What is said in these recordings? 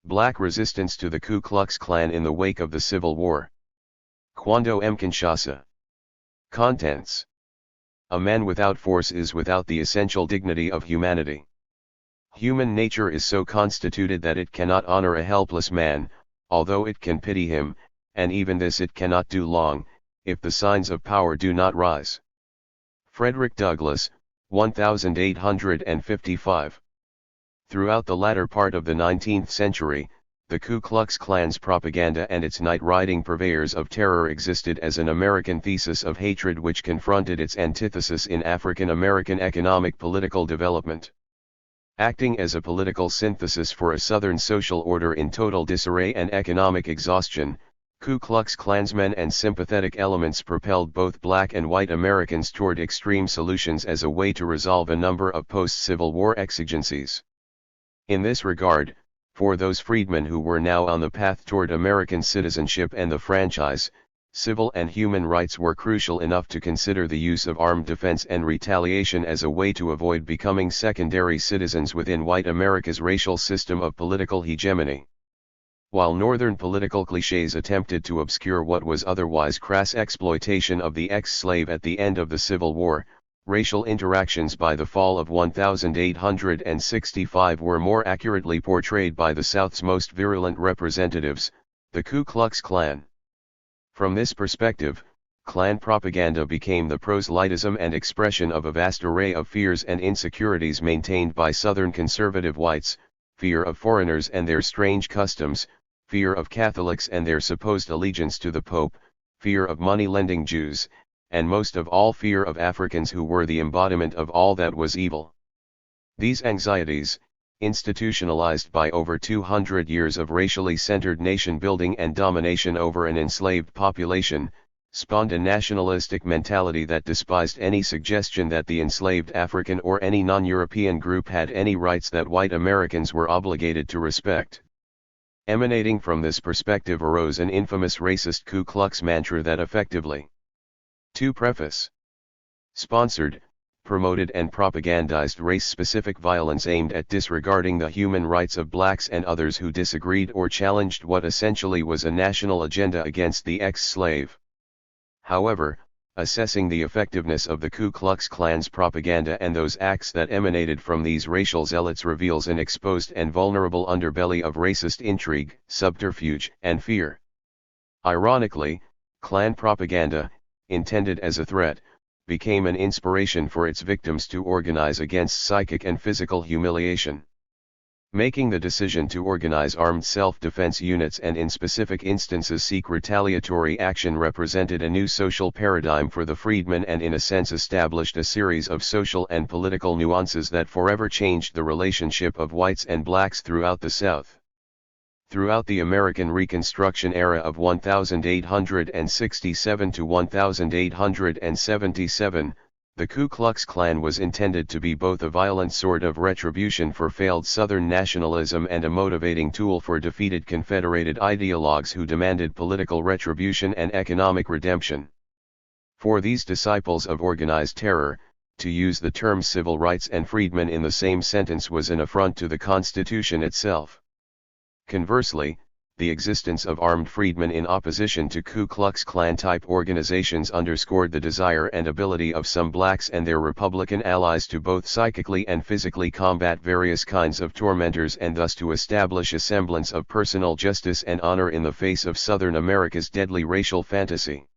Black resistance to the Ku Klux Klan in the wake of the Civil War. Cuando Kinshasa. Contents. A man without force is without the essential dignity of humanity. Human nature is so constituted that it cannot honor a helpless man, although it can pity him, and even this it cannot do long, if the signs of power do not rise. Frederick Douglass, 1855. Throughout the latter part of the 19th century, the Ku Klux Klan's propaganda and its night-riding purveyors of terror existed as an American thesis of hatred which confronted its antithesis in African American economic political development. Acting as a political synthesis for a Southern social order in total disarray and economic exhaustion, Ku Klux Klansmen and sympathetic elements propelled both black and white Americans toward extreme solutions as a way to resolve a number of post-Civil War exigencies. In this regard, for those freedmen who were now on the path toward American citizenship and the franchise, civil and human rights were crucial enough to consider the use of armed defense and retaliation as a way to avoid becoming secondary citizens within white America's racial system of political hegemony. While Northern political cliches attempted to obscure what was otherwise crass exploitation of the ex-slave at the end of the Civil War, racial interactions by the fall of 1865 were more accurately portrayed by the South's most virulent representatives, the Ku Klux Klan. From this perspective, Klan propaganda became the proselytism and expression of a vast array of fears and insecurities maintained by Southern conservative whites: fear of foreigners and their strange customs, fear of Catholics and their supposed allegiance to the Pope, fear of money-lending Jews, and most of all fear of Africans who were the embodiment of all that was evil. These anxieties, institutionalized by over 200 years of racially centered nation-building and domination over an enslaved population, spawned a nationalistic mentality that despised any suggestion that the enslaved African or any non-European group had any rights that white Americans were obligated to respect. Emanating from this perspective arose an infamous racist Ku Klux mantra that effectively preface, sponsored, promoted and propagandized race-specific violence aimed at disregarding the human rights of blacks and others who disagreed or challenged what essentially was a national agenda against the ex-slave. However, assessing the effectiveness of the Ku Klux Klan's propaganda and those acts that emanated from these racial zealots reveals an exposed and vulnerable underbelly of racist intrigue, subterfuge, and fear. Ironically, Klan propaganda, intended as a threat, became an inspiration for its victims to organize against psychic and physical humiliation. Making the decision to organize armed self-defense units and in specific instances seek retaliatory action represented a new social paradigm for the freedmen and in a sense established a series of social and political nuances that forever changed the relationship of whites and blacks throughout the South. Throughout the American Reconstruction era of 1867 to 1877, the Ku Klux Klan was intended to be both a violent sort of retribution for failed Southern nationalism and a motivating tool for defeated Confederated ideologues who demanded political retribution and economic redemption. For these disciples of organized terror, to use the terms civil rights and freedmen in the same sentence was an affront to the Constitution itself. Conversely, the existence of armed freedmen in opposition to Ku Klux Klan-type organizations underscored the desire and ability of some blacks and their Republican allies to both psychically and physically combat various kinds of tormentors and thus to establish a semblance of personal justice and honor in the face of Southern America's deadly racial fantasy.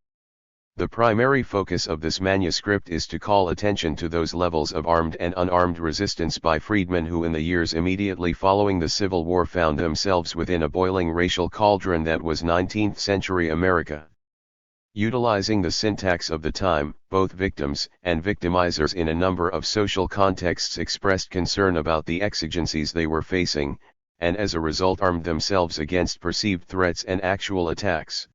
The primary focus of this manuscript is to call attention to those levels of armed and unarmed resistance by freedmen who in the years immediately following the Civil War found themselves within a boiling racial cauldron that was 19th century America. Utilizing the syntax of the time, both victims and victimizers in a number of social contexts expressed concern about the exigencies they were facing, and as a result armed themselves against perceived threats and actual attacks.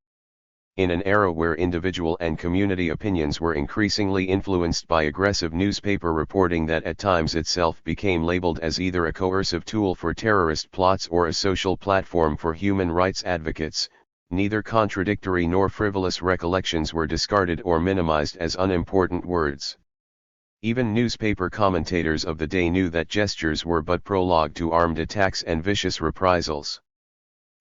In an era where individual and community opinions were increasingly influenced by aggressive newspaper reporting that at times itself became labeled as either a coercive tool for terrorist plots or a social platform for human rights advocates, neither contradictory nor frivolous recollections were discarded or minimized as unimportant words. Even newspaper commentators of the day knew that gestures were but prologue to armed attacks and vicious reprisals.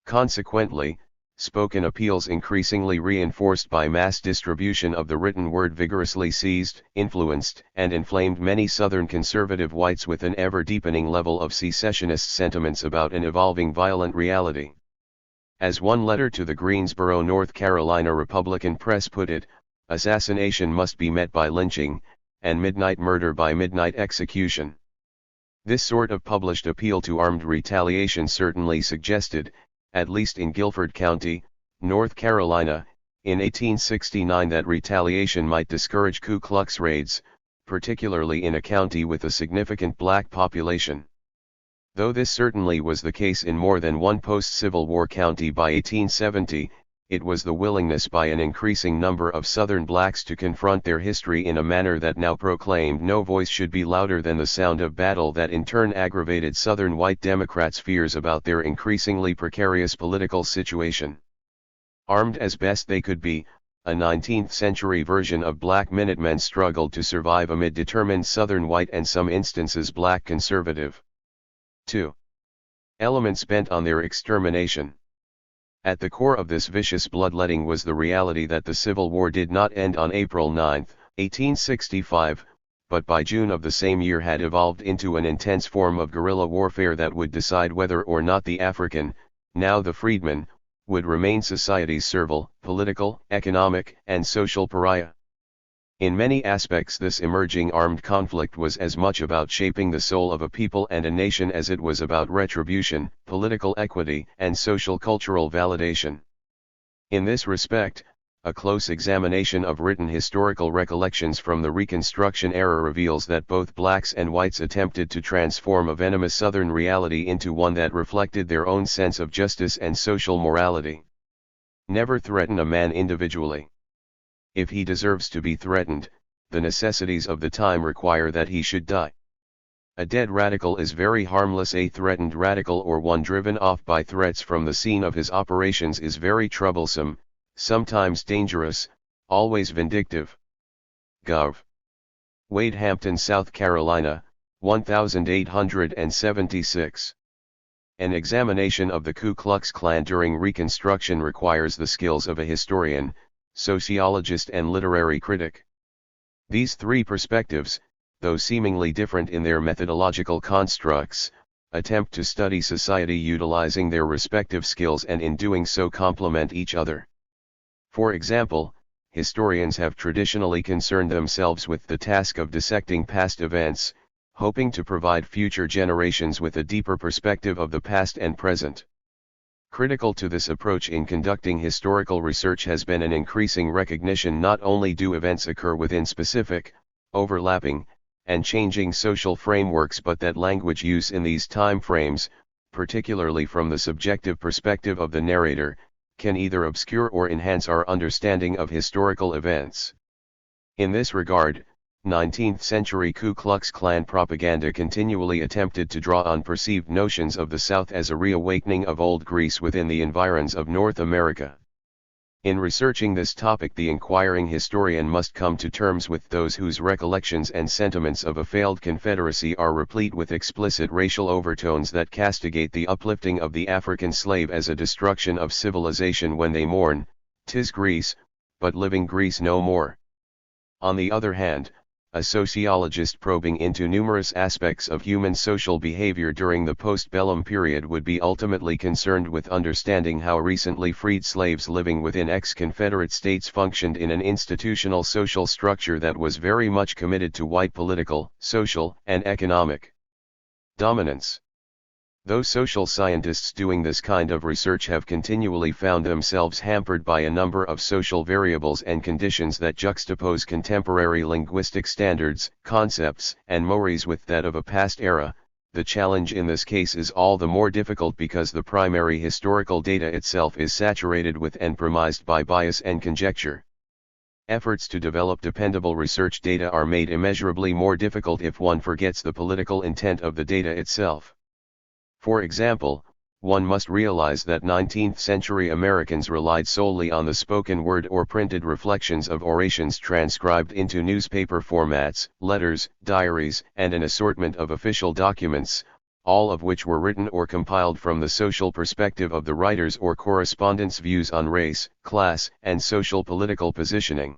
Consequently, spoken appeals increasingly reinforced by mass distribution of the written word vigorously seized, influenced, and inflamed many Southern conservative whites with an ever-deepening level of secessionist sentiments about an evolving violent reality. As one letter to the Greensboro, North Carolina Republican Press put it, assassination must be met by lynching, and midnight murder by midnight execution. This sort of published appeal to armed retaliation certainly suggested, at least in Guilford County, North Carolina, in 1869 that retaliation might discourage Ku Klux raids, particularly in a county with a significant black population. Though this certainly was the case in more than one post-Civil War county by 1870, it was the willingness by an increasing number of Southern blacks to confront their history in a manner that now proclaimed no voice should be louder than the sound of battle that in turn aggravated Southern white Democrats' fears about their increasingly precarious political situation. Armed as best they could be, a 19th-century version of black Minutemen struggled to survive amid determined Southern white and some instances black conservative 2. Elements bent on their extermination. At the core of this vicious bloodletting was the reality that the Civil War did not end on April 9, 1865, but by June of the same year had evolved into an intense form of guerrilla warfare that would decide whether or not the African, now the freedman, would remain society's servile, political, economic, and social pariah. In many aspects this emerging armed conflict was as much about shaping the soul of a people and a nation as it was about retribution, political equity, and social cultural validation. In this respect, a close examination of written historical recollections from the Reconstruction era reveals that both blacks and whites attempted to transform a venomous Southern reality into one that reflected their own sense of justice and social morality. Never threaten a man individually. If he deserves to be threatened, the necessities of the time require that he should die. A dead radical is very harmless. A threatened radical or one driven off by threats from the scene of his operations is very troublesome, sometimes dangerous, always vindictive. Gov. Wade, Hampton, South Carolina, 1876. An examination of the Ku Klux Klan during Reconstruction requires the skills of a historian, sociologist and literary critic. These three perspectives, though seemingly different in their methodological constructs, attempt to study society utilizing their respective skills and in doing so complement each other. For example, historians have traditionally concerned themselves with the task of dissecting past events, hoping to provide future generations with a deeper perspective of the past and present. Critical to this approach in conducting historical research has been an increasing recognition not only do events occur within specific, overlapping, and changing social frameworks but that language use in these time frames, particularly from the subjective perspective of the narrator, can either obscure or enhance our understanding of historical events. In this regard, 19th-century Ku Klux Klan propaganda continually attempted to draw on perceived notions of the South as a reawakening of old Greece within the environs of North America. In researching this topic, the inquiring historian must come to terms with those whose recollections and sentiments of a failed confederacy are replete with explicit racial overtones that castigate the uplifting of the African slave as a destruction of civilization when they mourn, "'Tis Greece, but living Greece no more." On the other hand, a sociologist probing into numerous aspects of human social behavior during the postbellum period would be ultimately concerned with understanding how recently freed slaves living within ex-Confederate states functioned in an institutional social structure that was very much committed to white political, social, and economic dominance. Those social scientists doing this kind of research have continually found themselves hampered by a number of social variables and conditions that juxtapose contemporary linguistic standards, concepts, and mores with that of a past era. The challenge in this case is all the more difficult because the primary historical data itself is saturated with and premised by bias and conjecture. Efforts to develop dependable research data are made immeasurably more difficult if one forgets the political intent of the data itself. For example, one must realize that 19th-century Americans relied solely on the spoken word or printed reflections of orations transcribed into newspaper formats, letters, diaries, and an assortment of official documents, all of which were written or compiled from the social perspective of the writer's or correspondent's views on race, class, and social political positioning.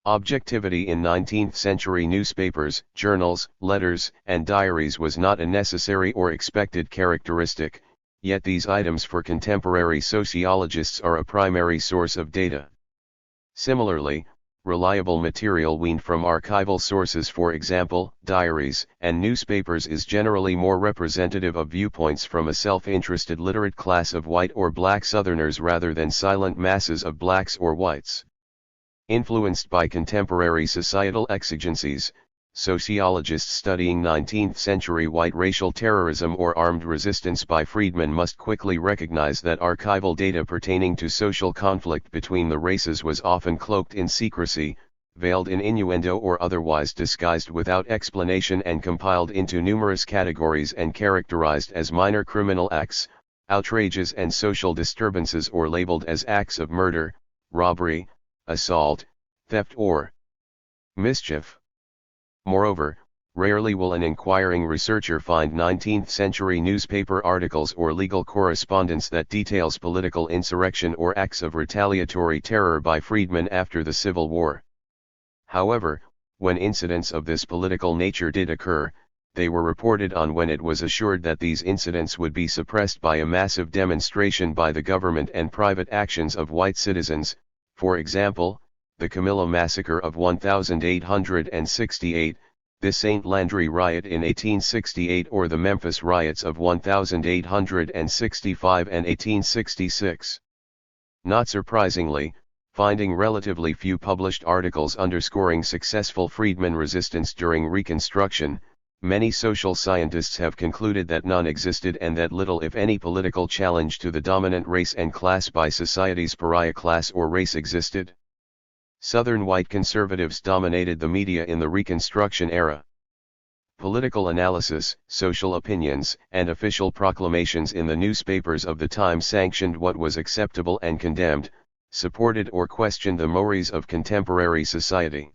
Objectivity in 19th-century newspapers, journals, letters, and diaries was not a necessary or expected characteristic, yet these items for contemporary sociologists are a primary source of data. Similarly, reliable material weaned from archival sources, for example, diaries and newspapers, is generally more representative of viewpoints from a self-interested literate class of white or black Southerners rather than silent masses of blacks or whites. Influenced by contemporary societal exigencies, sociologists studying 19th-century white racial terrorism or armed resistance by freedmen must quickly recognize that archival data pertaining to social conflict between the races was often cloaked in secrecy, veiled in innuendo, or otherwise disguised without explanation and compiled into numerous categories and characterized as minor criminal acts, outrages and social disturbances, or labeled as acts of murder, robbery, assault, theft or mischief. Moreover, rarely will an inquiring researcher find 19th-century newspaper articles or legal correspondence that details political insurrection or acts of retaliatory terror by freedmen after the Civil War. However, when incidents of this political nature did occur, they were reported on when it was assured that these incidents would be suppressed by a massive demonstration by the government and private actions of white citizens. For example, the Camilla Massacre of 1868, the St. Landry Riot in 1868, or the Memphis Riots of 1865 and 1866. Not surprisingly, finding relatively few published articles underscoring successful freedmen resistance during Reconstruction, many social scientists have concluded that none existed and that little if any political challenge to the dominant race and class by society's pariah class or race existed. Southern white conservatives dominated the media in the Reconstruction era. Political analysis, social opinions, and official proclamations in the newspapers of the time sanctioned what was acceptable and condemned, supported or questioned the mores of contemporary society.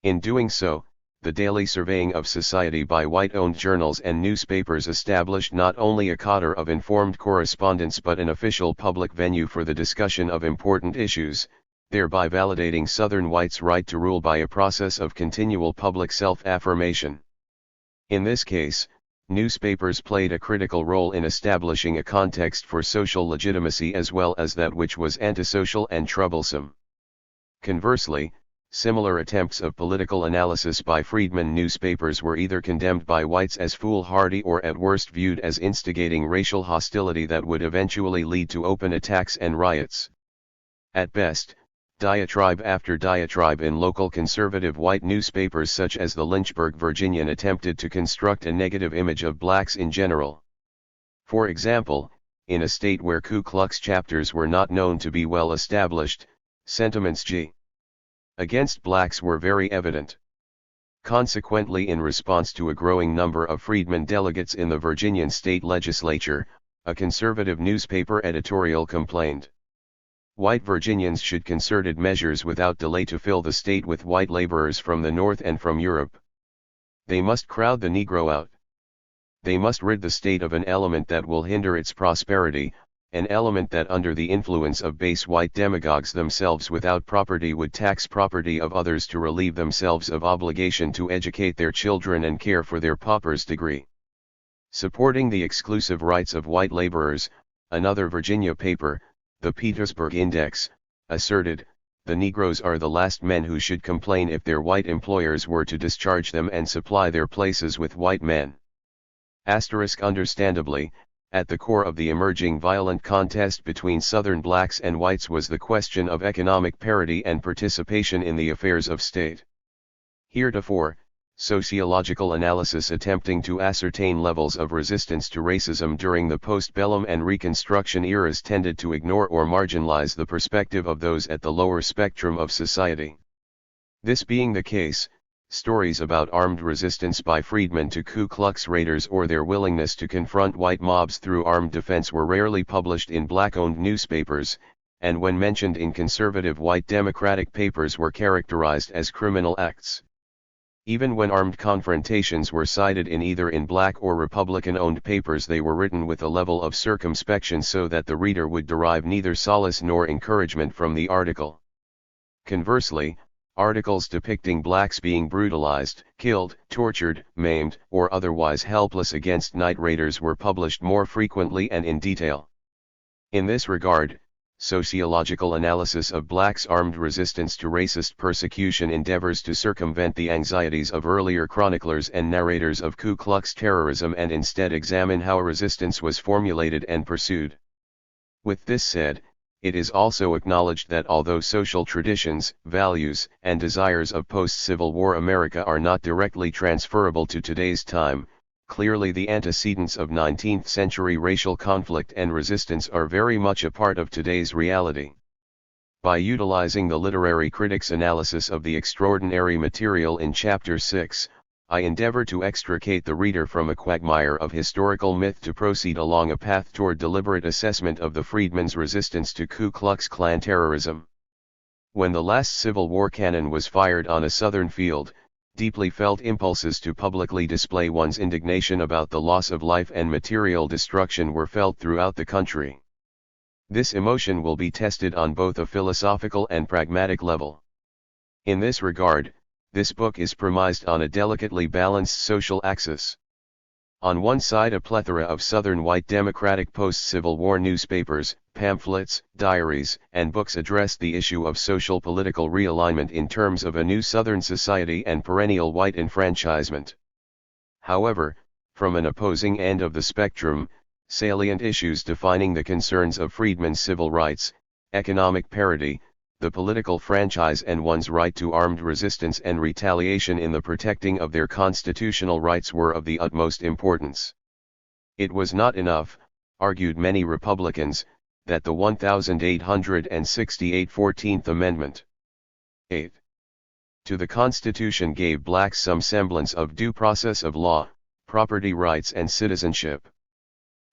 In doing so, the daily surveying of society by white-owned journals and newspapers established not only a cadre of informed correspondence but an official public venue for the discussion of important issues, thereby validating Southern whites' right to rule by a process of continual public self-affirmation. In this case, newspapers played a critical role in establishing a context for social legitimacy as well as that which was antisocial and troublesome. Conversely, similar attempts of political analysis by freedmen newspapers were either condemned by whites as foolhardy or at worst viewed as instigating racial hostility that would eventually lead to open attacks and riots. At best, diatribe after diatribe in local conservative white newspapers such as the Lynchburg Virginian attempted to construct a negative image of blacks in general. For example, in a state where Ku Klux chapters were not known to be well established, sentiments against blacks were very evident. Consequently, in response to a growing number of freedmen delegates in the Virginian state legislature, a conservative newspaper editorial complained. White Virginians should concerted measures without delay to fill the state with white laborers from the North and from Europe. They must crowd the Negro out. They must rid the state of an element that will hinder its prosperity, an element that under the influence of base white demagogues themselves without property would tax property of others to relieve themselves of obligation to educate their children and care for their pauper's degree. Supporting the exclusive rights of white laborers, another Virginia paper, the Petersburg Index, asserted, "The Negroes are the last men who should complain if their white employers were to discharge them and supply their places with white men." Understandably, at the core of the emerging violent contest between Southern blacks and whites was the question of economic parity and participation in the affairs of state. Heretofore, sociological analysis attempting to ascertain levels of resistance to racism during the postbellum and Reconstruction eras tended to ignore or marginalize the perspective of those at the lower spectrum of society. This being the case, stories about armed resistance by freedmen to Ku Klux raiders or their willingness to confront white mobs through armed defense were rarely published in black-owned newspapers, and when mentioned in conservative white Democratic papers were characterized as criminal acts. Even when armed confrontations were cited either in black or Republican-owned papers, they were written with a level of circumspection so that the reader would derive neither solace nor encouragement from the article. Conversely, articles depicting blacks being brutalized, killed, tortured, maimed, or otherwise helpless against night raiders were published more frequently and in detail. In this regard, sociological analysis of blacks' armed resistance to racist persecution endeavors to circumvent the anxieties of earlier chroniclers and narrators of Ku Klux terrorism and instead examine how a resistance was formulated and pursued. With this said, it is also acknowledged that although social traditions, values, and desires of post-Civil War America are not directly transferable to today's time, clearly the antecedents of 19th-century racial conflict and resistance are very much a part of today's reality. By utilizing the literary critic's analysis of the extraordinary material in Chapter 6, I endeavor to extricate the reader from a quagmire of historical myth to proceed along a path toward deliberate assessment of the freedmen's resistance to Ku Klux Klan terrorism. When the last Civil War cannon was fired on a Southern field, deeply felt impulses to publicly display one's indignation about the loss of life and material destruction were felt throughout the country. This emotion will be tested on both a philosophical and pragmatic level. In this regard, this book is premised on a delicately balanced social axis. On one side, a plethora of Southern white Democratic post-Civil War newspapers, pamphlets, diaries, and books address the issue of social-political realignment in terms of a new Southern society and perennial white enfranchisement. However, from an opposing end of the spectrum, salient issues defining the concerns of freedmen's civil rights, economic parity, the political franchise and one's right to armed resistance and retaliation in the protecting of their constitutional rights were of the utmost importance. It was not enough, argued many Republicans, that the 1868 14th Amendment 8. to the Constitution gave blacks some semblance of due process of law, property rights and citizenship.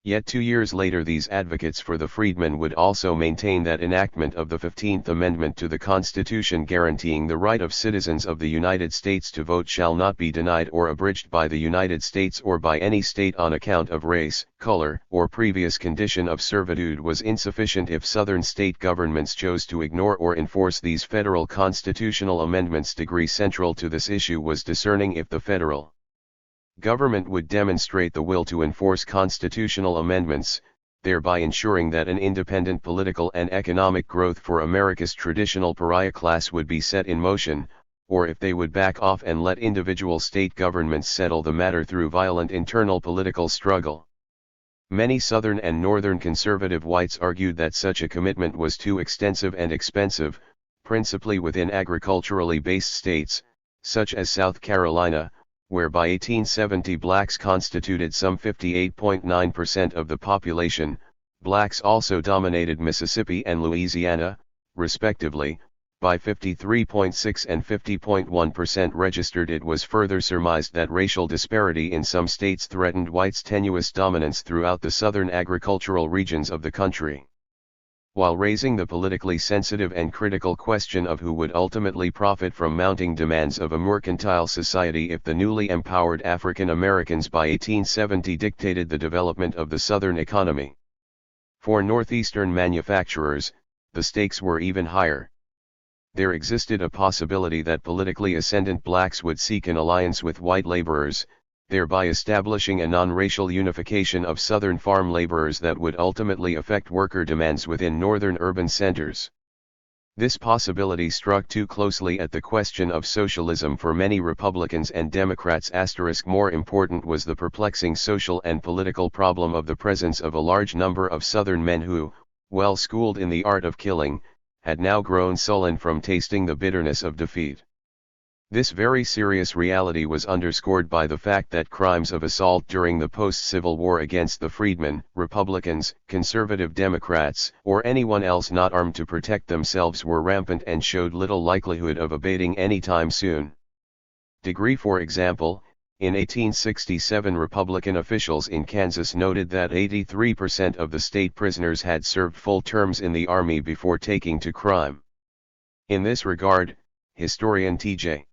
Yet 2 years later these advocates for the freedmen would also maintain that enactment of the 15th Amendment to the Constitution guaranteeing the right of citizens of the United States to vote shall not be denied or abridged by the United States or by any state on account of race, color, or previous condition of servitude was insufficient if Southern state governments chose to ignore or enforce these federal constitutional amendments. Degree central to this issue was discerning if the federal government would demonstrate the will to enforce constitutional amendments, thereby ensuring that an independent political and economic growth for America's traditional pariah class would be set in motion, or if they would back off and let individual state governments settle the matter through violent internal political struggle. Many Southern and Northern conservative whites argued that such a commitment was too extensive and expensive, principally within agriculturally based states, such as South Carolina, where by 1870 blacks constituted some 58.9% of the population. Blacks also dominated Mississippi and Louisiana, respectively, by 53.6 and 50.1% registered. It was further surmised that racial disparity in some states threatened whites' tenuous dominance throughout the southern agricultural regions of the country. While raising the politically sensitive and critical question of who would ultimately profit from mounting demands of a mercantile society if the newly empowered African Americans by 1870 dictated the development of the Southern economy. For Northeastern manufacturers, the stakes were even higher. There existed a possibility that politically ascendant blacks would seek an alliance with white laborers, thereby establishing a non-racial unification of Southern farm laborers that would ultimately affect worker demands within northern urban centers. This possibility struck too closely at the question of socialism for many Republicans and Democrats. More important was the perplexing social and political problem of the presence of a large number of Southern men who, well schooled in the art of killing, had now grown sullen from tasting the bitterness of defeat. This very serious reality was underscored by the fact that crimes of assault during the post-Civil War against the freedmen, Republicans, conservative Democrats, or anyone else not armed to protect themselves were rampant and showed little likelihood of abating anytime soon. For example, in 1867 Republican officials in Kansas noted that 83% of the state prisoners had served full terms in the Army before taking to crime. In this regard, historian T.J.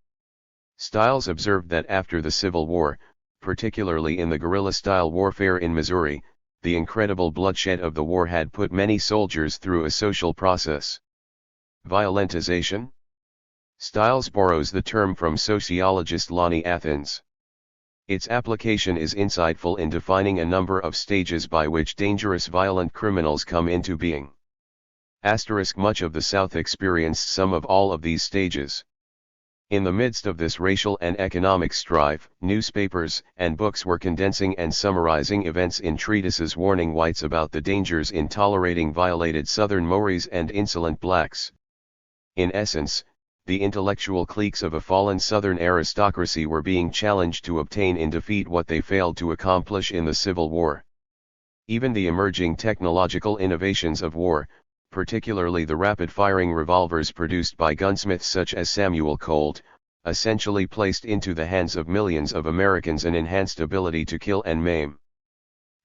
Stiles observed that after the Civil War, particularly in the guerrilla-style warfare in Missouri, the incredible bloodshed of the war had put many soldiers through a social process. Violentization? Stiles borrows the term from sociologist Lonnie Athens. Its application is insightful in defining a number of stages by which dangerous violent criminals come into being. Much of the South experienced some of all of these stages. In the midst of this racial and economic strife, newspapers and books were condensing and summarizing events in treatises warning whites about the dangers in tolerating violated Southern mores and insolent blacks. In essence, the intellectual cliques of a fallen Southern aristocracy were being challenged to obtain in defeat what they failed to accomplish in the Civil War. Even the emerging technological innovations of war, particularly the rapid-firing revolvers produced by gunsmiths such as Samuel Colt, essentially placed into the hands of millions of Americans an enhanced ability to kill and maim.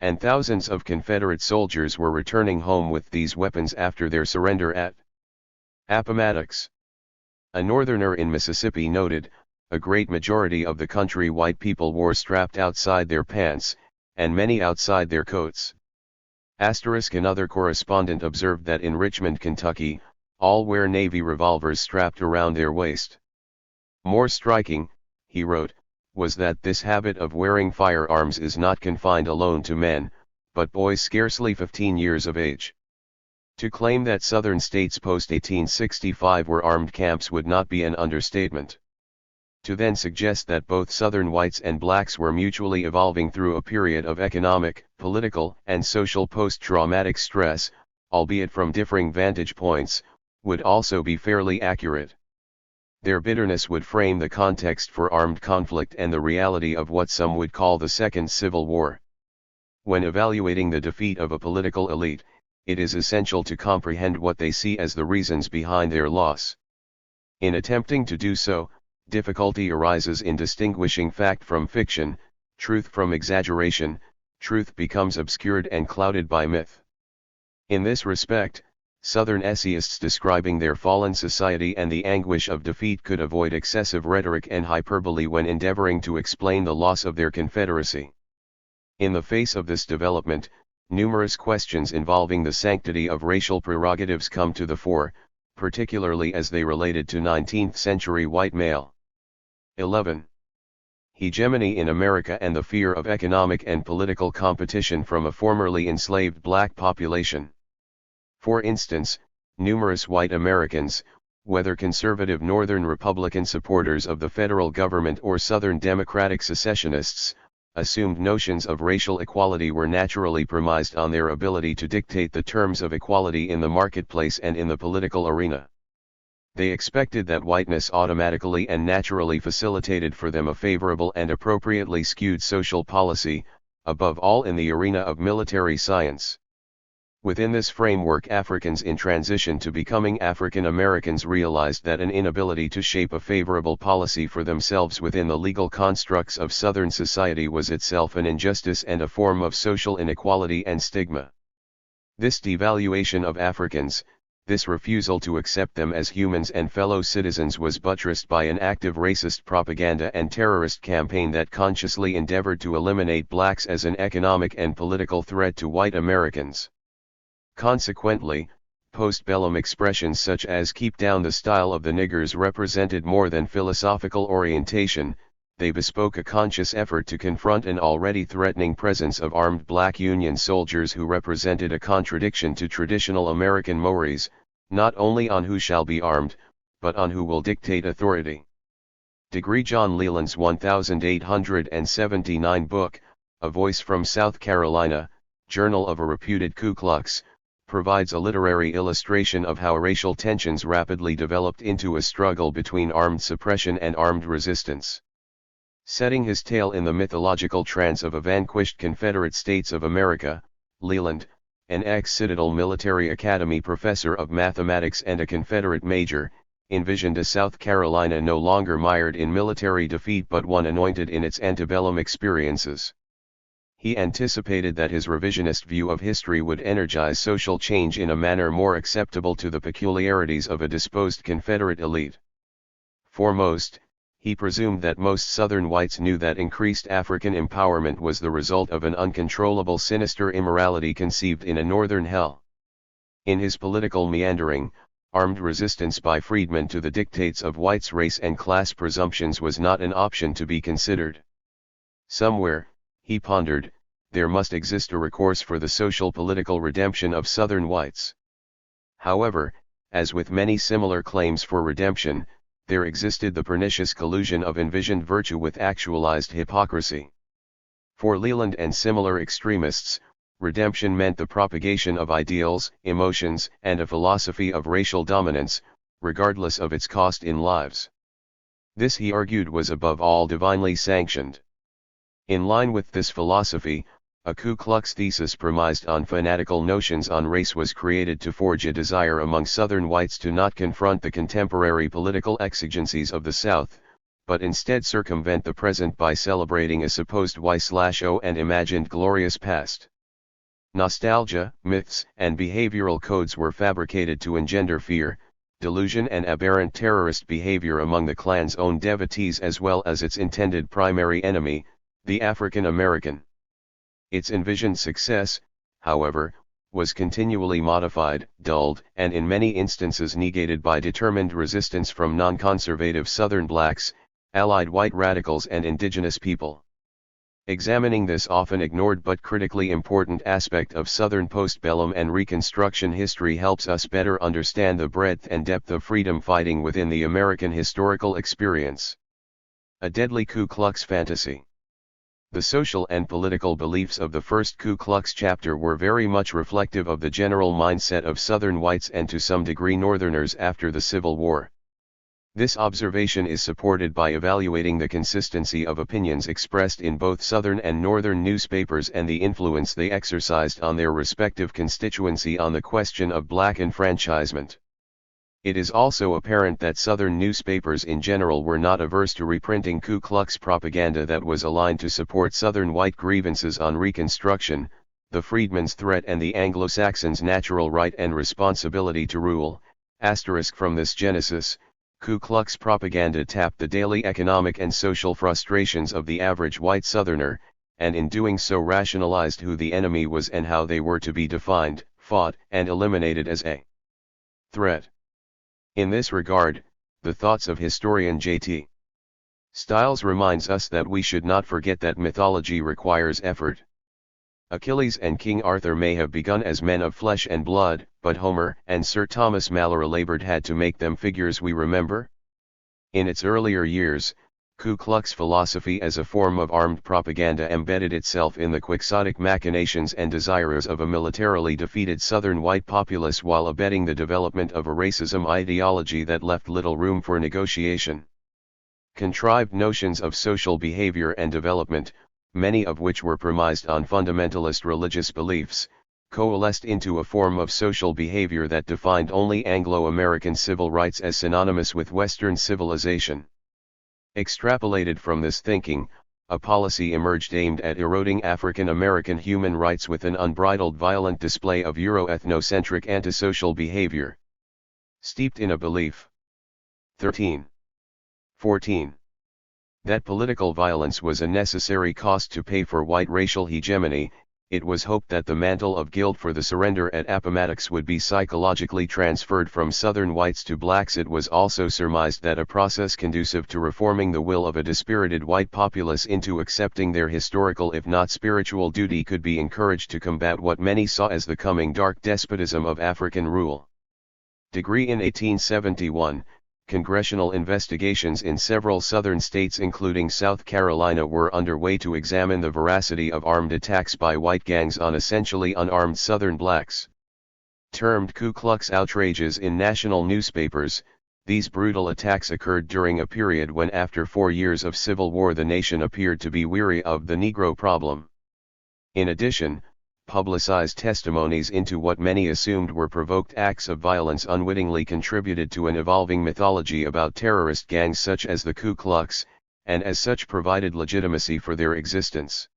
And thousands of Confederate soldiers were returning home with these weapons after their surrender at Appomattox. A northerner in Mississippi noted, a great majority of the country white people wore strapped outside their pants, and many outside their coats. Another correspondent observed that in Richmond, Kentucky, all wear Navy revolvers strapped around their waist. More striking, he wrote, was that this habit of wearing firearms is not confined alone to men, but boys scarcely 15 years of age. To claim that Southern states post-1865 were armed camps would not be an understatement. To then suggest that both Southern whites and blacks were mutually evolving through a period of economic, political, and social post-traumatic stress, albeit from differing vantage points, would also be fairly accurate. Their bitterness would frame the context for armed conflict and the reality of what some would call the Second Civil War. When evaluating the defeat of a political elite, it is essential to comprehend what they see as the reasons behind their loss. In attempting to do so, difficulty arises in distinguishing fact from fiction, truth from exaggeration. Truth becomes obscured and clouded by myth. In this respect, Southern essayists describing their fallen society and the anguish of defeat could avoid excessive rhetoric and hyperbole when endeavoring to explain the loss of their Confederacy. In the face of this development, numerous questions involving the sanctity of racial prerogatives come to the fore, particularly as they related to 19th-century white male. 11. Hegemony in America and the fear of economic and political competition from a formerly enslaved black population. For instance, numerous white Americans, whether conservative Northern Republican supporters of the federal government or Southern Democratic secessionists, assumed notions of racial equality were naturally premised on their ability to dictate the terms of equality in the marketplace and in the political arena. They expected that whiteness automatically and naturally facilitated for them a favorable and appropriately skewed social policy, above all in the arena of military science. Within this framework, Africans in transition to becoming African Americans realized that an inability to shape a favorable policy for themselves within the legal constructs of Southern society was itself an injustice and a form of social inequality and stigma. This devaluation of Africans, this refusal to accept them as humans and fellow citizens, was buttressed by an active racist propaganda and terrorist campaign that consciously endeavored to eliminate blacks as an economic and political threat to white Americans. Consequently, post-bellum expressions such as "keep down the style of the niggers" represented more than philosophical orientation, they bespoke a conscious effort to confront an already threatening presence of armed black Union soldiers who represented a contradiction to traditional American mores, not only on who shall be armed, but on who will dictate authority. John Leland's 1879 book, A Voice from South Carolina, Journal of a Reputed Ku Klux, provides a literary illustration of how racial tensions rapidly developed into a struggle between armed suppression and armed resistance. Setting his tale in the mythological trance of a vanquished Confederate States of America, Leland, an ex-Citadel Military Academy professor of mathematics and a Confederate major, envisioned a South Carolina no longer mired in military defeat but one anointed in its antebellum experiences. He anticipated that his revisionist view of history would energize social change in a manner more acceptable to the peculiarities of a disposed Confederate elite. Foremost, he presumed that most Southern whites knew that increased African empowerment was the result of an uncontrollable sinister immorality conceived in a Northern hell. In his political meandering, armed resistance by freedmen to the dictates of whites' race and class presumptions was not an option to be considered. Somewhere, he pondered, there must exist a recourse for the social-political redemption of Southern whites. However, as with many similar claims for redemption, there existed the pernicious collusion of envisioned virtue with actualized hypocrisy. For Leland and similar extremists, redemption meant the propagation of ideals, emotions, and a philosophy of racial dominance, regardless of its cost in lives. This, he argued, was above all divinely sanctioned. In line with this philosophy, a Ku Klux thesis premised on fanatical notions on race was created to forge a desire among Southern whites to not confront the contemporary political exigencies of the South, but instead circumvent the present by celebrating a supposed Y/O and imagined glorious past. Nostalgia, myths, and behavioral codes were fabricated to engender fear, delusion, and aberrant terrorist behavior among the Klan's own devotees as well as its intended primary enemy, the African American. Its envisioned success, however, was continually modified, dulled, and in many instances negated by determined resistance from non-conservative Southern blacks, allied white radicals, and indigenous people. Examining this often ignored but critically important aspect of Southern postbellum and Reconstruction history helps us better understand the breadth and depth of freedom fighting within the American historical experience. A deadly Ku Klux fantasy. The social and political beliefs of the first Ku Klux chapter were very much reflective of the general mindset of Southern whites and to some degree Northerners after the Civil War. This observation is supported by evaluating the consistency of opinions expressed in both Southern and Northern newspapers and the influence they exercised on their respective constituency on the question of black enfranchisement. It is also apparent that Southern newspapers in general were not averse to reprinting Ku Klux propaganda that was aligned to support Southern white grievances on Reconstruction, the freedmen's threat, and the Anglo-Saxons' natural right and responsibility to rule. From this genesis, Ku Klux propaganda tapped the daily economic and social frustrations of the average white Southerner, and in doing so rationalized who the enemy was and how they were to be defined, fought, and eliminated as a threat. In this regard, the thoughts of historian J.T. Stiles reminds us that we should not forget that mythology requires effort. Achilles and King Arthur may have begun as men of flesh and blood, but Homer and Sir Thomas Malory labored hard to make them figures we remember. In its earlier years, Ku Klux philosophy as a form of armed propaganda embedded itself in the quixotic machinations and desires of a militarily defeated Southern white populace while abetting the development of a racism ideology that left little room for negotiation. Contrived notions of social behavior and development, many of which were premised on fundamentalist religious beliefs, coalesced into a form of social behavior that defined only Anglo-American civil rights as synonymous with Western civilization. Extrapolated from this thinking, a policy emerged aimed at eroding African American human rights with an unbridled violent display of Euro-ethnocentric antisocial behavior. Steeped in a belief. 14. That political violence was a necessary cost to pay for white racial hegemony. It was hoped that the mantle of guilt for the surrender at Appomattox would be psychologically transferred from Southern whites to blacks. It was also surmised that a process conducive to reforming the will of a dispirited white populace into accepting their historical if not spiritual duty could be encouraged to combat what many saw as the coming dark despotism of African rule. Degree in 1871. Congressional investigations in several Southern states including South Carolina were underway to examine the veracity of armed attacks by white gangs on essentially unarmed Southern blacks. Termed Ku Klux outrages in national newspapers, these brutal attacks occurred during a period when after 4 years of civil war the nation appeared to be weary of the Negro problem. In addition, publicized testimonies into what many assumed were provoked acts of violence unwittingly contributed to an evolving mythology about terrorist gangs such as the Ku Klux, and as such provided legitimacy for their existence.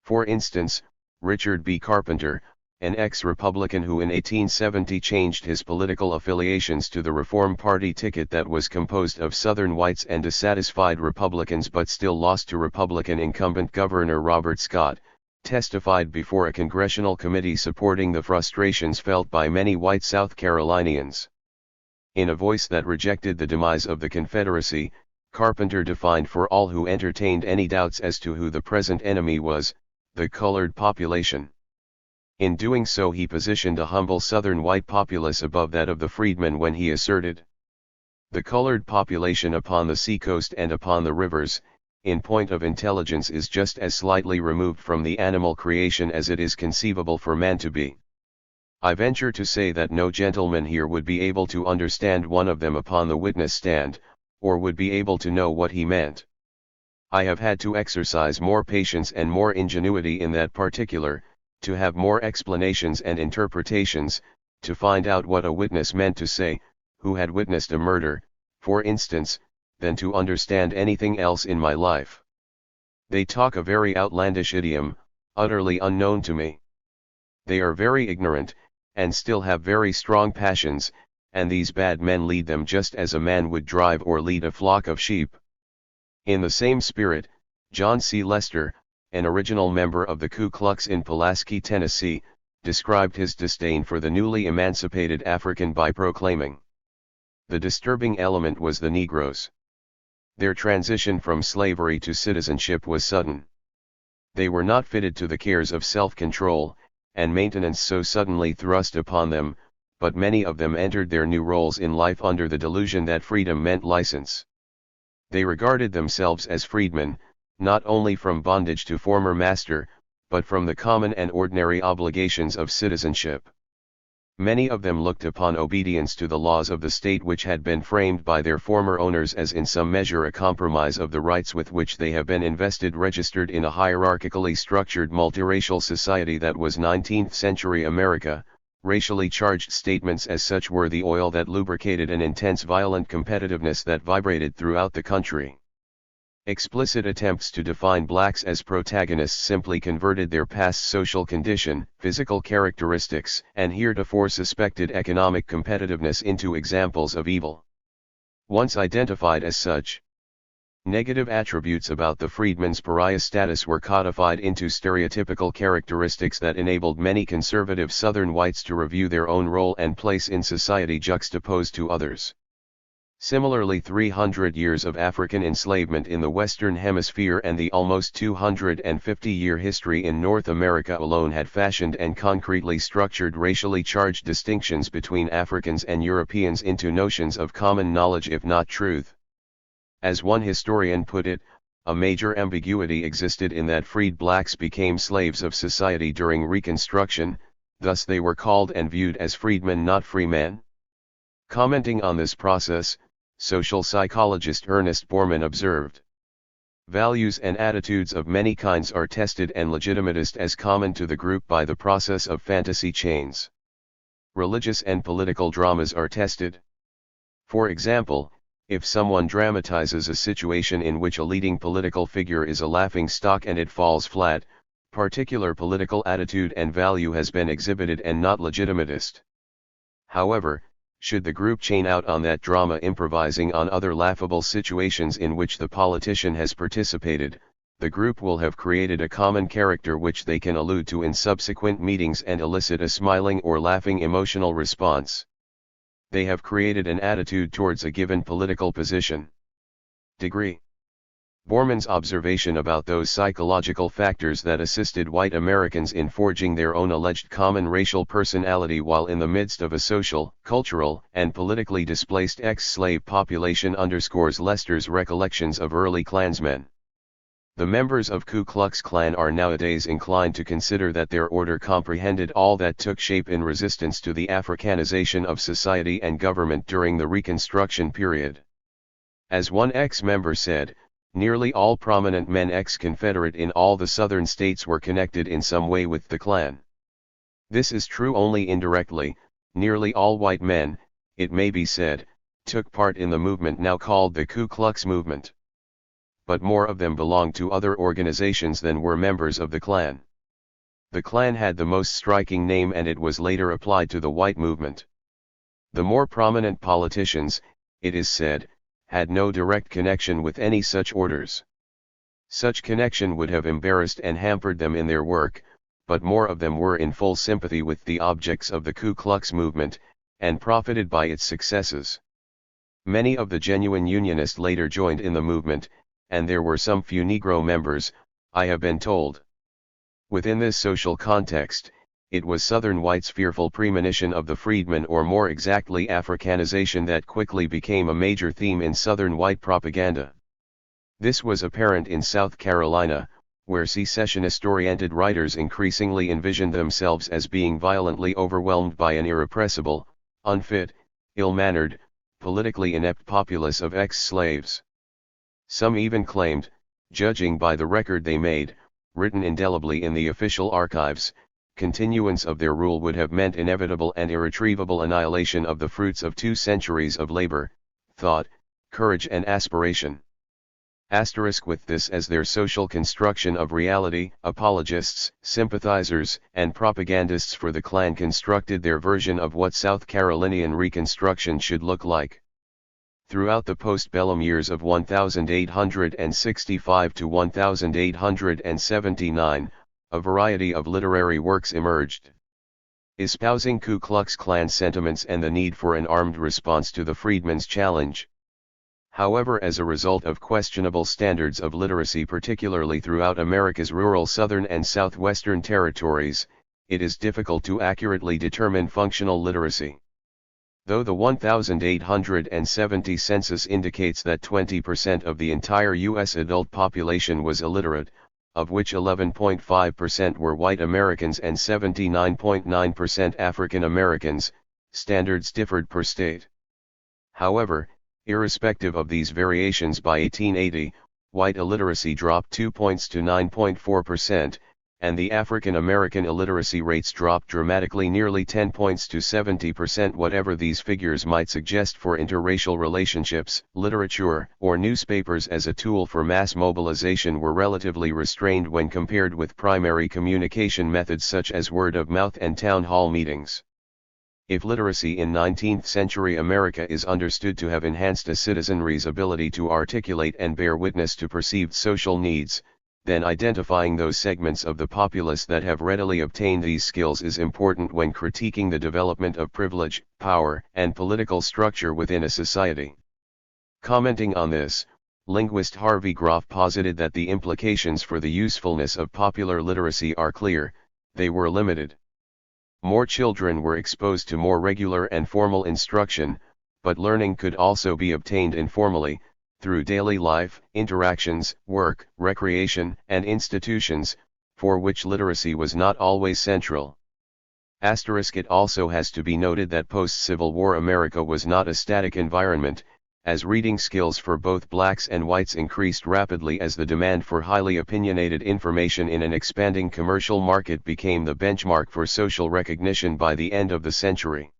For instance, Richard B. Carpenter, an ex-Republican who in 1870 changed his political affiliations to the Reform Party ticket that was composed of Southern whites and dissatisfied Republicans but still lost to Republican incumbent Governor Robert Scott, testified before a congressional committee supporting the frustrations felt by many white South Carolinians. In a voice that rejected the demise of the Confederacy, Carpenter defined for all who entertained any doubts as to who the present enemy was, the colored population. In doing so he positioned a humble Southern white populace above that of the freedmen when he asserted, "The colored population upon the seacoast and upon the rivers, in point of intelligence is just as slightly removed from the animal creation as it is conceivable for man to be. I venture to say that no gentleman here would be able to understand one of them upon the witness stand, or would be able to know what he meant. I have had to exercise more patience and more ingenuity in that particular, to have more explanations and interpretations, to find out what a witness meant to say, who had witnessed a murder, for instance, than to understand anything else in my life. They talk a very outlandish idiom, utterly unknown to me. They are very ignorant, and still have very strong passions, and these bad men lead them just as a man would drive or lead a flock of sheep." In the same spirit, John C. Lester, an original member of the Ku Klux in Pulaski, Tennessee, described his disdain for the newly emancipated African by proclaiming, "The disturbing element was the Negroes. Their transition from slavery to citizenship was sudden. They were not fitted to the cares of self-control and maintenance so suddenly thrust upon them, but many of them entered their new roles in life under the delusion that freedom meant license. They regarded themselves as freedmen, not only from bondage to former master, but from the common and ordinary obligations of citizenship. Many of them looked upon obedience to the laws of the state which had been framed by their former owners as in some measure a compromise of the rights with which they have been invested registered in a hierarchically structured multiracial society that was 19th century America. Racially charged statements as such were the oil that lubricated an intense violent competitiveness that vibrated throughout the country. Explicit attempts to define blacks as protagonists simply converted their past social condition, physical characteristics, and heretofore suspected economic competitiveness into examples of evil. Once identified as such, negative attributes about the freedman's pariah status were codified into stereotypical characteristics that enabled many conservative Southern whites to review their own role and place in society juxtaposed to others. Similarly, 300 years of African enslavement in the Western Hemisphere and the almost 250-year history in North America alone had fashioned and concretely structured racially charged distinctions between Africans and Europeans into notions of common knowledge if not truth. As one historian put it, a major ambiguity existed in that freed blacks became slaves of society during Reconstruction, thus they were called and viewed as freedmen not free men. Commenting on this process, social psychologist Ernest Borman observed, "Values and attitudes of many kinds are tested and legitimatized as common to the group by the process of fantasy chains. Religious and political dramas are tested. For example, if someone dramatizes a situation in which a leading political figure is a laughing stock and it falls flat, particular political attitude and value has been exhibited and not legitimatized. However, should the group chain out on that drama improvising on other laughable situations in which the politician has participated, the group will have created a common character which they can allude to in subsequent meetings and elicit a smiling or laughing emotional response. They have created an attitude towards a given political position. Degree." Borman's observation about those psychological factors that assisted white Americans in forging their own alleged common racial personality while in the midst of a social, cultural, and politically displaced ex-slave population underscores Lester's recollections of early Klansmen. The members of Ku Klux Klan are nowadays inclined to consider that their order comprehended all that took shape in resistance to the Africanization of society and government during the Reconstruction period. As one ex-member said, nearly all prominent men ex-Confederate in all the Southern states were connected in some way with the Klan. This is true only indirectly. Nearly all white men, it may be said, took part in the movement now called the Ku Klux movement. But more of them belonged to other organizations than were members of the Klan. The Klan had the most striking name, and it was later applied to the white movement. The more prominent politicians, it is said, had no direct connection with any such orders. Such connection would have embarrassed and hampered them in their work, but more of them were in full sympathy with the objects of the Ku Klux movement, and profited by its successes. Many of the genuine Unionists later joined in the movement, and there were some few Negro members, I have been told. Within this social context, it was Southern whites' fearful premonition of the freedmen, or more exactly Africanization, that quickly became a major theme in Southern white propaganda. This was apparent in South Carolina, where secessionist-oriented writers increasingly envisioned themselves as being violently overwhelmed by an irrepressible, unfit, ill-mannered, politically inept populace of ex-slaves. Some even claimed, judging by the record they made, written indelibly in the official archives, continuance of their rule would have meant inevitable and irretrievable annihilation of the fruits of 2 centuries of labor, thought, courage and aspiration. Asterisk with this as their social construction of reality, apologists, sympathizers, and propagandists for the Klan constructed their version of what South Carolinian Reconstruction should look like. Throughout the postbellum years of 1865 to 1879, a variety of literary works emerged, espousing Ku Klux Klan sentiments and the need for an armed response to the freedmen's challenge. However, as a result of questionable standards of literacy, particularly throughout America's rural southern and southwestern territories, it is difficult to accurately determine functional literacy. Though the 1870 census indicates that 20% of the entire U.S. adult population was illiterate, of which 11.5% were white Americans and 79.9% African Americans, standards differed per state. However, irrespective of these variations, by 1880, white illiteracy dropped 2 points to 9.4%, and the African American illiteracy rates dropped dramatically, nearly 10 points to 70%. Whatever these figures might suggest for interracial relationships, literature, or newspapers as a tool for mass mobilization were relatively restrained when compared with primary communication methods such as word of mouth and town hall meetings. If literacy in 19th century America is understood to have enhanced a citizenry's ability to articulate and bear witness to perceived social needs, then identifying those segments of the populace that have readily obtained these skills is important when critiquing the development of privilege, power, and political structure within a society. Commenting on this, linguist Harvey Groff posited that the implications for the usefulness of popular literacy are clear: they were limited. More children were exposed to more regular and formal instruction, but learning could also be obtained informally, through daily life, interactions, work, recreation, and institutions, for which literacy was not always central. It also has to be noted that post-Civil War America was not a static environment, as reading skills for both blacks and whites increased rapidly as the demand for highly opinionated information in an expanding commercial market became the benchmark for social recognition by the end of the century.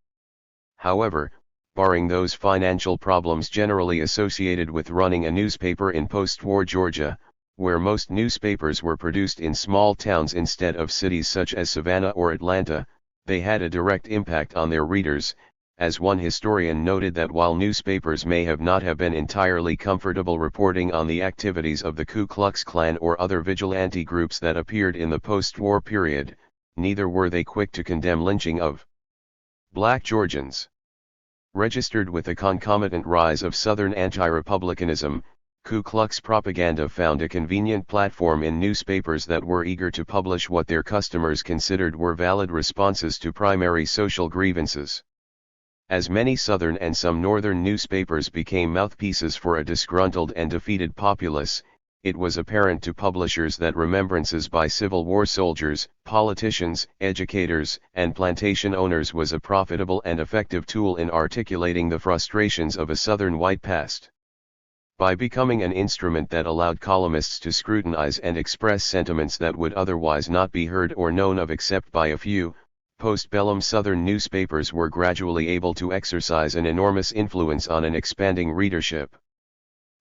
However, barring those financial problems generally associated with running a newspaper in post-war Georgia, where most newspapers were produced in small towns instead of cities such as Savannah or Atlanta, they had a direct impact on their readers, as one historian noted that while newspapers may not have been entirely comfortable reporting on the activities of the Ku Klux Klan or other vigilante groups that appeared in the post-war period, neither were they quick to condemn lynching of black Georgians. Registered with the concomitant rise of Southern anti-republicanism, Ku Klux propaganda found a convenient platform in newspapers that were eager to publish what their customers considered were valid responses to primary social grievances. As many Southern and some Northern newspapers became mouthpieces for a disgruntled and defeated populace, it was apparent to publishers that remembrances by Civil War soldiers, politicians, educators, and plantation owners was a profitable and effective tool in articulating the frustrations of a Southern white past. By becoming an instrument that allowed columnists to scrutinize and express sentiments that would otherwise not be heard or known of except by a few, postbellum Southern newspapers were gradually able to exercise an enormous influence on an expanding readership.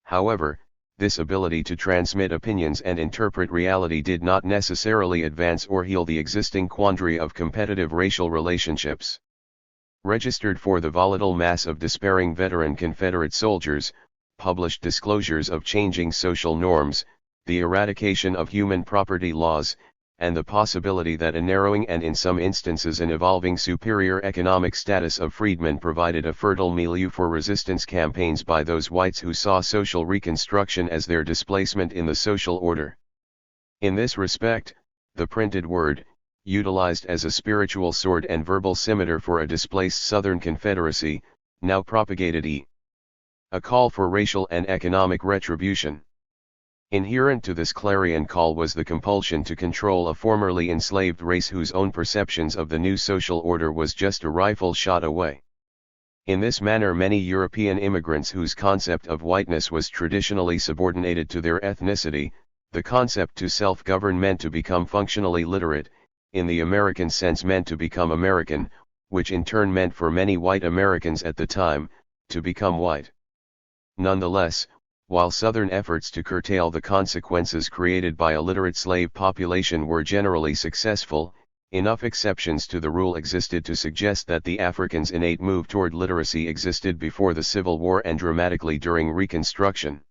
However, this ability to transmit opinions and interpret reality did not necessarily advance or heal the existing quandary of competitive racial relationships. Registered for the volatile mass of despairing veteran Confederate soldiers, published disclosures of changing social norms, the eradication of human property laws, and the possibility that a narrowing and in some instances an evolving superior economic status of freedmen provided a fertile milieu for resistance campaigns by those whites who saw social reconstruction as their displacement in the social order. In this respect, the printed word, utilized as a spiritual sword and verbal scimitar for a displaced Southern Confederacy, now propagated a call for racial and economic retribution. Inherent to this clarion call was the compulsion to control a formerly enslaved race whose own perceptions of the new social order was just a rifle shot away. In this manner many European immigrants whose concept of whiteness was traditionally subordinated to their ethnicity, the concept to self-govern meant to become functionally literate, in the American sense meant to become American, which in turn meant for many white Americans at the time, to become white. Nonetheless, while Southern efforts to curtail the consequences created by a literate slave population were generally successful, enough exceptions to the rule existed to suggest that the Africans' innate move toward literacy existed before the Civil War and dramatically during Reconstruction.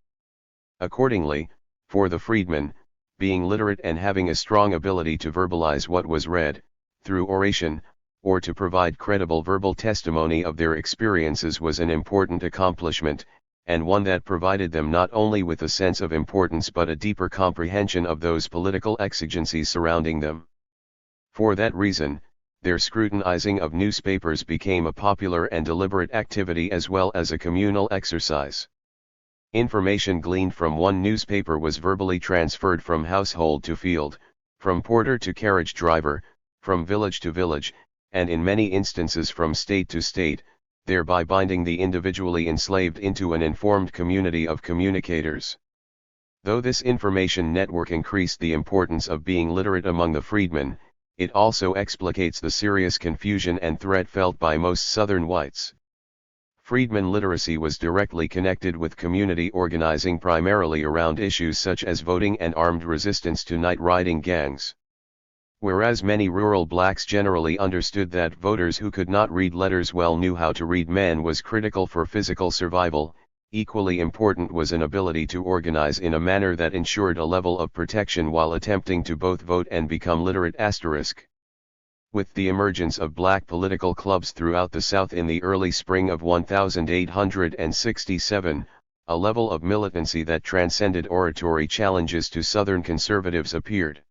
Accordingly, for the freedmen, being literate and having a strong ability to verbalize what was read, through oration, or to provide credible verbal testimony of their experiences was an important accomplishment, and one that provided them not only with a sense of importance but a deeper comprehension of those political exigencies surrounding them. For that reason, their scrutinizing of newspapers became a popular and deliberate activity as well as a communal exercise. Information gleaned from one newspaper was verbally transferred from household to field, from porter to carriage driver, from village to village, and in many instances from state to state, thereby binding the individually enslaved into an informed community of communicators. Though this information network increased the importance of being literate among the freedmen, it also explicates the serious confusion and threat felt by most Southern whites. Freedmen literacy was directly connected with community organizing primarily around issues such as voting and armed resistance to night riding gangs. Whereas many rural blacks generally understood that voters who could not read letters well knew how to read men was critical for physical survival, equally important was an ability to organize in a manner that ensured a level of protection while attempting to both vote and become literate. With the emergence of black political clubs throughout the South in the early spring of 1867, a level of militancy that transcended oratory challenges to Southern conservatives appeared.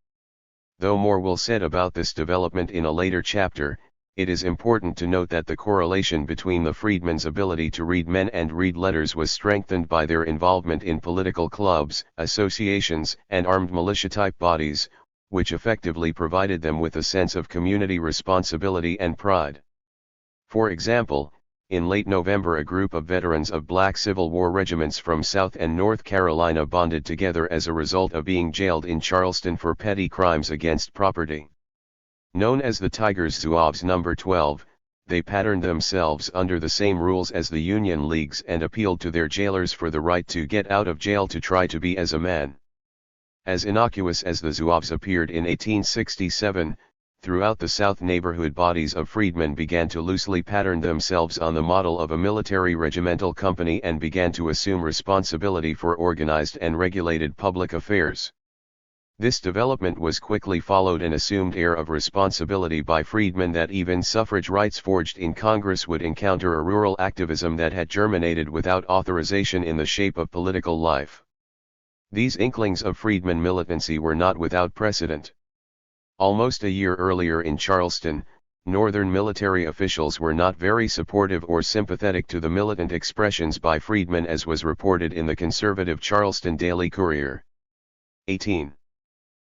Though more will said about this development in a later chapter, it is important to note that the correlation between the freedmen's ability to read men and read letters was strengthened by their involvement in political clubs, associations, and armed militia-type bodies, which effectively provided them with a sense of community responsibility and pride. For example, in late November a group of veterans of black Civil War regiments from South and North Carolina bonded together as a result of being jailed in Charleston for petty crimes against property. Known as the Tigers Zouaves No. 12, they patterned themselves under the same rules as the Union Leagues and appealed to their jailers for the right to get out of jail to try to be as a man. As innocuous as the Zouaves appeared in 1867, throughout the South neighborhood bodies of freedmen began to loosely pattern themselves on the model of a military regimental company and began to assume responsibility for organized and regulated public affairs. This development was quickly followed an assumed air of responsibility by freedmen that even suffrage rights forged in Congress would encounter a rural activism that had germinated without authorization in the shape of political life. These inklings of freedmen militancy were not without precedent. Almost a year earlier in Charleston, Northern military officials were not very supportive or sympathetic to the militant expressions by freedmen as was reported in the conservative Charleston Daily Courier. 18.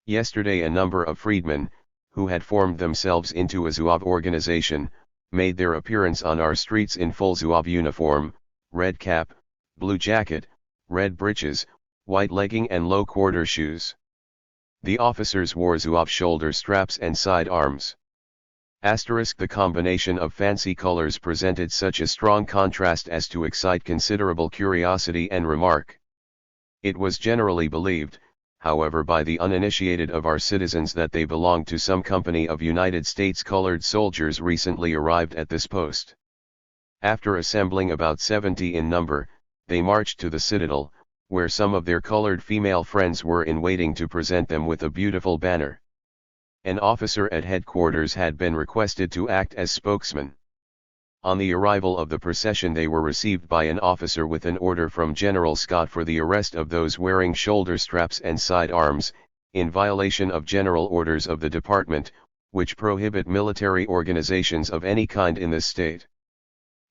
Yesterday a number of freedmen, who had formed themselves into a Zouave organization, made their appearance on our streets in full Zouave uniform, red cap, blue jacket, red breeches, white legging and low quarter shoes. The officers wore Zouave shoulder straps and side arms. The combination of fancy colors presented such a strong contrast as to excite considerable curiosity and remark. It was generally believed, however, by the uninitiated of our citizens that they belonged to some company of United States colored soldiers recently arrived at this post. After assembling about 70 in number, they marched to the citadel, where some of their colored female friends were in waiting to present them with a beautiful banner. An officer at headquarters had been requested to act as spokesman. On the arrival of the procession, they were received by an officer with an order from General Scott for the arrest of those wearing shoulder straps and side arms, in violation of general orders of the department, which prohibit military organizations of any kind in this state.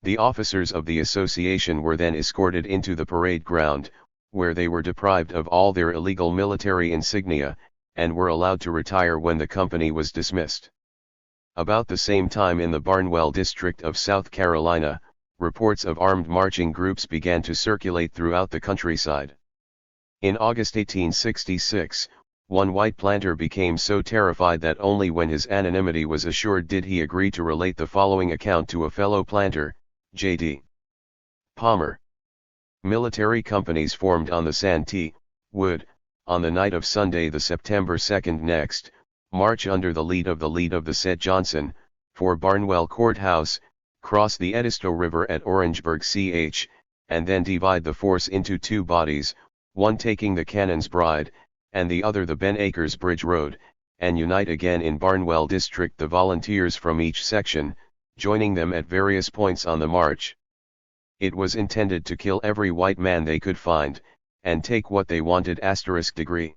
The officers of the association were then escorted into the parade ground, where they were deprived of all their illegal military insignia, and were allowed to retire when the company was dismissed. About the same time, in the Barnwell district of South Carolina, reports of armed marching groups began to circulate throughout the countryside. In August 1866, one white planter became so terrified that only when his anonymity was assured did he agree to relate the following account to a fellow planter, J.D. Palmer. Military companies formed on the Santee, would, on the night of Sunday the September 2nd next, march under the lead of the said Johnson, for Barnwell Courthouse, cross the Edisto River at Orangeburg ch, and then divide the force into two bodies, one taking the Cannon's Bride, and the other the Ben Acres Bridge Road, and unite again in Barnwell district the volunteers from each section, joining them at various points on the march. It was intended to kill every white man they could find, and take what they wanted *degree.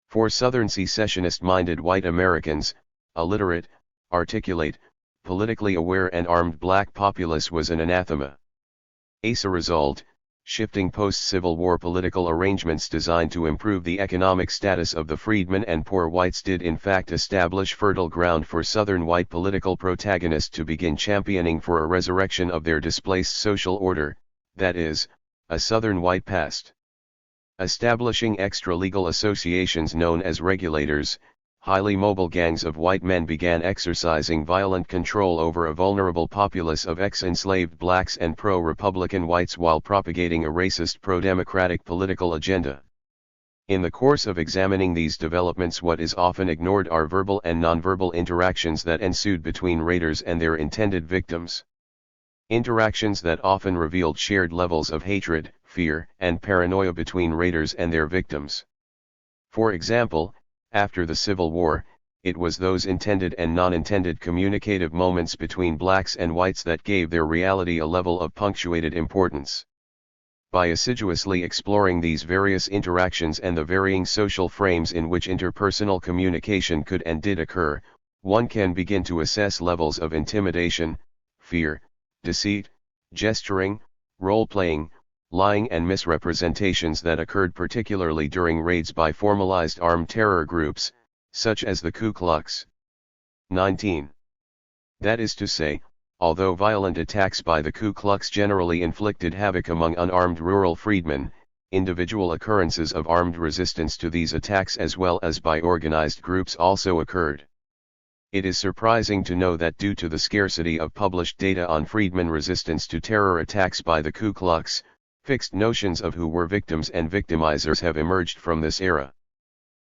For Southern secessionist-minded white Americans, a literate, articulate, politically aware and armed black populace was an anathema. As a result, shifting post-Civil War political arrangements designed to improve the economic status of the freedmen and poor whites did in fact establish fertile ground for Southern white political protagonists to begin championing for a resurrection of their displaced social order, that is, a Southern white past. Establishing extra-legal associations known as regulators, highly mobile gangs of white men began exercising violent control over a vulnerable populace of ex-enslaved blacks and pro-Republican whites while propagating a racist pro-democratic political agenda. In the course of examining these developments, what is often ignored are verbal and nonverbal interactions that ensued between raiders and their intended victims. Interactions that often revealed shared levels of hatred, fear, and paranoia between raiders and their victims. For example, after the Civil War, it was those intended and non-intended communicative moments between blacks and whites that gave their reality a level of punctuated importance. By assiduously exploring these various interactions and the varying social frames in which interpersonal communication could and did occur, one can begin to assess levels of intimidation, fear, deceit, gesturing, role-playing, lying and misrepresentations that occurred particularly during raids by formalized armed terror groups, such as the Ku Klux. 19. That is to say, although violent attacks by the Ku Klux generally inflicted havoc among unarmed rural freedmen, individual occurrences of armed resistance to these attacks as well as by organized groups also occurred. It is surprising to know that due to the scarcity of published data on freedmen resistance to terror attacks by the Ku Klux, fixed notions of who were victims and victimizers have emerged from this era.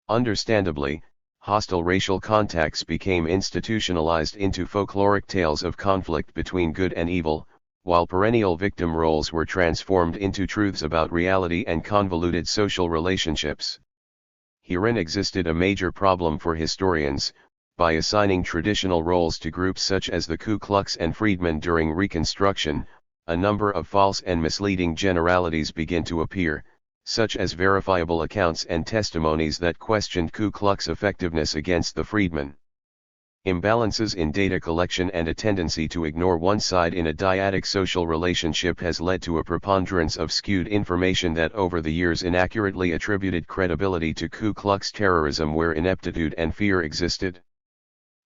Understandably, hostile racial contacts became institutionalized into folkloric tales of conflict between good and evil, while perennial victim roles were transformed into truths about reality and convoluted social relationships. Herein existed a major problem for historians. By assigning traditional roles to groups such as the Ku Klux and freedmen during Reconstruction, a number of false and misleading generalities begin to appear, such as verifiable accounts and testimonies that questioned Ku Klux effectiveness against the freedmen. Imbalances in data collection and a tendency to ignore one side in a dyadic social relationship has led to a preponderance of skewed information that over the years inaccurately attributed credibility to Ku Klux terrorism where ineptitude and fear existed.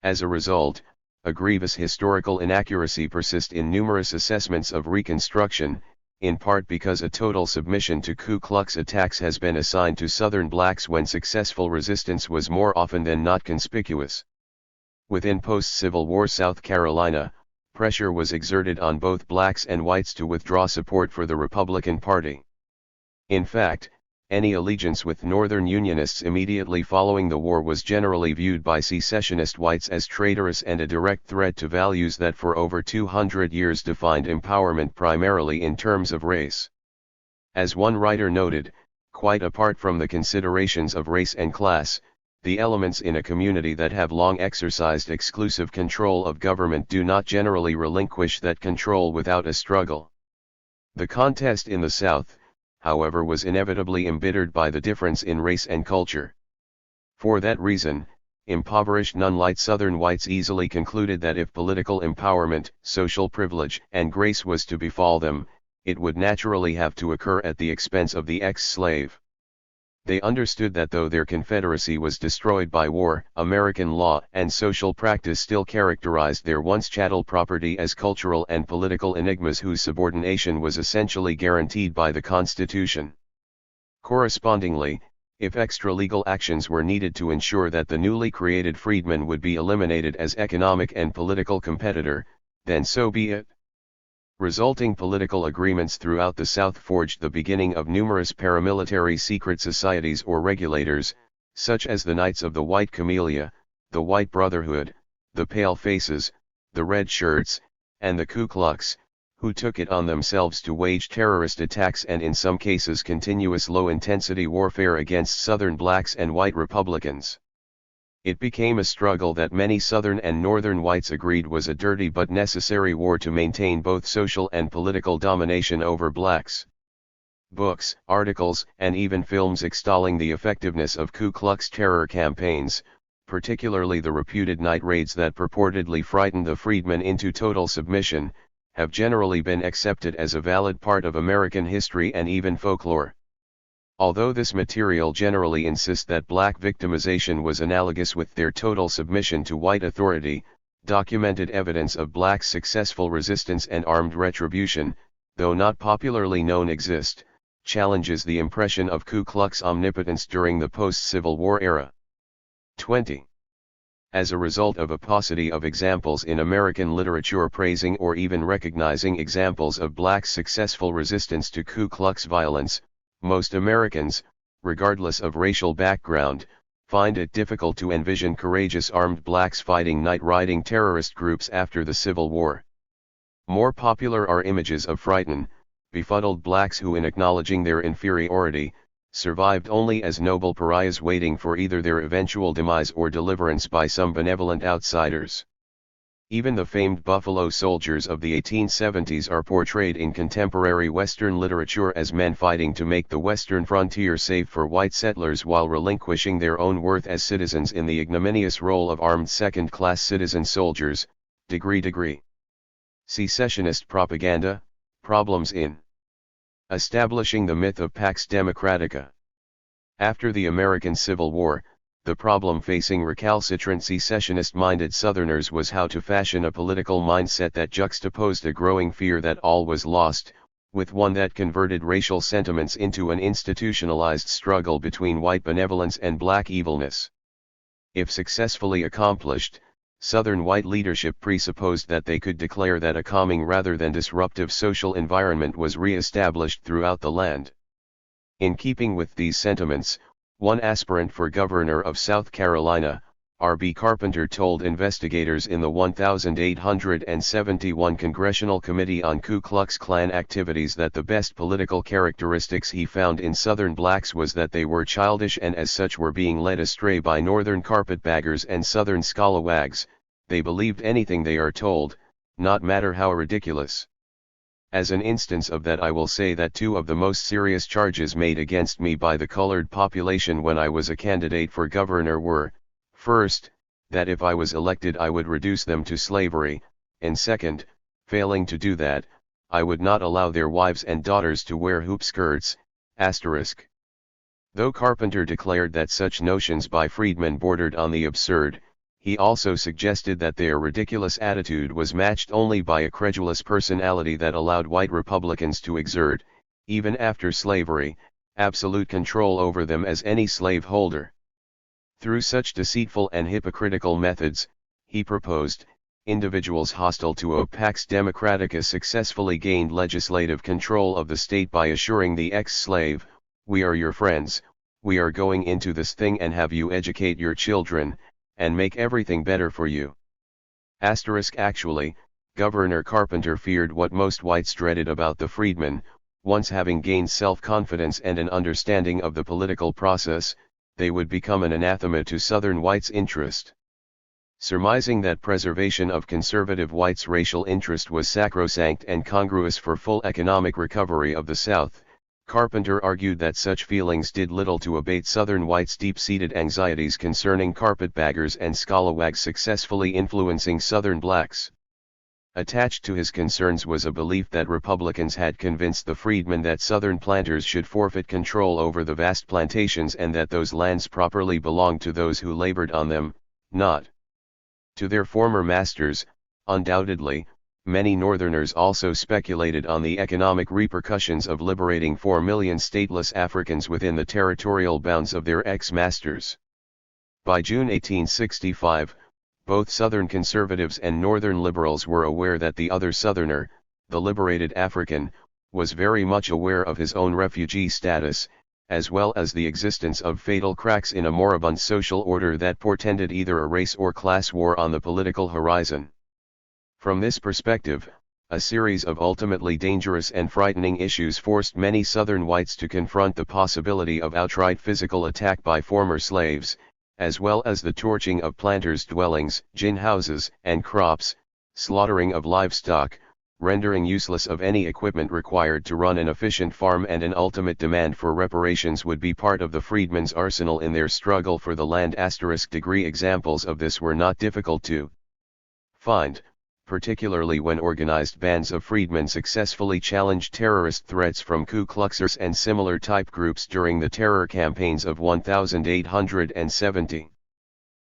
As a result, a grievous historical inaccuracy persists in numerous assessments of Reconstruction, in part because a total submission to Ku Klux attacks has been assigned to Southern blacks when successful resistance was more often than not conspicuous. Within post-Civil War South Carolina, pressure was exerted on both blacks and whites to withdraw support for the Republican Party. In fact, Any allegiance with Northern Unionists immediately following the war was generally viewed by secessionist whites as traitorous and a direct threat to values that for over 200 years defined empowerment primarily in terms of race. As one writer noted, quite apart from the considerations of race and class, the elements in a community that have long exercised exclusive control of government do not generally relinquish that control without a struggle. The contest in the South, however, was inevitably embittered by the difference in race and culture. For that reason, impoverished non-white Southern whites easily concluded that if political empowerment, social privilege, and grace was to befall them, it would naturally have to occur at the expense of the ex-slave. They understood that though their confederacy was destroyed by war, American law and social practice still characterized their once chattel property as cultural and political enigmas whose subordination was essentially guaranteed by the Constitution. Correspondingly, if extra-legal actions were needed to ensure that the newly created freedmen would be eliminated as economic and political competitor, then so be it. Resulting political agreements throughout the South forged the beginning of numerous paramilitary secret societies or regulators, such as the Knights of the White Camellia, the White Brotherhood, the Pale Faces, the Red Shirts, and the Ku Klux, who took it on themselves to wage terrorist attacks and in some cases continuous low-intensity warfare against Southern blacks and white Republicans. It became a struggle that many Southern and Northern whites agreed was a dirty but necessary war to maintain both social and political domination over blacks. Books, articles, and even films extolling the effectiveness of Ku Klux terror campaigns, particularly the reputed night raids that purportedly frightened the freedmen into total submission, have generally been accepted as a valid part of American history and even folklore. Although this material generally insists that black victimization was analogous with their total submission to white authority, documented evidence of blacks' successful resistance and armed retribution, though not popularly known challenges the impression of Ku Klux omnipotence during the post-Civil War era. 20. As a result of a paucity of examples in American literature praising or even recognizing examples of blacks' successful resistance to Ku Klux violence, most Americans, regardless of racial background, find it difficult to envision courageous armed blacks fighting night-riding terrorist groups after the Civil War. More popular are images of frightened, befuddled blacks who, in acknowledging their inferiority, survived only as noble pariahs waiting for either their eventual demise or deliverance by some benevolent outsiders. Even the famed Buffalo Soldiers of the 1870s are portrayed in contemporary Western literature as men fighting to make the Western frontier safe for white settlers while relinquishing their own worth as citizens in the ignominious role of armed second-class citizen soldiers. Degree. Secessionist propaganda, problems in establishing the myth of Pax Democratica. After the American Civil War, the problem facing recalcitrant secessionist-minded Southerners was how to fashion a political mindset that juxtaposed a growing fear that all was lost, with one that converted racial sentiments into an institutionalized struggle between white benevolence and black evilness. If successfully accomplished, Southern white leadership presupposed that they could declare that a calming rather than disruptive social environment was re-established throughout the land. In keeping with these sentiments, one aspirant for governor of South Carolina, R.B. Carpenter, told investigators in the 1871 Congressional Committee on Ku Klux Klan activities that the best political characteristics he found in Southern blacks was that they were childish and as such were being led astray by Northern carpetbaggers and Southern scalawags. They believed anything they are told, not matter how ridiculous. As an instance of that, I will say that two of the most serious charges made against me by the colored population when I was a candidate for governor were, first, that if I was elected I would reduce them to slavery, and second, failing to do that, I would not allow their wives and daughters to wear hoop skirts. Though Carpenter declared that such notions by freedmen bordered on the absurd, he also suggested that their ridiculous attitude was matched only by a credulous personality that allowed white Republicans to exert, even after slavery, absolute control over them as any slaveholder. Through such deceitful and hypocritical methods, he proposed, individuals hostile to a Pax Democratica successfully gained legislative control of the state by assuring the ex-slave, "We are your friends, we are going into this thing and have you educate your children, and make everything better for you." Actually, Governor Carpenter feared what most whites dreaded about the freedmen. Once having gained self-confidence and an understanding of the political process, they would become an anathema to Southern whites' interest. Surmising that preservation of conservative whites' racial interest was sacrosanct and congruous for full economic recovery of the South, Carpenter argued that such feelings did little to abate Southern whites' deep-seated anxieties concerning carpetbaggers and scalawags successfully influencing Southern blacks. Attached to his concerns was a belief that Republicans had convinced the freedmen that Southern planters should forfeit control over the vast plantations and that those lands properly belonged to those who labored on them, not to their former masters. Undoubtedly, many Northerners also speculated on the economic repercussions of liberating 4 million stateless Africans within the territorial bounds of their ex-masters. By June 1865, both Southern conservatives and Northern liberals were aware that the other Southerner, the liberated African, was very much aware of his own refugee status, as well as the existence of fatal cracks in a moribund social order that portended either a race or class war on the political horizon. From this perspective, a series of ultimately dangerous and frightening issues forced many Southern whites to confront the possibility of outright physical attack by former slaves, as well as the torching of planters' dwellings, gin houses, and crops, slaughtering of livestock, rendering useless of any equipment required to run an efficient farm, and an ultimate demand for reparations would be part of the freedmen's arsenal in their struggle for the land. Degree examples of this were not difficult to find, particularly when organized bands of freedmen successfully challenged terrorist threats from Ku Kluxers and similar type groups during the terror campaigns of 1870.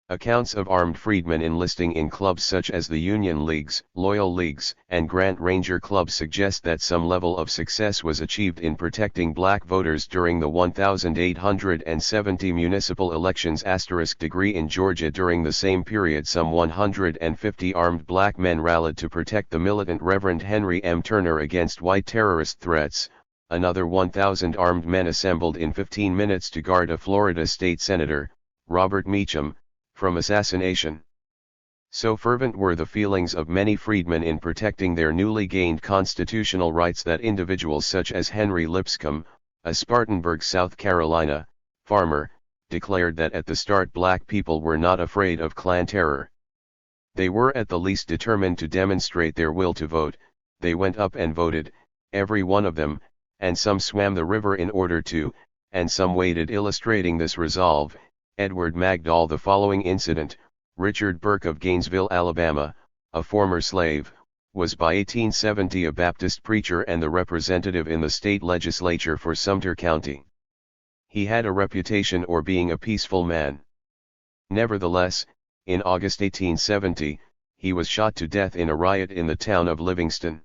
Accounts of armed freedmen enlisting in clubs such as the Union Leagues, Loyal Leagues, and Grant Ranger Clubs suggest that some level of success was achieved in protecting black voters during the 1870 municipal elections. Degree in Georgia during the same period, some 150 armed black men rallied to protect the militant Reverend Henry M. Turner against white terrorist threats. Another 1,000 armed men assembled in 15 minutes to guard a Florida state senator, Robert Meacham, from assassination. So fervent were the feelings of many freedmen in protecting their newly gained constitutional rights that individuals such as Henry Lipscomb, a Spartanburg, South Carolina, farmer, declared that at the start black people were not afraid of Klan terror. They were at the least determined to demonstrate their will to vote. They went up and voted, every one of them, and some swam the river in order to, and some waded. Illustrating this resolve, Edward Magdal. The following incident: Richard Burke of Gainesville, Alabama, a former slave, was by 1870 a Baptist preacher and the representative in the state legislature for Sumter County. He had a reputation for being a peaceful man. Nevertheless, in August 1870, he was shot to death in a riot in the town of Livingston.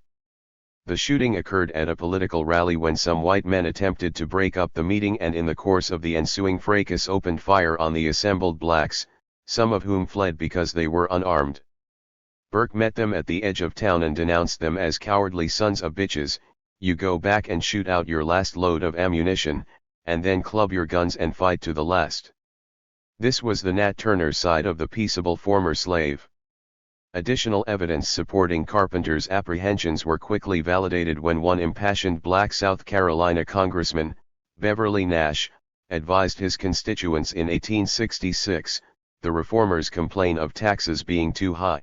The shooting occurred at a political rally when some white men attempted to break up the meeting and in the course of the ensuing fracas opened fire on the assembled blacks, some of whom fled because they were unarmed. Burke met them at the edge of town and denounced them as cowardly sons of bitches. "You go back and shoot out your last load of ammunition, and then club your guns and fight to the last." This was the Nat Turner side of the peaceable former slave. Additional evidence supporting Carpenter's apprehensions were quickly validated when one impassioned black South Carolina congressman, Beverly Nash, advised his constituents in 1866, "The reformers complain of taxes being too high.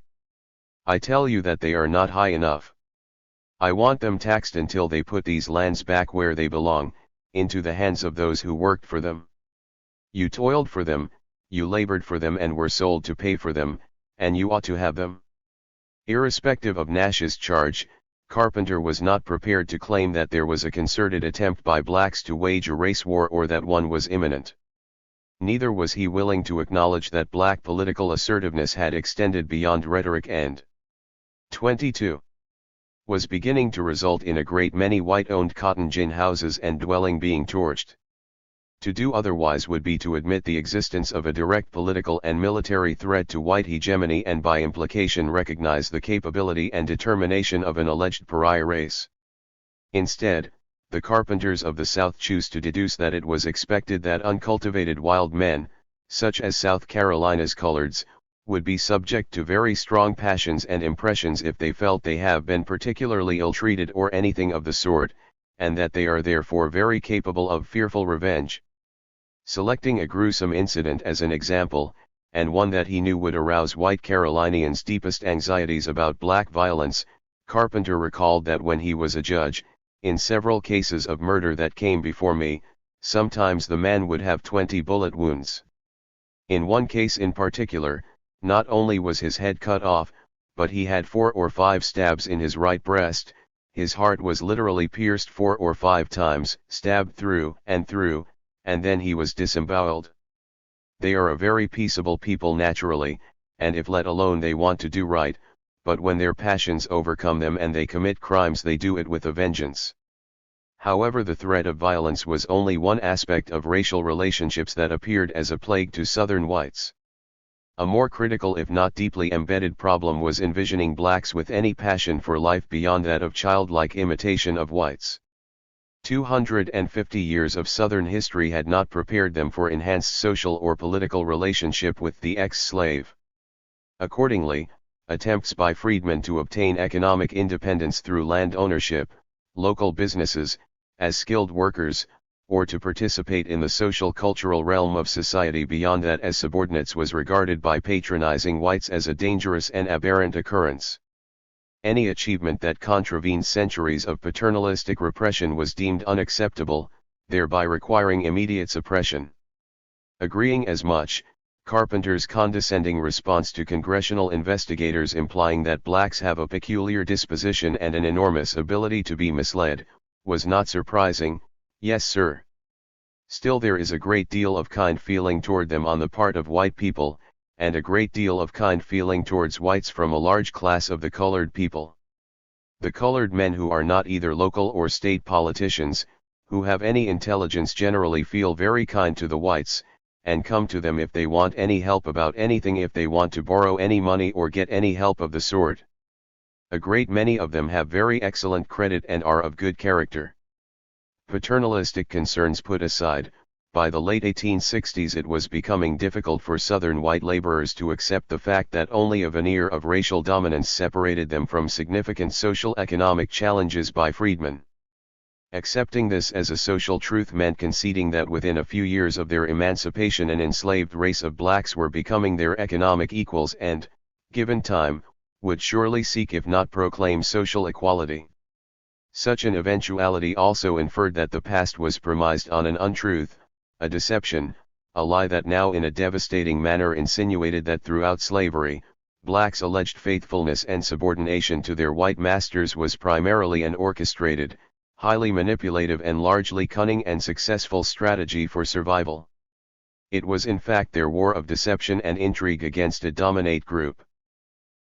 I tell you that they are not high enough. I want them taxed until they put these lands back where they belong, into the hands of those who worked for them. You toiled for them, you labored for them and were sold to pay for them, and you ought to have them." Irrespective of Nash's charge, Carpenter was not prepared to claim that there was a concerted attempt by blacks to wage a race war or that one was imminent. Neither was he willing to acknowledge that black political assertiveness had extended beyond rhetoric and 22. Was beginning to result in a great many white-owned cotton gin houses and dwelling being torched. To do otherwise would be to admit the existence of a direct political and military threat to white hegemony and by implication recognize the capability and determination of an alleged pariah race. Instead, the carpenters of the South choose to deduce that it was expected that uncultivated wild men, such as South Carolina's coloreds, would be subject to very strong passions and impressions if they felt they have been particularly ill-treated or anything of the sort, and that they are therefore very capable of fearful revenge. Selecting a gruesome incident as an example, and one that he knew would arouse white Carolinians' deepest anxieties about black violence, Carpenter recalled that when he was a judge, in several cases of murder that came before me, sometimes the man would have 20 bullet wounds. In one case in particular, not only was his head cut off, but he had 4 or 5 stabs in his right breast. His heart was literally pierced 4 or 5 times, stabbed through, and then he was disemboweled. They are a very peaceable people naturally, and if let alone they want to do right, but when their passions overcome them and they commit crimes they do it with a vengeance. However, the threat of violence was only one aspect of racial relationships that appeared as a plague to Southern whites. A more critical if not deeply embedded problem was envisioning blacks with any passion for life beyond that of childlike imitation of whites. 250 years of Southern history had not prepared them for enhanced social or political relationship with the ex-slave. Accordingly, attempts by freedmen to obtain economic independence through land ownership, local businesses, as skilled workers, or to participate in the social-cultural realm of society beyond that as subordinates was regarded by patronizing whites as a dangerous and aberrant occurrence. Any achievement that contravened centuries of paternalistic repression was deemed unacceptable, thereby requiring immediate suppression. Agreeing as much, Carpenter's condescending response to congressional investigators implying that blacks have a peculiar disposition and an enormous ability to be misled, was not surprising. Yes, sir. Still, there is a great deal of kind feeling toward them on the part of white people, and a great deal of kind feeling towards whites from a large class of the colored people. The colored men who are not either local or state politicians, who have any intelligence, generally feel very kind to the whites, and come to them if they want any help about anything, if they want to borrow any money or get any help of the sort. A great many of them have very excellent credit and are of good character. Paternalistic concerns put aside, by the late 1860s it was becoming difficult for Southern white laborers to accept the fact that only a veneer of racial dominance separated them from significant social economic challenges by freedmen. Accepting this as a social truth meant conceding that within a few years of their emancipation an enslaved race of blacks were becoming their economic equals and, given time, would surely seek if not proclaim social equality. Such an eventuality also inferred that the past was premised on an untruth, a deception, a lie that now in a devastating manner insinuated that throughout slavery, blacks' alleged faithfulness and subordination to their white masters was primarily an orchestrated, highly manipulative and largely cunning and successful strategy for survival. It was in fact their war of deception and intrigue against a dominate group.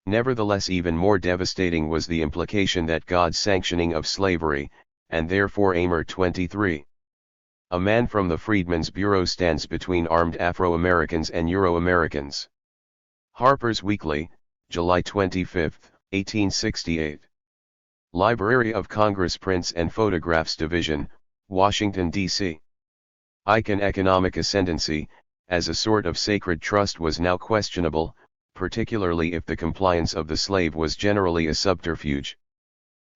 Nevertheless, even more devastating was the implication that God's sanctioning of slavery, and therefore Amer 23. A man from the Freedmen's Bureau stands between armed Afro-Americans and Euro-Americans. Harper's Weekly, July 25, 1868. Library of Congress Prints and Photographs Division, Washington, D.C. Icon economic ascendancy, as a sort of sacred trust, was now questionable, particularly if the compliance of the slave was generally a subterfuge.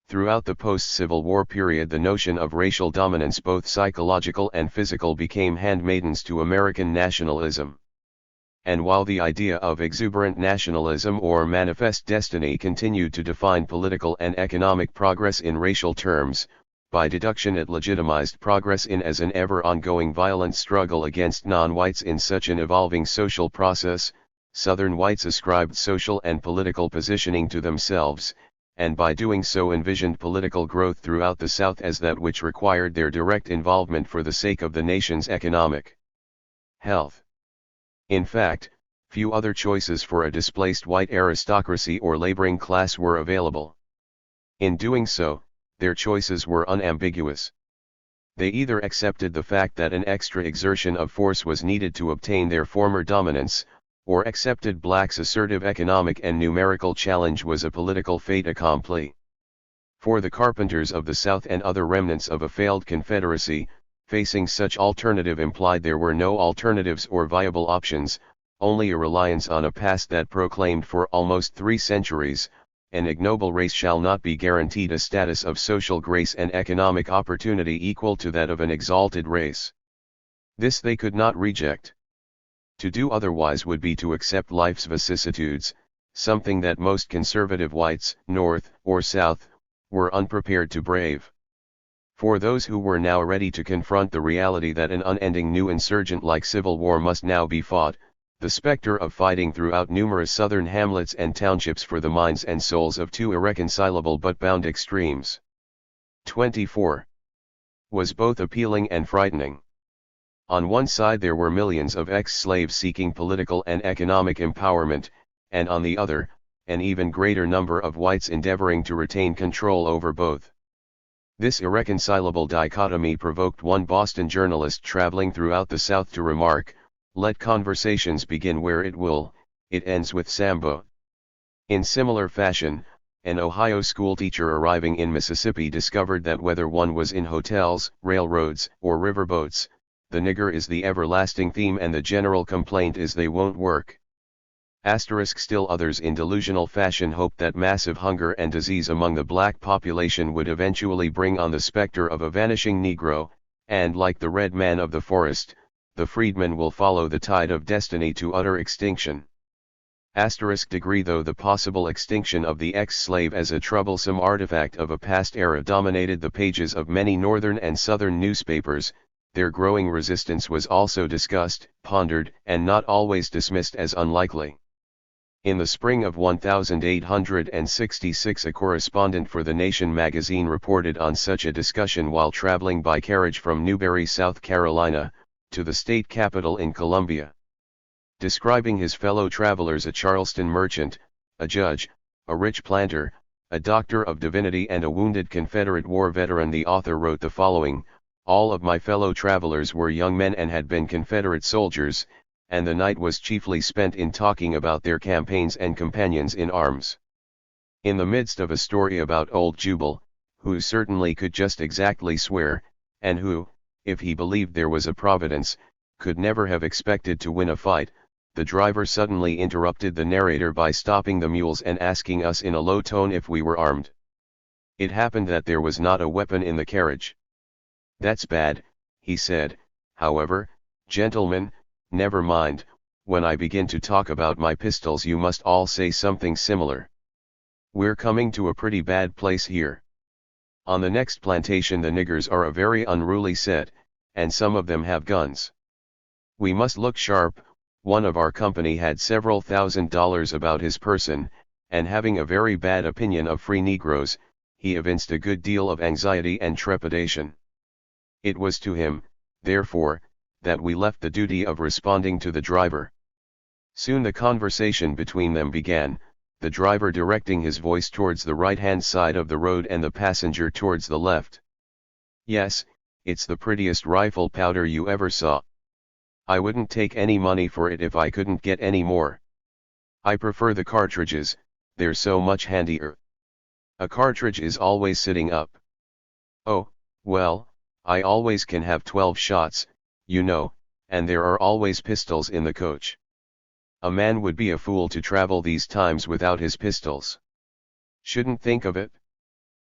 Throughout the post-Civil War period, the notion of racial dominance, both psychological and physical, became handmaidens to American nationalism. And while the idea of exuberant nationalism or manifest destiny continued to define political and economic progress in racial terms, by deduction it legitimized progress in as an ever-ongoing violent struggle against non-whites in such an evolving social process. Southern whites ascribed social and political positioning to themselves, and by doing so envisioned political growth throughout the South as that which required their direct involvement for the sake of the nation's economic health. In fact, few other choices for a displaced white aristocracy or laboring class were available. In doing so, their choices were unambiguous. They either accepted the fact that an extra exertion of force was needed to obtain their former dominance, or accepted blacks' assertive economic and numerical challenge was a political fait accompli. For the carpenters of the South and other remnants of a failed Confederacy, facing such alternative implied there were no alternatives or viable options, only a reliance on a past that proclaimed for almost 3 centuries, an ignoble race shall not be guaranteed a status of social grace and economic opportunity equal to that of an exalted race. This they could not reject. To do otherwise would be to accept life's vicissitudes, something that most conservative whites, North or South, were unprepared to brave. For those who were now ready to confront the reality that an unending new insurgent-like civil war must now be fought, the specter of fighting throughout numerous southern hamlets and townships for the minds and souls of 2 irreconcilable but bound extremes. 24. Was both appealing and frightening. On one side there were millions of ex-slaves seeking political and economic empowerment, and on the other, an even greater number of whites endeavoring to retain control over both. This irreconcilable dichotomy provoked one Boston journalist traveling throughout the South to remark, "Let conversations begin where it will, it ends with Sambo." In similar fashion, an Ohio schoolteacher arriving in Mississippi discovered that whether one was in hotels, railroads, or riverboats, the nigger is the everlasting theme and the general complaint is they won't work. Still others in delusional fashion hoped that massive hunger and disease among the black population would eventually bring on the specter of a vanishing Negro, and like the red man of the forest, the freedman will follow the tide of destiny to utter extinction. Degree though the possible extinction of the ex-slave as a troublesome artifact of a past era dominated the pages of many northern and southern newspapers, their growing resistance was also discussed, pondered, and not always dismissed as unlikely. In the spring of 1866 a correspondent for The Nation magazine reported on such a discussion while traveling by carriage from Newberry, South Carolina, to the state capitol in Columbia. Describing his fellow travelers, a Charleston merchant, a judge, a rich planter, a doctor of divinity and a wounded Confederate war veteran, the author wrote the following: "All of my fellow travelers were young men and had been Confederate soldiers, and the night was chiefly spent in talking about their campaigns and companions in arms." In the midst of a story about old Jubal, who certainly could just exactly swear, and who, if he believed there was a providence, could never have expected to win a fight, the driver suddenly interrupted the narrator by stopping the mules and asking us in a low tone if we were armed. It happened that there was not a weapon in the carriage. "That's bad," he said, "however, gentlemen, never mind, when I begin to talk about my pistols you must all say something similar. We're coming to a pretty bad place here. On the next plantation the niggers are a very unruly set, and some of them have guns. We must look sharp." One of our company had several $1,000s about his person, and having a very bad opinion of free Negroes, he evinced a good deal of anxiety and trepidation. It was to him, therefore, that we left the duty of responding to the driver. Soon the conversation between them began, the driver directing his voice towards the right-hand side of the road and the passenger towards the left. "Yes, it's the prettiest rifle powder you ever saw. I wouldn't take any money for it if I couldn't get any more. I prefer the cartridges, they're so much handier. A cartridge is always sitting up. Oh, well, I always can have 12 shots, you know, and there are always pistols in the coach. A man would be a fool to travel these times without his pistols. Shouldn't think of it.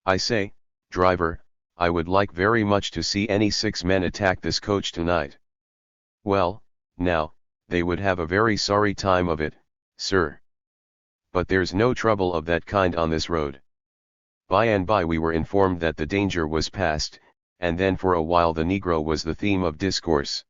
I say, driver, I would like very much to see any 6 men attack this coach tonight." "Well, now, they would have a very sorry time of it, sir. But there's no trouble of that kind on this road." By and by we were informed that the danger was past, and then for a while the Negro was the theme of discourse.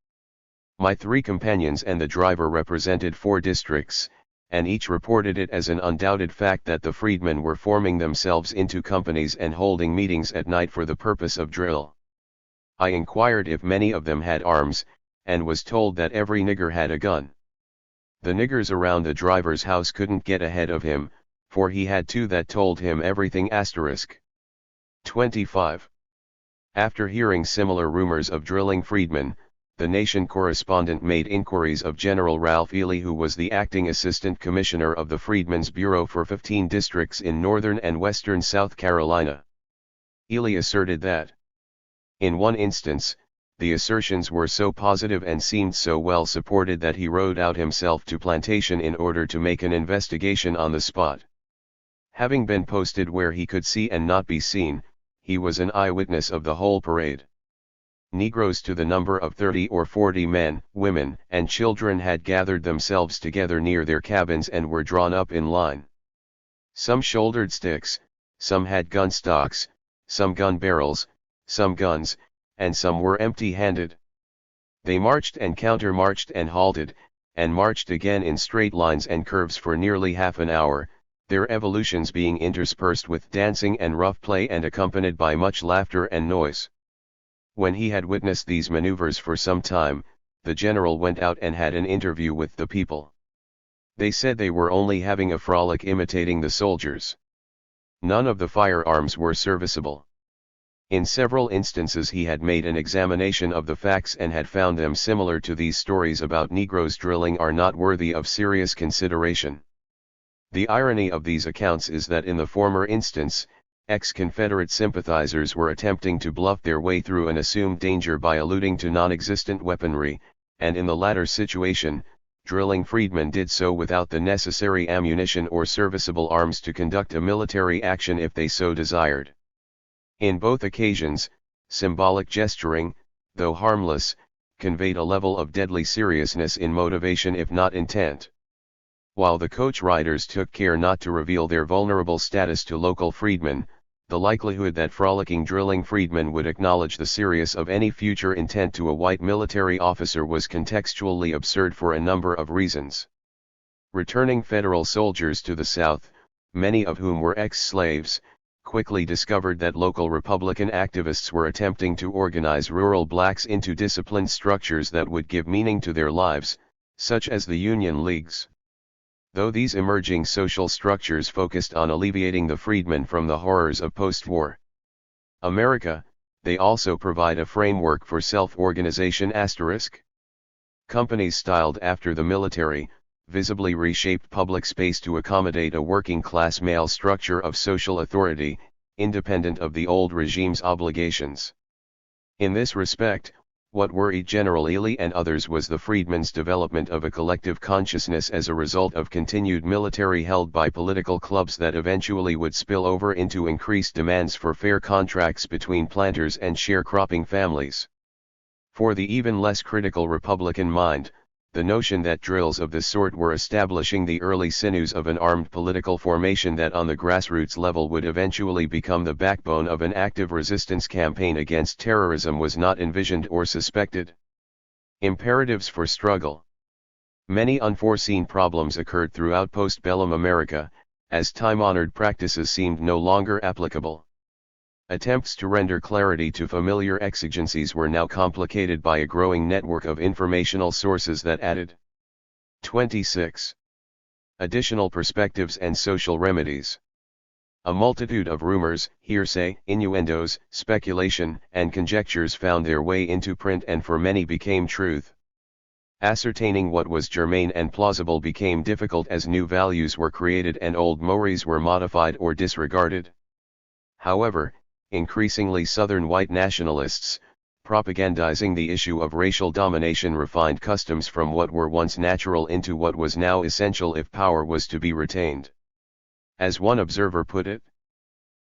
My 3 companions and the driver represented 4 districts, and each reported it as an undoubted fact that the freedmen were forming themselves into companies and holding meetings at night for the purpose of drill. I inquired if many of them had arms, and was told that every nigger had a gun. The niggers around the driver's house couldn't get ahead of him, for he had 2 that told him everything. 25. After hearing similar rumors of drilling freedmen, the Nation correspondent made inquiries of General Ralph Ely, who was the acting assistant commissioner of the Freedmen's Bureau for 15 districts in northern and western South Carolina. Ely asserted that, in one instance, the assertions were so positive and seemed so well supported that he rode out himself to plantation in order to make an investigation on the spot. Having been posted where he could see and not be seen, he was an eyewitness of the whole parade. Negroes to the number of 30 or 40 men, women, and children had gathered themselves together near their cabins and were drawn up in line. Some shouldered sticks, some had gun stocks, some gun barrels, some guns, and some were empty-handed. They marched and counter-marched and halted, and marched again in straight lines and curves for nearly half an hour, their evolutions being interspersed with dancing and rough play and accompanied by much laughter and noise. When he had witnessed these maneuvers for some time, the general went out and had an interview with the people. They said they were only having a frolic imitating the soldiers. None of the firearms were serviceable. In several instances he had made an examination of the facts and had found them similar to these stories about Negroes drilling are not worthy of serious consideration. The irony of these accounts is that in the former instance, ex-Confederate sympathizers were attempting to bluff their way through an assumed danger by alluding to non-existent weaponry, and in the latter situation, drilling freedmen did so without the necessary ammunition or serviceable arms to conduct a military action if they so desired. In both occasions, symbolic gesturing, though harmless, conveyed a level of deadly seriousness in motivation if not intent. While the coach riders took care not to reveal their vulnerable status to local freedmen, the likelihood that frolicking drilling freedmen would acknowledge the serious of any future intent to a white military officer was contextually absurd for a number of reasons. Returning Federal soldiers to the South, many of whom were ex-slaves, quickly discovered that local Republican activists were attempting to organize rural blacks into disciplined structures that would give meaning to their lives, such as the Union Leagues. Though these emerging social structures focused on alleviating the freedmen from the horrors of post-war America, they also provide a framework for self-organization *. Companies styled after the military, visibly reshaped public space to accommodate a working-class male structure of social authority, independent of the old regime's obligations. In this respect, what worried General Ely and others was the freedmen's development of a collective consciousness as a result of continued military held by political clubs that eventually would spill over into increased demands for fair contracts between planters and sharecropping families. For the even less critical Republican mind, the notion that drills of this sort were establishing the early sinews of an armed political formation that on the grassroots level would eventually become the backbone of an active resistance campaign against terrorism was not envisioned or suspected. Imperatives for struggle. Many unforeseen problems occurred throughout postbellum America, as time-honored practices seemed no longer applicable. Attempts to render clarity to familiar exigencies were now complicated by a growing network of informational sources that added 26 additional perspectives and social remedies. A multitude of rumors, hearsay, innuendos, speculation, and conjectures found their way into print and for many became truth. Ascertaining what was germane and plausible became difficult as new values were created and old mores were modified or disregarded. However, increasingly Southern white nationalists, propagandizing the issue of racial domination, refined customs from what were once natural into what was now essential if power was to be retained. As one observer put it,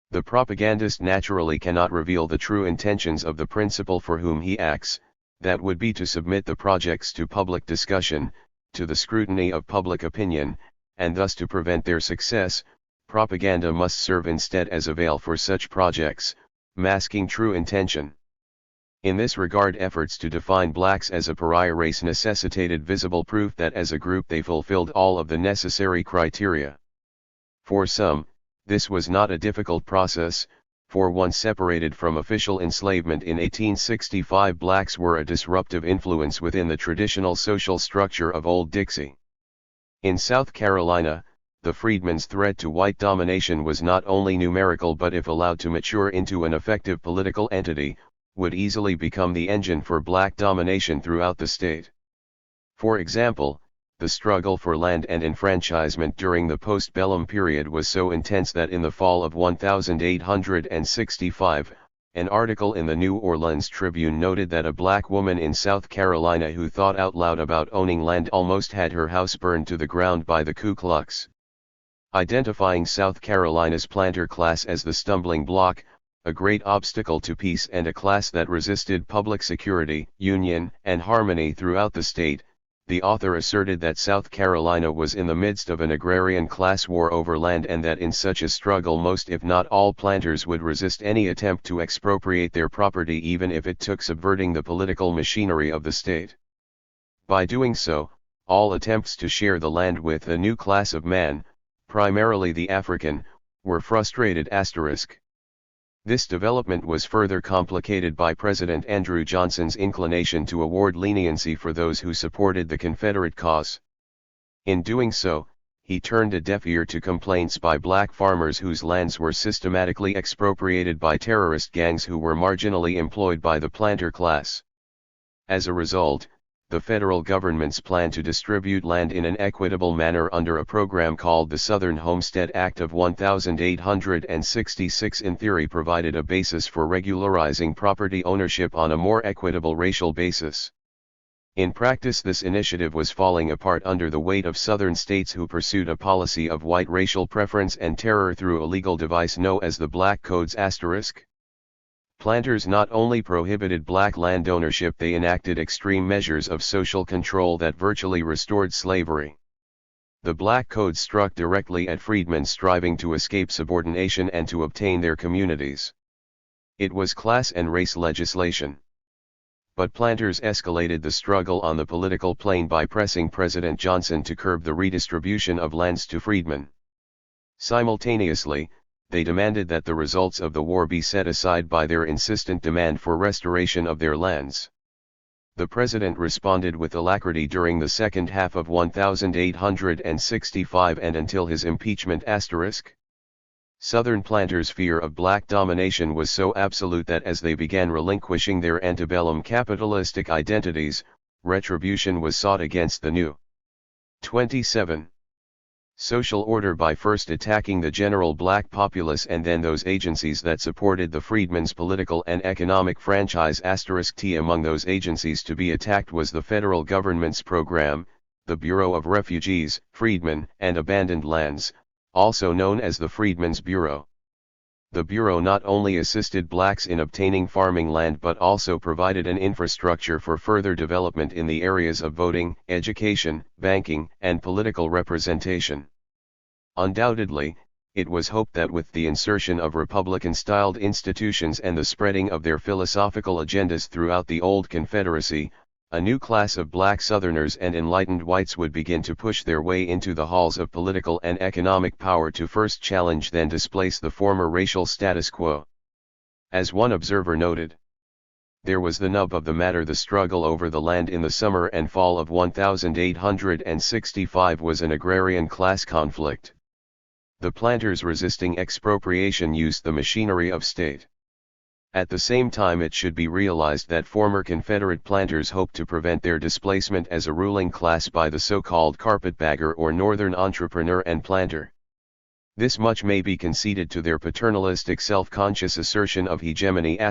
the propagandist naturally cannot reveal the true intentions of the principal for whom he acts, that would be to submit the projects to public discussion, to the scrutiny of public opinion, and thus to prevent their success. Propaganda must serve instead as a veil for such projects, masking true intention. In this regard, efforts to define blacks as a pariah race necessitated visible proof that as a group they fulfilled all of the necessary criteria. For some, this was not a difficult process, for once separated from official enslavement in 1865, blacks were a disruptive influence within the traditional social structure of Old Dixie. In South Carolina, the freedmen's threat to white domination was not only numerical but if allowed to mature into an effective political entity, would easily become the engine for black domination throughout the state. For example, the struggle for land and enfranchisement during the postbellum period was so intense that in the fall of 1865, an article in the New Orleans Tribune noted that a black woman in South Carolina who thought out loud about owning land almost had her house burned to the ground by the Ku Klux. Identifying South Carolina's planter class as the stumbling block, a great obstacle to peace and a class that resisted public security, union, and harmony throughout the state, the author asserted that South Carolina was in the midst of an agrarian class war over land and that in such a struggle most if not all planters would resist any attempt to expropriate their property even if it took subverting the political machinery of the state. By doing so, all attempts to share the land with a new class of man, primarily the African, were frustrated. This development was further complicated by President Andrew Johnson's inclination to award leniency for those who supported the Confederate cause. In doing so, he turned a deaf ear to complaints by black farmers whose lands were systematically expropriated by terrorist gangs who were marginally employed by the planter class. As a result, the federal government's plan to distribute land in an equitable manner under a program called the Southern Homestead Act of 1866 in theory provided a basis for regularizing property ownership on a more equitable racial basis. In practice, this initiative was falling apart under the weight of Southern states who pursued a policy of white racial preference and terror through a legal device known as the Black Codes *. Planters not only prohibited black land ownership, they enacted extreme measures of social control that virtually restored slavery. The Black Codes struck directly at freedmen striving to escape subordination and to obtain their communities. It was class and race legislation. But planters escalated the struggle on the political plane by pressing President Johnson to curb the redistribution of lands to freedmen. Simultaneously, they demanded that the results of the war be set aside by their insistent demand for restoration of their lands. The president responded with alacrity during the second half of 1865 and until his impeachment *. Southern planters' fear of black domination was so absolute that as they began relinquishing their antebellum capitalistic identities, retribution was sought against the new 27. Social order by first attacking the general black populace and then those agencies that supported the freedmen's political and economic franchise *. Among those agencies to be attacked was the federal government's program, the Bureau of Refugees, Freedmen, and Abandoned Lands, also known as the Freedmen's Bureau. The Bureau not only assisted blacks in obtaining farming land but also provided an infrastructure for further development in the areas of voting, education, banking, and political representation. Undoubtedly, it was hoped that with the insertion of Republican-styled institutions and the spreading of their philosophical agendas throughout the old Confederacy, a new class of black Southerners and enlightened whites would begin to push their way into the halls of political and economic power to first challenge then displace the former racial status quo. As one observer noted, there was the nub of the matter. The struggle over the land in the summer and fall of 1865 was an agrarian class conflict. The planters resisting expropriation used the machinery of state. At the same time, it should be realized that former Confederate planters hoped to prevent their displacement as a ruling class by the so-called carpetbagger or northern entrepreneur and planter. This much may be conceded to their paternalistic self-conscious assertion of hegemony *.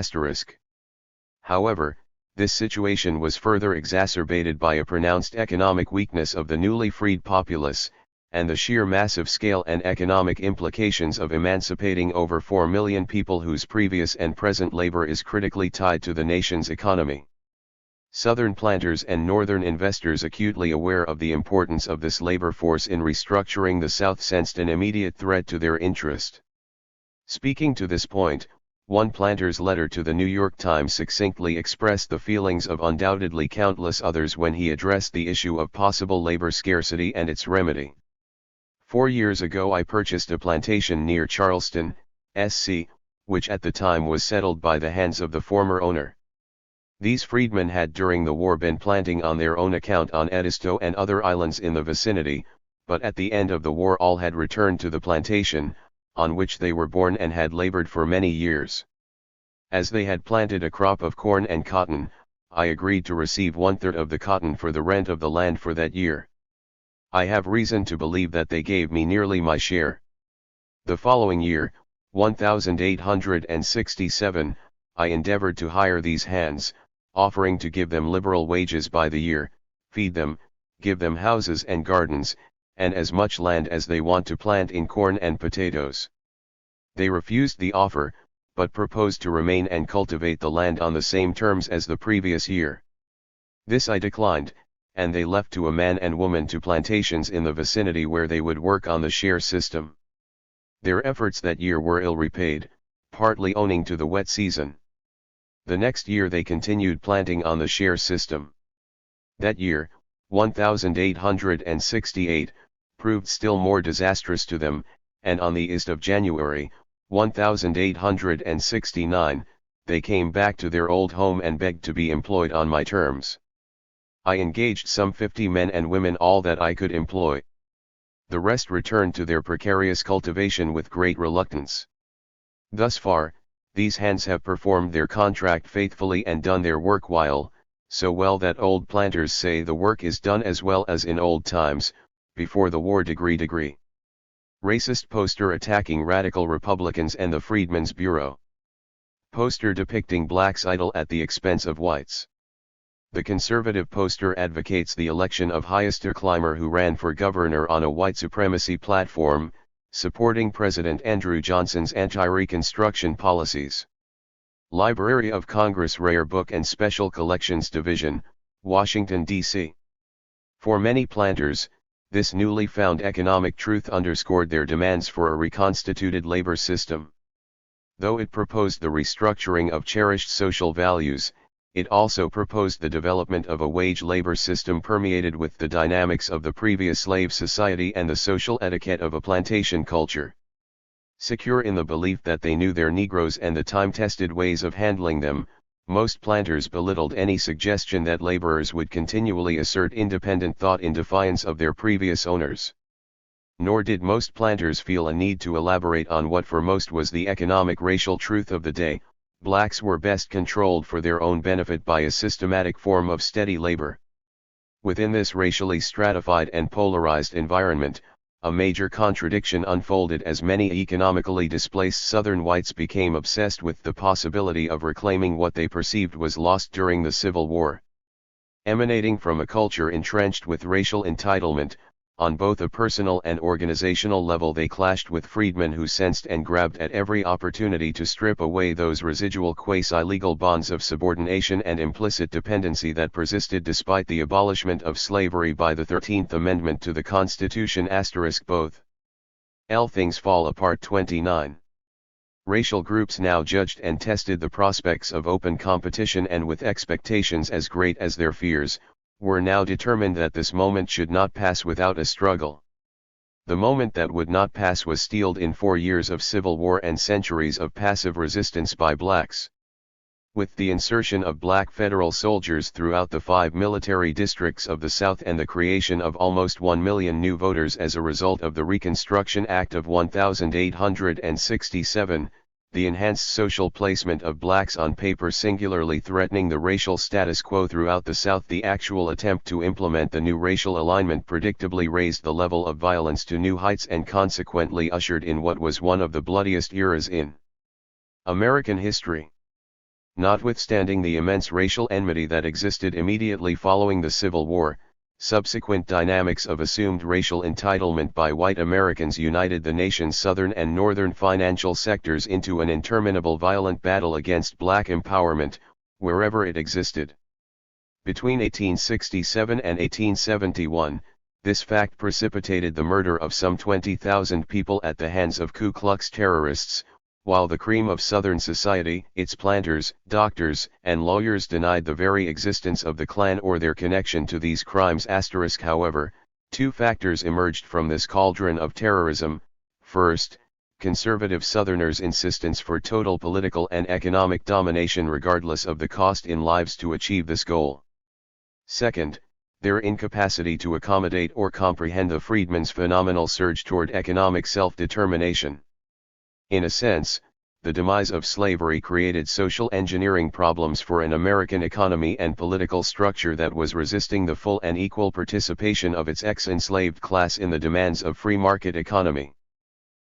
However, this situation was further exacerbated by a pronounced economic weakness of the newly freed populace, and the sheer massive scale and economic implications of emancipating over 4 million people whose previous and present labor is critically tied to the nation's economy. Southern planters and Northern investors, acutely aware of the importance of this labor force in restructuring the South, sensed an immediate threat to their interest. Speaking to this point, one planter's letter to the New York Times succinctly expressed the feelings of undoubtedly countless others when he addressed the issue of possible labor scarcity and its remedy. 4 years ago I purchased a plantation near Charleston, SC, which at the time was settled by the hands of the former owner. These freedmen had during the war been planting on their own account on Edisto and other islands in the vicinity, but at the end of the war all had returned to the plantation, on which they were born and had labored for many years. As they had planted a crop of corn and cotton, I agreed to receive 1/3 of the cotton for the rent of the land for that year. I have reason to believe that they gave me nearly my share. The following year, 1867, I endeavored to hire these hands, offering to give them liberal wages by the year, feed them, give them houses and gardens, and as much land as they want to plant in corn and potatoes. They refused the offer, but proposed to remain and cultivate the land on the same terms as the previous year. This I declined, and they left to a man and woman to plantations in the vicinity where they would work on the share system. Their efforts that year were ill repaid, partly owing to the wet season. The next year they continued planting on the share system. That year, 1868, proved still more disastrous to them, and on the 1st of January, 1869, they came back to their old home and begged to be employed on my terms. I engaged some 50 men and women, all that I could employ. The rest returned to their precarious cultivation with great reluctance. Thus far, these hands have performed their contract faithfully and done their work so well that old planters say the work is done as well as in old times, before the war. Degree. Racist poster attacking radical Republicans and the Freedmen's Bureau. Poster depicting blacks idle at the expense of whites. The conservative poster advocates the election of Hyester Clymer, who ran for governor on a white supremacy platform, supporting President Andrew Johnson's anti-Reconstruction policies. Library of Congress Rare Book and Special Collections Division, Washington, D.C. For many planters, this newly found economic truth underscored their demands for a reconstituted labor system. Though it proposed the restructuring of cherished social values, it also proposed the development of a wage labor system permeated with the dynamics of the previous slave society and the social etiquette of a plantation culture. Secure in the belief that they knew their Negroes and the time-tested ways of handling them, most planters belittled any suggestion that laborers would continually assert independent thought in defiance of their previous owners. Nor did most planters feel a need to elaborate on what for most was the economic racial truth of the day: blacks were best controlled for their own benefit by a systematic form of steady labor. Within this racially stratified and polarized environment, a major contradiction unfolded as many economically displaced Southern whites became obsessed with the possibility of reclaiming what they perceived was lost during the Civil War. Emanating from a culture entrenched with racial entitlement, on both a personal and organizational level they clashed with freedmen who sensed and grabbed at every opportunity to strip away those residual quasi-legal bonds of subordination and implicit dependency that persisted despite the abolishment of slavery by the 13th Amendment to the Constitution *. Both. Things Fall Apart 29. Racial groups now judged and tested the prospects of open competition, and with expectations as great as their fears, were now determined that this moment should not pass without a struggle. The moment that would not pass was steeled in 4 years of civil war and centuries of passive resistance by blacks. With the insertion of black federal soldiers throughout the 5 military districts of the South and the creation of almost 1 million new voters as a result of the Reconstruction Act of 1867, the enhanced social placement of blacks on paper singularly threatening the racial status quo throughout the South, the actual attempt to implement the new racial alignment predictably raised the level of violence to new heights and consequently ushered in what was one of the bloodiest eras in American history. Notwithstanding the immense racial enmity that existed immediately following the Civil War, subsequent dynamics of assumed racial entitlement by white Americans united the nation's southern and northern financial sectors into an interminable violent battle against black empowerment, wherever it existed. Between 1867 and 1871, this fact precipitated the murder of some 20,000 people at the hands of Ku Klux terrorists, while the cream of Southern society, its planters, doctors, and lawyers denied the very existence of the Klan or their connection to these crimes. However, 2 factors emerged from this cauldron of terrorism. First, conservative Southerners' insistence for total political and economic domination regardless of the cost in lives to achieve this goal. Second, their incapacity to accommodate or comprehend the freedmen's phenomenal surge toward economic self-determination. In a sense, the demise of slavery created social engineering problems for an American economy and political structure that was resisting the full and equal participation of its ex-enslaved class in the demands of free market economy.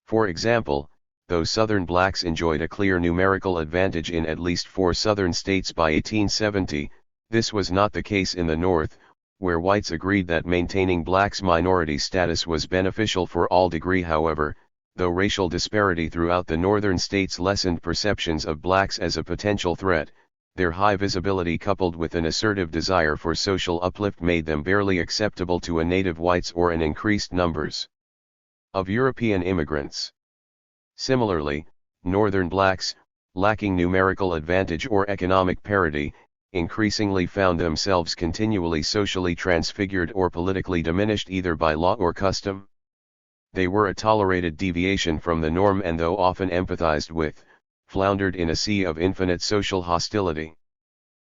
For example, though Southern blacks enjoyed a clear numerical advantage in at least 4 Southern states by 1870, this was not the case in the North, where whites agreed that maintaining blacks' minority status was beneficial for all degree. However, though racial disparity throughout the northern states lessened perceptions of blacks as a potential threat, their high visibility coupled with an assertive desire for social uplift made them barely acceptable to a native whites or an increased numbers of European immigrants. Similarly, northern blacks, lacking numerical advantage or economic parity, increasingly found themselves continually socially transfigured or politically diminished either by law or custom. They were a tolerated deviation from the norm and though often empathized with, floundered in a sea of infinite social hostility.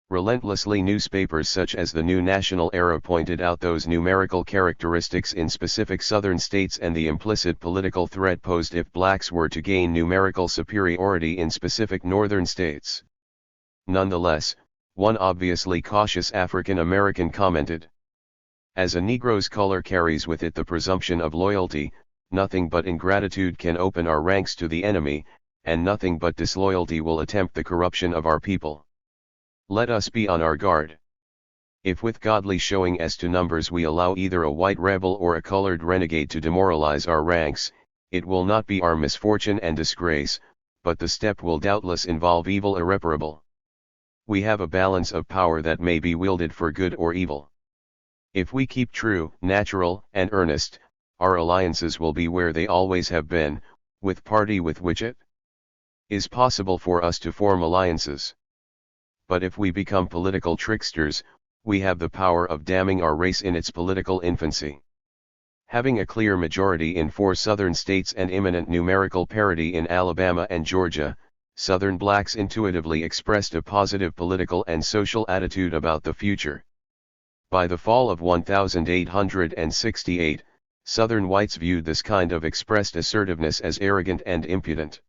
Relentlessly newspapers such as the New National Era pointed out those numerical characteristics in specific southern states and the implicit political threat posed if blacks were to gain numerical superiority in specific northern states. Nonetheless, one obviously cautious African American commented, "As a Negro's color carries with it the presumption of loyalty, nothing but ingratitude can open our ranks to the enemy, and nothing but disloyalty will attempt the corruption of our people. Let us be on our guard. If with godly showing as to numbers we allow either a white rebel or a colored renegade to demoralize our ranks, it will not be our misfortune and disgrace, but the step will doubtless involve evil irreparable. We have a balance of power that may be wielded for good or evil. If we keep true, natural, and earnest, our alliances will be where they always have been, with party with which it is possible for us to form alliances. But if we become political tricksters, we have the power of damning our race in its political infancy." Having a clear majority in 4 southern states and imminent numerical parity in Alabama and Georgia, Southern blacks intuitively expressed a positive political and social attitude about the future. By the fall of 1868, Southern whites viewed this kind of expressed assertiveness as arrogant and impudent.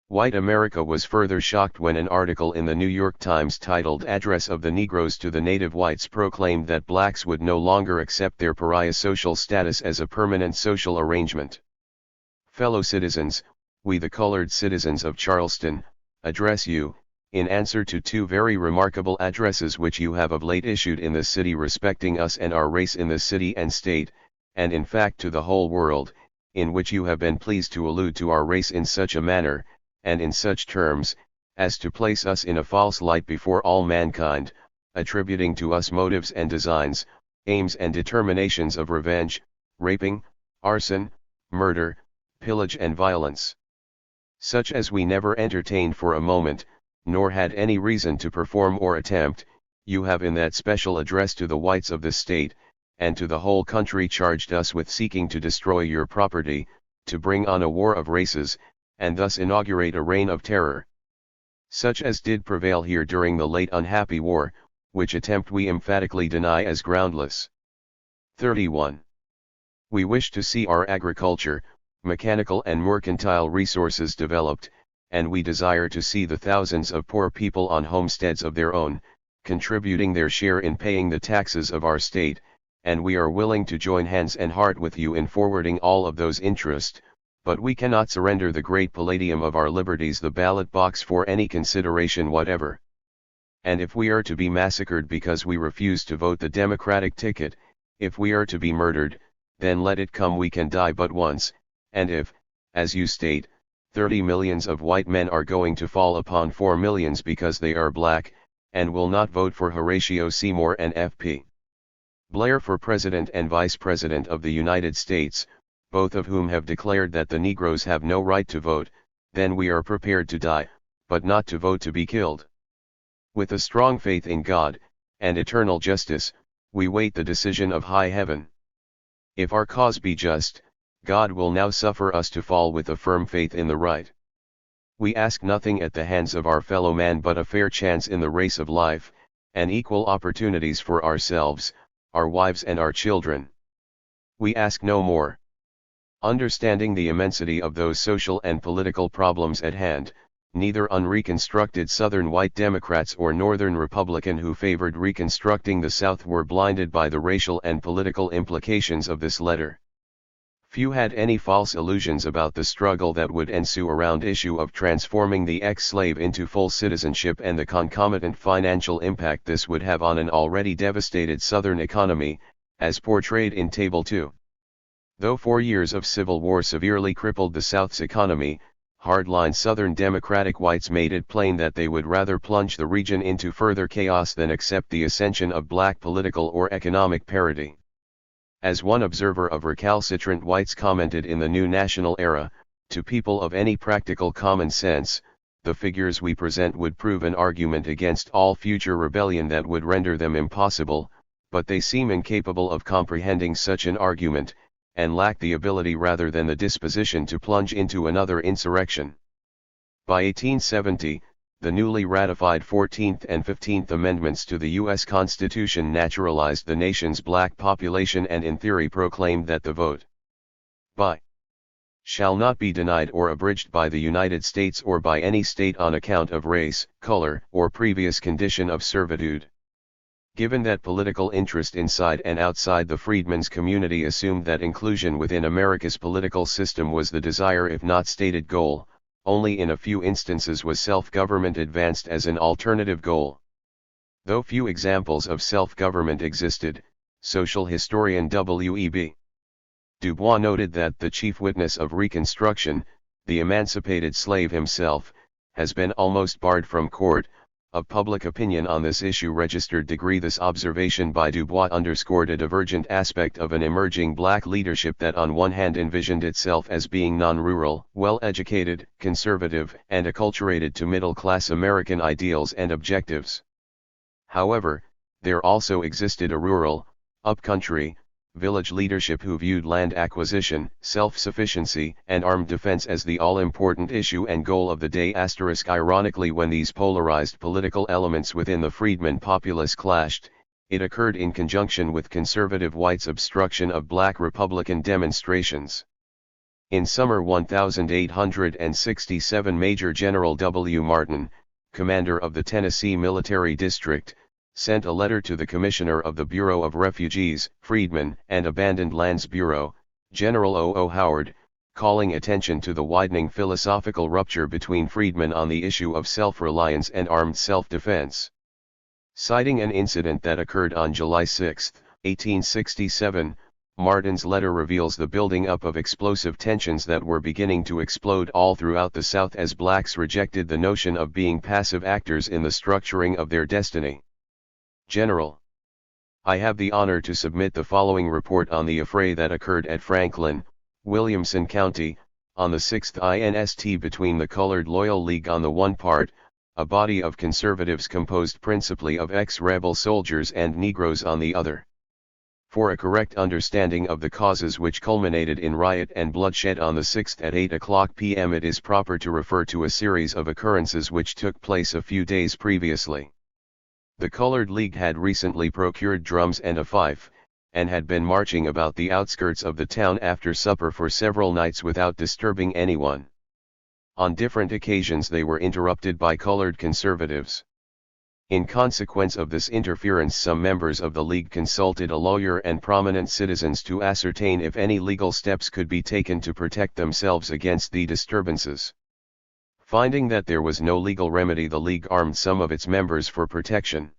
White America was further shocked when an article in the New York Times titled "Address of the Negroes to the Native Whites" proclaimed that blacks would no longer accept their pariah social status as a permanent social arrangement. "Fellow citizens, we the colored citizens of Charleston, address you, in answer to 2 very remarkable addresses which you have of late issued in this city respecting us and our race in this city and state, and in fact to the whole world, in which you have been pleased to allude to our race in such a manner, and in such terms, as to place us in a false light before all mankind, attributing to us motives and designs, aims and determinations of revenge, raping, arson, murder, pillage and violence, such as we never entertained for a moment, nor had any reason to perform or attempt. You have in that special address to the whites of this state, and to the whole country charged us with seeking to destroy your property, to bring on a war of races, and thus inaugurate a reign of terror, such as did prevail here during the late unhappy war, which attempt we emphatically deny as groundless. 31. We wish to see our agriculture, mechanical and mercantile resources developed, and we desire to see the thousands of poor people on homesteads of their own, contributing their share in paying the taxes of our state, and we are willing to join hands and heart with you in forwarding all of those interests, but we cannot surrender the great palladium of our liberties, the ballot box, for any consideration whatever. And if we are to be massacred because we refuse to vote the Democratic ticket, if we are to be murdered, then let it come, we can die but once, and if, as you state, 30 millions of white men are going to fall upon 4 millions because they are black, and will not vote for Horatio Seymour and F.P. Blair for President and Vice President of the United States, both of whom have declared that the Negroes have no right to vote, then we are prepared to die, but not to vote to be killed. With a strong faith in God, and eternal justice, we wait the decision of high heaven. If our cause be just, God will now suffer us to fall with a firm faith in the right. We ask nothing at the hands of our fellow man but a fair chance in the race of life, and equal opportunities for ourselves, our wives and our children. We ask no more. Understanding the immensity of those social and political problems at hand, neither unreconstructed Southern white Democrats or Northern Republican who favored reconstructing the South were blinded by the racial and political implications of this letter. Few had any false illusions about the struggle that would ensue around issue of transforming the ex-slave into full citizenship and the concomitant financial impact this would have on an already devastated Southern economy, as portrayed in Table 2. Though 4 years of civil war severely crippled the South's economy, hardline Southern Democratic whites made it plain that they would rather plunge the region into further chaos than accept the ascension of black political or economic parity. As one observer of recalcitrant whites commented in the New National Era, to people of any practical common sense, the figures we present would prove an argument against all future rebellion that would render them impossible, but they seem incapable of comprehending such an argument, and lack the ability rather than the disposition to plunge into another insurrection. By 1870, the newly ratified 14th and 15th Amendments to the U.S. Constitution naturalized the nation's black population and in theory proclaimed that the vote by shall not be denied or abridged by the United States or by any state on account of race, color, or previous condition of servitude. Given that political interest inside and outside the freedmen's community assumed that inclusion within America's political system was the desired if not stated goal, only in a few instances was self-government advanced as an alternative goal. Though few examples of self-government existed, social historian W.E.B. Du Bois noted that the chief witness of Reconstruction, the emancipated slave himself, has been almost barred from court. Of public opinion on this issue registered degree. This observation by Du Bois underscored a divergent aspect of an emerging black leadership that on one hand envisioned itself as being non-rural, well-educated, conservative, and acculturated to middle-class American ideals and objectives. However, there also existed a rural, upcountry, village leadership who viewed land acquisition, self-sufficiency, and armed defense as the all-important issue and goal of the day. Ironically, when these polarized political elements within the freedmen populace clashed, it occurred in conjunction with conservative whites' obstruction of black Republican demonstrations. In summer 1867, Major General W. Martin, commander of the Tennessee Military District, sent a letter to the Commissioner of the Bureau of Refugees, Freedmen, and Abandoned Lands Bureau, General O. Howard, calling attention to the widening philosophical rupture between freedmen on the issue of self-reliance and armed self-defense. Citing an incident that occurred on July 6, 1867, Martin's letter reveals the building up of explosive tensions that were beginning to explode all throughout the South as blacks rejected the notion of being passive actors in the structuring of their destiny. General, I have the honor to submit the following report on the affray that occurred at Franklin, Williamson County, on the 6th INST between the Colored Loyal League on the one part, a body of conservatives composed principally of ex-rebel soldiers and Negroes on the other. For a correct understanding of the causes which culminated in riot and bloodshed on the 6th at 8:00 p.m. it is proper to refer to a series of occurrences which took place a few days previously. The Colored League had recently procured drums and a fife, and had been marching about the outskirts of the town after supper for several nights without disturbing anyone. On different occasions they were interrupted by colored conservatives. In consequence of this interference, some members of the League consulted a lawyer and prominent citizens to ascertain if any legal steps could be taken to protect themselves against the disturbances. Finding that there was no legal remedy, the League armed some of its members for protection.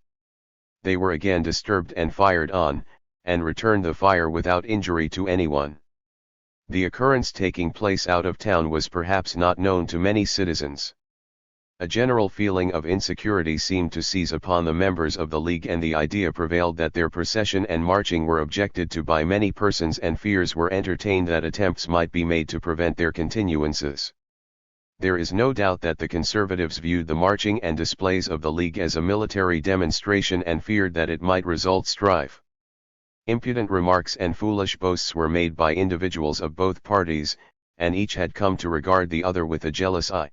They were again disturbed and fired on, and returned the fire without injury to anyone. The occurrence taking place out of town was perhaps not known to many citizens. A general feeling of insecurity seemed to seize upon the members of the League, and the idea prevailed that their procession and marching were objected to by many persons, and fears were entertained that attempts might be made to prevent their continuances. There is no doubt that the conservatives viewed the marching and displays of the League as a military demonstration and feared that it might result strife. Impudent remarks and foolish boasts were made by individuals of both parties, and each had come to regard the other with a jealous eye.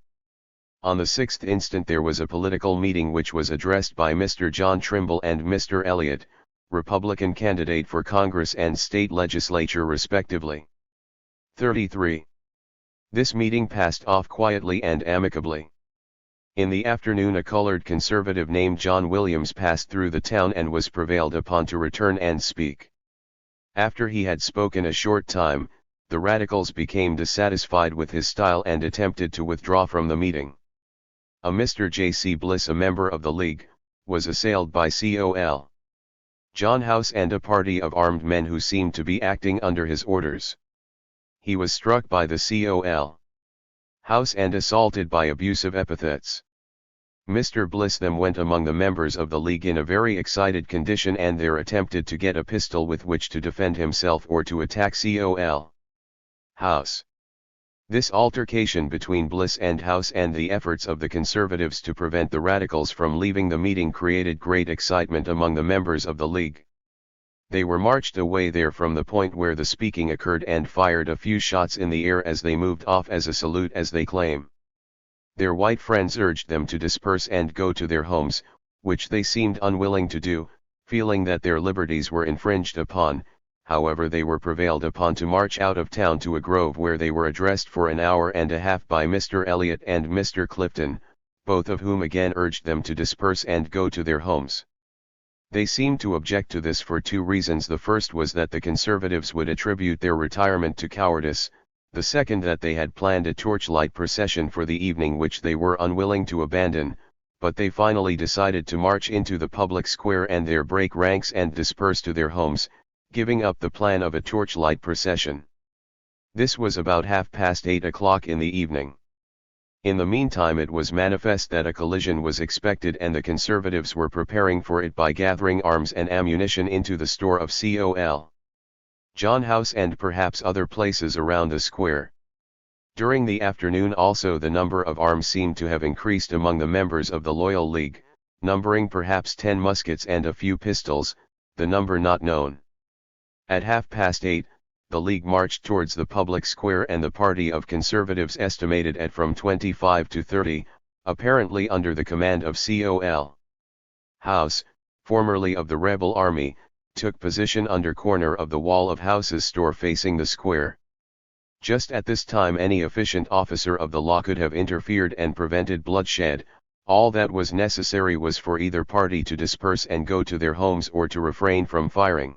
On the 6th instant there was a political meeting which was addressed by Mr. John Trimble and Mr. Elliott, Republican candidate for Congress and state legislature respectively. 33. This meeting passed off quietly and amicably. In the afternoon a colored conservative named John Williams passed through the town and was prevailed upon to return and speak. After he had spoken a short time, the radicals became dissatisfied with his style and attempted to withdraw from the meeting. A Mr. J.C. Bliss, a member of the League, was assailed by Col. John House and a party of armed men who seemed to be acting under his orders. He was struck by the Col. House and assaulted by abusive epithets. Mr. Bliss then went among the members of the League in a very excited condition and there attempted to get a pistol with which to defend himself or to attack Col. House. This altercation between Bliss and House and the efforts of the conservatives to prevent the radicals from leaving the meeting created great excitement among the members of the League. They were marched away there from the point where the speaking occurred and fired a few shots in the air as they moved off as a salute, as they claim. Their white friends urged them to disperse and go to their homes, which they seemed unwilling to do, feeling that their liberties were infringed upon. However, they were prevailed upon to march out of town to a grove where they were addressed for an hour and a half by Mr. Elliot and Mr. Clifton, both of whom again urged them to disperse and go to their homes. They seemed to object to this for two reasons. The first was that the conservatives would attribute their retirement to cowardice, the second that they had planned a torchlight procession for the evening which they were unwilling to abandon, but they finally decided to march into the public square and there break ranks and disperse to their homes, giving up the plan of a torchlight procession. This was about 8:30 in the evening. In the meantime it was manifest that a collision was expected and the conservatives were preparing for it by gathering arms and ammunition into the store of Col. John House and perhaps other places around the square. During the afternoon also the number of arms seemed to have increased among the members of the Loyal League, numbering perhaps 10 muskets and a few pistols, the number not known. At 8:30, the League marched towards the public square and the party of conservatives estimated at from 25 to 30, apparently under the command of Col. House, formerly of the rebel army, took position under corner of the wall of House's store facing the square. Just at this time any efficient officer of the law could have interfered and prevented bloodshed. All that was necessary was for either party to disperse and go to their homes or to refrain from firing.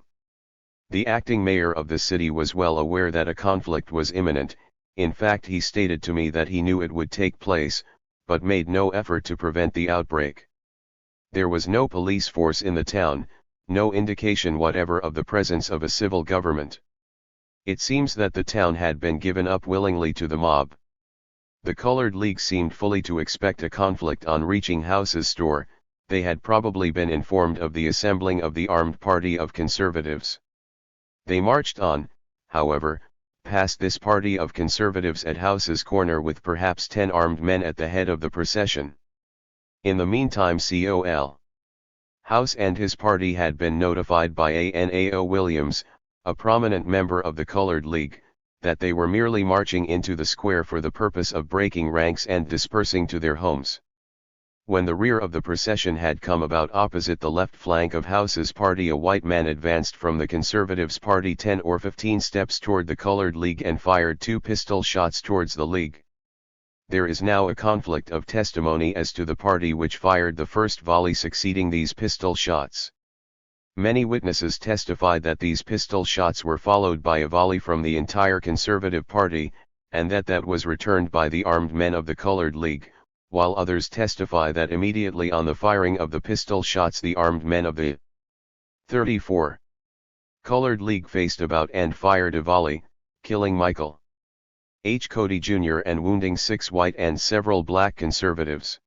The acting mayor of the city was well aware that a conflict was imminent. In fact, he stated to me that he knew it would take place, but made no effort to prevent the outbreak. There was no police force in the town, no indication whatever of the presence of a civil government. It seems that the town had been given up willingly to the mob. The Colored League seemed fully to expect a conflict on reaching House's store. They had probably been informed of the assembling of the armed party of conservatives. They marched on, however, past this party of conservatives at House's corner with perhaps 10 armed men at the head of the procession. In the meantime Col. House and his party had been notified by Anao Williams, a prominent member of the Colored League, that they were merely marching into the square for the purpose of breaking ranks and dispersing to their homes. When the rear of the procession had come about opposite the left flank of House's party, a white man advanced from the Conservatives' party 10 or 15 steps toward the Colored League and fired 2 pistol shots towards the League. There is now a conflict of testimony as to the party which fired the first volley succeeding these pistol shots. Many witnesses testified that these pistol shots were followed by a volley from the entire Conservative Party, and that was returned by the armed men of the Colored League, while others testify that immediately on the firing of the pistol shots the armed men of the 34 Colored League faced about and fired a volley, killing Michael H. Cody Jr. and wounding 6 white and several black conservatives.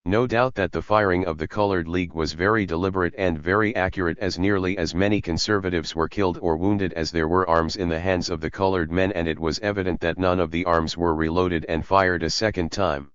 No doubt that the firing of the Colored League was very deliberate and very accurate, as nearly as many conservatives were killed or wounded as there were arms in the hands of the colored men, and it was evident that none of the arms were reloaded and fired a second time.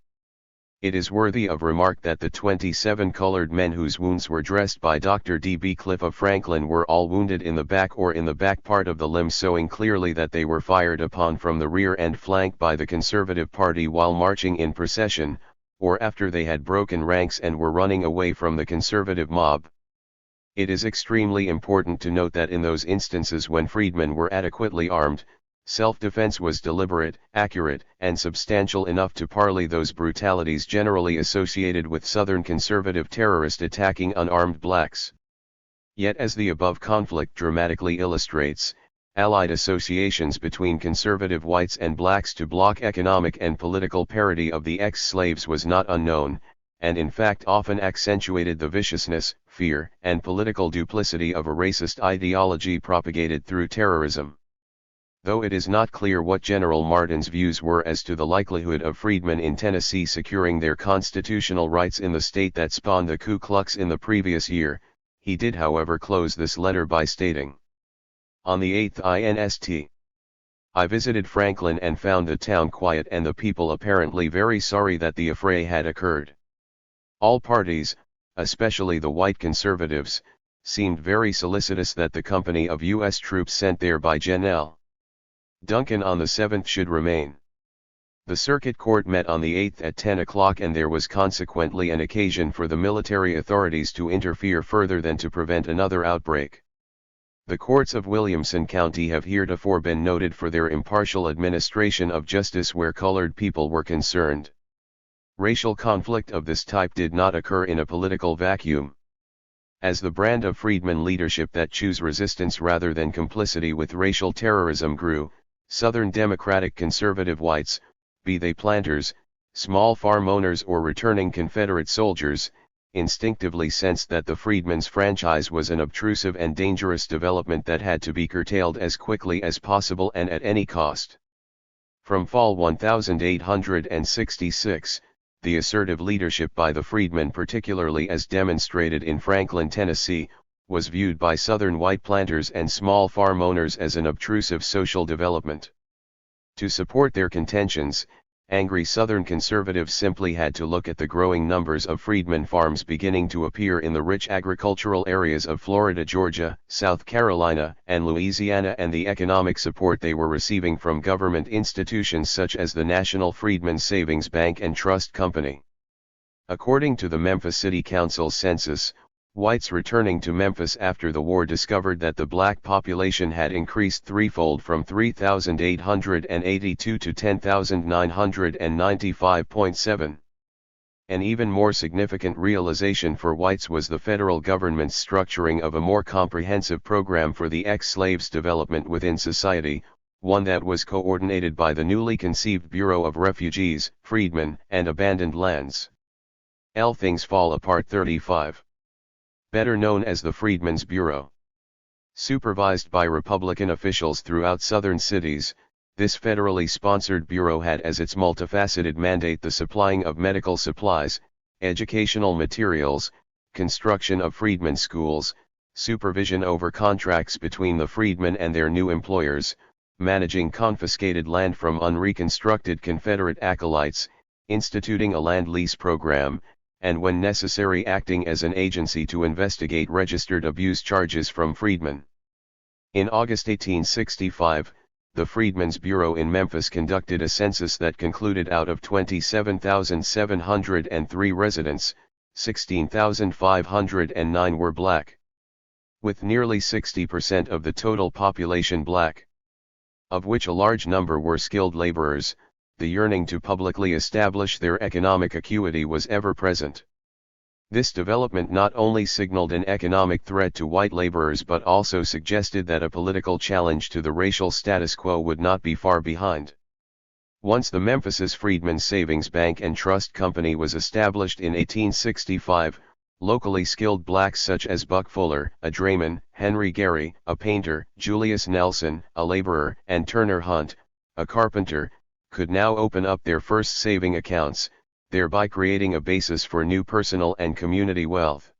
It is worthy of remark that the 27 colored men whose wounds were dressed by Dr. D. B. Cliff of Franklin were all wounded in the back or in the back part of the limb, showing clearly that they were fired upon from the rear and flank by the Conservative Party while marching in procession, or after they had broken ranks and were running away from the conservative mob. It is extremely important to note that in those instances when freedmen were adequately armed, Self-defense was deliberate, accurate, and substantial enough to parley those brutalities generally associated with Southern conservative terrorist attacking unarmed blacks. Yet as the above conflict dramatically illustrates, allied associations between conservative whites and blacks to block economic and political parity of the ex-slaves was not unknown, and in fact often accentuated the viciousness, fear, and political duplicity of a racist ideology propagated through terrorism. Though it is not clear what General Martin's views were as to the likelihood of freedmen in Tennessee securing their constitutional rights in the state that spawned the Ku Klux in the previous year, he did however close this letter by stating, "On the 8th inst. I visited Franklin and found the town quiet and the people apparently very sorry that the affray had occurred. All parties, especially the white conservatives, seemed very solicitous that the company of U.S. troops sent there by Gen. L. Duncan on the 7th should remain. The circuit court met on the 8th at 10 o'clock and there was consequently an occasion for the military authorities to interfere further than to prevent another outbreak. The courts of Williamson County have heretofore been noted for their impartial administration of justice where colored people were concerned. Racial conflict of this type did not occur in a political vacuum. As the brand of freedmen leadership that chose resistance rather than complicity with racial terrorism grew, Southern Democratic conservative whites, be they planters, small farm owners or returning Confederate soldiers, instinctively sensed that the freedmen's franchise was an obtrusive and dangerous development that had to be curtailed as quickly as possible and at any cost. From fall 1866, the assertive leadership by the freedmen, particularly as demonstrated in Franklin, Tennessee, was viewed by Southern white planters and small farm owners as an obtrusive social development. To support their contentions, angry Southern conservatives simply had to look at the growing numbers of freedmen farms beginning to appear in the rich agricultural areas of Florida, Georgia, South Carolina, and Louisiana and the economic support they were receiving from government institutions such as the National Freedmen's Savings Bank and Trust Company. According to the Memphis City Council's census, whites returning to Memphis after the war discovered that the black population had increased threefold from 3,882 to 10,995.7. An even more significant realization for whites was the federal government's structuring of a more comprehensive program for the ex-slaves' development within society, one that was coordinated by the newly conceived Bureau of Refugees, Freedmen, and Abandoned Lands. Things Fall Apart 35. Better known as the Freedmen's Bureau. Supervised by Republican officials throughout southern cities, this federally sponsored bureau had as its multifaceted mandate the supplying of medical supplies, educational materials, construction of freedmen schools, supervision over contracts between the freedmen and their new employers, managing confiscated land from unreconstructed Confederate acolytes, instituting a land lease program, and when necessary acting as an agency to investigate registered abuse charges from freedmen. In August 1865, the Freedmen's Bureau in Memphis conducted a census that concluded out of 27,703 residents, 16,509 were black. With nearly 60% of the total population black, of which a large number were skilled laborers, the yearning to publicly establish their economic acuity was ever present. This development not only signaled an economic threat to white laborers but also suggested that a political challenge to the racial status quo would not be far behind. Once the Memphis's Freedmen's Savings Bank and Trust Company was established in 1865, locally skilled blacks such as Buck Fuller, a drayman, Henry Gary, a painter, Julius Nelson, a laborer, and Turner Hunt, a carpenter, could now open up their first saving accounts, thereby creating a basis for new personal and community wealth.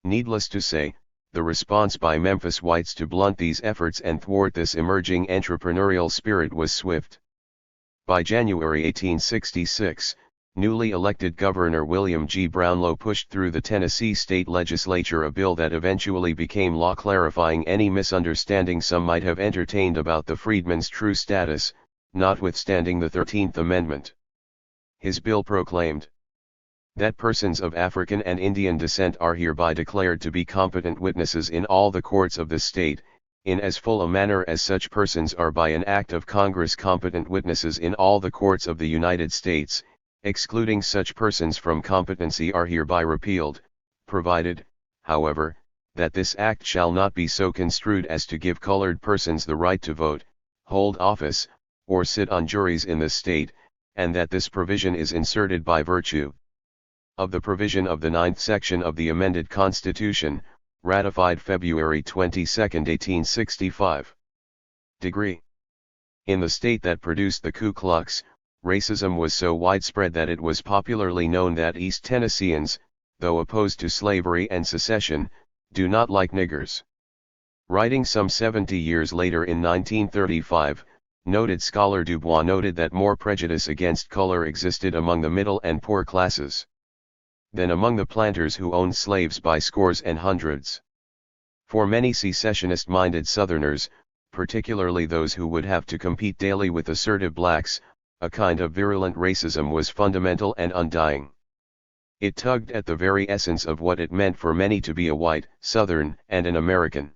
Needless to say, the response by Memphis whites to blunt these efforts and thwart this emerging entrepreneurial spirit was swift. By January 1866, newly elected Governor William G. Brownlow pushed through the Tennessee state legislature a bill that eventually became law clarifying any misunderstanding some might have entertained about the freedmen's true status, notwithstanding the 13th Amendment. His bill proclaimed that persons of African and Indian descent are hereby declared to be competent witnesses in all the courts of the state, in as full a manner as such persons are by an act of Congress competent witnesses in all the courts of the United States, excluding such persons from competency are hereby repealed, provided, however, that this act shall not be so construed as to give colored persons the right to vote, hold office, or sit on juries in the state, and that this provision is inserted by virtue of the provision of the 9th section of the amended Constitution, ratified February 22, 1865. Degree. In the state that produced the Ku Klux, racism was so widespread that it was popularly known that East Tennesseans, though opposed to slavery and secession, do not like niggers. Writing some 70 years later in 1935, noted scholar Dubois noted that more prejudice against color existed among the middle and poor classes than among the planters who owned slaves by scores and hundreds. For many secessionist-minded Southerners, particularly those who would have to compete daily with assertive blacks, a kind of virulent racism was fundamental and undying. It tugged at the very essence of what it meant for many to be a white, Southern, and an American.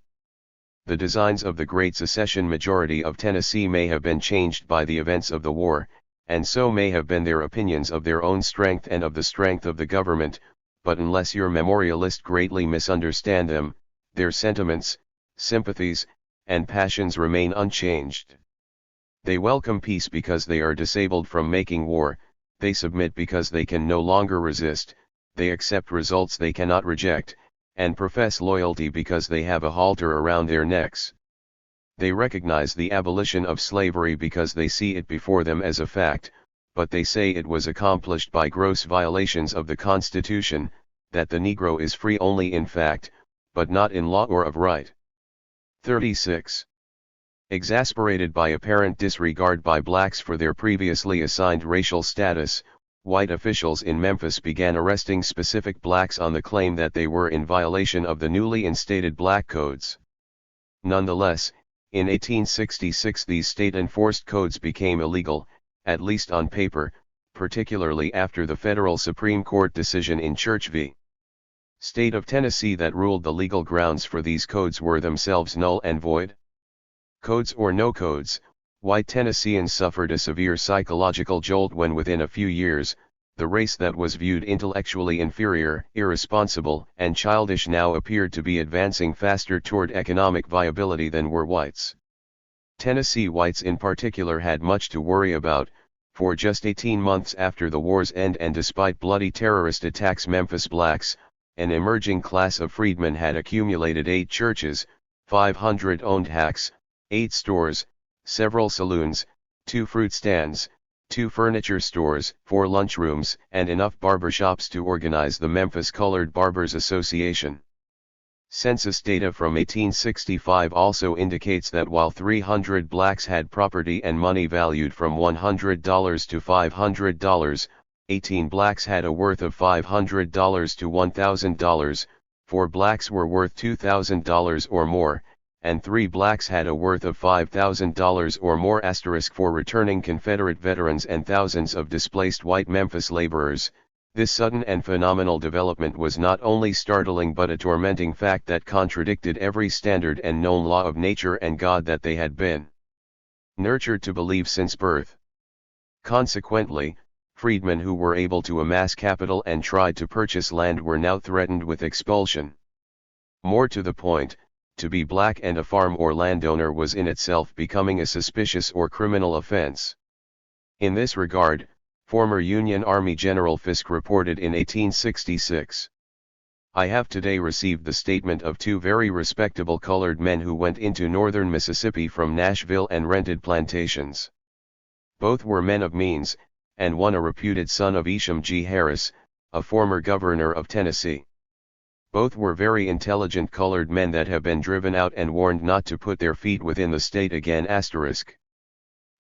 The designs of the great secession majority of Tennessee may have been changed by the events of the war, and so may have been their opinions of their own strength and of the strength of the government, but unless your memorialists greatly misunderstand them, their sentiments, sympathies, and passions remain unchanged. They welcome peace because they are disabled from making war, they submit because they can no longer resist, they accept results they cannot reject, and profess loyalty because they have a halter around their necks. They recognize the abolition of slavery because they see it before them as a fact, but they say it was accomplished by gross violations of the Constitution, that the Negro is free only in fact, but not in law or of right. 36. Exasperated by apparent disregard by blacks for their previously assigned racial status, white officials in Memphis began arresting specific blacks on the claim that they were in violation of the newly instated black codes. Nonetheless, in 1866 these state-enforced codes became illegal, at least on paper, particularly after the federal Supreme Court decision in Church v. State of Tennessee that ruled the legal grounds for these codes were themselves null and void. Codes or no codes, white Tennesseans suffered a severe psychological jolt when within a few years, the race that was viewed intellectually inferior, irresponsible, and childish now appeared to be advancing faster toward economic viability than were whites. Tennessee whites in particular had much to worry about, for just 18 months after the war's end and despite bloody terrorist attacks, Memphis blacks, an emerging class of freedmen, had accumulated 8 churches, 500 owned hacks, 8 stores, several saloons, 2 fruit stands, 2 furniture stores, 4 lunchrooms, and enough barbershops to organize the Memphis Colored Barbers Association. Census data from 1865 also indicates that while 300 blacks had property and money valued from $100 to $500, 18 blacks had a worth of $500 to $1,000, 4 blacks were worth $2,000 or more, and 3 blacks had a worth of $5,000 or more. For returning Confederate veterans and thousands of displaced white Memphis laborers, this sudden and phenomenal development was not only startling but a tormenting fact that contradicted every standard and known law of nature and God that they had been nurtured to believe since birth. Consequently, freedmen who were able to amass capital and tried to purchase land were now threatened with expulsion. More to the point, to be black and a farm or landowner was in itself becoming a suspicious or criminal offense. In this regard, former Union Army General Fisk reported in 1866, "I have today received the statement of 2 very respectable colored men who went into northern Mississippi from Nashville and rented plantations. Both were men of means, and one a reputed son of Isham G. Harris, a former governor of Tennessee. Both were very intelligent colored men that have been driven out and warned not to put their feet within the state again.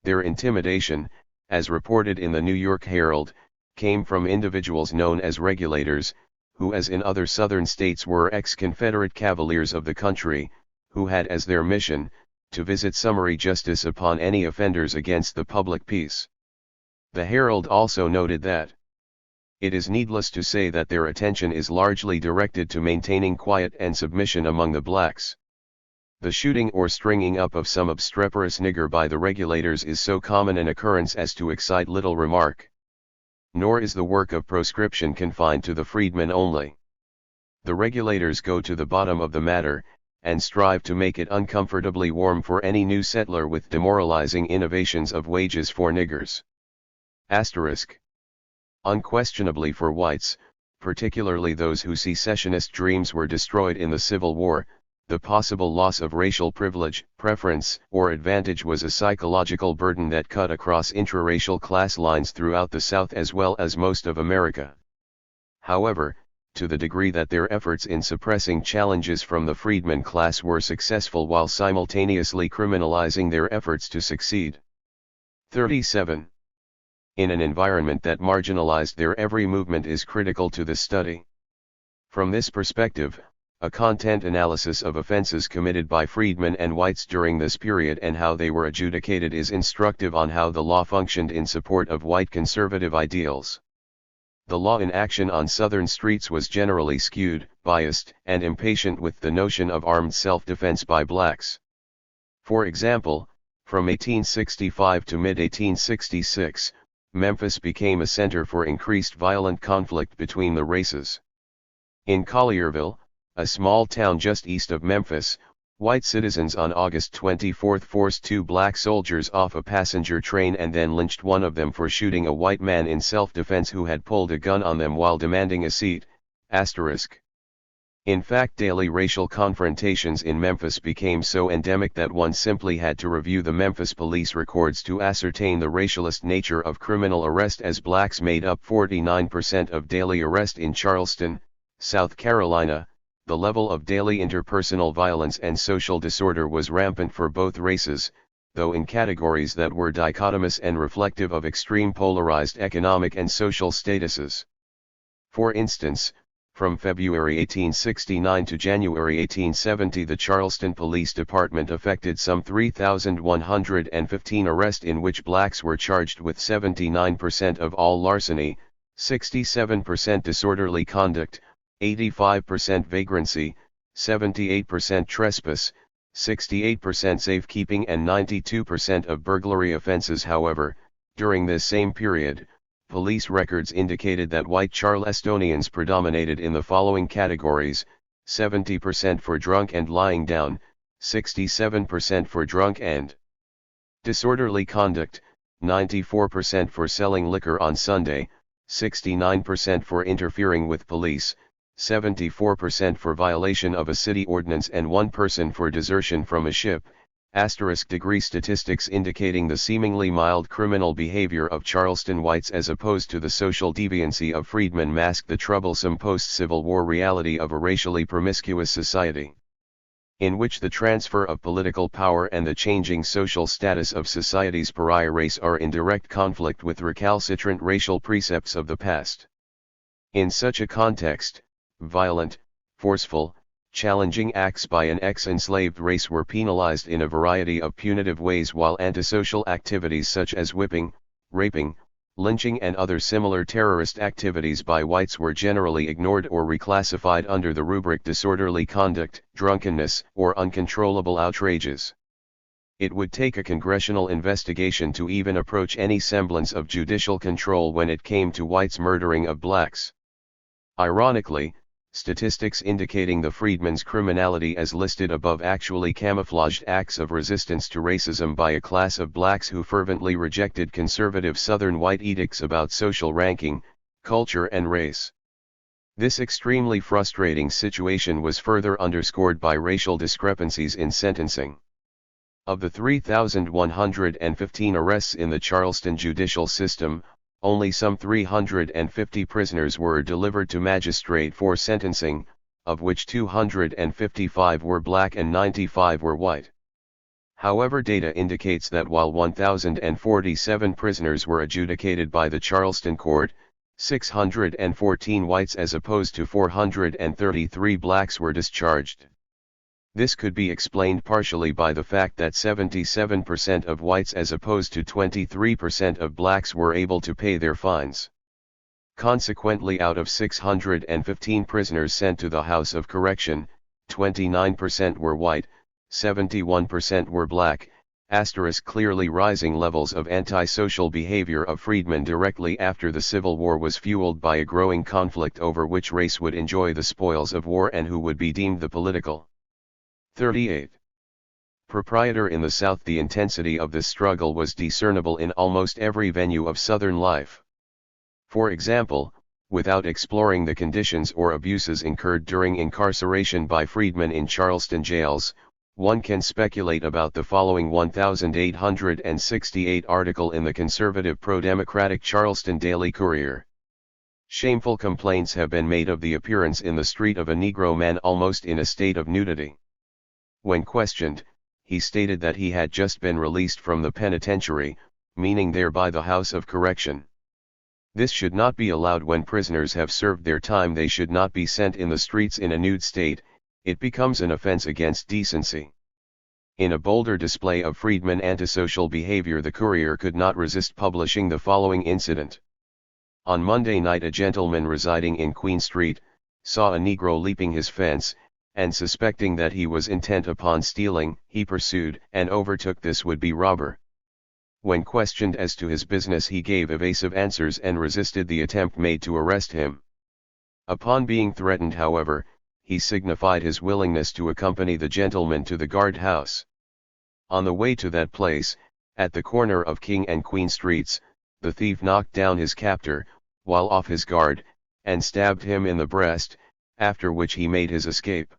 Their intimidation, as reported in the New York Herald, came from individuals known as regulators, who as in other southern states were ex-Confederate cavaliers of the country, who had as their mission, to visit summary justice upon any offenders against the public peace." The Herald also noted that it is needless to say that their attention is largely directed to maintaining quiet and submission among the blacks. The shooting or stringing up of some obstreperous nigger by the regulators is so common an occurrence as to excite little remark. Nor is the work of proscription confined to the freedmen only. The regulators go to the bottom of the matter, and strive to make it uncomfortably warm for any new settler with demoralizing innovations of wages for niggers. Asterisk. Unquestionably for whites, particularly those whose secessionist dreams were destroyed in the Civil War, the possible loss of racial privilege, preference, or advantage was a psychological burden that cut across intraracial class lines throughout the South as well as most of America. However, to the degree that their efforts in suppressing challenges from the freedman class were successful while simultaneously criminalizing their efforts to succeed. 37. In an environment that marginalized their every movement is critical to the study. From this perspective, a content analysis of offenses committed by freedmen and whites during this period and how they were adjudicated is instructive on how the law functioned in support of white conservative ideals. The law in action on Southern streets was generally skewed, biased, and impatient with the notion of armed self-defense by blacks. For example, from 1865 to mid-1866, Memphis became a center for increased violent conflict between the races. In Collierville, a small town just east of Memphis, white citizens on August 24 forced two black soldiers off a passenger train and then lynched one of them for shooting a white man in self-defense who had pulled a gun on them while demanding a seat. Asterisk. In fact, daily racial confrontations in Memphis became so endemic that one simply had to review the Memphis police records to ascertain the racialist nature of criminal arrest, as blacks made up 49% of daily arrest in Charleston, South Carolina. The level of daily interpersonal violence and social disorder was rampant for both races, though in categories that were dichotomous and reflective of extreme polarized economic and social statuses. For instance, from February 1869 to January 1870, the Charleston Police Department effected some 3,115 arrests in which blacks were charged with 79% of all larceny, 67% disorderly conduct, 85% vagrancy, 78% trespass, 68% safekeeping and 92% of burglary offenses. However, during this same period, police records indicated that white Charlestonians predominated in the following categories: 70% for drunk and lying down, 67% for drunk and disorderly conduct, 94% for selling liquor on Sunday, 69% for interfering with police, 74% for violation of a city ordinance, and 1 person for desertion from a ship. Degree statistics indicating the seemingly mild criminal behavior of Charleston whites as opposed to the social deviancy of freedmen mask the troublesome post-Civil War reality of a racially promiscuous society, in which the transfer of political power and the changing social status of society's pariah race are in direct conflict with recalcitrant racial precepts of the past. In such a context, violent, forceful, challenging acts by an ex-enslaved race were penalized in a variety of punitive ways, while antisocial activities such as whipping, raping, lynching and other similar terrorist activities by whites were generally ignored or reclassified under the rubric disorderly conduct, drunkenness, or uncontrollable outrages. It would take a congressional investigation to even approach any semblance of judicial control when it came to whites' murdering of blacks. Ironically, statistics indicating the freedmen's criminality as listed above actually camouflaged acts of resistance to racism by a class of blacks who fervently rejected conservative Southern white edicts about social ranking, culture and race. This extremely frustrating situation was further underscored by racial discrepancies in sentencing. Of the 3,115 arrests in the Charleston judicial system, only some 350 prisoners were delivered to magistrate for sentencing, of which 255 were black and 95 were white. However, data indicates that while 1,047 prisoners were adjudicated by the Charleston court, 614 whites as opposed to 433 blacks were discharged. This could be explained partially by the fact that 77% of whites as opposed to 23% of blacks were able to pay their fines. Consequently, out of 615 prisoners sent to the House of Correction, 29% were white, 71% were black, clearly rising levels of antisocial behavior of freedmen directly after the Civil War was fueled by a growing conflict over which race would enjoy the spoils of war and who would be deemed the political. 38. Proprietor in the South. The intensity of this struggle was discernible in almost every venue of Southern life. For example, without exploring the conditions or abuses incurred during incarceration by freedmen in Charleston jails, one can speculate about the following 1868 article in the conservative pro-democratic Charleston Daily Courier. Shameful complaints have been made of the appearance in the street of a Negro man almost in a state of nudity. When questioned, he stated that he had just been released from the penitentiary, meaning thereby the House of Correction. This should not be allowed. When prisoners have served their time, they should not be sent in the streets in a nude state. It becomes an offense against decency. In a bolder display of freedmen antisocial behavior, the Courier could not resist publishing the following incident. On Monday night, a gentleman residing in Queen Street saw a Negro leaping his fence, and suspecting that he was intent upon stealing, he pursued and overtook this would-be robber. When questioned as to his business, he gave evasive answers and resisted the attempt made to arrest him. Upon being threatened, however, he signified his willingness to accompany the gentleman to the guardhouse. On the way to that place, at the corner of King and Queen Streets, the thief knocked down his captor, while off his guard, and stabbed him in the breast, after which he made his escape.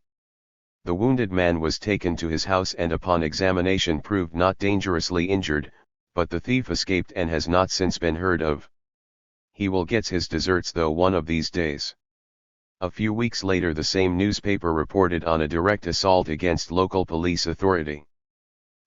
The wounded man was taken to his house and upon examination proved not dangerously injured, but the thief escaped and has not since been heard of. He will get his deserts though one of these days. A few weeks later, the same newspaper reported on a direct assault against local police authority.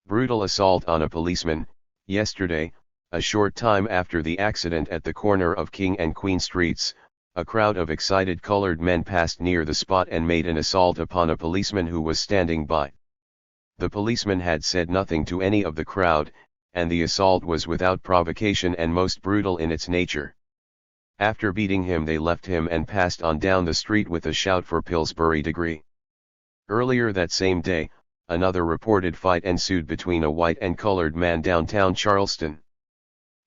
Brutal assault on a policeman. Yesterday, a short time after the accident at the corner of King and Queen Streets, a crowd of excited colored men passed near the spot and made an assault upon a policeman who was standing by. The policeman had said nothing to any of the crowd, and the assault was without provocation and most brutal in its nature. After beating him, they left him and passed on down the street with a shout for Pillsbury degree. Earlier that same day, another reported fight ensued between a white and colored man downtown Charleston.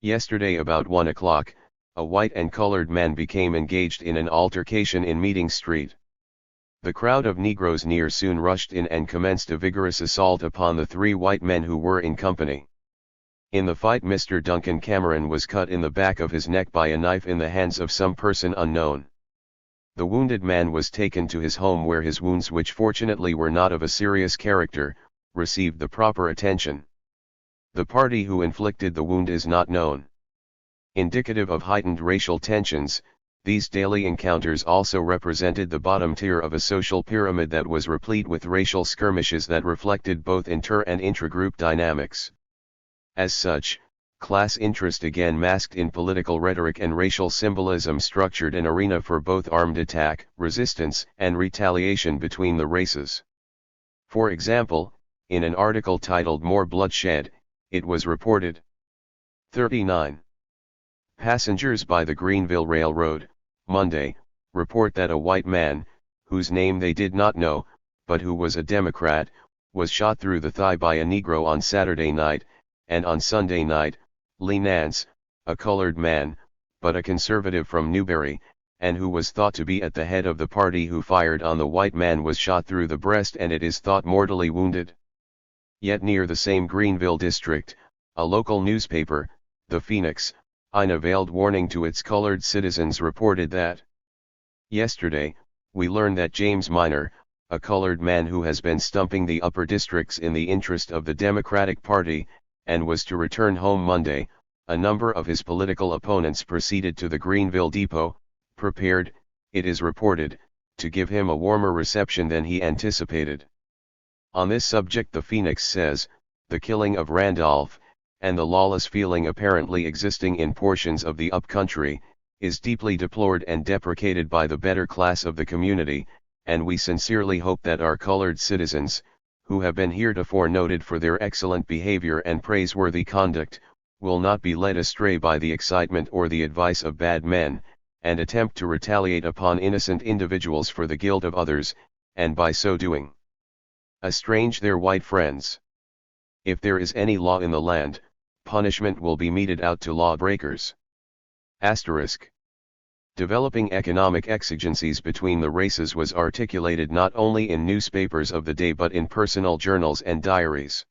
Yesterday about 1 o'clock, a white and colored man became engaged in an altercation in Meeting Street. The crowd of Negroes near soon rushed in and commenced a vigorous assault upon the three white men who were in company. In the fight, Mr. Duncan Cameron was cut in the back of his neck by a knife in the hands of some person unknown. The wounded man was taken to his home where his wounds, which fortunately were not of a serious character, received the proper attention. The party who inflicted the wound is not known. Indicative of heightened racial tensions, these daily encounters also represented the bottom tier of a social pyramid that was replete with racial skirmishes that reflected both inter- and intra-group dynamics. As such, class interest, again masked in political rhetoric and racial symbolism, structured an arena for both armed attack, resistance, and retaliation between the races. For example, in an article titled "More Bloodshed," it was reported. 39. Passengers by the Greenville Railroad, Monday, report that a white man, whose name they did not know, but who was a Democrat, was shot through the thigh by a Negro on Saturday night, and on Sunday night, Lee Nance, a colored man, but a conservative from Newberry, and who was thought to be at the head of the party who fired on the white man, was shot through the breast and it is thought mortally wounded. Yet near the same Greenville district, a local newspaper, the Phoenix, in a veiled warning to its colored citizens, reported that, "Yesterday, we learned that James Minor, a colored man who has been stumping the upper districts in the interest of the Democratic Party, and was to return home Monday, a number of his political opponents proceeded to the Greenville depot, prepared, it is reported, to give him a warmer reception than he anticipated." On this subject, the Phoenix says, "The killing of Randolph, and the lawless feeling apparently existing in portions of the upcountry, is deeply deplored and deprecated by the better class of the community, and we sincerely hope that our colored citizens, who have been heretofore noted for their excellent behavior and praiseworthy conduct, will not be led astray by the excitement or the advice of bad men, and attempt to retaliate upon innocent individuals for the guilt of others, and by so doing Estrange their white friends. If there is any law in the land, punishment will be meted out to lawbreakers. Asterisk. Developing economic exigencies between the races was articulated not only in newspapers of the day but in personal journals and diaries.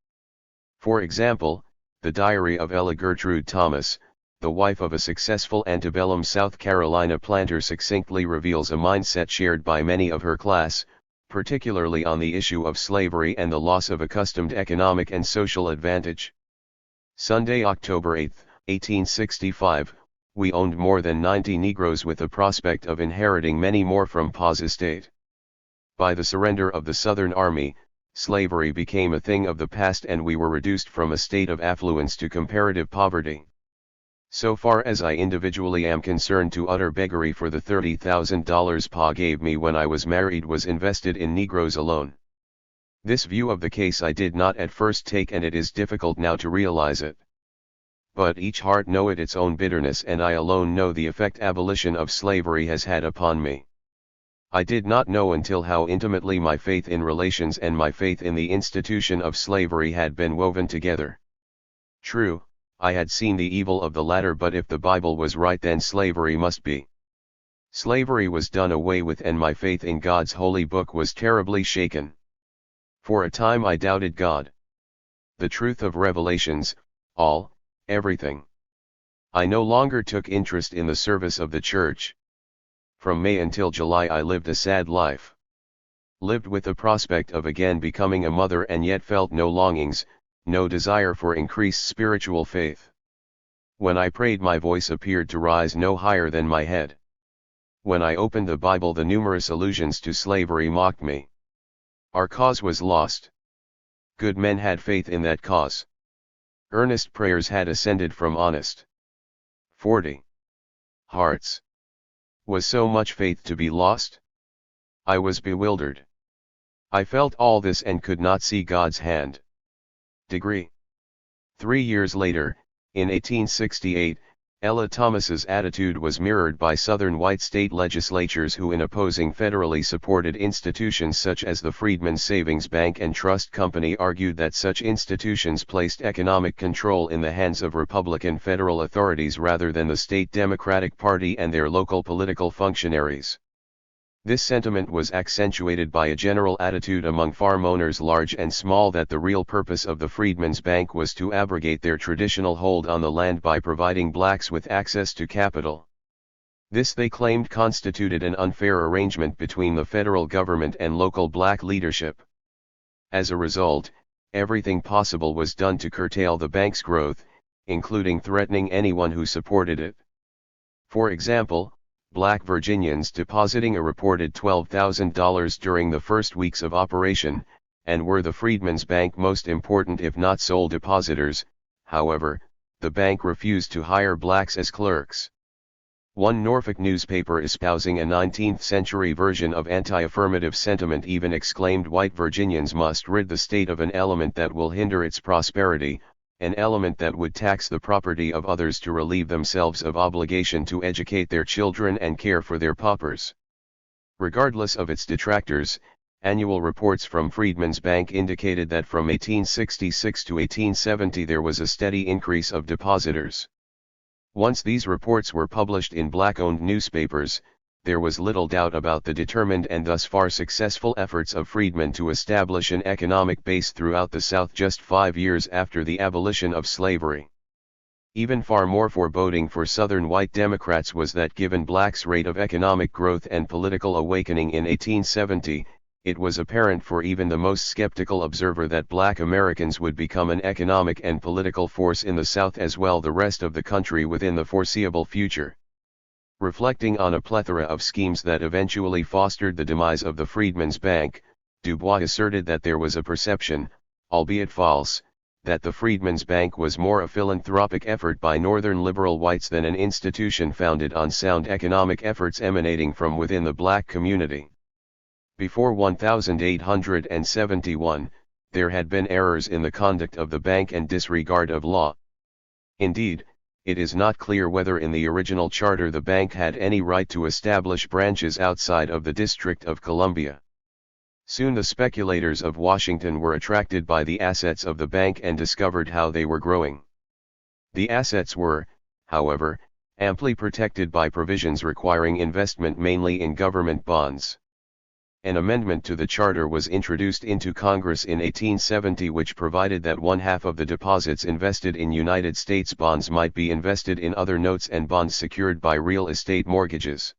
For example, the diary of Ella Gertrude Thomas, the wife of a successful antebellum South Carolina planter, succinctly reveals a mindset shared by many of her class, particularly on the issue of slavery and the loss of accustomed economic and social advantage. Sunday, October 8, 1865, we owned more than 90 Negroes with the prospect of inheriting many more from Pa's estate. By the surrender of the Southern Army, slavery became a thing of the past and we were reduced from a state of affluence to comparative poverty. So far as I individually am concerned, to utter beggary, for the $30,000 Pa gave me when I was married was invested in Negroes alone. This view of the case I did not at first take, and it is difficult now to realize it. But each heart knoweth its own bitterness, and I alone know the effect abolition of slavery has had upon me. I did not know until how intimately my faith in relations and my faith in the institution of slavery had been woven together. True, I had seen the evil of the latter, but if the Bible was right, then slavery must be. Slavery was done away with, and my faith in God's holy book was terribly shaken. For a time I doubted God. The truth of revelations, everything. I no longer took interest in the service of the church. From May until July I lived a sad life. Lived with the prospect of again becoming a mother, and yet felt no longings, no desire for increased spiritual faith. When I prayed, my voice appeared to rise no higher than my head. When I opened the Bible, the numerous allusions to slavery mocked me. Our cause was lost. Good men had faith in that cause. Earnest prayers had ascended from honest 40 hearts. Was so much faith to be lost? I was bewildered. I felt all this and could not see God's hand. Degree. 3 years later, in 1868, Ella Thomas's attitude was mirrored by Southern white state legislatures who, in opposing federally supported institutions such as the Freedmen's Savings Bank and Trust Company, argued that such institutions placed economic control in the hands of Republican federal authorities rather than the state Democratic Party and their local political functionaries. This sentiment was accentuated by a general attitude among farm owners large and small that the real purpose of the Freedmen's Bank was to abrogate their traditional hold on the land by providing blacks with access to capital. This, they claimed, constituted an unfair arrangement between the federal government and local black leadership. As a result, everything possible was done to curtail the bank's growth, including threatening anyone who supported it. For example, Black Virginians depositing a reported $12,000 during the first weeks of operation, and were the Freedmen's Bank most important if not sole depositors. However, the bank refused to hire blacks as clerks. One Norfolk newspaper, espousing a 19th-century version of anti-affirmative sentiment, even exclaimed white Virginians must rid the state of an element that will hinder its prosperity, an element that would tax the property of others to relieve themselves of obligation to educate their children and care for their paupers. Regardless of its detractors, annual reports from Freedmen's Bank indicated that from 1866 to 1870 there was a steady increase of depositors. Once these reports were published in black-owned newspapers, there was little doubt about the determined and thus far successful efforts of freedmen to establish an economic base throughout the South just 5 years after the abolition of slavery. Even far more foreboding for Southern white Democrats was that, given blacks' rate of economic growth and political awakening in 1870, it was apparent for even the most skeptical observer that black Americans would become an economic and political force in the South as well the rest of the country within the foreseeable future. Reflecting on a plethora of schemes that eventually fostered the demise of the Freedmen's Bank, Du Bois asserted that there was a perception, albeit false, that the Freedmen's Bank was more a philanthropic effort by Northern liberal whites than an institution founded on sound economic efforts emanating from within the black community. Before 1871, there had been errors in the conduct of the bank and disregard of law. Indeed, it is not clear whether in the original charter the bank had any right to establish branches outside of the District of Columbia. Soon the speculators of Washington were attracted by the assets of the bank and discovered how they were growing. The assets were, however, amply protected by provisions requiring investment mainly in government bonds. An amendment to the charter was introduced into Congress in 1870 which provided that one-half of the deposits invested in United States bonds might be invested in other notes and bonds secured by real estate mortgages.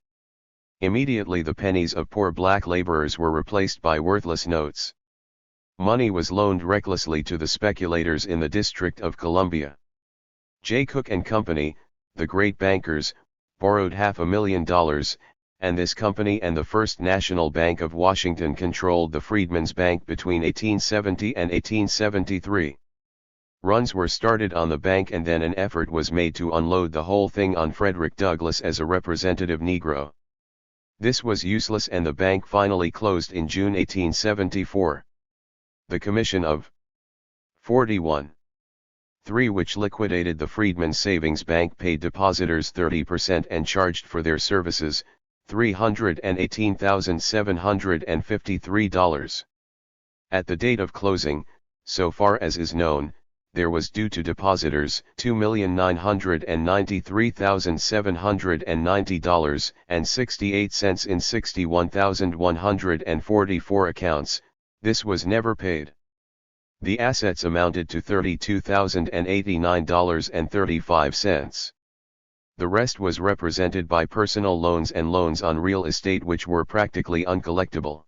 Immediately the pennies of poor black laborers were replaced by worthless notes. Money was loaned recklessly to the speculators in the District of Columbia. J. Cook and Company, the great bankers, borrowed $500,000, and this company and the First National Bank of Washington controlled the Freedmen's Bank between 1870 and 1873. Runs were started on the bank and then an effort was made to unload the whole thing on Frederick Douglass as a representative Negro. This was useless and the bank finally closed in June 1874. The Commission of 41. 3 which liquidated the Freedmen's Savings Bank paid depositors 30% and charged for their services, $318,753. At the date of closing, so far as is known, there was due to depositors $2,993,790.68 in 61,144 accounts. This was never paid. The assets amounted to $32,089.35. The rest was represented by personal loans and loans on real estate which were practically uncollectible.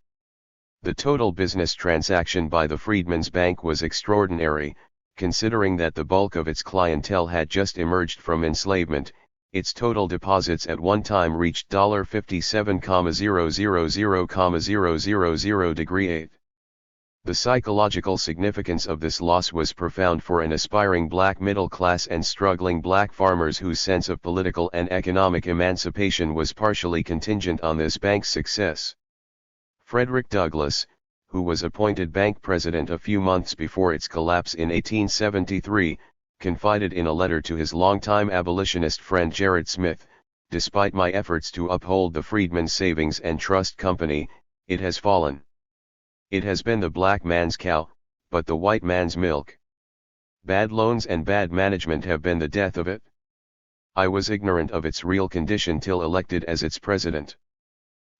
The total business transaction by the Freedmen's Bank was extraordinary, considering that the bulk of its clientele had just emerged from enslavement. Its total deposits at one time reached $57,000,000,000,000,8. The psychological significance of this loss was profound for an aspiring black middle class and struggling black farmers whose sense of political and economic emancipation was partially contingent on this bank's success. Frederick Douglass, who was appointed bank president a few months before its collapse in 1873, confided in a letter to his longtime abolitionist friend Gerrit Smith, "Despite my efforts to uphold the Freedmen's Savings and Trust Company, it has fallen. It has been the black man's cow, but the white man's milk. Bad loans and bad management have been the death of it. I was ignorant of its real condition till elected as its president."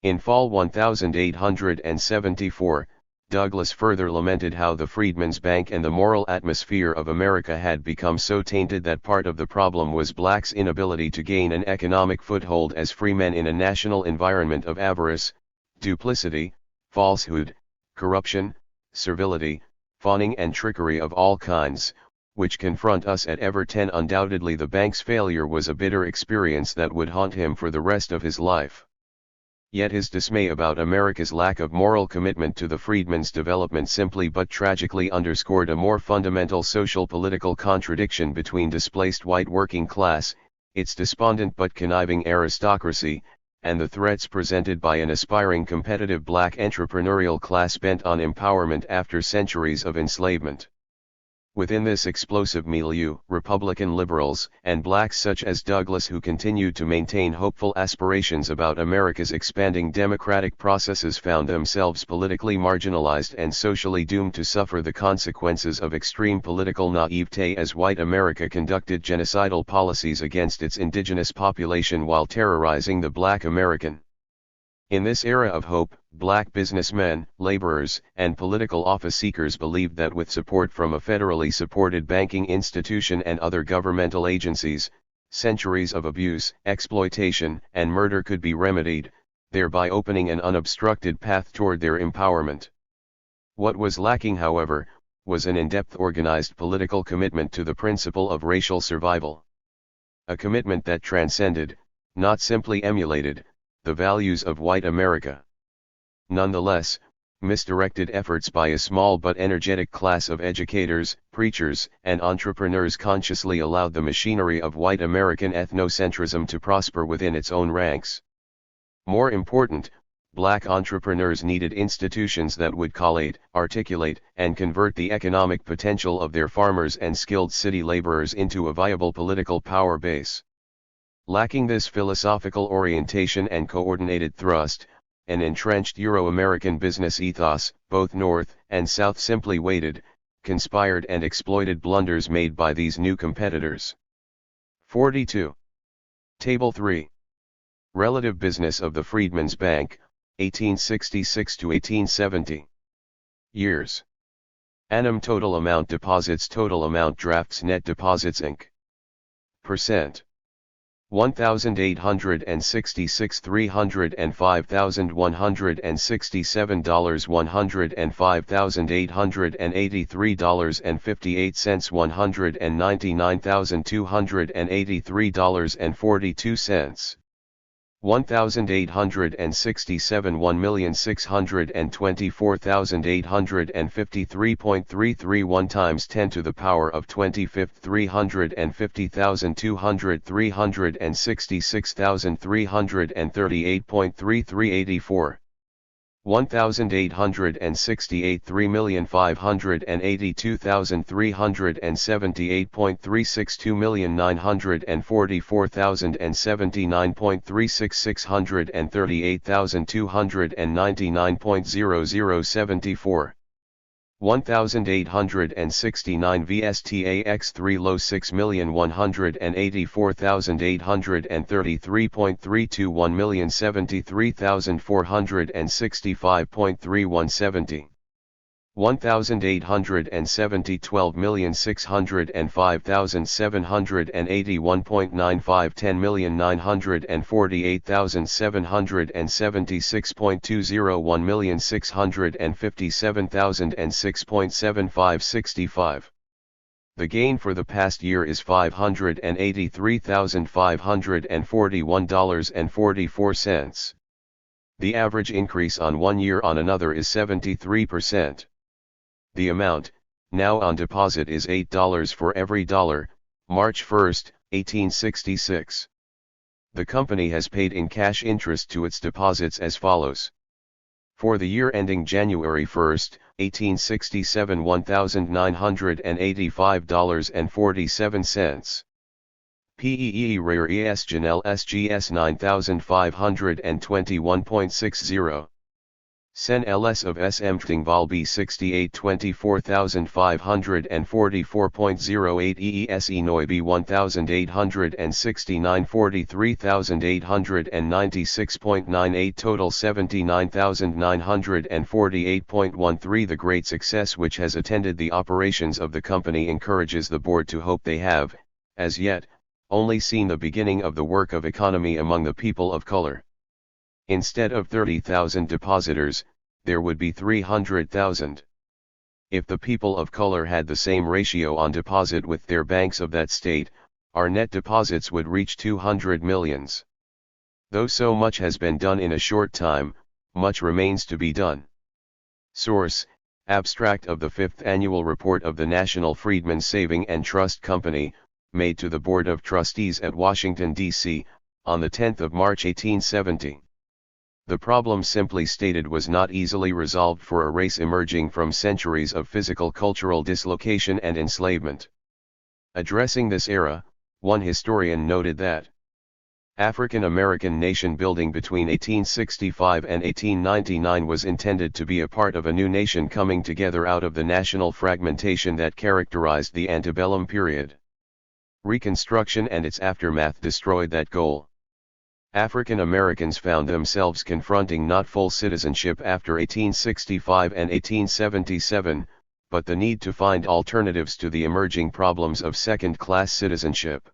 In fall 1874, Douglass further lamented how the Freedmen's Bank and the moral atmosphere of America had become so tainted that part of the problem was blacks' inability to gain an economic foothold as free men in a national environment of avarice, duplicity, falsehood, corruption, servility, fawning and trickery of all kinds, which confront us at ever 10. Undoubtedly the bank's failure was a bitter experience that would haunt him for the rest of his life. Yet his dismay about America's lack of moral commitment to the freedmen's development simply but tragically underscored a more fundamental social-political contradiction between displaced white working class, its despondent but conniving aristocracy, and the threats presented by an aspiring competitive black entrepreneurial class bent on empowerment after centuries of enslavement. Within this explosive milieu, Republican liberals and blacks such as Douglass, who continued to maintain hopeful aspirations about America's expanding democratic processes, found themselves politically marginalized and socially doomed to suffer the consequences of extreme political naivete as white America conducted genocidal policies against its indigenous population while terrorizing the black American. In this era of hope, black businessmen, laborers, and political office seekers believed that with support from a federally supported banking institution and other governmental agencies, centuries of abuse, exploitation, and murder could be remedied, thereby opening an unobstructed path toward their empowerment. What was lacking, however, was an in-depth organized political commitment to the principle of racial survival. A commitment that transcended, not simply emulated, the values of white America. Nonetheless, misdirected efforts by a small but energetic class of educators, preachers, and entrepreneurs consciously allowed the machinery of white American ethnocentrism to prosper within its own ranks. More important, black entrepreneurs needed institutions that would collate, articulate, and convert the economic potential of their farmers and skilled city laborers into a viable political power base. Lacking this philosophical orientation and coordinated thrust, an entrenched Euro-American business ethos, both North and South simply waited, conspired and exploited blunders made by these new competitors. 42. Table 3. Relative business of the Freedmen's Bank, 1866 to 1870. Years. Annum total amount deposits total amount drafts net deposits Inc. Percent. 1,866 $305,167 $105,883.58 $199,283.42 1,867 $1,624,853.33 times 10 to the power of 25th 350,200 366,338.3384 1,868 $3,582,378.362 $944,079.36 $638,299.0074 1,869 VSTAX3 low 6,184,833.321 1,073,465.3170 1,870 12,605,781.95 10,948,776.20 1,657,006.7565 The gain for the past year is $583,541.44. The average increase on one year on another is 73%. The amount, now on deposit is $8 for every dollar, March 1, 1866. The company has paid in cash interest to its deposits as follows. For the year ending January 1, 1867 $1,985.47. PEE Rare ES Janelle SGS 9521.60. Sen LS of SM Val B 68 24,544.08 EES Enoi B 1869 43,896.98 total 79,948.13 The great success which has attended the operations of the company encourages the board to hope they have, as yet, only seen the beginning of the work of economy among the people of color. Instead of 30,000 depositors, there would be 300,000. If the people of color had the same ratio on deposit with their banks of that state, our net deposits would reach 200 millions. Though so much has been done in a short time, much remains to be done. Source: Abstract of the 5th Annual Report of the National Freedmen's Saving and Trust Company, made to the Board of Trustees at Washington, D.C., on the 10th of March 1870. The problem simply stated was not easily resolved for a race emerging from centuries of physical-cultural dislocation and enslavement. Addressing this era, one historian noted that African American nation building between 1865 and 1899 was intended to be a part of a new nation coming together out of the national fragmentation that characterized the antebellum period. Reconstruction and its aftermath destroyed that goal. African Americans found themselves confronting not full citizenship after 1865 and 1877, but the need to find alternatives to the emerging problems of second-class citizenship.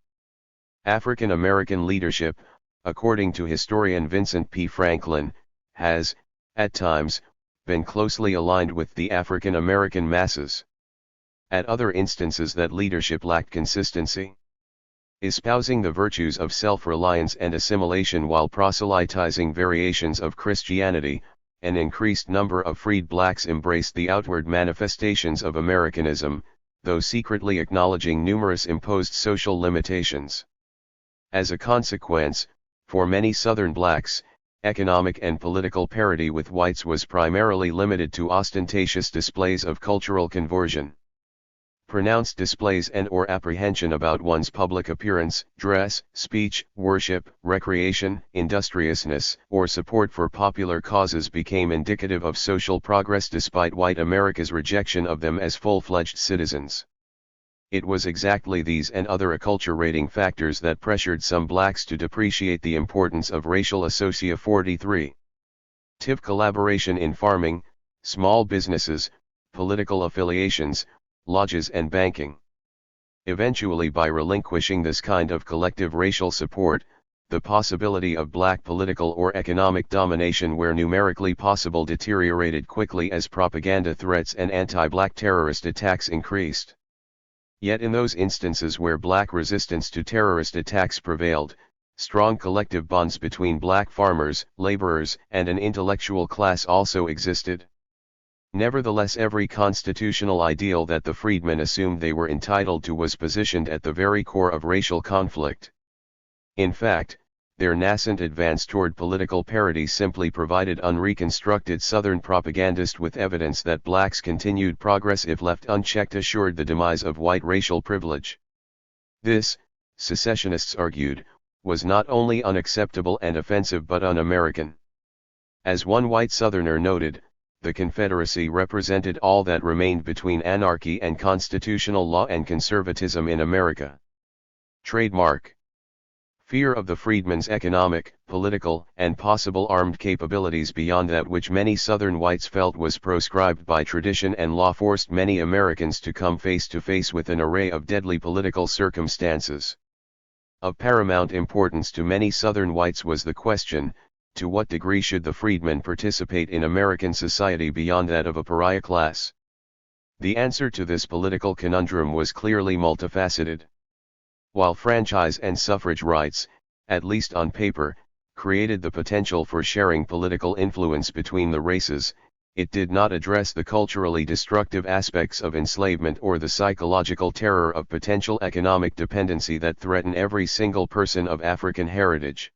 African American leadership, according to historian Vincent P. Franklin, has, at times, been closely aligned with the African American masses. At other instances that leadership lacked consistency. Espousing the virtues of self-reliance and assimilation while proselytizing variations of Christianity, an increased number of freed blacks embraced the outward manifestations of Americanism, though secretly acknowledging numerous imposed social limitations. As a consequence, for many Southern blacks, economic and political parity with whites was primarily limited to ostentatious displays of cultural conversion. pronounced displays and/or apprehension about one's public appearance, dress, speech, worship, recreation, industriousness, or support for popular causes became indicative of social progress despite white America's rejection of them as full-fledged citizens. It was exactly these and other acculturating factors that pressured some blacks to depreciate the importance of racial associa 43. TIV collaboration in farming, small businesses, political affiliations, lodges and banking. Eventually, by relinquishing this kind of collective racial support, the possibility of black political or economic domination where numerically possible deteriorated quickly as propaganda threats and anti-black terrorist attacks increased. Yet in those instances where black resistance to terrorist attacks prevailed, strong collective bonds between black farmers, laborers, and an intellectual class also existed. Nevertheless, every constitutional ideal that the freedmen assumed they were entitled to was positioned at the very core of racial conflict. In fact, their nascent advance toward political parity simply provided unreconstructed Southern propagandists with evidence that blacks' continued progress, if left unchecked, assured the demise of white racial privilege. This, secessionists argued, was not only unacceptable and offensive but un-American. As one white Southerner noted, the Confederacy represented all that remained between anarchy and constitutional law and conservatism in America. Trademark. Fear of the freedmen's economic, political, and possible armed capabilities beyond that which many Southern whites felt was proscribed by tradition and law forced many Americans to come face to face with an array of deadly political circumstances. Of paramount importance to many Southern whites was the question, to what degree should the freedmen participate in American society beyond that of a pariah class? The answer to this political conundrum was clearly multifaceted. While franchise and suffrage rights, at least on paper, created the potential for sharing political influence between the races, it did not address the culturally destructive aspects of enslavement or the psychological terror of potential economic dependency that threaten every single person of African heritage.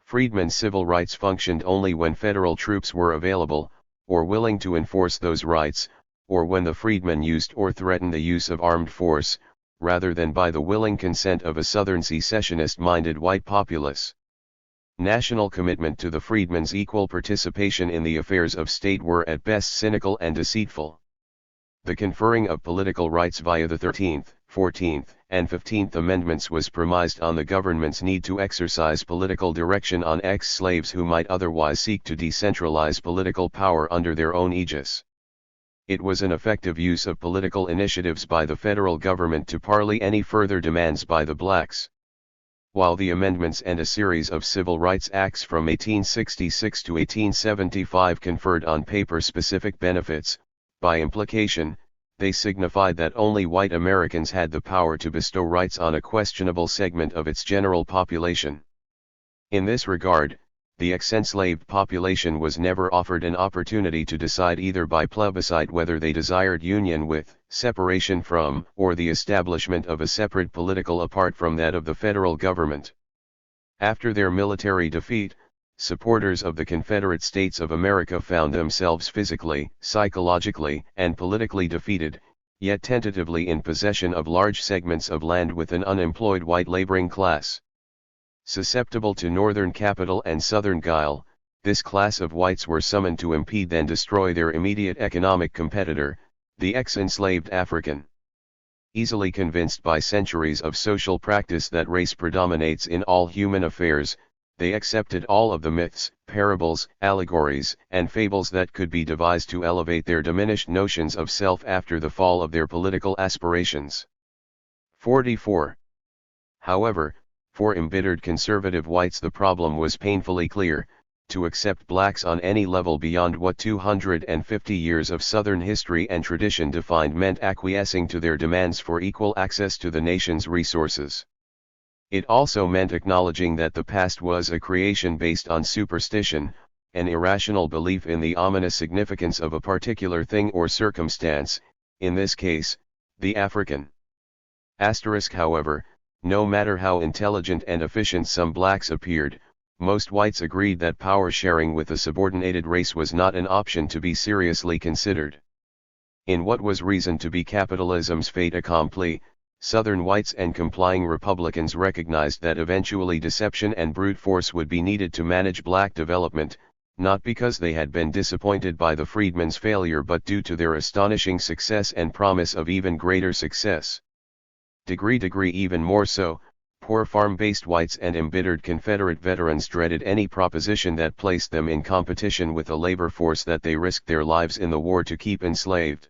Freedmen's civil rights functioned only when federal troops were available, or willing to enforce those rights, or when the freedmen used or threatened the use of armed force, rather than by the willing consent of a Southern secessionist-minded white populace. National commitment to the freedmen's equal participation in the affairs of state were at best cynical and deceitful. The conferring of political rights via the 13th, 14th, and 15th Amendments was premised on the government's need to exercise political direction on ex-slaves who might otherwise seek to decentralize political power under their own aegis. It was an effective use of political initiatives by the federal government to parley any further demands by the blacks. While the amendments and a series of civil rights acts from 1866 to 1875 conferred on paper specific benefits, by implication, they signified that only white Americans had the power to bestow rights on a questionable segment of its general population. In this regard, the ex-enslaved population was never offered an opportunity to decide either by plebiscite whether they desired union with, separation from, or the establishment of a separate political apart from that of the federal government. After their military defeat, supporters of the Confederate States of America found themselves physically, psychologically, and politically defeated, yet tentatively in possession of large segments of land with an unemployed white laboring class. Susceptible to Northern capital and Southern guile, this class of whites were summoned to impede then destroy their immediate economic competitor, the ex-enslaved African. Easily convinced by centuries of social practice that race predominates in all human affairs, they accepted all of the myths, parables, allegories, and fables that could be devised to elevate their diminished notions of self after the fall of their political aspirations. 44. However, for embittered conservative whites the problem was painfully clear: to accept blacks on any level beyond what 250 years of Southern history and tradition defined meant acquiescing to their demands for equal access to the nation's resources. It also meant acknowledging that the past was a creation based on superstition, an irrational belief in the ominous significance of a particular thing or circumstance, in this case, the African. However, no matter how intelligent and efficient some blacks appeared, most whites agreed that power sharing with a subordinated race was not an option to be seriously considered. In what was reasoned to be capitalism's fait accompli, Southern whites and complying Republicans recognized that eventually deception and brute force would be needed to manage black development, not because they had been disappointed by the freedmen's failure but due to their astonishing success and promise of even greater success. Even more so, poor farm-based whites and embittered Confederate veterans dreaded any proposition that placed them in competition with a labor force that they risked their lives in the war to keep enslaved.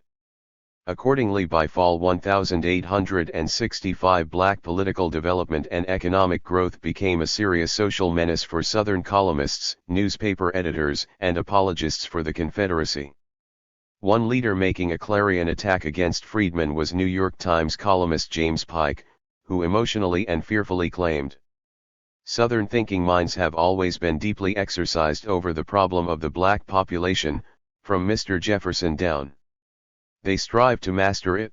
Accordingly, by fall 1865, black political development and economic growth became a serious social menace for Southern columnists, newspaper editors, and apologists for the Confederacy. One leader making a clarion attack against freedmen was New York Times columnist James Pike, who emotionally and fearfully claimed, "Southern thinking minds have always been deeply exercised over the problem of the black population, from Mr. Jefferson down. They strive to master it.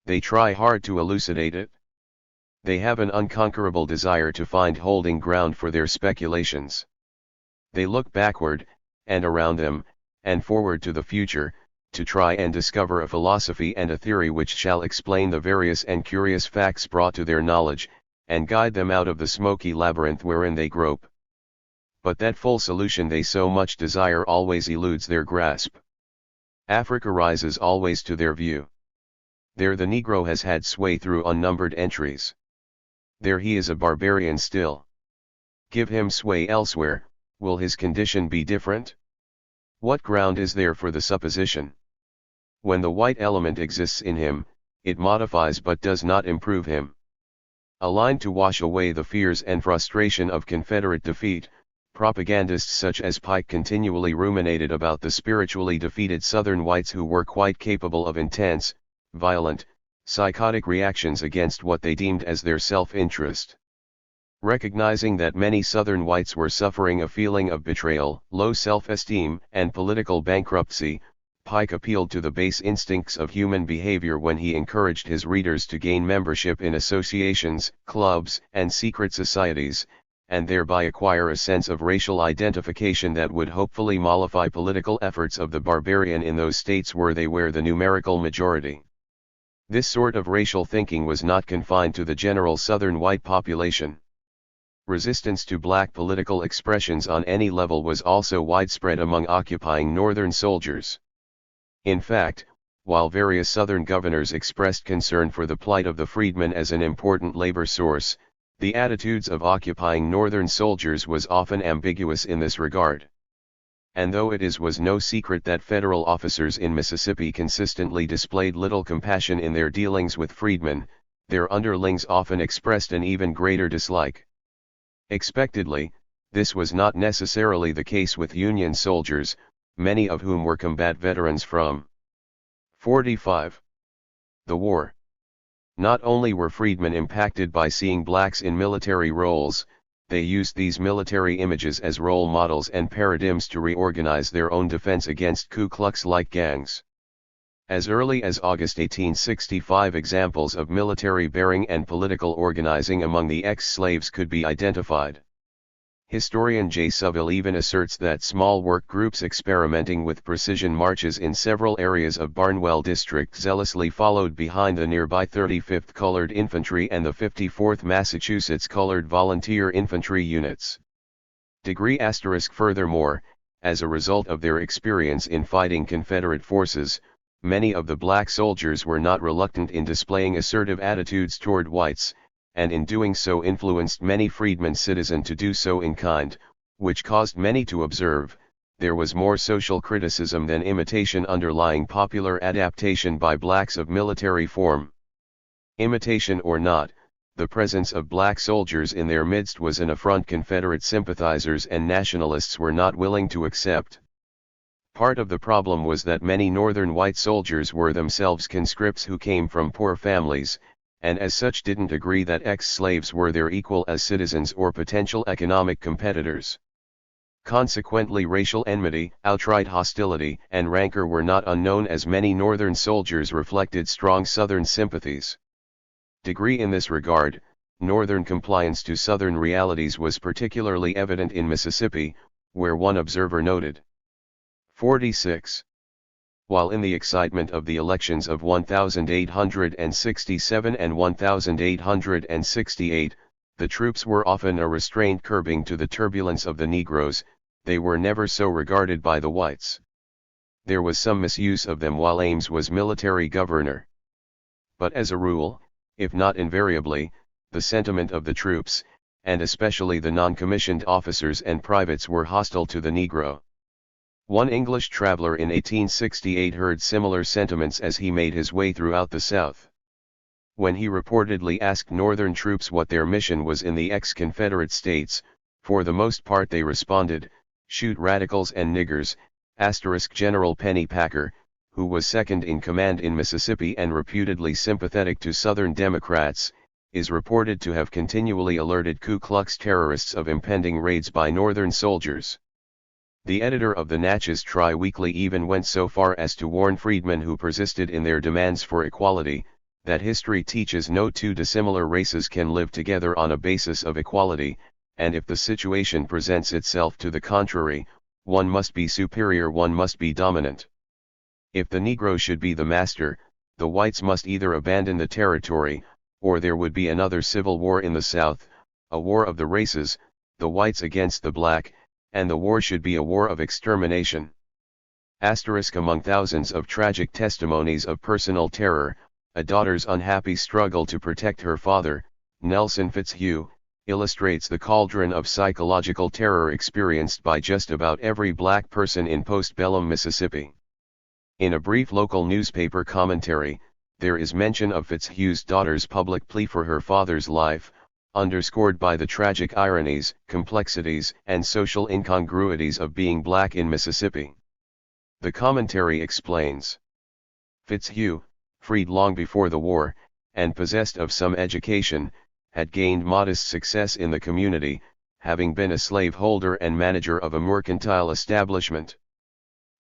They try hard to elucidate it. They have an unconquerable desire to find holding ground for their speculations. They look backward, and around them, and forward to the future, to try and discover a philosophy and a theory which shall explain the various and curious facts brought to their knowledge, and guide them out of the smoky labyrinth wherein they grope. But that full solution they so much desire always eludes their grasp. Africa rises always to their view. There the Negro has had sway through unnumbered entries. There he is a barbarian still. Give him sway elsewhere, will his condition be different? What ground is there for the supposition? When the white element exists in him, it modifies but does not improve him. A line to wash away the fears and frustration of Confederate defeat, propagandists such as Pike continually ruminated about the spiritually defeated Southern whites who were quite capable of intense, violent, psychotic reactions against what they deemed as their self-interest. Recognizing that many Southern whites were suffering a feeling of betrayal, low self-esteem, and political bankruptcy, Pike appealed to the base instincts of human behavior when he encouraged his readers to gain membership in associations, clubs, and secret societies, and thereby acquire a sense of racial identification that would hopefully mollify political efforts of the barbarian in those states where they were the numerical majority. This sort of racial thinking was not confined to the general Southern white population. Resistance to black political expressions on any level was also widespread among occupying Northern soldiers. In fact, while various Southern governors expressed concern for the plight of the freedmen as an important labor source, the attitudes of occupying Northern soldiers was often ambiguous in this regard. And though it was no secret that federal officers in Mississippi consistently displayed little compassion in their dealings with freedmen, their underlings often expressed an even greater dislike. Expectedly, this was not necessarily the case with Union soldiers, many of whom were combat veterans from 45. The war. Not only were freedmen impacted by seeing blacks in military roles, they used these military images as role models and paradigms to reorganize their own defense against Ku Klux-like gangs. As early as August 1865, examples of military bearing and political organizing among the ex-slaves could be identified. Historian J. Saville even asserts that small work groups experimenting with precision marches in several areas of Barnwell District zealously followed behind the nearby 35th Colored Infantry and the 54th Massachusetts Colored Volunteer Infantry units. Furthermore, as a result of their experience in fighting Confederate forces, many of the black soldiers were not reluctant in displaying assertive attitudes toward whites, and in doing so influenced many freedmen citizens to do so in kind, which caused many to observe, there was more social criticism than imitation underlying popular adaptation by blacks of military form. Imitation or not, the presence of black soldiers in their midst was an affront Confederate sympathizers and nationalists were not willing to accept. Part of the problem was that many Northern white soldiers were themselves conscripts who came from poor families, and as such didn't agree that ex-slaves were their equal as citizens or potential economic competitors. Consequently, racial enmity, outright hostility, and rancor were not unknown as many Northern soldiers reflected strong Southern sympathies. In this regard, Northern compliance to Southern realities was particularly evident in Mississippi, where one observer noted, 46. while in the excitement of the elections of 1867 and 1868, the troops were often a restraint curbing to the turbulence of the Negroes, they were never so regarded by the whites. There was some misuse of them while Ames was military governor. But as a rule, if not invariably, the sentiment of the troops, and especially the non-commissioned officers and privates, were hostile to the Negro. One English traveler in 1868 heard similar sentiments as he made his way throughout the South. When he reportedly asked Northern troops what their mission was in the ex-Confederate states, for the most part they responded, "Shoot radicals and niggers." General Pennypacker, who was second in command in Mississippi and reputedly sympathetic to Southern Democrats, is reported to have continually alerted Ku Klux terrorists of impending raids by Northern soldiers. The editor of the Natchez Tri-Weekly even went so far as to warn freedmen who persisted in their demands for equality, that history teaches no two dissimilar races can live together on a basis of equality, and if the situation presents itself to the contrary, one must be superior, one must be dominant. If the Negro should be the master, the whites must either abandon the territory, or there would be another civil war in the South, a war of the races, the whites against the black, and the war should be a war of extermination. Among thousands of tragic testimonies of personal terror, a daughter's unhappy struggle to protect her father, Nelson Fitzhugh, illustrates the cauldron of psychological terror experienced by just about every black person in postbellum Mississippi. In a brief local newspaper commentary, there is mention of Fitzhugh's daughter's public plea for her father's life, underscored by the tragic ironies, complexities, and social incongruities of being black in Mississippi. The commentary explains. Fitzhugh, freed long before the war, and possessed of some education, had gained modest success in the community, having been a slaveholder and manager of a mercantile establishment.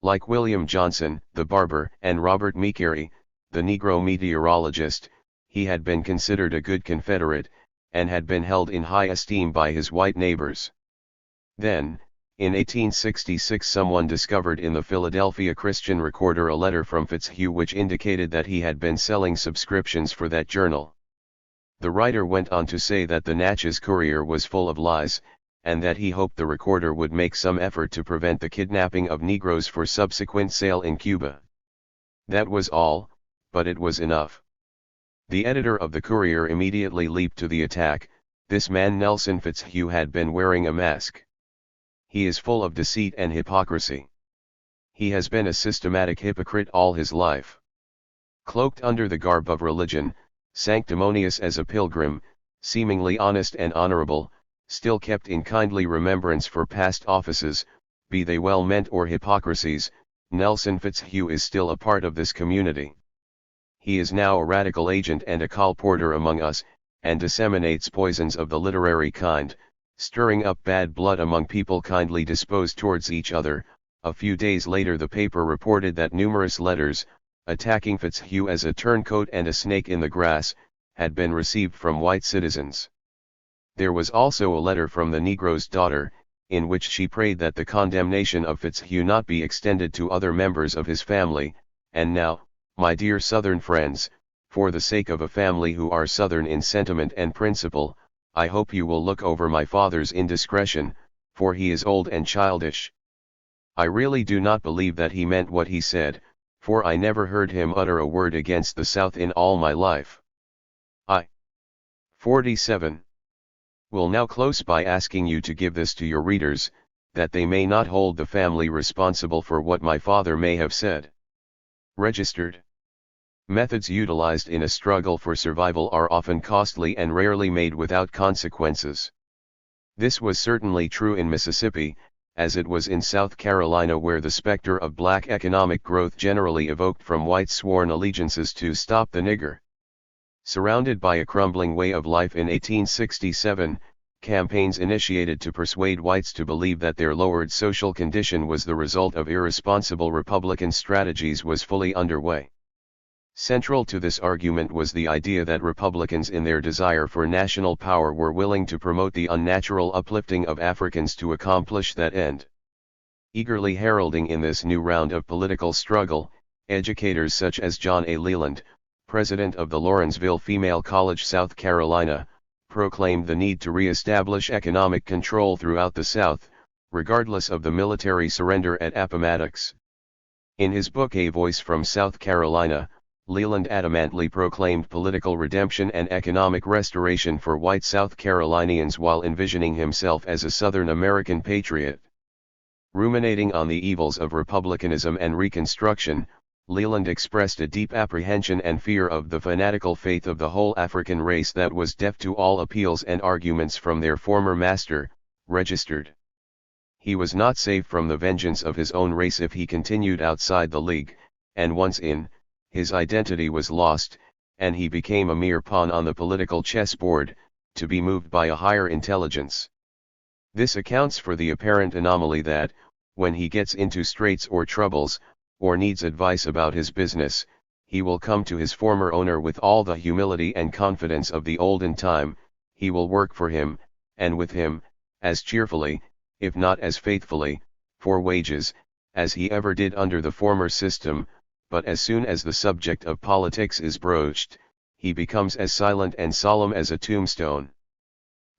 Like William Johnson, the barber, and Robert Meekerry, the Negro meteorologist, he had been considered a good Confederate, and had been held in high esteem by his white neighbors. Then, in 1866, someone discovered in the Philadelphia Christian Recorder a letter from Fitzhugh which indicated that he had been selling subscriptions for that journal. The writer went on to say that the Natchez Courier was full of lies, and that he hoped the Recorder would make some effort to prevent the kidnapping of Negroes for subsequent sale in Cuba. That was all, but it was enough. The editor of the Courier immediately leaped to the attack. This man Nelson Fitzhugh had been wearing a mask. He is full of deceit and hypocrisy. He has been a systematic hypocrite all his life. Cloaked under the garb of religion, sanctimonious as a pilgrim, seemingly honest and honorable, still kept in kindly remembrance for past offices, be they well-meant or hypocrisies, Nelson Fitzhugh is still a part of this community. He is now a radical agent and a colporteur among us, and disseminates poisons of the literary kind, stirring up bad blood among people kindly disposed towards each other. A few days later the paper reported that numerous letters, attacking Fitzhugh as a turncoat and a snake in the grass, had been received from white citizens. There was also a letter from the Negro's daughter, in which she prayed that the condemnation of Fitzhugh not be extended to other members of his family. And now, my dear Southern friends, for the sake of a family who are Southern in sentiment and principle, I hope you will look over my father's indiscretion, for he is old and childish. I really do not believe that he meant what he said, for I never heard him utter a word against the South in all my life. I. 47. Will now close by asking you to give this to your readers, that they may not hold the family responsible for what my father may have said. Registered. Methods utilized in a struggle for survival are often costly and rarely made without consequences. This was certainly true in Mississippi, as it was in South Carolina, where the specter of black economic growth generally evoked from whites sworn allegiances to stop the nigger. Surrounded by a crumbling way of life in 1867, campaigns initiated to persuade whites to believe that their lowered social condition was the result of irresponsible Republican strategies was fully underway. Central to this argument was the idea that Republicans in their desire for national power were willing to promote the unnatural uplifting of Africans to accomplish that end. Eagerly heralding in this new round of political struggle, educators such as John A. Leland, president of the Lawrenceville Female College, South Carolina, proclaimed the need to re-establish economic control throughout the South, regardless of the military surrender at Appomattox. In his book A Voice from South Carolina, Leland adamantly proclaimed political redemption and economic restoration for white South Carolinians while envisioning himself as a Southern American patriot. Ruminating on the evils of republicanism and Reconstruction, Leland expressed a deep apprehension and fear of the fanatical faith of the whole African race that was deaf to all appeals and arguments from their former master, registered. He was not safe from the vengeance of his own race if he continued outside the League, and once in, his identity was lost, and he became a mere pawn on the political chessboard, to be moved by a higher intelligence. This accounts for the apparent anomaly that, when he gets into straits or troubles, or needs advice about his business, he will come to his former owner with all the humility and confidence of the olden time. He will work for him, and with him, as cheerfully, if not as faithfully, for wages, as he ever did under the former system, but as soon as the subject of politics is broached, he becomes as silent and solemn as a tombstone.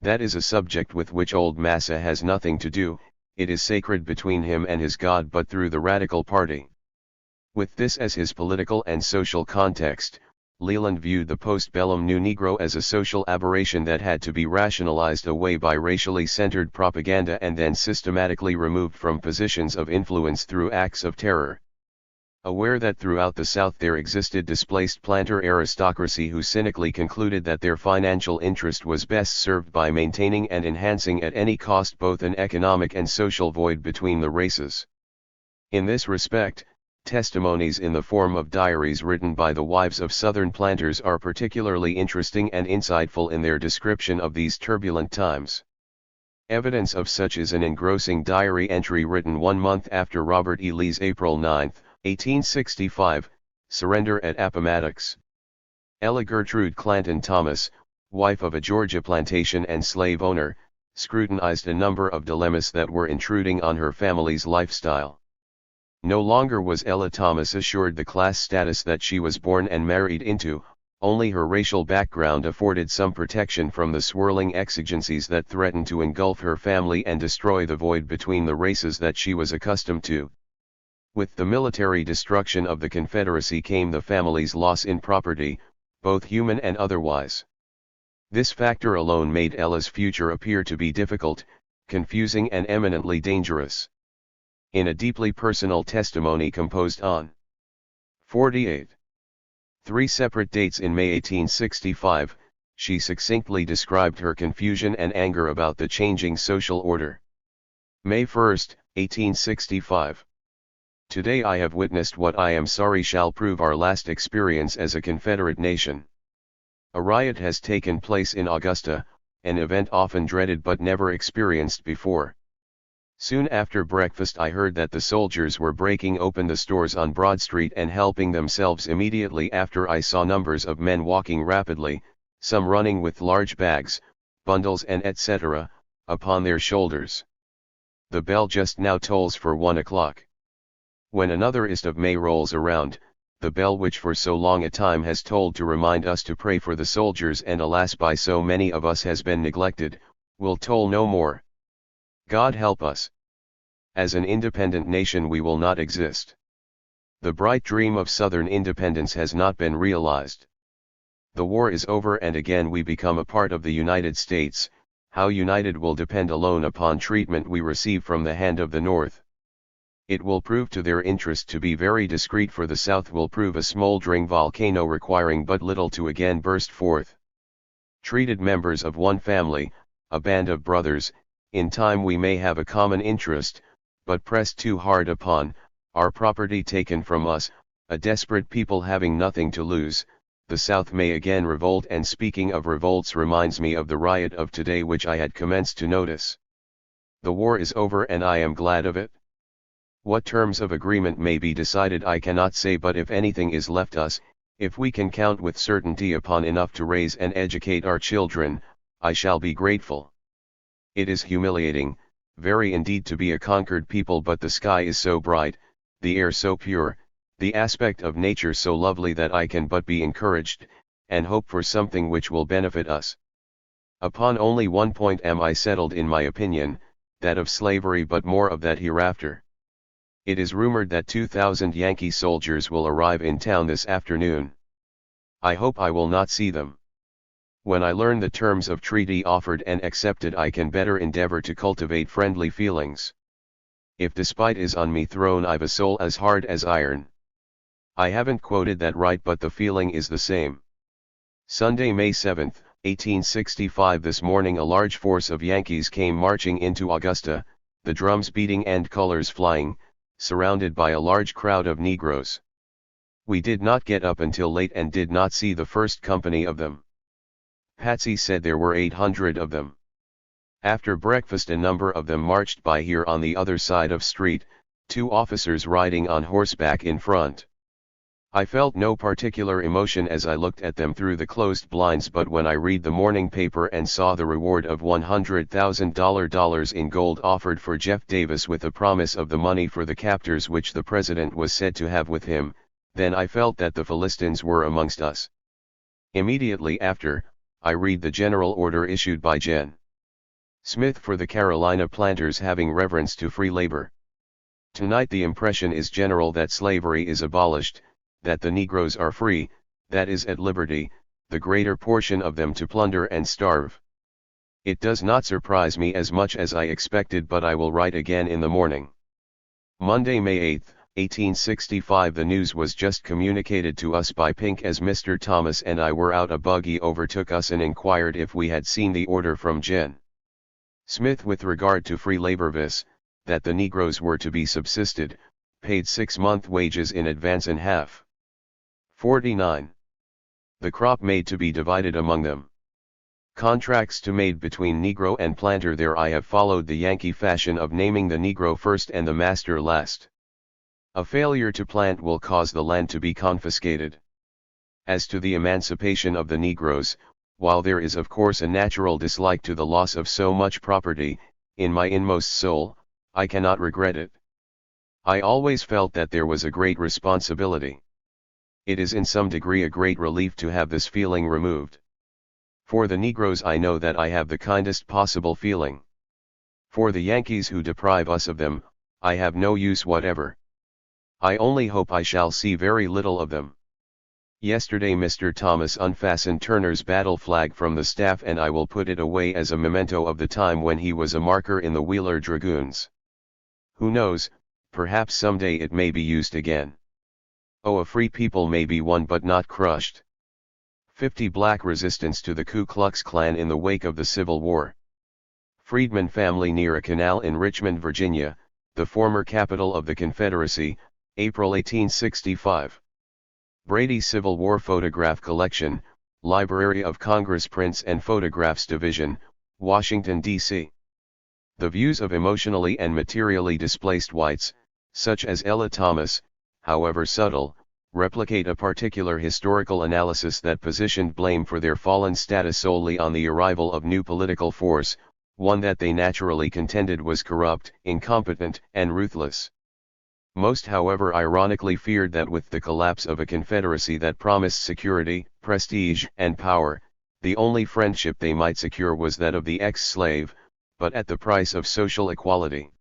That is a subject with which old Massa has nothing to do, it is sacred between him and his God, but through the Radical Party. With this as his political and social context, Leland viewed the post-bellum New Negro as a social aberration that had to be rationalized away by racially centered propaganda and then systematically removed from positions of influence through acts of terror. Aware that throughout the South there existed displaced planter aristocracy who cynically concluded that their financial interest was best served by maintaining and enhancing at any cost both an economic and social void between the races. In this respect, testimonies in the form of diaries written by the wives of Southern planters are particularly interesting and insightful in their description of these turbulent times. Evidence of such is an engrossing diary entry written 1 month after Robert E. Lee's April 9, 1865, surrender at Appomattox. Ella Gertrude Clanton Thomas, wife of a Georgia plantation and slave owner, scrutinized a number of dilemmas that were intruding on her family's lifestyle. No longer was Ella Thomas assured the class status that she was born and married into, only her racial background afforded some protection from the swirling exigencies that threatened to engulf her family and destroy the void between the races that she was accustomed to. With the military destruction of the Confederacy came the family's loss in property, both human and otherwise. This factor alone made Ella's future appear to be difficult, confusing and eminently dangerous. In a deeply personal testimony composed on 48. 3 separate dates in May 1865, she succinctly described her confusion and anger about the changing social order. May 1, 1865. Today I have witnessed what I am sorry shall prove our last experience as a Confederate nation. A riot has taken place in Augusta, an event often dreaded but never experienced before. Soon after breakfast I heard that the soldiers were breaking open the stores on Broad Street and helping themselves. Immediately after I saw numbers of men walking rapidly, some running with large bags, bundles and etc., upon their shoulders. The bell just now tolls for 1 o'clock. When another of May rolls around, the bell which for so long a time has tolled to remind us to pray for the soldiers and alas by so many of us has been neglected, will toll no more. God help us. As an independent nation we will not exist. The bright dream of Southern independence has not been realized. The war is over and again we become a part of the United States. How united will depend alone upon treatment we receive from the hand of the North. It will prove to their interest to be very discreet, for the South will prove a smoldering volcano requiring but little to again burst forth. Treated members of one family, a band of brothers, in time we may have a common interest, but pressed too hard upon, our property taken from us, a desperate people having nothing to lose, the South may again revolt. And speaking of revolts reminds me of the riot of today which I had commenced to notice. The war is over and I am glad of it. What terms of agreement may be decided I cannot say, but if anything is left us, if we can count with certainty upon enough to raise and educate our children, I shall be grateful. It is humiliating, very indeed, to be a conquered people, but the sky is so bright, the air so pure, the aspect of nature so lovely that I can but be encouraged, and hope for something which will benefit us. Upon only one point am I settled in my opinion, that of slavery, but more of that hereafter. It is rumored that 2,000 Yankee soldiers will arrive in town this afternoon. I hope I will not see them. When I learn the terms of treaty offered and accepted, I can better endeavor to cultivate friendly feelings. If despite is on me thrown, I've a soul as hard as iron. I haven't quoted that right, but the feeling is the same. Sunday, May 7, 1865. This morning a large force of Yankees came marching into Augusta, the drums beating and colors flying, surrounded by a large crowd of Negroes. We did not get up until late and did not see the first company of them. Patsy said there were 800 of them. After breakfast a number of them marched by here on the other side of street, 2 officers riding on horseback in front. I felt no particular emotion as I looked at them through the closed blinds, but when I read the morning paper and saw the reward of $100,000 in gold offered for Jeff Davis with a promise of the money for the captors which the president was said to have with him, then I felt that the Philistines were amongst us. Immediately after, I read the general order issued by Gen. Smith for the Carolina planters, having reference to free labor. Tonight the impression is general that slavery is abolished, that the Negroes are free, that is at liberty, the greater portion of them to plunder and starve. It does not surprise me as much as I expected, but I will write again in the morning. Monday, May 8, 1865. The news was just communicated to us by Pink as Mr. Thomas and I were out. A buggy overtook us and inquired if we had seen the order from Gen. Smith with regard to free labor, viz., that the Negroes were to be subsisted, paid 6-month wages in advance and half. 49. The crop made to be divided among them. Contracts to made between Negro and planter. There I have followed the Yankee fashion of naming the Negro first and the master last. A failure to plant will cause the land to be confiscated. As to the emancipation of the Negroes, while there is of course a natural dislike to the loss of so much property, in my inmost soul, I cannot regret it. I always felt that there was a great responsibility. It is in some degree a great relief to have this feeling removed. For the Negroes I know that I have the kindest possible feeling. For the Yankees who deprive us of them, I have no use whatever. I only hope I shall see very little of them. Yesterday Mr. Thomas unfastened Turner's battle flag from the staff, and I will put it away as a memento of the time when he was a marker in the Wheeler Dragoons. Who knows, perhaps someday it may be used again. Oh, a free people may be won but not crushed. 50 Black resistance to the Ku Klux Klan in the wake of the Civil War. Freedman family near a canal in Richmond, Virginia, the former capital of the Confederacy, April 1865. Brady Civil War Photograph Collection, Library of Congress Prints and Photographs Division, Washington, D.C. The views of emotionally and materially displaced whites, such as Ella Thomas, however subtle, replicate a particular historical analysis that positioned blame for their fallen status solely on the arrival of new political force, one that they naturally contended was corrupt, incompetent, and ruthless. Most, however, ironically feared that with the collapse of a confederacy that promised security, prestige, and power, the only friendship they might secure was that of the ex-slave, but at the price of social equality.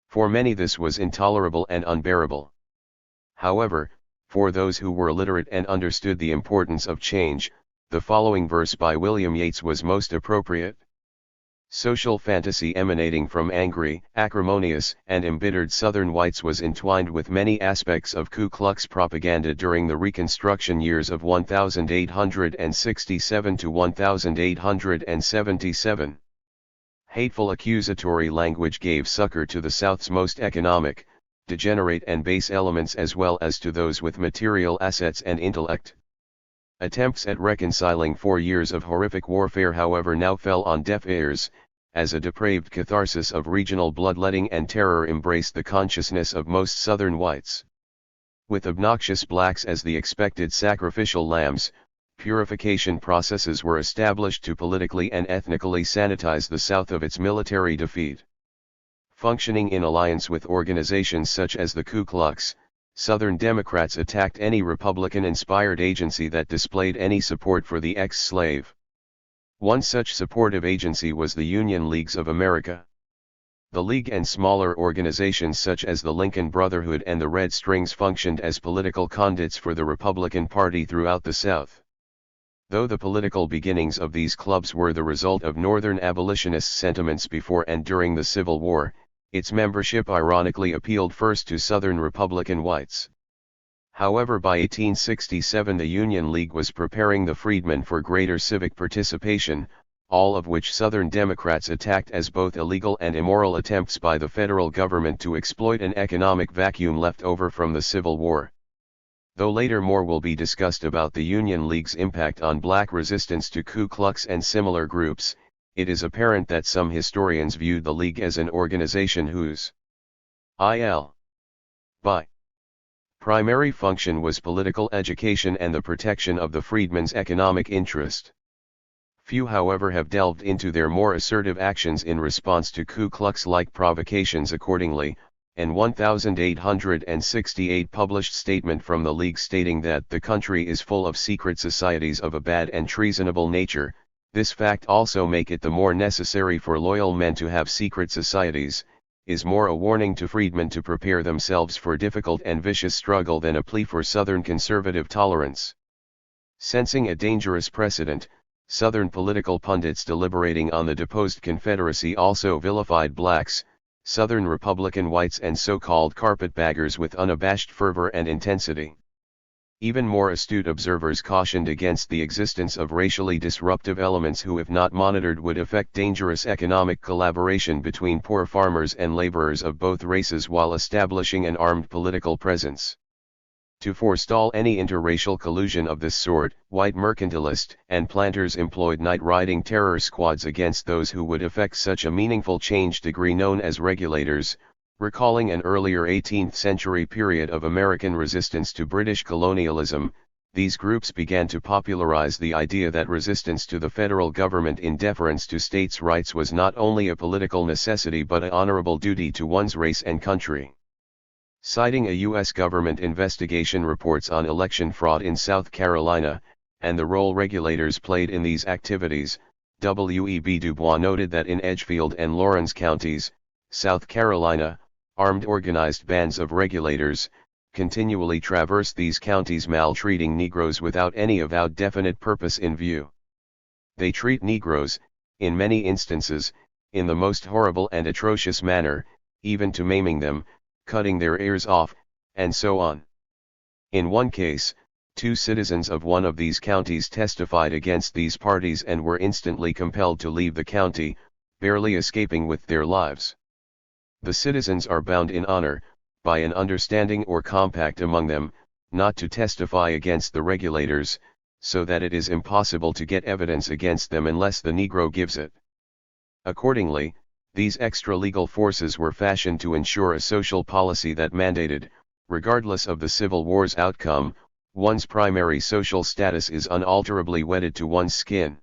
For many this was intolerable and unbearable. However, for those who were literate and understood the importance of change, the following verse by William Yeats was most appropriate. Social fantasy emanating from angry, acrimonious, and embittered Southern whites was entwined with many aspects of Ku Klux propaganda during the Reconstruction years of 1867 to 1877. Hateful accusatory language gave succor to the South's most economic, degenerate and base elements as well as to those with material assets and intellect. Attempts at reconciling 4 years of horrific warfare, however, now fell on deaf ears, as a depraved catharsis of regional bloodletting and terror embraced the consciousness of most Southern whites. With obnoxious blacks as the expected sacrificial lambs, purification processes were established to politically and ethnically sanitize the South of its military defeat. Functioning in alliance with organizations such as the Ku Klux, Southern Democrats attacked any Republican-inspired agency that displayed any support for the ex-slave. One such supportive agency was the Union Leagues of America. The League and smaller organizations such as the Lincoln Brotherhood and the Red Strings functioned as political conduits for the Republican Party throughout the South. Though the political beginnings of these clubs were the result of Northern abolitionist sentiments before and during the Civil War, its membership ironically appealed first to Southern Republican whites. However, by 1867 the Union League was preparing the freedmen for greater civic participation, all of which Southern Democrats attacked as both illegal and immoral attempts by the federal government to exploit an economic vacuum left over from the Civil War. Though later more will be discussed about the Union League's impact on black resistance to Ku Klux and similar groups, it is apparent that some historians viewed the League as an organization whose primary function was political education and the protection of the freedmen's economic interest. Few, however, have delved into their more assertive actions in response to Ku Klux-like provocations. Accordingly, an 1868 published statement from the League stating that the country is full of secret societies of a bad and treasonable nature, this fact also make it the more necessary for loyal men to have secret societies, is more a warning to freedmen to prepare themselves for difficult and vicious struggle than a plea for Southern conservative tolerance. Sensing a dangerous precedent, Southern political pundits deliberating on the deposed Confederacy also vilified blacks, Southern Republican whites and so-called carpetbaggers with unabashed fervor and intensity. Even more astute observers cautioned against the existence of racially disruptive elements who, if not monitored, would affect dangerous economic collaboration between poor farmers and laborers of both races while establishing an armed political presence. To forestall any interracial collusion of this sort, white mercantilists and planters employed night-riding terror squads against those who would effect such a meaningful change degree known as regulators, recalling an earlier 18th century period of American resistance to British colonialism. These groups began to popularize the idea that resistance to the federal government in deference to states' rights was not only a political necessity but an honorable duty to one's race and country. Citing a U.S. government investigation reports on election fraud in South Carolina, and the role regulators played in these activities, W.E.B. Du Bois noted that in Edgefield and Lawrence counties, South Carolina, armed organized bands of regulators continually traverse these counties maltreating Negroes without any avowed definite purpose in view. They treat Negroes, in many instances, in the most horrible and atrocious manner, even to maiming them, cutting their ears off, and so on. In one case, 2 citizens of one of these counties testified against these parties and were instantly compelled to leave the county, barely escaping with their lives. The citizens are bound in honor, by an understanding or compact among them, not to testify against the regulators, so that it is impossible to get evidence against them unless the Negro gives it. Accordingly, these extra-legal forces were fashioned to ensure a social policy that mandated, regardless of the Civil War's outcome, one's primary social status is unalterably wedded to one's skin.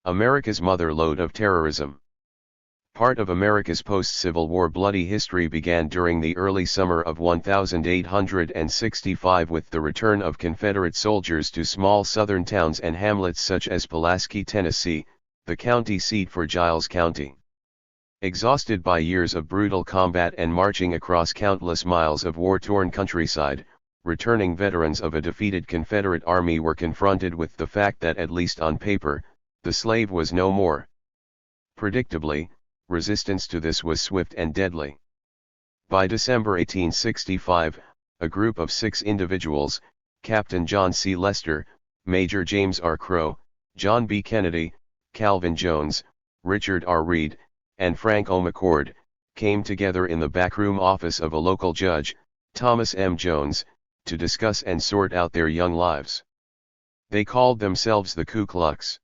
America's mother lode of terrorism. Part of America's post-Civil War bloody history began during the early summer of 1865 with the return of Confederate soldiers to small southern towns and hamlets such as Pulaski, Tennessee, the county seat for Giles County. Exhausted by years of brutal combat and marching across countless miles of war-torn countryside, returning veterans of a defeated Confederate army were confronted with the fact that, at least on paper, the slave was no more. Predictably, resistance to this was swift and deadly. By December 1865, a group of 6 individuals, Captain John C. Lester, Major James R. Crow, John B. Kennedy, Calvin Jones, Richard R. Reed, and Frank O. McCord, came together in the backroom office of a local judge, Thomas M. Jones, to discuss and sort out their young lives. They called themselves the Ku Klux.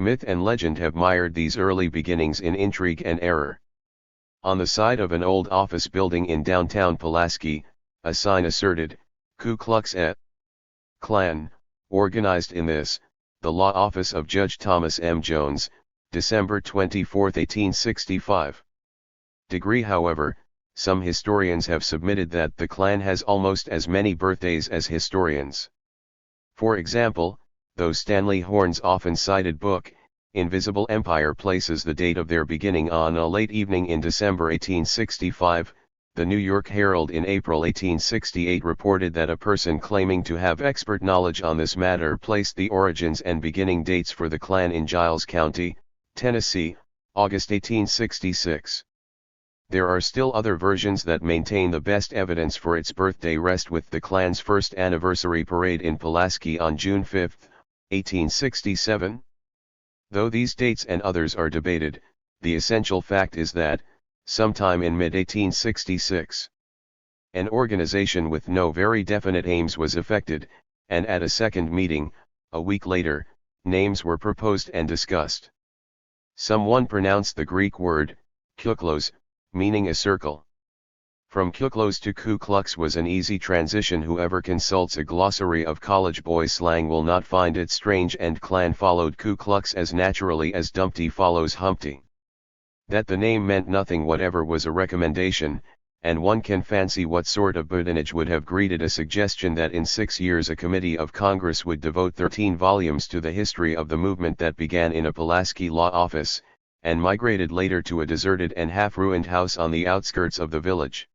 Myth and legend have mired these early beginnings in intrigue and error. On the side of an old office building in downtown Pulaski, a sign asserted, Ku Klux et Klan, organized in this, the law office of Judge Thomas M. Jones, December 24, 1865. Degree, however, some historians have submitted that the Klan has almost as many birthdays as historians. For example, though Stanley Horne's often cited book, Invisible Empire places the date of their beginning on a late evening in December 1865, the New York Herald in April 1868 reported that a person claiming to have expert knowledge on this matter placed the origins and beginning dates for the Klan in Giles County, Tennessee, August 1866. There are still other versions that maintain the best evidence for its birthday rest with the Klan's first anniversary parade in Pulaski on June 5, 1867. Though these dates and others are debated, the essential fact is that, sometime in mid-1866, an organization with no very definite aims was effected, and at a second meeting, a week later, names were proposed and discussed. Someone pronounced the Greek word, kuklos, meaning a circle. From kuklos to Ku Klux was an easy transition. Whoever consults a glossary of college boy slang will not find it strange, and Klan followed Ku Klux as naturally as Dumpty follows Humpty. That the name meant nothing whatever was a recommendation, and one can fancy what sort of badinage would have greeted a suggestion that in 6 years a committee of Congress would devote 13 volumes to the history of the movement that began in a Pulaski law office, and migrated later to a deserted and half-ruined house on the outskirts of the village.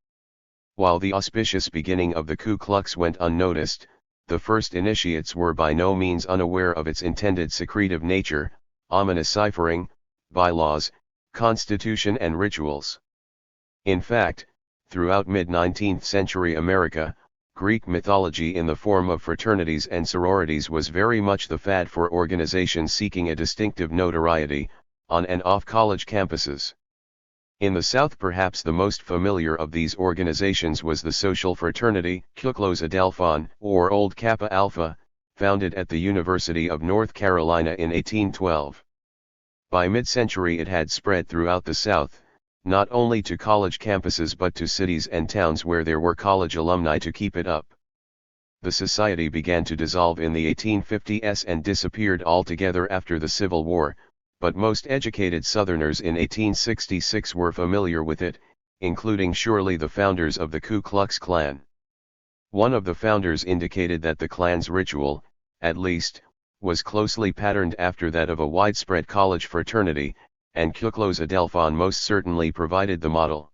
While the auspicious beginning of the Ku Klux went unnoticed, the first initiates were by no means unaware of its intended secretive nature, ominous ciphering, bylaws, constitution and rituals. In fact, throughout mid-19th century America, Greek mythology in the form of fraternities and sororities was very much the fad for organizations seeking a distinctive notoriety, on and off college campuses. In the South, perhaps the most familiar of these organizations was the social fraternity, Kuklos Adelphon, or Old Kappa Alpha, founded at the University of North Carolina in 1812. By mid-century it had spread throughout the South, not only to college campuses but to cities and towns where there were college alumni to keep it up. The society began to dissolve in the 1850s and disappeared altogether after the Civil War, but most educated Southerners in 1866 were familiar with it, including surely the founders of the Ku Klux Klan. One of the founders indicated that the Klan's ritual, at least, was closely patterned after that of a widespread college fraternity, and Kuklos Adelphon most certainly provided the model.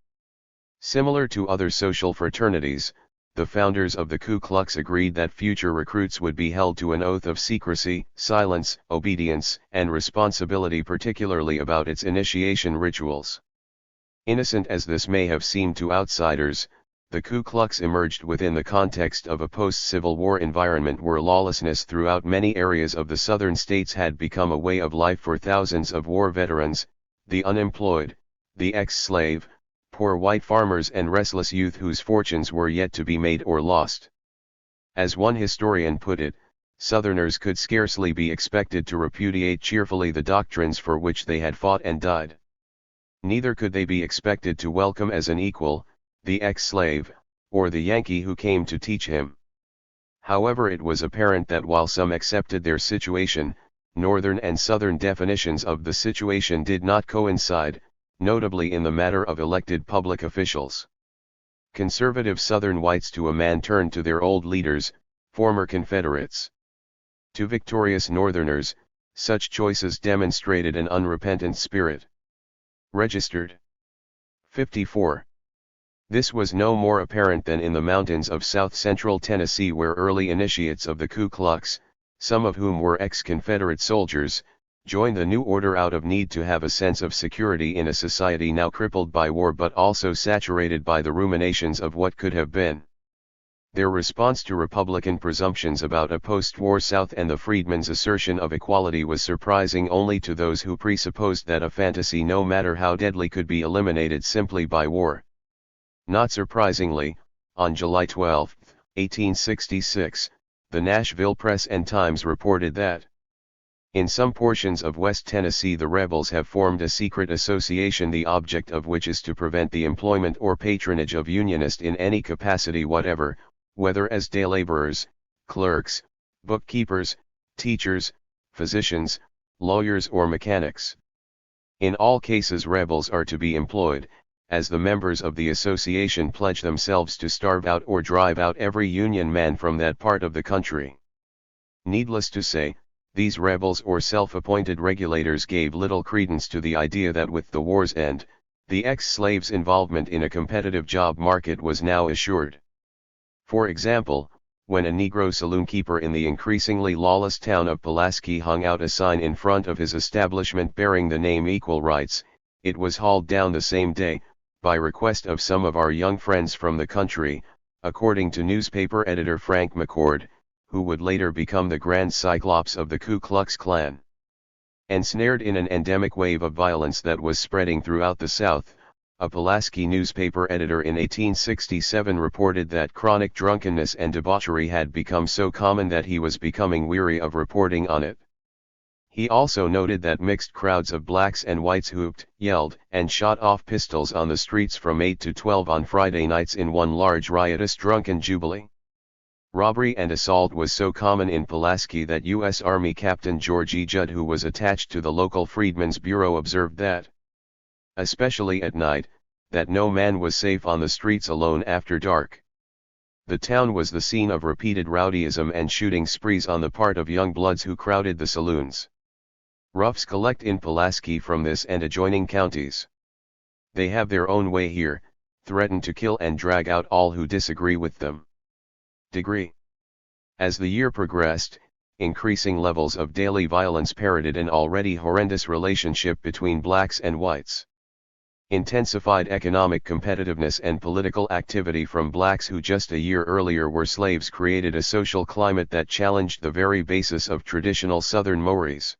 Similar to other social fraternities, the founders of the Ku Klux agreed that future recruits would be held to an oath of secrecy, silence, obedience, and responsibility, particularly about its initiation rituals. Innocent as this may have seemed to outsiders, the Ku Klux emerged within the context of a post-Civil War environment where lawlessness throughout many areas of the southern states had become a way of life for thousands of war veterans, the unemployed, the ex-slave, poor white farmers and restless youth whose fortunes were yet to be made or lost. As one historian put it, Southerners could scarcely be expected to repudiate cheerfully the doctrines for which they had fought and died. Neither could they be expected to welcome as an equal, the ex-slave, or the Yankee who came to teach him. However, it was apparent that while some accepted their situation, Northern and Southern definitions of the situation did not coincide, notably in the matter of elected public officials. Conservative Southern whites to a man turned to their old leaders, former Confederates. To victorious Northerners, such choices demonstrated an unrepentant spirit. Registered 54. This was no more apparent than in the mountains of south-central Tennessee, where early initiates of the Ku Klux, some of whom were ex-Confederate soldiers, joined the new order out of need to have a sense of security in a society now crippled by war but also saturated by the ruminations of what could have been. Their response to Republican presumptions about a post-war South and the freedmen's assertion of equality was surprising only to those who presupposed that a fantasy no matter how deadly could be eliminated simply by war. Not surprisingly, on July 12, 1866, the Nashville Press and Times reported that in some portions of West Tennessee the rebels have formed a secret association, the object of which is to prevent the employment or patronage of Unionists in any capacity whatever, whether as day laborers, clerks, bookkeepers, teachers, physicians, lawyers or mechanics. In all cases rebels are to be employed, as the members of the association pledged themselves to starve out or drive out every Union man from that part of the country. Needless to say, these rebels or self-appointed regulators gave little credence to the idea that with the war's end, the ex-slaves' involvement in a competitive job market was now assured. For example, when a Negro saloon-keeper in the increasingly lawless town of Pulaski hung out a sign in front of his establishment bearing the name Equal Rights, it was hauled down the same day, by request of some of our young friends from the country, according to newspaper editor Frank McCord, who would later become the Grand Cyclops of the Ku Klux Klan. Ensnared in an endemic wave of violence that was spreading throughout the South, a Pulaski newspaper editor in 1867 reported that chronic drunkenness and debauchery had become so common that he was becoming weary of reporting on it. He also noted that mixed crowds of blacks and whites hooped, yelled, and shot off pistols on the streets from 8 to 12 on Friday nights in one large riotous drunken jubilee. Robbery and assault was so common in Pulaski that U.S. Army Captain George E. Judd, who was attached to the local Freedmen's Bureau, observed that, especially at night, that no man was safe on the streets alone after dark. The town was the scene of repeated rowdyism and shooting sprees on the part of young bloods who crowded the saloons. Roughs collect in Pulaski from this and adjoining counties. They have their own way here, threaten to kill and drag out all who disagree with them. Degree. As the year progressed, increasing levels of daily violence parroted an already horrendous relationship between blacks and whites. Intensified economic competitiveness and political activity from blacks who just a year earlier were slaves created a social climate that challenged the very basis of traditional Southern mores.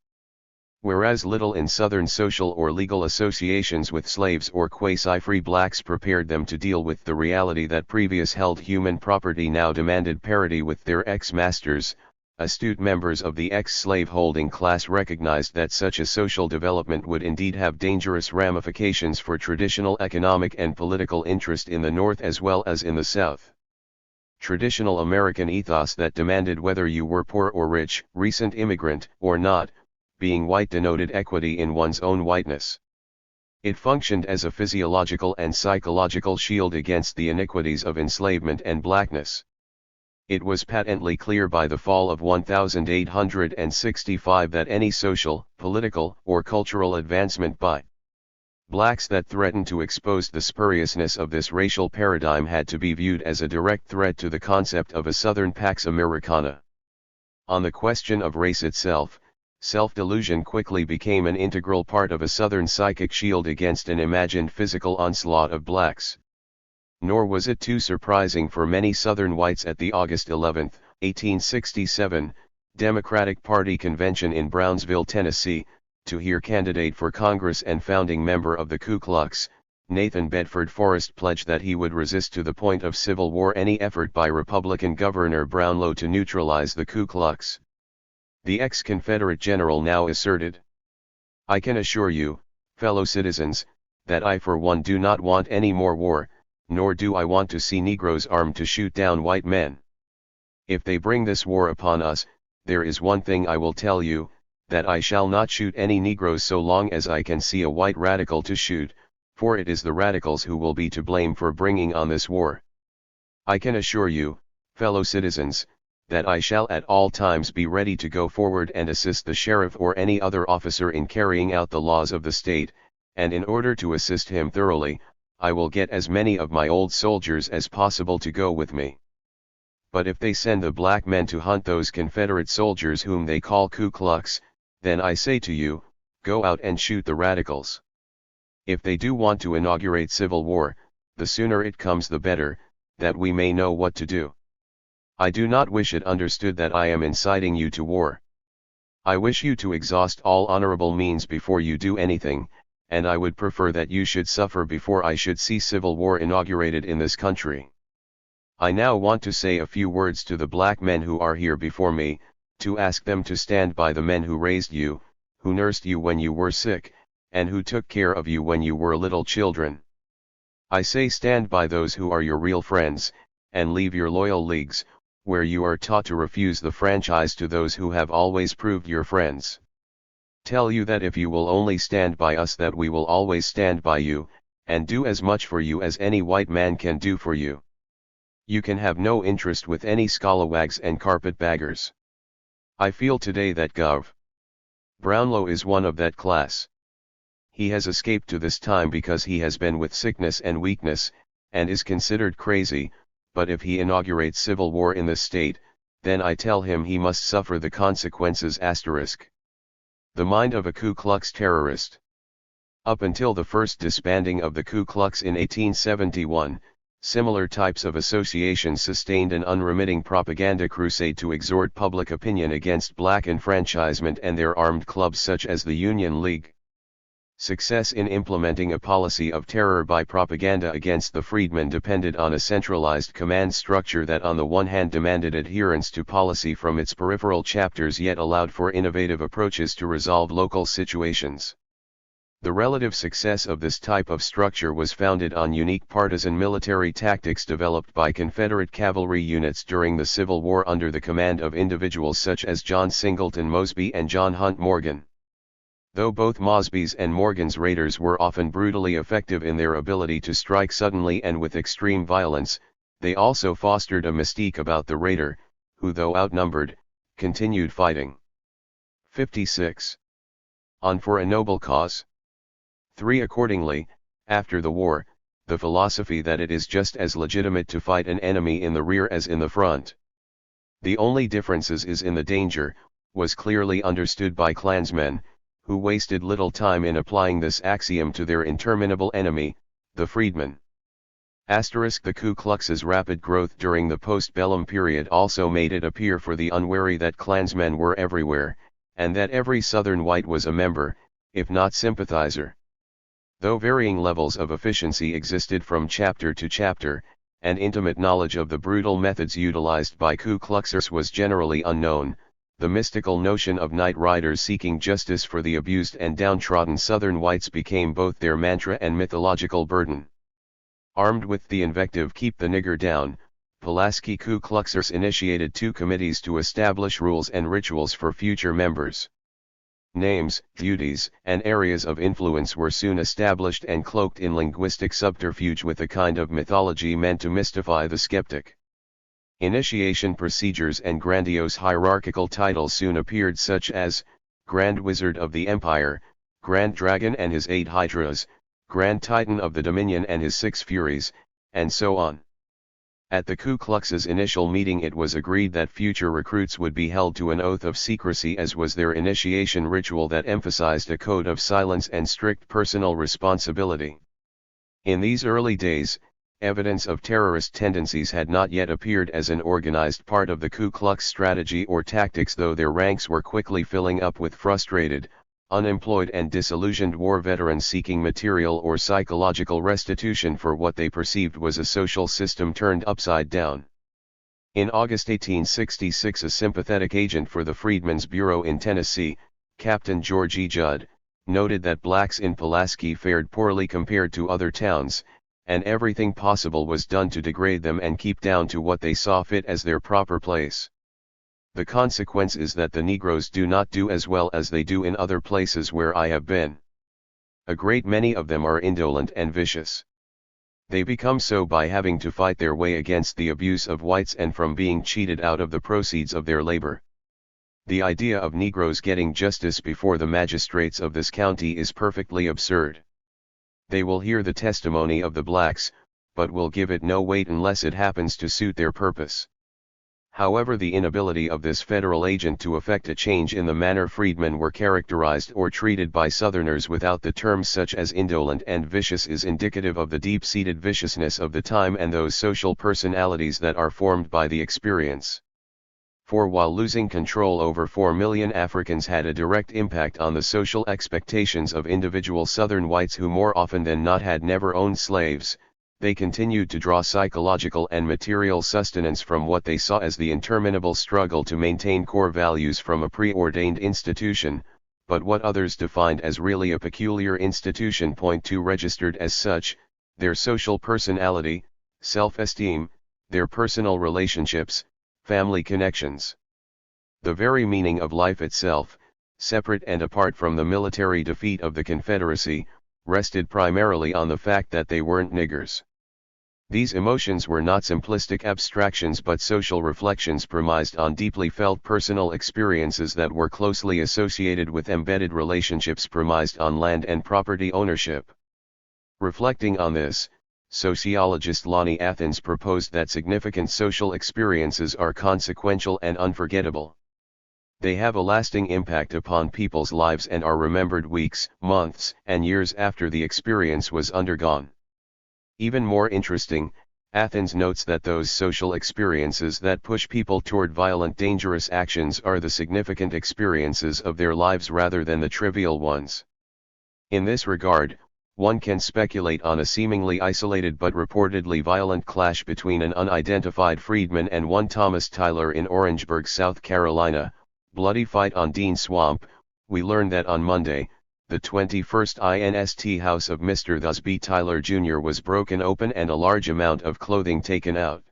Whereas little in Southern social or legal associations with slaves or quasi-free blacks prepared them to deal with the reality that previous held human property now demanded parity with their ex-masters, astute members of the ex-slave-holding class recognized that such a social development would indeed have dangerous ramifications for traditional economic and political interest in the North as well as in the South. Traditional American ethos that demanded whether you were poor or rich, recent immigrant or not, being white denoted equity in one's own whiteness. It functioned as a physiological and psychological shield against the iniquities of enslavement and blackness. It was patently clear by the fall of 1865 that any social, political, or cultural advancement by blacks that threatened to expose the spuriousness of this racial paradigm had to be viewed as a direct threat to the concept of a Southern Pax Americana. On the question of race itself, self-delusion quickly became an integral part of a Southern psychic shield against an imagined physical onslaught of blacks. Nor was it too surprising for many Southern whites at the August 11, 1867, Democratic Party convention in Brownsville, Tennessee, to hear candidate for Congress and founding member of the Ku Klux, Nathan Bedford Forrest, pledge that he would resist to the point of civil war any effort by Republican Governor Brownlow to neutralize the Ku Klux. The ex-Confederate general now asserted, "I can assure you, fellow citizens, that I for one do not want any more war, nor do I want to see Negroes armed to shoot down white men. If they bring this war upon us, there is one thing I will tell you, that I shall not shoot any Negroes so long as I can see a white radical to shoot, for it is the radicals who will be to blame for bringing on this war. I can assure you, fellow citizens, that I shall at all times be ready to go forward and assist the sheriff or any other officer in carrying out the laws of the state, and in order to assist him thoroughly, I will get as many of my old soldiers as possible to go with me. But if they send the black men to hunt those Confederate soldiers whom they call Ku Klux, then I say to you, go out and shoot the radicals. If they do want to inaugurate civil war, the sooner it comes the better, that we may know what to do. I do not wish it understood that I am inciting you to war. I wish you to exhaust all honorable means before you do anything, and I would prefer that you should suffer before I should see civil war inaugurated in this country. I now want to say a few words to the black men who are here before me, to ask them to stand by the men who raised you, who nursed you when you were sick, and who took care of you when you were little children. I say stand by those who are your real friends, and leave your loyal leagues, where you are taught to refuse the franchise to those who have always proved your friends. Tell you that if you will only stand by us that we will always stand by you, and do as much for you as any white man can do for you. You can have no interest with any scalawags and carpetbaggers. I feel today that Gov. Brownlow is one of that class. He has escaped to this time because he has been with sickness and weakness, and is considered crazy, but if he inaugurates civil war in the state, then I tell him he must suffer the consequences. The mind of a Ku Klux terrorist. Up until the first disbanding of the Ku Klux in 1871, similar types of associations sustained an unremitting propaganda crusade to exhort public opinion against black enfranchisement and their armed clubs such as the Union League. Success in implementing a policy of terror by propaganda against the freedmen depended on a centralized command structure that on the one hand demanded adherence to policy from its peripheral chapters yet allowed for innovative approaches to resolve local situations. The relative success of this type of structure was founded on unique partisan military tactics developed by Confederate cavalry units during the Civil War under the command of individuals such as John Singleton Mosby and John Hunt Morgan. Though both Mosby's and Morgan's raiders were often brutally effective in their ability to strike suddenly and with extreme violence, they also fostered a mystique about the raider, who though outnumbered, continued fighting. 56. On for a noble cause. 3. Accordingly, after the war, the philosophy that it is just as legitimate to fight an enemy in the rear as in the front. The only differences is in the danger, was clearly understood by Klansmen, who wasted little time in applying this axiom to their interminable enemy, the freedmen. The Ku Klux's rapid growth during the post-bellum period also made it appear for the unwary that Klansmen were everywhere, and that every Southern white was a member, if not sympathizer. Though varying levels of efficiency existed from chapter to chapter, and intimate knowledge of the brutal methods utilized by Ku Kluxers was generally unknown, the mystical notion of night riders seeking justice for the abused and downtrodden Southern whites became both their mantra and mythological burden. Armed with the invective "keep the nigger down," Pulaski Ku Kluxers initiated 2 committees to establish rules and rituals for future members. Names, duties, and areas of influence were soon established and cloaked in linguistic subterfuge with a kind of mythology meant to mystify the skeptic. Initiation procedures and grandiose hierarchical titles soon appeared such as, Grand Wizard of the Empire, Grand Dragon and his 8 Hydras, Grand Titan of the Dominion and his 6 Furies, and so on. At the Ku Klux's initial meeting it was agreed that future recruits would be held to an oath of secrecy, as was their initiation ritual that emphasized a code of silence and strict personal responsibility. In these early days, evidence of terrorist tendencies had not yet appeared as an organized part of the Ku Klux strategy or tactics, though their ranks were quickly filling up with frustrated, unemployed and disillusioned war veterans seeking material or psychological restitution for what they perceived was a social system turned upside down. In August 1866, a sympathetic agent for the Freedmen's Bureau in Tennessee, Captain George E. Judd, noted that blacks in Pulaski fared poorly compared to other towns, and everything possible was done to degrade them and keep down to what they saw fit as their proper place. The consequence is that the Negroes do not do as well as they do in other places where I have been. A great many of them are indolent and vicious. They become so by having to fight their way against the abuse of whites and from being cheated out of the proceeds of their labor. The idea of Negroes getting justice before the magistrates of this county is perfectly absurd. They will hear the testimony of the blacks, but will give it no weight unless it happens to suit their purpose. However, the inability of this federal agent to effect a change in the manner freedmen were characterized or treated by Southerners without the terms such as indolent and vicious is indicative of the deep-seated viciousness of the time and those social personalities that are formed by the experience. For while losing control over 4 million Africans had a direct impact on the social expectations of individual Southern whites who more often than not had never owned slaves, they continued to draw psychological and material sustenance from what they saw as the interminable struggle to maintain core values from a preordained institution, but what others defined as really a peculiar institution point to registered as such, their social personality, self-esteem, their personal relationships, family connections. The very meaning of life itself, separate and apart from the military defeat of the Confederacy, rested primarily on the fact that they weren't niggers. These emotions were not simplistic abstractions but social reflections premised on deeply felt personal experiences that were closely associated with embedded relationships premised on land and property ownership. Reflecting on this, sociologist Lonnie Athens proposed that significant social experiences are consequential and unforgettable. They have a lasting impact upon people's lives and are remembered weeks, months, and years after the experience was undergone. Even more interesting, Athens notes that those social experiences that push people toward violent, dangerous actions are the significant experiences of their lives rather than the trivial ones. In this regard, one can speculate on a seemingly isolated but reportedly violent clash between an unidentified freedman and one Thomas Tyler in Orangeburg, South Carolina, bloody fight on Dean Swamp. We learned that on Monday, the 21st INST house of Mr. Thusby Tyler Jr. was broken open and a large amount of clothing taken out.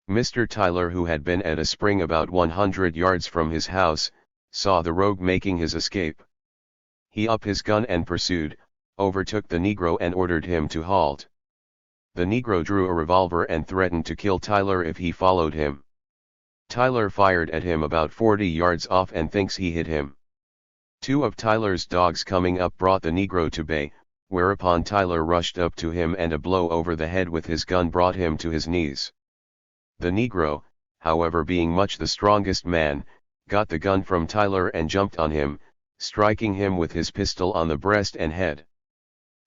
Mr. Tyler, who had been at a spring about 100 yards from his house, saw the rogue making his escape. He upped his gun and pursued, overtook the Negro and ordered him to halt. The Negro drew a revolver and threatened to kill Tyler if he followed him. Tyler fired at him about 40 yards off and thinks he hit him. Two of Tyler's dogs coming up brought the Negro to bay, whereupon Tyler rushed up to him and a blow over the head with his gun brought him to his knees. The Negro, however, being much the strongest man, got the gun from Tyler and jumped on him, striking him with his pistol on the breast and head.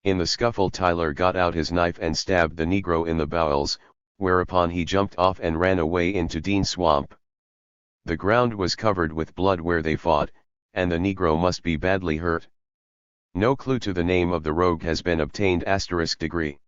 In the scuffle, Tyler got out his knife and stabbed the Negro in the bowels, whereupon he jumped off and ran away into Dean Swamp. The ground was covered with blood where they fought, and the Negro must be badly hurt. No clue to the name of the rogue has been obtained. *degree.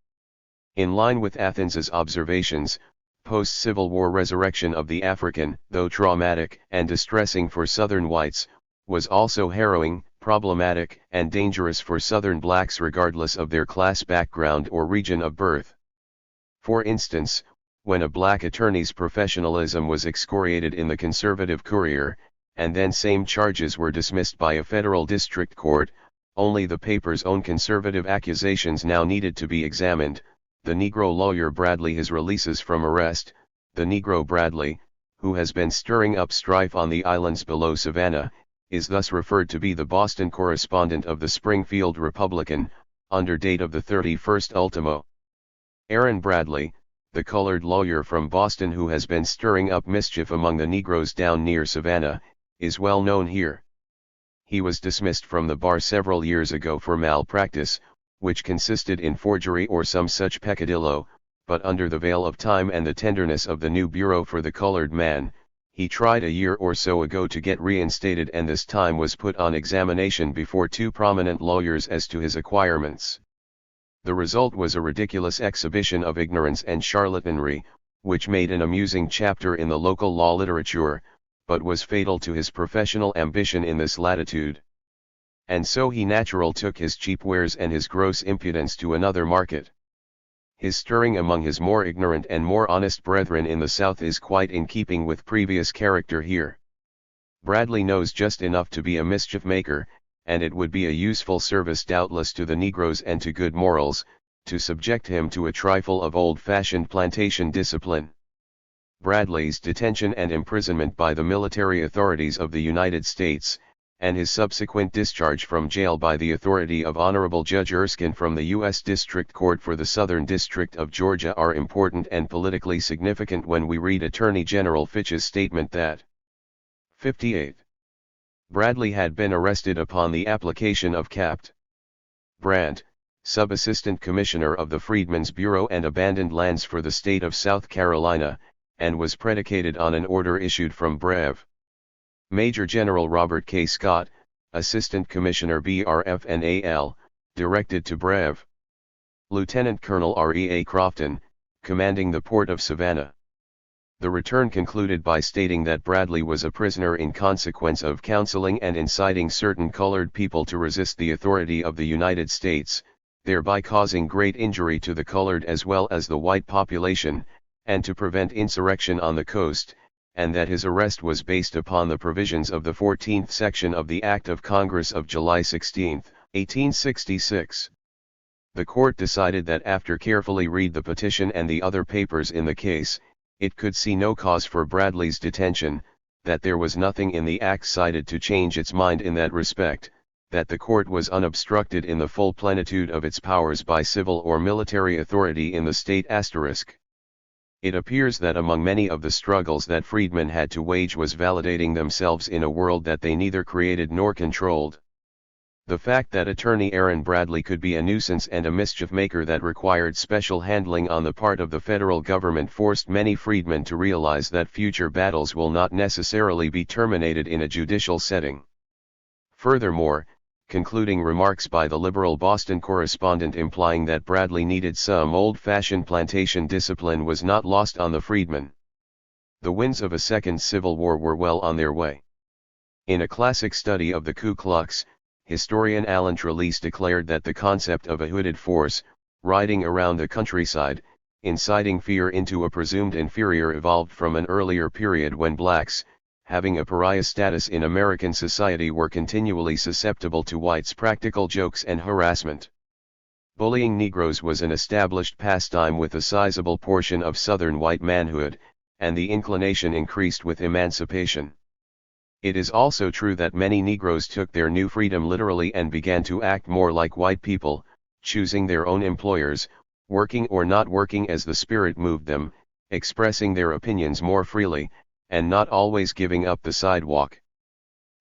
In line with Athens's observations, post-Civil War resurrection of the African, though traumatic and distressing for Southern whites, was also harrowing, problematic, and dangerous for Southern blacks regardless of their class background or region of birth. For instance, when a black attorney's professionalism was excoriated in the Conservative Courier, and then same charges were dismissed by a federal district court, only the paper's own conservative accusations now needed to be examined. The Negro lawyer Bradley his releases from arrest. The Negro Bradley, who has been stirring up strife on the islands below Savannah, is thus referred to be the Boston correspondent of the Springfield Republican, under date of the 31st ultimo. Aaron Bradley, the colored lawyer from Boston who has been stirring up mischief among the Negroes down near Savannah, is well known here. He was dismissed from the bar several years ago for malpractice, which consisted in forgery or some such peccadillo, but under the veil of time and the tenderness of the new Bureau for the Colored Man, he tried a year or so ago to get reinstated and this time was put on examination before two prominent lawyers as to his acquirements. The result was a ridiculous exhibition of ignorance and charlatanry, which made an amusing chapter in the local law literature, but was fatal to his professional ambition in this latitude. And so he natural took his cheap wares and his gross impudence to another market. His stirring among his more ignorant and more honest brethren in the South is quite in keeping with previous character here. Bradley knows just enough to be a mischief maker, and it would be a useful service doubtless to the Negroes and to good morals, to subject him to a trifle of old-fashioned plantation discipline. Bradley's detention and imprisonment by the military authorities of the United States, and his subsequent discharge from jail by the authority of Honorable Judge Erskine from the U.S. District Court for the Southern District of Georgia are important and politically significant when we read Attorney General Fitch's statement that 58. Bradley had been arrested upon the application of Capt. Brandt, Sub-Assistant Commissioner of the Freedmen's Bureau and Abandoned Lands for the state of South Carolina, and was predicated on an order issued from Brev. Major General Robert K. Scott, Assistant Commissioner BRFNAL, directed to Brev. Lieutenant Colonel R.E.A. Crofton, commanding the port of Savannah. The return concluded by stating that Bradley was a prisoner in consequence of counseling and inciting certain colored people to resist the authority of the United States, thereby causing great injury to the colored as well as the white population, and to prevent insurrection on the coast, and that his arrest was based upon the provisions of the 14th section of the Act of Congress of July 16, 1866. The court decided that after carefully read the petition and the other papers in the case, it could see no cause for Bradley's detention, that there was nothing in the acts cited to change its mind in that respect, that the court was unobstructed in the full plenitude of its powers by civil or military authority in the state *. It appears that among many of the struggles that freedmen had to wage was validating themselves in a world that they neither created nor controlled. The fact that attorney Aaron Bradley could be a nuisance and a mischief maker that required special handling on the part of the federal government forced many freedmen to realize that future battles will not necessarily be terminated in a judicial setting. Furthermore, concluding remarks by the liberal Boston correspondent implying that Bradley needed some old-fashioned plantation discipline was not lost on the freedmen. The winds of a second civil war were well on their way. In a classic study of the Ku Klux, historian Alan Trelease declared that the concept of a hooded force, riding around the countryside, inciting fear into a presumed inferior evolved from an earlier period when blacks, having a pariah status in American society, were continually susceptible to whites' practical jokes and harassment. Bullying Negroes was an established pastime with a sizable portion of Southern white manhood, and the inclination increased with emancipation. It is also true that many Negroes took their new freedom literally and began to act more like white people, choosing their own employers, working or not working as the spirit moved them, expressing their opinions more freely, and not always giving up the sidewalk.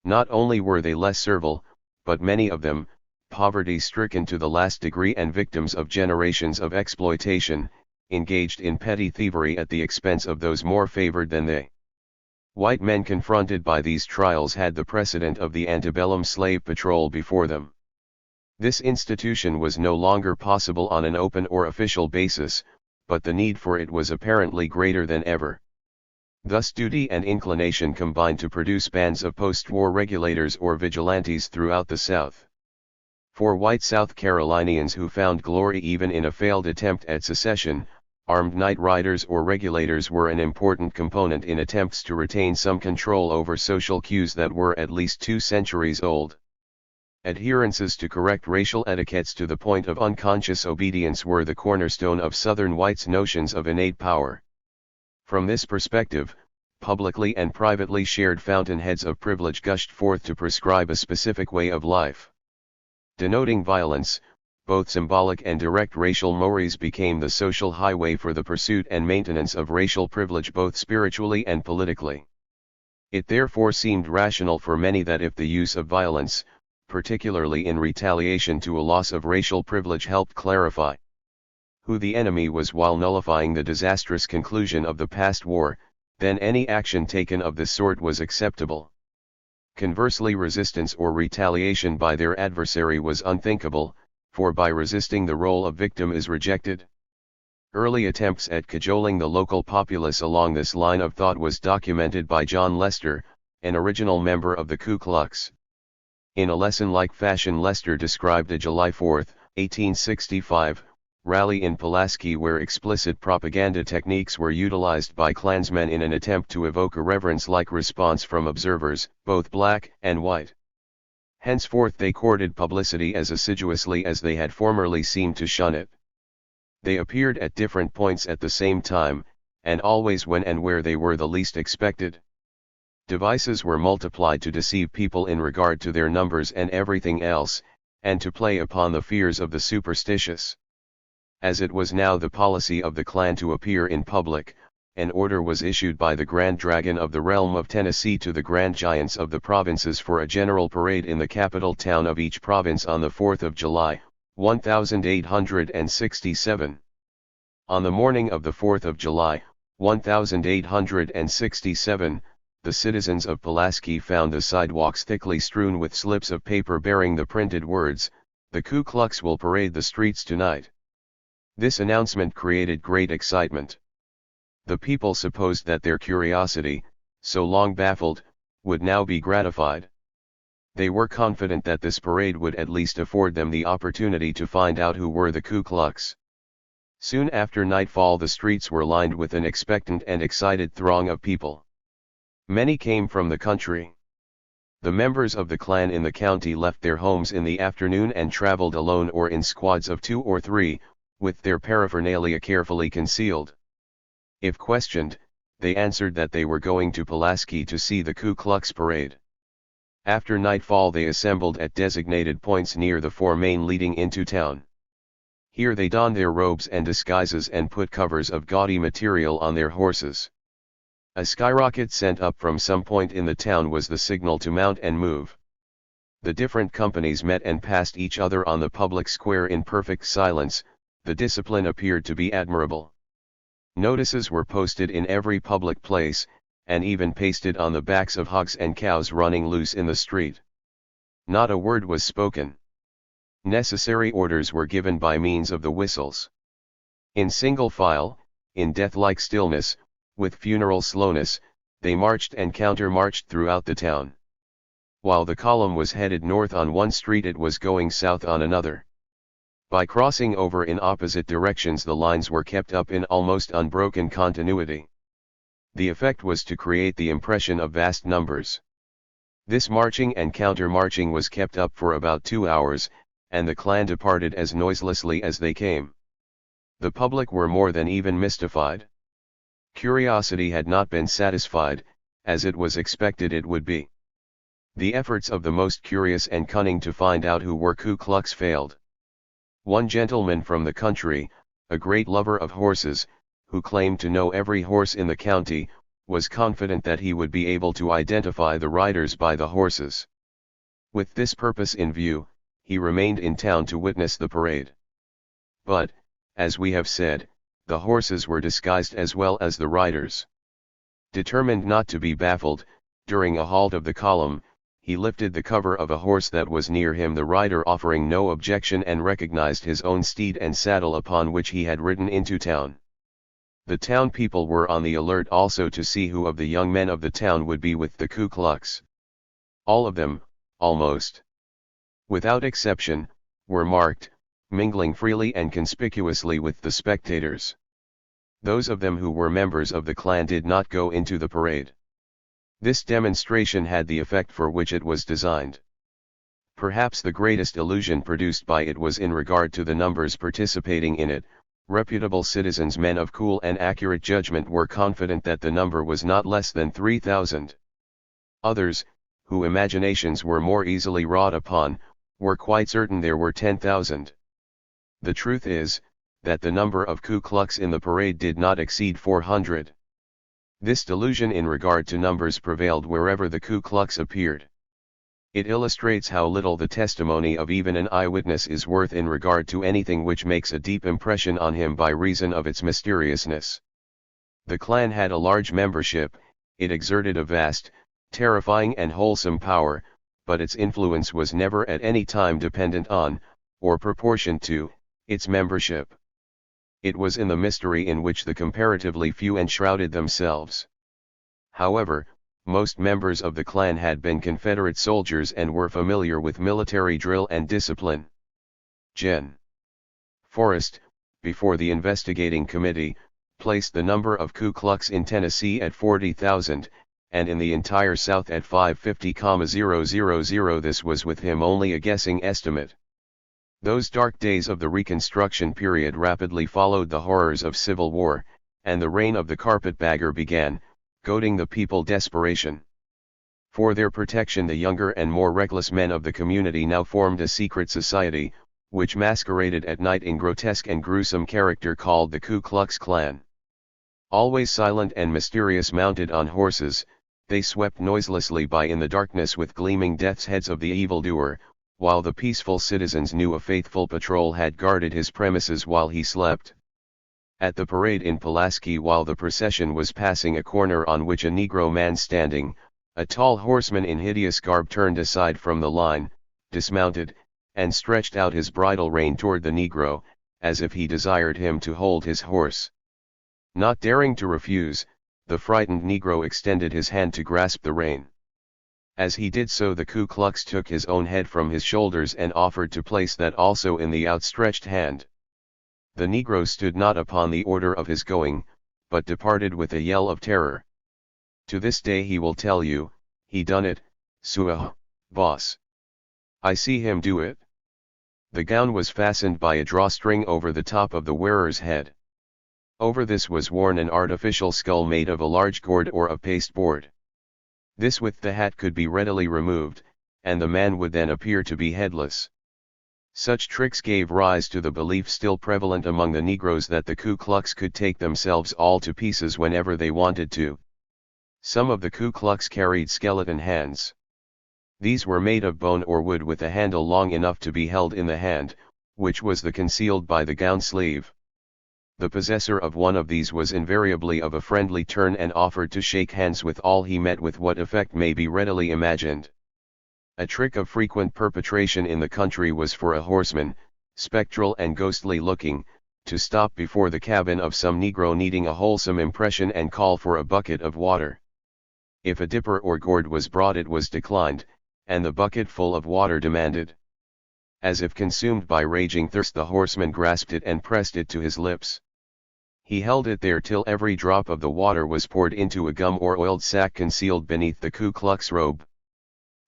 Not only were they less servile, but many of them, poverty-stricken to the last degree and victims of generations of exploitation, engaged in petty thievery at the expense of those more favored than they. White men confronted by these trials had the precedent of the antebellum slave patrol before them. This institution was no longer possible on an open or official basis, but the need for it was apparently greater than ever. Thus duty and inclination combined to produce bands of post-war regulators or vigilantes throughout the South. For white South Carolinians who found glory even in a failed attempt at secession, armed night riders or regulators were an important component in attempts to retain some control over social cues that were at least 2 centuries old. Adherences to correct racial etiquettes to the point of unconscious obedience were the cornerstone of Southern whites' notions of innate power. From this perspective, publicly and privately shared fountainheads of privilege gushed forth to prescribe a specific way of life. Denoting violence, both symbolic and direct racial mores became the social highway for the pursuit and maintenance of racial privilege both spiritually and politically. It therefore seemed rational for many that if the use of violence, particularly in retaliation to a loss of racial privilege, helped clarify who the enemy was while nullifying the disastrous conclusion of the past war, then any action taken of this sort was acceptable. Conversely, resistance or retaliation by their adversary was unthinkable, for by resisting the role of victim is rejected. Early attempts at cajoling the local populace along this line of thought was documented by John Lester, an original member of the Ku Klux. In a lesson-like fashion, Lester described a July 4, 1865, rally in Pulaski where explicit propaganda techniques were utilized by Klansmen in an attempt to evoke a reverence-like response from observers, both black and white. Henceforth they courted publicity as assiduously as they had formerly seemed to shun it. They appeared at different points at the same time, and always when and where they were the least expected. Devices were multiplied to deceive people in regard to their numbers and everything else, and to play upon the fears of the superstitious. As it was now the policy of the Klan to appear in public, an order was issued by the Grand Dragon of the realm of Tennessee to the Grand Giants of the provinces for a general parade in the capital town of each province on the 4th of July, 1867. On the morning of the 4th of July, 1867, the citizens of Pulaski found the sidewalks thickly strewn with slips of paper bearing the printed words, "The Ku Klux will parade the streets tonight." This announcement created great excitement. The people supposed that their curiosity, so long baffled, would now be gratified. They were confident that this parade would at least afford them the opportunity to find out who were the Ku Klux. Soon after nightfall the streets were lined with an expectant and excited throng of people. Many came from the country. The members of the Klan in the county left their homes in the afternoon and traveled alone or in squads of 2 or 3, with their paraphernalia carefully concealed. If questioned, they answered that they were going to Pulaski to see the Ku Klux parade. After nightfall they assembled at designated points near the 4 main leading into town. Here they donned their robes and disguises and put covers of gaudy material on their horses. A skyrocket sent up from some point in the town was the signal to mount and move. The different companies met and passed each other on the public square in perfect silence. The discipline appeared to be admirable. Notices were posted in every public place, and even pasted on the backs of hogs and cows running loose in the street. Not a word was spoken. Necessary orders were given by means of the whistles. In single file, in death-like stillness, with funeral slowness, they marched and counter-marched throughout the town. While the column was headed north on one street, it was going south on another. By crossing over in opposite directions, the lines were kept up in almost unbroken continuity. The effect was to create the impression of vast numbers. This marching and counter-marching was kept up for about 2 hours, and the Klan departed as noiselessly as they came. The public were more than even mystified. Curiosity had not been satisfied, as it was expected it would be. The efforts of the most curious and cunning to find out who were Ku Klux failed. One gentleman from the country, a great lover of horses, who claimed to know every horse in the county, was confident that he would be able to identify the riders by the horses. With this purpose in view, he remained in town to witness the parade. But, as we have said, the horses were disguised as well as the riders. Determined not to be baffled, during a halt of the column, he lifted the cover of a horse that was near him, the rider offering no objection, and recognized his own steed and saddle upon which he had ridden into town. The town people were on the alert also to see who of the young men of the town would be with the Ku Klux. All of them, almost without exception, were marked, mingling freely and conspicuously with the spectators. Those of them who were members of the Klan did not go into the parade. This demonstration had the effect for which it was designed. Perhaps the greatest illusion produced by it was in regard to the numbers participating in it. Reputable citizens, men of cool and accurate judgment, were confident that the number was not less than 3,000. Others, whose imaginations were more easily wrought upon, were quite certain there were 10,000. The truth is, that the number of Ku Klux in the parade did not exceed 400. This delusion in regard to numbers prevailed wherever the Ku Klux appeared. It illustrates how little the testimony of even an eyewitness is worth in regard to anything which makes a deep impression on him by reason of its mysteriousness. The Klan had a large membership, it exerted a vast, terrifying and wholesome power, but its influence was never at any time dependent on, or proportioned to, its membership. It was in the mystery in which the comparatively few enshrouded themselves. However, most members of the Klan had been Confederate soldiers and were familiar with military drill and discipline. Gen. Forrest, before the investigating committee, placed the number of Ku Klux in Tennessee at 40,000, and in the entire South at 550,000. This was with him only a guessing estimate. Those dark days of the Reconstruction period rapidly followed the horrors of Civil War, and the reign of the carpetbagger began, goading the people desperation. For their protection, the younger and more reckless men of the community now formed a secret society, which masqueraded at night in grotesque and gruesome character called the Ku Klux Klan. Always silent and mysterious, mounted on horses, they swept noiselessly by in the darkness with gleaming death's heads of the evildoer, while the peaceful citizens knew a faithful patrol had guarded his premises while he slept. At the parade in Pulaski, while the procession was passing a corner on which a Negro man standing, a tall horseman in hideous garb, turned aside from the line, dismounted, and stretched out his bridle rein toward the Negro, as if he desired him to hold his horse. Not daring to refuse, the frightened Negro extended his hand to grasp the rein. As he did so, the Ku Klux took his own head from his shoulders and offered to place that also in the outstretched hand. The Negro stood not upon the order of his going, but departed with a yell of terror. To this day he will tell you, "He done it, Suah, boss. I see him do it. The gown was fastened by a drawstring over the top of the wearer's head. Over this was worn an artificial skull made of a large gourd or a pasteboard. This with the hat could be readily removed, and the man would then appear to be headless. Such tricks gave rise to the belief still prevalent among the Negroes that the Ku Klux could take themselves all to pieces whenever they wanted to. Some of the Ku Klux carried skeleton hands. These were made of bone or wood with a handle long enough to be held in the hand, which was concealed by the gown sleeve. The possessor of one of these was invariably of a friendly turn and offered to shake hands with all he met, with what effect may be readily imagined. A trick of frequent perpetration in the country was for a horseman, spectral and ghostly looking, to stop before the cabin of some Negro needing a wholesome impression and call for a bucket of water. If a dipper or gourd was brought, it was declined, and the bucket full of water demanded. As if consumed by raging thirst, the horseman grasped it and pressed it to his lips. He held it there till every drop of the water was poured into a gum or oiled sack concealed beneath the Ku Klux robe.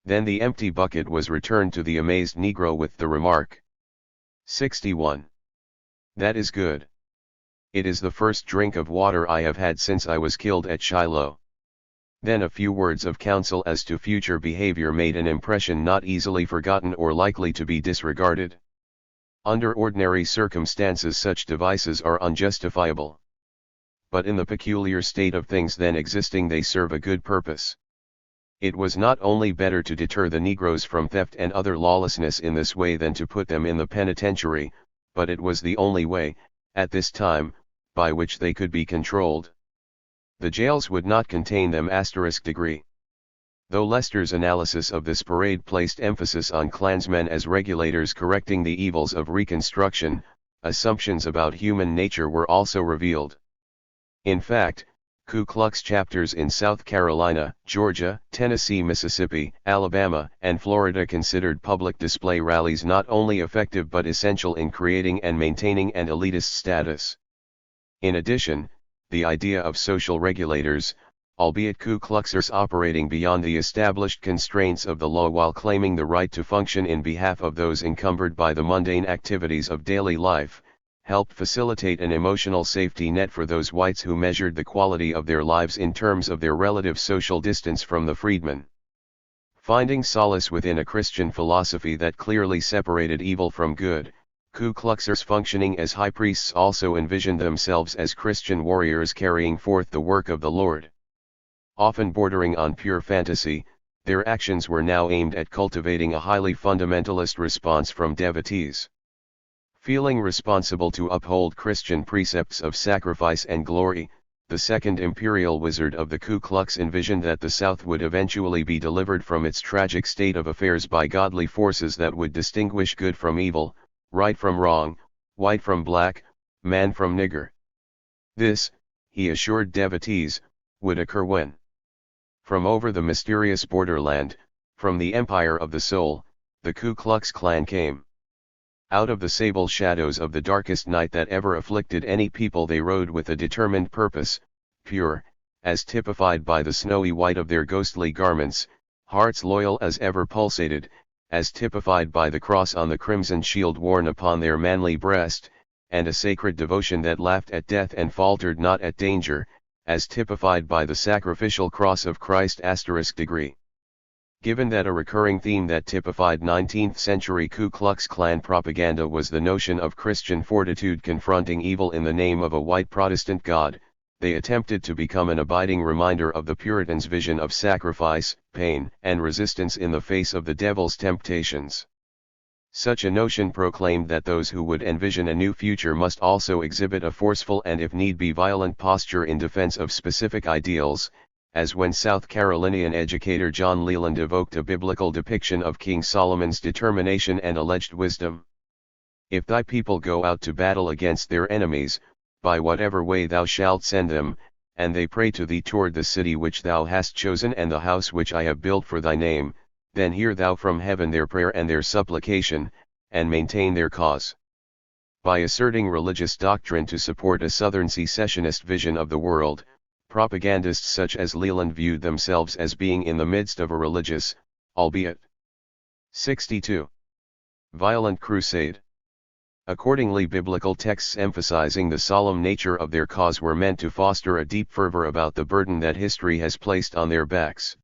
Then the empty bucket was returned to the amazed Negro with the remark, 61. That is good. It is the first drink of water I have had since I was killed at Shiloh. Then a few words of counsel as to future behavior made an impression not easily forgotten or likely to be disregarded. Under ordinary circumstances such devices are unjustifiable. But in the peculiar state of things then existing they serve a good purpose. It was not only better to deter the Negroes from theft and other lawlessness in this way than to put them in the penitentiary, but it was the only way, at this time, by which they could be controlled. The jails would not contain them *degree. Though Lester's analysis of this parade placed emphasis on Klansmen as regulators correcting the evils of Reconstruction, assumptions about human nature were also revealed. In fact, Ku Klux chapters in South Carolina, Georgia, Tennessee, Mississippi, Alabama, and Florida considered public display rallies not only effective but essential in creating and maintaining an elitist status. In addition, the idea of social regulators, albeit Ku Kluxers operating beyond the established constraints of the law while claiming the right to function in behalf of those encumbered by the mundane activities of daily life, helped facilitate an emotional safety net for those whites who measured the quality of their lives in terms of their relative social distance from the freedmen. Finding solace within a Christian philosophy that clearly separated evil from good, Ku Kluxers functioning as high priests also envisioned themselves as Christian warriors carrying forth the work of the Lord. Often bordering on pure fantasy, their actions were now aimed at cultivating a highly fundamentalist response from devotees. Feeling responsible to uphold Christian precepts of sacrifice and glory, the second imperial wizard of the Ku Klux envisioned that the South would eventually be delivered from its tragic state of affairs by godly forces that would distinguish good from evil, right from wrong, white from black, man from nigger. This, he assured devotees, would occur when, from over the mysterious borderland, from the empire of the soul, the Ku Klux Klan came. Out of the sable shadows of the darkest night that ever afflicted any people they rode with a determined purpose, pure, as typified by the snowy white of their ghostly garments, hearts loyal as ever pulsated, as typified by the cross on the crimson shield worn upon their manly breast, and a sacred devotion that laughed at death and faltered not at danger, as typified by the sacrificial cross of Christ *degree. Given that a recurring theme that typified 19th century Ku Klux Klan propaganda was the notion of Christian fortitude confronting evil in the name of a white Protestant God, they attempted to become an abiding reminder of the Puritans' vision of sacrifice, pain, and resistance in the face of the devil's temptations. Such a notion proclaimed that those who would envision a new future must also exhibit a forceful and if need be violent posture in defense of specific ideals, as when South Carolinian educator John Leland evoked a biblical depiction of King Solomon's determination and alleged wisdom. If thy people go out to battle against their enemies, by whatever way thou shalt send them, and they pray to thee toward the city which thou hast chosen and the house which I have built for thy name, then hear thou from heaven their prayer and their supplication, and maintain their cause. By asserting religious doctrine to support a Southern secessionist vision of the world, propagandists such as Leland viewed themselves as being in the midst of a religious, albeit. 62. Violent crusade. Accordingly, biblical texts emphasizing the solemn nature of their cause were meant to foster a deep fervor about the burden that history has placed on their backs.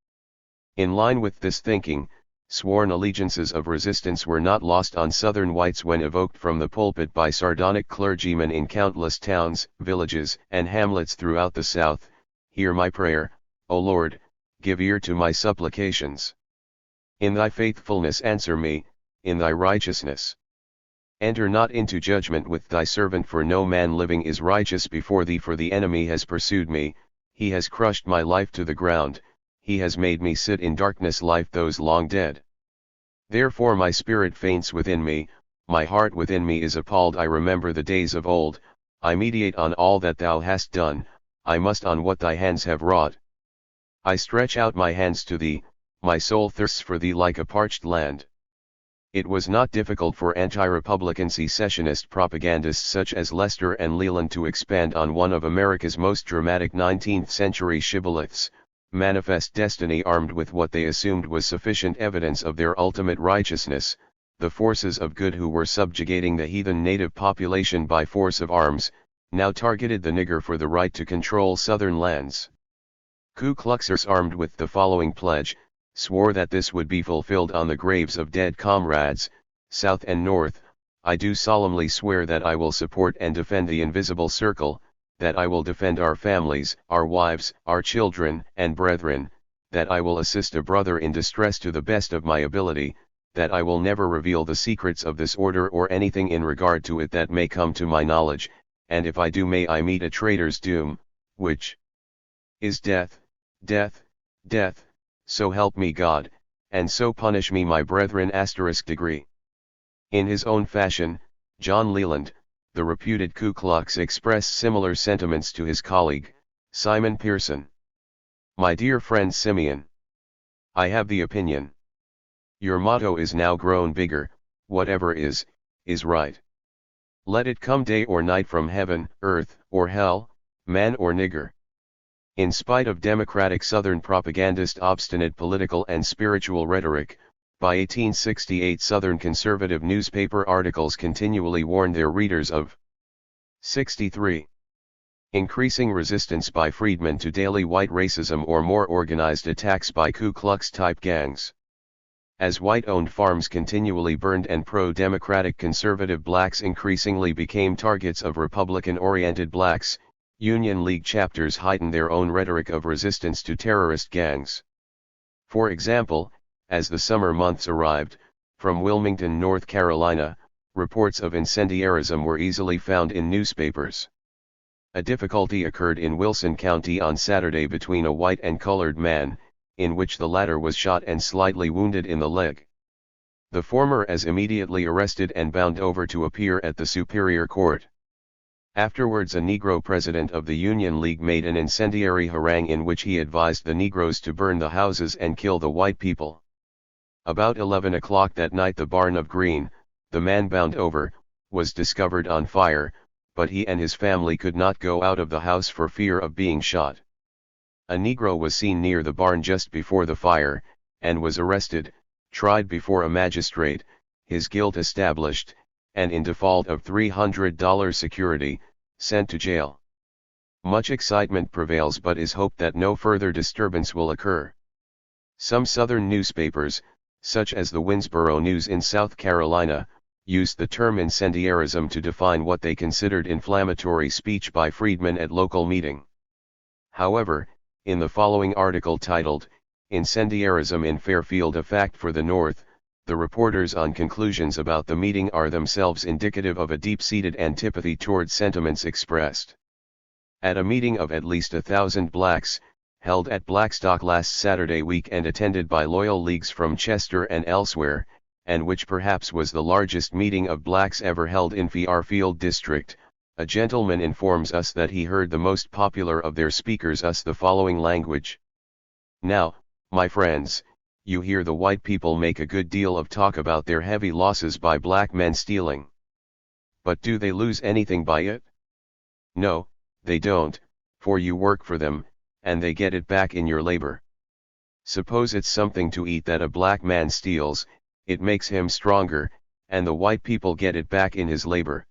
In line with this thinking, sworn allegiances of resistance were not lost on Southern whites when evoked from the pulpit by sardonic clergymen in countless towns, villages, and hamlets throughout the South. Hear my prayer, O Lord, give ear to my supplications. In thy faithfulness answer me, in thy righteousness. Enter not into judgment with thy servant, for no man living is righteous before thee, for the enemy has pursued me, he has crushed my life to the ground, he has made me sit in darkness like those long dead. Therefore my spirit faints within me, my heart within me is appalled. I remember the days of old, I meditate on all that thou hast done, I must on what thy hands have wrought. I stretch out my hands to thee, my soul thirsts for thee like a parched land. It was not difficult for anti-Republican secessionist propagandists such as Lester and Leland to expand on one of America's most dramatic 19th-century shibboleths, manifest destiny, armed with what they assumed was sufficient evidence of their ultimate righteousness, the forces of good who were subjugating the heathen native population by force of arms, now targeted the nigger for the right to control Southern lands. Ku Kluxers, armed with the following pledge, swore that this would be fulfilled on the graves of dead comrades, South and North. I do solemnly swear that I will support and defend the invisible circle, that I will defend our families, our wives, our children, and brethren, that I will assist a brother in distress to the best of my ability, that I will never reveal the secrets of this order or anything in regard to it that may come to my knowledge, and if I do, may I meet a traitor's doom, which is death, death, death. So help me God, and so punish me my brethren. *degree. In his own fashion, John Leland, the reputed Ku Klux, expressed similar sentiments to his colleague, Simon Pearson. My dear friend Simeon, I have the opinion. Your motto is now grown bigger, whatever is right. Let it come day or night, from heaven, earth, or hell, man or nigger. In spite of Democratic Southern propagandist obstinate political and spiritual rhetoric, by 1868 Southern conservative newspaper articles continually warned their readers of 63. Increasing resistance by freedmen to daily white racism or more organized attacks by Ku Klux-type gangs. As white-owned farms continually burned and pro-democratic conservative blacks increasingly became targets of Republican-oriented blacks, Union League chapters heightened their own rhetoric of resistance to terrorist gangs. For example, as the summer months arrived, from Wilmington, North Carolina, reports of incendiarism were easily found in newspapers. A difficulty occurred in Wilson County on Saturday between a white and colored man, in which the latter was shot and slightly wounded in the leg. The former is immediately arrested and bound over to appear at the Superior Court. Afterwards, a Negro president of the Union League made an incendiary harangue in which he advised the Negroes to burn the houses and kill the white people. About 11 o'clock that night, the barn of Green, the man bound over, was discovered on fire, but he and his family could not go out of the house for fear of being shot. A Negro was seen near the barn just before the fire, and was arrested, tried before a magistrate, his guilt established, and in default of $300 security, sent to jail. Much excitement prevails, but is hoped that no further disturbance will occur. Some Southern newspapers, such as the Winsboro News in South Carolina, used the term incendiarism to define what they considered inflammatory speech by freedmen at local meeting. However, in the following article titled, "Incendiarism in Fairfield, a Fact for the North," the reporters on conclusions about the meeting are themselves indicative of a deep-seated antipathy toward sentiments expressed. At a meeting of at least 1,000 blacks, held at Blackstock last Saturday week and attended by loyal Leagues from Chester and elsewhere, and which perhaps was the largest meeting of blacks ever held in Fairfield District, a gentleman informs us that he heard the most popular of their speakers us the following language. "Now, my friends, you hear the white people make a good deal of talk about their heavy losses by black men stealing. But do they lose anything by it? No, they don't, for you work for them, and they get it back in your labor. Suppose it's something to eat that a black man steals, it makes him stronger, and the white people get it back in his labor.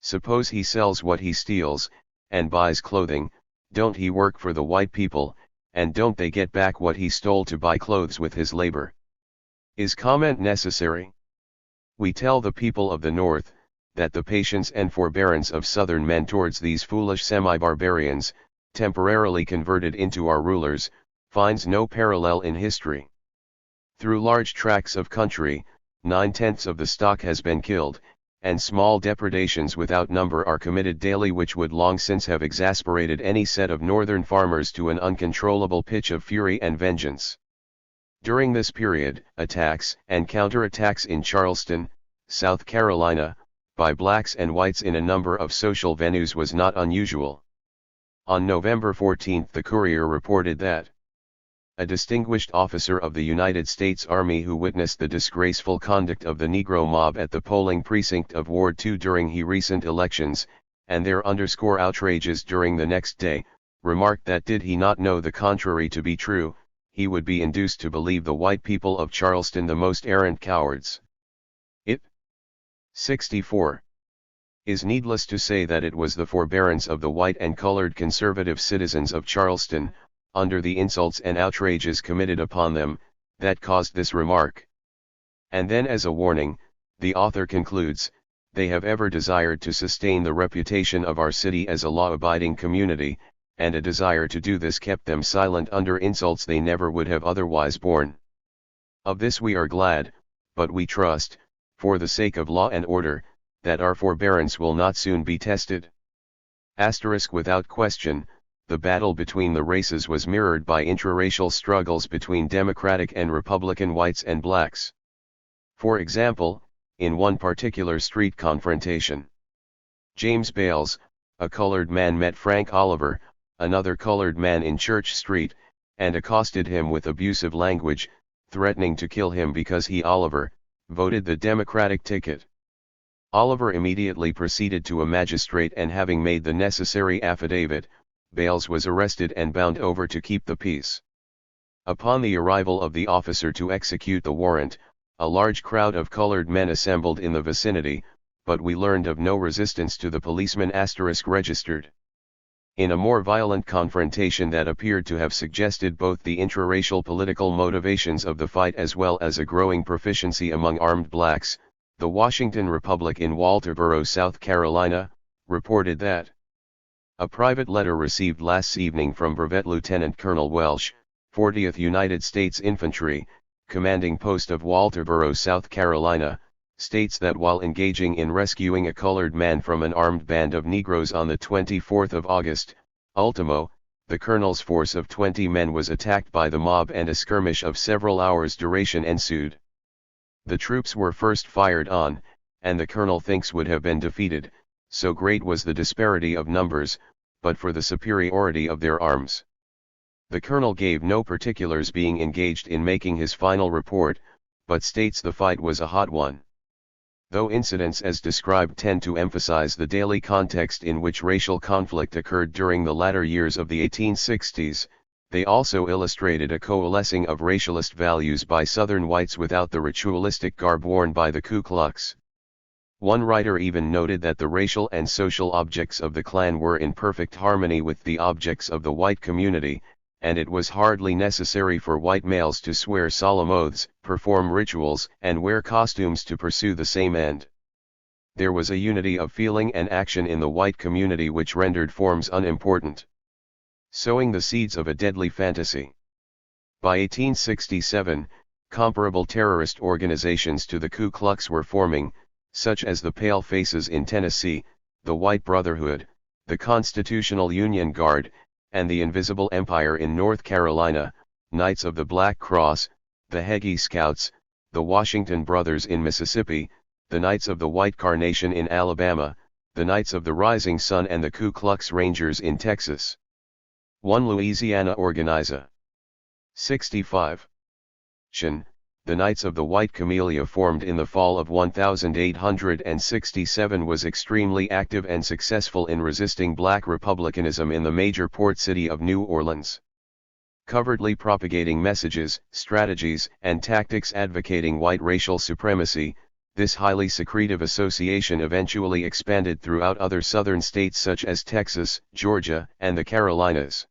Suppose he sells what he steals, and buys clothing, don't he work for the white people, and don't they get back what he stole to buy clothes with his labor? Is comment necessary? We tell the people of the North, that the patience and forbearance of Southern men towards these foolish semi-barbarians, temporarily converted into our rulers, finds no parallel in history. Through large tracts of country, 9/10 of the stock has been killed, and small depredations without number are committed daily which would long since have exasperated any set of northern farmers to an uncontrollable pitch of fury and vengeance. During this period, attacks and counterattacks in Charleston, South Carolina, by blacks and whites in a number of social venues was not unusual. On November 14 the Courier reported that a distinguished officer of the United States Army who witnessed the disgraceful conduct of the Negro mob at the polling precinct of Ward 2 during the recent elections, and their underscore outrages during the next day, remarked that did he not know the contrary to be true, he would be induced to believe the white people of Charleston the most arrant cowards. It 64 is needless to say that it was the forbearance of the white and colored conservative citizens of Charleston, under the insults and outrages committed upon them, that caused this remark. And then as a warning, the author concludes, they have ever desired to sustain the reputation of our city as a law-abiding community, and a desire to do this kept them silent under insults they never would have otherwise borne. Of this we are glad, but we trust, for the sake of law and order, that our forbearance will not soon be tested. Without question, the battle between the races was mirrored by intraracial struggles between Democratic and Republican whites and blacks. For example, in one particular street confrontation, James Bales, a colored man met Frank Oliver, another colored man in Church Street, and accosted him with abusive language, threatening to kill him because he, Oliver, voted the Democratic ticket. Oliver immediately proceeded to a magistrate and having made the necessary affidavit, Bales was arrested and bound over to keep the peace. Upon the arrival of the officer to execute the warrant, a large crowd of colored men assembled in the vicinity, but we learned of no resistance to the policeman registered. In a more violent confrontation that appeared to have suggested both the intraracial political motivations of the fight as well as a growing proficiency among armed blacks, the Washington Republic in Walterboro, South Carolina, reported that a private letter received last evening from Brevet Lieutenant Colonel Welsh, 40th United States Infantry, commanding post of Walterboro, South Carolina, states that while engaging in rescuing a colored man from an armed band of Negroes on the 24th of August, ultimo, the colonel's force of 20 men was attacked by the mob and a skirmish of several hours' duration ensued. The troops were first fired on, and the colonel thinks would have been defeated, so great was the disparity of numbers, but for the superiority of their arms. The colonel gave no particulars being engaged in making his final report, but states the fight was a hot one. Though incidents as described tend to emphasize the daily context in which racial conflict occurred during the latter years of the 1860s, they also illustrated a coalescing of racialist values by Southern whites without the ritualistic garb worn by the Ku Klux. One writer even noted that the racial and social objects of the Klan were in perfect harmony with the objects of the white community, and it was hardly necessary for white males to swear solemn oaths, perform rituals, and wear costumes to pursue the same end. There was a unity of feeling and action in the white community which rendered forms unimportant. Sowing the seeds of a deadly fantasy. By 1867, comparable terrorist organizations to the Ku Klux were forming, such as the Pale Faces in Tennessee, the White Brotherhood, the Constitutional Union Guard, and the Invisible Empire in North Carolina, Knights of the Black Cross, the Hagee Scouts, the Washington Brothers in Mississippi, the Knights of the White Carnation in Alabama, the Knights of the Rising Sun and the Ku Klux Rangers in Texas. One Louisiana organizer. 65. The Knights of the White Camellia, formed in the fall of 1867, was extremely active and successful in resisting black republicanism in the major port city of New Orleans. covertly propagating messages, strategies, and tactics advocating white racial supremacy. This highly secretive association eventually expanded throughout other southern states such as Texas, Georgia, and the Carolinas.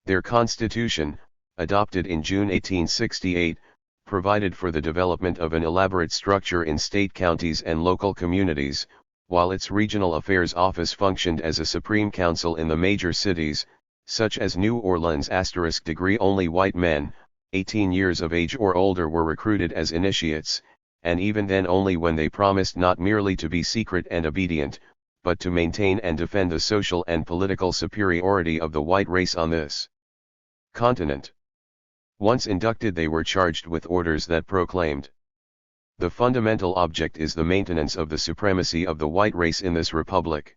Their constitution, adopted in June 1868, provided for the development of an elaborate structure in state counties and local communities, while its regional affairs office functioned as a supreme council in the major cities, such as New Orleans. Degree only white men, 18 years of age or older, were recruited as initiates, and even then only when they promised not merely to be secret and obedient, but to maintain and defend the social and political superiority of the white race on this continent. Once inducted, they were charged with orders that proclaimed, "The fundamental object is the maintenance of the supremacy of the white race in this republic."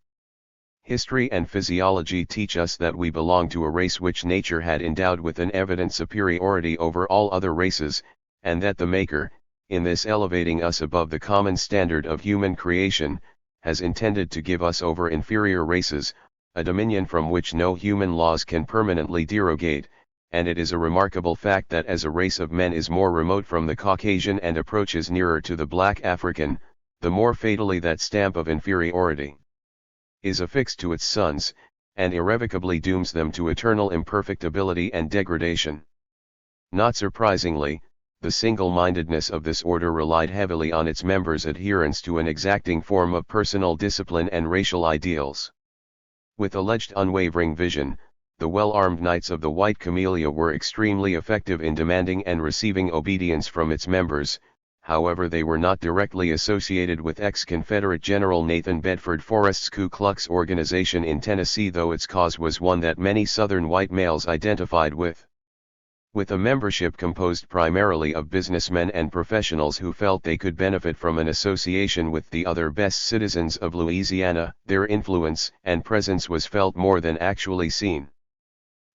History and physiology teach us that we belong to a race which nature had endowed with an evident superiority over all other races, and that the Maker, in this elevating us above the common standard of human creation, has intended to give us over inferior races, a dominion from which no human laws can permanently derogate. And it is a remarkable fact that as a race of men is more remote from the Caucasian and approaches nearer to the black African, the more fatally that stamp of inferiority is affixed to its sons, and irrevocably dooms them to eternal imperfectibility and degradation. Not surprisingly, the single-mindedness of this order relied heavily on its members' adherence to an exacting form of personal discipline and racial ideals. With alleged unwavering vision, the well-armed Knights of the White Camellia were extremely effective in demanding and receiving obedience from its members. However, they were not directly associated with ex-Confederate General Nathan Bedford Forrest's Ku Klux organization in Tennessee, though its cause was one that many Southern white males identified with. With a membership composed primarily of businessmen and professionals who felt they could benefit from an association with the other best citizens of Louisiana, their influence and presence was felt more than actually seen.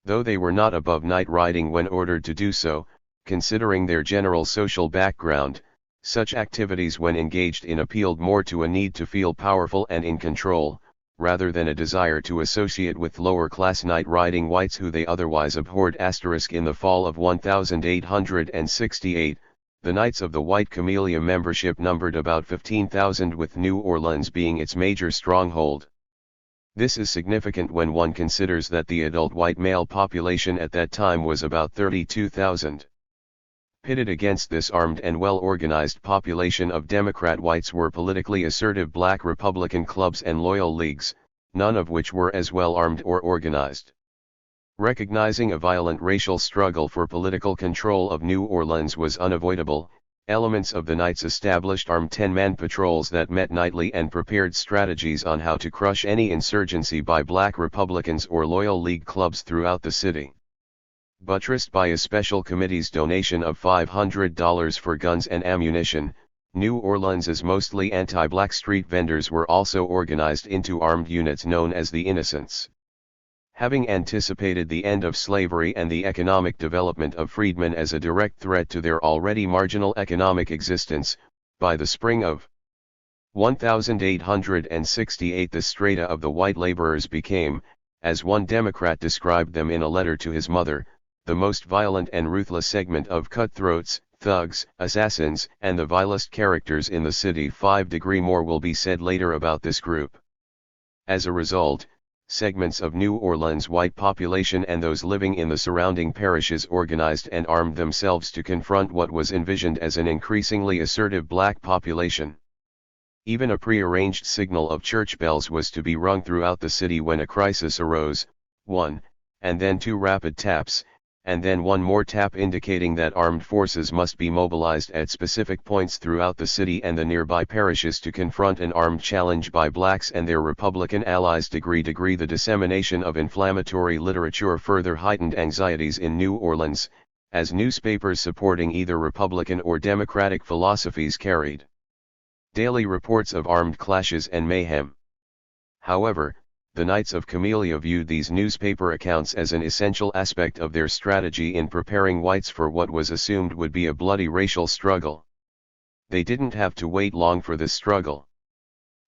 Though they were not above night riding when ordered to do so, considering their general social background, such activities when engaged in appealed more to a need to feel powerful and in control, rather than a desire to associate with lower-class night-riding whites who they otherwise abhorred. In the fall of 1868, the Knights of the White Camellia membership numbered about 15,000, with New Orleans being its major stronghold. This is significant when one considers that the adult white male population at that time was about 32,000. Pitted against this armed and well-organized population of Democrat whites were politically assertive black Republican clubs and loyal leagues, none of which were as well armed or organized. Recognizing a violent racial struggle for political control of New Orleans was unavoidable, elements of the Knights established armed 10-man patrols that met nightly and prepared strategies on how to crush any insurgency by black Republicans or loyal league clubs throughout the city. Buttressed by a special committee's donation of $500 for guns and ammunition, New Orleans's mostly anti-black street vendors were also organized into armed units known as the Innocents. Having anticipated the end of slavery and the economic development of freedmen as a direct threat to their already marginal economic existence, by the spring of 1868 the strata of the white laborers became, as one Democrat described them in a letter to his mother, the most violent and ruthless segment of cutthroats, thugs, assassins, and the vilest characters in the city. 5 more will be said later about this group. As a result, segments of New Orleans' white population and those living in the surrounding parishes organized and armed themselves to confront what was envisioned as an increasingly assertive black population. Even a prearranged signal of church bells was to be rung throughout the city when a crisis arose, 1, and then 2 rapid taps, and then 1 more tap indicating that armed forces must be mobilized at specific points throughout the city and the nearby parishes to confront an armed challenge by blacks and their Republican allies. The dissemination of inflammatory literature further heightened anxieties in New Orleans, as newspapers supporting either Republican or Democratic philosophies carried daily reports of armed clashes and mayhem. However, the Knights of Camellia viewed these newspaper accounts as an essential aspect of their strategy in preparing whites for what was assumed would be a bloody racial struggle. They didn't have to wait long for this struggle.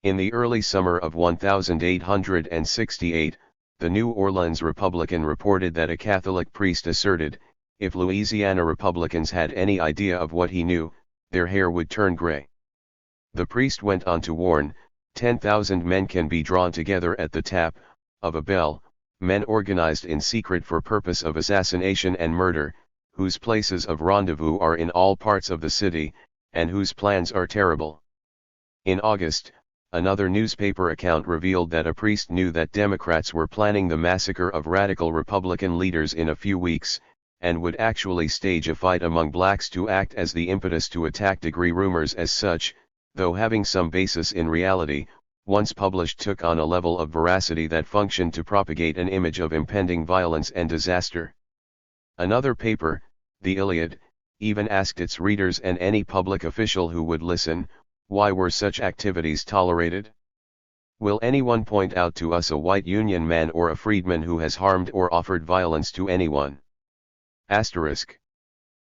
In the early summer of 1868, the New Orleans Republican reported that a Catholic priest asserted, if Louisiana Republicans had any idea of what he knew, their hair would turn gray. The priest went on to warn, 10,000 men can be drawn together at the tap of a bell, men organized in secret for purpose of assassination and murder, whose places of rendezvous are in all parts of the city, and whose plans are terrible. In August, another newspaper account revealed that a priest knew that Democrats were planning the massacre of radical Republican leaders in a few weeks, and would actually stage a fight among blacks to act as the impetus to attack. Rumors as such, though having some basis in reality, once published took on a level of veracity that functioned to propagate an image of impending violence and disaster. Another paper, the Iliad, even asked its readers and any public official who would listen, why were such activities tolerated? Will anyone point out to us a white Union man or a freedman who has harmed or offered violence to anyone? Asterisk.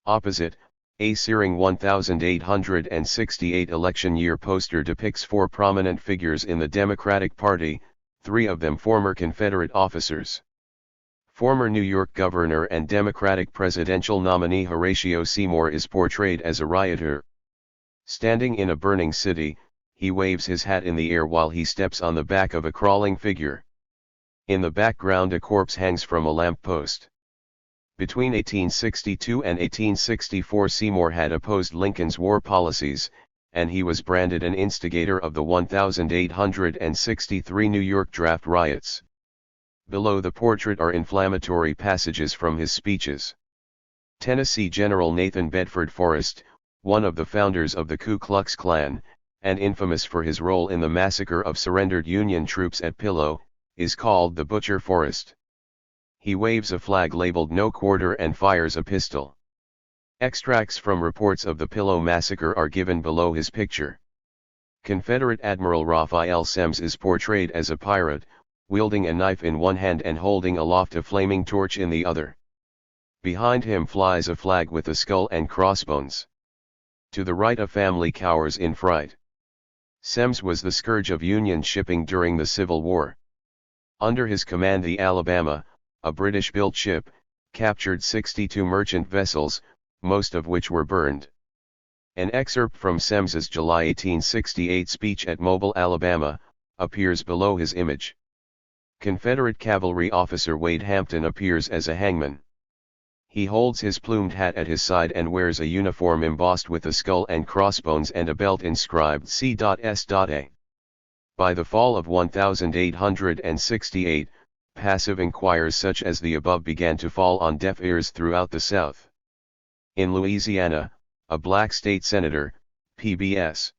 Opposite, a searing 1868 election year poster depicts four prominent figures in the Democratic Party, three of them former Confederate officers. Former New York Governor and Democratic presidential nominee Horatio Seymour is portrayed as a rioter. Standing in a burning city, he waves his hat in the air while he steps on the back of a crawling figure. In the background a corpse hangs from a lamp post. Between 1862 and 1864 Seymour had opposed Lincoln's war policies, and he was branded an instigator of the 1863 New York draft riots. Below the portrait are inflammatory passages from his speeches. Tennessee General Nathan Bedford Forrest, one of the founders of the Ku Klux Klan, and infamous for his role in the massacre of surrendered Union troops at Pillow, is called the Butcher Forrest. He waves a flag labeled "No Quarter" and fires a pistol. Extracts from reports of the Pillow massacre are given below his picture. Confederate Admiral Raphael Semmes is portrayed as a pirate, wielding a knife in one hand and holding aloft a flaming torch in the other. Behind him flies a flag with a skull and crossbones. To the right a family cowers in fright. Semmes was the scourge of Union shipping during the Civil War. Under his command the Alabama, a British-built ship, captured 62 merchant vessels, most of which were burned. An excerpt from Semmes's July 1868 speech at Mobile, Alabama, appears below his image. Confederate cavalry officer Wade Hampton appears as a hangman. He holds his plumed hat at his side and wears a uniform embossed with a skull and crossbones and a belt inscribed C.S.A. By the fall of 1868, passive inquirers such as the above began to fall on deaf ears throughout the South. In Louisiana, a black state senator, PBS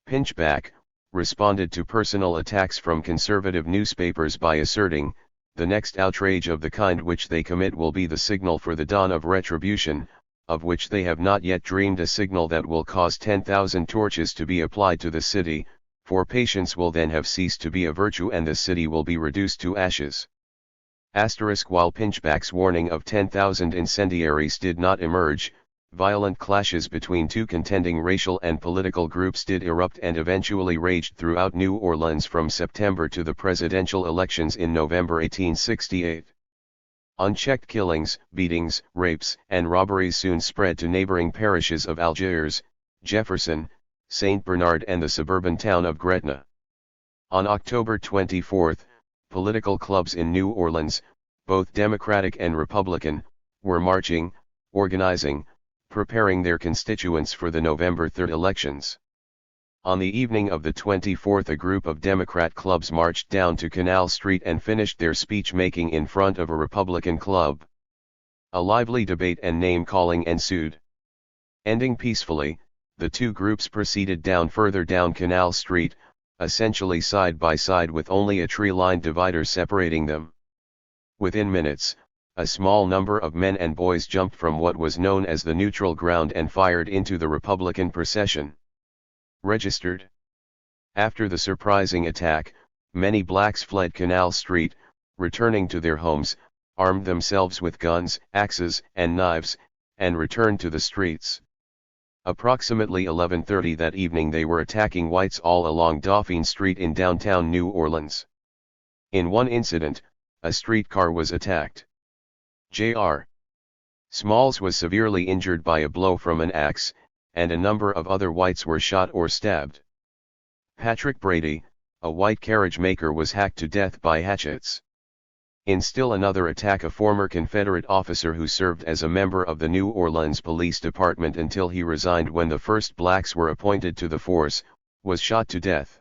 Pinchback, responded to personal attacks from conservative newspapers by asserting, "The next outrage of the kind which they commit will be the signal for the dawn of retribution, of which they have not yet dreamed, a signal that will cause 10,000 torches to be applied to the city, for patience will then have ceased to be a virtue and the city will be reduced to ashes." While Pinchback's warning of 10,000 incendiaries did not emerge, violent clashes between two contending racial and political groups did erupt and eventually raged throughout New Orleans from September to the presidential elections in November 1868. Unchecked killings, beatings, rapes, and robberies soon spread to neighboring parishes of Algiers, Jefferson, St. Bernard and the suburban town of Gretna. On October 24, political clubs in New Orleans, both Democratic and Republican, were marching, organizing, preparing their constituents for the November 3 elections. On the evening of the 24th a group of Democrat clubs marched down to Canal Street and finished their speech-making in front of a Republican club. A lively debate and name-calling ensued. Ending peacefully, the two groups proceeded further down Canal Street, essentially side by side with only a tree-lined divider separating them. Within minutes, a small number of men and boys jumped from what was known as the neutral ground and fired into the Republican procession. Registered. After the surprising attack, many blacks fled Canal Street, returning to their homes, armed themselves with guns, axes, and knives, and returned to the streets. Approximately 11:30 that evening they were attacking whites all along Dauphine Street in downtown New Orleans. In one incident, a streetcar was attacked. J.R. Smalls was severely injured by a blow from an axe, and a number of other whites were shot or stabbed. Patrick Brady, a white carriage maker, was hacked to death by hatchets. In still another attack, a former Confederate officer who served as a member of the New Orleans Police Department until he resigned when the first blacks were appointed to the force, was shot to death.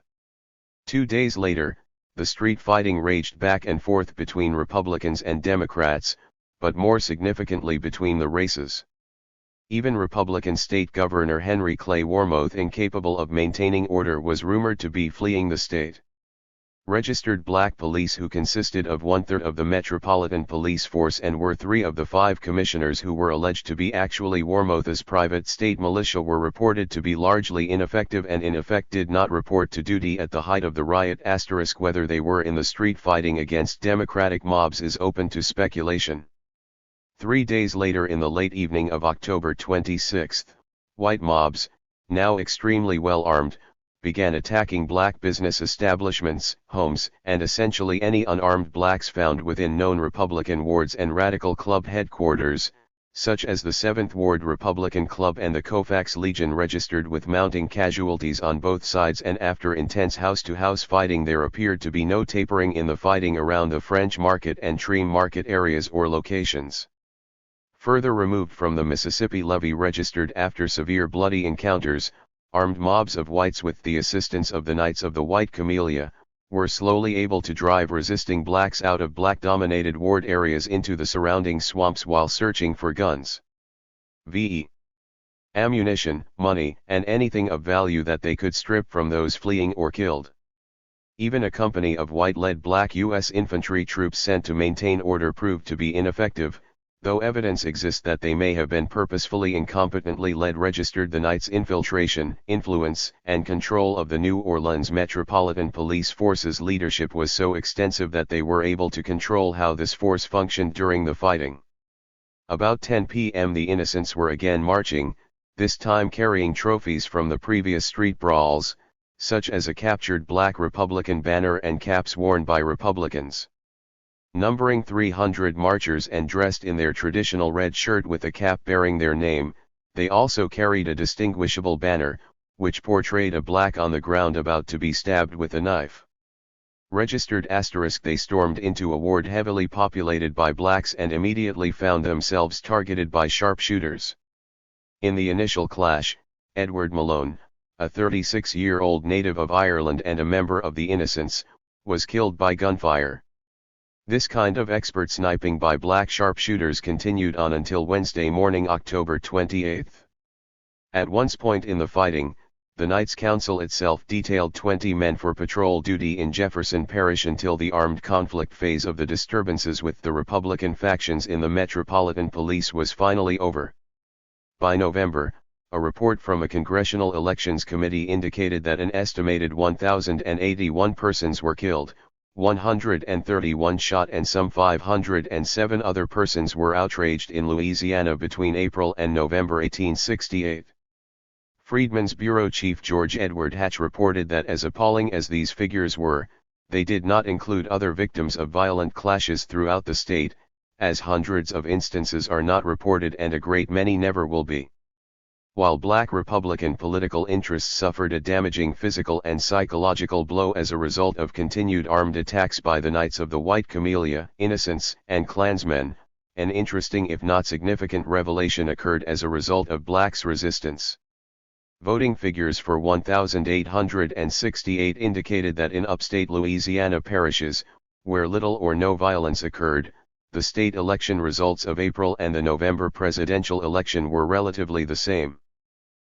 2 days later, the street fighting raged back and forth between Republicans and Democrats, but more significantly between the races. Even Republican State Governor Henry Clay Warmoth, incapable of maintaining order, was rumored to be fleeing the state. Registered black police, who consisted of 1/3 of the Metropolitan Police Force and were 3 of the 5 commissioners who were alleged to be actually Warmoth's private state militia, were reported to be largely ineffective and in effect did not report to duty at the height of the riot. Whether they were in the street fighting against Democratic mobs is open to speculation. 3 days later, in the late evening of October 26, white mobs, now extremely well armed, began attacking black business establishments, homes, and essentially any unarmed blacks found within known Republican wards and Radical Club headquarters, such as the 7th Ward Republican Club and the Colfax Legion, registered with mounting casualties on both sides, and after intense house-to-house fighting there appeared to be no tapering in the fighting around the French Market and Treme Market areas or locations. Further removed from the Mississippi levee, registered after severe bloody encounters, armed mobs of whites with the assistance of the Knights of the White Camellia, were slowly able to drive resisting blacks out of black-dominated ward areas into the surrounding swamps while searching for guns, v.e. ammunition, money, and anything of value that they could strip from those fleeing or killed. Even a company of white-led black U.S. infantry troops sent to maintain order proved to be ineffective, though evidence exists that they may have been purposefully incompetently led. Registered the Knights' infiltration, influence, and control of the New Orleans Metropolitan Police Force's leadership was so extensive that they were able to control how this force functioned during the fighting. About 10 p.m. the innocents were again marching, this time carrying trophies from the previous street brawls, such as a captured black Republican banner and caps worn by Republicans. Numbering 300 marchers and dressed in their traditional red shirt with a cap bearing their name, they also carried a distinguishable banner, which portrayed a black on the ground about to be stabbed with a knife. Registered *, they stormed into a ward heavily populated by blacks and immediately found themselves targeted by sharpshooters. In the initial clash, Edward Malone, a 36-year-old native of Ireland and a member of the Innocents, was killed by gunfire. This kind of expert sniping by black sharpshooters continued on until Wednesday morning, October 28. At one point in the fighting, the Knights Council itself detailed 20 men for patrol duty in Jefferson Parish until the armed conflict phase of the disturbances with the Republican factions in the Metropolitan Police was finally over. By November, a report from a Congressional Elections Committee indicated that an estimated 1,081 persons were killed, 131 shot, and some 507 other persons were outraged in Louisiana between April and November 1868. Freedmen's Bureau Chief George Edward Hatch reported that as appalling as these figures were, they did not include other victims of violent clashes throughout the state, as hundreds of instances are not reported and a great many never will be. While black Republican political interests suffered a damaging physical and psychological blow as a result of continued armed attacks by the Knights of the White Camellia, Innocents, and Klansmen, an interesting if not significant revelation occurred as a result of blacks' resistance. Voting figures for 1,868 indicated that in upstate Louisiana parishes, where little or no violence occurred, the state election results of April and the November presidential election were relatively the same.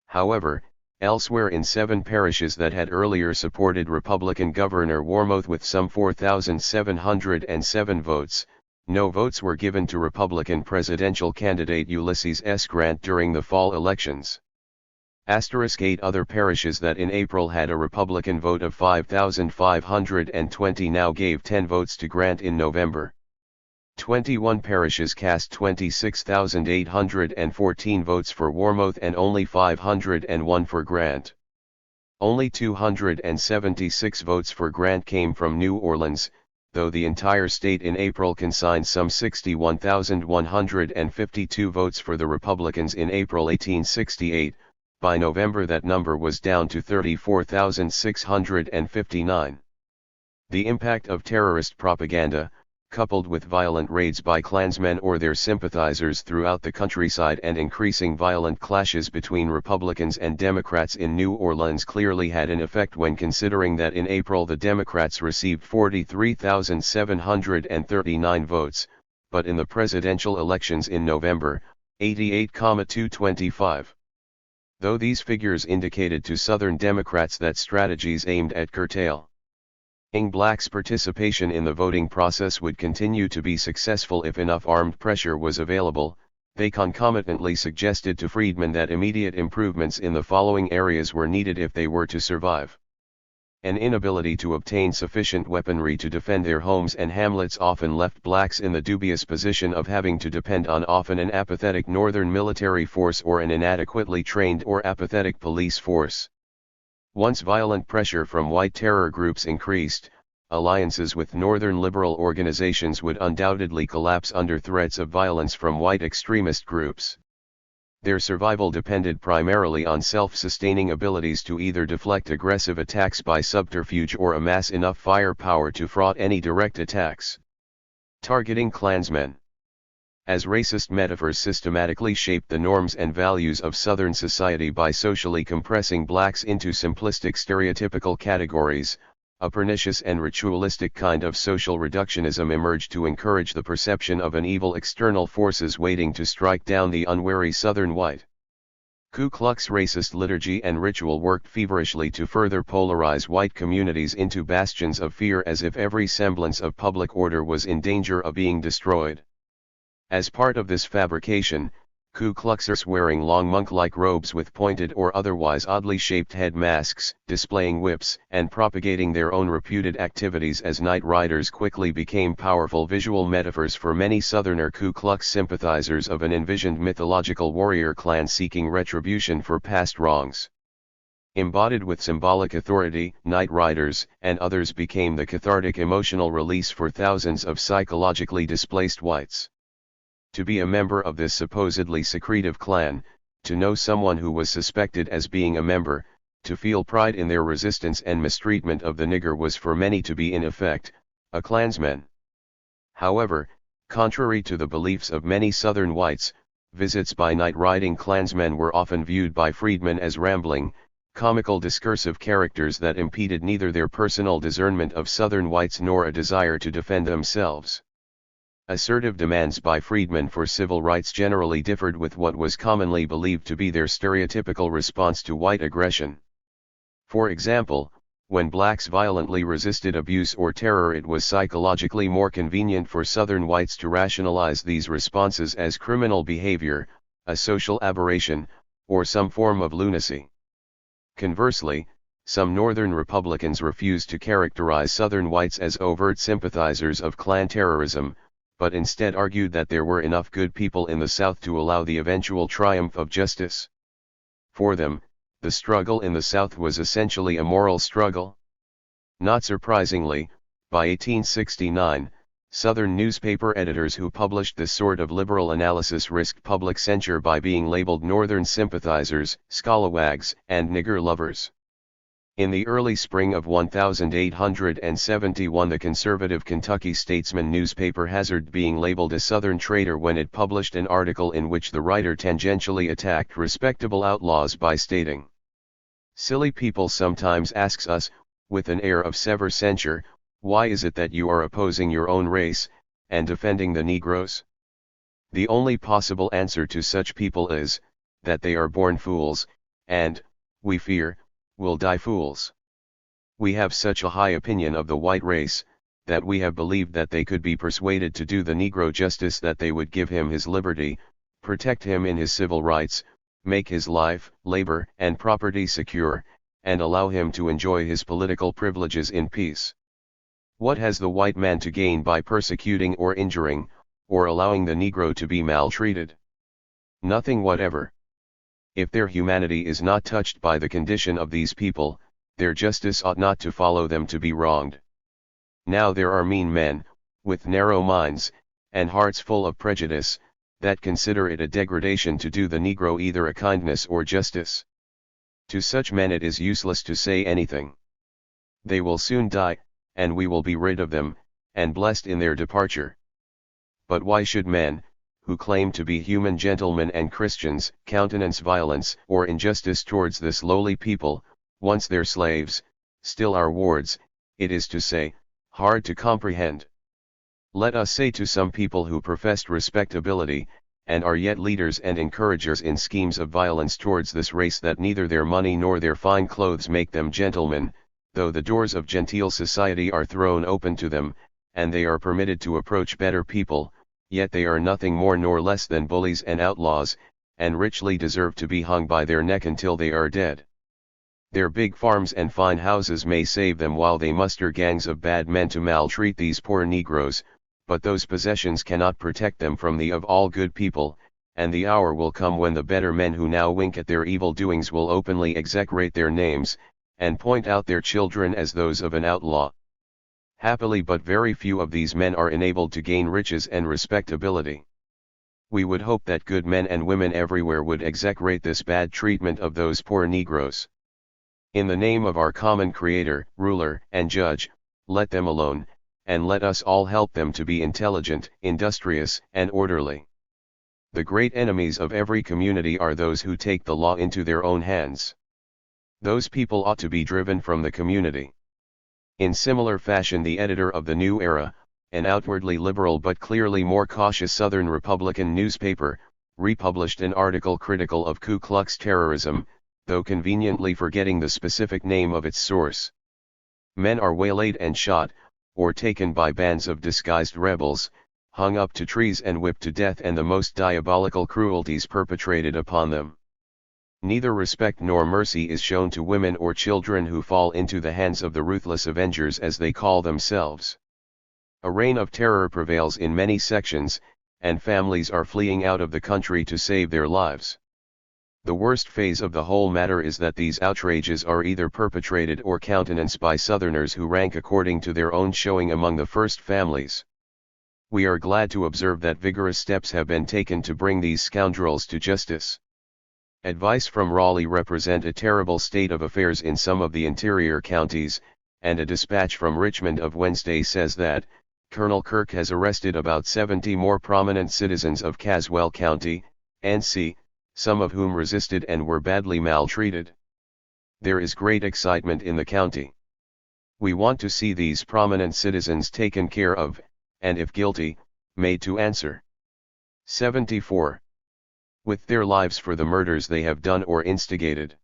However, elsewhere in 7 parishes that had earlier supported Republican Governor Warmoth with some 4,707 votes, no votes were given to Republican presidential candidate Ulysses S. Grant during the fall elections. 8 other parishes that in April had a Republican vote of 5,520 now gave 10 votes to Grant in November. 21 parishes cast 26,814 votes for Warmoth and only 501 for Grant. Only 276 votes for Grant came from New Orleans, though the entire state in April consigned some 61,152 votes for the Republicans in April 1868, by November that number was down to 34,659. The impact of terrorist propaganda, coupled with violent raids by Klansmen or their sympathizers throughout the countryside and increasing violent clashes between Republicans and Democrats in New Orleans, clearly had an effect when considering that in April the Democrats received 43,739 votes, but in the presidential elections in November, 88,225. Though these figures indicated to Southern Democrats that strategies aimed at curtailing blacks' participation in the voting process would continue to be successful if enough armed pressure was available, they concomitantly suggested to freedmen that immediate improvements in the following areas were needed if they were to survive. An inability to obtain sufficient weaponry to defend their homes and hamlets often left blacks in the dubious position of having to depend on often an apathetic northern military force or an inadequately trained or apathetic police force. Once violent pressure from white terror groups increased, alliances with northern liberal organizations would undoubtedly collapse under threats of violence from white extremist groups. Their survival depended primarily on self-sustaining abilities to either deflect aggressive attacks by subterfuge or amass enough firepower to thwart any direct attacks. Targeting Klansmen. As racist metaphors systematically shaped the norms and values of Southern society by socially compressing blacks into simplistic stereotypical categories, a pernicious and ritualistic kind of social reductionism emerged to encourage the perception of an evil external forces waiting to strike down the unwary Southern white. Ku Klux racist liturgy and ritual worked feverishly to further polarize white communities into bastions of fear, as if every semblance of public order was in danger of being destroyed. As part of this fabrication, Ku Kluxers wearing long monk-like robes with pointed or otherwise oddly shaped head masks, displaying whips, and propagating their own reputed activities as night riders quickly became powerful visual metaphors for many Southerner Ku Klux sympathizers of an envisioned mythological warrior clan seeking retribution for past wrongs. Embodied with symbolic authority, night riders and others became the cathartic emotional release for thousands of psychologically displaced whites. To be a member of this supposedly secretive clan, to know someone who was suspected as being a member, to feel pride in their resistance and mistreatment of the nigger was for many to be in effect, a Klansman. However, contrary to the beliefs of many Southern whites, visits by night-riding Klansmen were often viewed by freedmen as rambling, comical discursive characters that impeded neither their personal discernment of Southern whites nor a desire to defend themselves. Assertive demands by freedmen for civil rights generally differed with what was commonly believed to be their stereotypical response to white aggression. For example, when blacks violently resisted abuse or terror, it was psychologically more convenient for Southern whites to rationalize these responses as criminal behavior, a social aberration, or some form of lunacy. Conversely, some Northern Republicans refused to characterize Southern whites as overt sympathizers of Klan terrorism, but instead argued that there were enough good people in the South to allow the eventual triumph of justice. For them, the struggle in the South was essentially a moral struggle. Not surprisingly, by 1869, Southern newspaper editors who published this sort of liberal analysis risked public censure by being labeled Northern sympathizers, scalawags, and nigger lovers. In the early spring of 1871, the conservative Kentucky Statesman newspaper hazarded being labeled a Southern traitor when it published an article in which the writer tangentially attacked respectable outlaws by stating, "Silly people sometimes asks us, with an air of severe censure, why is it that you are opposing your own race, and defending the Negroes? The only possible answer to such people is, that they are born fools, and, we fear, will die fools. We have such a high opinion of the white race, that we have believed that they could be persuaded to do the Negro justice that they would give him his liberty, protect him in his civil rights, make his life, labor, and property secure, and allow him to enjoy his political privileges in peace. What has the white man to gain by persecuting or injuring, or allowing the Negro to be maltreated? Nothing whatever. If their humanity is not touched by the condition of these people, their justice ought not to follow them to be wronged. Now there are mean men, with narrow minds, and hearts full of prejudice, that consider it a degradation to do the Negro either a kindness or justice. To such men it is useless to say anything. They will soon die, and we will be rid of them, and blessed in their departure. But why should men, who claim to be human gentlemen and Christians, countenance violence or injustice towards this lowly people, once their slaves, still our wards? It is to say, hard to comprehend. Let us say to some people who professed respectability, and are yet leaders and encouragers in schemes of violence towards this race, that neither their money nor their fine clothes make them gentlemen, though the doors of genteel society are thrown open to them, and they are permitted to approach better people, yet they are nothing more nor less than bullies and outlaws, and richly deserve to be hung by their neck until they are dead. Their big farms and fine houses may save them while they muster gangs of bad men to maltreat these poor Negroes, but those possessions cannot protect them from the of all good people, and the hour will come when the better men who now wink at their evil doings will openly execrate their names, and point out their children as those of an outlaw. Happily but very few of these men are enabled to gain riches and respectability. We would hope that good men and women everywhere would execrate this bad treatment of those poor Negroes. In the name of our common Creator, Ruler, and Judge, let them alone, and let us all help them to be intelligent, industrious, and orderly. The great enemies of every community are those who take the law into their own hands. Those people ought to be driven from the community. In similar fashion, the editor of the New Era, an outwardly liberal but clearly more cautious Southern Republican newspaper, republished an article critical of Ku Klux terrorism, though conveniently forgetting the specific name of its source. Men are waylaid and shot, or taken by bands of disguised rebels, hung up to trees and whipped to death, and the most diabolical cruelties perpetrated upon them. Neither respect nor mercy is shown to women or children who fall into the hands of the ruthless avengers, as they call themselves. A reign of terror prevails in many sections, and families are fleeing out of the country to save their lives. The worst phase of the whole matter is that these outrages are either perpetrated or countenanced by Southerners who rank according to their own showing among the first families. We are glad to observe that vigorous steps have been taken to bring these scoundrels to justice. Advice from Raleigh represent a terrible state of affairs in some of the interior counties, and a dispatch from Richmond of Wednesday says that Colonel Kirk has arrested about 70 more prominent citizens of Caswell County, NC, some of whom resisted and were badly maltreated. There is great excitement in the county. We want to see these prominent citizens taken care of, and if guilty, made to answer. 74. With their lives for the murders they have done or instigated.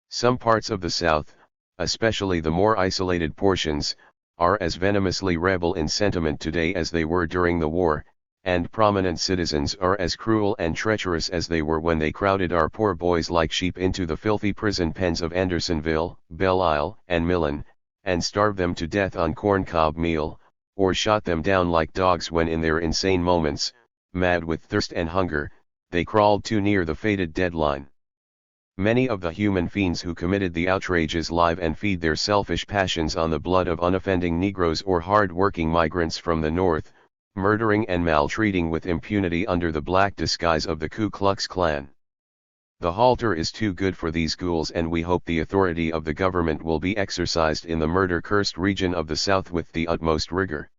Some parts of the South, especially the more isolated portions, are as venomously rebel in sentiment today as they were during the war, and prominent citizens are as cruel and treacherous as they were when they crowded our poor boys like sheep into the filthy prison pens of Andersonville, Belle Isle, and Millen, and starved them to death on corncob meal, or shot them down like dogs when in their insane moments, mad with thirst and hunger, they crawled too near the fated deadline. Many of the human fiends who committed the outrages live and feed their selfish passions on the blood of unoffending Negroes or hard-working migrants from the North, murdering and maltreating with impunity under the black disguise of the Ku Klux Klan. The halter is too good for these ghouls, and we hope the authority of the government will be exercised in the murder-cursed region of the South with the utmost rigor.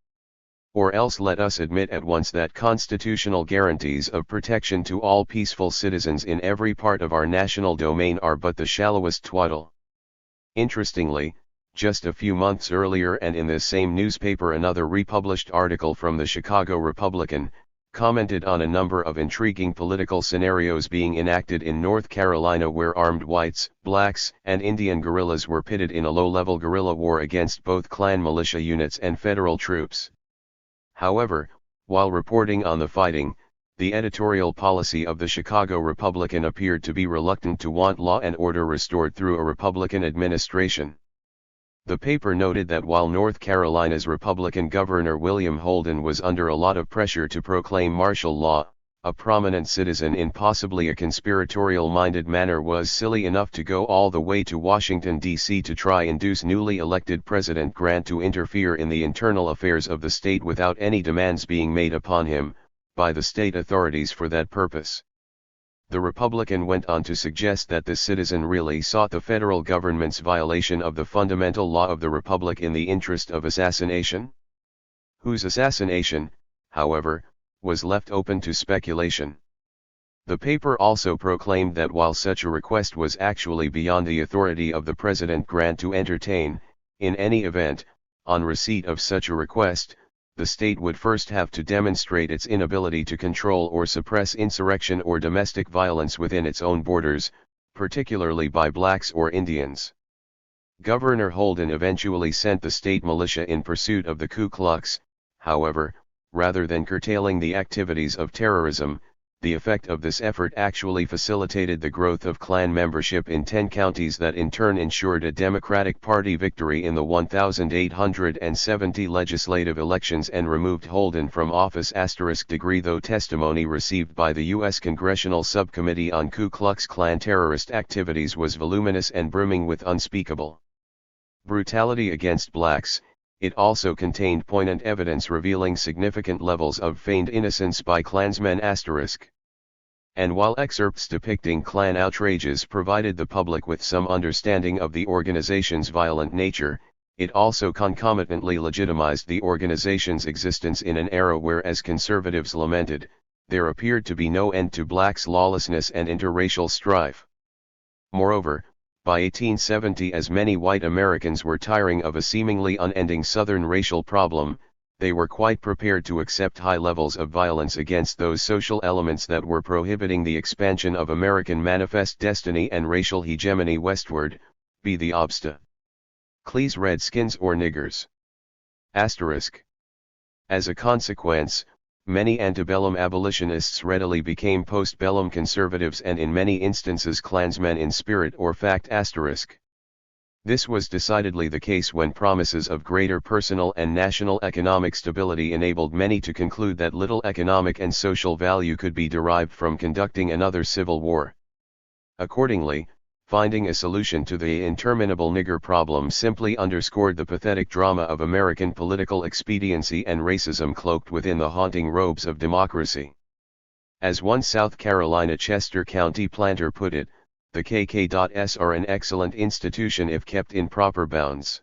Or else let us admit at once that constitutional guarantees of protection to all peaceful citizens in every part of our national domain are but the shallowest twaddle. Interestingly, just a few months earlier and in this same newspaper, another republished article from the Chicago Republican commented on a number of intriguing political scenarios being enacted in North Carolina, where armed whites, blacks, and Indian guerrillas were pitted in a low-level guerrilla war against both Klan militia units and federal troops. However, while reporting on the fighting, the editorial policy of the Chicago Republican appeared to be reluctant to want law and order restored through a Republican administration. The paper noted that while North Carolina's Republican Governor William Holden was under a lot of pressure to proclaim martial law, a prominent citizen in possibly a conspiratorial-minded manner was silly enough to go all the way to Washington, D.C. to try induce newly elected President Grant to interfere in the internal affairs of the state without any demands being made upon him, by the state authorities for that purpose. The Republican went on to suggest that this citizen really sought the federal government's violation of the fundamental law of the Republic in the interest of assassination, whose assassination, however, was left open to speculation. The paper also proclaimed that while such a request was actually beyond the authority of the President Grant to entertain, in any event, on receipt of such a request, the state would first have to demonstrate its inability to control or suppress insurrection or domestic violence within its own borders, particularly by blacks or Indians. Governor Holden eventually sent the state militia in pursuit of the Ku Klux. However, rather than curtailing the activities of terrorism, the effect of this effort actually facilitated the growth of Klan membership in 10 counties that in turn ensured a Democratic Party victory in the 1,870 legislative elections and removed Holden from office. Degree Though testimony received by the U.S. Congressional Subcommittee on Ku Klux Klan terrorist activities was voluminous and brimming with unspeakable brutality against blacks, it also contained poignant evidence revealing significant levels of feigned innocence by Klansmen. And while excerpts depicting Klan outrages provided the public with some understanding of the organization's violent nature, it also concomitantly legitimized the organization's existence in an era where, as conservatives lamented, there appeared to be no end to blacks' lawlessness and interracial strife. Moreover, by 1870, as many white Americans were tiring of a seemingly unending Southern racial problem, they were quite prepared to accept high levels of violence against those social elements that were prohibiting the expansion of American manifest destiny and racial hegemony westward, be the obsta. Cleese Redskins or niggers. As a consequence, many antebellum abolitionists readily became postbellum conservatives and in many instances Klansmen in spirit or fact. This was decidedly the case when promises of greater personal and national economic stability enabled many to conclude that little economic and social value could be derived from conducting another civil war. Accordingly, finding a solution to the interminable nigger problem simply underscored the pathetic drama of American political expediency and racism cloaked within the haunting robes of democracy. As one South Carolina Chester County planter put it, the KKs are an excellent institution if kept in proper bounds.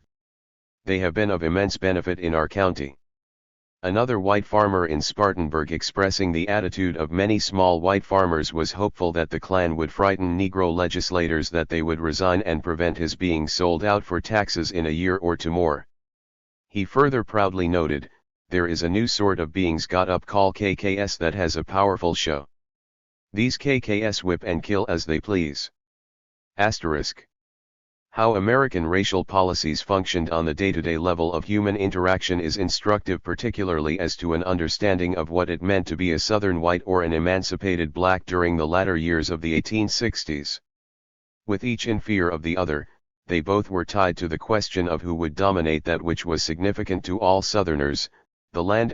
They have been of immense benefit in our county. Another white farmer in Spartanburg, expressing the attitude of many small white farmers, was hopeful that the Klan would frighten Negro legislators that they would resign and prevent his being sold out for taxes in a year or two more. He further proudly noted, "There is a new sort of beings got up called KKs that has a powerful show. These KKs whip and kill as they please." How American racial policies functioned on the day-to-day level of human interaction is instructive, particularly as to an understanding of what it meant to be a Southern white or an emancipated black during the latter years of the 1860s. With each in fear of the other, they both were tied to the question of who would dominate that which was significant to all Southerners, the land.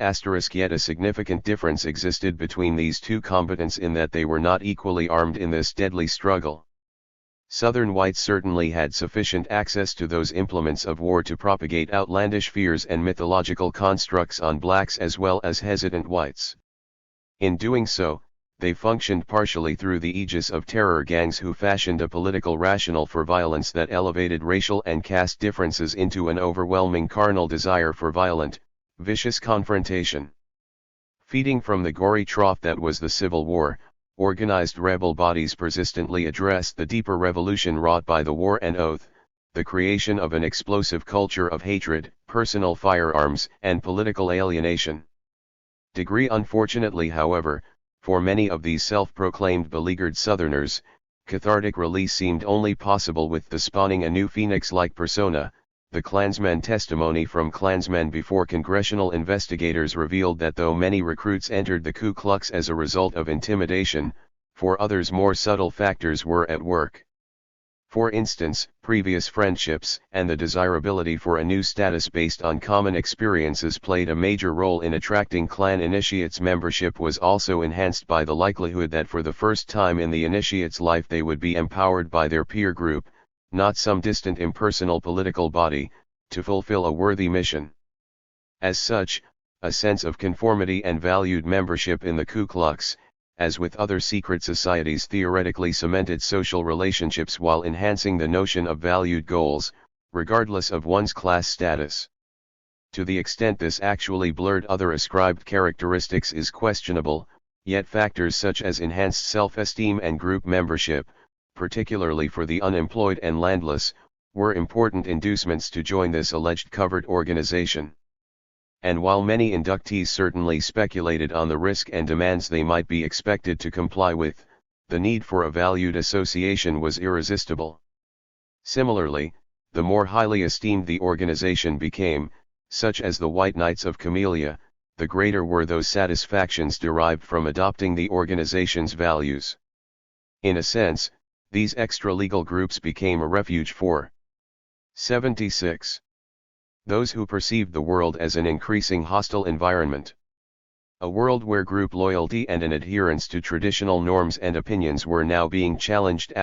Yet a significant difference existed between these two combatants in that they were not equally armed in this deadly struggle. Southern whites certainly had sufficient access to those implements of war to propagate outlandish fears and mythological constructs on blacks as well as hesitant whites. In doing so, they functioned partially through the aegis of terror gangs who fashioned a political rationale for violence that elevated racial and caste differences into an overwhelming carnal desire for violent, vicious confrontation. Feeding from the gory trough that was the Civil War, organized rebel bodies persistently addressed the deeper revolution wrought by the War and Oath, the creation of an explosive culture of hatred, personal firearms, and political alienation. Unfortunately, however, for many of these self-proclaimed beleaguered Southerners, cathartic release seemed only possible with the spawning a new phoenix-like persona. The Klansmen. Testimony from Klansmen before congressional investigators revealed that though many recruits entered the Ku Klux as a result of intimidation, for others more subtle factors were at work. For instance, previous friendships and the desirability for a new status based on common experiences played a major role in attracting Klan initiates. Membership was also enhanced by the likelihood that for the first time in the initiate's life they would be empowered by their peer group, not some distant impersonal political body, to fulfill a worthy mission. As such, a sense of conformity and valued membership in the Ku Klux, as with other secret societies, theoretically cemented social relationships while enhancing the notion of valued goals, regardless of one's class status. To the extent this actually blurred other ascribed characteristics is questionable, yet factors such as enhanced self-esteem and group membership, particularly for the unemployed and landless, were important inducements to join this alleged covert organization. And while many inductees certainly speculated on the risk and demands they might be expected to comply with, the need for a valued association was irresistible. Similarly, the more highly esteemed the organization became, such as the White Knights of Camellia, the greater were those satisfactions derived from adopting the organization's values. In a sense, these extra-legal groups became a refuge for 76. Those who perceived the world as an increasing hostile environment. A world where group loyalty and an adherence to traditional norms and opinions were now being challenged.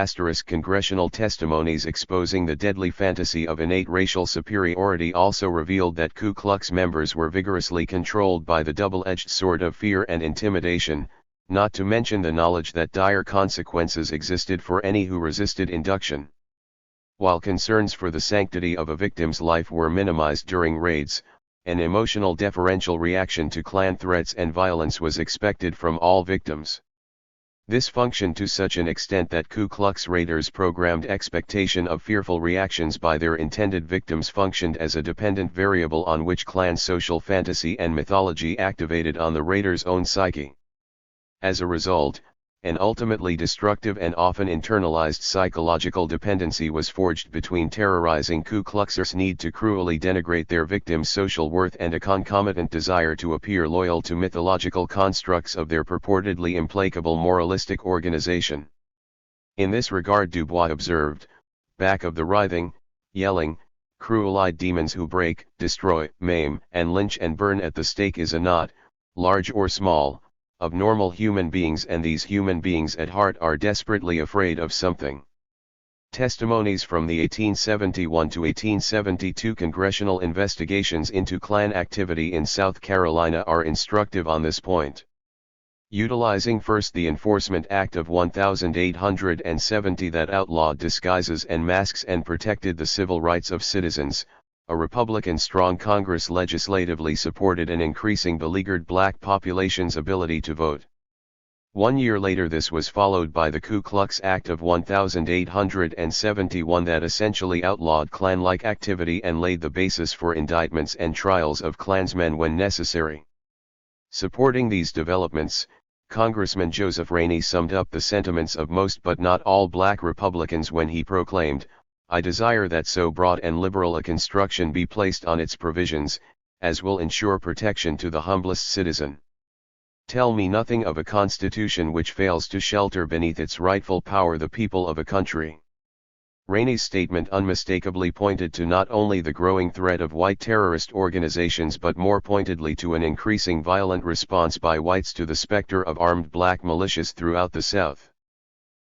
Congressional testimonies exposing the deadly fantasy of innate racial superiority also revealed that Ku Klux members were vigorously controlled by the double-edged sword of fear and intimidation, not to mention the knowledge that dire consequences existed for any who resisted induction. While concerns for the sanctity of a victim's life were minimized during raids, an emotional deferential reaction to Klan threats and violence was expected from all victims. This functioned to such an extent that Ku Klux raiders' programmed expectation of fearful reactions by their intended victims functioned as a dependent variable on which Klan social fantasy and mythology activated on the raiders' own psyche. As a result, an ultimately destructive and often internalized psychological dependency was forged between terrorizing Ku Kluxers' need to cruelly denigrate their victims' social worth and a concomitant desire to appear loyal to mythological constructs of their purportedly implacable moralistic organization. In this regard, Dubois observed, back of the writhing, yelling, cruel-eyed demons who break, destroy, maim, and lynch and burn at the stake is a knot, large or small, of normal human beings, and these human beings at heart are desperately afraid of something. Testimonies from the 1871 to 1872 congressional investigations into Klan activity in South Carolina are instructive on this point. Utilizing first the Enforcement Act of 1870 that outlawed disguises and masks and protected the civil rights of citizens, a Republican-strong Congress legislatively supported an increasing beleaguered black population's ability to vote. 1 year later this was followed by the Ku Klux Act of 1871 that essentially outlawed Klan-like activity and laid the basis for indictments and trials of Klansmen when necessary. Supporting these developments, Congressman Joseph Rainey summed up the sentiments of most but not all black Republicans when he proclaimed, "I desire that so broad and liberal a construction be placed on its provisions, as will ensure protection to the humblest citizen. Tell me nothing of a constitution which fails to shelter beneath its rightful power the people of a country." Rainey's statement unmistakably pointed to not only the growing threat of white terrorist organizations but more pointedly to an increasing violent response by whites to the specter of armed black militias throughout the South.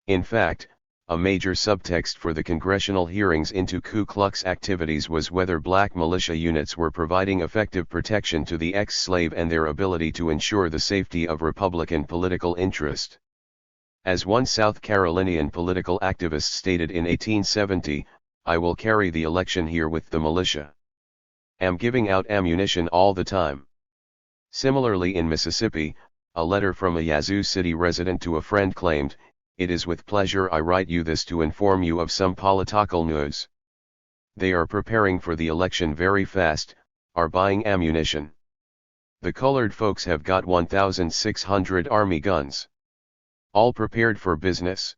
In fact, a major subtext for the congressional hearings into Ku Klux activities was whether black militia units were providing effective protection to the ex-slave and their ability to ensure the safety of Republican political interest. As one South Carolinian political activist stated in 1870, "I will carry the election here with the militia. Am giving out ammunition all the time." Similarly in Mississippi, a letter from a Yazoo City resident to a friend claimed, "It is with pleasure I write you this to inform you of some political news. They are preparing for the election very fast, are buying ammunition. The colored folks have got 1,600 army guns. All prepared for business."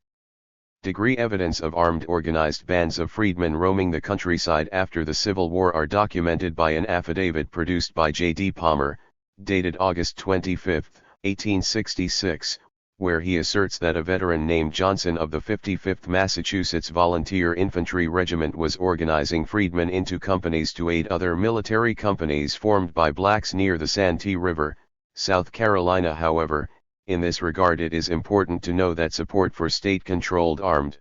Evidence of armed organized bands of freedmen roaming the countryside after the Civil War are documented by an affidavit produced by J.D. Palmer, dated August 25, 1866, where he asserts that a veteran named Johnson of the 55th Massachusetts Volunteer Infantry Regiment was organizing freedmen into companies to aid other military companies formed by blacks near the Santee River, South Carolina. However, in this regard it is important to know that support for state-controlled armed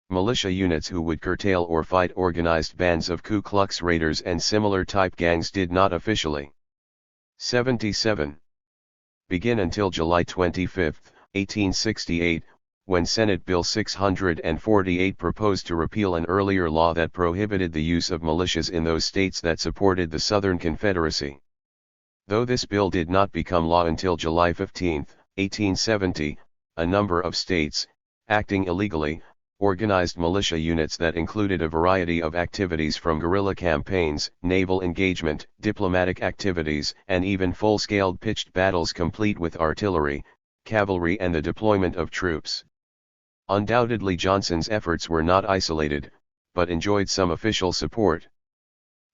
militia units who would curtail or fight organized bands of Ku Klux Raiders and similar type gangs did not officially 77 begin until July 25, 1868, when Senate Bill 648 proposed to repeal an earlier law that prohibited the use of militias in those states that supported the Southern Confederacy. Though this bill did not become law until July 15, 1870, a number of states, acting illegally, organized militia units that included a variety of activities from guerrilla campaigns, naval engagement, diplomatic activities, and even full-scale pitched battles complete with artillery, cavalry and the deployment of troops. Undoubtedly Johnson's efforts were not isolated, but enjoyed some official support.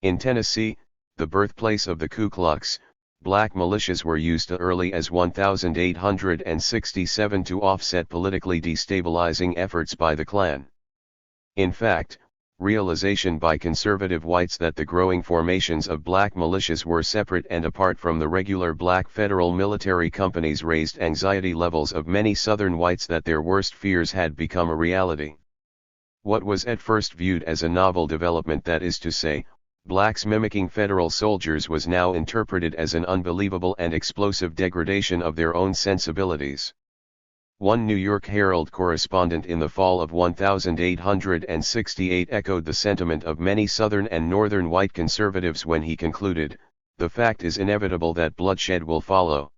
In Tennessee, the birthplace of the Ku Klux, black militias were used as early as 1867 to offset politically destabilizing efforts by the Klan. In fact, realization by conservative whites that the growing formations of black militias were separate and apart from the regular black federal military companies raised anxiety levels of many Southern whites that their worst fears had become a reality. What was at first viewed as a novel development, that is to say, blacks mimicking federal soldiers, was now interpreted as an unbelievable and explosive degradation of their own sensibilities. One New York Herald correspondent in the fall of 1868 echoed the sentiment of many Southern and Northern white conservatives when he concluded, "The fact is inevitable that bloodshed will follow.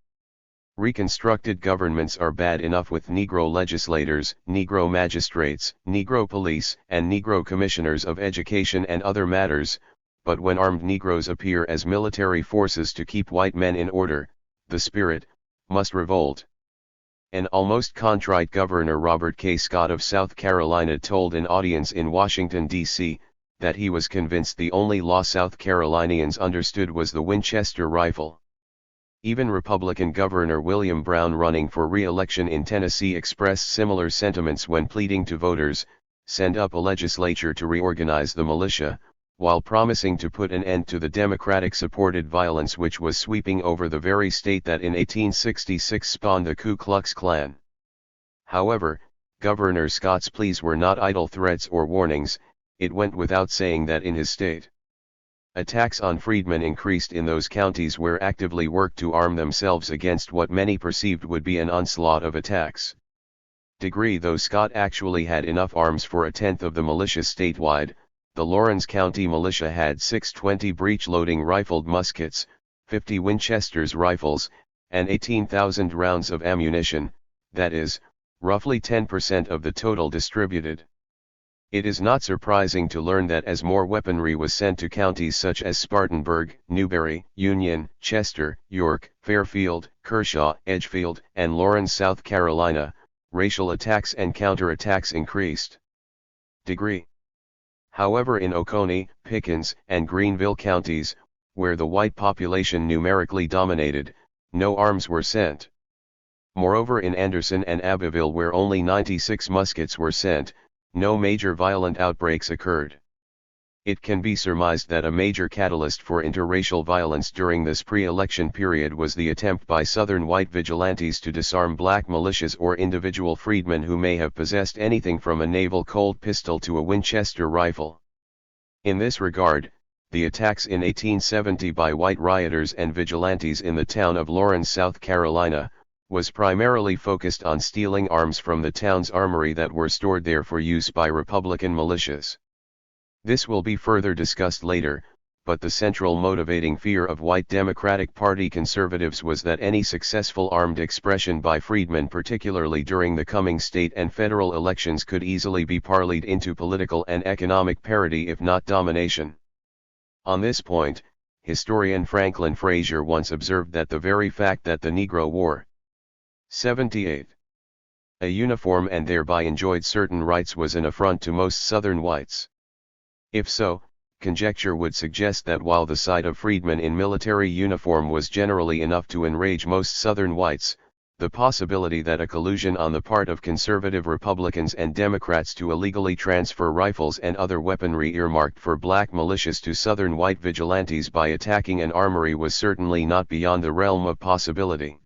Reconstructed governments are bad enough with Negro legislators, Negro magistrates, Negro police, and Negro commissioners of education and other matters, but when armed Negroes appear as military forces to keep white men in order, the spirit must revolt." An almost contrite Governor Robert K. Scott of South Carolina told an audience in Washington, D.C., that he was convinced the only law South Carolinians understood was the Winchester rifle. Even Republican Governor William Brown, running for re-election in Tennessee, expressed similar sentiments when pleading to voters, send up a legislature to reorganize the militia, while promising to put an end to the Democratic-supported violence which was sweeping over the very state that in 1866 spawned the Ku Klux Klan. However, Governor Scott's pleas were not idle threats or warnings. It went without saying that in his state, attacks on freedmen increased in those counties where actively worked to arm themselves against what many perceived would be an onslaught of attacks. Though Scott actually had enough arms for a tenth of the militia statewide, the Lawrence County militia had 620 breech-loading rifled muskets, 50 Winchester's rifles, and 18,000 rounds of ammunition, that is, roughly 10% of the total distributed. It is not surprising to learn that as more weaponry was sent to counties such as Spartanburg, Newberry, Union, Chester, York, Fairfield, Kershaw, Edgefield, and Lawrence, South Carolina, racial attacks and counterattacks increased. However, in Oconee, Pickens, and Greenville counties, where the white population numerically dominated, no arms were sent. Moreover, in Anderson and Abbeville, where only 96 muskets were sent, no major violent outbreaks occurred. It can be surmised that a major catalyst for interracial violence during this pre-election period was the attempt by Southern white vigilantes to disarm black militias or individual freedmen who may have possessed anything from a naval Colt pistol to a Winchester rifle. In this regard, the attacks in 1870 by white rioters and vigilantes in the town of Lawrence, South Carolina, was primarily focused on stealing arms from the town's armory that were stored there for use by Republican militias. This will be further discussed later, but the central motivating fear of white Democratic Party conservatives was that any successful armed expression by freedmen, particularly during the coming state and federal elections, could easily be parlayed into political and economic parity if not domination. On this point, historian Franklin Frazier once observed that the very fact that the Negro wore 78 a uniform and thereby enjoyed certain rights was an affront to most Southern whites. If so, conjecture would suggest that while the sight of freedmen in military uniform was generally enough to enrage most Southern whites, the possibility that a collusion on the part of conservative Republicans and Democrats to illegally transfer rifles and other weaponry earmarked for black militias to southern white vigilantes by attacking an armory was certainly not beyond the realm of possibility.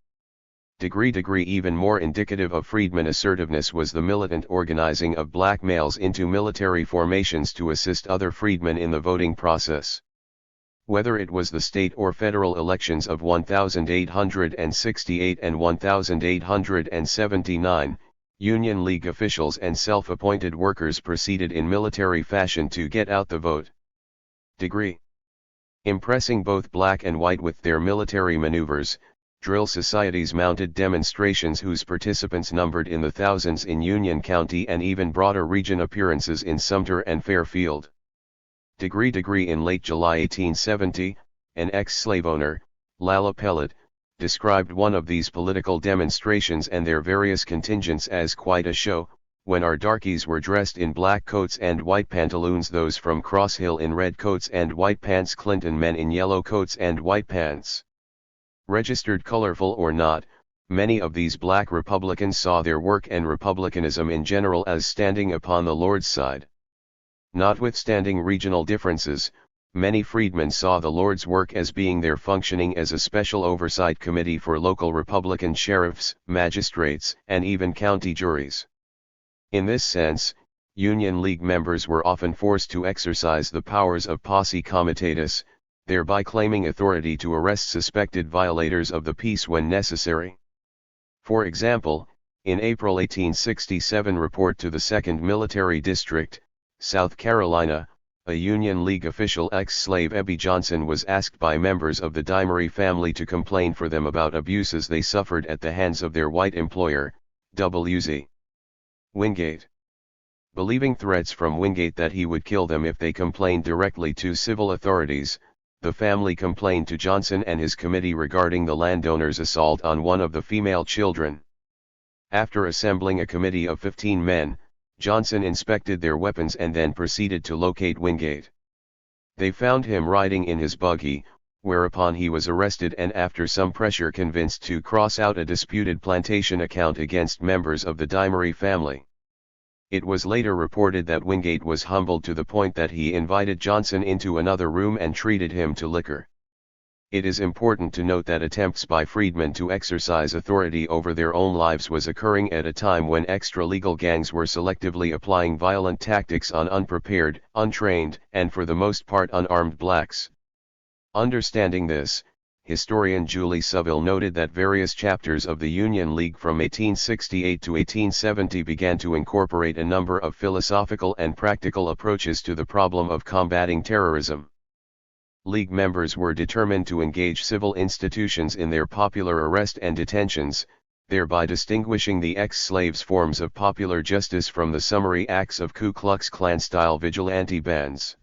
Even more indicative of freedmen assertiveness was the militant organizing of black males into military formations to assist other freedmen in the voting process. Whether it was the state or federal elections of 1868 and 1879, Union League officials and self-appointed workers proceeded in military fashion to get out the vote. Impressing both black and white with their military maneuvers, drill societies mounted demonstrations whose participants numbered in the thousands in Union County and even broader region appearances in Sumter and Fairfield. In late July 1870, an ex-slave owner, Lala Pellet, described one of these political demonstrations and their various contingents as quite a show, when our darkies were dressed in black coats and white pantaloons, those from Cross Hill in red coats and white pants, Clinton men in yellow coats and white pants. Registered colorful or not, many of these black Republicans saw their work and Republicanism in general as standing upon the Lord's side. Notwithstanding regional differences, many freedmen saw the Lord's work as being there, functioning as a special oversight committee for local Republican sheriffs, magistrates, and even county juries. In this sense, Union League members were often forced to exercise the powers of posse comitatus, thereby claiming authority to arrest suspected violators of the peace when necessary. For example, in April 1867 report to the 2nd Military District, South Carolina, a Union League official, ex-slave Ebby Johnson, was asked by members of the Dimery family to complain for them about abuses they suffered at the hands of their white employer, W.Z. Wingate. Believing threats from Wingate that he would kill them if they complained directly to civil authorities, the family complained to Johnson and his committee regarding the landowner's assault on one of the female children. After assembling a committee of 15 men, Johnson inspected their weapons and then proceeded to locate Wingate. They found him riding in his buggy, whereupon he was arrested and after some pressure convinced to cross out a disputed plantation account against members of the Dimery family. It was later reported that Wingate was humbled to the point that he invited Johnson into another room and treated him to liquor. It is important to note that attempts by freedmen to exercise authority over their own lives was occurring at a time when extra-legal gangs were selectively applying violent tactics on unprepared, untrained, and for the most part unarmed blacks. Understanding this, historian Julie Saville noted that various chapters of the Union League from 1868 to 1870 began to incorporate a number of philosophical and practical approaches to the problem of combating terrorism. League members were determined to engage civil institutions in their popular arrest and detentions, thereby distinguishing the ex-slaves' forms of popular justice from the summary acts of Ku Klux Klan-style vigilante bands.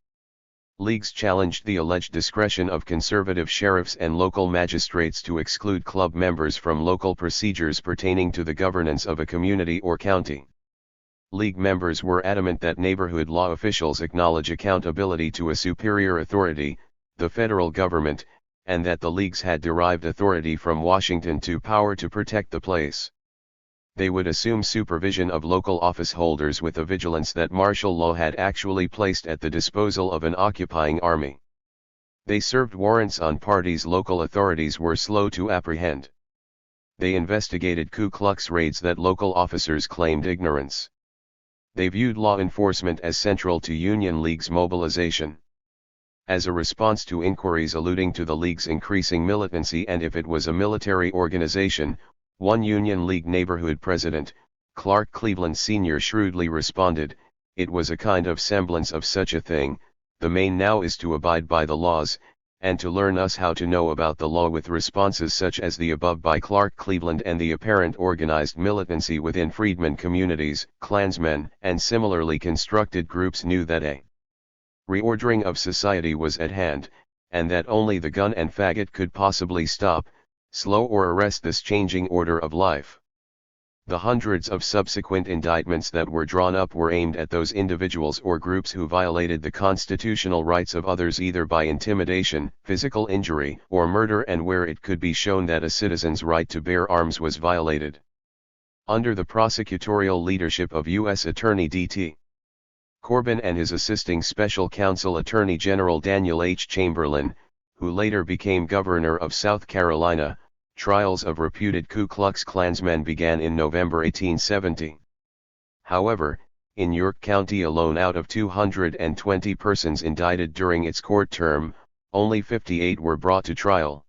Leagues challenged the alleged discretion of conservative sheriffs and local magistrates to exclude club members from local procedures pertaining to the governance of a community or county. League members were adamant that neighborhood law officials acknowledge accountability to a superior authority, the federal government, and that the leagues had derived authority from Washington to power to protect the place. They would assume supervision of local office holders with a vigilance that martial law had actually placed at the disposal of an occupying army. They served warrants on parties local authorities were slow to apprehend. They investigated Ku Klux raids that local officers claimed ignorance. They viewed law enforcement as central to Union League's mobilization. As a response to inquiries alluding to the League's increasing militancy and if it was a military organization, one Union League neighborhood president, Clark Cleveland Sr. shrewdly responded, "It was a kind of semblance of such a thing, the main now is to abide by the laws, and to learn us how to know about the law." With responses such as the above by Clark Cleveland and the apparent organized militancy within freedmen communities, Klansmen, and similarly constructed groups knew that a reordering of society was at hand, and that only the gun and faggot could possibly stop, slow or arrest this changing order of life. The hundreds of subsequent indictments that were drawn up were aimed at those individuals or groups who violated the constitutional rights of others either by intimidation, physical injury, or murder, and where it could be shown that a citizen's right to bear arms was violated. Under the prosecutorial leadership of U.S. Attorney D.T. Corbin and his assisting special counsel Attorney General Daniel H. Chamberlain, who later became governor of South Carolina, trials of reputed Ku Klux Klansmen began in November 1870. However, in York County alone, out of 220 persons indicted during its court term, only 58 were brought to trial.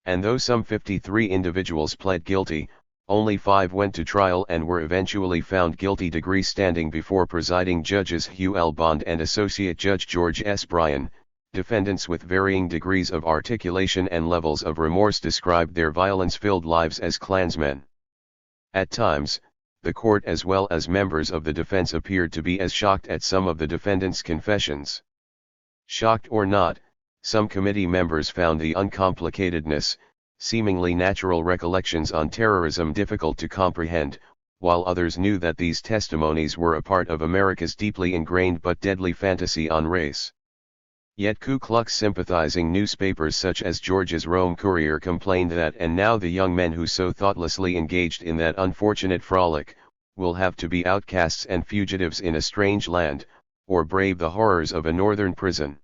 And though some 53 individuals pled guilty, only 5 went to trial and were eventually found guilty. Standing before presiding judges Hugh L. Bond and Associate Judge George S. Bryan, defendants with varying degrees of articulation and levels of remorse described their violence-filled lives as Klansmen. At times, the court as well as members of the defense appeared to be as shocked at some of the defendants' confessions. Shocked or not, some committee members found the uncomplicatedness, seemingly natural recollections on terrorism difficult to comprehend, while others knew that these testimonies were a part of America's deeply ingrained but deadly fantasy on race. Yet Ku Klux sympathizing newspapers such as Georgia's Rome Courier complained that and now the young men who so thoughtlessly engaged in that unfortunate frolic, will have to be outcasts and fugitives in a strange land, or brave the horrors of a northern prison.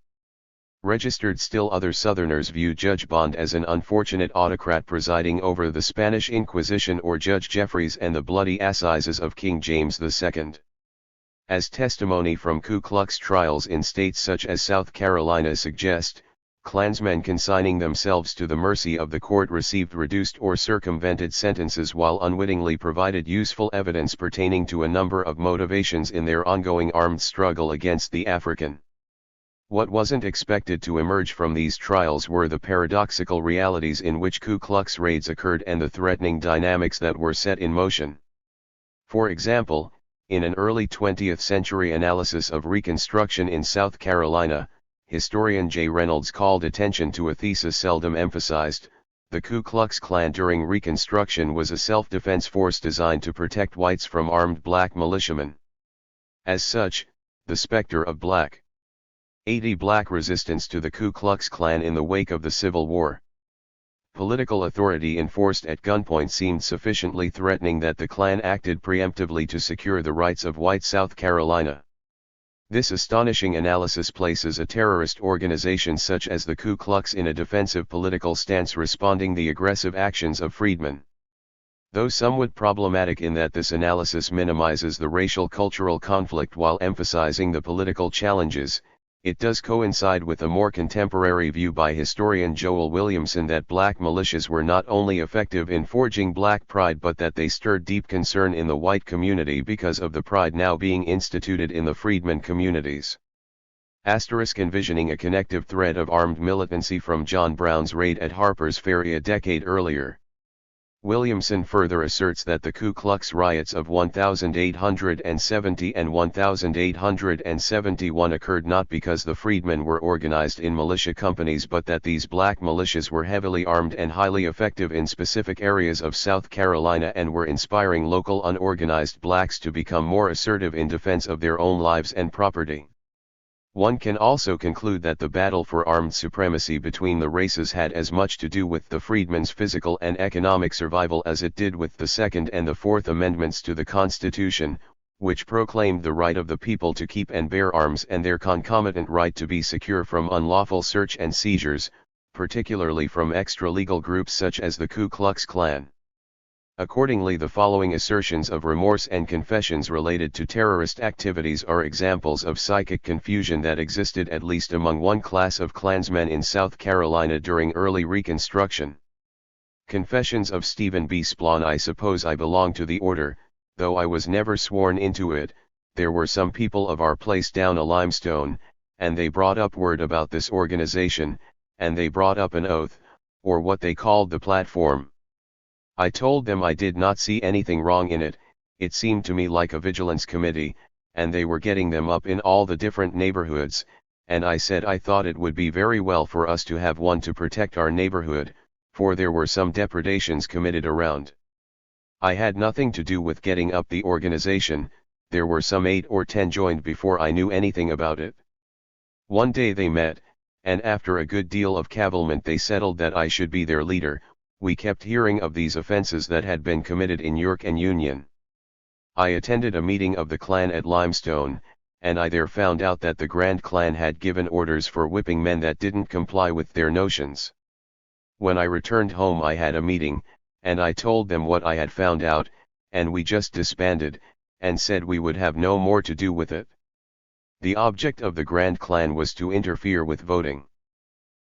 Registered still other Southerners view Judge Bond as an unfortunate autocrat presiding over the Spanish Inquisition or Judge Jeffreys and the bloody assizes of King James II. As testimony from Ku Klux trials in states such as South Carolina suggest, Klansmen consigning themselves to the mercy of the court received reduced or circumvented sentences while unwittingly provided useful evidence pertaining to a number of motivations in their ongoing armed struggle against the African. What wasn't expected to emerge from these trials were the paradoxical realities in which Ku Klux raids occurred and the threatening dynamics that were set in motion. For example, in an early 20th century analysis of Reconstruction in South Carolina, historian J. Reynolds called attention to a thesis seldom emphasized: the Ku Klux Klan during Reconstruction was a self-defense force designed to protect whites from armed black militiamen. As such, the specter of black resistance to the Ku Klux Klan in the wake of the Civil War. Political authority enforced at gunpoint seemed sufficiently threatening that the Klan acted preemptively to secure the rights of white South Carolina. This astonishing analysis places a terrorist organization such as the Ku Klux in a defensive political stance responding the aggressive actions of freedmen. Though somewhat problematic in that this analysis minimizes the racial cultural conflict while emphasizing the political challenges, it does coincide with a more contemporary view by historian Joel Williamson that black militias were not only effective in forging black pride but that they stirred deep concern in the white community because of the pride now being instituted in the freedmen communities. Envisioning a connective thread of armed militancy from John Brown's raid at Harper's Ferry a decade earlier. Williamson further asserts that the Ku Klux riots of 1870 and 1871 occurred not because the freedmen were organized in militia companies but that these black militias were heavily armed and highly effective in specific areas of South Carolina and were inspiring local unorganized blacks to become more assertive in defense of their own lives and property. One can also conclude that the battle for armed supremacy between the races had as much to do with the freedmen's physical and economic survival as it did with the Second and the Fourth Amendments to the Constitution, which proclaimed the right of the people to keep and bear arms and their concomitant right to be secure from unlawful search and seizures, particularly from extra-legal groups such as the Ku Klux Klan. Accordingly, the following assertions of remorse and confessions related to terrorist activities are examples of psychic confusion that existed at least among one class of Klansmen in South Carolina during early Reconstruction. Confessions of Stephen B. Splon. I suppose I belong to the order, though I was never sworn into it. There were some people of our place down a limestone, and they brought up word about this organization, and they brought up an oath, or what they called the platform. I told them I did not see anything wrong in it. It seemed to me like a vigilance committee, and they were getting them up in all the different neighborhoods, and I said I thought it would be very well for us to have one to protect our neighborhood, for there were some depredations committed around. I had nothing to do with getting up the organization. There were some 8 or 10 joined before I knew anything about it. One day they met, and after a good deal of cavilment they settled that I should be their leader. We kept hearing of these offenses that had been committed in York and Union. I attended a meeting of the Klan at Limestone, and I there found out that the Grand Klan had given orders for whipping men that didn't comply with their notions. When I returned home I had a meeting, and I told them what I had found out, and we just disbanded, and said we would have no more to do with it. The object of the Grand Klan was to interfere with voting.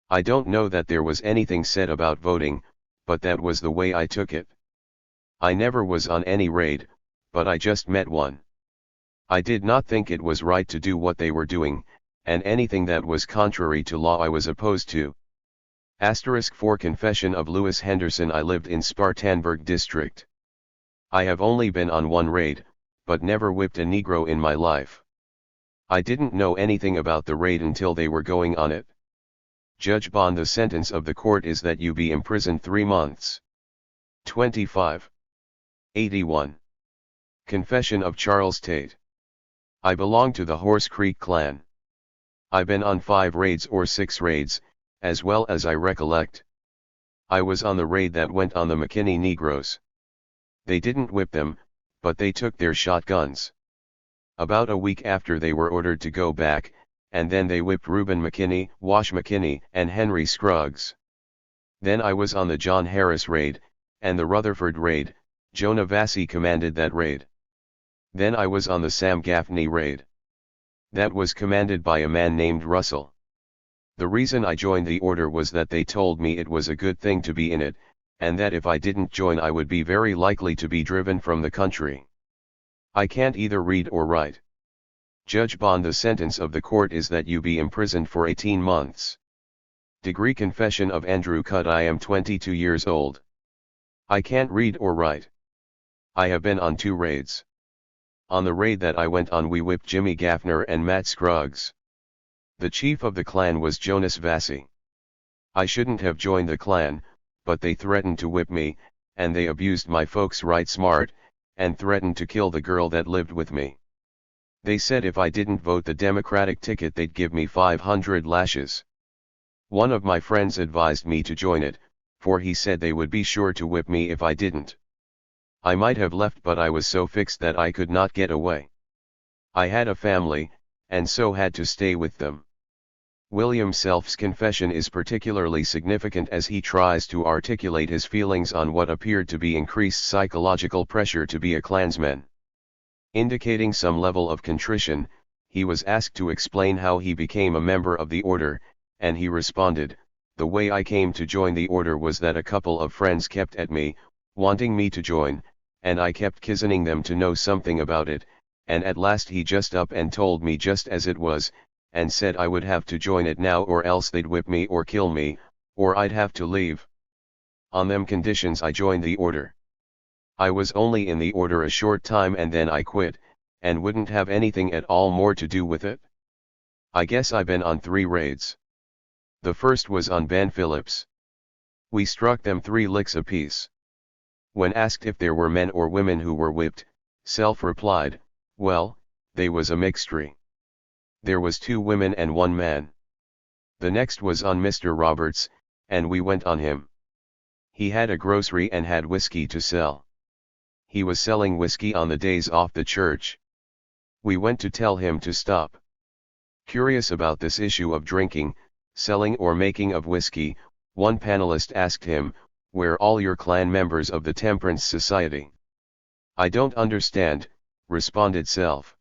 I don't know that there was anything said about voting, but that was the way I took it. I never was on any raid, but I just met one. I did not think it was right to do what they were doing, and anything that was contrary to law I was opposed to. For Confession of Lewis Henderson. I lived in Spartanburg district. I have only been on one raid, but never whipped a Negro in my life. I didn't know anything about the raid until they were going on it. Judge Bond, the sentence of the court is that you be imprisoned 3 months. 25. 81. Confession of Charles Tate. I belong to the Horse Creek Klan. I been on 5 raids or 6 raids, as well as I recollect. I was on the raid that went on the McKinney Negroes. They didn't whip them, but they took their shotguns. About a week after they were ordered to go back, and then they whipped Reuben McKinney, Wash McKinney, and Henry Scruggs. Then I was on the John Harris raid, and the Rutherford raid. Jonah Vassie commanded that raid. Then I was on the Sam Gaffney raid. That was commanded by a man named Russell. The reason I joined the order was that they told me it was a good thing to be in it, and that if I didn't join I would be very likely to be driven from the country. I can't either read or write. Judge Bond, the sentence of the court is that you be imprisoned for 18 months. Degree Confession of Andrew Cutt. I am 22 years old. I can't read or write. I have been on 2 raids. On the raid that I went on we whipped Jimmy Gaffner and Matt Scruggs. The chief of the Klan was Jonas Vassie. I shouldn't have joined the Klan, but they threatened to whip me, and they abused my folks right smart, and threatened to kill the girl that lived with me. They said if I didn't vote the Democratic ticket they'd give me 500 lashes. One of my friends advised me to join it, for he said they would be sure to whip me if I didn't. I might have left, but I was so fixed that I could not get away. I had a family, and so had to stay with them. William Self's confession is particularly significant as he tries to articulate his feelings on what appeared to be increased psychological pressure to be a Klansman. Indicating some level of contrition, he was asked to explain how he became a member of the order, and he responded, "The way I came to join the order was that a couple of friends kept at me, wanting me to join, and I kept kizzening them to know something about it, and at last he just up and told me just as it was, and said I would have to join it now or else they'd whip me or kill me, or I'd have to leave. On them conditions I joined the order. I was only in the order a short time and then I quit, and wouldn't have anything at all more to do with it. I guess I been on 3 raids. The first was on Ben Phillips. We struck them 3 licks apiece. When asked if there were men or women who were whipped, Self replied, "Well, they was a mixture. There was 2 women and 1 man." The next was on Mr. Roberts, and we went on him. He had a grocery and had whiskey to sell. He was selling whiskey on the days off the church. We went to tell him to stop. Curious about this issue of drinking, selling or making of whiskey, one panelist asked him, "Where all your Klan members of the Temperance Society?" "I don't understand," responded Self.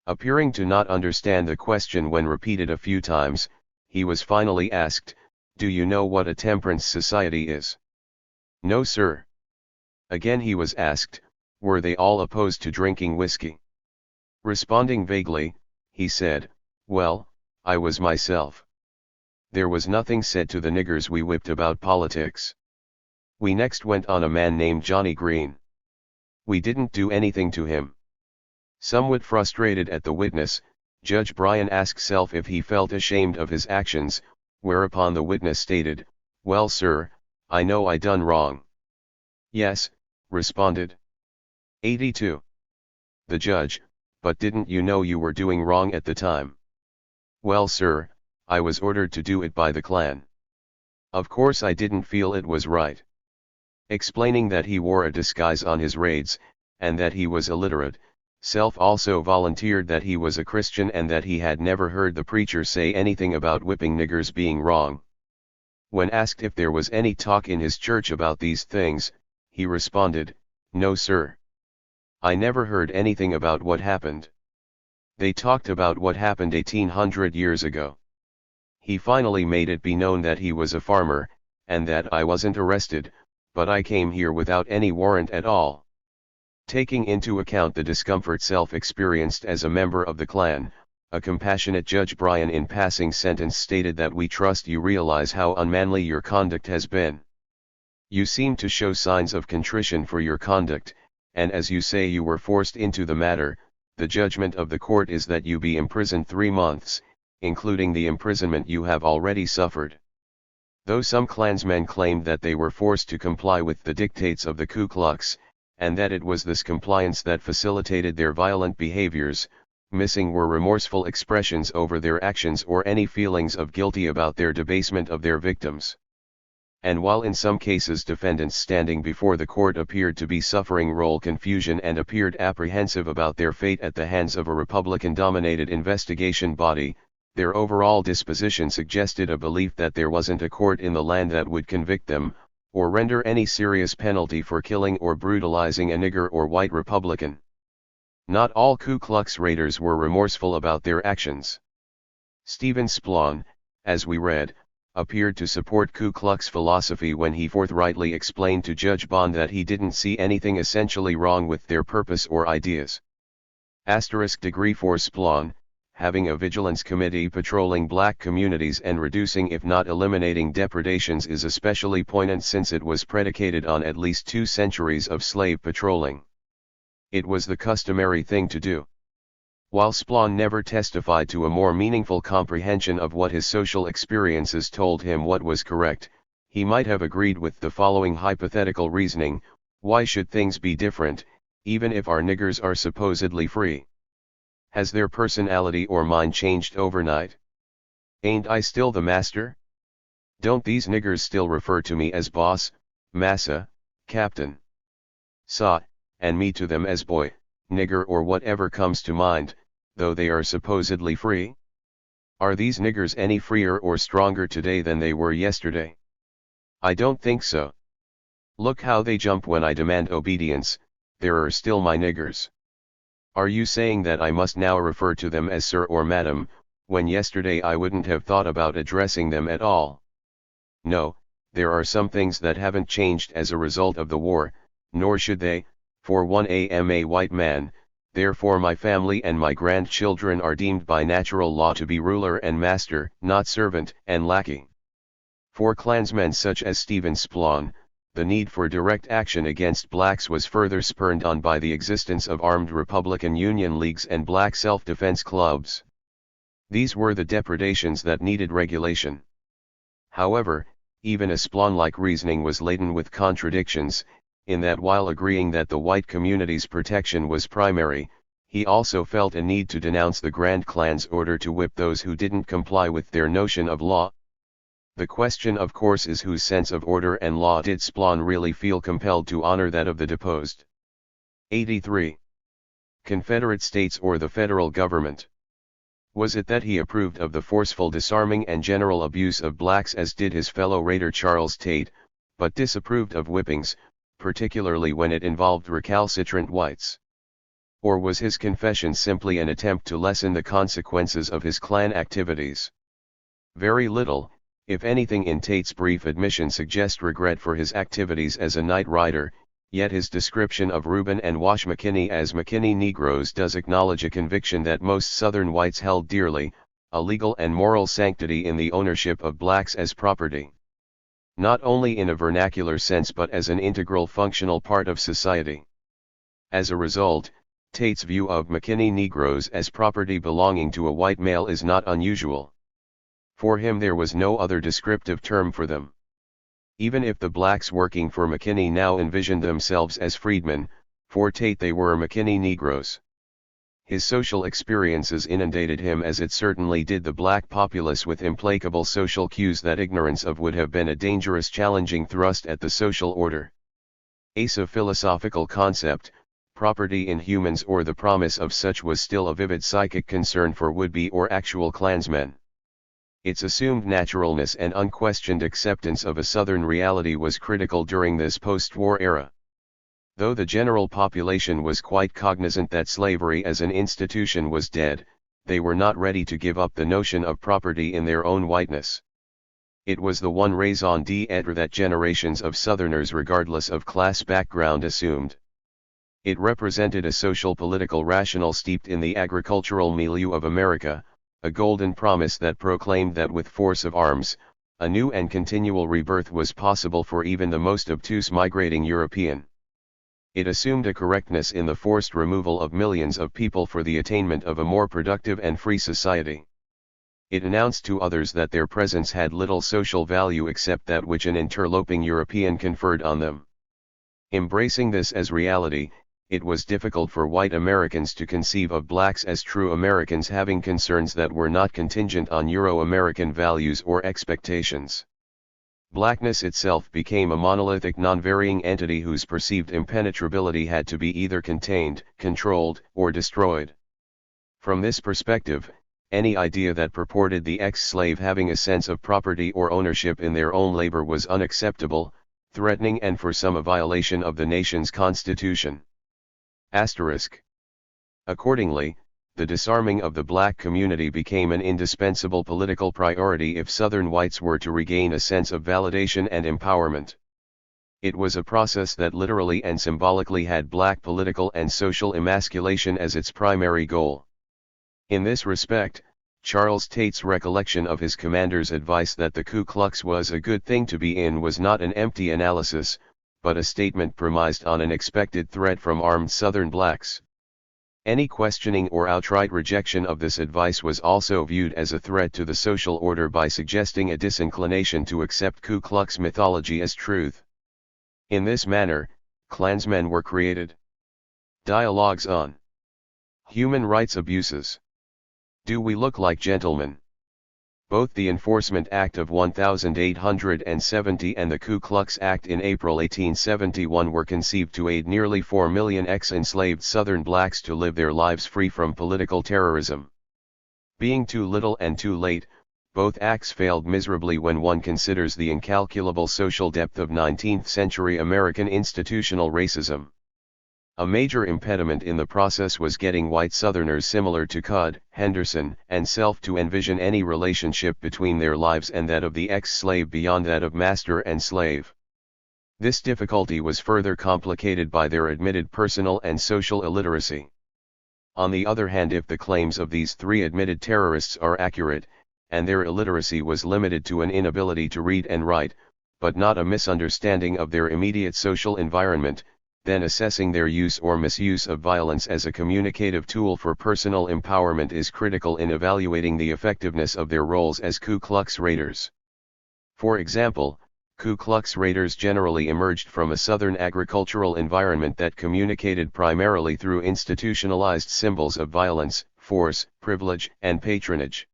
Appearing to not understand the question when repeated a few times, he was finally asked, "Do you know what a temperance society is?" "No, sir." Again he was asked, were they all opposed to drinking whiskey? Responding vaguely, he said, "Well, I was myself." There was nothing said to the niggers we whipped about politics. We next went on a man named Johnny Green. We didn't do anything to him. Somewhat frustrated at the witness, Judge Bryan asked Self if he felt ashamed of his actions, whereupon the witness stated, "Well, sir, I know I done wrong." "Yes, responded. 82. The judge, but didn't you know you were doing wrong at the time? Well sir, I was ordered to do it by the Klan. Of course I didn't feel it was right. Explaining that he wore a disguise on his raids, and that he was illiterate, Self also volunteered that he was a Christian and that he had never heard the preacher say anything about whipping niggers being wrong. When asked if there was any talk in his church about these things, he responded, "No sir. I never heard anything about what happened. They talked about what happened 1800 years ago." He finally made it be known that he was a farmer, and that I wasn't arrested, but I came here without any warrant at all. Taking into account the discomfort Self experienced as a member of the Klan, a compassionate Judge Bryan in passing sentence stated that we trust you realize how unmanly your conduct has been. You seem to show signs of contrition for your conduct, and as you say you were forced into the matter, the judgment of the court is that you be imprisoned 3 months, including the imprisonment you have already suffered. Though some Klansmen claimed that they were forced to comply with the dictates of the Ku Klux, and that it was this compliance that facilitated their violent behaviors, missing were remorseful expressions over their actions or any feelings of guilty about their debasement of their victims. And while in some cases defendants standing before the court appeared to be suffering role confusion and appeared apprehensive about their fate at the hands of a Republican-dominated investigation body, their overall disposition suggested a belief that there wasn't a court in the land that would convict them, or render any serious penalty for killing or brutalizing a nigger or white Republican. Not all Ku Klux raiders were remorseful about their actions. Stephen Splon, as we read, appeared to support Ku Klux philosophy when he forthrightly explained to Judge Bond that he didn't see anything essentially wrong with their purpose or ideas. Degree for Splon, having a vigilance committee patrolling black communities and reducing if not eliminating depredations is especially poignant since it was predicated on at least 2 centuries of slave patrolling. It was the customary thing to do. While Splon never testified to a more meaningful comprehension of what his social experiences told him what was correct, he might have agreed with the following hypothetical reasoning: why should things be different, even if our niggers are supposedly free? Has their personality or mind changed overnight? Ain't I still the master? Don't these niggers still refer to me as boss, massa, captain? Sa, and me to them as boy, nigger or whatever comes to mind, though they are supposedly free? Are these niggers any freer or stronger today than they were yesterday? I don't think so. Look how they jump when I demand obedience, they're still my niggers. Are you saying that I must now refer to them as sir or madam, when yesterday I wouldn't have thought about addressing them at all? No, there are some things that haven't changed as a result of the war, nor should they, for one I am a white man, therefore my family and my grandchildren are deemed by natural law to be ruler and master, not servant and lackey. For Klansmen such as Stephen Splon, the need for direct action against blacks was further spurred on by the existence of armed Republican Union leagues and black self-defense clubs. These were the depredations that needed regulation. However, even a Splon-like reasoning was laden with contradictions, in that while agreeing that the white community's protection was primary, he also felt a need to denounce the Grand Klan's order to whip those who didn't comply with their notion of law. The question of course is whose sense of order and law did Splon really feel compelled to honor, that of the deposed? 83. Confederate States or the federal government? Was it that he approved of the forceful disarming and general abuse of blacks as did his fellow raider Charles Tate, but disapproved of whippings, particularly when it involved recalcitrant whites? Or was his confession simply an attempt to lessen the consequences of his Klan activities? Very little, if anything, in Tate's brief admission suggests regret for his activities as a night rider, yet his description of Reuben and Wash McKinney as McKinney Negroes does acknowledge a conviction that most Southern whites held dearly, a legal and moral sanctity in the ownership of blacks as property. Not only in a vernacular sense but as an integral functional part of society. As a result, Tate's view of McKinney Negroes as property belonging to a white male is not unusual. For him there was no other descriptive term for them. Even if the blacks working for McKinney now envisioned themselves as freedmen, for Tate they were McKinney Negroes. His social experiences inundated him as it certainly did the black populace with implacable social cues that ignorance of would have been a dangerous challenging thrust at the social order. A philosophical concept, property in humans or the promise of such was still a vivid psychic concern for would-be or actual Klansmen. Its assumed naturalness and unquestioned acceptance of a Southern reality was critical during this post-war era. Though the general population was quite cognizant that slavery as an institution was dead, they were not ready to give up the notion of property in their own whiteness. It was the one raison d'être that generations of Southerners regardless of class background assumed. It represented a social-political rationale steeped in the agricultural milieu of America, a golden promise that proclaimed that with force of arms, a new and continual rebirth was possible for even the most obtuse migrating European. It assumed a correctness in the forced removal of millions of people for the attainment of a more productive and free society. It announced to others that their presence had little social value except that which an interloping European conferred on them. Embracing this as reality, it was difficult for white Americans to conceive of blacks as true Americans having concerns that were not contingent on Euro-American values or expectations. Blackness itself became a monolithic non-varying entity whose perceived impenetrability had to be either contained, controlled, or destroyed. From this perspective, any idea that purported the ex-slave having a sense of property or ownership in their own labor was unacceptable, threatening and for some a violation of the nation's constitution. Accordingly, the disarming of the black community became an indispensable political priority if Southern whites were to regain a sense of validation and empowerment. It was a process that literally and symbolically had black political and social emasculation as its primary goal. In this respect, Charles Tate's recollection of his commander's advice that the Ku Klux was a good thing to be in was not an empty analysis, but a statement premised on an expected threat from armed Southern blacks. Any questioning or outright rejection of this advice was also viewed as a threat to the social order by suggesting a disinclination to accept Ku Klux mythology as truth. In this manner, Klansmen were created. Dialogues on human rights abuses. Do we look like gentlemen? Both the Enforcement Act of 1870 and the Ku Klux Act in April 1871 were conceived to aid nearly 4 million ex-enslaved Southern blacks to live their lives free from political terrorism. Being too little and too late, both acts failed miserably when one considers the incalculable social depth of 19th-century American institutional racism. A major impediment in the process was getting white Southerners similar to Cudd, Henderson, and Self to envision any relationship between their lives and that of the ex-slave beyond that of master and slave. This difficulty was further complicated by their admitted personal and social illiteracy. On the other hand, if the claims of these three admitted terrorists are accurate, and their illiteracy was limited to an inability to read and write, but not a misunderstanding of their immediate social environment, then assessing their use or misuse of violence as a communicative tool for personal empowerment is critical in evaluating the effectiveness of their roles as Ku Klux Raiders. For example, Ku Klux Raiders generally emerged from a Southern agricultural environment that communicated primarily through institutionalized symbols of violence, force, privilege, and patronage.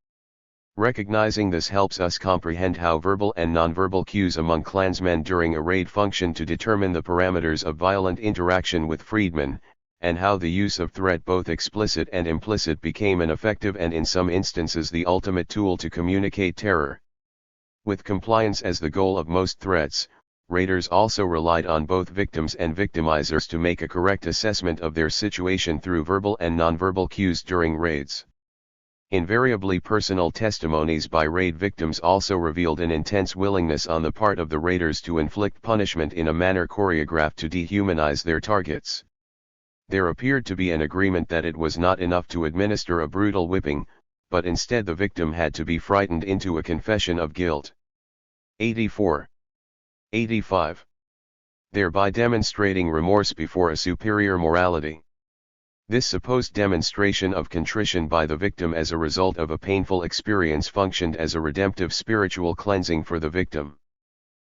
Recognizing this helps us comprehend how verbal and nonverbal cues among Klansmen during a raid functioned to determine the parameters of violent interaction with freedmen, and how the use of threat, both explicit and implicit, became an effective and in some instances the ultimate tool to communicate terror. With compliance as the goal of most threats, raiders also relied on both victims and victimizers to make a correct assessment of their situation through verbal and nonverbal cues during raids. Invariably, personal testimonies by raid victims also revealed an intense willingness on the part of the raiders to inflict punishment in a manner choreographed to dehumanize their targets. There appeared to be an agreement that it was not enough to administer a brutal whipping, but instead the victim had to be frightened into a confession of guilt. 84. 85. Thereby demonstrating remorse before a superior morality. This supposed demonstration of contrition by the victim as a result of a painful experience functioned as a redemptive spiritual cleansing for the victim.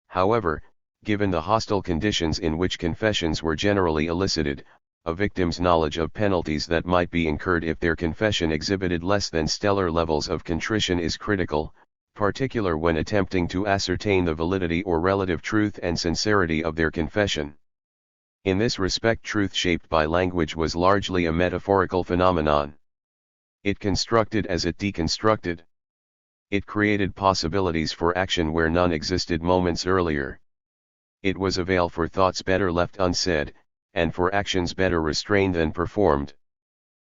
However, given the hostile conditions in which confessions were generally elicited, a victim's knowledge of penalties that might be incurred if their confession exhibited less than stellar levels of contrition is critical, particularly when attempting to ascertain the validity or relative truth and sincerity of their confession. In this respect, truth shaped by language was largely a metaphorical phenomenon. It constructed as it deconstructed. It created possibilities for action where none existed moments earlier. It was a veil for thoughts better left unsaid, and for actions better restrained than performed.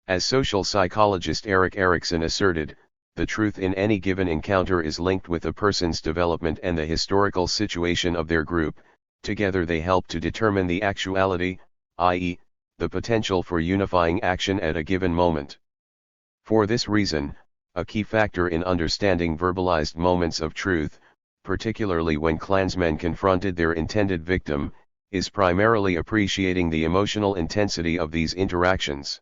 As social psychologist Erik Erikson asserted, the truth in any given encounter is linked with a person's development and the historical situation of their group. Together they help to determine the actuality, i.e., the potential for unifying action at a given moment. For this reason, a key factor in understanding verbalized moments of truth, particularly when Klansmen confronted their intended victim, is primarily appreciating the emotional intensity of these interactions.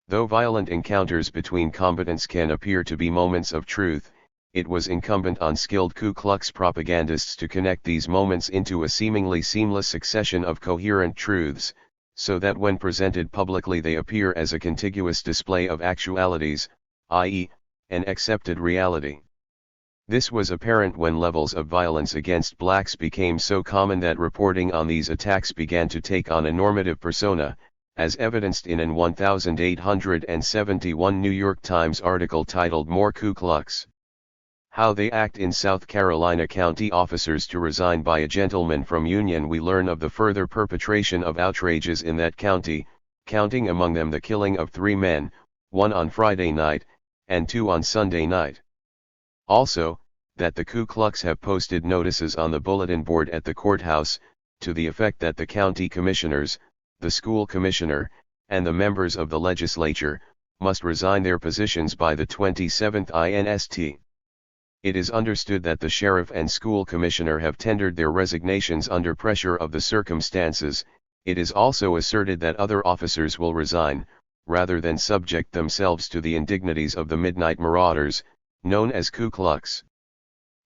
Though violent encounters between combatants can appear to be moments of truth, it was incumbent on skilled Ku Klux propagandists to connect these moments into a seemingly seamless succession of coherent truths, so that when presented publicly they appear as a contiguous display of actualities, i.e., an accepted reality. This was apparent when levels of violence against blacks became so common that reporting on these attacks began to take on a normative persona, as evidenced in an 1871 New York Times article titled "More Ku Klux. How They Act in South Carolina." County officers to resign by a gentleman from Union. We learn of the further perpetration of outrages in that county, counting among them the killing of 3 men, 1 on Friday night, and 2 on Sunday night. Also, that the Ku Klux have posted notices on the bulletin board at the courthouse, to the effect that the county commissioners, the school commissioner, and the members of the legislature, must resign their positions by the 27th inst. It is understood that the sheriff and school commissioner have tendered their resignations under pressure of the circumstances. It is also asserted that other officers will resign, rather than subject themselves to the indignities of the midnight marauders, known as Ku Klux.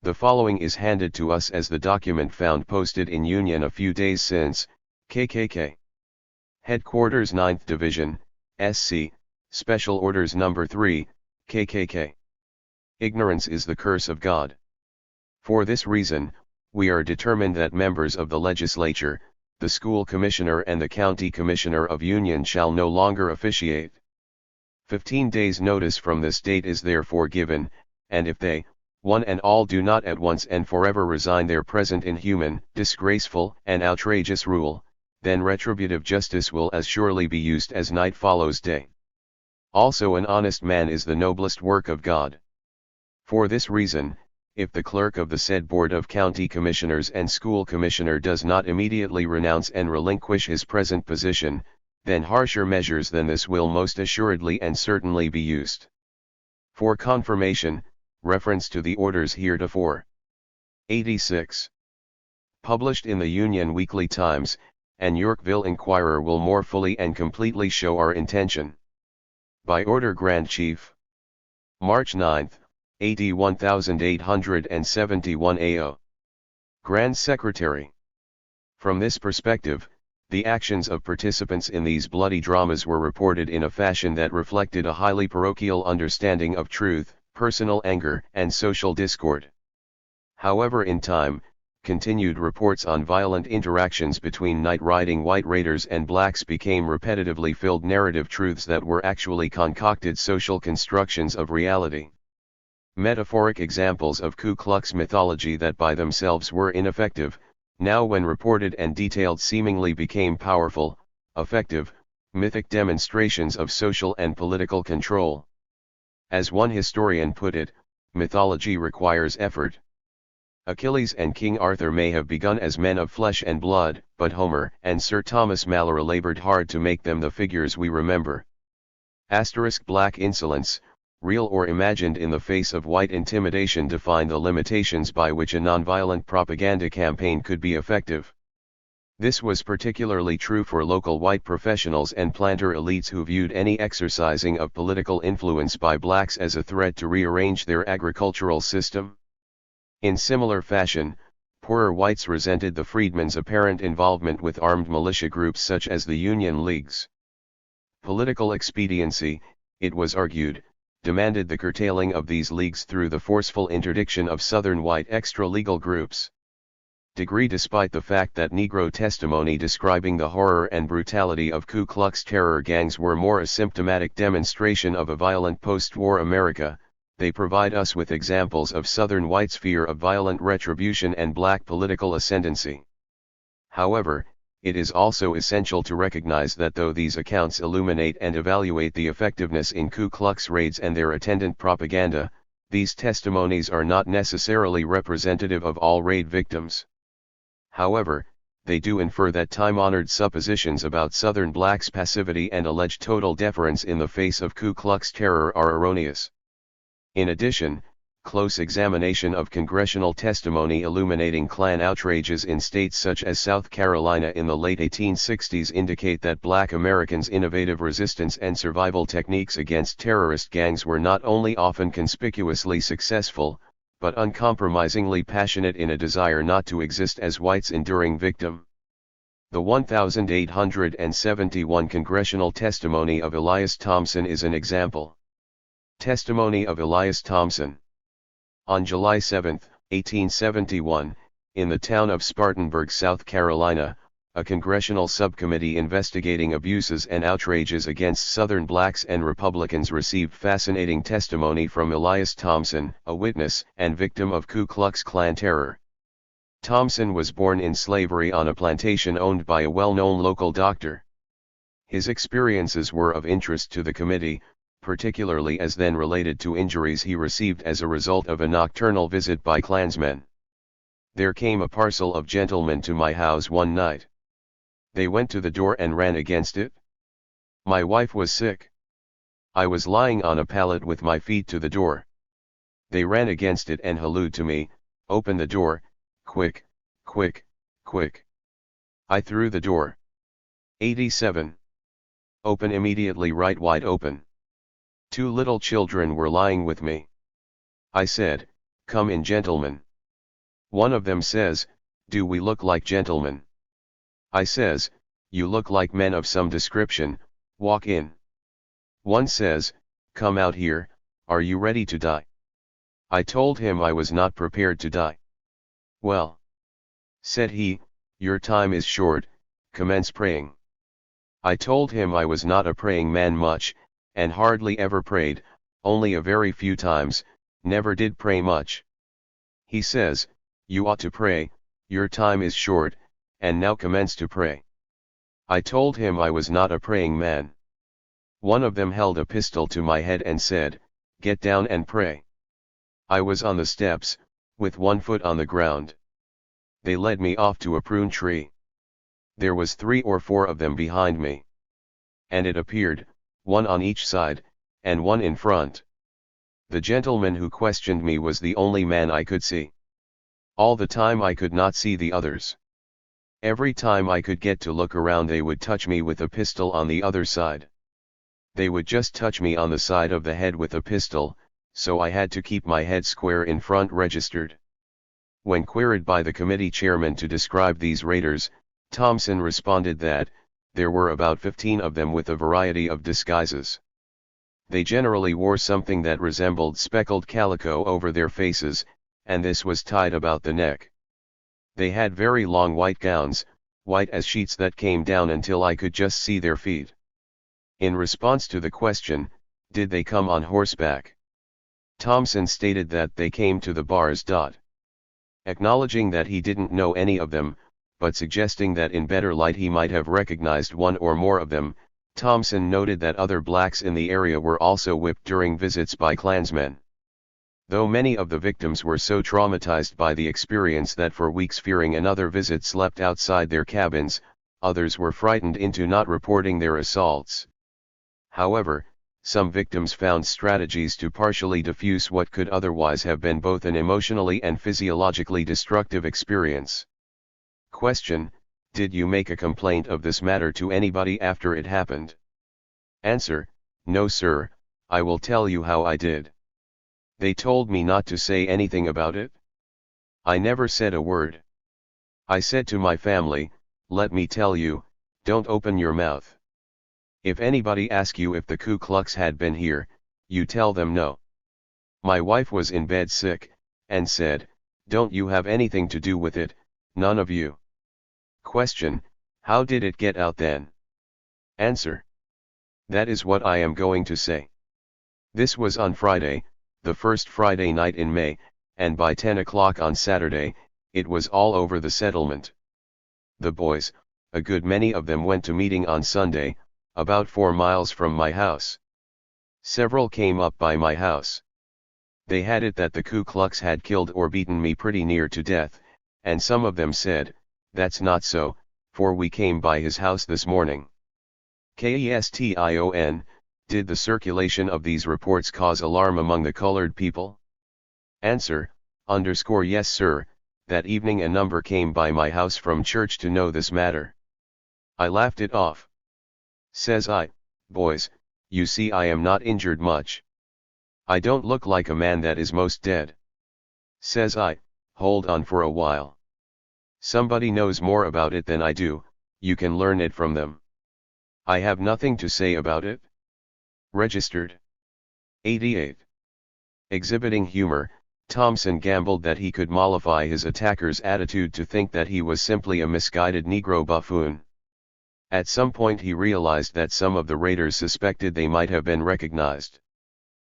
The following is handed to us as the document found posted in Union a few days since. KKK. Headquarters 9th Division, SC, Special Orders No. 3, KKK. Ignorance is the curse of God. For this reason, we are determined that members of the legislature, the school commissioner and the county commissioner of Union shall no longer officiate. 15 days' notice from this date is therefore given, and if they, one and all, do not at once and forever resign their present inhuman, disgraceful, and outrageous rule, then retributive justice will as surely be used as night follows day. Also, an honest man is the noblest work of God. For this reason, if the clerk of the said Board of County Commissioners and School Commissioner does not immediately renounce and relinquish his present position, then harsher measures than this will most assuredly and certainly be used. For confirmation, reference to the orders heretofore. 86. Published in the Union Weekly Times, and Yorkville Inquirer will more fully and completely show our intention. By order Grand Chief. March 9, AD 1871 AO. Grand Secretary. From this perspective, the actions of participants in these bloody dramas were reported in a fashion that reflected a highly parochial understanding of truth, personal anger, and social discord. However, in time, continued reports on violent interactions between night-riding white raiders and blacks became repetitively filled narrative truths that were actually concocted social constructions of reality. Metaphoric examples of Ku Klux mythology that by themselves were ineffective, now when reported and detailed seemingly became powerful, effective, mythic demonstrations of social and political control. As one historian put it, mythology requires effort. Achilles and King Arthur may have begun as men of flesh and blood, but Homer and Sir Thomas Malory labored hard to make them the figures we remember. Black insolence, real or imagined in the face of white intimidation, defined the limitations by which a nonviolent propaganda campaign could be effective. This was particularly true for local white professionals and planter elites who viewed any exercising of political influence by blacks as a threat to rearrange their agricultural system. In similar fashion, Poorer whites resented the freedmen's apparent involvement with armed militia groups such as the Union Leagues. Political expediency, it was argued, demanded the curtailing of these leagues through the forceful interdiction of Southern white extra-legal groups. Despite the fact that Negro testimony describing the horror and brutality of Ku Klux terror gangs were more a symptomatic demonstration of a violent post-war America, they provide us with examples of Southern whites' fear of violent retribution and black political ascendancy. However, it is also essential to recognize that though these accounts illuminate and evaluate the effectiveness in Ku Klux raids and their attendant propaganda, these testimonies are not necessarily representative of all raid victims. However, they do infer that time-honored suppositions about Southern blacks' passivity and alleged total deference in the face of Ku Klux terror are erroneous. In addition, close examination of congressional testimony illuminating Klan outrages in states such as South Carolina in the late 1860s indicate that Black Americans' innovative resistance and survival techniques against terrorist gangs were not only often conspicuously successful, but uncompromisingly passionate in a desire not to exist as whites' enduring victim. The 1871 congressional testimony of Elias Thompson is an example. Testimony of Elias Thompson. On July 7, 1871, in the town of Spartanburg, South Carolina, a congressional subcommittee investigating abuses and outrages against Southern blacks and Republicans received fascinating testimony from Elias Thompson, a witness and victim of Ku Klux Klan terror. Thompson was born in slavery on a plantation owned by a well-known local doctor. His experiences were of interest to the committee, particularly as then related to injuries he received as a result of a nocturnal visit by Klansmen. There came a parcel of gentlemen to my house one night. They went to the door and ran against it. My wife was sick. I was lying on a pallet with my feet to the door. They ran against it and hallooed to me, "Open the door, quick, quick, quick." I threw the door. 87. Open immediately, right wide open. 2 little children were lying with me. I said, "Come in, gentlemen." One of them says, "Do we look like gentlemen?" I says, "You look like men of some description, walk in." One says, "Come out here, are you ready to die?" I told him I was not prepared to die. "Well," said he, "your time is short, commence praying." I told him I was not a praying man much, and hardly ever prayed, only a very few times, never did pray much. He says, "You ought to pray, your time is short, and now commence to pray." I told him I was not a praying man. One of them held a pistol to my head and said, "Get down and pray." I was on the steps, with one foot on the ground. They led me off to a prune tree. There was 3 or 4 of them behind me. And it appeared, one on each side, and one in front. The gentleman who questioned me was the only man I could see. All the time I could not see the others. Every time I could get to look around they would touch me with a pistol on the other side. They would just touch me on the side of the head with a pistol, so I had to keep my head square in front registered. When queried by the committee chairman to describe these raiders, Thompson responded that, there were about 15 of them with a variety of disguises. They generally wore something that resembled speckled calico over their faces, and this was tied about the neck. They had very long white gowns, white as sheets that came down until I could just see their feet. In response to the question, did they come on horseback? Thompson stated that they came to the bars. Acknowledging that he didn't know any of them, but suggesting that in better light he might have recognized one or more of them, Thompson noted that other blacks in the area were also whipped during visits by Klansmen. Though many of the victims were so traumatized by the experience that for weeks fearing another visit slept outside their cabins, others were frightened into not reporting their assaults. However, some victims found strategies to partially diffuse what could otherwise have been both an emotionally and physiologically destructive experience. Question: did you make a complaint of this matter to anybody after it happened? Answer: no sir, I will tell you how I did. They told me not to say anything about it. I never said a word. I said to my family, let me tell you, don't open your mouth. If anybody asks you if the Ku Klux had been here, you tell them no. My wife was in bed sick, and said, don't you have anything to do with it, none of you. Question, how did it get out then? Answer. That is what I am going to say. This was on Friday, the first Friday night in May, and by 10 o'clock on Saturday, it was all over the settlement. The boys, a good many of them went to meeting on Sunday, about 4 miles from my house. Several came up by my house. They had it that the Ku Klux had killed or beaten me pretty near to death, and some of them said, that's not so, for we came by his house this morning. Question, did the circulation of these reports cause alarm among the colored people? Answer, yes sir, that evening a number came by my house from church to know this matter. I laughed it off. Says I, boys, you see I am not injured much. I don't look like a man that is most dead. Says I, hold on for a while. Somebody knows more about it than I do, you can learn it from them. I have nothing to say about it. Registered. 88. Exhibiting humor, Thompson gambled that he could mollify his attacker's attitude to think that he was simply a misguided Negro buffoon. At some point he realized that some of the raiders suspected they might have been recognized.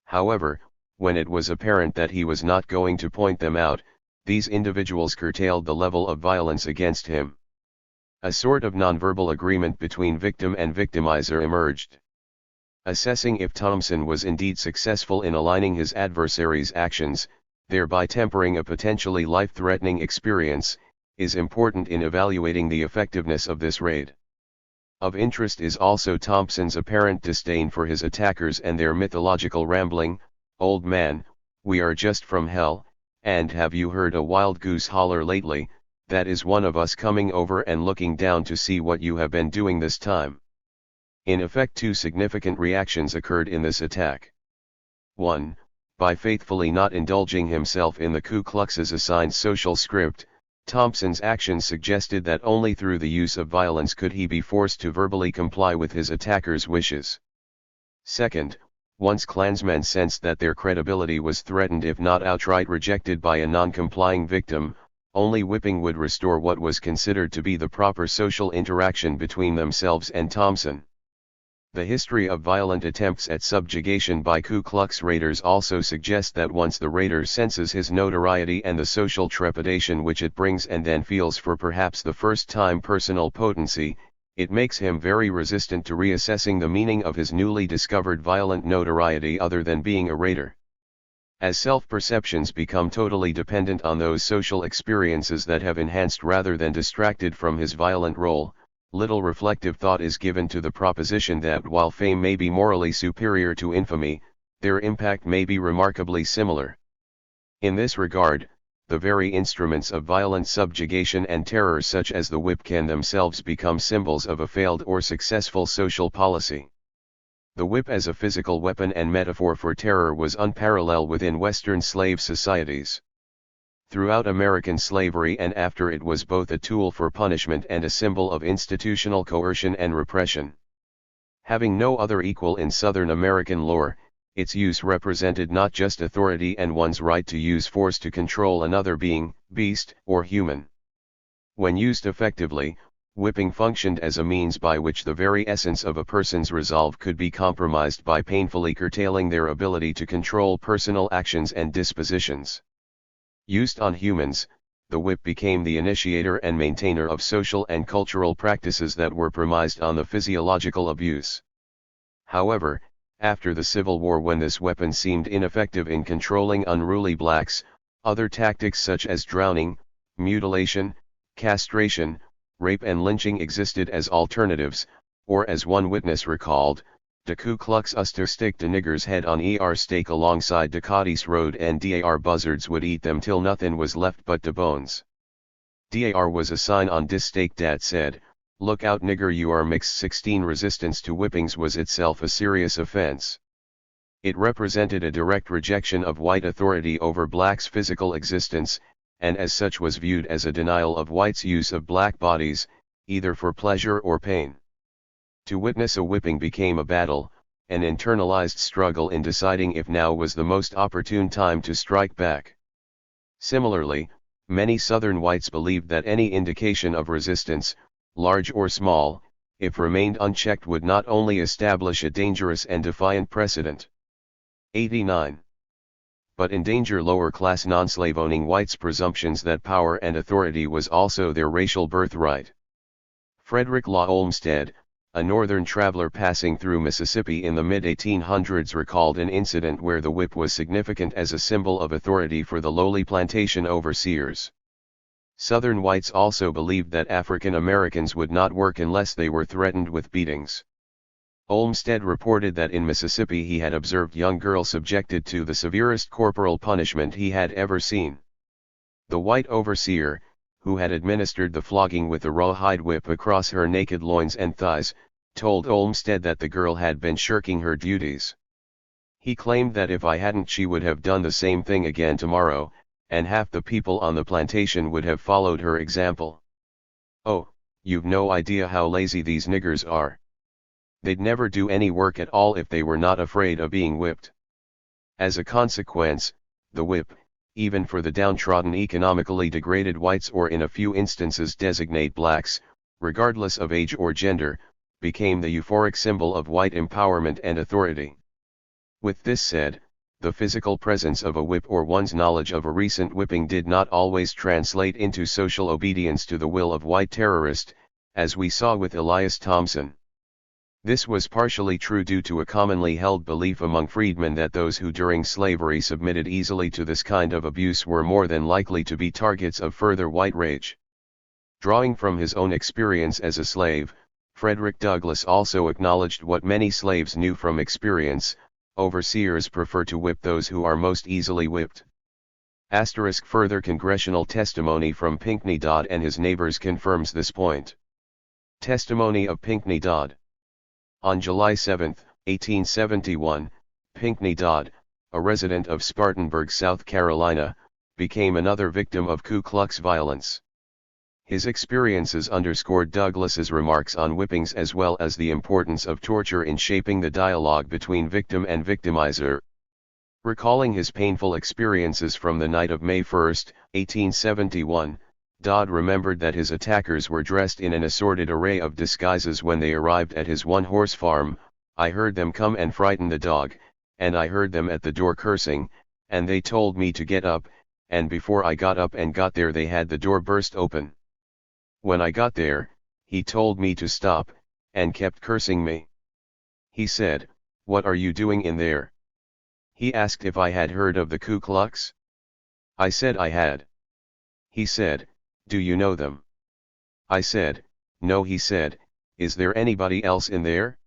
However, when it was apparent that he was not going to point them out, these individuals curtailed the level of violence against him. A sort of nonverbal agreement between victim and victimizer emerged. Assessing if Thompson was indeed successful in aligning his adversary's actions, thereby tempering a potentially life-threatening experience, is important in evaluating the effectiveness of this raid. Of interest is also Thompson's apparent disdain for his attackers and their mythological rambling, "Old man, we are just from hell, and have you heard a wild goose holler lately? That is one of us coming over and looking down to see what you have been doing this time." In effect, two significant reactions occurred in this attack. 1. By faithfully not indulging himself in the Ku Klux's assigned social script, Thompson's actions suggested that only through the use of violence could he be forced to verbally comply with his attacker's wishes. 2. Once Klansmen sensed that their credibility was threatened if not outright rejected by a non-complying victim, only whipping would restore what was considered to be the proper social interaction between themselves and Thompson. The history of violent attempts at subjugation by Ku Klux raiders also suggests that once the raider senses his notoriety and the social trepidation which it brings and then feels for perhaps the first time personal potency, it makes him very resistant to reassessing the meaning of his newly discovered violent notoriety other than being a raider. As self-perceptions become totally dependent on those social experiences that have enhanced rather than distracted from his violent role, little reflective thought is given to the proposition that while fame may be morally superior to infamy, their impact may be remarkably similar. In this regard, the very instruments of violent subjugation and terror such as the whip can themselves become symbols of a failed or successful social policy. The whip as a physical weapon and metaphor for terror was unparalleled within Western slave societies. Throughout American slavery and after, it was both a tool for punishment and a symbol of institutional coercion and repression. Having no other equal in Southern American lore, its use represented not just authority and one's right to use force to control another being, beast, or human. When used effectively, whipping functioned as a means by which the very essence of a person's resolve could be compromised by painfully curtailing their ability to control personal actions and dispositions. Used on humans, the whip became the initiator and maintainer of social and cultural practices that were premised on the physiological abuse. However, after the Civil War, when this weapon seemed ineffective in controlling unruly blacks, other tactics such as drowning, mutilation, castration, rape and lynching existed as alternatives, or as one witness recalled, "De Ku Klux used to stick de nigger's head on stake alongside de Cadiz road and dar buzzards would eat them till nothing was left but de bones." Dar was a sign on dis stake that said, "Look out nigger, you are mixed." 16 Resistance to whippings was itself a serious offense. It represented a direct rejection of white authority over blacks' physical existence, and as such was viewed as a denial of whites' use of black bodies, either for pleasure or pain. To witness a whipping became a battle, an internalized struggle in deciding if now was the most opportune time to strike back. Similarly, many Southern whites believed that any indication of resistance, large or small, if remained unchecked would not only establish a dangerous and defiant precedent. 89. But endanger lower-class non-slave-owning whites' presumptions that power and authority was also their racial birthright. Frederick Law Olmsted, a northern traveler passing through Mississippi in the mid-1800s, recalled an incident where the whip was significant as a symbol of authority for the lowly plantation overseers. Southern whites also believed that African Americans would not work unless they were threatened with beatings. Olmsted reported that in Mississippi he had observed young girls subjected to the severest corporal punishment he had ever seen. The white overseer, who had administered the flogging with a rawhide whip across her naked loins and thighs, told Olmsted that the girl had been shirking her duties. He claimed that if I hadn't she would have done the same thing again tomorrow, and half the people on the plantation would have followed her example. Oh, you've no idea how lazy these niggers are. They'd never do any work at all if they were not afraid of being whipped. As a consequence, the whip, even for the downtrodden economically degraded whites or in a few instances designate blacks, regardless of age or gender, became the euphoric symbol of white empowerment and authority. With this said, the physical presence of a whip or one's knowledge of a recent whipping did not always translate into social obedience to the will of white terrorist, as we saw with Elias Thompson. This was partially true due to a commonly held belief among freedmen that those who during slavery submitted easily to this kind of abuse were more than likely to be targets of further white rage. Drawing from his own experience as a slave, Frederick Douglass also acknowledged what many slaves knew from experience: overseers prefer to whip those who are most easily whipped. Further congressional testimony from Pinckney Dodd and his neighbors confirms this point. Testimony of Pinckney Dodd. On July 7, 1871, Pinckney Dodd, a resident of Spartanburg, South Carolina, became another victim of Ku Klux violence. His experiences underscored Douglass's remarks on whippings as well as the importance of torture in shaping the dialogue between victim and victimizer. Recalling his painful experiences from the night of May 1, 1871, Dodd remembered that his attackers were dressed in an assorted array of disguises when they arrived at his one-horse farm. I heard them come and frighten the dog, and I heard them at the door cursing, and they told me to get up, and before I got up and got there they had the door burst open. When I got there, he told me to stop, and kept cursing me. He said, "What are you doing in there?" He asked if I had heard of the Ku Klux. I said I had. He said, "Do you know them?" I said, "No." He said, "Is there anybody else in there?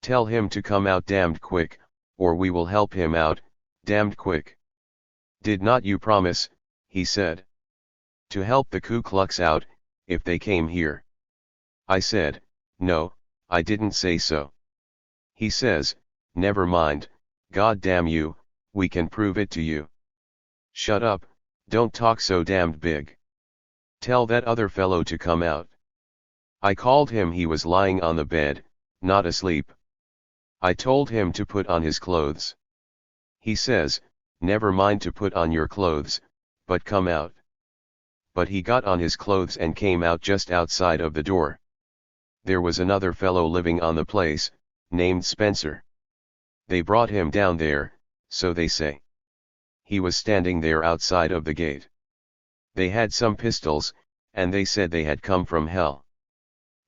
Tell him to come out damned quick, or we will help him out, damned quick." "Did not you promise," he said, "to help the Ku Klux out, if they came here?" I said, "No, I didn't say so." He says, "Never mind, God damn you, we can prove it to you." "Shut up, don't talk so damned big. Tell that other fellow to come out." I called him. He was lying on the bed, not asleep. I told him to put on his clothes. He says, "Never mind to put on your clothes, but come out." But he got on his clothes and came out just outside of the door. There was another fellow living on the place, named Spencer. They brought him down there, so they say. He was standing there outside of the gate. They had some pistols, and they said they had come from hell.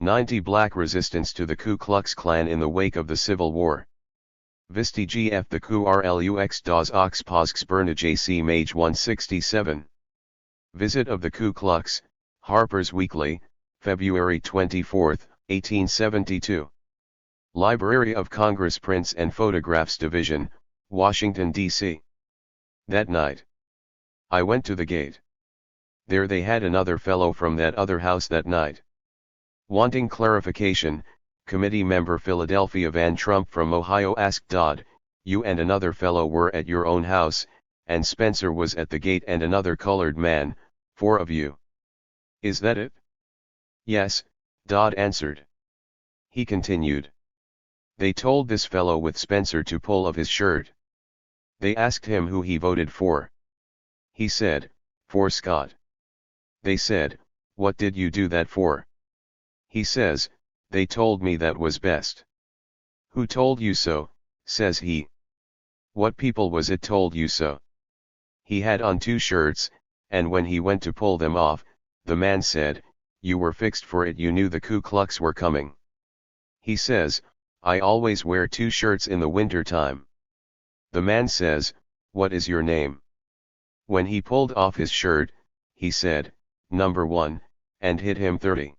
90 Black resistance to the Ku Klux Klan in the wake of the Civil War. Vistigi F. the Ku Rlux das Oxposksperna JC Mage 167. Visit of the Ku Klux, Harper's Weekly, February 24, 1872. Library of Congress Prints and Photographs Division, Washington, D.C. That night, I went to the gate. There they had another fellow from that other house that night. Wanting clarification, committee member Philadelphia Van Trump from Ohio asked Dodd, "You and another fellow were at your own house, and Spencer was at the gate and another colored man, 4 of you. Is that it? Yes, Dodd answered. He continued. They told this fellow with Spencer to pull off his shirt. They asked him who he voted for. He said, for Scott. They said, what did you do that for? He says, they told me that was best. Who told you so, says he. What people was it told you so? He had on 2 shirts, and when he went to pull them off, the man said, you were fixed for it, you knew the Ku Klux were coming. He says, I always wear 2 shirts in the winter time. The man says, what is your name? When he pulled off his shirt, he said, number 1, and hit him 30.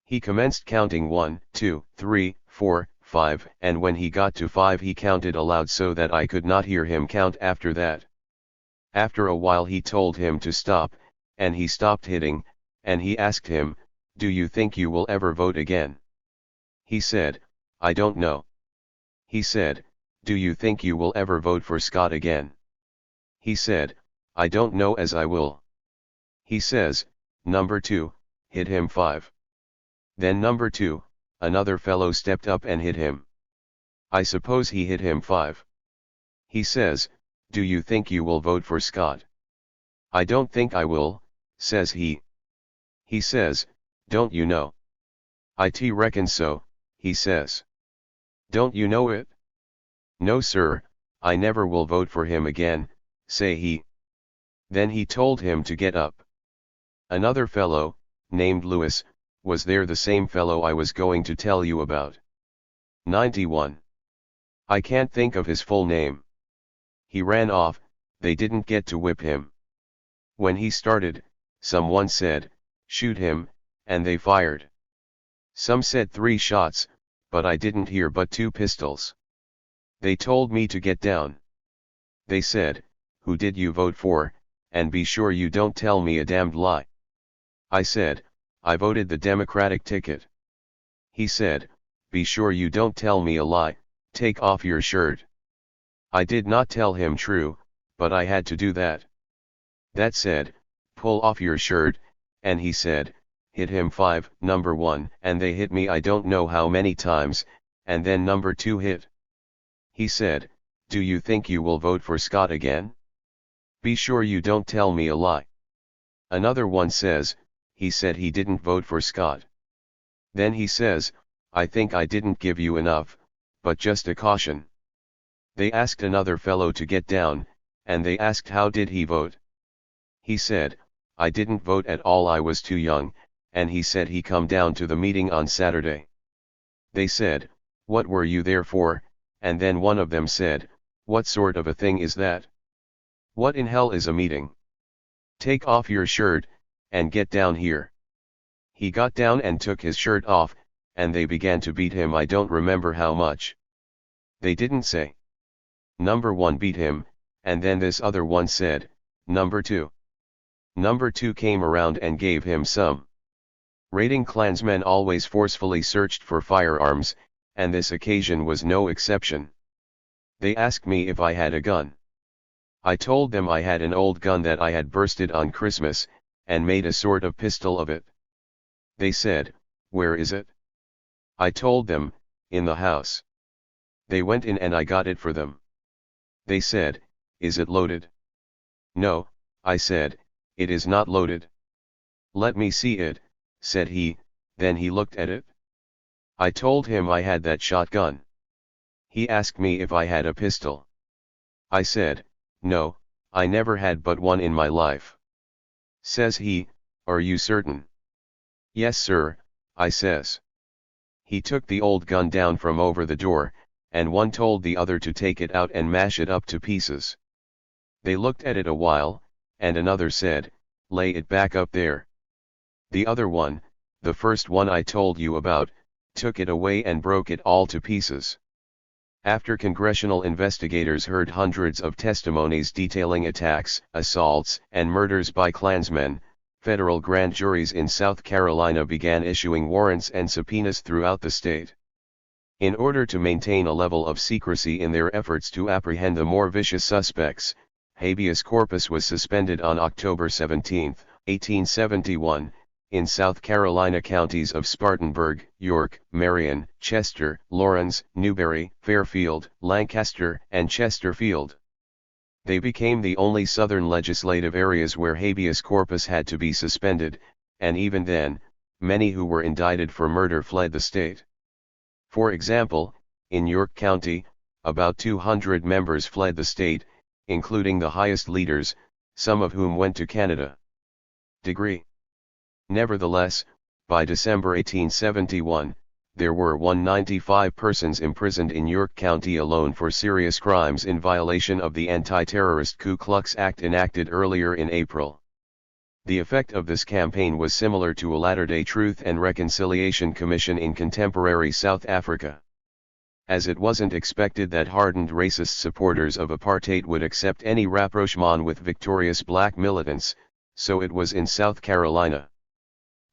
He commenced counting 1, 2, 3, 4, 5, and when he got to 5 he counted aloud so that I could not hear him count after that. After a while he told him to stop, and he stopped hitting, and he asked him, do you think you will ever vote again? He said, I don't know. He said, do you think you will ever vote for Scott again? He said, I don't know as I will. He says, number 2, hit him 5. Then number 2, another fellow stepped up and hit him. I suppose he hit him 5. He says, do you think you will vote for Scott? I don't think I will, says he. He says, don't you know? I reckon so, he says. Don't you know it? No sir, I never will vote for him again, say he. Then he told him to get up. Another fellow, named Lewis, was there, the same fellow I was going to tell you about. 91. I can't think of his full name. He ran off, they didn't get to whip him. When he started, someone said, shoot him, and they fired. Some said 3 shots, but I didn't hear but 2 pistols. They told me to get down. They said, who did you vote for, and be sure you don't tell me a damned lie. I said, I voted the Democratic ticket. He said, be sure you don't tell me a lie, take off your shirt. I did not tell him true, but I had to do that. That said, pull off your shirt, and he said, hit him 5, number 1, and they hit me I don't know how many times, and then number 2 hit. He said, do you think you will vote for Scott again? Be sure you don't tell me a lie. Another one says, he said he didn't vote for Scott. Then he says, I think I didn't give you enough, but just a caution. They asked another fellow to get down, and they asked how did he vote. He said, I didn't vote at all, I was too young, and he said he come down to the meeting on Saturday. They said, what were you there for? And then one of them said, what sort of a thing is that? What in hell is a meeting? Take off your shirt, and get down here. He got down and took his shirt off, and they began to beat him I don't remember how much. They didn't say. Number 1 beat him, and then this other one said, number 2. Number 2 came around and gave him some. Raiding Klansmen always forcefully searched for firearms, and this occasion was no exception. They asked me if I had a gun. I told them I had an old gun that I had bursted on Christmas, and made a sort of pistol of it. They said, where is it? I told them, in the house. They went in and I got it for them. They said, is it loaded? No, I said, it is not loaded. Let me see it, said he, then he looked at it. I told him I had that shotgun. He asked me if I had a pistol. I said, no, I never had but one in my life. Says he, are you certain? Yes sir, I says. He took the old gun down from over the door, and one told the other to take it out and mash it up to pieces. They looked at it a while, and another said, lay it back up there. The other one, the first one I told you about, took it away and broke it all to pieces. After congressional investigators heard hundreds of testimonies detailing attacks, assaults, and murders by Klansmen, federal grand juries in South Carolina began issuing warrants and subpoenas throughout the state. In order to maintain a level of secrecy in their efforts to apprehend the more vicious suspects, habeas corpus was suspended on October 17, 1871, in South Carolina counties of Spartanburg, York, Marion, Chester, Lawrence, Newberry, Fairfield, Lancaster, and Chesterfield. They became the only southern legislative areas where habeas corpus had to be suspended, and even then, many who were indicted for murder fled the state. For example, in York County, about 200 members fled the state, including the highest leaders, some of whom went to Canada. Degree. Nevertheless, by December 1871, there were 195 persons imprisoned in York County alone for serious crimes in violation of the anti-terrorist Ku Klux Act enacted earlier in April. The effect of this campaign was similar to a latter-day Truth and Reconciliation Commission in contemporary South Africa. As it wasn't expected that hardened racist supporters of apartheid would accept any rapprochement with victorious black militants, so it was in South Carolina.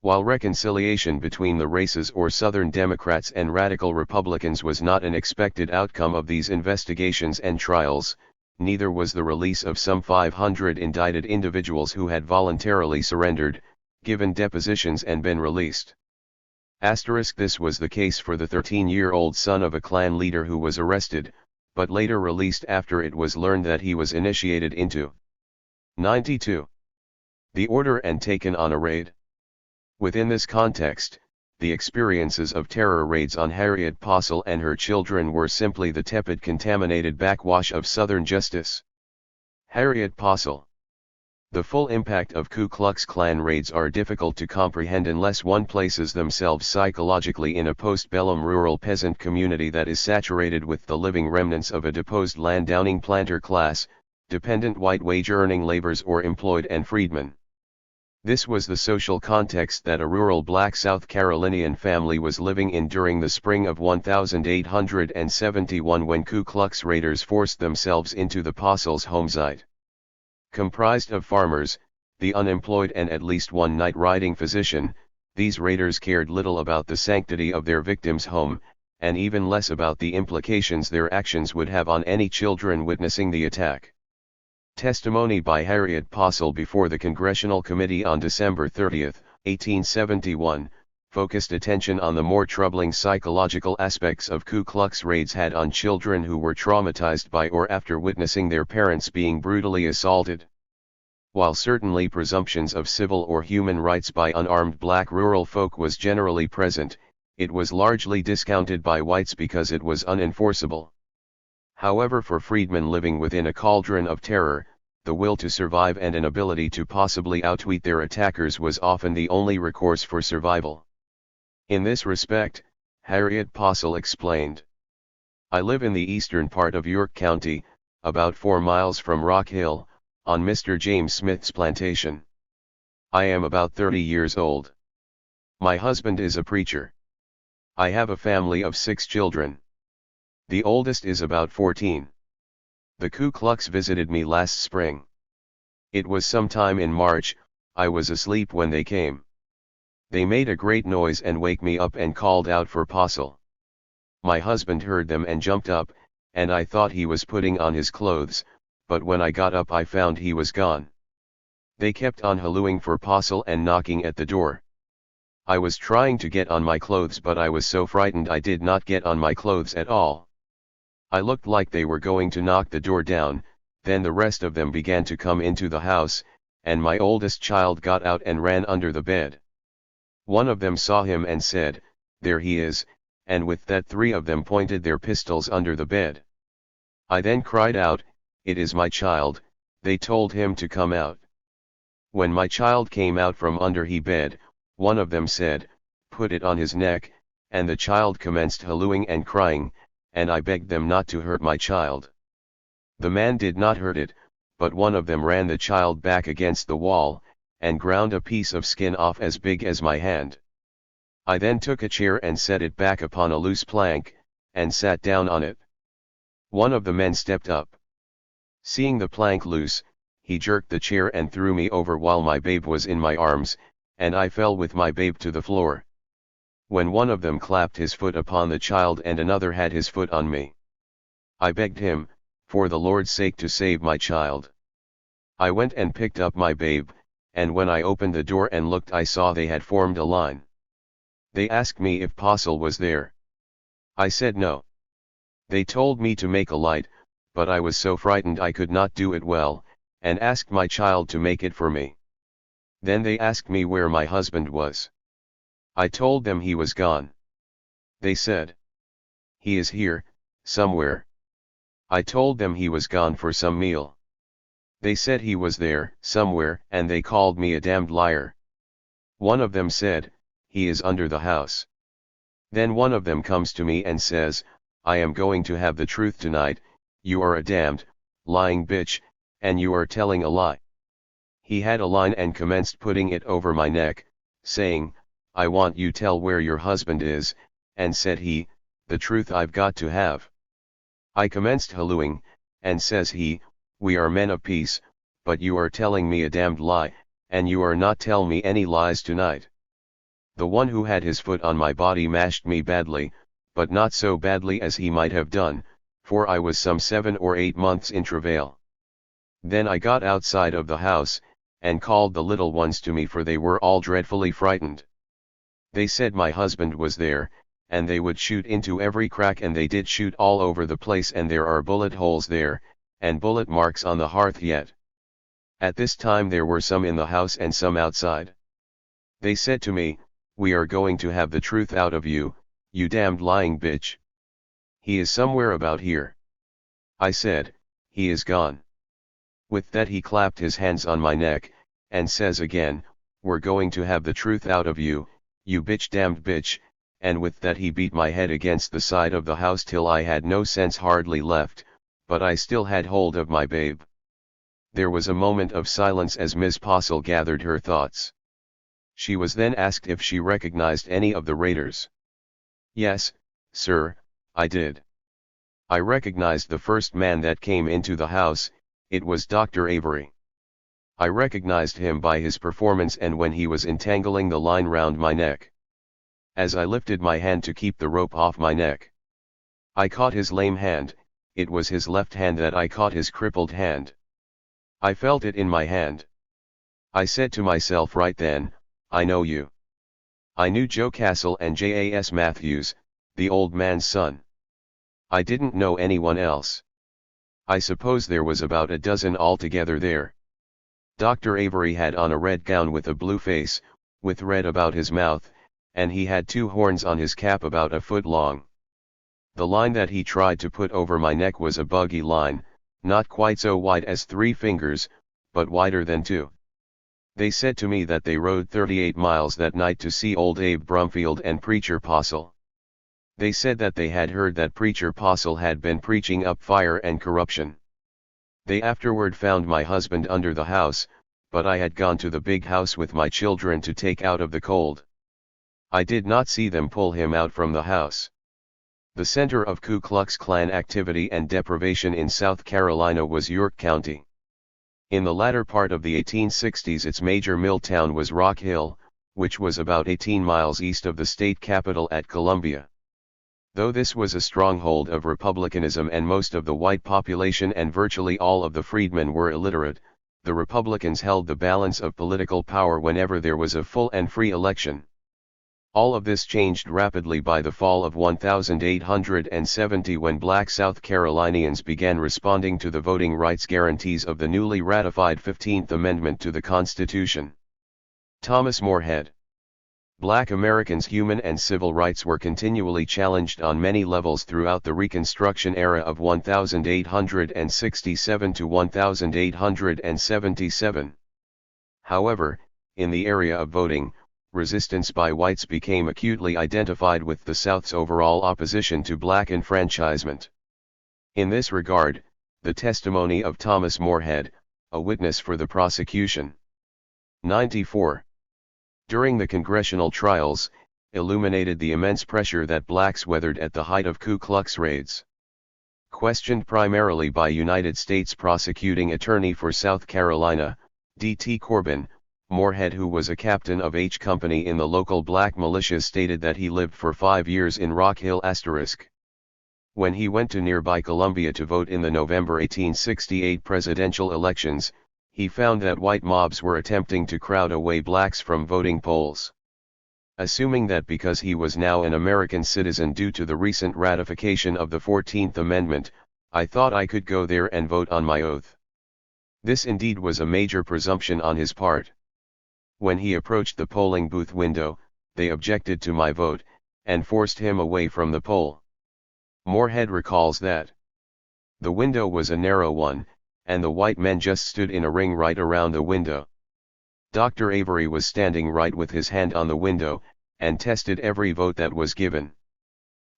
While reconciliation between the races or Southern Democrats and radical Republicans was not an expected outcome of these investigations and trials, neither was the release of some 500 indicted individuals who had voluntarily surrendered, given depositions and been released. This was the case for the 13-year-old son of a Klan leader who was arrested, but later released after it was learned that he was initiated into 92. The order and taken on a raid. Within this context, the experiences of terror raids on Harriet Possel and her children were simply the tepid contaminated backwash of Southern justice. Harriet Possel. The full impact of Ku Klux Klan raids are difficult to comprehend unless one places themselves psychologically in a post-bellum rural peasant community that is saturated with the living remnants of a deposed landowning planter class, dependent white wage-earning laborers or employed and freedmen. This was the social context that a rural black South Carolinian family was living in during the spring of 1871 when Ku Klux raiders forced themselves into the Possels' homesite. Comprised of farmers, the unemployed and at least one night-riding physician, these raiders cared little about the sanctity of their victim's home, and even less about the implications their actions would have on any children witnessing the attack. Testimony by Harriet Possel before the Congressional Committee on December 30, 1871, focused attention on the more troubling psychological aspects of Ku Klux raids had on children who were traumatized by or after witnessing their parents being brutally assaulted. While certainly presumptions of civil or human rights by unarmed black rural folk was generally present, it was largely discounted by whites because it was unenforceable. However, for freedmen living within a cauldron of terror, the will to survive and an ability to possibly outwit their attackers was often the only recourse for survival. In this respect, Harriet Possel explained, "I live in the eastern part of York County, about 4 miles from Rock Hill, on Mr. James Smith's plantation. I am about 30 years old. My husband is a preacher. I have a family of 6 children. The oldest is about 14. The Ku Klux visited me last spring. It was sometime in March. I was asleep when they came. They made a great noise and wake me up and called out for Possel. My husband heard them and jumped up, and I thought he was putting on his clothes, but when I got up I found he was gone. They kept on hallooing for Possel and knocking at the door. I was trying to get on my clothes, but I was so frightened I did not get on my clothes at all. I looked like they were going to knock the door down, then the rest of them began to come into the house, and my oldest child got out and ran under the bed. One of them saw him and said, 'There he is,' and with that 3 of them pointed their pistols under the bed. I then cried out, 'It is my child.' They told him to come out. When my child came out from under he bed, one of them said, 'Put it on his neck,' and the child commenced hallooing and crying, and I begged them not to hurt my child. The man did not hurt it, but one of them ran the child back against the wall, and ground a piece of skin off as big as my hand. I then took a chair and set it back upon a loose plank, and sat down on it. One of the men stepped up. Seeing the plank loose, he jerked the chair and threw me over while my babe was in my arms, and I fell with my babe to the floor. When one of them clapped his foot upon the child and another had his foot on me. I begged him, for the Lord's sake, to save my child. I went and picked up my babe, and when I opened the door and looked I saw they had formed a line. They asked me if Postle was there. I said no. They told me to make a light, but I was so frightened I could not do it well, and asked my child to make it for me. Then they asked me where my husband was. I told them he was gone. They said, "He is here, somewhere." I told them he was gone for some meal. They said he was there, somewhere, and they called me a damned liar. One of them said, "He is under the house." Then one of them comes to me and says, "I am going to have the truth tonight, you are a damned, lying bitch, and you are telling a lie." He had a line and commenced putting it over my neck, saying, "I want you tell where your husband is," and said he, "The truth I've got to have." I commenced hallooing, and says he, "We are men of peace, but you are telling me a damned lie, and you are not tell me any lies tonight." The one who had his foot on my body mashed me badly, but not so badly as he might have done, for I was some 7 or 8 months in travail. Then I got outside of the house, and called the little ones to me for they were all dreadfully frightened. They said my husband was there, and they would shoot into every crack, and they did shoot all over the place, and there are bullet holes there, and bullet marks on the hearth yet. At this time there were some in the house and some outside. They said to me, "We are going to have the truth out of you, you damned lying bitch. He is somewhere about here." I said, "He is gone." With that he clapped his hands on my neck, and says again, "We're going to have the truth out of you, you bitch damned bitch," and with that he beat my head against the side of the house till I had no sense hardly left, but I still had hold of my babe. There was a moment of silence as Miss Postle gathered her thoughts. She was then asked if she recognized any of the raiders. "Yes, sir, I did. I recognized the first man that came into the house, it was Dr. Avery. I recognized him by his performance and when he was entangling the line round my neck. As I lifted my hand to keep the rope off my neck, I caught his lame hand, it was his left hand that I caught, his crippled hand. I felt it in my hand. I said to myself right then, I know you. I knew Joe Castle and Jas Matthews, the old man's son. I didn't know anyone else. I suppose there was about a dozen altogether there. Dr. Avery had on a red gown with a blue face, with red about his mouth, and he had 2 horns on his cap about a foot long. The line that he tried to put over my neck was a buggy line, not quite so wide as 3 fingers, but wider than 2. They said to me that they rode 38 miles that night to see old Abe Brumfield and Preacher Postle. They said that they had heard that Preacher Postle had been preaching up fire and corruption. They afterward found my husband under the house, but I had gone to the big house with my children to take out of the cold. I did not see them pull him out from the house. The center of Ku Klux Klan activity and deprivation in South Carolina was York County. In the latter part of the 1860s its major mill town was Rock Hill, which was about 18 miles east of the state capital at Columbia. Though this was a stronghold of republicanism and most of the white population and virtually all of the freedmen were illiterate, the Republicans held the balance of political power whenever there was a full and free election. All of this changed rapidly by the fall of 1870 when black South Carolinians began responding to the voting rights guarantees of the newly ratified 15th Amendment to the Constitution. Thomas Morehead. Black Americans' human and civil rights were continually challenged on many levels throughout the Reconstruction era of 1867 to 1877. However, in the area of voting, resistance by whites became acutely identified with the South's overall opposition to black enfranchisement. In this regard, the testimony of Thomas Morehead, a witness for the prosecution, 94. During the congressional trials, illuminated the immense pressure that blacks weathered at the height of Ku Klux raids. Questioned primarily by United States Prosecuting Attorney for South Carolina, D.T. Corbin, Morehead, who was a captain of H Company in the local black militia, stated that he lived for 5 years in Rock Hill *. When he went to nearby Columbia to vote in the November 1868 presidential elections, he found that white mobs were attempting to crowd away blacks from voting polls. Assuming that because he was now an American citizen due to the recent ratification of the 14th Amendment, I thought I could go there and vote on my oath. This indeed was a major presumption on his part. When he approached the polling booth window, they objected to my vote, and forced him away from the poll. Moorhead recalls that the window was a narrow one, and the white men just stood in a ring right around the window. Dr. Avery was standing right with his hand on the window, and tested every vote that was given.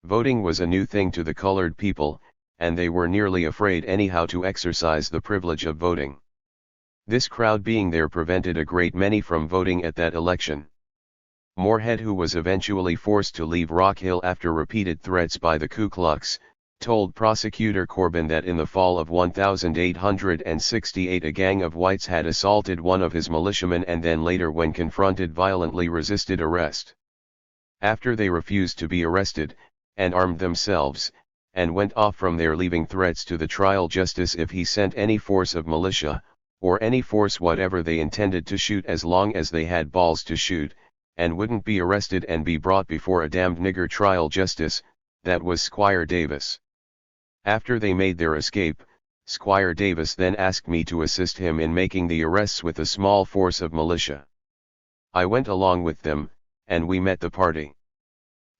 Voting was a new thing to the colored people, and they were nearly afraid anyhow to exercise the privilege of voting. This crowd being there prevented a great many from voting at that election. Moorhead, who was eventually forced to leave Rock Hill after repeated threats by the Ku Klux, told prosecutor Corbin that in the fall of 1868 a gang of whites had assaulted one of his militiamen and then later when confronted violently resisted arrest. After they refused to be arrested, and armed themselves, and went off from there leaving threats to the trial justice if he sent any force of militia, or any force whatever they intended to shoot as long as they had balls to shoot, and wouldn't be arrested and be brought before a damned nigger trial justice, that was Squire Davis. After they made their escape, Squire Davis then asked me to assist him in making the arrests with a small force of militia. I went along with them, and we met the party.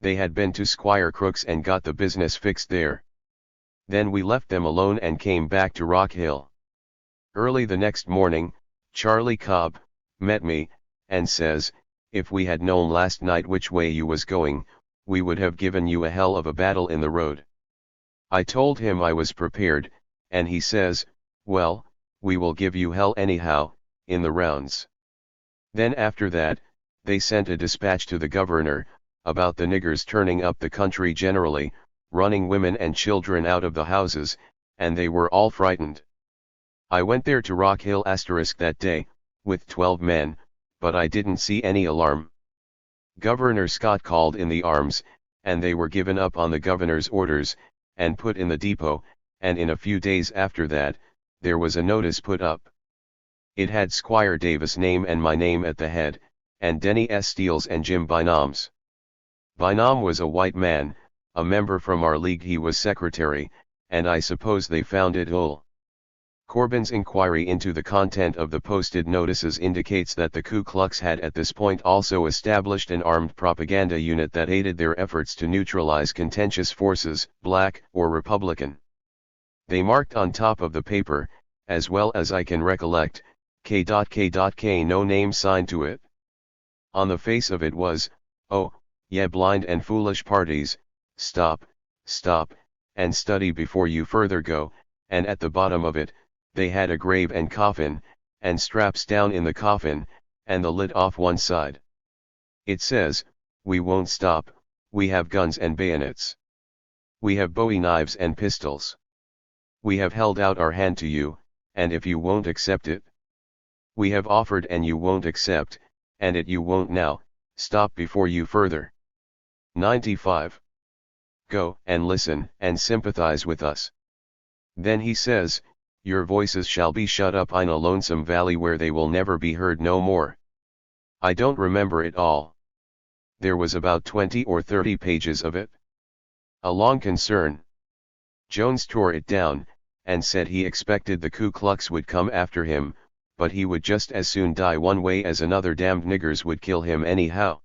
They had been to Squire Crook's and got the business fixed there. Then we left them alone and came back to Rock Hill. Early the next morning, Charlie Cobb met me, and says, "If we had known last night which way you was going, we would have given you a hell of a battle in the road." I told him I was prepared, and he says, "Well, we will give you hell anyhow, in the rounds." Then after that, they sent a dispatch to the governor, about the niggers turning up the country generally, running women and children out of the houses, and they were all frightened. I went there to Rock Hill that day, with 12 men, but I didn't see any alarm. Governor Scott called in the arms, and they were given up on the governor's orders, and put in the depot, and in a few days after that, there was a notice put up. It had Squire Davis' name and my name at the head, and Denny S. Steele's and Jim Bynum's. Bynum was a white man, a member from our league. He was secretary, and I suppose they found it all. Corbin's inquiry into the content of the posted notices indicates that the Ku Klux had at this point also established an armed propaganda unit that aided their efforts to neutralize contentious forces, black or Republican. They marked on top of the paper, as well as I can recollect, K.K.K, no name signed to it. On the face of it was, "Oh, yeah, blind and foolish parties, stop, and study before you further go," and at the bottom of it, they had a grave and coffin, and straps down in the coffin, and the lid off one side. It says, "We won't stop, we have guns and bayonets. We have bowie knives and pistols. We have held out our hand to you, and if you won't accept it, we have offered and you won't accept, and it you won't now, stop before you further." 95. Go and listen and sympathize with us. Then he says, "Your voices shall be shut up in a lonesome valley where they will never be heard no more." I don't remember it all. There was about 20 or 30 pages of it. A long concern. Jones tore it down, and said he expected the Ku Klux would come after him, but he would just as soon die one way as another damned niggers would kill him anyhow.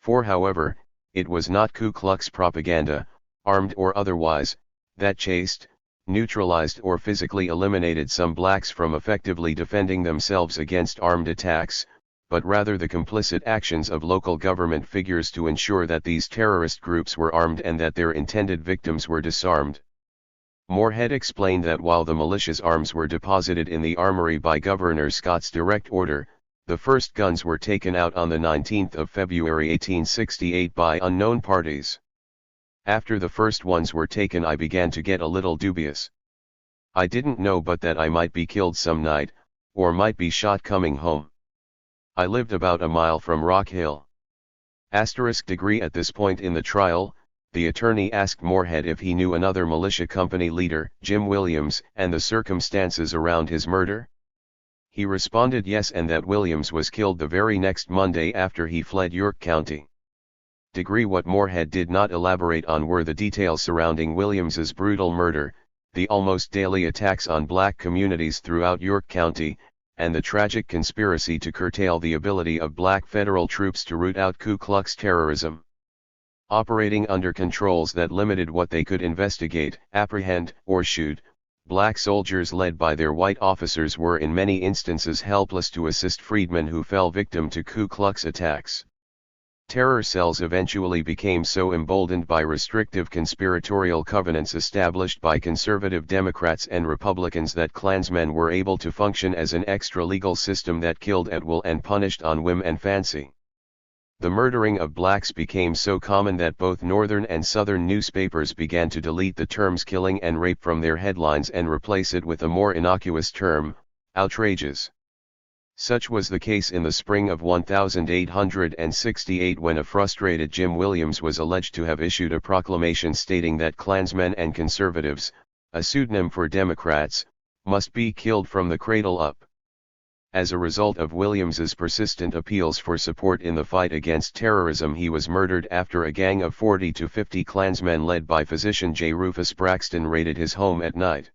For however, it was not Ku Klux propaganda, armed or otherwise, that chased, neutralized or physically eliminated some blacks from effectively defending themselves against armed attacks, but rather the complicit actions of local government figures to ensure that these terrorist groups were armed and that their intended victims were disarmed. Moorhead explained that while the militia's arms were deposited in the armory by Governor Scott's direct order, the first guns were taken out on the 19th of February 1868 by unknown parties. After the first ones were taken, I began to get a little dubious. I didn't know but that I might be killed some night, or might be shot coming home. I lived about a mile from Rock Hill. Degree at this point in the trial, the attorney asked Moorhead if he knew another militia company leader, Jim Williams, and the circumstances around his murder. He responded yes, and that Williams was killed the very next Monday after he fled York County. What Moorhead did not elaborate on were the details surrounding Williams's brutal murder, the almost daily attacks on black communities throughout York County, and the tragic conspiracy to curtail the ability of black federal troops to root out Ku Klux terrorism. Operating under controls that limited what they could investigate, apprehend, or shoot, black soldiers led by their white officers were in many instances helpless to assist freedmen who fell victim to Ku Klux attacks. Terror cells eventually became so emboldened by restrictive conspiratorial covenants established by conservative Democrats and Republicans that Klansmen were able to function as an extra-legal system that killed at will and punished on whim and fancy. The murdering of blacks became so common that both northern and southern newspapers began to delete the terms killing and rape from their headlines and replace it with a more innocuous term, outrages. Such was the case in the spring of 1868 when a frustrated Jim Williams was alleged to have issued a proclamation stating that Klansmen and conservatives, a pseudonym for Democrats, must be killed from the cradle up. As a result of Williams's persistent appeals for support in the fight against terrorism, he was murdered after a gang of 40 to 50 Klansmen led by physician J. Rufus Braxton raided his home at night.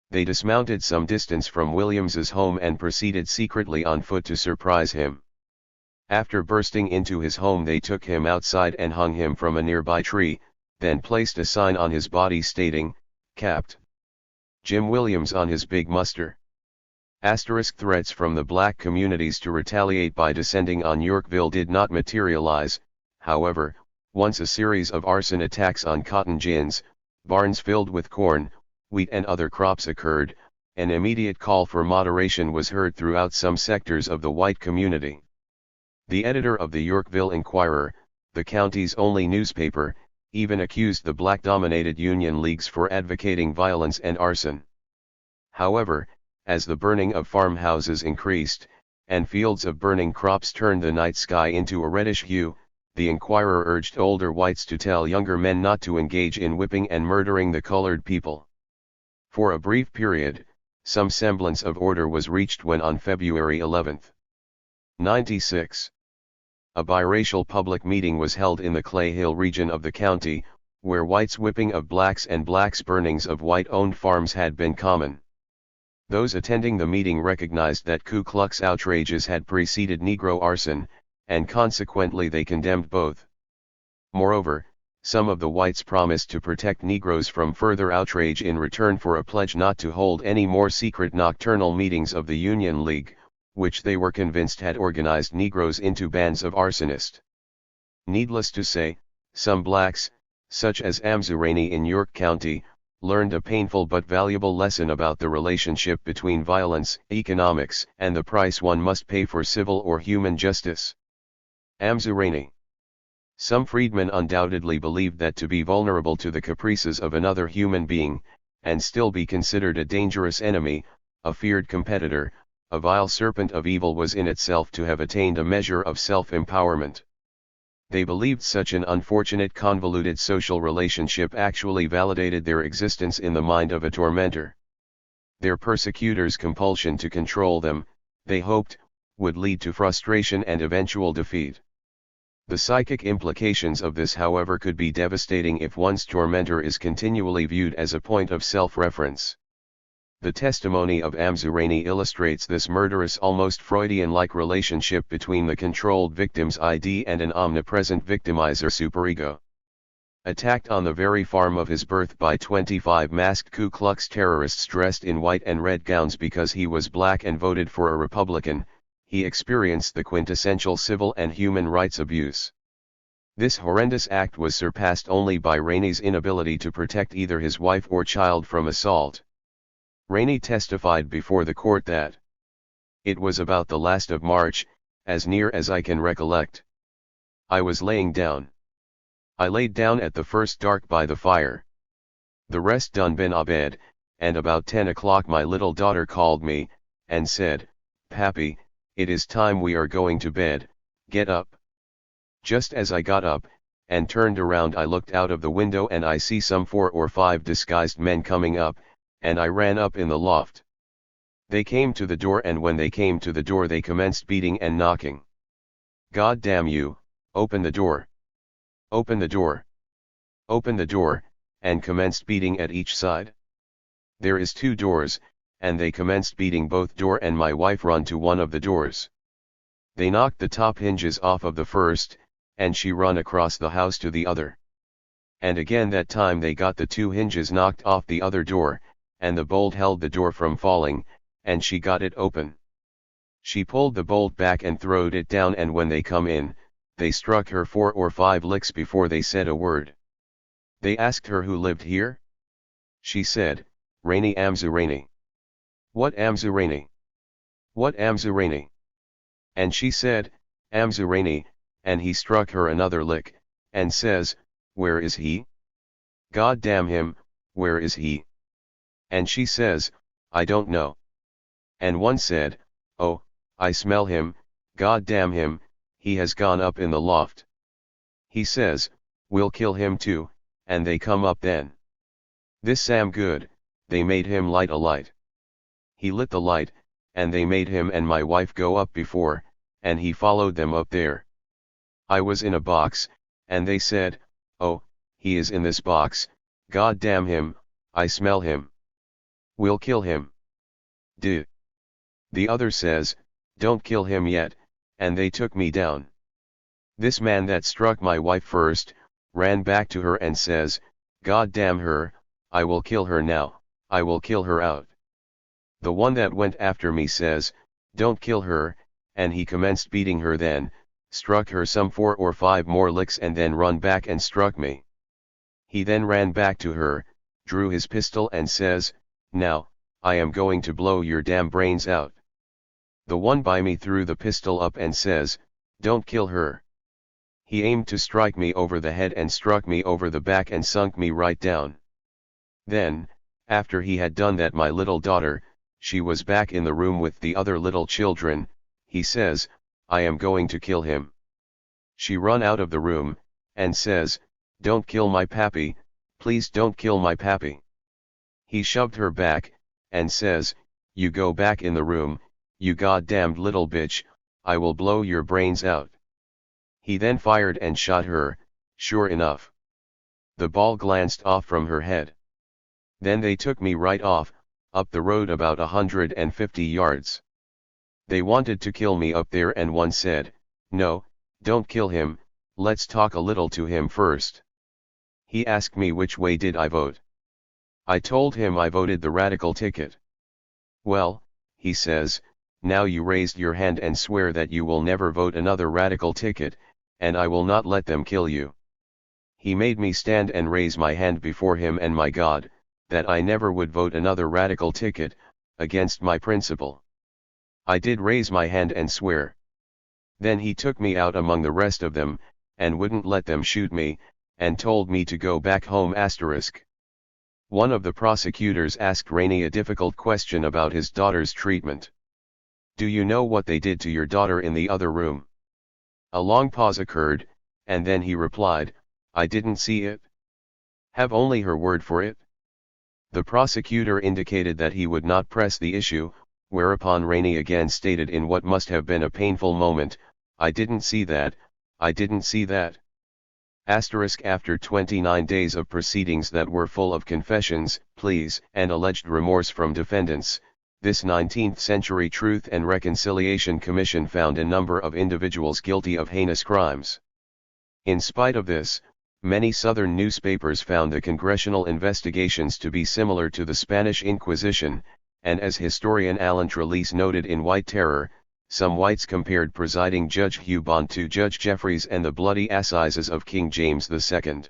They dismounted some distance from Williams's home and proceeded secretly on foot to surprise him. After bursting into his home, they took him outside and hung him from a nearby tree, then placed a sign on his body stating, "Capt. Jim Williams" on his big muster. Threats from the black communities to retaliate by descending on Yorkville did not materialize. However, once a series of arson attacks on cotton gins, barns filled with corn, wheat and other crops occurred, an immediate call for moderation was heard throughout some sectors of the white community. The editor of the Yorkville Inquirer, the county's only newspaper, even accused the black-dominated Union Leagues for advocating violence and arson. However, as the burning of farmhouses increased, and fields of burning crops turned the night sky into a reddish hue, the Inquirer urged older whites to tell younger men not to engage in whipping and murdering the colored people. For a brief period, some semblance of order was reached when on February 11, 1996, a biracial public meeting was held in the Clay Hill region of the county, where whites' whipping of blacks and blacks' burnings of white-owned farms had been common. Those attending the meeting recognized that Ku Klux outrages had preceded Negro arson, and consequently they condemned both. Moreover, some of the whites promised to protect Negroes from further outrage in return for a pledge not to hold any more secret nocturnal meetings of the Union League, which they were convinced had organized Negroes into bands of arsonists. Needless to say, some blacks, such as Amzu Rainey in York County, learned a painful but valuable lesson about the relationship between violence, economics, and the price one must pay for civil or human justice. Amzu Rainey. Some freedmen undoubtedly believed that to be vulnerable to the caprices of another human being, and still be considered a dangerous enemy, a feared competitor, a vile serpent of evil was in itself to have attained a measure of self-empowerment. They believed such an unfortunate convoluted social relationship actually validated their existence in the mind of a tormentor. Their persecutors' compulsion to control them, they hoped, would lead to frustration and eventual defeat. The psychic implications of this, however, could be devastating if one's tormentor is continually viewed as a point of self-reference. The testimony of Amzu Rainey illustrates this murderous, almost Freudian-like relationship between the controlled victim's ID and an omnipresent victimizer superego. Attacked on the very farm of his birth by 25 masked Ku Klux terrorists dressed in white and red gowns because he was black and voted for a Republican, he experienced the quintessential civil and human rights abuse. This horrendous act was surpassed only by Rainey's inability to protect either his wife or child from assault. Rainey testified before the court that it was about the last of March, as near as I can recollect. I was laying down. I laid down at the first dark by the fire. The rest done been abed, and about 10 o'clock my little daughter called me, and said, "Pappy, it is time we are going to bed, get up." Just as I got up, and turned around, I looked out of the window and I see some 4 or 5 disguised men coming up, and I ran up in the loft. They came to the door, and when they came to the door they commenced beating and knocking. "God damn you, open the door! Open the door! Open the door!" and commenced beating at each side. There is 2 doors, and they commenced beating both door, and my wife run to one of the doors. They knocked the top hinges off of the first, and she run across the house to the other. And again that time they got the 2 hinges knocked off the other door, and the bolt held the door from falling, and she got it open. She pulled the bolt back and throwed it down, and when they come in, they struck her 4 or 5 licks before they said a word. They asked her who lived here. She said, "Rainy Amzu Rainy." "What Amzu Rainy? What Amzu Rainy?" And she said, "Amzu Rainy," and he struck her another lick, and says, "Where is he? God damn him, where is he?" And she says, "I don't know." And one said, "Oh, I smell him, God damn him, he has gone up in the loft." He says, "We'll kill him too," and they come up then. This Sam good, they made him light a light. He lit the light, and they made him and my wife go up before, and he followed them up there. I was in a box, and they said, "Oh, he is in this box, God damn him, I smell him. We'll kill him." Duh. The other says, "Don't kill him yet," and they took me down. This man that struck my wife first, ran back to her and says, "God damn her, I will kill her now, I will kill her out." The one that went after me says, "Don't kill her," and he commenced beating her, then struck her some 4 or 5 more licks, and then run back and struck me. He then ran back to her, drew his pistol and says, "Now, I am going to blow your damn brains out." The one by me threw the pistol up and says, "Don't kill her." He aimed to strike me over the head and struck me over the back and sunk me right down. Then, after he had done that, my little daughter, she was back in the room with the other little children, he says, "I am going to kill him." She run out of the room, and says, "Don't kill my pappy, please don't kill my pappy." He shoved her back, and says, "You go back in the room, you goddamned little bitch, I will blow your brains out." He then fired and shot her, sure enough. The ball glanced off from her head. Then they took me right off, up the road about 150 yards. They wanted to kill me up there, and one said, "No, don't kill him, let's talk a little to him first." He asked me which way did I vote. I told him I voted the radical ticket. "Well," he says, "now you raised your hand and swear that you will never vote another radical ticket, and I will not let them kill you." He made me stand and raise my hand before him and my God, that I never would vote another radical ticket, against my principle. I did raise my hand and swear. Then he took me out among the rest of them, and wouldn't let them shoot me, and told me to go back home *. One of the prosecutors asked Rainey a difficult question about his daughter's treatment. "Do you know what they did to your daughter in the other room?" A long pause occurred, and then he replied, "I didn't see it. Have only her word for it." The prosecutor indicated that he would not press the issue, whereupon Rainey again stated in what must have been a painful moment, "I didn't see that, I didn't see that." After 29 days of proceedings that were full of confessions, pleas, and alleged remorse from defendants, this 19th century Truth and Reconciliation Commission found a number of individuals guilty of heinous crimes. In spite of this, many Southern newspapers found the congressional investigations to be similar to the Spanish Inquisition, and as historian Alan Trelease noted in White Terror, some whites compared presiding Judge Hugh Bond to Judge Jeffreys and the bloody assizes of King James II.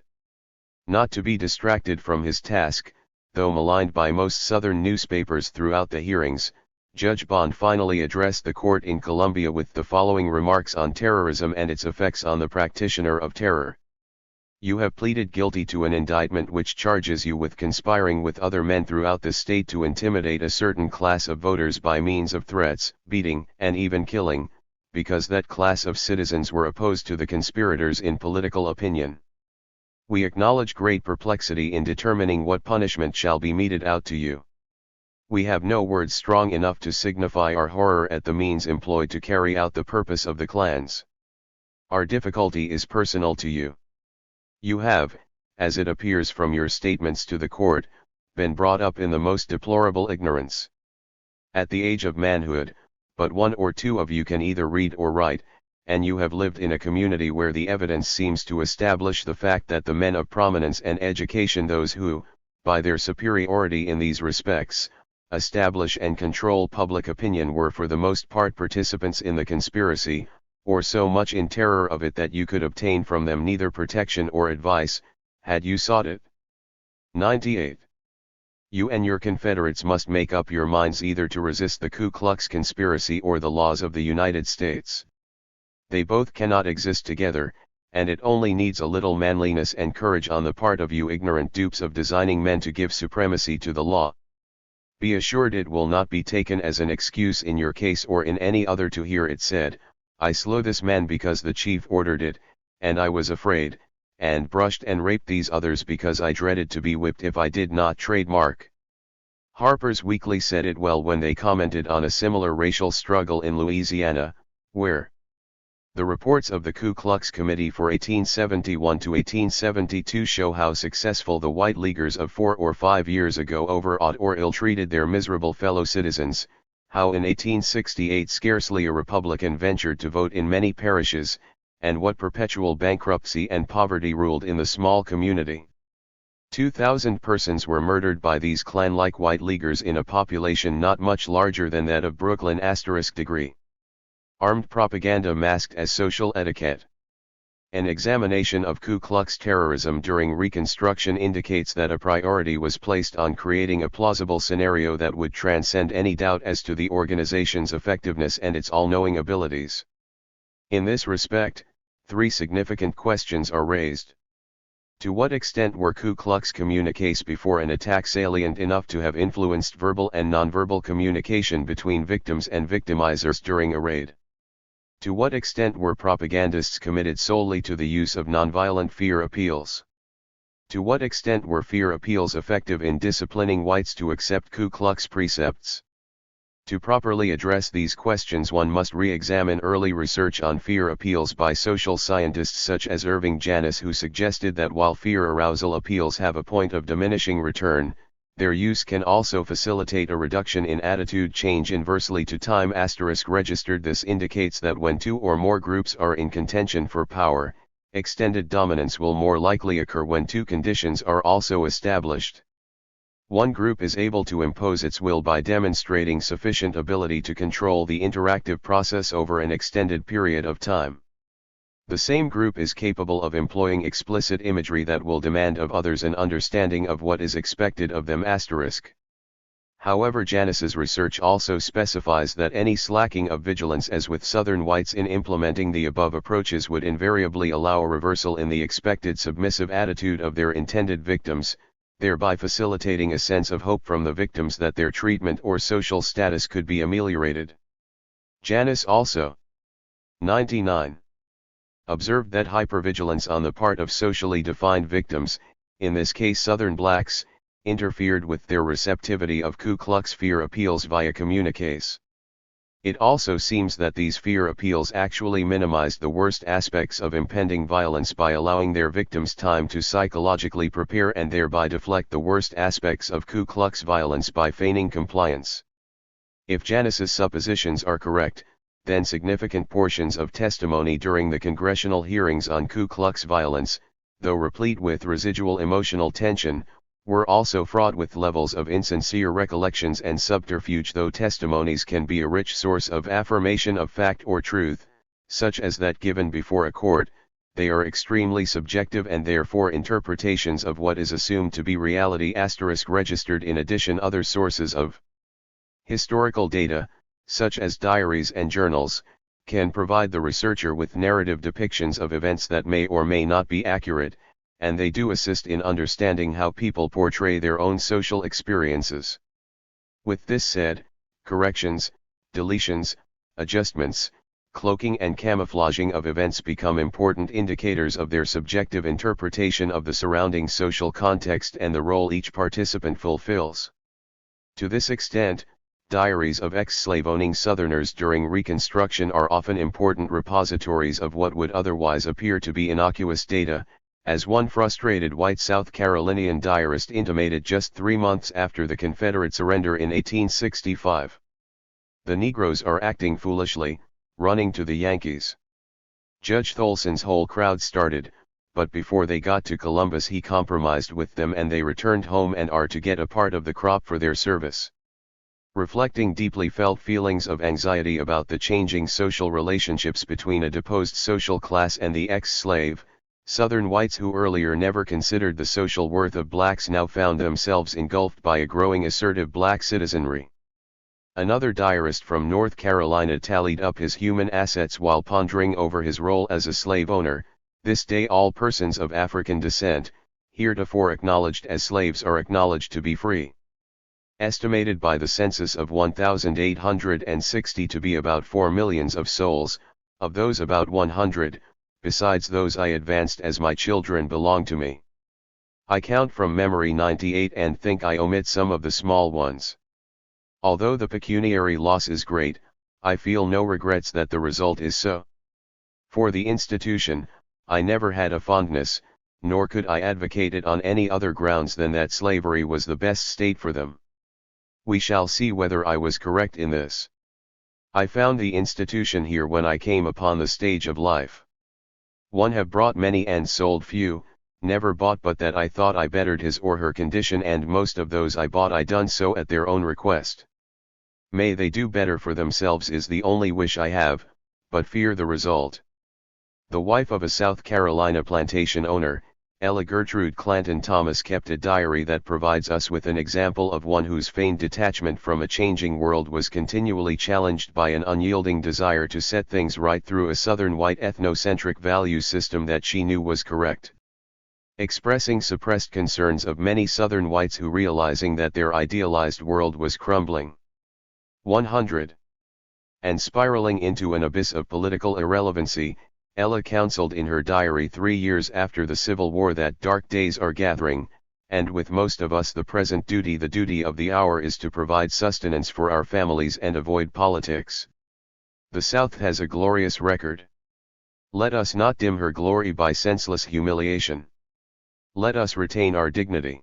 Not to be distracted from his task, though maligned by most Southern newspapers throughout the hearings, Judge Bond finally addressed the court in Columbia with the following remarks on terrorism and its effects on the practitioner of terror. "You have pleaded guilty to an indictment which charges you with conspiring with other men throughout the state to intimidate a certain class of voters by means of threats, beating, and even killing, because that class of citizens were opposed to the conspirators in political opinion. We acknowledge great perplexity in determining what punishment shall be meted out to you. We have no words strong enough to signify our horror at the means employed to carry out the purpose of the clans. Our difficulty is personal to you. You have, as it appears from your statements to the court, been brought up in the most deplorable ignorance. At the age of manhood, but one or two of you can either read or write, and you have lived in a community where the evidence seems to establish the fact that the men of prominence and education, those who, by their superiority in these respects, establish and control public opinion, were for the most part participants in the conspiracy, or so much in terror of it that you could obtain from them neither protection or advice, had you sought it. 98. You and your confederates must make up your minds either to resist the Ku Klux conspiracy or the laws of the United States. They both cannot exist together, and it only needs a little manliness and courage on the part of you ignorant dupes of designing men to give supremacy to the law. Be assured it will not be taken as an excuse in your case or in any other to hear it said, I slew this man because the chief ordered it, and I was afraid, and brushed and raped these others because I dreaded to be whipped if I did not trademark. Harper's Weekly said it well when they commented on a similar racial struggle in Louisiana, where the reports of the Ku Klux Committee for 1871 to 1872 show how successful the white leaguers of 4 or 5 years ago overawed or ill-treated their miserable fellow citizens, how in 1868 scarcely a Republican ventured to vote in many parishes, and what perpetual bankruptcy and poverty ruled in the small community. 2,000 persons were murdered by these Klan-like white leaguers in a population not much larger than that of Brooklyn *degree. Armed propaganda masked as social etiquette. An examination of Ku Klux terrorism during Reconstruction indicates that a priority was placed on creating a plausible scenario that would transcend any doubt as to the organization's effectiveness and its all-knowing abilities. In this respect, 3 significant questions are raised. To what extent were Ku Klux communiques before an attack salient enough to have influenced verbal and nonverbal communication between victims and victimizers during a raid? To what extent were propagandists committed solely to the use of nonviolent fear appeals? To what extent were fear appeals effective in disciplining whites to accept Ku Klux precepts? To properly address these questions, one must re-examine early research on fear appeals by social scientists such as Irving Janis, who suggested that while fear arousal appeals have a point of diminishing return, their use can also facilitate a reduction in attitude change inversely to time. Registered. This indicates that when 2 or more groups are in contention for power, extended dominance will more likely occur when 2 conditions are also established. One group is able to impose its will by demonstrating sufficient ability to control the interactive process over an extended period of time. The same group is capable of employing explicit imagery that will demand of others an understanding of what is expected of them. However, Janis's research also specifies that any slacking of vigilance, as with Southern whites in implementing the above approaches, would invariably allow a reversal in the expected submissive attitude of their intended victims, thereby facilitating a sense of hope from the victims that their treatment or social status could be ameliorated. Janis also, 99, observed that hypervigilance on the part of socially defined victims, in this case Southern blacks, interfered with their receptivity of Ku Klux fear appeals via communiques. It also seems that these fear appeals actually minimized the worst aspects of impending violence by allowing their victims time to psychologically prepare and thereby deflect the worst aspects of Ku Klux violence by feigning compliance. If Janis's suppositions are correct, then significant portions of testimony during the congressional hearings on Ku Klux violence, though replete with residual emotional tension, were also fraught with levels of insincere recollections and subterfuge. Though testimonies can be a rich source of affirmation of fact or truth, such as that given before a court, they are extremely subjective and therefore interpretations of what is assumed to be reality. Registered. In addition, other sources of historical data, such as diaries and journals, can provide the researcher with narrative depictions of events that may or may not be accurate, and they do assist in understanding how people portray their own social experiences. With this said, corrections, deletions, adjustments, cloaking and camouflaging of events become important indicators of their subjective interpretation of the surrounding social context and the role each participant fulfills. To this extent, diaries of ex-slave-owning Southerners during Reconstruction are often important repositories of what would otherwise appear to be innocuous data, as one frustrated white South Carolinian diarist intimated just 3 months after the Confederate surrender in 1865. The Negroes are acting foolishly, running to the Yankees. Judge Tholson's whole crowd started, but before they got to Columbus he compromised with them and they returned home and are to get a part of the crop for their service. Reflecting deeply felt feelings of anxiety about the changing social relationships between a deposed social class and the ex-slave, Southern whites who earlier never considered the social worth of blacks now found themselves engulfed by a growing assertive black citizenry. Another diarist from North Carolina tallied up his human assets while pondering over his role as a slave owner. This day all persons of African descent, heretofore acknowledged as slaves, are acknowledged to be free. Estimated by the census of 1860 to be about 4 millions of souls, of those about 100, besides those I advanced as my children belong to me. I count from memory 98 and think I omit some of the small ones. Although the pecuniary loss is great, I feel no regrets that the result is so. For the institution, I never had a fondness, nor could I advocate it on any other grounds than that slavery was the best state for them. We shall see whether I was correct in this. I found the institution here when I came upon the stage of life. One have brought many and sold few, never bought but that I thought I bettered his or her condition, and most of those I bought I done so at their own request. May they do better for themselves is the only wish I have, but fear the result. The wife of a South Carolina plantation owner, Ella Gertrude Clanton Thomas, kept a diary that provides us with an example of one whose feigned detachment from a changing world was continually challenged by an unyielding desire to set things right through a Southern white ethnocentric value system that she knew was correct. Expressing suppressed concerns of many Southern whites who, realizing that their idealized world was crumbling, 100. and spiraling into an abyss of political irrelevancy, Ella counseled in her diary 3 years after the Civil War that dark days are gathering, and with most of us the duty of the hour is to provide sustenance for our families and avoid politics. The South has a glorious record. Let us not dim her glory by senseless humiliation. Let us retain our dignity.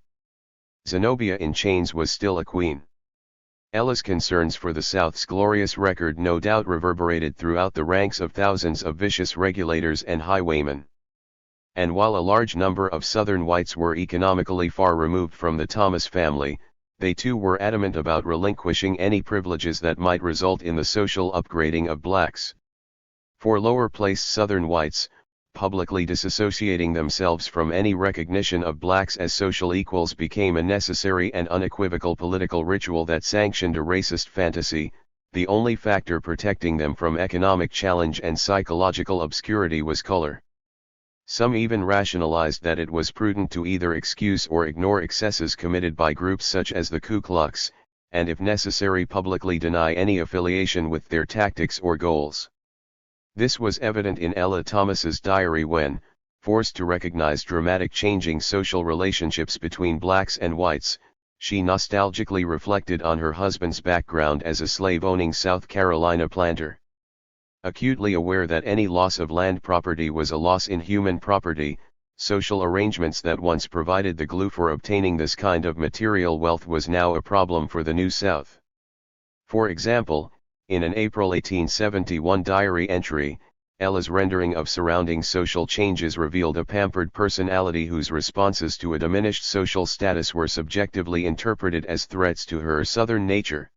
Zenobia in chains was still a queen. Ella's concerns for the South's glorious record no doubt reverberated throughout the ranks of thousands of vicious regulators and highwaymen. And while a large number of Southern whites were economically far removed from the Thomas family, they too were adamant about relinquishing any privileges that might result in the social upgrading of blacks. For lower-placed Southern whites, publicly disassociating themselves from any recognition of blacks as social equals became a necessary and unequivocal political ritual that sanctioned a racist fantasy. The only factor protecting them from economic challenge and psychological obscurity was color. Some even rationalized that it was prudent to either excuse or ignore excesses committed by groups such as the Ku Klux, and if necessary publicly deny any affiliation with their tactics or goals. This was evident in Ella Thomas's diary when, forced to recognize dramatic changing social relationships between blacks and whites, she nostalgically reflected on her husband's background as a slave-owning South Carolina planter. Acutely aware that any loss of land property was a loss in human property, social arrangements that once provided the glue for obtaining this kind of material wealth was now a problem for the New South. For example, in an April 1871 diary entry, Ella's rendering of surrounding social changes revealed a pampered personality whose responses to a diminished social status were subjectively interpreted as threats to her Southern nature.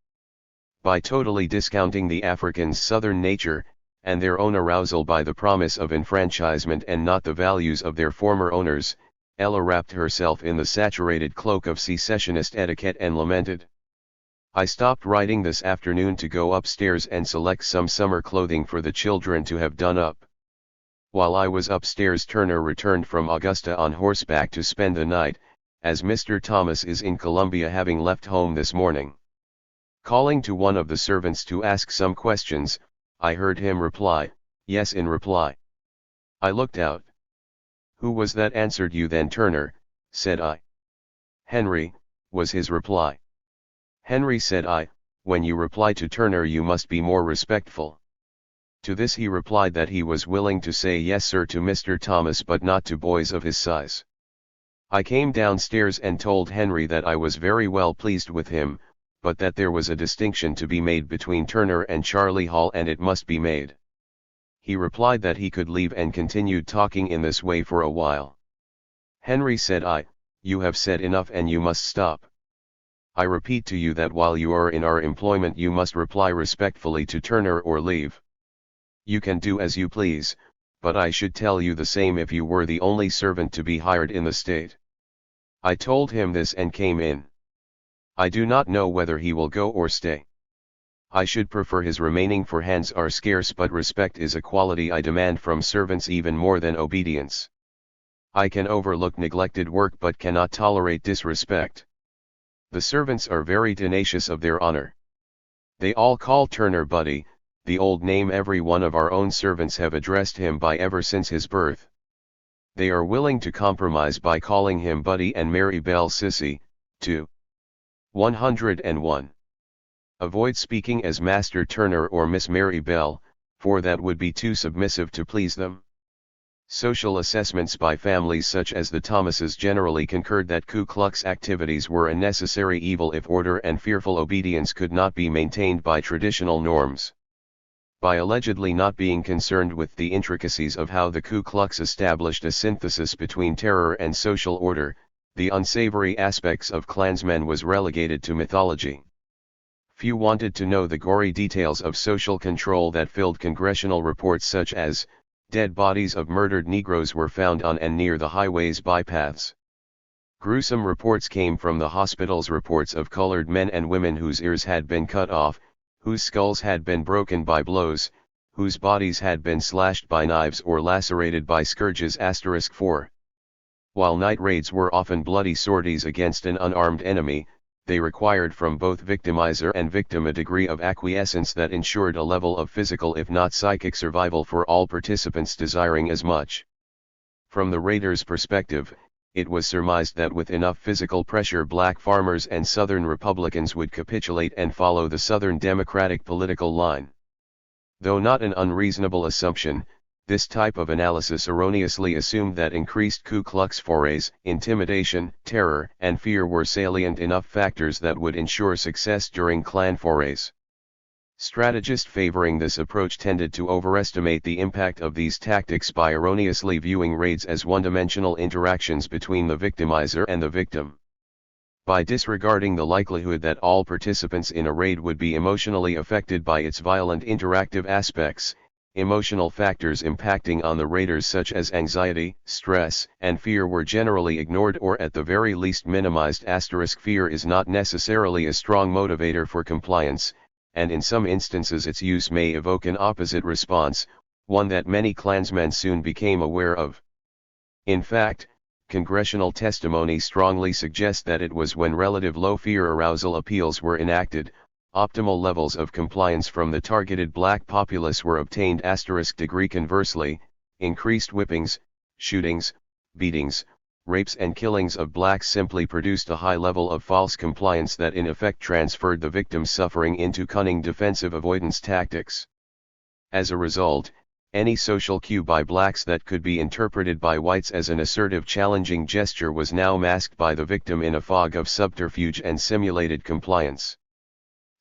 By totally discounting the Africans' Southern nature, and their own arousal by the promise of enfranchisement and not the values of their former owners, Ella wrapped herself in the saturated cloak of secessionist etiquette and lamented. I stopped writing this afternoon to go upstairs and select some summer clothing for the children to have done up. While I was upstairs, Turner returned from Augusta on horseback to spend the night, as Mr. Thomas is in Columbia, having left home this morning. Calling to one of the servants to ask some questions, I heard him reply, "Yes," in reply. I looked out. "Who was that answered you then, Turner?" said I. "Henry," was his reply. Henry said when you reply to Turner you must be more respectful. To this he replied that he was willing to say yes sir to Mr. Thomas but not to boys of his size. I came downstairs and told Henry that I was very well pleased with him, but that there was a distinction to be made between Turner and Charlie Hall and it must be made. He replied that he could leave and continued talking in this way for a while. Henry said you have said enough and you must stop. I repeat to you that while you are in our employment you must reply respectfully to Turner or leave. You can do as you please, but I should tell you the same if you were the only servant to be hired in the state. I told him this and came in. I do not know whether he will go or stay. I should prefer his remaining, for hands are scarce, but respect is a quality I demand from servants even more than obedience. I can overlook neglected work but cannot tolerate disrespect. The servants are very tenacious of their honor. They all call Turner Buddy, the old name every one of our own servants have addressed him by ever since his birth. They are willing to compromise by calling him Buddy and Mary Bell Sissy, too. 101. Avoid speaking as Master Turner or Miss Mary Bell, for that would be too submissive to please them. Social assessments by families such as the Thomases generally concurred that Ku Klux activities were a necessary evil if order and fearful obedience could not be maintained by traditional norms. By allegedly not being concerned with the intricacies of how the Ku Klux established a synthesis between terror and social order, the unsavory aspects of Klansmen was relegated to mythology. Few wanted to know the gory details of social control that filled congressional reports such as, dead bodies of murdered Negroes were found on and near the highways bypaths. Gruesome reports came from the hospitals, reports of colored men and women whose ears had been cut off, whose skulls had been broken by blows, whose bodies had been slashed by knives or lacerated by scourges. *4. While night raids were often bloody sorties against an unarmed enemy, they required from both victimizer and victim a degree of acquiescence that ensured a level of physical if not psychic survival for all participants desiring as much. From the raiders' perspective, it was surmised that with enough physical pressure black farmers and Southern Republicans would capitulate and follow the Southern Democratic political line. Though not an unreasonable assumption, this type of analysis erroneously assumed that increased Ku Klux forays, intimidation, terror, and fear were salient enough factors that would ensure success during Klan forays. Strategists favoring this approach tended to overestimate the impact of these tactics by erroneously viewing raids as one-dimensional interactions between the victimizer and the victim. By disregarding the likelihood that all participants in a raid would be emotionally affected by its violent interactive aspects, emotional factors impacting on the raiders such as anxiety, stress, and fear were generally ignored or at the very least minimized. Fear is not necessarily a strong motivator for compliance, and in some instances its use may evoke an opposite response, one that many Klansmen soon became aware of. In fact, congressional testimony strongly suggests that it was when relative low fear arousal appeals were enacted, optimal levels of compliance from the targeted black populace were obtained. Degree conversely, increased whippings, shootings, beatings, rapes and killings of blacks simply produced a high level of false compliance that in effect transferred the victim's suffering into cunning defensive avoidance tactics. As a result, any social cue by blacks that could be interpreted by whites as an assertive challenging gesture was now masked by the victim in a fog of subterfuge and simulated compliance.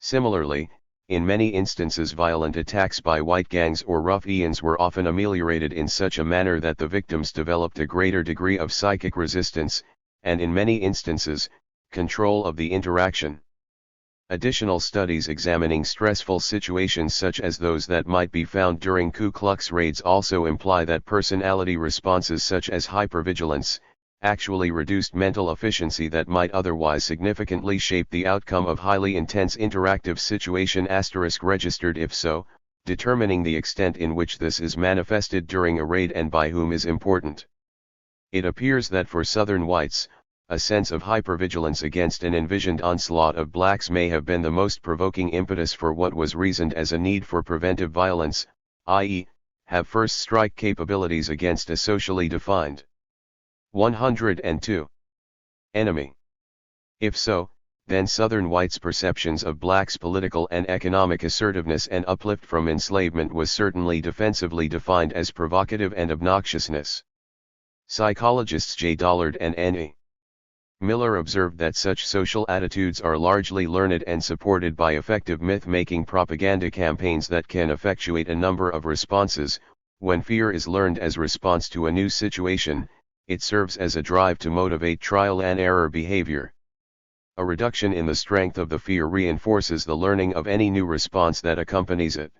Similarly, in many instances violent attacks by white gangs or ruffians were often ameliorated in such a manner that the victims developed a greater degree of psychic resistance, and in many instances, control of the interaction. Additional studies examining stressful situations such as those that might be found during Ku Klux raids also imply that personality responses such as hypervigilance, actually reduced mental efficiency that might otherwise significantly shape the outcome of highly intense interactive situation. Registered if so, determining the extent in which this is manifested during a raid and by whom is important. It appears that for Southern whites, a sense of hypervigilance against an envisioned onslaught of blacks may have been the most provoking impetus for what was reasoned as a need for preventive violence, i.e., have first strike capabilities against a socially defined 102 enemy. If so, then Southern whites' perceptions of blacks' political and economic assertiveness and uplift from enslavement was certainly defensively defined as provocative and obnoxiousness. Psychologists J. Dollard and N.A. Miller observed that such social attitudes are largely learned and supported by effective myth-making propaganda campaigns that can effectuate a number of responses. When fear is learned as response to a new situation, it serves as a drive to motivate trial and error behavior. A reduction in the strength of the fear reinforces the learning of any new response that accompanies it.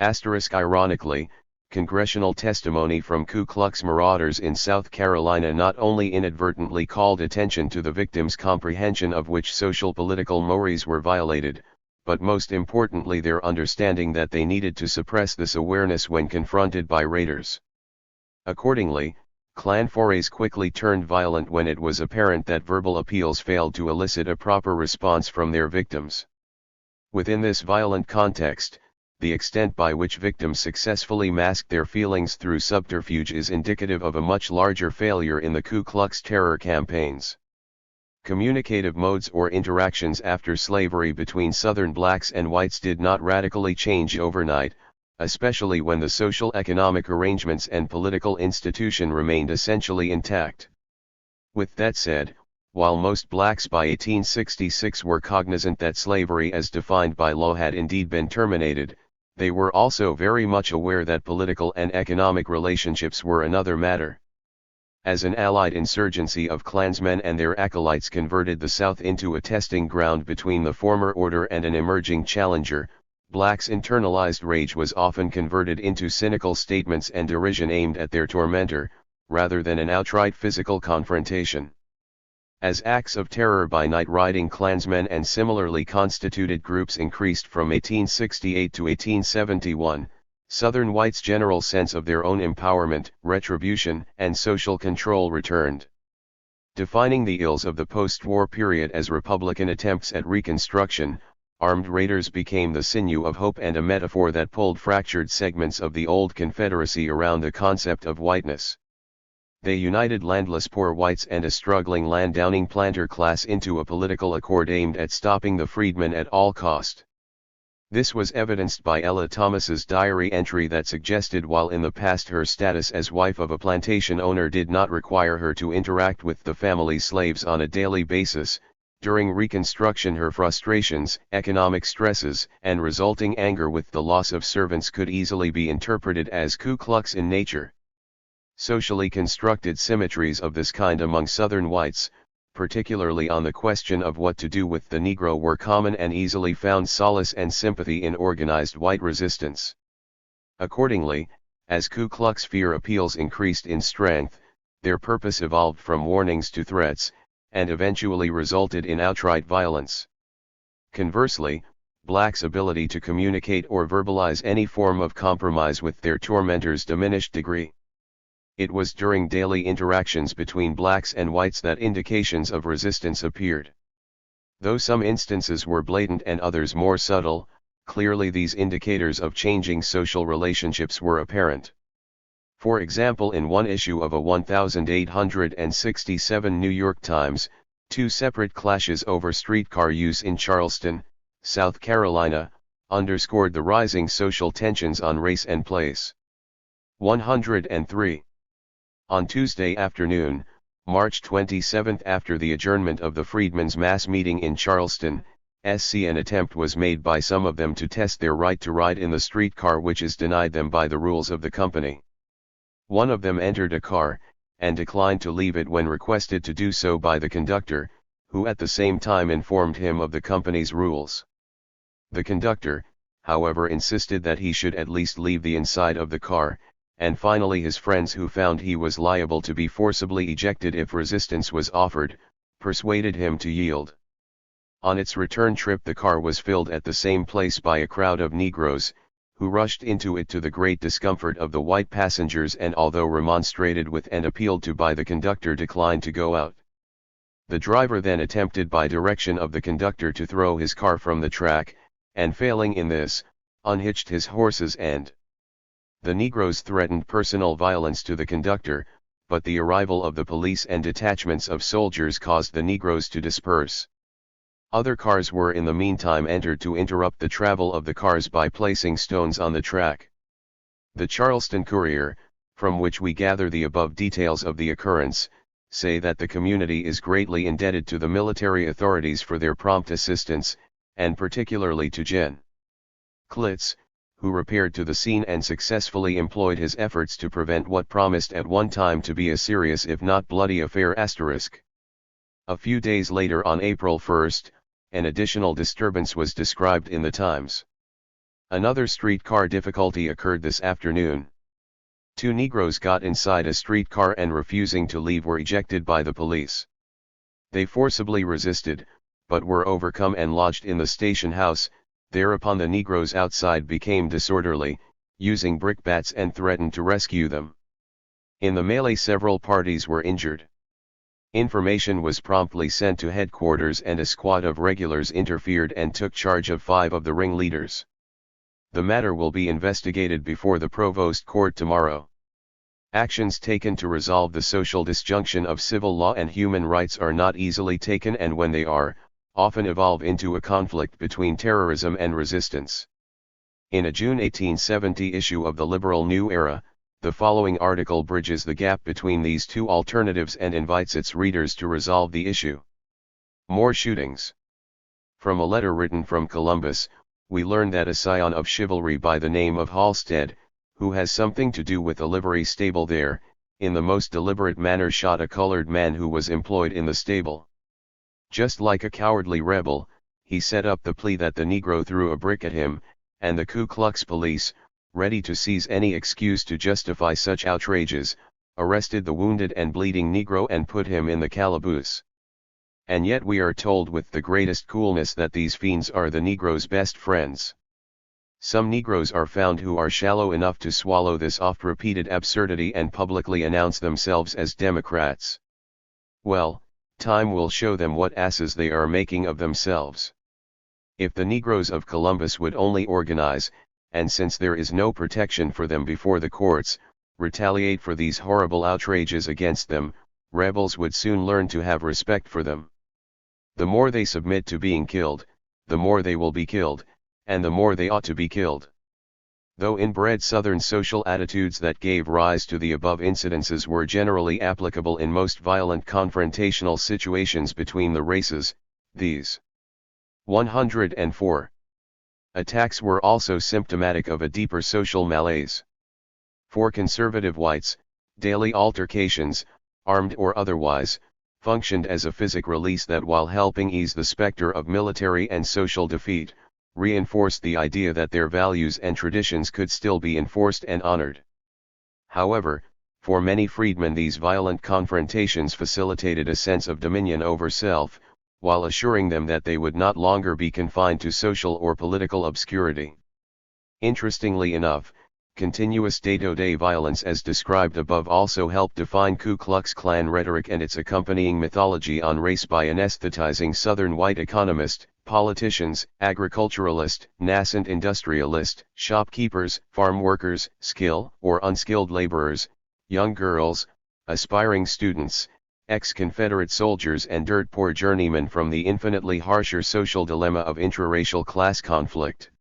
Ironically, congressional testimony from Ku Klux marauders in South Carolina not only inadvertently called attention to the victims' comprehension of which social political mores were violated, but most importantly their understanding that they needed to suppress this awareness when confronted by raiders. Accordingly, Klan forays quickly turned violent when it was apparent that verbal appeals failed to elicit a proper response from their victims. Within this violent context, the extent by which victims successfully masked their feelings through subterfuge is indicative of a much larger failure in the Ku Klux terror campaigns. Communicative modes or interactions after slavery between Southern blacks and whites did not radically change overnight, especially when the social economic arrangements and political institution remained essentially intact. With that said, while most blacks by 1866 were cognizant that slavery as defined by law had indeed been terminated, they were also very much aware that political and economic relationships were another matter. As an allied insurgency of Klansmen and their acolytes converted the South into a testing ground between the former order and an emerging challenger, blacks' internalized rage was often converted into cynical statements and derision aimed at their tormentor, rather than an outright physical confrontation. As acts of terror by night-riding Klansmen and similarly constituted groups increased from 1868 to 1871, Southern whites' general sense of their own empowerment, retribution, and social control returned. Defining the ills of the post-war period as Republican attempts at Reconstruction, armed raiders became the sinew of hope and a metaphor that pulled fractured segments of the old Confederacy around the concept of whiteness. They united landless poor whites and a struggling landowning planter class into a political accord aimed at stopping the freedmen at all cost. This was evidenced by Ella Thomas's diary entry that suggested while in the past her status as wife of a plantation owner did not require her to interact with the family's slaves on a daily basis, during Reconstruction her frustrations, economic stresses, and resulting anger with the loss of servants could easily be interpreted as Ku Klux in nature. Socially constructed symmetries of this kind among Southern whites, particularly on the question of what to do with the Negro, were common and easily found solace and sympathy in organized white resistance. Accordingly, as Ku Klux fear appeals increased in strength, their purpose evolved from warnings to threats, and eventually resulted in outright violence. Conversely, blacks' ability to communicate or verbalize any form of compromise with their tormentors diminished degree. It was during daily interactions between blacks and whites that indications of resistance appeared. Though some instances were blatant and others more subtle, clearly these indicators of changing social relationships were apparent. For example, in one issue of a 1867 New York Times, two separate clashes over streetcar use in Charleston, South Carolina, underscored the rising social tensions on race and place. 103. On Tuesday afternoon, March 27, after the adjournment of the Freedmen's mass meeting in Charleston, an attempt was made by some of them to test their right to ride in the streetcar which is denied them by the rules of the company. One of them entered a car, and declined to leave it when requested to do so by the conductor, who at the same time informed him of the company's rules. The conductor, however, insisted that he should at least leave the inside of the car, and finally his friends, who found he was liable to be forcibly ejected if resistance was offered, persuaded him to yield. On its return trip the car was filled at the same place by a crowd of Negroes, who rushed into it to the great discomfort of the white passengers, and although remonstrated with and appealed to by the conductor, declined to go out. The driver then attempted by direction of the conductor to throw his car from the track, and failing in this, unhitched his horses and the Negroes threatened personal violence to the conductor, but the arrival of the police and detachments of soldiers caused the Negroes to disperse. Other cars were in the meantime entered to interrupt the travel of the cars by placing stones on the track. The Charleston Courier, from which we gather the above details of the occurrence, say that the community is greatly indebted to the military authorities for their prompt assistance, and particularly to Gen. Klux, who repaired to the scene and successfully employed his efforts to prevent what promised at one time to be a serious if not bloody affair. A few days later, on April 1, an additional disturbance was described in the Times. Another streetcar difficulty occurred this afternoon. Two Negroes got inside a streetcar and, refusing to leave, were ejected by the police. They forcibly resisted, but were overcome and lodged in the station house. Thereupon the Negroes outside became disorderly, using brickbats, and threatened to rescue them. In the melee several parties were injured. Information was promptly sent to headquarters, and a squad of regulars interfered and took charge of 5 of the ringleaders. The matter will be investigated before the Provost Court tomorrow. Actions taken to resolve the social disjunction of civil law and human rights are not easily taken, and when they are, often evolve into a conflict between terrorism and resistance. In a June 1870 issue of the Liberal New Era, the following article bridges the gap between these two alternatives and invites its readers to resolve the issue. More shootings. From a letter written from Columbus, we learn that a scion of chivalry by the name of Halstead, who has something to do with a livery stable there, in the most deliberate manner shot a colored man who was employed in the stable. Just like a cowardly rebel, he set up the plea that the Negro threw a brick at him, and the Ku Klux police, ready to seize any excuse to justify such outrages, arrested the wounded and bleeding Negro and put him in the calaboose. And yet we are told with the greatest coolness that these fiends are the Negro's best friends. Some Negroes are found who are shallow enough to swallow this oft-repeated absurdity and publicly announce themselves as Democrats. Well, time will show them what asses they are making of themselves. If the Negroes of Columbus would only organize, and since there is no protection for them before the courts, retaliate for these horrible outrages against them, rebels would soon learn to have respect for them. The more they submit to being killed, the more they will be killed, and the more they ought to be killed. Though inbred Southern social attitudes that gave rise to the above incidences were generally applicable in most violent confrontational situations between the races, these 104 attacks were also symptomatic of a deeper social malaise. For conservative whites, daily altercations, armed or otherwise, functioned as a physic release that, while helping ease the specter of military and social defeat, reinforced the idea that their values and traditions could still be enforced and honored. However, for many freedmen these violent confrontations facilitated a sense of dominion over self, while assuring them that they would not longer be confined to social or political obscurity. Interestingly enough, continuous day-to-day violence as described above also helped define Ku Klux Klan rhetoric and its accompanying mythology on race by anesthetizing Southern white economist, politicians, agriculturalist, nascent industrialist, shopkeepers, farm workers, skilled or unskilled laborers, young girls, aspiring students, ex-Confederate soldiers and dirt-poor journeymen from the infinitely harsher social dilemma of intraracial class conflict.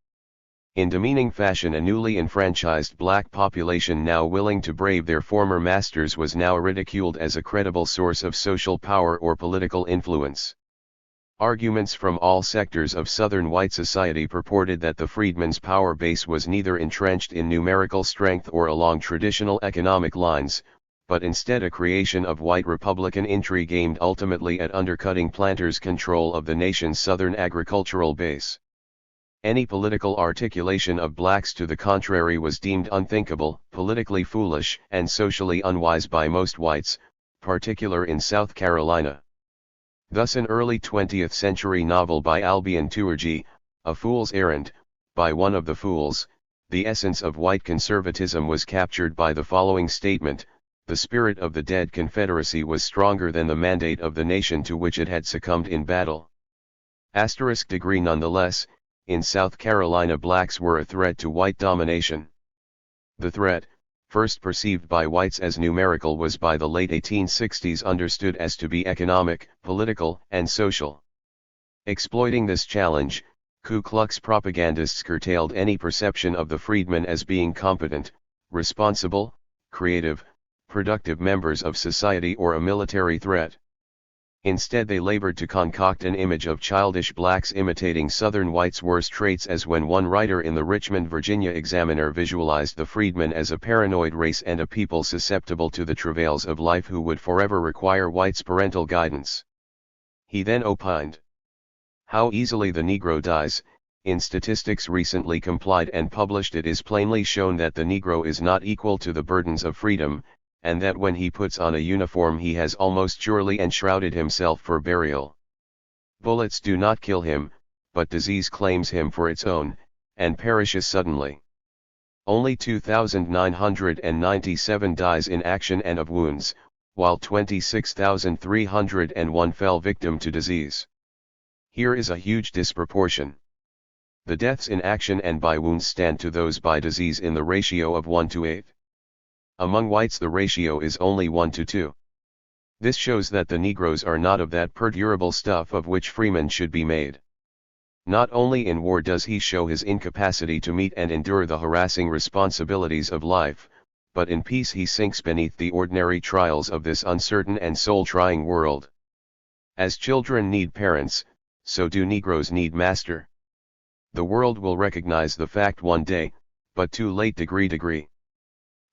In demeaning fashion, a newly enfranchised black population now willing to brave their former masters was now ridiculed as a credible source of social power or political influence. Arguments from all sectors of Southern white society purported that the freedmen's power base was neither entrenched in numerical strength or along traditional economic lines, but instead a creation of white Republican intrigue aimed ultimately at undercutting planters' control of the nation's Southern agricultural base. Any political articulation of blacks to the contrary was deemed unthinkable, politically foolish, and socially unwise by most whites, particularly in South Carolina. Thus an early 20th century novel by Albion Tuergy, A Fool's Errand, by one of the fools, the essence of white conservatism was captured by the following statement: the spirit of the dead Confederacy was stronger than the mandate of the nation to which it had succumbed in battle. *degree nonetheless, in South Carolina blacks were a threat to white domination. The threat, first perceived by whites as numerical, was by the late 1860s understood as to be economic, political, and social. Exploiting this challenge, Ku Klux propagandists curtailed any perception of the freedmen as being competent, responsible, creative, productive members of society or a military threat. Instead they labored to concoct an image of childish blacks imitating Southern whites' worst traits, as when one writer in the Richmond, Virginia Examiner visualized the freedmen as a paranoid race and a people susceptible to the travails of life who would forever require whites' parental guidance. He then opined, "How easily the Negro dies. In statistics recently compiled and published, it is plainly shown that the Negro is not equal to the burdens of freedom, and that when he puts on a uniform he has almost surely enshrouded himself for burial. Bullets do not kill him, but disease claims him for its own, and perishes suddenly. Only 2,997 dies in action and of wounds, while 26,301 fell victim to disease. Here is a huge disproportion. The deaths in action and by wounds stand to those by disease in the ratio of 1 to 8. Among whites the ratio is only 1 to 2. This shows that the Negroes are not of that perdurable stuff of which freemen should be made. Not only in war does he show his incapacity to meet and endure the harassing responsibilities of life, but in peace he sinks beneath the ordinary trials of this uncertain and soul-trying world. As children need parents, so do Negroes need master. The world will recognize the fact one day, but too late. Degree.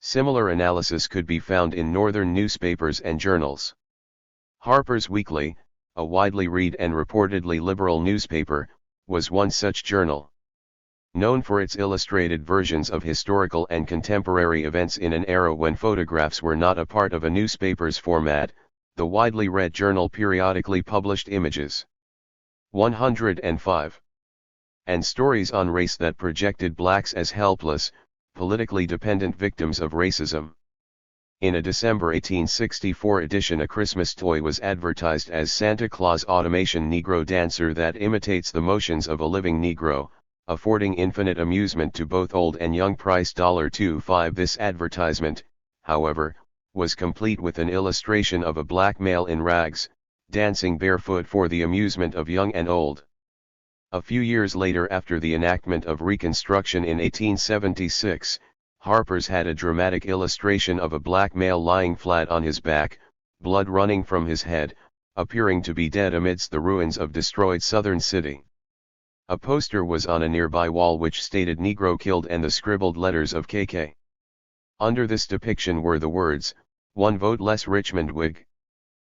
Similar analysis could be found in northern newspapers and journals. Harper's Weekly, a widely read and reportedly liberal newspaper, was one such journal. Known for its illustrated versions of historical and contemporary events in an era when photographs were not a part of a newspaper's format, the widely read journal periodically published images. 105. And stories on race that projected blacks as helpless, politically dependent victims of racism. In a December 1864 edition, a Christmas toy was advertised as Santa Claus Automation Negro Dancer that imitates the motions of a living Negro, affording infinite amusement to both old and young. Price $2.25. This advertisement, however, was complete with an illustration of a black male in rags, dancing barefoot for the amusement of young and old. A few years later, after the enactment of Reconstruction in 1876, Harper's had a dramatic illustration of a black male lying flat on his back, blood running from his head, appearing to be dead amidst the ruins of destroyed Southern city. A poster was on a nearby wall which stated "Negro killed" and the scribbled letters of KK. Under this depiction were the words, "One vote less Richmond Whig."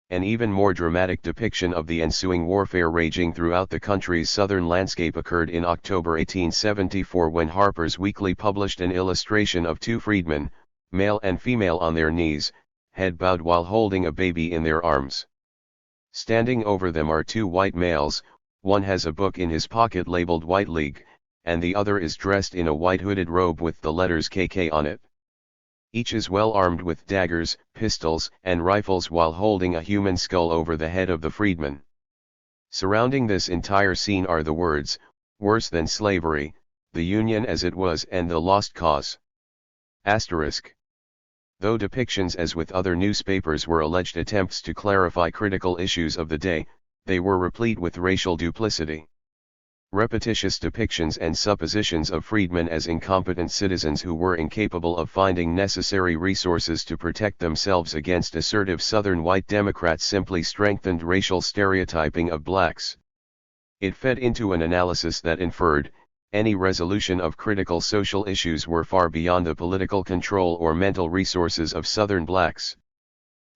An even more dramatic depiction of the ensuing warfare raging throughout the country's southern landscape occurred in October 1874 when Harper's Weekly published an illustration of two freedmen, male and female, on their knees, head bowed while holding a baby in their arms. Standing over them are two white males, one has a book in his pocket labeled White League, and the other is dressed in a white hooded robe with the letters KK on it. Each is well armed with daggers, pistols, and rifles while holding a human skull over the head of the freedman. Surrounding this entire scene are the words, "Worse than slavery, the Union as it was and the lost cause." Asterisk. Though depictions, as with other newspapers, were alleged attempts to clarify critical issues of the day, they were replete with racial duplicity. Repetitious depictions and suppositions of freedmen as incompetent citizens who were incapable of finding necessary resources to protect themselves against assertive Southern white Democrats simply strengthened racial stereotyping of blacks. It fed into an analysis that inferred, any resolution of critical social issues were far beyond the political control or mental resources of Southern blacks.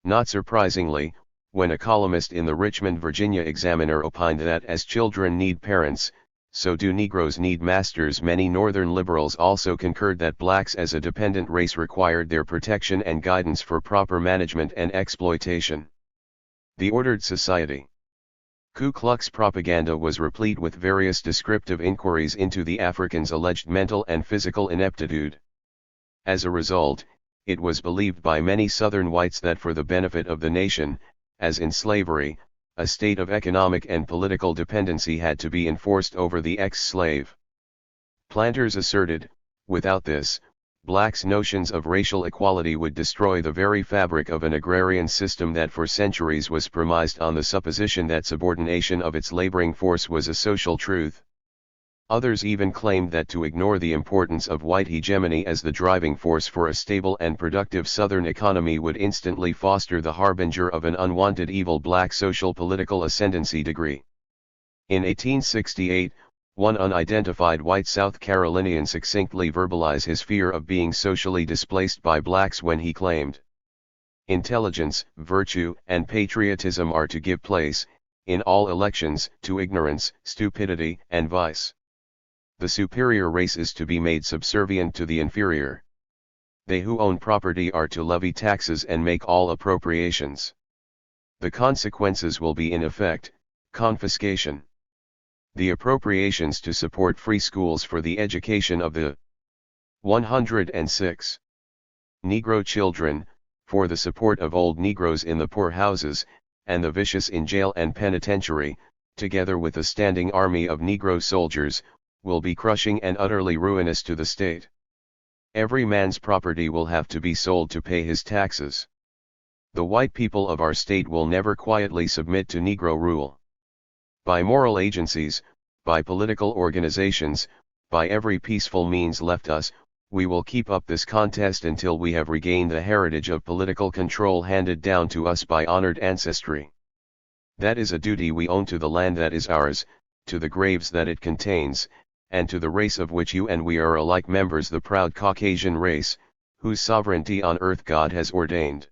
Not surprisingly, when a columnist in the Richmond, Virginia Examiner opined that as children need parents, so do Negroes need masters, many Northern liberals also concurred that blacks as a dependent race required their protection and guidance for proper management and exploitation. The ordered society. Ku Klux propaganda was replete with various descriptive inquiries into the Africans' alleged mental and physical ineptitude. As a result, it was believed by many Southern whites that for the benefit of the nation, as in slavery, a state of economic and political dependency had to be enforced over the ex-slave. Planters asserted, without this, blacks' notions of racial equality would destroy the very fabric of an agrarian system that for centuries was premised on the supposition that subordination of its laboring force was a social truth. Others even claimed that to ignore the importance of white hegemony as the driving force for a stable and productive Southern economy would instantly foster the harbinger of an unwanted evil black social political ascendancy degree. In 1868, one unidentified white South Carolinian succinctly verbalized his fear of being socially displaced by blacks when he claimed, "Intelligence, virtue, and patriotism are to give place, in all elections, to ignorance, stupidity, and vice. The superior race is to be made subservient to the inferior. They who own property are to levy taxes and make all appropriations. The consequences will be in effect, confiscation. The appropriations to support free schools for the education of the 106 Negro children, for the support of old Negroes in the poor houses, and the vicious in jail and penitentiary, together with a standing army of Negro soldiers, will be crushing and utterly ruinous to the state. Every man's property will have to be sold to pay his taxes. The white people of our state will never quietly submit to Negro rule. By moral agencies, by political organizations, by every peaceful means left us, we will keep up this contest until we have regained the heritage of political control handed down to us by honored ancestry. That is a duty we own to the land that is ours, to the graves that it contains, and to the race of which you and we are alike members, the proud Caucasian race, whose sovereignty on earth God has ordained."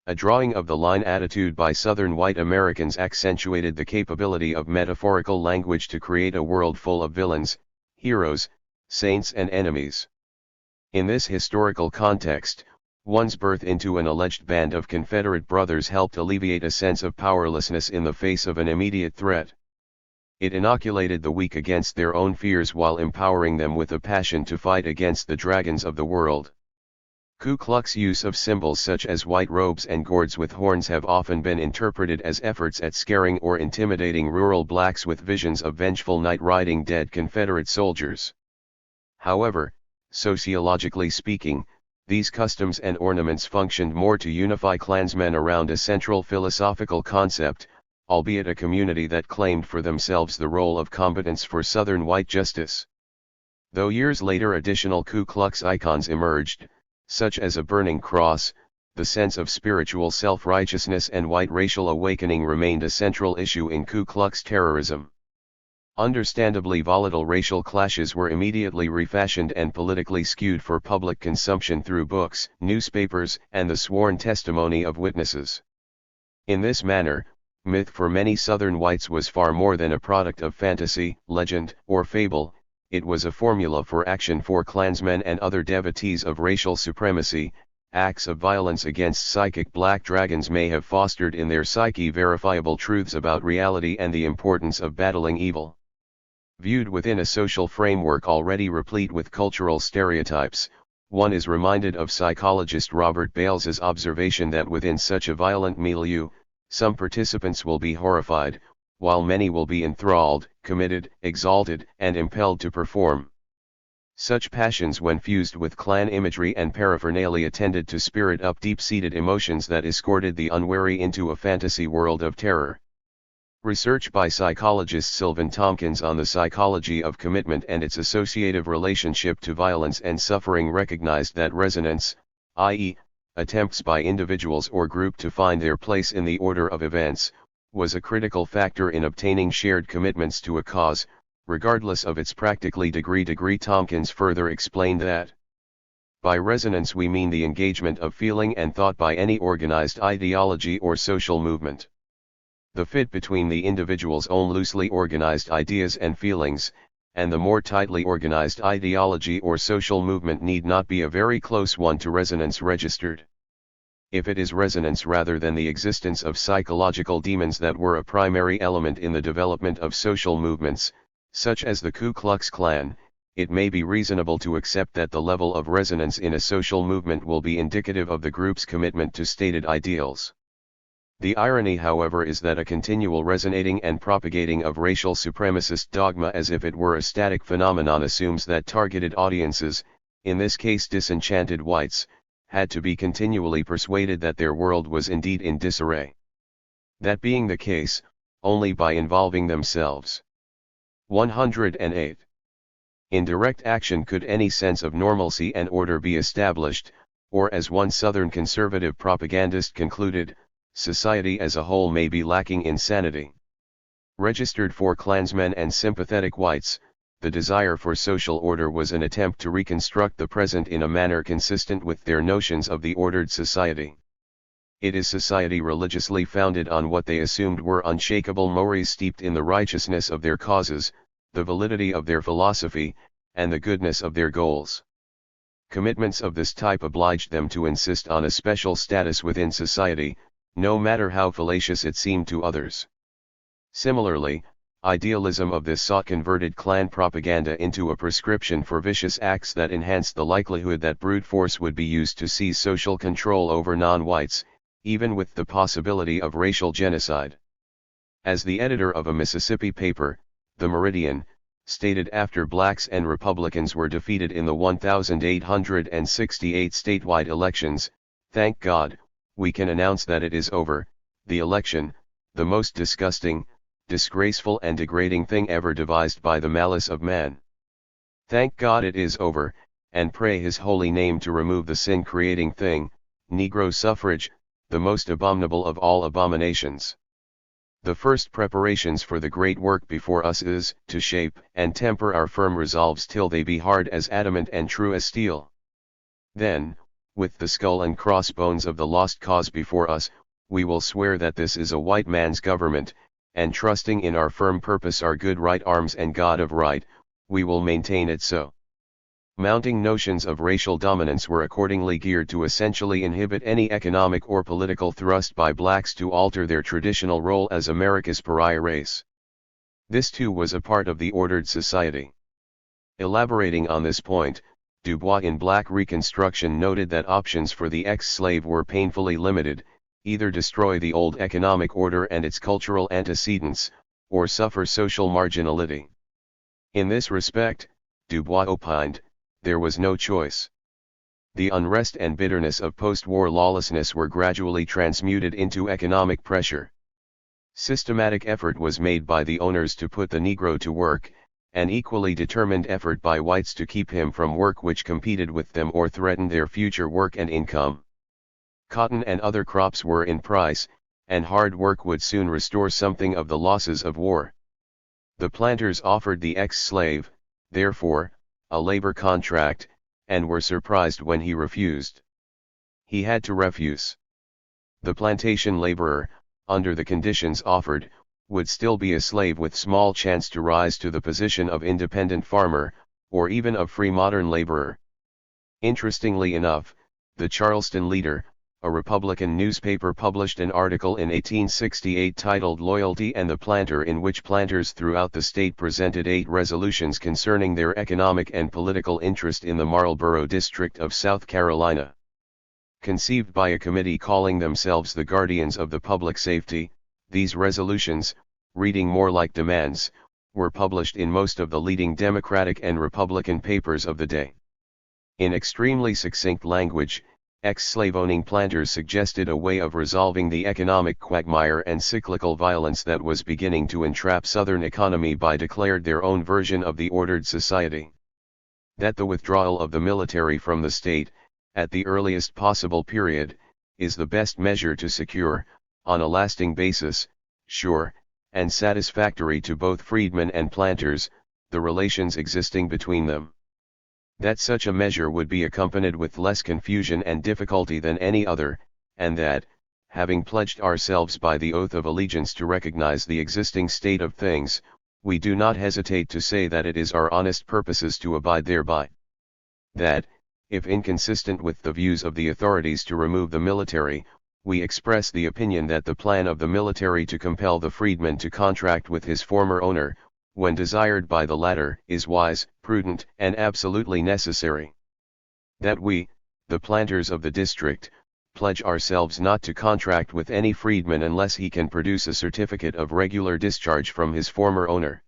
A drawing of the line attitude by Southern white Americans accentuated the capability of metaphorical language to create a world full of villains, heroes, saints and enemies. In this historical context, one's birth into an alleged band of Confederate brothers helped alleviate a sense of powerlessness in the face of an immediate threat. It inoculated the weak against their own fears while empowering them with a passion to fight against the dragons of the world. Ku Klux use of symbols such as white robes and gourds with horns have often been interpreted as efforts at scaring or intimidating rural blacks with visions of vengeful night-riding dead Confederate soldiers. However, sociologically speaking, these customs and ornaments functioned more to unify Klansmen around a central philosophical concept, albeit a community that claimed for themselves the role of combatants for Southern white justice. Though years later additional Ku Klux icons emerged, such as a burning cross, the sense of spiritual self-righteousness and white racial awakening remained a central issue in Ku Klux terrorism. Understandably, volatile racial clashes were immediately refashioned and politically skewed for public consumption through books, newspapers, and the sworn testimony of witnesses. In this manner, myth for many Southern whites was far more than a product of fantasy, legend, or fable. It was a formula for action for Klansmen and other devotees of racial supremacy. Acts of violence against psychic black dragons may have fostered in their psyche verifiable truths about reality and the importance of battling evil. Viewed within a social framework already replete with cultural stereotypes, one is reminded of psychologist Robert Bales's observation that within such a violent milieu, some participants will be horrified, while many will be enthralled, committed, exalted, and impelled to perform. Such passions, when fused with Klan imagery and paraphernalia, tended to spirit up deep-seated emotions that escorted the unwary into a fantasy world of terror. Research by psychologist Sylvan Tompkins on the psychology of commitment and its associative relationship to violence and suffering recognized that resonance, i.e., attempts by individuals or group to find their place in the order of events, was a critical factor in obtaining shared commitments to a cause, regardless of its practically degree. Tompkins further explained that, by resonance we mean the engagement of feeling and thought by any organized ideology or social movement. The fit between the individual's own loosely organized ideas and feelings, and the more tightly organized ideology or social movement need not be a very close one to resonance registered. If it is resonance rather than the existence of psychological demons that were a primary element in the development of social movements, such as the Ku Klux Klan, it may be reasonable to accept that the level of resonance in a social movement will be indicative of the group's commitment to stated ideals. The irony, however, is that a continual resonating and propagating of racial supremacist dogma as if it were a static phenomenon assumes that targeted audiences, in this case disenchanted whites, had to be continually persuaded that their world was indeed in disarray. That being the case, only by involving themselves. 108. In direct action could any sense of normalcy and order be established, or as one Southern conservative propagandist concluded, society as a whole may be lacking in sanity. Registered for Klansmen and sympathetic whites, the desire for social order was an attempt to reconstruct the present in a manner consistent with their notions of the ordered society. It is society religiously founded on what they assumed were unshakable mores steeped in the righteousness of their causes, the validity of their philosophy, and the goodness of their goals. Commitments of this type obliged them to insist on a special status within society, no matter how fallacious it seemed to others. Similarly, idealism of this sort converted Klan propaganda into a prescription for vicious acts that enhanced the likelihood that brute force would be used to seize social control over non-whites, even with the possibility of racial genocide. As the editor of a Mississippi paper, The Meridian, stated after blacks and Republicans were defeated in the 1868 statewide elections, "Thank God, we can announce that it is over, the election, the most disgusting, disgraceful and degrading thing ever devised by the malice of man. Thank God it is over, and pray his holy name to remove the sin-creating thing, Negro suffrage, the most abominable of all abominations. The first preparations for the great work before us is, to shape and temper our firm resolves till they be hard as adamant and true as steel. Then, with the skull and crossbones of the lost cause before us, we will swear that this is a white man's government, and trusting in our firm purpose, our good right arms and God of right, we will maintain it so." Mounting notions of racial dominance were accordingly geared to essentially inhibit any economic or political thrust by blacks to alter their traditional role as America's pariah race. This too was a part of the ordered society. Elaborating on this point, Du Bois in Black Reconstruction noted that options for the ex-slave were painfully limited: either destroy the old economic order and its cultural antecedents, or suffer social marginality. In this respect, Du Bois opined, there was no choice. The unrest and bitterness of post-war lawlessness were gradually transmuted into economic pressure. Systematic effort was made by the owners to put the Negro to work, and equally determined effort by whites to keep him from work which competed with them or threatened their future work and income. Cotton and other crops were in price, and hard work would soon restore something of the losses of war. The planters offered the ex-slave, therefore, a labor contract, and were surprised when he refused. He had to refuse. The plantation laborer, under the conditions offered, would still be a slave with small chance to rise to the position of independent farmer, or even of free modern laborer. Interestingly enough, the Charleston Leader, a Republican newspaper, published an article in 1868 titled "Loyalty and the Planter," in which planters throughout the state presented 8 resolutions concerning their economic and political interest in the Marlboro district of South Carolina. Conceived by a committee calling themselves the Guardians of the Public Safety, these resolutions, reading more like demands, were published in most of the leading Democratic and Republican papers of the day. In extremely succinct language, ex-slave-owning planters suggested a way of resolving the economic quagmire and cyclical violence that was beginning to entrap Southern economy by declared their own version of the ordered society. That the withdrawal of the military from the state, at the earliest possible period, is the best measure to secure, on a lasting basis, sure, and satisfactory to both freedmen and planters, the relations existing between them. That such a measure would be accompanied with less confusion and difficulty than any other, and that, having pledged ourselves by the oath of allegiance to recognize the existing state of things, we do not hesitate to say that it is our honest purposes to abide thereby. That, if inconsistent with the views of the authorities to remove the military, we express the opinion that the plan of the military to compel the freedman to contract with his former owner, when desired by the latter, is wise, prudent, and absolutely necessary. That we, the planters of the district, pledge ourselves not to contract with any freedman unless he can produce a certificate of regular discharge from his former owner.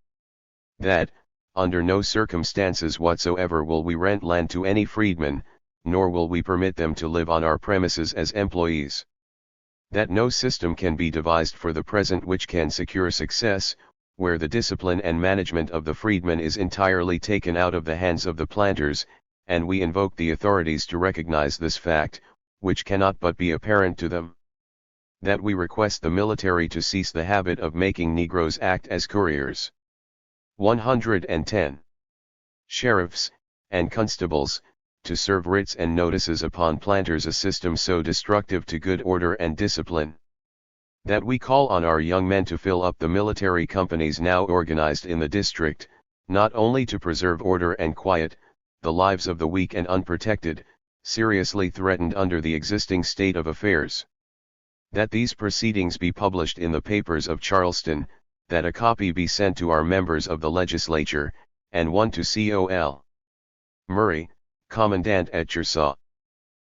That, under no circumstances whatsoever will we rent land to any freedman, nor will we permit them to live on our premises as employees. That no system can be devised for the present which can secure success, where the discipline and management of the freedmen is entirely taken out of the hands of the planters, and we invoke the authorities to recognize this fact, which cannot but be apparent to them. That we request the military to cease the habit of making Negroes act as couriers. 110. Sheriffs, and constables, to serve writs and notices upon planters, a system so destructive to good order and discipline. That we call on our young men to fill up the military companies now organized in the district, not only to preserve order and quiet, the lives of the weak and unprotected, seriously threatened under the existing state of affairs. That these proceedings be published in the papers of Charleston, that a copy be sent to our members of the legislature, and one to Col. Murray, Commandant at Kinshasa.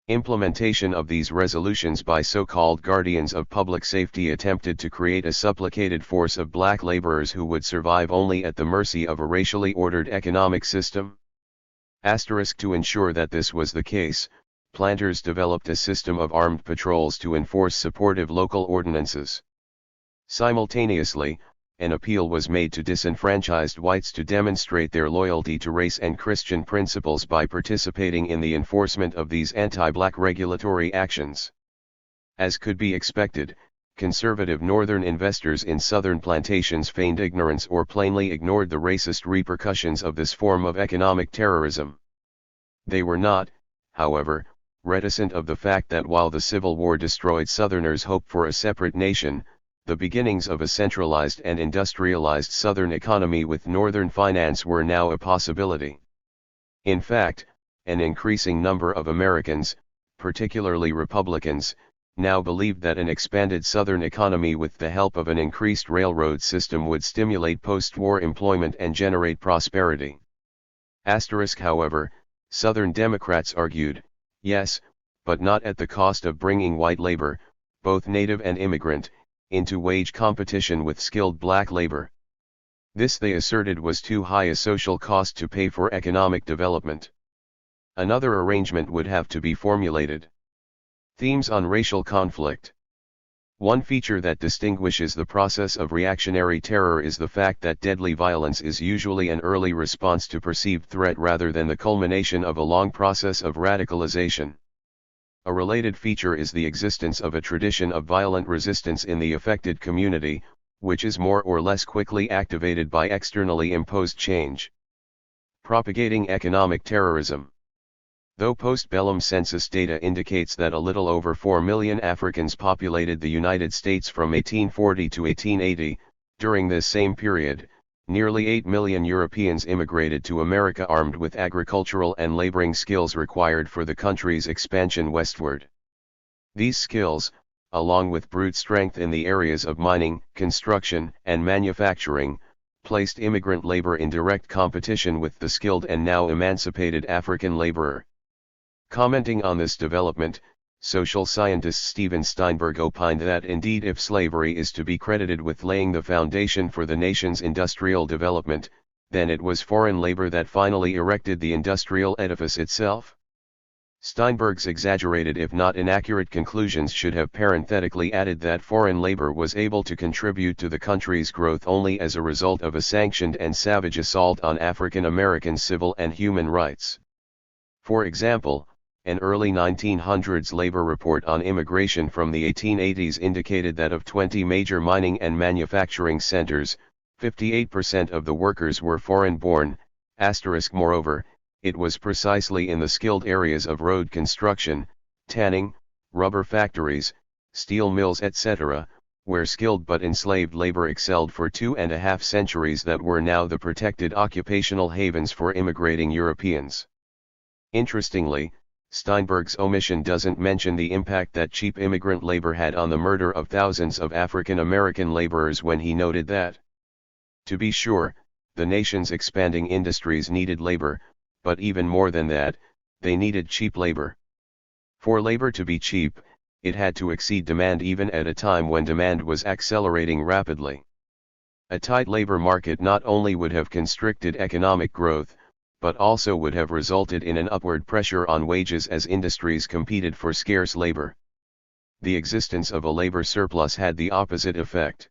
Implementation of these resolutions by so-called guardians of public safety attempted to create a supplicated force of black laborers who would survive only at the mercy of a racially ordered economic system. To ensure that this was the case, planters developed a system of armed patrols to enforce supportive local ordinances. Simultaneously, an appeal was made to disenfranchised whites to demonstrate their loyalty to race and Christian principles by participating in the enforcement of these anti-black regulatory actions. As could be expected, conservative northern investors in southern plantations feigned ignorance or plainly ignored the racist repercussions of this form of economic terrorism. They were not, however, reticent of the fact that while the Civil War destroyed Southerners' hope for a separate nation, the beginnings of a centralized and industrialized Southern economy with Northern finance were now a possibility. In fact, an increasing number of Americans, particularly Republicans, now believed that an expanded Southern economy with the help of an increased railroad system would stimulate post-war employment and generate prosperity. However, Southern Democrats argued, yes, but not at the cost of bringing white labor, both native and immigrant, into wage competition with skilled black labor. This, they asserted, was too high a social cost to pay for economic development. Another arrangement would have to be formulated. Themes on racial conflict. One feature that distinguishes the process of reactionary terror is the fact that deadly violence is usually an early response to perceived threat rather than the culmination of a long process of radicalization. A related feature is the existence of a tradition of violent resistance in the affected community, which is more or less quickly activated by externally imposed change. Propagating economic terrorism. Though post-bellum census data indicates that a little over 4 million Africans populated the United States from 1840 to 1880, during this same period, nearly 8 million Europeans immigrated to America armed with agricultural and laboring skills required for the country's expansion westward. These skills, along with brute strength in the areas of mining, construction, and manufacturing, placed immigrant labor in direct competition with the skilled and now emancipated African laborer. Commenting on this development, social scientist Stephen Steinberg opined that indeed, if slavery is to be credited with laying the foundation for the nation's industrial development, then it was foreign labor that finally erected the industrial edifice itself. Steinberg's exaggerated if not inaccurate conclusions should have parenthetically added that foreign labor was able to contribute to the country's growth only as a result of a sanctioned and savage assault on African American civil and human rights. For example, an early 1900s labor report on immigration from the 1880s indicated that of 20 major mining and manufacturing centers, 58% of the workers were foreign-born. Moreover, it was precisely in the skilled areas of road construction, tanning, rubber factories, steel mills etc., where skilled but enslaved labor excelled for 2.5 centuries that were now the protected occupational havens for immigrating Europeans. Interestingly, Steinberg's omission doesn't mention the impact that cheap immigrant labor had on the murder of thousands of African American laborers when he noted that, to be sure, the nation's expanding industries needed labor, but even more than that, they needed cheap labor. For labor to be cheap, it had to exceed demand even at a time when demand was accelerating rapidly. A tight labor market not only would have constricted economic growth, but also would have resulted in an upward pressure on wages as industries competed for scarce labor. The existence of a labor surplus had the opposite effect.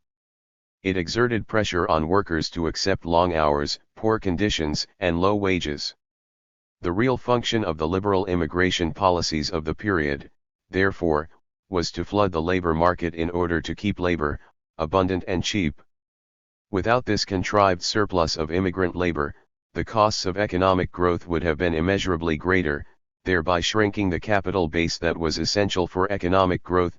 It exerted pressure on workers to accept long hours, poor conditions, and low wages. The real function of the liberal immigration policies of the period, therefore, was to flood the labor market in order to keep labor abundant and cheap. Without this contrived surplus of immigrant labor, the costs of economic growth would have been immeasurably greater, thereby shrinking the capital base that was essential for economic growth.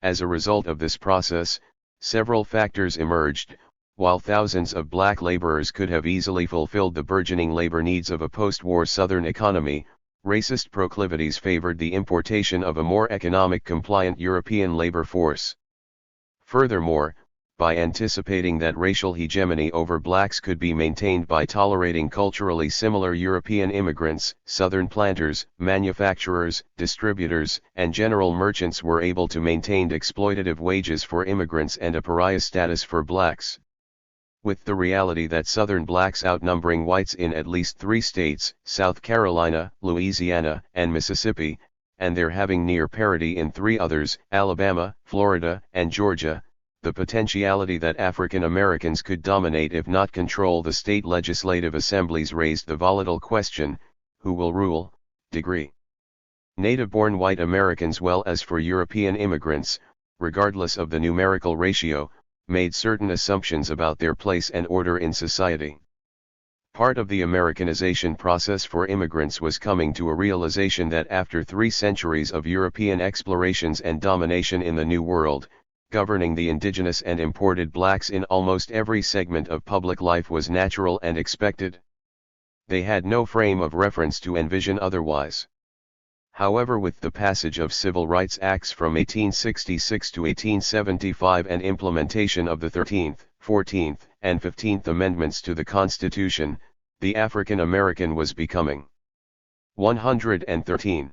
As a result of this process, several factors emerged. While thousands of black laborers could have easily fulfilled the burgeoning labor needs of a post-war Southern economy, racist proclivities favored the importation of a more economic compliant European labor force. Furthermore, by anticipating that racial hegemony over blacks could be maintained by tolerating culturally similar European immigrants, Southern planters, manufacturers, distributors, and general merchants were able to maintain exploitative wages for immigrants and a pariah status for blacks. With the reality that Southern blacks outnumbering whites in at least 3 states, South Carolina, Louisiana, and Mississippi, and there having near parity in 3 others, Alabama, Florida, and Georgia, the potentiality that African Americans could dominate if not control the state legislative assemblies raised the volatile question, who will rule? Native-born white Americans well as for European immigrants, regardless of the numerical ratio, made certain assumptions about their place and order in society. Part of the Americanization process for immigrants was coming to a realization that after 3 centuries of European explorations and domination in the New World, governing the indigenous and imported blacks in almost every segment of public life was natural and expected. They had no frame of reference to envision otherwise. However, with the passage of Civil Rights Acts from 1866 to 1875 and implementation of the 13th, 14th, and 15th Amendments to the Constitution, the African American was becoming 113.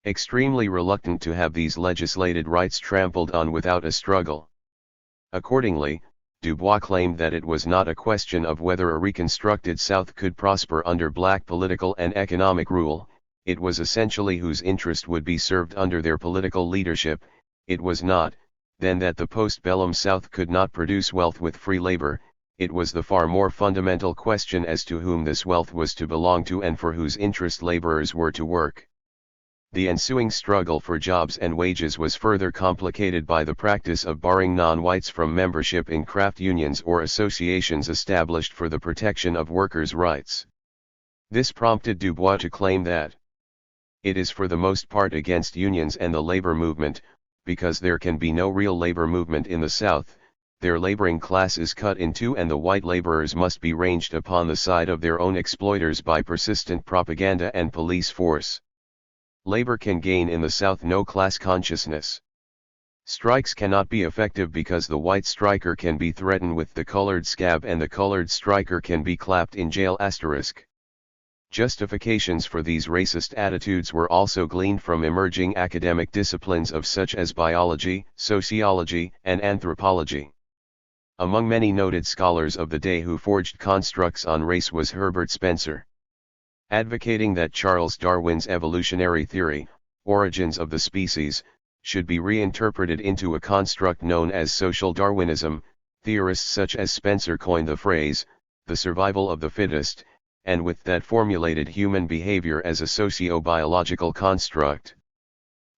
Extremely reluctant to have these legislated rights trampled on without a struggle. Accordingly, Du Bois claimed that it was not a question of whether a reconstructed South could prosper under black political and economic rule, it was essentially whose interest would be served under their political leadership. It was not, then, that the post-bellum South could not produce wealth with free labor, it was the far more fundamental question as to whom this wealth was to belong to and for whose interest laborers were to work. The ensuing struggle for jobs and wages was further complicated by the practice of barring non-whites from membership in craft unions or associations established for the protection of workers' rights. This prompted Du Bois to claim that it is for the most part against unions and the labor movement, because there can be no real labor movement in the South, their laboring class is cut in two and the white laborers must be ranged upon the side of their own exploiters by persistent propaganda and police force. Labor can gain in the South no class consciousness. Strikes cannot be effective because the white striker can be threatened with the colored scab and the colored striker can be clapped in jail. Justifications for these racist attitudes were also gleaned from emerging academic disciplines of such as biology, sociology, and anthropology. Among many noted scholars of the day who forged constructs on race was Herbert Spencer. Advocating that Charles Darwin's evolutionary theory, Origins of the Species, should be reinterpreted into a construct known as social Darwinism, theorists such as Spencer coined the phrase, the survival of the fittest, and with that formulated human behavior as a socio-biological construct.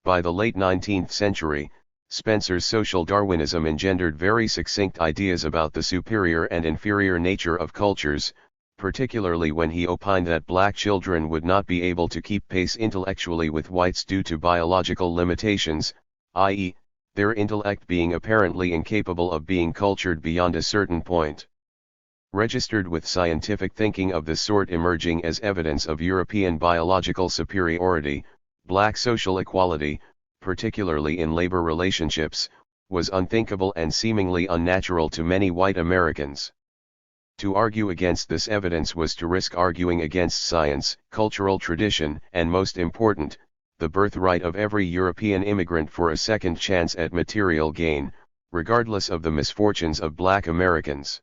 By the late 19th century, Spencer's social Darwinism engendered very succinct ideas about the superior and inferior nature of cultures, particularly when he opined that black children would not be able to keep pace intellectually with whites due to biological limitations, i.e., their intellect being apparently incapable of being cultured beyond a certain point. Registered with scientific thinking of the sort emerging as evidence of European biological superiority, black social equality, particularly in labor relationships, was unthinkable and seemingly unnatural to many white Americans. To argue against this evidence was to risk arguing against science, cultural tradition, and most important, the birthright of every European immigrant for a second chance at material gain, regardless of the misfortunes of black Americans.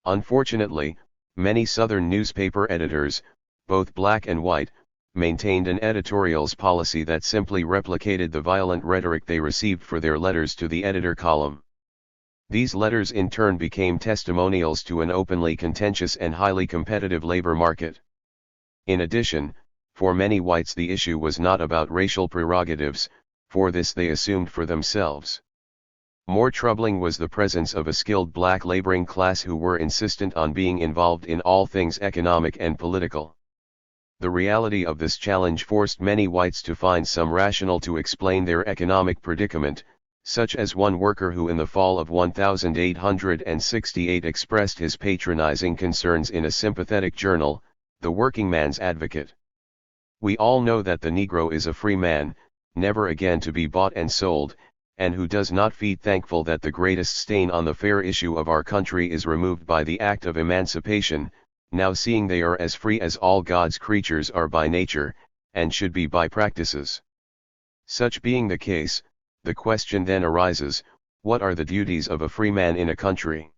Unfortunately, many Southern newspaper editors, both black and white, maintained an editorials policy that simply replicated the violent rhetoric they received for their letters to the editor column. These letters in turn became testimonials to an openly contentious and highly competitive labor market. In addition, for many whites the issue was not about racial prerogatives, for this they assumed for themselves. More troubling was the presence of a skilled black laboring class who were insistent on being involved in all things economic and political. The reality of this challenge forced many whites to find some rationale to explain their economic predicament, such as one worker who in the fall of 1868 expressed his patronizing concerns in a sympathetic journal, The Working Man's Advocate. We all know that the Negro is a free man, never again to be bought and sold, and who does not feel thankful that the greatest stain on the fair issue of our country is removed by the act of emancipation, now seeing they are as free as all God's creatures are by nature, and should be by practices. Such being the case, the question then arises, what are the duties of a free man in a country?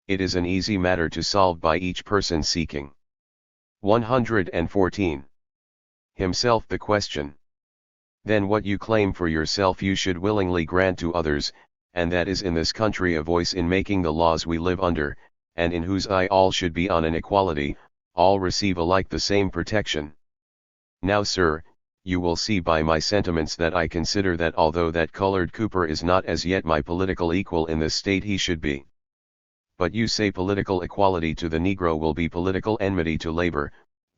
It is an easy matter to solve by each person seeking 114. Himself the question. Then what you claim for yourself you should willingly grant to others, and that is in this country a voice in making the laws we live under, and in whose eye all should be on an equality, all receive alike the same protection. Now sir, you will see by my sentiments that I consider that although that colored Cooper is not as yet my political equal in this state he should be. But you say political equality to the Negro will be political enmity to labor,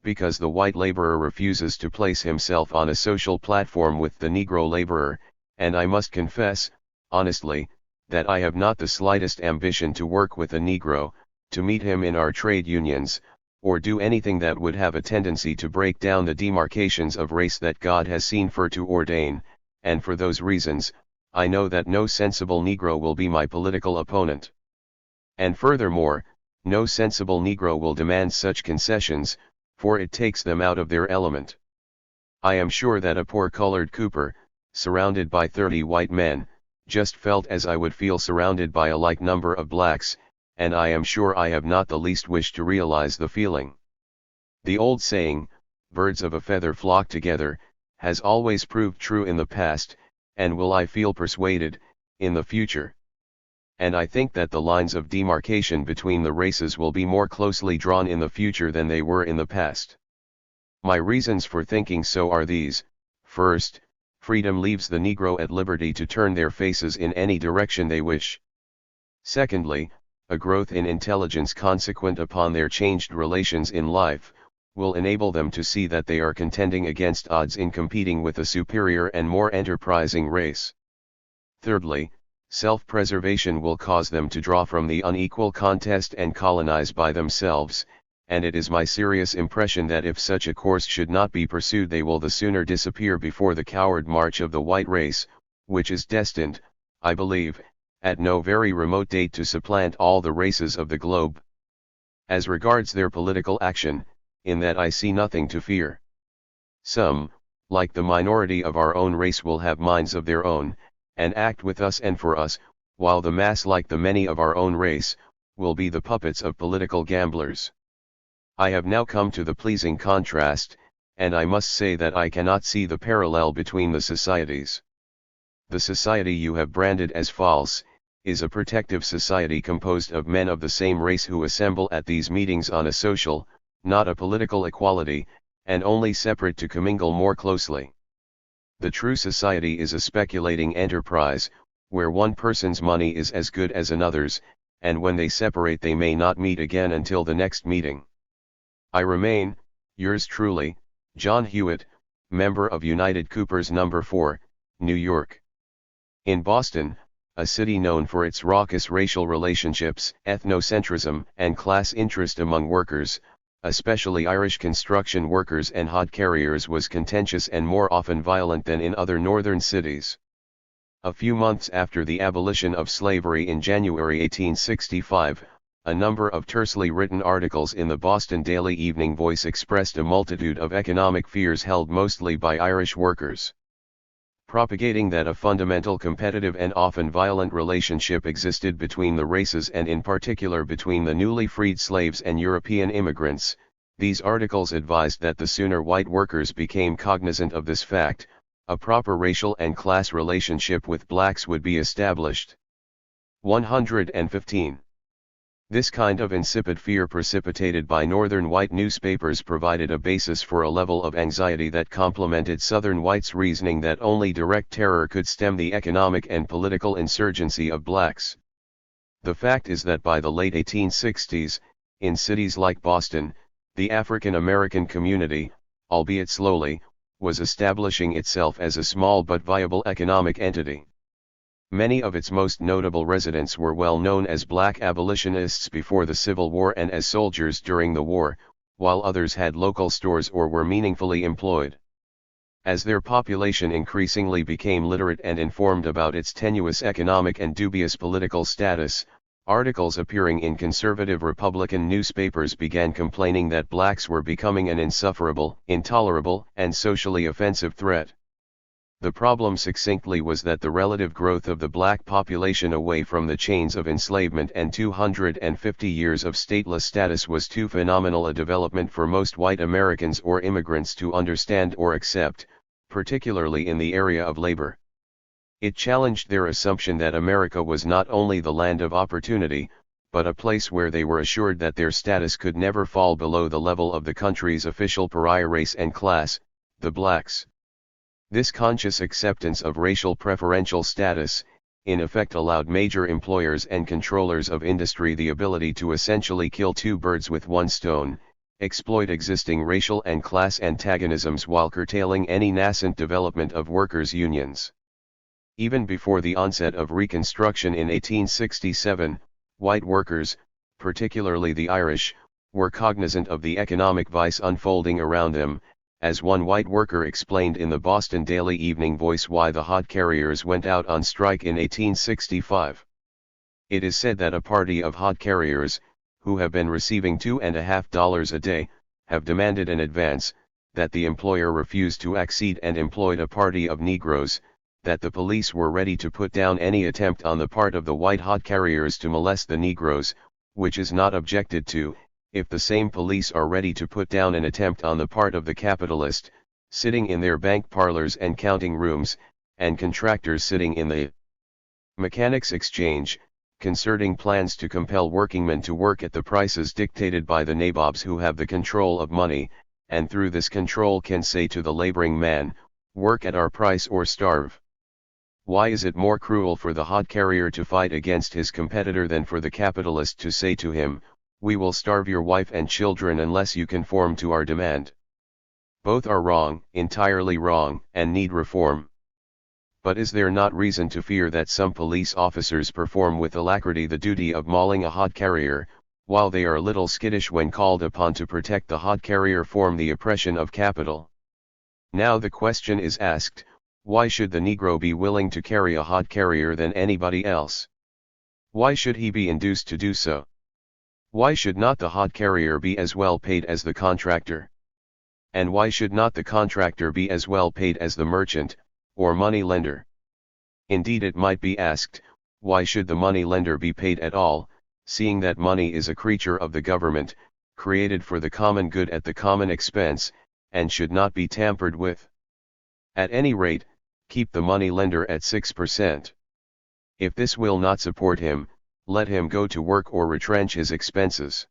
because the white laborer refuses to place himself on a social platform with the Negro laborer, and I must confess, honestly, that I have not the slightest ambition to work with a Negro, to meet him in our trade unions, or do anything that would have a tendency to break down the demarcations of race that God has seen fit to ordain, and for those reasons, I know that no sensible Negro will be my political opponent. And furthermore, no sensible Negro will demand such concessions, for it takes them out of their element. I am sure that a poor colored Cooper, surrounded by 30 white men, just felt as I would feel surrounded by a like number of blacks, and I am sure I have not the least wish to realize the feeling. The old saying, birds of a feather flock together, has always proved true in the past, and will I feel persuaded, in the future. And I think that the lines of demarcation between the races will be more closely drawn in the future than they were in the past. My reasons for thinking so are these: first, freedom leaves the Negro at liberty to turn their faces in any direction they wish. Secondly, a growth in intelligence consequent upon their changed relations in life, will enable them to see that they are contending against odds in competing with a superior and more enterprising race. Thirdly, self-preservation will cause them to draw from the unequal contest and colonize by themselves, and it is my serious impression that if such a course should not be pursued they will the sooner disappear before the coward march of the white race, which is destined, I believe, at no very remote date to supplant all the races of the globe. As regards their political action, in that I see nothing to fear. Some, like the minority of our own race, will have minds of their own, and act with us and for us, while the mass, like the many of our own race, will be the puppets of political gamblers. I have now come to the pleasing contrast, and I must say that I cannot see the parallel between the societies. The society you have branded as false, is a protective society composed of men of the same race who assemble at these meetings on a social, not a political equality, and only separate to commingle more closely. The true society is a speculating enterprise, where one person's money is as good as another's, and when they separate they may not meet again until the next meeting. I remain, yours truly, John Hewitt, member of United Coopers No. 4, New York. In Boston, a city known for its raucous racial relationships, ethnocentrism, and class interest among workers, especially Irish construction workers and hod carriers, was contentious and more often violent than in other northern cities. A few months after the abolition of slavery in January 1865, a number of tersely written articles in the Boston Daily Evening Voice expressed a multitude of economic fears held mostly by Irish workers. propagating that a fundamental competitive and often violent relationship existed between the races and in particular between the newly freed slaves and European immigrants. These articles advised that the sooner white workers became cognizant of this fact, a proper racial and class relationship with blacks would be established. 115. This kind of insipid fear precipitated by northern white newspapers provided a basis for a level of anxiety that complemented southern whites' reasoning that only direct terror could stem the economic and political insurgency of blacks. The fact is that by the late 1860s, in cities like Boston, the African American community, albeit slowly, was establishing itself as a small but viable economic entity. Many of its most notable residents were well known as black abolitionists before the Civil War and as soldiers during the war, while others had local stores or were meaningfully employed. As their population increasingly became literate and informed about its tenuous economic and dubious political status, articles appearing in conservative Republican newspapers began complaining that blacks were becoming an insufferable, intolerable, and socially offensive threat. The problem succinctly was that the relative growth of the black population away from the chains of enslavement and 250 years of stateless status was too phenomenal a development for most white Americans or immigrants to understand or accept, particularly in the area of labor. It challenged their assumption that America was not only the land of opportunity, but a place where they were assured that their status could never fall below the level of the country's official pariah race and class, the blacks. This conscious acceptance of racial preferential status, in effect allowed major employers and controllers of industry the ability to essentially kill two birds with one stone, exploit existing racial and class antagonisms while curtailing any nascent development of workers' unions. Even before the onset of Reconstruction in 1867, white workers, particularly the Irish, were cognizant of the economic vice unfolding around them, as one white worker explained in the Boston Daily Evening Voice why the hod carriers went out on strike in 1865. It is said that a party of hod carriers, who have been receiving $2.50 a day, have demanded an advance, that the employer refused to accede and employed a party of Negroes, that the police were ready to put down any attempt on the part of the white hod carriers to molest the Negroes, which is not objected to, if the same police are ready to put down an attempt on the part of the capitalist, sitting in their bank parlors and counting rooms, and contractors sitting in the mechanics exchange, concerting plans to compel workingmen to work at the prices dictated by the nabobs who have the control of money, and through this control can say to the laboring man, work at our price or starve. Why is it more cruel for the hod carrier to fight against his competitor than for the capitalist to say to him, we will starve your wife and children unless you conform to our demand? Both are wrong, entirely wrong, and need reform. But is there not reason to fear that some police officers perform with alacrity the duty of mauling a hod carrier, while they are a little skittish when called upon to protect the hod carrier from the oppression of capital? Now the question is asked, why should the Negro be willing to carry a hod carrier than anybody else? Why should he be induced to do so? Why should not the hod carrier be as well paid as the contractor? And why should not the contractor be as well paid as the merchant, or money lender? Indeed, it might be asked, why should the money lender be paid at all, seeing that money is a creature of the government, created for the common good at the common expense, and should not be tampered with? At any rate, keep the money lender at 6%. If this will not support him, let him go to work or retrench his expenses.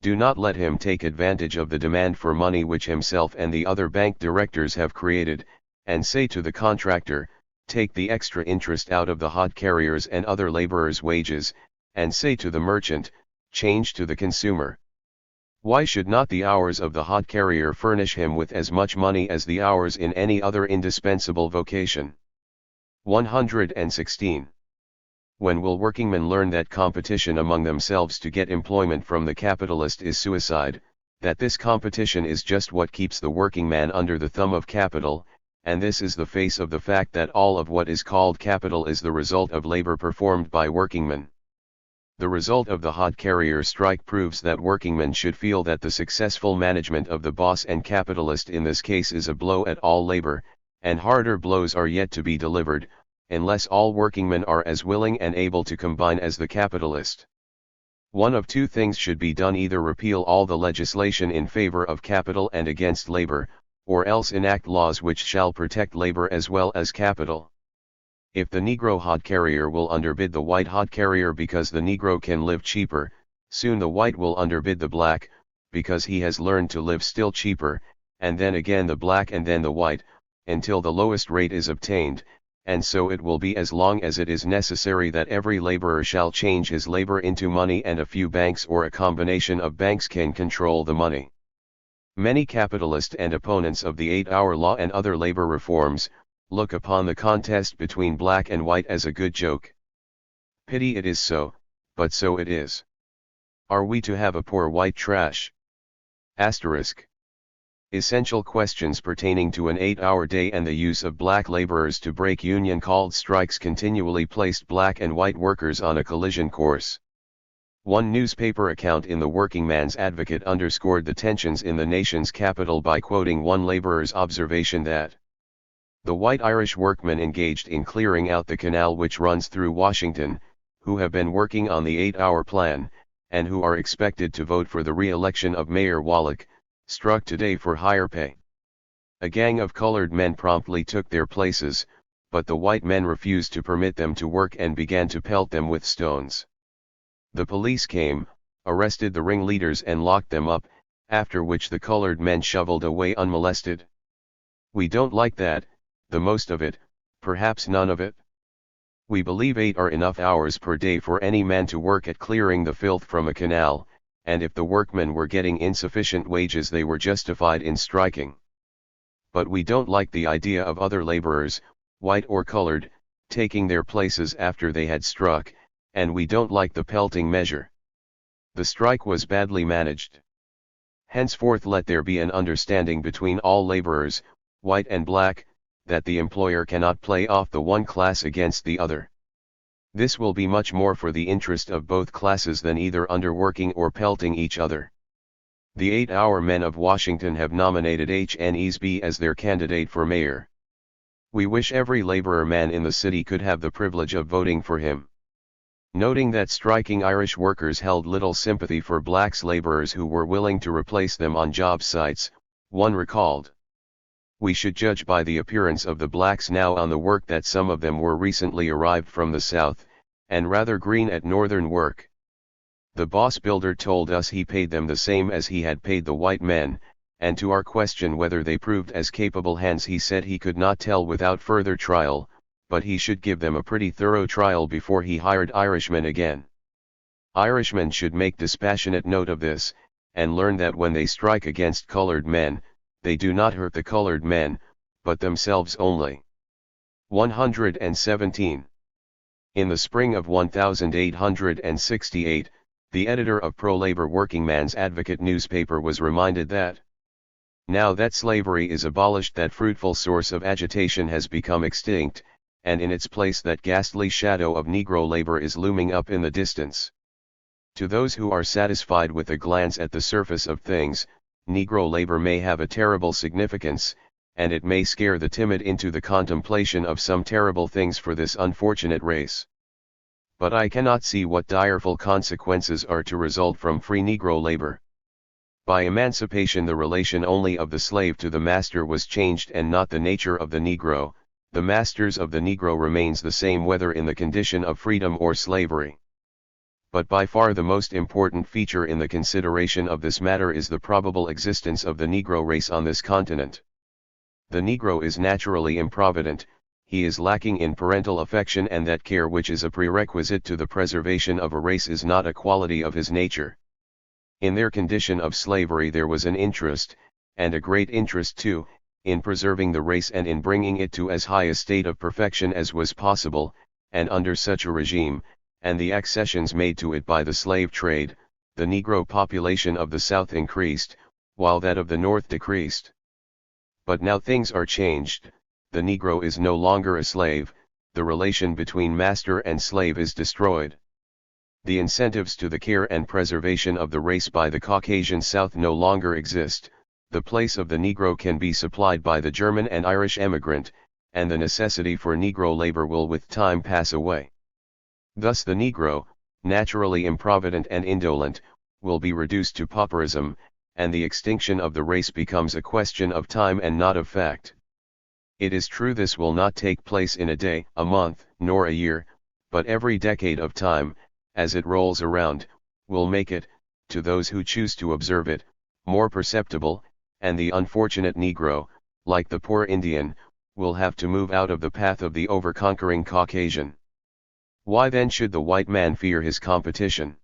Do not let him take advantage of the demand for money which himself and the other bank directors have created, and say to the contractor, take the extra interest out of the hod carriers and other laborers' wages, and say to the merchant, change to the consumer. Why should not the hours of the hod carrier furnish him with as much money as the hours in any other indispensable vocation? 116. When will workingmen learn that competition among themselves to get employment from the capitalist is suicide, that this competition is just what keeps the working man under the thumb of capital, and this is the face of the fact that all of what is called capital is the result of labor performed by workingmen? The result of the hod carrier strike proves that workingmen should feel that the successful management of the boss and capitalist in this case is a blow at all labor, and harder blows are yet to be delivered, unless all workingmen are as willing and able to combine as the capitalist. One of two things should be done: either repeal all the legislation in favor of capital and against labor, or else enact laws which shall protect labor as well as capital. If the Negro hod carrier will underbid the white hod carrier because the Negro can live cheaper, soon the white will underbid the black, because he has learned to live still cheaper, and then again the black and then the white, until the lowest rate is obtained, and so it will be as long as it is necessary that every laborer shall change his labor into money, and a few banks or a combination of banks can control the money. Many capitalists and opponents of the 8-hour law and other labor reforms look upon the contest between black and white as a good joke. Pity it is so, but so it is. Are we to have a poor white trash? Asterisk. Essential questions pertaining to an 8-hour day and the use of black laborers to break union-called strikes continually placed black and white workers on a collision course. One newspaper account in the Workingman's Advocate underscored the tensions in the nation's capital by quoting one laborer's observation that the white Irish workmen engaged in clearing out the canal which runs through Washington, who have been working on the 8-hour plan, and who are expected to vote for the re-election of Mayor Wallach, struck today for higher pay. A gang of colored men promptly took their places, but the white men refused to permit them to work and began to pelt them with stones. The police came, arrested the ringleaders and locked them up, after which the colored men shoveled away unmolested. We don't like that, the most of it, perhaps none of it. We believe 8 are enough hours per day for any man to work at clearing the filth from a canal, and if the workmen were getting insufficient wages they were justified in striking. But we don't like the idea of other laborers, white or colored, taking their places after they had struck, and we don't like the pelting measure. The strike was badly managed. Henceforth let there be an understanding between all laborers, white and black, that the employer cannot play off the one class against the other. This will be much more for the interest of both classes than either underworking or pelting each other. The 8-hour men of Washington have nominated H.N.E.S.B. as their candidate for mayor. We wish every laborer man in the city could have the privilege of voting for him. Noting that striking Irish workers held little sympathy for blacks laborers who were willing to replace them on job sites, one recalled, "We should judge by the appearance of the blacks now on the work that some of them were recently arrived from the south, and rather green at northern work. The boss builder told us he paid them the same as he had paid the white men, and to our question whether they proved as capable hands he said he could not tell without further trial, but he should give them a pretty thorough trial before he hired Irishmen again. Irishmen should make dispassionate note of this, and learn that when they strike against colored men, they do not hurt the colored men, but themselves only." 117. In the spring of 1868, the editor of pro-labor Workingman's Advocate newspaper was reminded that, now that slavery is abolished, that fruitful source of agitation has become extinct, and in its place that ghastly shadow of Negro labor is looming up in the distance. To those who are satisfied with a glance at the surface of things, Negro labor may have a terrible significance, and it may scare the timid into the contemplation of some terrible things for this unfortunate race. But I cannot see what direful consequences are to result from free Negro labor. By emancipation the relation only of the slave to the master was changed and not the nature of the Negro. The masters of the Negro remains the same whether in the condition of freedom or slavery. But by far the most important feature in the consideration of this matter is the probable existence of the Negro race on this continent. The Negro is naturally improvident, he is lacking in parental affection, and that care which is a prerequisite to the preservation of a race is not a quality of his nature. In their condition of slavery there was an interest, and a great interest too, in preserving the race and in bringing it to as high a state of perfection as was possible, and under such a regime, and the accessions made to it by the slave trade, the Negro population of the South increased, while that of the North decreased. But now things are changed, the Negro is no longer a slave, the relation between master and slave is destroyed. The incentives to the care and preservation of the race by the Caucasian South no longer exist, the place of the Negro can be supplied by the German and Irish emigrant, and the necessity for Negro labor will with time pass away. Thus the Negro, naturally improvident and indolent, will be reduced to pauperism, and the extinction of the race becomes a question of time and not of fact. It is true this will not take place in a day, a month, nor a year, but every decade of time, as it rolls around, will make it, to those who choose to observe it, more perceptible, and the unfortunate Negro, like the poor Indian, will have to move out of the path of the over-conquering Caucasian. Why then should the white man fear his competition?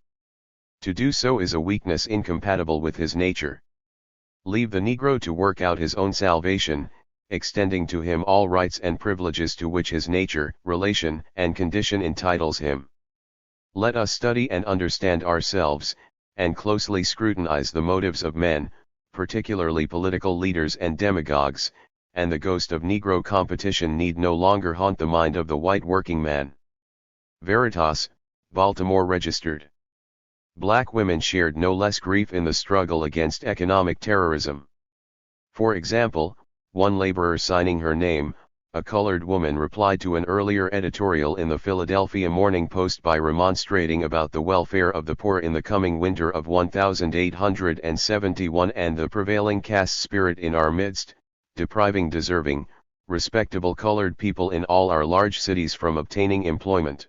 To do so is a weakness incompatible with his nature. Leave the Negro to work out his own salvation, extending to him all rights and privileges to which his nature, relation, and condition entitles him. Let us study and understand ourselves, and closely scrutinize the motives of men, particularly political leaders and demagogues, and the ghost of Negro competition need no longer haunt the mind of the white working man. Veritas, Baltimore Registered. Black women shared no less grief in the struggle against economic terrorism. For example, one laborer signing her name, a colored woman, replied to an earlier editorial in the Philadelphia Morning Post by remonstrating about the welfare of the poor in the coming winter of 1871 and the prevailing caste spirit in our midst, depriving deserving, respectable colored people in all our large cities from obtaining employment.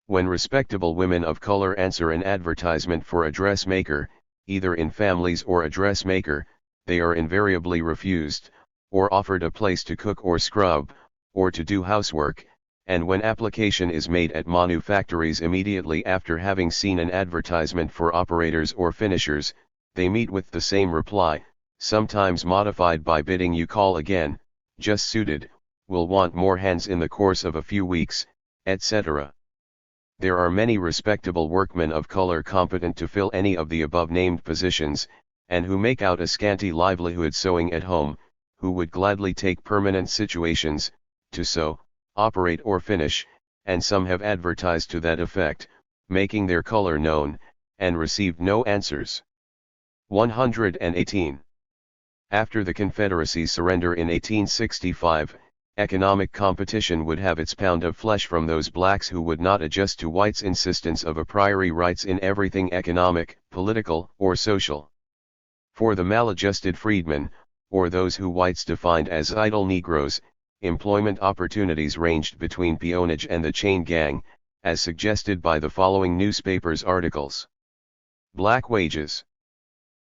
When respectable women of color answer an advertisement for a dressmaker, either in families or a dressmaker, they are invariably refused, or offered a place to cook or scrub, or to do housework, and when application is made at manufactories immediately after having seen an advertisement for operators or finishers, they meet with the same reply, sometimes modified by bidding you call again, just suited, will want more hands in the course of a few weeks, etc. There are many respectable workmen of color competent to fill any of the above-named positions, and who make out a scanty livelihood sewing at home, who would gladly take permanent situations, to sew, operate or finish, and some have advertised to that effect, making their color known, and received no answers. 118. After the Confederacy's surrender in 1865, economic competition would have its pound of flesh from those blacks who would not adjust to whites' insistence of a priori rights in everything economic, political, or social. For the maladjusted freedmen, or those who whites defined as idle Negroes, employment opportunities ranged between peonage and the chain gang, as suggested by the following newspapers' articles. Black wages.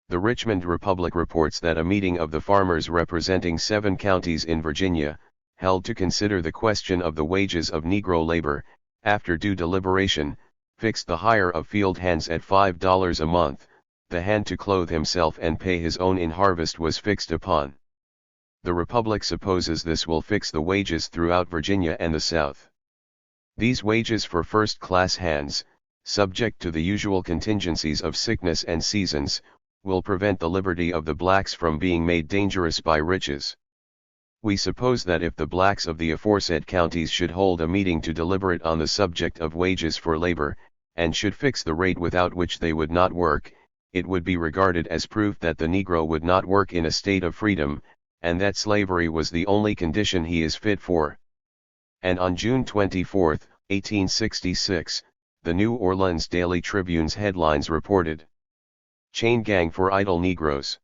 The Richmond Republic reports that a meeting of the farmers representing 7 counties in Virginia, held to consider the question of the wages of Negro labor, after due deliberation, fixed the hire of field hands at $5 a month, the hand to clothe himself and pay his own in harvest was fixed upon. The Republic supposes this will fix the wages throughout Virginia and the South. These wages for first-class hands, subject to the usual contingencies of sickness and seasons, will prevent the liberty of the blacks from being made dangerous by riches. We suppose that if the blacks of the aforesaid counties should hold a meeting to deliberate on the subject of wages for labor, and should fix the rate without which they would not work, it would be regarded as proof that the Negro would not work in a state of freedom, and that slavery was the only condition he is fit for. And on June 24, 1866, the New Orleans Daily Tribune's headlines reported, "Chain Gang for Idle Negroes."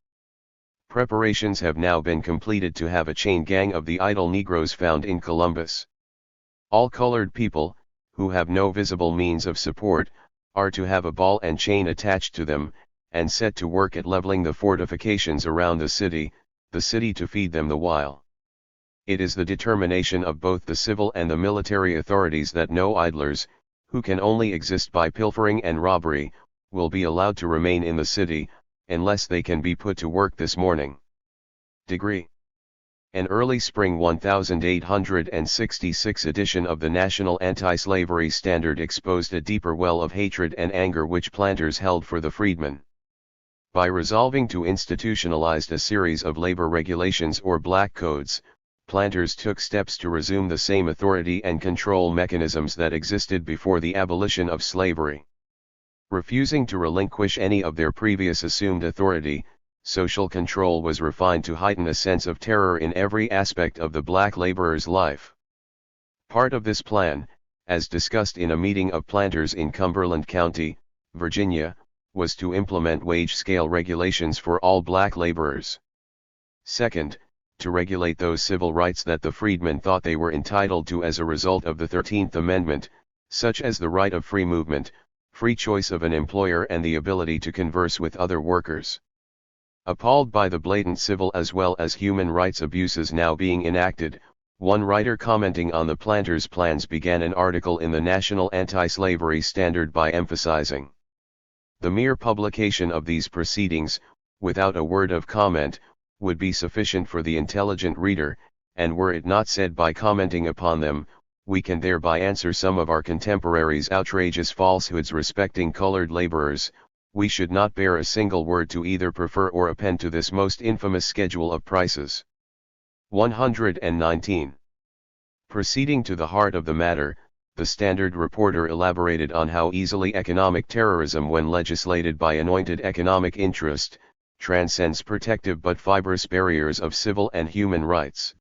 Preparations have now been completed to have a chain gang of the idle Negroes found in Columbus. All colored people, who have no visible means of support, are to have a ball and chain attached to them, and set to work at leveling the fortifications around the city to feed them the while. It is the determination of both the civil and the military authorities that no idlers, who can only exist by pilfering and robbery, will be allowed to remain in the city, unless they can be put to work this morning. Degree. An early spring 1866 edition of the National Anti-Slavery Standard exposed a deeper well of hatred and anger which planters held for the freedmen. By resolving to institutionalize a series of labor regulations or black codes, planters took steps to resume the same authority and control mechanisms that existed before the abolition of slavery. Refusing to relinquish any of their previous assumed authority, social control was refined to heighten a sense of terror in every aspect of the black laborer's life. Part of this plan, as discussed in a meeting of planters in Cumberland County, Virginia, was to implement wage scale regulations for all black laborers. Second, to regulate those civil rights that the freedmen thought they were entitled to as a result of the 13th Amendment, such as the right of free movement, free choice of an employer and the ability to converse with other workers. Appalled by the blatant civil as well as human rights abuses now being enacted, one writer commenting on the planters' plans began an article in the National Anti-Slavery Standard by emphasizing the mere publication of these proceedings, without a word of comment, would be sufficient for the intelligent reader, and were it not said by commenting upon them, we can thereby answer some of our contemporaries' outrageous falsehoods respecting colored laborers, we should not bear a single word to either prefer or append to this most infamous schedule of prices. 119. Proceeding to the heart of the matter, the Standard reporter elaborated on how easily economic terrorism, when legislated by anointed economic interest, transcends protective but fibrous barriers of civil and human rights.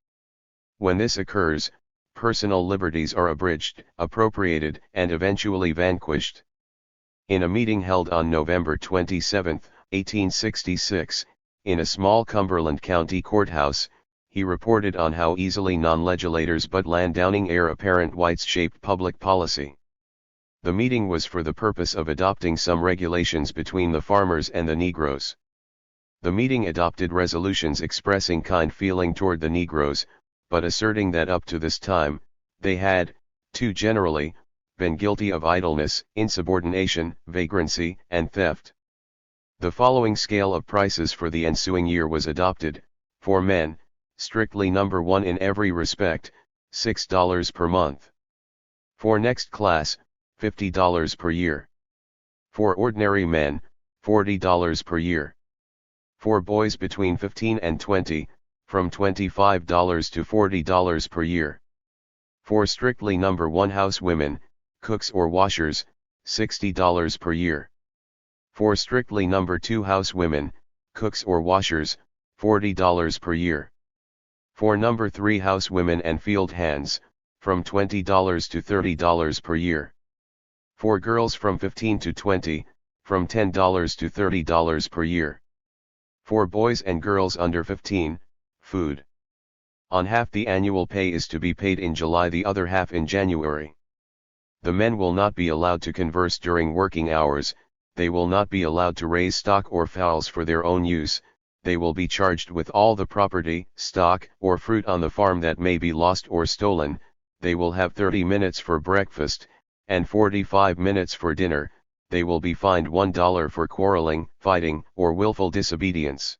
When this occurs, personal liberties are abridged, appropriated, and eventually vanquished. In a meeting held on November 27, 1866, in a small Cumberland County courthouse, he reported on how easily non-legislators but Landowning heir apparent whites shaped public policy. The meeting was for the purpose of adopting some regulations between the farmers and the Negroes. The meeting adopted resolutions expressing kind feeling toward the Negroes, but asserting that up to this time, they had, too generally, been guilty of idleness, insubordination, vagrancy, and theft. The following scale of prices for the ensuing year was adopted: for men, strictly number 1 in every respect, $6 per month. For next class, $50 per year. For ordinary men, $40 per year. For boys between 15 and 20, from $25 to $40 per year. For strictly number 1 housewomen, cooks or washers, $60 per year. For strictly number 2 housewomen, cooks or washers, $40 per year. For number 3 housewomen and field hands, from $20 to $30 per year. For girls from 15 to 20, from $10 to $30 per year. For boys and girls under 15, food. On half the annual pay is to be paid in July, the other half in January. The men will not be allowed to converse during working hours, they will not be allowed to raise stock or fowls for their own use, they will be charged with all the property, stock, or fruit on the farm that may be lost or stolen, they will have 30 minutes for breakfast, and 45 minutes for dinner, they will be fined $1 for quarreling, fighting, or willful disobedience.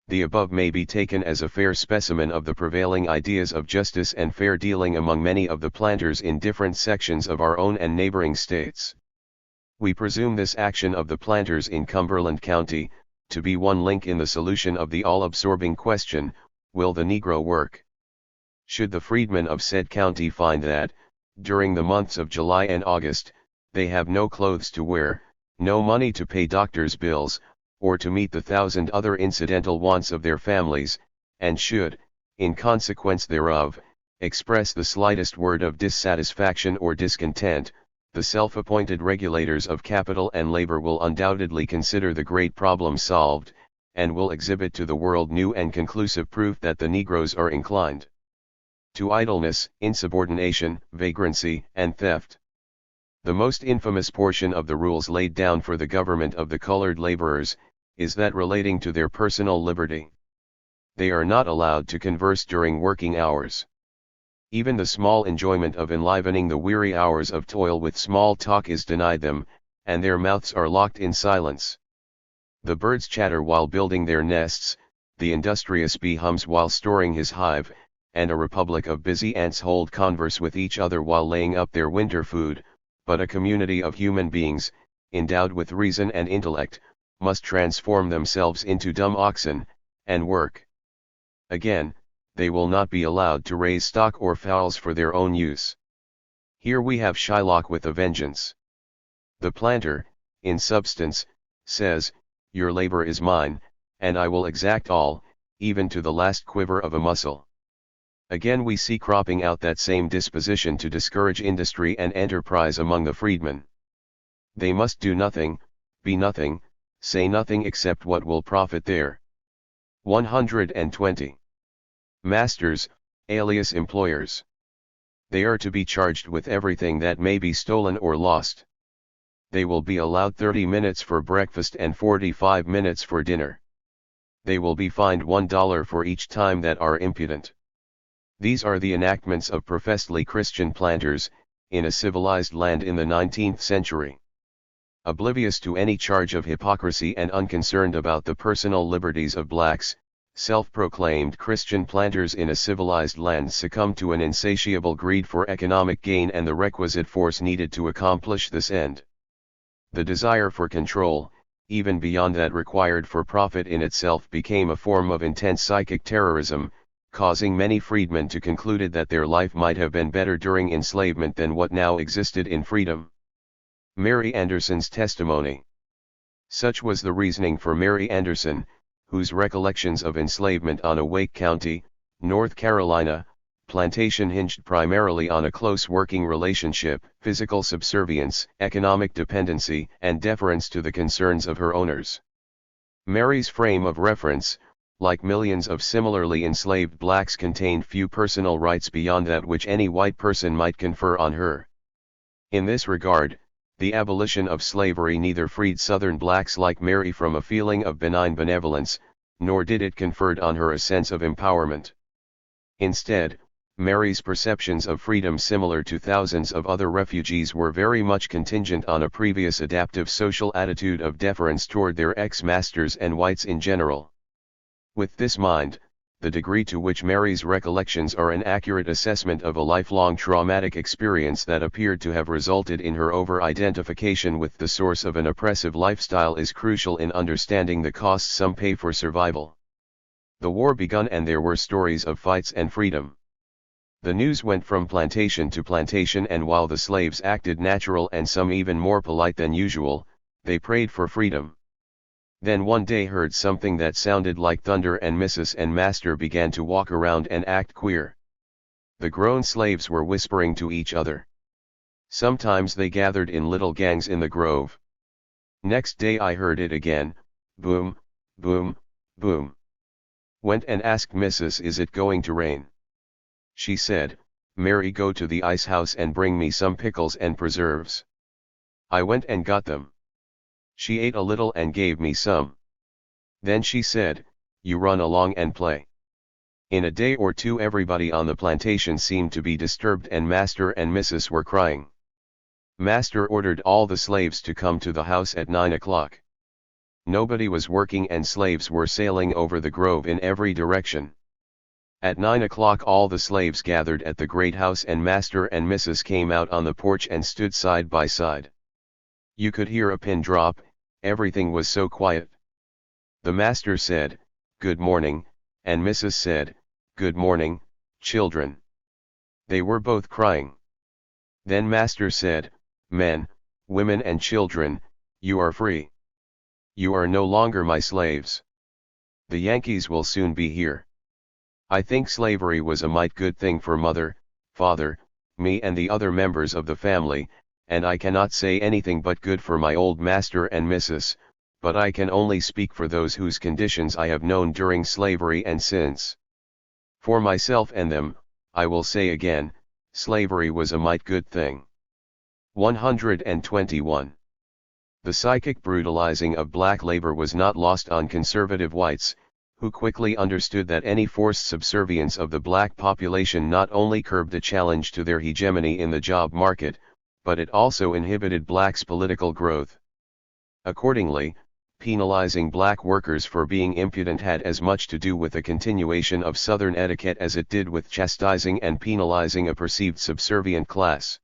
The above may be taken as a fair specimen of the prevailing ideas of justice and fair dealing among many of the planters in different sections of our own and neighboring states. We presume this action of the planters in Cumberland County to be one link in the solution of the all-absorbing question, will the Negro work? Should the freedmen of said county find that, during the months of July and August, they have no clothes to wear, no money to pay doctors' bills, or to meet the 1,000 other incidental wants of their families, and should, in consequence thereof, express the slightest word of dissatisfaction or discontent, the self-appointed regulators of capital and labor will undoubtedly consider the great problem solved, and will exhibit to the world new and conclusive proof that the Negroes are inclined to idleness, insubordination, vagrancy, and theft. The most infamous portion of the rules laid down for the government of the colored laborers, is that relating to their personal liberty. They are not allowed to converse during working hours. Even the small enjoyment of enlivening the weary hours of toil with small talk is denied them, and their mouths are locked in silence. The birds chatter while building their nests, the industrious bee hums while storing his hive, and a republic of busy ants hold converse with each other while laying up their winter food, but a community of human beings, endowed with reason and intellect, must transform themselves into dumb oxen, and work. Again, they will not be allowed to raise stock or fowls for their own use. Here we have Shylock with a vengeance. The planter, in substance, says, your labor is mine, and I will exact all, even to the last quiver of a muscle. Again we see cropping out that same disposition to discourage industry and enterprise among the freedmen. They must do nothing, be nothing, say nothing except what will profit their 120 masters, alias employers. They are to be charged with everything that may be stolen or lost. They will be allowed 30 minutes for breakfast and 45 minutes for dinner. They will be fined $1 for each time that are impudent. These are the enactments of professedly Christian planters, in a civilized land in the 19th century. Oblivious to any charge of hypocrisy and unconcerned about the personal liberties of blacks, self-proclaimed Christian planters in a civilized land succumb to an insatiable greed for economic gain and the requisite force needed to accomplish this end. The desire for control, even beyond that required for profit in itself, became a form of intense psychic terrorism, causing many freedmen to conclude that their life might have been better during enslavement than what now existed in freedom. Mary Anderson's testimony. Such was the reasoning for Mary Anderson, whose recollections of enslavement on a Wake County, North Carolina, plantation hinged primarily on a close working relationship, physical subservience, economic dependency, and deference to the concerns of her owners. Mary's frame of reference, like millions of similarly enslaved blacks, contained few personal rights beyond that which any white person might confer on her. In this regard, the abolition of slavery neither freed Southern blacks like Mary from a feeling of benign benevolence, nor did it conferred on her a sense of empowerment. Instead, Mary's perceptions of freedom, similar to thousands of other refugees, were very much contingent on a previous adaptive social attitude of deference toward their ex-masters and whites in general. With this mind, the degree to which Mary's recollections are an accurate assessment of a lifelong traumatic experience that appeared to have resulted in her over-identification with the source of an oppressive lifestyle is crucial in understanding the costs some pay for survival. The war begun and there were stories of fights and freedom. The news went from plantation to plantation, and while the slaves acted natural and some even more polite than usual, they prayed for freedom. Then one day heard something that sounded like thunder, and Mrs. and Master began to walk around and act queer. The grown slaves were whispering to each other. Sometimes they gathered in little gangs in the grove. Next day I heard it again, boom, boom, boom. Went and asked Mrs. "Is it going to rain?" She said, "Mary, go to the ice house and bring me some pickles and preserves." I went and got them. She ate a little and gave me some. Then she said, "You run along and play." In a day or two everybody on the plantation seemed to be disturbed, and Master and Mrs. were crying. Master ordered all the slaves to come to the house at 9 o'clock. Nobody was working and slaves were sailing over the grove in every direction. At 9 o'clock all the slaves gathered at the great house, and Master and Mrs. came out on the porch and stood side by side. You could hear a pin drop, everything was so quiet. The Master said, "Good morning," and Mrs. said, "Good morning, children." They were both crying. Then Master said, "Men, women and children, you are free. You are no longer my slaves. The Yankees will soon be here." I think slavery was a mite good thing for mother, father, me and the other members of the family, and I cannot say anything but good for my old Master and Mrs., but I can only speak for those whose conditions I have known during slavery and since. For myself and them, I will say again, slavery was a mite good thing. 121. The psychic brutalizing of black labor was not lost on conservative whites, who quickly understood that any forced subservience of the black population not only curbed a challenge to their hegemony in the job market, but it also inhibited blacks' political growth. Accordingly, penalizing black workers for being impudent had as much to do with a continuation of Southern etiquette as it did with chastising and penalizing a perceived subservient class.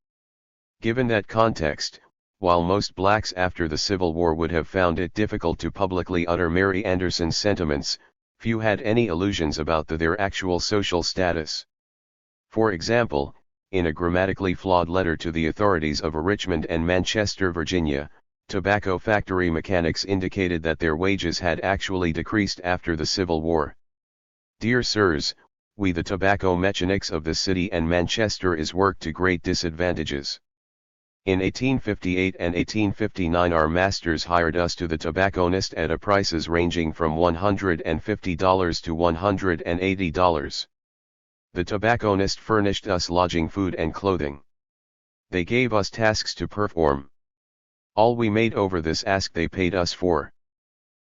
Given that context, while most blacks after the Civil War would have found it difficult to publicly utter Mary Anderson's sentiments, few had any illusions about their actual social status. For example, in a grammatically flawed letter to the authorities of Richmond and Manchester, Virginia, Tobacco factory mechanics indicated that their wages had actually decreased after the Civil War. Dear sirs, we the tobacco mechanics of the city and Manchester is worked to great disadvantages. In 1858 and 1859 our masters hired us to the tobacconist at a prices ranging from $150 to $180. The tobacconist furnished us lodging, food and clothing. They gave us tasks to perform. All we made over this ask they paid us for.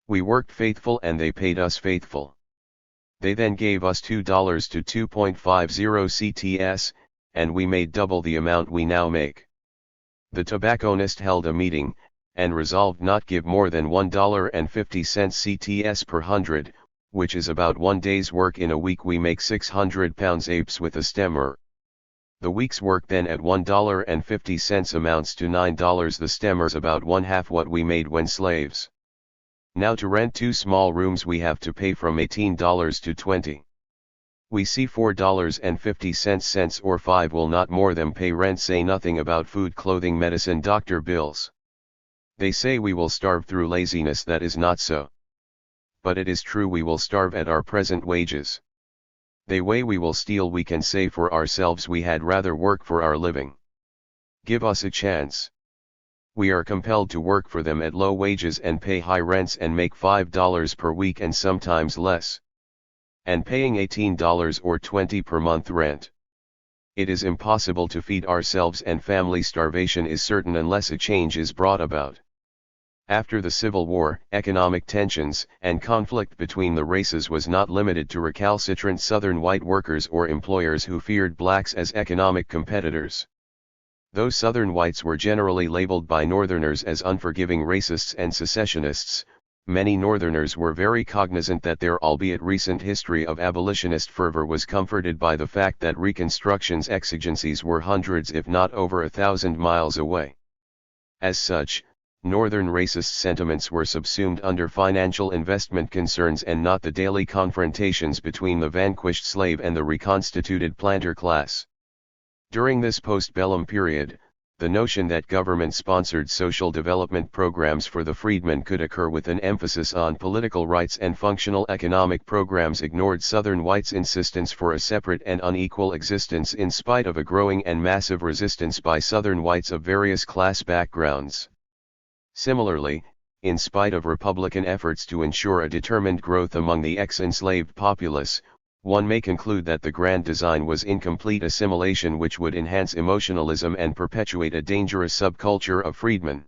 We worked faithful and they paid us faithful. They then gave us $2 to 2.50 CTS, and we made double the amount we now make. The tobacconist held a meeting, and resolved not give more than $1.50 CTS per 100, which is about 1 day's work in a week. We make 600 pounds apes with a stemmer. The week's work then at $1.50 amounts to $9. The stemmer's about 1/2 what we made when slaves. Now to rent 2 small rooms we have to pay from $18 to $20. We see $4.50 or 5 will not more them pay rent, say nothing about food, clothing, medicine, doctor bills. They say we will starve through laziness. That is not so. But it is true we will starve at our present wages. They way we will steal. We can say for ourselves we had rather work for our living. Give us a chance. We are compelled to work for them at low wages and pay high rents and make $5 per week and sometimes less. And paying $18 or $20 per month rent. It is impossible to feed ourselves and family. Starvation is certain unless a change is brought about. After the Civil War, economic tensions and conflict between the races was not limited to recalcitrant Southern white workers or employers who feared blacks as economic competitors. Though Southern whites were generally labeled by Northerners as unforgiving racists and secessionists, many Northerners were very cognizant that their albeit recent history of abolitionist fervor was comforted by the fact that Reconstruction's exigencies were hundreds if not over 1,000 miles away. As such, Northern racist sentiments were subsumed under financial investment concerns and not the daily confrontations between the vanquished slave and the reconstituted planter class. During this postbellum period, the notion that government-sponsored social development programs for the freedmen could occur with an emphasis on political rights and functional economic programs ignored Southern whites' insistence for a separate and unequal existence in spite of a growing and massive resistance by Southern whites of various class backgrounds. Similarly, in spite of Republican efforts to ensure a determined growth among the ex-enslaved populace, one may conclude that the grand design was incomplete assimilation which would enhance emotionalism and perpetuate a dangerous subculture of freedmen.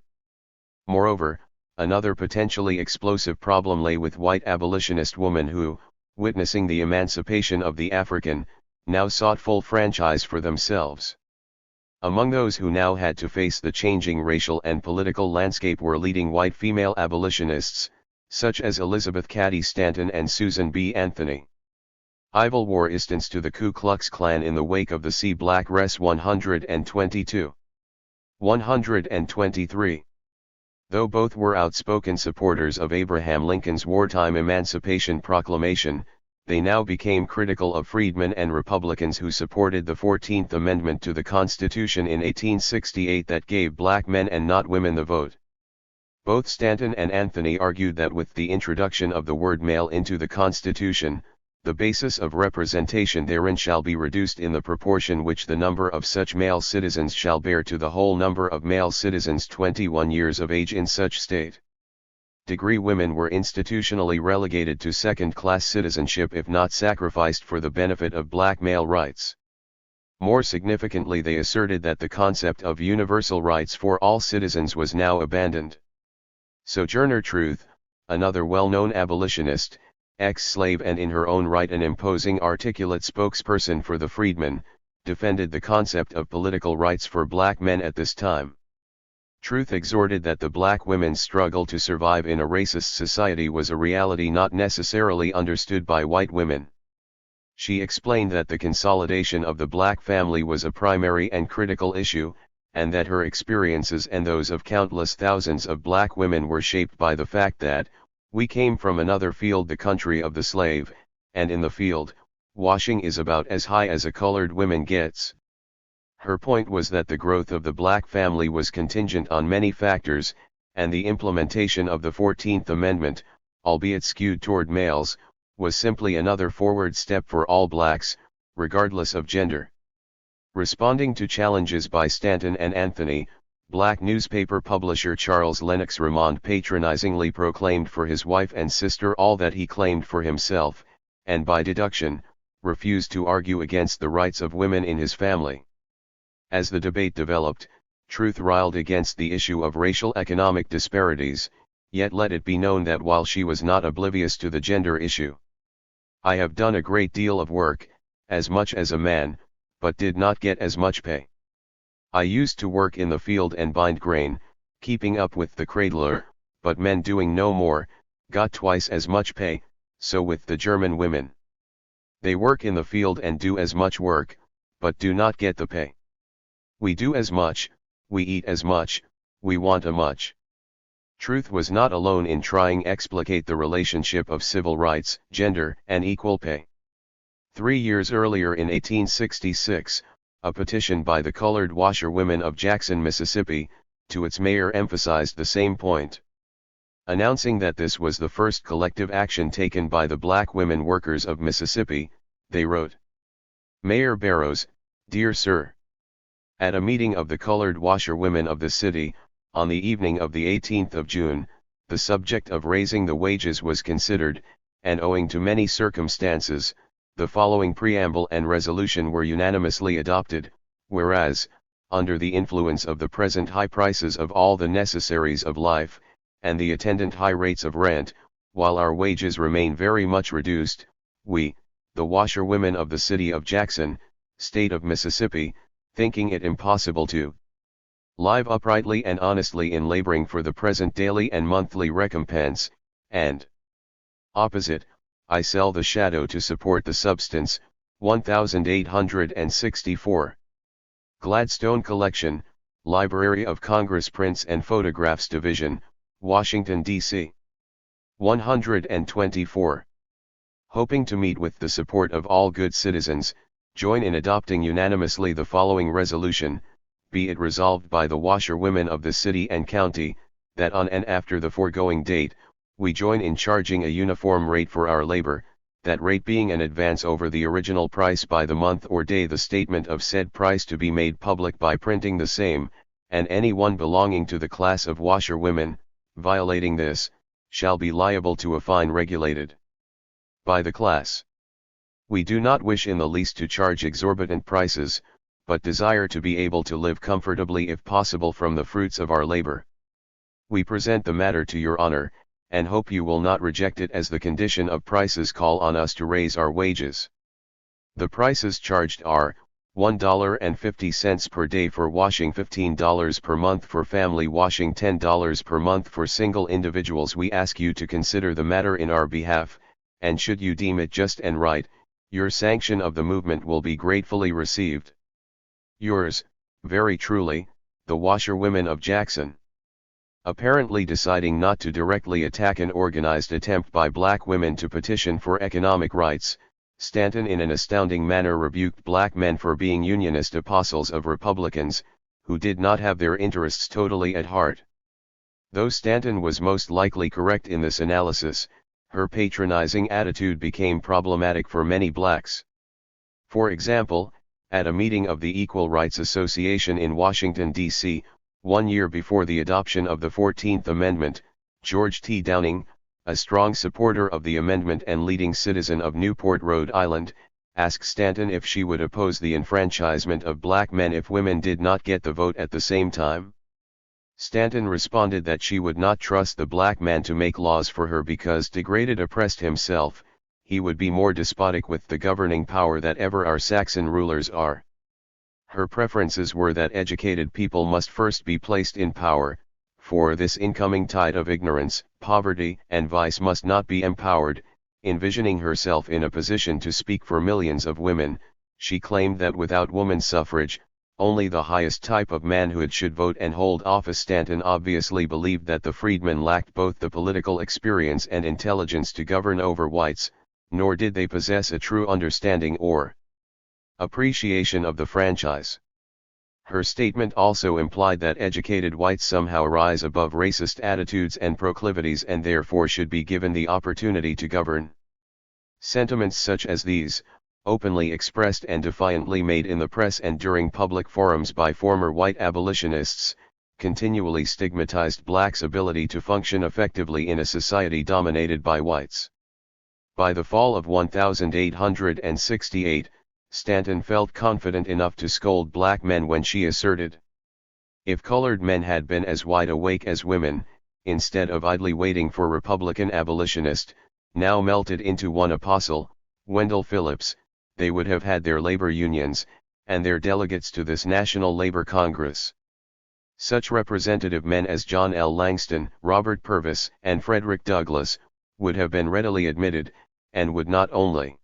Moreover, another potentially explosive problem lay with white abolitionist women who, witnessing the emancipation of the African, now sought full franchise for themselves. Among those who now had to face the changing racial and political landscape were leading white female abolitionists, such as Elizabeth Cady Stanton and Susan B. Anthony. Ivel wore instance to the Ku Klux Klan in the wake of the C. Black Res 122. 123. Though both were outspoken supporters of Abraham Lincoln's wartime Emancipation Proclamation, they now became critical of freedmen and Republicans who supported the 14th Amendment to the Constitution in 1868 that gave black men and not women the vote. Both Stanton and Anthony argued that with the introduction of the word male into the Constitution, the basis of representation therein shall be reduced in the proportion which the number of such male citizens shall bear to the whole number of male citizens 21 years of age in such state. Degree women were institutionally relegated to second-class citizenship if not sacrificed for the benefit of black male rights. More significantly, they asserted that the concept of universal rights for all citizens was now abandoned. Sojourner Truth, another well-known abolitionist, ex-slave and in her own right an imposing articulate spokesperson for the freedmen, defended the concept of political rights for black men at this time. Truth exhorted that the black women's struggle to survive in a racist society was a reality not necessarily understood by white women. She explained that the consolidation of the black family was a primary and critical issue, and that her experiences and those of countless thousands of black women were shaped by the fact that, we came from another field, the country of the slave, and in the field, washing is about as high as a colored woman gets. Her point was that the growth of the black family was contingent on many factors, and the implementation of the 14th Amendment, albeit skewed toward males, was simply another forward step for all blacks, regardless of gender. Responding to challenges by Stanton and Anthony, black newspaper publisher Charles Lennox Remond patronizingly proclaimed for his wife and sister all that he claimed for himself, and by deduction, refused to argue against the rights of women in his family. As the debate developed, Truth railed against the issue of racial economic disparities, yet let it be known that while she was not oblivious to the gender issue. I have done a great deal of work, as much as a man, but did not get as much pay. I used to work in the field and bind grain, keeping up with the cradler, but men doing no more, got twice as much pay, so with the German women. They work in the field and do as much work, but do not get the pay. We do as much, we eat as much, we want a much. Truth was not alone in trying to explicate the relationship of civil rights, gender, and equal pay. 3 years earlier in 1866, a petition by the colored washerwomen of Jackson, Mississippi, to its mayor emphasized the same point. Announcing that this was the first collective action taken by the black women workers of Mississippi, they wrote, "Mayor Barrows, dear sir. At a meeting of the colored washerwomen of the city, on the evening of the 18th of June, the subject of raising the wages was considered, and owing to many circumstances, the following preamble and resolution were unanimously adopted, whereas, under the influence of the present high prices of all the necessaries of life, and the attendant high rates of rent, while our wages remain very much reduced, we, the washerwomen of the city of Jackson, state of Mississippi, thinking it impossible to live uprightly and honestly in laboring for the present daily and monthly recompense, and opposite, I sell the shadow to support the substance, 1864. Gladstone Collection, Library of Congress Prints and Photographs Division, Washington, D.C. 124. Hoping to meet with the support of all good citizens, join in adopting unanimously the following resolution, be it resolved by the washerwomen of the city and county, that on and after the foregoing date, we join in charging a uniform rate for our labor, that rate being an advance over the original price by the month or day, the statement of said price to be made public by printing the same, and any one belonging to the class of washerwomen, violating this, shall be liable to a fine regulated by the class. We do not wish in the least to charge exorbitant prices, but desire to be able to live comfortably if possible from the fruits of our labor. We present the matter to your honor, and hope you will not reject it as the condition of prices call on us to raise our wages. The prices charged are, $1.50 per day for washing, $15 per month for family washing, $10 per month for single individuals. We ask you to consider the matter in our behalf, and should you deem it just and right, your sanction of the movement will be gratefully received. Yours, very truly, the Washerwomen of Jackson. Apparently deciding not to directly attack an organized attempt by black women to petition for economic rights, Stanton in an astounding manner rebuked black men for being unionist apostles of Republicans, who did not have their interests totally at heart. Though Stanton was most likely correct in this analysis, her patronizing attitude became problematic for many blacks. For example, at a meeting of the Equal Rights Association in Washington, D.C., 1 year before the adoption of the 14th Amendment, George T. Downing, a strong supporter of the amendment and leading citizen of Newport, Rhode Island, asked Stanton if she would oppose the enfranchisement of black men if women did not get the vote at the same time. Stanton responded that she would not trust the black man to make laws for her because, degraded, oppressed himself, he would be more despotic with the governing power that ever our Saxon rulers are. Her preferences were that educated people must first be placed in power, for this incoming tide of ignorance, poverty, and vice must not be empowered. Envisioning herself in a position to speak for millions of women, she claimed that without woman suffrage, only the highest type of manhood should vote and hold office. Stanton obviously believed that the freedmen lacked both the political experience and intelligence to govern over whites, nor did they possess a true understanding or appreciation of the franchise. Her statement also implied that educated whites somehow rise above racist attitudes and proclivities and therefore should be given the opportunity to govern. Sentiments such as these, openly expressed and defiantly made in the press and during public forums by former white abolitionists, continually stigmatized blacks' ability to function effectively in a society dominated by whites. By the fall of 1868, Stanton felt confident enough to scold black men when she asserted, "If colored men had been as wide awake as women, instead of idly waiting for Republican abolitionist, now melted into one apostle, Wendell Phillips, they would have had their labor unions, and their delegates to this National Labor Congress. Such representative men as John L. Langston, Robert Purvis, and Frederick Douglass, would have been readily admitted, and would not only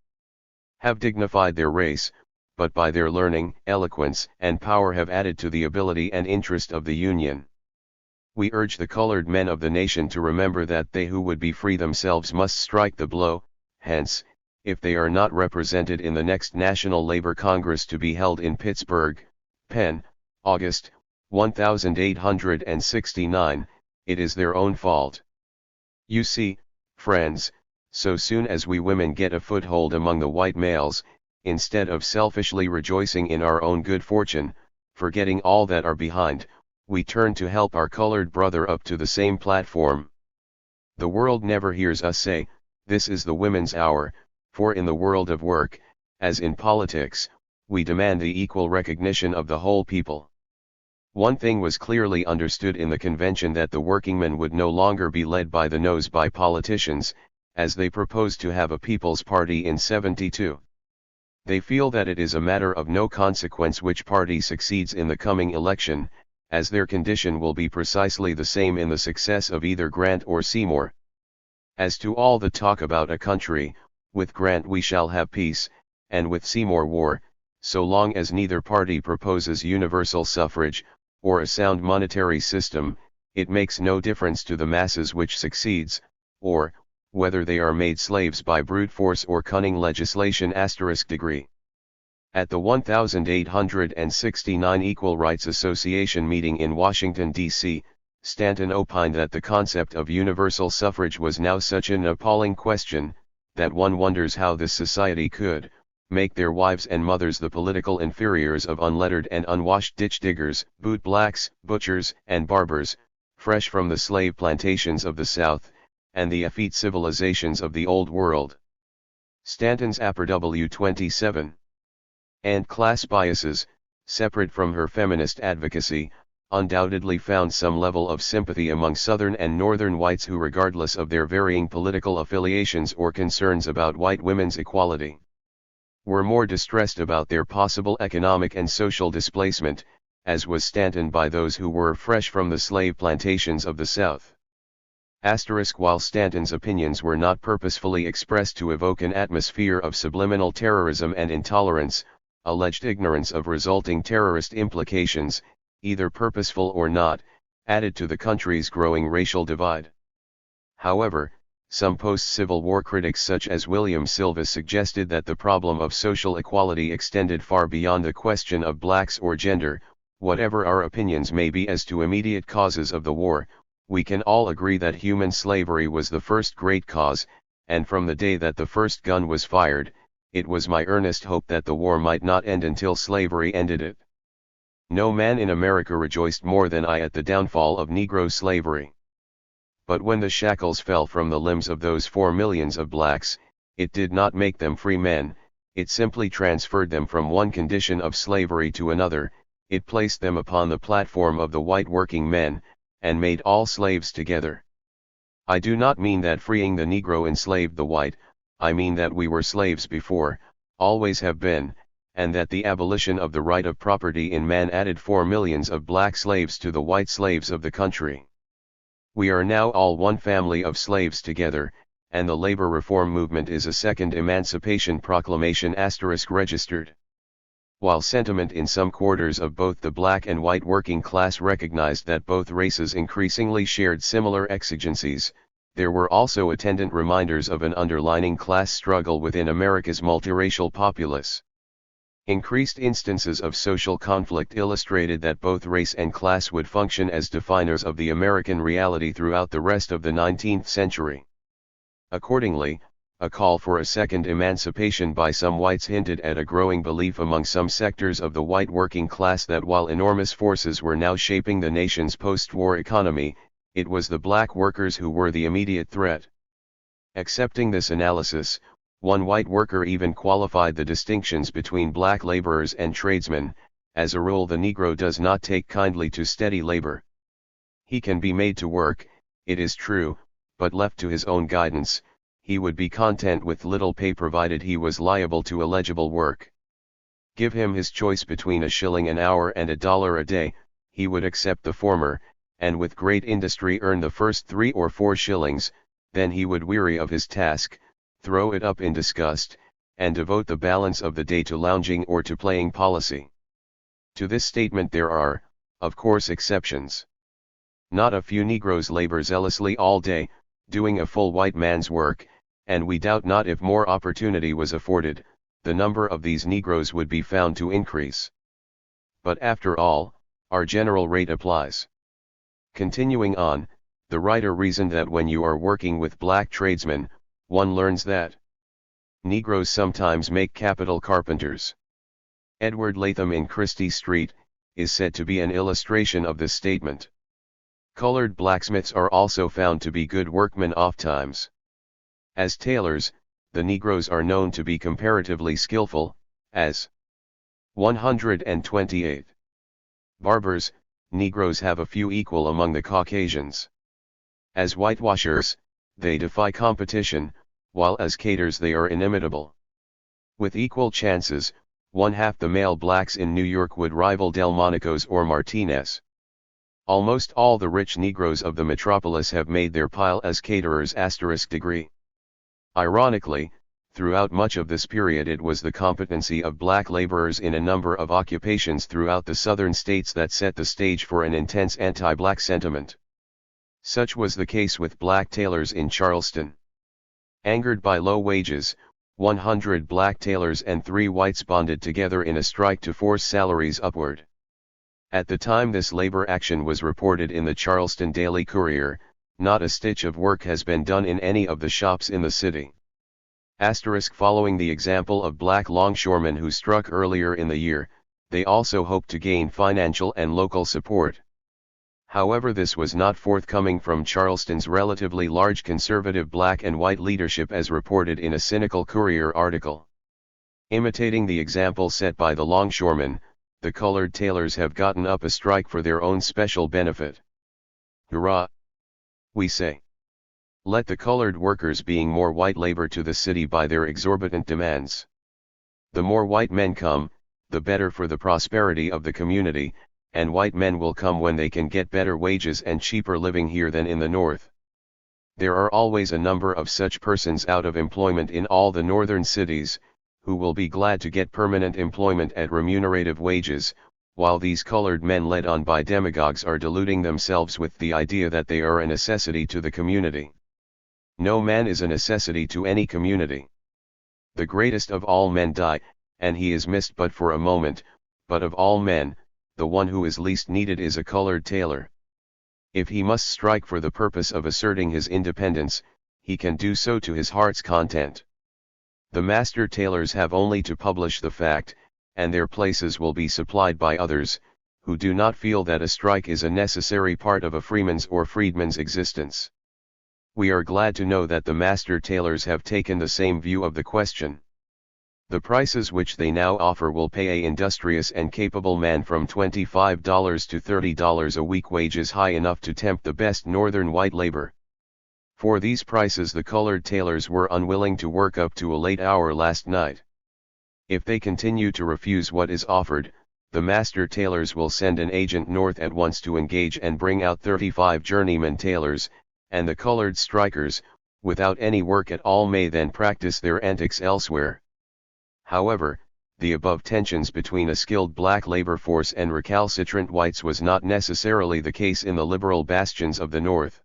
have dignified their race, but by their learning, eloquence, and power have added to the ability and interest of the Union. We urge the colored men of the nation to remember that they who would be free themselves must strike the blow, hence, if they are not represented in the next National Labor Congress to be held in Pittsburgh, Penn, August, 1869, it is their own fault. You see, friends, so soon as we women get a foothold among the white males, instead of selfishly rejoicing in our own good fortune, forgetting all that are behind, we turn to help our colored brother up to the same platform. The world never hears us say, this is the women's hour, for in the world of work, as in politics, we demand the equal recognition of the whole people. One thing was clearly understood in the convention, that the workingmen would no longer be led by the nose by politicians, as they proposed to have a People's Party in '72. They feel that it is a matter of no consequence which party succeeds in the coming election, as their condition will be precisely the same in the success of either Grant or Seymour. As to all the talk about a country, with Grant we shall have peace, and with Seymour war, so long as neither party proposes universal suffrage, or a sound monetary system, it makes no difference to the masses which succeeds, or, whether they are made slaves by brute force or cunning legislation *degree. At the 1869 Equal Rights Association meeting in Washington, D.C., Stanton opined that the concept of universal suffrage was now such an appalling question, that one wonders how this society could make their wives and mothers the political inferiors of unlettered and unwashed ditch diggers, bootblacks, butchers, and barbers, fresh from the slave plantations of the South, and the effete civilizations of the Old World. Stanton's Upper W-27 and class biases, separate from her feminist advocacy, undoubtedly found some level of sympathy among Southern and Northern whites who, regardless of their varying political affiliations or concerns about white women's equality, were more distressed about their possible economic and social displacement, as was Stanton, by those who were fresh from the slave plantations of the South. While Stanton's opinions were not purposefully expressed to evoke an atmosphere of subliminal terrorism and intolerance, alleged ignorance of resulting terrorist implications, either purposeful or not, added to the country's growing racial divide. However, some post-Civil War critics such as William Silva suggested that the problem of social equality extended far beyond the question of blacks or gender. Whatever our opinions may be as to immediate causes of the war, we can all agree that human slavery was the first great cause, and from the day that the first gun was fired, it was my earnest hope that the war might not end until slavery ended it. No man in America rejoiced more than I at the downfall of Negro slavery. But when the shackles fell from the limbs of those 4 millions of blacks, it did not make them free men, it simply transferred them from one condition of slavery to another, it placed them upon the platform of the white working men, and made all slaves together. I do not mean that freeing the Negro enslaved the white, I mean that we were slaves before, always have been, and that the abolition of the right of property in man added 4 millions of black slaves to the white slaves of the country. We are now all one family of slaves together, and the labor reform movement is a second Emancipation Proclamation registered. While sentiment in some quarters of both the black and white working class recognized that both races increasingly shared similar exigencies, there were also attendant reminders of an underlying class struggle within America's multiracial populace. Increased instances of social conflict illustrated that both race and class would function as definers of the American reality throughout the rest of the 19th century. Accordingly, a call for a second emancipation by some whites hinted at a growing belief among some sectors of the white working class that while enormous forces were now shaping the nation's post-war economy, it was the black workers who were the immediate threat. Accepting this analysis, one white worker even qualified the distinctions between black laborers and tradesmen. As a rule, the Negro does not take kindly to steady labor. He can be made to work, it is true, but left to his own guidance, he would be content with little pay provided he was liable to illegible work. Give him his choice between a shilling an hour and $1 a day, he would accept the former, and with great industry earn the first 3 or 4 shillings, then he would weary of his task, throw it up in disgust, and devote the balance of the day to lounging or to playing policy. To this statement there are, of course, exceptions. Not a few Negroes labor zealously all day, doing a full white man's work, and we doubt not if more opportunity was afforded, the number of these Negroes would be found to increase. But after all, our general rate applies. Continuing on, the writer reasoned that when you are working with black tradesmen, one learns that Negroes sometimes make capital carpenters. Edward Latham in Christie Street is said to be an illustration of this statement. Colored blacksmiths are also found to be good workmen ofttimes. As tailors, the Negroes are known to be comparatively skillful, as 128. Barbers, Negroes have a few equal among the Caucasians. As whitewashers, they defy competition, while as caterers they are inimitable. With equal chances, one-half the male blacks in New York would rival Delmonico's or Martinez. Almost all the rich Negroes of the metropolis have made their pile as caterers *degree. Ironically, throughout much of this period it was the competency of black laborers in a number of occupations throughout the southern states that set the stage for an intense anti-black sentiment. Such was the case with black tailors in Charleston. Angered by low wages, 100 black tailors and 3 whites bonded together in a strike to force salaries upward. At the time this labor action was reported in the Charleston Daily Courier, not a stitch of work has been done in any of the shops in the city. Following the example of black longshoremen who struck earlier in the year, they also hoped to gain financial and local support. However, this was not forthcoming from Charleston's relatively large conservative black and white leadership as reported in a cynical Courier article. Imitating the example set by the longshoremen, the colored tailors have gotten up a strike for their own special benefit. Hurrah! We say. Let the colored workers bring more white labor to the city by their exorbitant demands. The more white men come, the better for the prosperity of the community, and white men will come when they can get better wages and cheaper living here than in the North. There are always a number of such persons out of employment in all the northern cities, who will be glad to get permanent employment at remunerative wages, while these colored men led on by demagogues are deluding themselves with the idea that they are a necessity to the community. No man is a necessity to any community. The greatest of all men die, and he is missed but for a moment, but of all men, the one who is least needed is a colored tailor. If he must strike for the purpose of asserting his independence, he can do so to his heart's content. The master tailors have only to publish the fact, and their places will be supplied by others, who do not feel that a strike is a necessary part of a freeman's or freedman's existence. We are glad to know that the master tailors have taken the same view of the question. The prices which they now offer will pay an industrious and capable man from $25 to $30 a week, wages high enough to tempt the best northern white labor. For these prices the colored tailors were unwilling to work up to a late hour last night. If they continue to refuse what is offered, the master tailors will send an agent north at once to engage and bring out 35 journeyman tailors, and the colored strikers, without any work at all, may then practice their antics elsewhere. However, the above tensions between a skilled black labor force and recalcitrant whites was not necessarily the case in the liberal bastions of the North.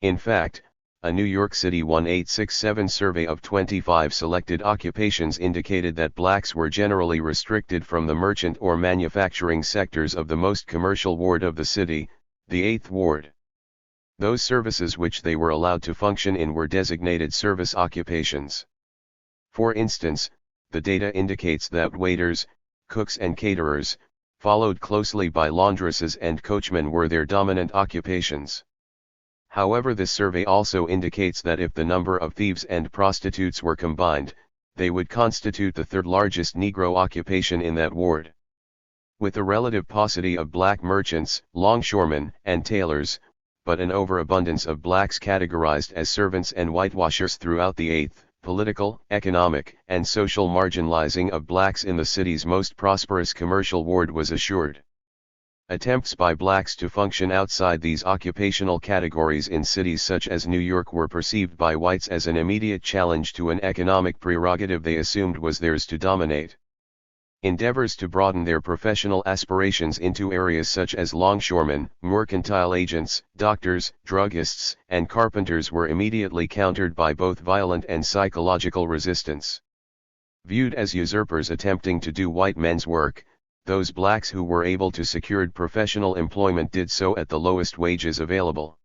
In fact, a New York City 1867 survey of 25 selected occupations indicated that blacks were generally restricted from the merchant or manufacturing sectors of the most commercial ward of the city, the 8th Ward. Those services which they were allowed to function in were designated service occupations. For instance, the data indicates that waiters, cooks and caterers, followed closely by laundresses and coachmen, were their dominant occupations. However, this survey also indicates that if the number of thieves and prostitutes were combined, they would constitute the third largest Negro occupation in that ward. With a relative paucity of black merchants, longshoremen, and tailors, but an overabundance of blacks categorized as servants and whitewashers throughout the 8th, political, economic, and social marginalizing of blacks in the city's most prosperous commercial ward was assured. Attempts by blacks to function outside these occupational categories in cities such as New York were perceived by whites as an immediate challenge to an economic prerogative they assumed was theirs to dominate. Endeavors to broaden their professional aspirations into areas such as longshoremen, mercantile agents, doctors, druggists, and carpenters were immediately countered by both violent and psychological resistance. Viewed as usurpers attempting to do white men's work, those blacks who were able to secure professional employment did so at the lowest wages available.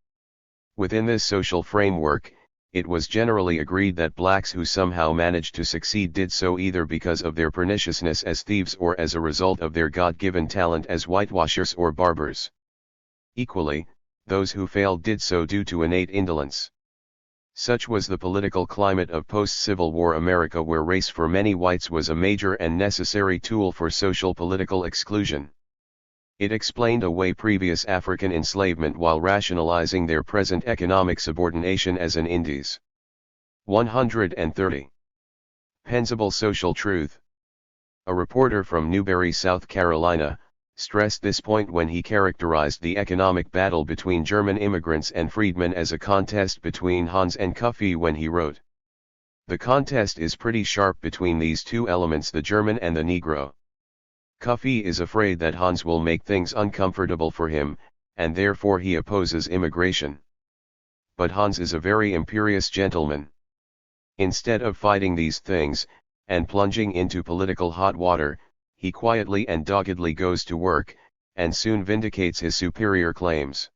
Within this social framework, it was generally agreed that blacks who somehow managed to succeed did so either because of their perniciousness as thieves or as a result of their God-given talent as whitewashers or barbers. Equally, those who failed did so due to innate indolence. Such was the political climate of post-Civil War America, where race for many whites was a major and necessary tool for social political exclusion. It explained away previous African enslavement while rationalizing their present economic subordination as an indies. 130. Pensable social truth. A reporter from Newberry, South Carolina, stressed this point when he characterized the economic battle between German immigrants and freedmen as a contest between Hans and Cuffy when he wrote, "The contest is pretty sharp between these two elements, the German and the Negro. Cuffy is afraid that Hans will make things uncomfortable for him, and therefore he opposes immigration. But Hans is a very imperious gentleman. Instead of fighting these things, and plunging into political hot water, he quietly and doggedly goes to work, and soon vindicates his superior claims."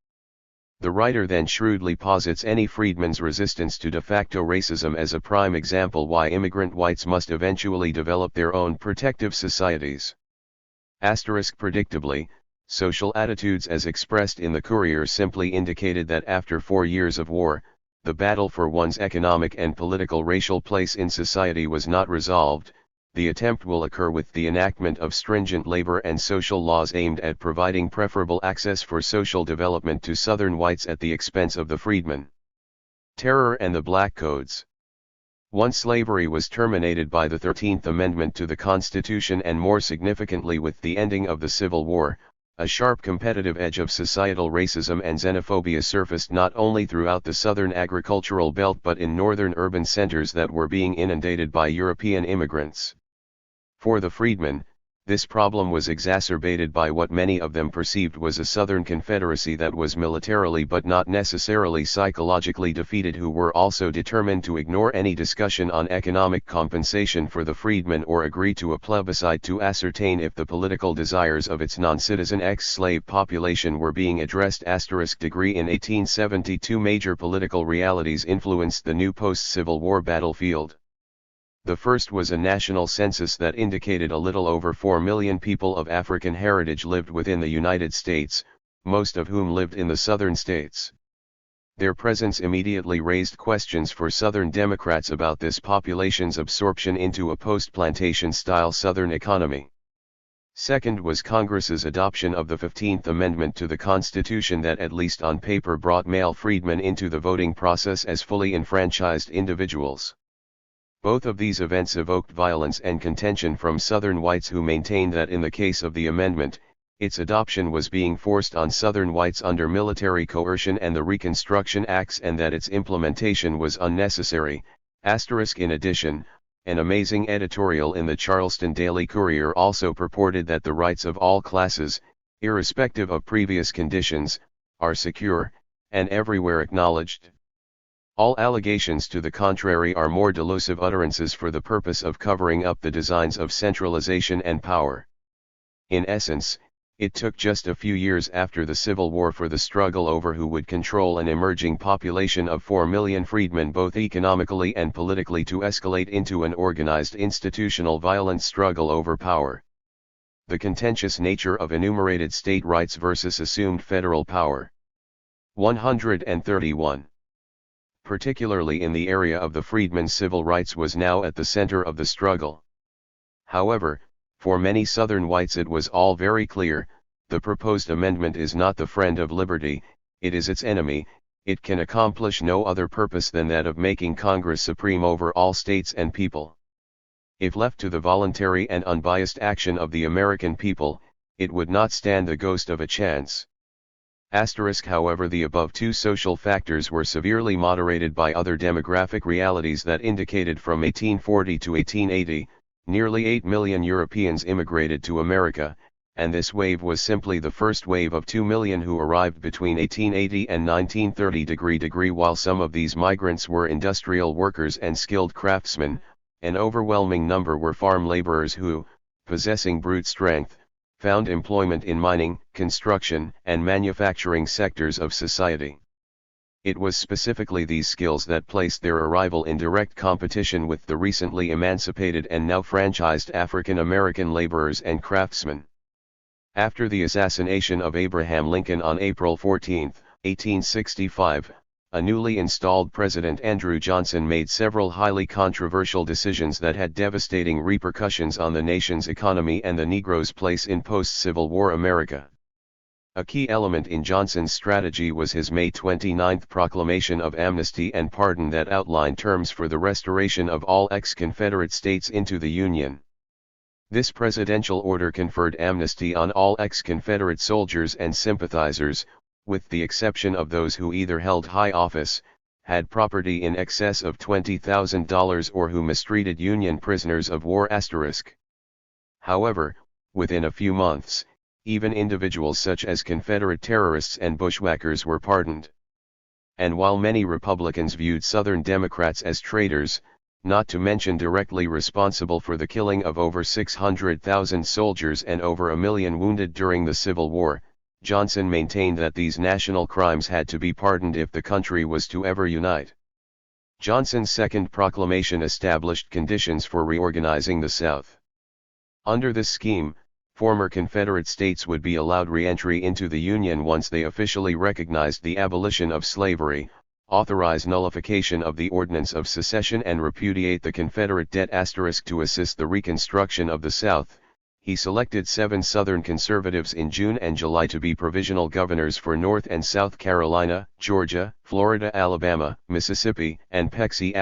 The writer then shrewdly posits any freedman's resistance to de facto racism as a prime example why immigrant whites must eventually develop their own protective societies. Predictably, social attitudes as expressed in the Courier simply indicated that after 4 years of war, the battle for one's economic and political racial place in society was not resolved. The attempt will occur with the enactment of stringent labor and social laws aimed at providing preferable access for social development to Southern whites at the expense of the freedmen. Terror and the Black Codes. Once slavery was terminated by the 13th Amendment to the Constitution, and more significantly with the ending of the Civil War, a sharp competitive edge of societal racism and xenophobia surfaced not only throughout the southern agricultural belt but in northern urban centers that were being inundated by European immigrants. For the freedmen, this problem was exacerbated by what many of them perceived was a Southern Confederacy that was militarily but not necessarily psychologically defeated, who were also determined to ignore any discussion on economic compensation for the freedmen or agree to a plebiscite to ascertain if the political desires of its non-citizen ex-slave population were being addressed. Degree in 1872 major political realities influenced the new post-Civil War battlefield. The first was a national census that indicated a little over 4 million people of African heritage lived within the United States, most of whom lived in the southern states. Their presence immediately raised questions for Southern Democrats about this population's absorption into a post-plantation style Southern economy. Second was Congress's adoption of the 15th Amendment to the Constitution that, at least on paper, brought male freedmen into the voting process as fully enfranchised individuals. Both of these events evoked violence and contention from Southern whites who maintained that in the case of the amendment, its adoption was being forced on Southern whites under military coercion and the Reconstruction Acts, and that its implementation was unnecessary. In addition, an amazing editorial in the Charleston Daily Courier also purported that the rights of all classes, irrespective of previous conditions, are secure, and everywhere acknowledged. All allegations to the contrary are more delusive utterances for the purpose of covering up the designs of centralization and power. In essence, it took just a few years after the Civil War for the struggle over who would control an emerging population of 4 million freedmen both economically and politically to escalate into an organized institutional violent struggle over power. The contentious nature of enumerated state rights versus assumed federal power. 131. Particularly in the area of the freedmen's civil rights was now at the center of the struggle. However, for many Southern whites it was all very clear, the proposed amendment is not the friend of liberty, it is its enemy, it can accomplish no other purpose than that of making Congress supreme over all states and people. If left to the voluntary and unbiased action of the American people, it would not stand the ghost of a chance. However, the above two social factors were severely moderated by other demographic realities that indicated from 1840 to 1880, nearly 8 million Europeans immigrated to America, and this wave was simply the first wave of 2 million who arrived between 1880 and 1930. While some of these migrants were industrial workers and skilled craftsmen, an overwhelming number were farm laborers who, possessing brute strength, found employment in mining, construction, and manufacturing sectors of society. It was specifically these skills that placed their arrival in direct competition with the recently emancipated and now franchised African American laborers and craftsmen. After the assassination of Abraham Lincoln on April 14, 1865, a newly installed President Andrew Johnson made several highly controversial decisions that had devastating repercussions on the nation's economy and the Negro's place in post-Civil War America. A key element in Johnson's strategy was his May 29 proclamation of amnesty and pardon that outlined terms for the restoration of all ex-Confederate states into the Union. This presidential order conferred amnesty on all ex-Confederate soldiers and sympathizers, with the exception of those who either held high office, had property in excess of $20,000 or who mistreated Union prisoners of war. However, within a few months, even individuals such as Confederate terrorists and bushwhackers were pardoned. And while many Republicans viewed Southern Democrats as traitors, not to mention directly responsible for the killing of over 600,000 soldiers and over 1 million wounded during the Civil War, Johnson maintained that these national crimes had to be pardoned if the country was to ever unite. Johnson's second proclamation established conditions for reorganizing the South. Under this scheme, former Confederate states would be allowed re-entry into the Union once they officially recognized the abolition of slavery, authorize nullification of the Ordinance of Secession and repudiate the Confederate debt. To assist the reconstruction of the South, he selected 7 Southern conservatives in June and July to be provisional governors for North and South Carolina, Georgia, Florida, Alabama, Mississippi, and Pexy.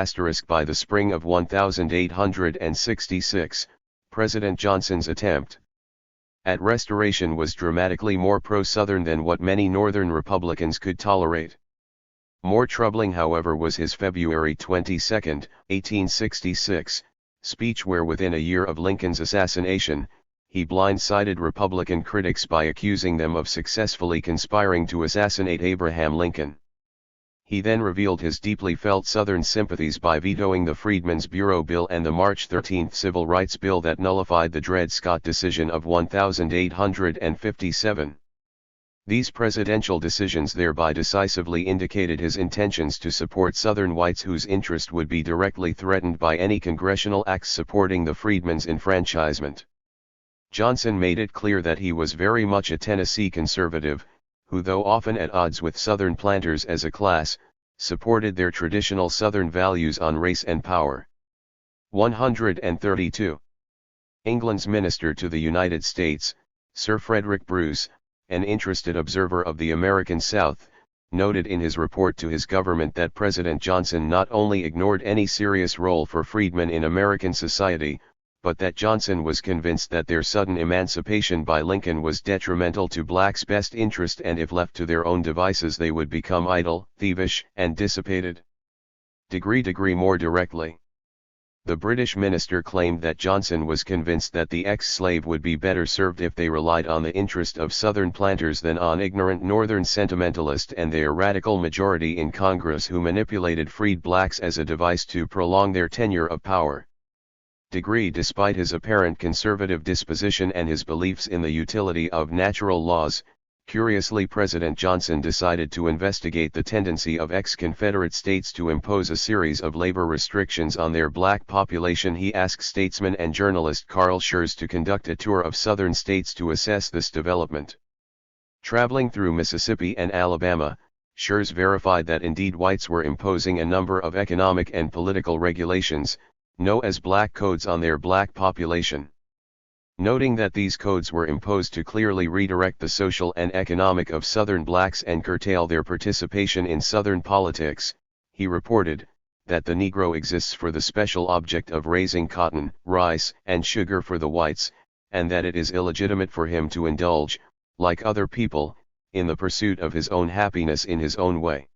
By the spring of 1866, President Johnson's attempt at restoration was dramatically more pro-Southern than what many Northern Republicans could tolerate. More troubling, however, was his February 22, 1866, speech where within a year of Lincoln's assassination, he blindsided Republican critics by accusing them of successfully conspiring to assassinate Abraham Lincoln. He then revealed his deeply felt Southern sympathies by vetoing the Freedmen's Bureau Bill and the March 13 Civil Rights Bill that nullified the Dred Scott decision of 1857. These presidential decisions thereby decisively indicated his intentions to support Southern whites whose interest would be directly threatened by any congressional acts supporting the freedmen's enfranchisement. Johnson made it clear that he was very much a Tennessee conservative, who, though often at odds with Southern planters as a class, supported their traditional Southern values on race and power. 132. England's minister to the United States, Sir Frederick Bruce, an interested observer of the American South, noted in his report to his government that President Johnson not only ignored any serious role for freedmen in American society, but that Johnson was convinced that their sudden emancipation by Lincoln was detrimental to blacks' best interest and if left to their own devices they would become idle, thievish, and dissipated. More directly. The British minister claimed that Johnson was convinced that the ex-slave would be better served if they relied on the interest of Southern planters than on ignorant Northern sentimentalists and their radical majority in Congress who manipulated freed blacks as a device to prolong their tenure of power. Despite his apparent conservative disposition and his beliefs in the utility of natural laws, curiously President Johnson decided to investigate the tendency of ex-Confederate states to impose a series of labor restrictions on their black population. He asked statesman and journalist Carl Schurz to conduct a tour of southern states to assess this development. Traveling through Mississippi and Alabama, Schurz verified that indeed whites were imposing a number of economic and political regulations, known as black codes, on their black population. Noting that these codes were imposed to clearly redirect the social and economic of Southern blacks and curtail their participation in Southern politics, he reported that the Negro exists for the special object of raising cotton, rice, and sugar for the whites, and that it is illegitimate for him to indulge, like other people, in the pursuit of his own happiness in his own way.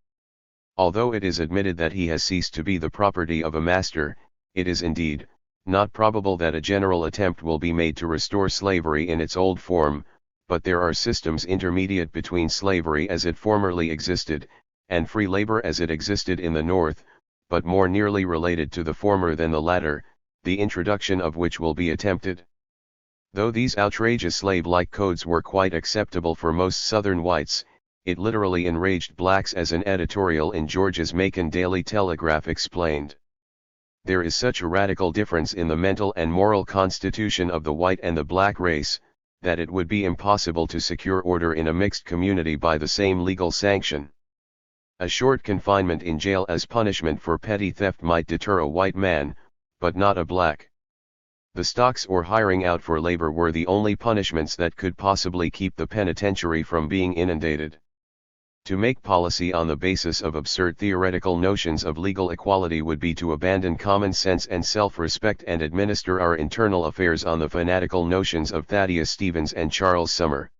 Although it is admitted that he has ceased to be the property of a master, it is indeed not probable that a general attempt will be made to restore slavery in its old form, but there are systems intermediate between slavery as it formerly existed, and free labor as it existed in the North, but more nearly related to the former than the latter, the introduction of which will be attempted. Though these outrageous slave-like codes were quite acceptable for most Southern whites, it literally enraged blacks, as an editorial in Georgia's Macon Daily Telegraph explained. There is such a radical difference in the mental and moral constitution of the white and the black race, that it would be impossible to secure order in a mixed community by the same legal sanction. A short confinement in jail as punishment for petty theft might deter a white man, but not a black. The stocks or hiring out for labor were the only punishments that could possibly keep the penitentiary from being inundated. To make policy on the basis of absurd theoretical notions of legal equality would be to abandon common sense and self-respect and administer our internal affairs on the fanatical notions of Thaddeus Stevens and Charles Sumner.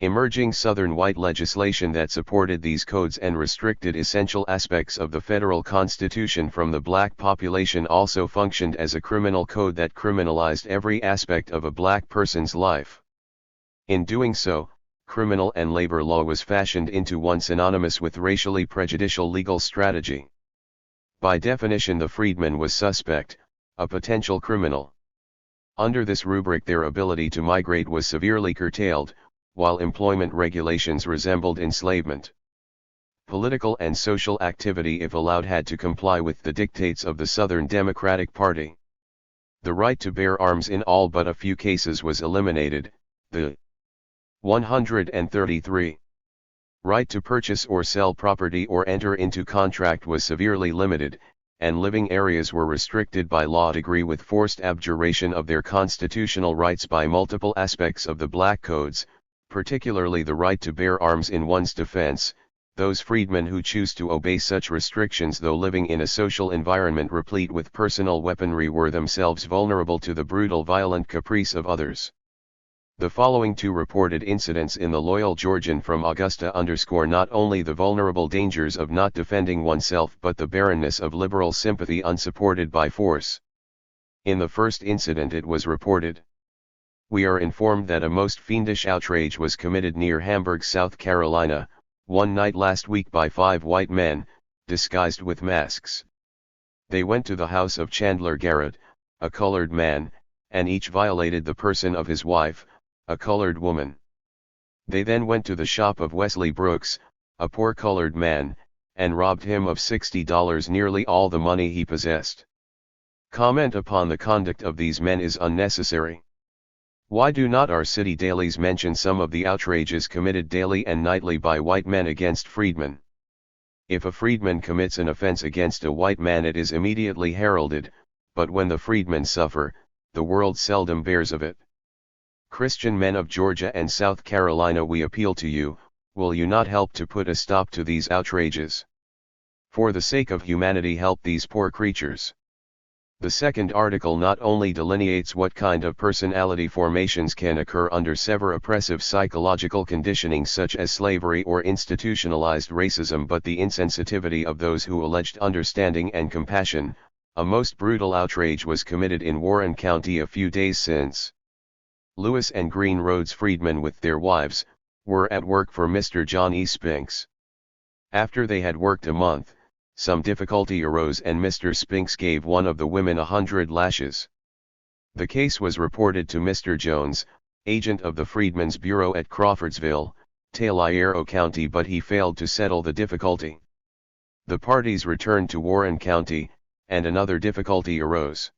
Emerging Southern white legislation that supported these codes and restricted essential aspects of the federal Constitution from the black population also functioned as a criminal code that criminalized every aspect of a black person's life. In doing so, criminal and labor law was fashioned into one synonymous with racially prejudicial legal strategy. By definition, the freedman was suspect, a potential criminal. Under this rubric, their ability to migrate was severely curtailed, while employment regulations resembled enslavement. Political and social activity, if allowed, had to comply with the dictates of the Southern Democratic Party. The right to bear arms in all but a few cases was eliminated. The 133. Right to purchase or sell property or enter into contract was severely limited, and living areas were restricted by law to agree with forced abjuration of their constitutional rights by multiple aspects of the black codes, particularly the right to bear arms in one's defense. Those freedmen who choose to obey such restrictions, though living in a social environment replete with personal weaponry, were themselves vulnerable to the brutal, violent caprice of others. The following two reported incidents in the Loyal Georgian from Augusta underscore not only the vulnerable dangers of not defending oneself but the barrenness of liberal sympathy unsupported by force. In the first incident, it was reported, "We are informed that a most fiendish outrage was committed near Hamburg, South Carolina, one night last week by 5 white men, disguised with masks. They went to the house of Chandler Garrett, a colored man, and each violated the person of his wife, a colored woman. They then went to the shop of Wesley Brooks, a poor colored man, and robbed him of $60, nearly all the money he possessed. Comment upon the conduct of these men is unnecessary. Why do not our city dailies mention some of the outrages committed daily and nightly by white men against freedmen? If a freedman commits an offense against a white man, it is immediately heralded, but when the freedmen suffer, the world seldom bears of it. Christian men of Georgia and South Carolina, we appeal to you, will you not help to put a stop to these outrages? For the sake of humanity, help these poor creatures." The second article not only delineates what kind of personality formations can occur under severe oppressive psychological conditioning such as slavery or institutionalized racism, but the insensitivity of those who alleged understanding and compassion, A most brutal outrage was committed in Warren County a few days since. Lewis and Green Roads freedmen with their wives, were at work for Mr. John E. Spinks. After they had worked a month, some difficulty arose and Mr. Spinks gave one of the women 100 lashes. The case was reported to Mr. Jones, agent of the Freedmen's Bureau at Crawfordsville, Taylor County, but he failed to settle the difficulty. The parties returned to Warren County, and another difficulty arose.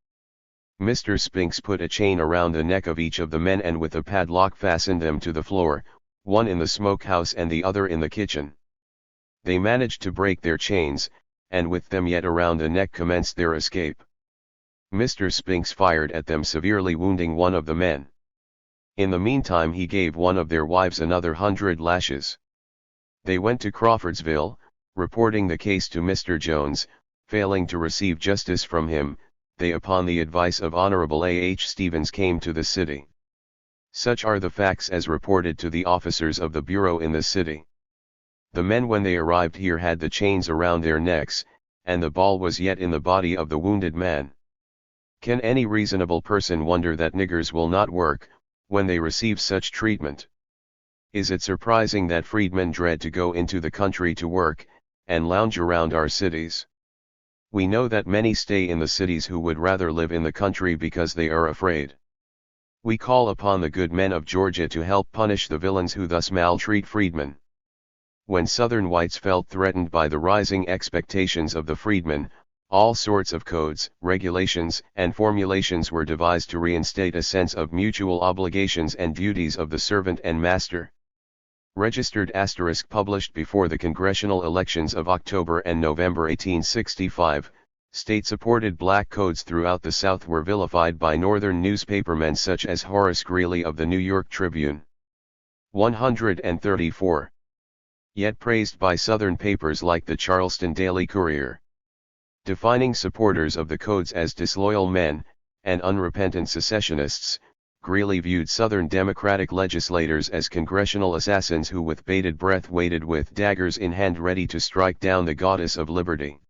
Mr. Spinks put a chain around the neck of each of the men and with a padlock fastened them to the floor, one in the smokehouse and the other in the kitchen. They managed to break their chains, and with them yet around the neck commenced their escape. Mr. Spinks fired at them, severely wounding one of the men. In the meantime he gave one of their wives another 100 lashes. They went to Crawfordsville, reporting the case to Mr. Jones. Failing to receive justice from him, they upon the advice of Honorable A. H. Stevens came to the city. Such are the facts as reported to the officers of the Bureau in the city. The men when they arrived here had the chains around their necks, and the ball was yet in the body of the wounded man. Can any reasonable person wonder that niggers will not work, when they receive such treatment? Is it surprising that freedmen dread to go into the country to work, and lounge around our cities? We know that many stay in the cities who would rather live in the country because they are afraid. We call upon the good men of Georgia to help punish the villains who thus maltreat freedmen. When Southern whites felt threatened by the rising expectations of the freedmen, all sorts of codes, regulations, and formulations were devised to reinstate a sense of mutual obligations and duties of the servant and master. Registered * published before the congressional elections of October and November 1865, state-supported black codes throughout the South were vilified by Northern newspapermen such as Horace Greeley of the New York Tribune. 134. Yet praised by Southern papers like the Charleston Daily Courier. Defining supporters of the codes as disloyal men, and unrepentant secessionists, Greeley viewed Southern Democratic legislators as congressional assassins who with bated breath waited with daggers in hand ready to strike down the goddess of liberty.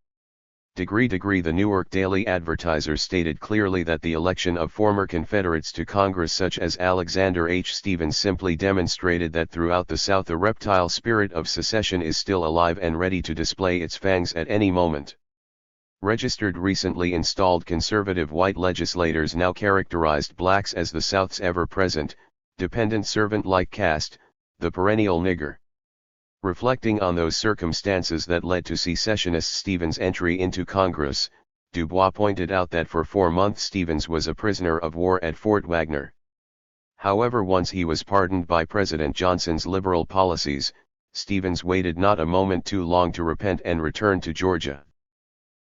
The Newark Daily Advertiser stated clearly that the election of former Confederates to Congress such as Alexander H. Stevens simply demonstrated that throughout the South the reptile spirit of secession is still alive and ready to display its fangs at any moment. Registered recently installed conservative white legislators now characterized blacks as the South's ever-present, dependent servant-like caste, the perennial nigger. Reflecting on those circumstances that led to secessionist Stevens' entry into Congress, Du Bois pointed out that for 4 months Stevens was a prisoner of war at Fort Wagner. However, once he was pardoned by President Johnson's liberal policies, Stevens waited not a moment too long to repent and return to Georgia.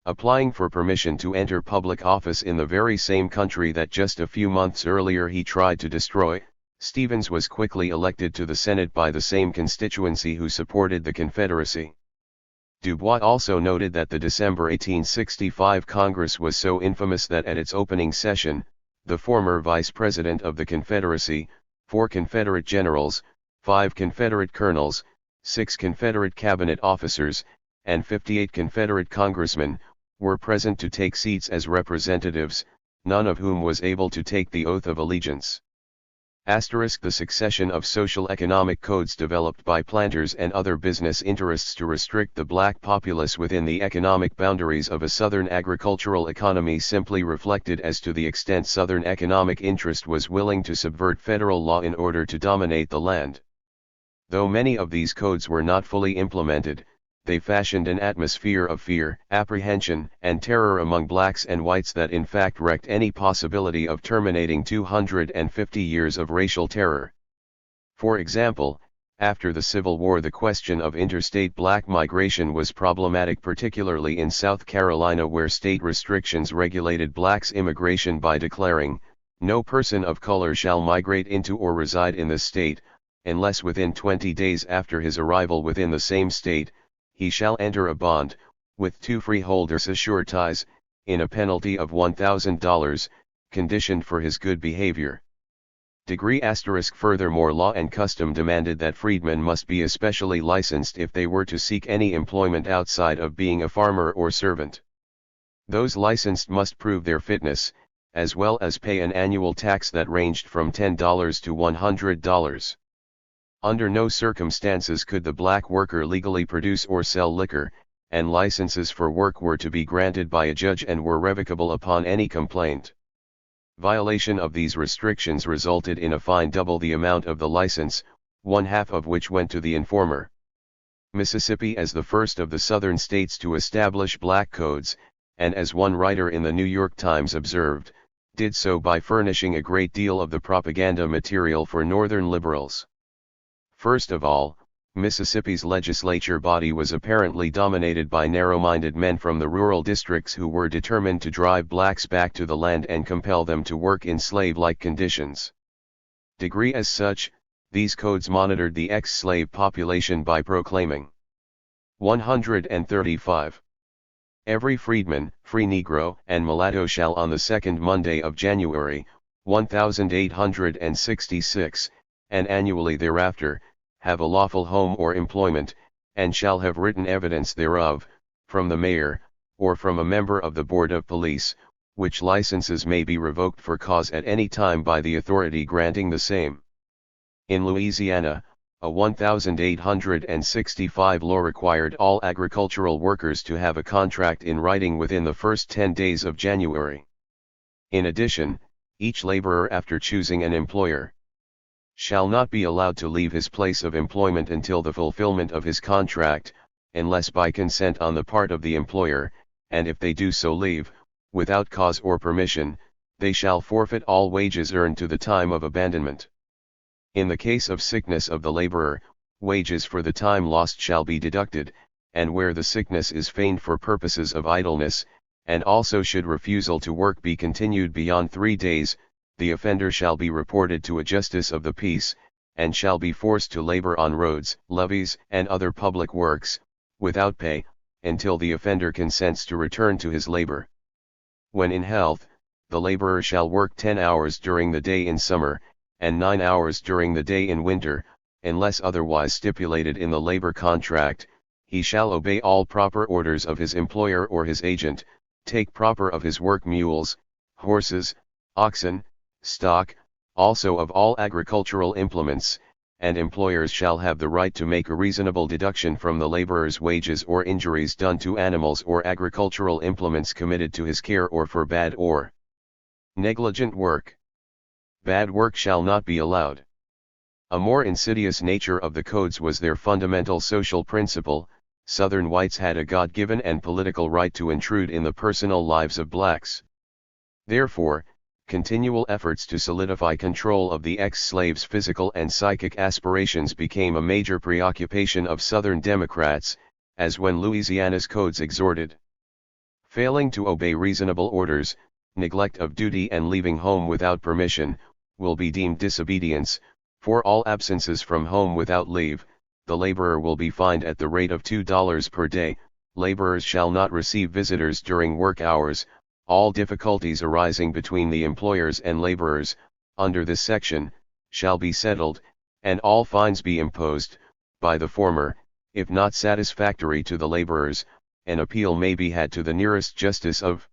Applying for permission to enter public office in the very same country that just a few months earlier he tried to destroy, Stevens was quickly elected to the Senate by the same constituency who supported the Confederacy. Du Bois also noted that the December 1865 Congress was so infamous that at its opening session, the former Vice President of the Confederacy, 4 Confederate generals, 5 Confederate colonels, 6 Confederate cabinet officers, and 58 Confederate congressmen, were present to take seats as representatives, none of whom was able to take the oath of allegiance. The succession of social economic codes developed by planters and other business interests to restrict the black populace within the economic boundaries of a Southern agricultural economy simply reflected as to the extent Southern economic interest was willing to subvert federal law in order to dominate the land. Though many of these codes were not fully implemented, they fashioned an atmosphere of fear, apprehension, and terror among blacks and whites that in fact wrecked any possibility of terminating 250 years of racial terror. For example, after the Civil War, the question of interstate black migration was problematic, particularly in South Carolina, where state restrictions regulated blacks' immigration by declaring, "No person of color shall migrate into or reside in the state, unless within 20 days after his arrival within the same state, he shall enter a bond, with 2 freeholders as sureties, in a penalty of $1,000, conditioned for his good behavior." Furthermore, law and custom demanded that freedmen must be especially licensed if they were to seek any employment outside of being a farmer or servant. Those licensed must prove their fitness, as well as pay an annual tax that ranged from $10 to $100. Under no circumstances could the black worker legally produce or sell liquor, and licenses for work were to be granted by a judge and were revocable upon any complaint. Violation of these restrictions resulted in a fine double the amount of the license, one half of which went to the informer. Mississippi, as the first of the southern states to establish black codes, and as one writer in the New York Times observed, did so by furnishing a great deal of the propaganda material for Northern liberals. First of all, Mississippi's legislature body was apparently dominated by narrow-minded men from the rural districts who were determined to drive blacks back to the land and compel them to work in slave-like conditions. Degree as such, these codes monitored the ex-slave population by proclaiming 135. Every freedman, free Negro, and mulatto shall on the second Monday of January, 1866, and annually thereafter, have a lawful home or employment, and shall have written evidence thereof, from the mayor, or from a member of the Board of Police, which licenses may be revoked for cause at any time by the authority granting the same. In Louisiana, a 1865 law required all agricultural workers to have a contract in writing within the first 10 days of January. In addition, each laborer after choosing an employer shall not be allowed to leave his place of employment until the fulfillment of his contract, unless by consent on the part of the employer, and if they do so leave, without cause or permission, they shall forfeit all wages earned to the time of abandonment. In the case of sickness of the laborer, wages for the time lost shall be deducted, and where the sickness is feigned for purposes of idleness, and also should refusal to work be continued beyond 3 days, the offender shall be reported to a justice of the peace, and shall be forced to labor on roads, levees, and other public works, without pay, until the offender consents to return to his labor. When in health, the laborer shall work 10 hours during the day in summer, and 9 hours during the day in winter, unless otherwise stipulated in the labor contract. He shall obey all proper orders of his employer or his agent, take proper of his work mules, horses, oxen, stock, also of all agricultural implements, and employers shall have the right to make a reasonable deduction from the laborer's wages or injuries done to animals or agricultural implements committed to his care or for bad or negligent work. Bad work shall not be allowed. A more insidious nature of the codes was their fundamental social principle. Southern whites had a God-given and political right to intrude in the personal lives of blacks. Therefore, continual efforts to solidify control of the ex-slaves' physical and psychic aspirations became a major preoccupation of Southern Democrats, as when Louisiana's codes exhorted. Failing to obey reasonable orders, neglect of duty and leaving home without permission, will be deemed disobedience. For all absences from home without leave, the laborer will be fined at the rate of $2 per day. Laborers shall not receive visitors during work hours. All difficulties arising between the employers and laborers, under this section, shall be settled, and all fines be imposed, by the former. If not satisfactory to the laborers, an appeal may be had to the nearest justice of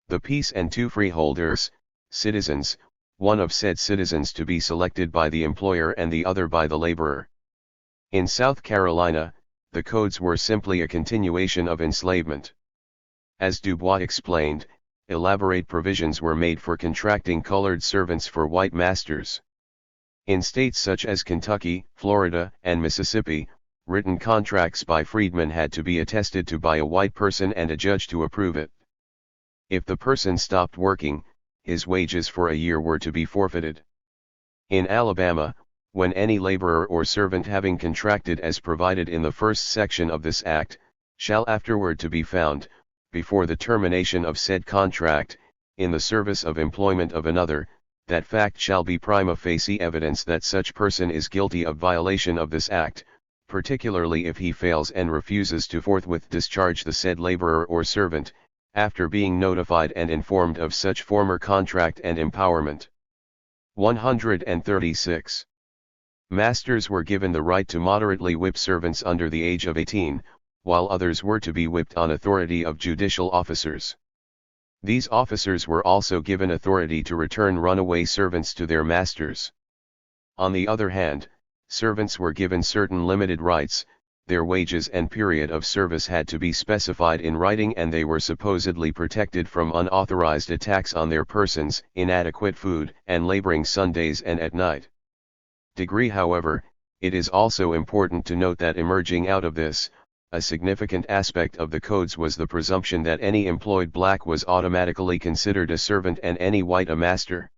the peace and 2 freeholders, citizens, one of said citizens to be selected by the employer and the other by the laborer. In South Carolina, the codes were simply a continuation of enslavement. As Dubois explained, elaborate provisions were made for contracting colored servants for white masters. In states such as Kentucky, Florida, and Mississippi, written contracts by freedmen had to be attested to by a white person and a judge to approve it. If the person stopped working, his wages for a year were to be forfeited. In Alabama, when any laborer or servant having contracted as provided in the first section of this act, shall afterward to be found, before the termination of said contract, in the service of employment of another, that fact shall be prima facie evidence that such person is guilty of violation of this act, particularly if he fails and refuses to forthwith discharge the said laborer or servant, after being notified and informed of such former contract and empowerment. 136. Masters were given the right to moderately whip servants under the age of 18, while others were to be whipped on authority of judicial officers. These officers were also given authority to return runaway servants to their masters. On the other hand, servants were given certain limited rights. Their wages and period of service had to be specified in writing, and they were supposedly protected from unauthorized attacks on their persons, inadequate food, and laboring Sundays and at night. However, it is also important to note that emerging out of this, a significant aspect of the codes was the presumption that any employed black was automatically considered a servant and any white a master.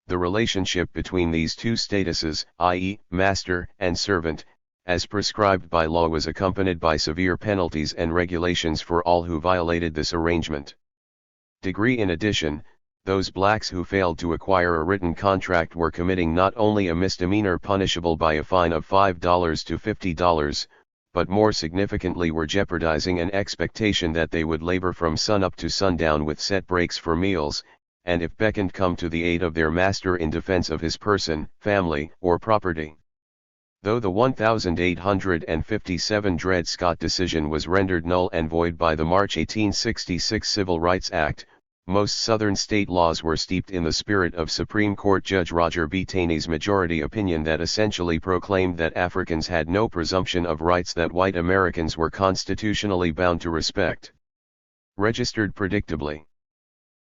The relationship between these two statuses, i.e., master and servant, as prescribed by law, was accompanied by severe penalties and regulations for all who violated this arrangement. In addition, those blacks who failed to acquire a written contract were committing not only a misdemeanor punishable by a fine of $5 to $50, but more significantly were jeopardizing an expectation that they would labor from sunup to sundown with set breaks for meals, and if beckoned come to the aid of their master in defense of his person, family, or property. Though the 1857 Dred Scott decision was rendered null and void by the March 1866 Civil Rights Act, most Southern state laws were steeped in the spirit of Supreme Court Judge Roger B. Taney's majority opinion that essentially proclaimed that Africans had no presumption of rights that white Americans were constitutionally bound to respect. Registered predictably.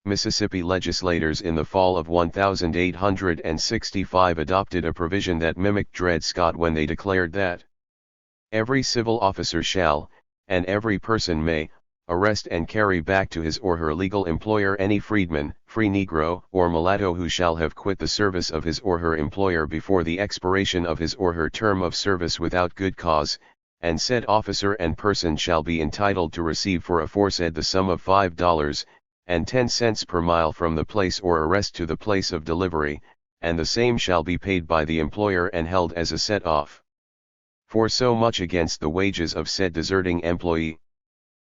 Mississippi legislators in the fall of 1865 adopted a provision that mimicked Dred Scott when they declared that every civil officer shall, and every person may, arrest and carry back to his or her legal employer any freedman, free negro, or mulatto who shall have quit the service of his or her employer before the expiration of his or her term of service without good cause, and said officer and person shall be entitled to receive for aforesaid the sum of $5.10 per mile from the place or arrest to the place of delivery, and the same shall be paid by the employer and held as a set-off for so much against the wages of said deserting employee.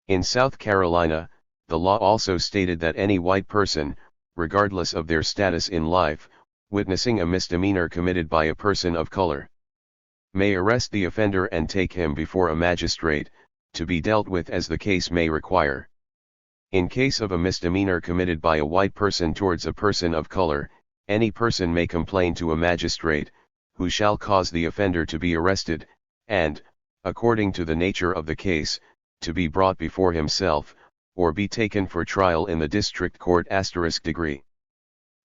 In South Carolina, the law also stated that any white person, regardless of their status in life, witnessing a misdemeanor committed by a person of color, may arrest the offender and take him before a magistrate, to be dealt with as the case may require. In case of a misdemeanor committed by a white person towards a person of color, any person may complain to a magistrate, who shall cause the offender to be arrested, and, according to the nature of the case, to be brought before himself, or be taken for trial in the district court *degree.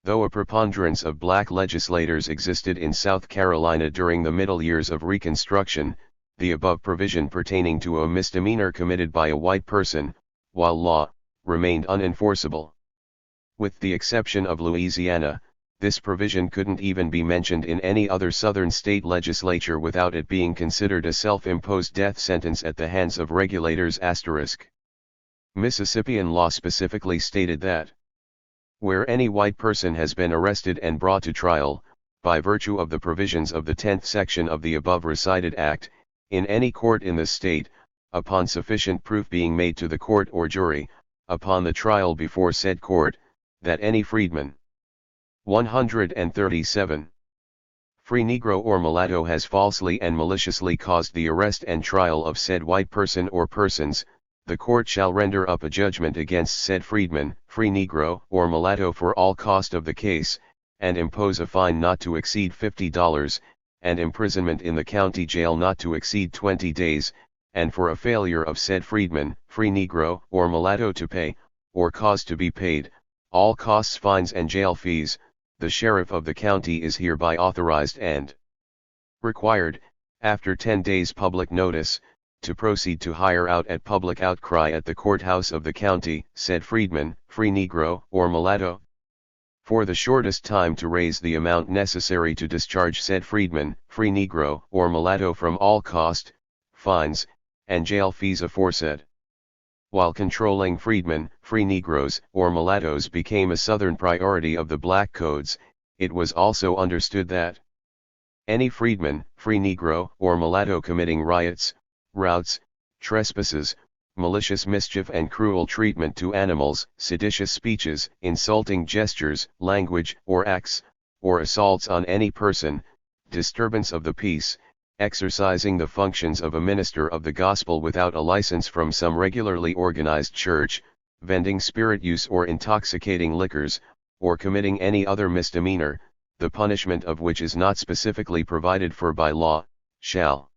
Though a preponderance of black legislators existed in South Carolina during the middle years of Reconstruction, the above provision pertaining to a misdemeanor committed by a white person, while law, remained unenforceable. With the exception of Louisiana, this provision couldn't even be mentioned in any other Southern state legislature without it being considered a self-imposed death sentence at the hands of regulators *. Mississippian law specifically stated that where any white person has been arrested and brought to trial, by virtue of the provisions of the 10th section of the above recited act, in any court in the state, upon sufficient proof being made to the court or jury, upon the trial before said court, that any freedman 137. Free negro or mulatto has falsely and maliciously caused the arrest and trial of said white person or persons, the court shall render up a judgment against said freedman, free negro, or mulatto for all cost of the case, and impose a fine not to exceed $50, and imprisonment in the county jail not to exceed 20 days, and for a failure of said freedman, free negro, or mulatto to pay, or cause to be paid, all costs, fines and jail fees, the sheriff of the county is hereby authorized and required, after 10 days public notice, to proceed to hire out at public outcry at the courthouse of the county, said freedman, free negro, or mulatto, for the shortest time to raise the amount necessary to discharge said freedman, free negro, or mulatto from all cost, fines, and jail fees aforesaid. While controlling freedmen, free negroes, or mulattoes became a Southern priority of the black codes, it was also understood that any freedman, free negro, or mulatto committing riots, routs, trespasses, malicious mischief and cruel treatment to animals, seditious speeches, insulting gestures, language, or acts, or assaults on any person, disturbance of the peace, exercising the functions of a minister of the gospel without a license from some regularly organized church, vending spirit use or intoxicating liquors, or committing any other misdemeanor, the punishment of which is not specifically provided for by law, shall,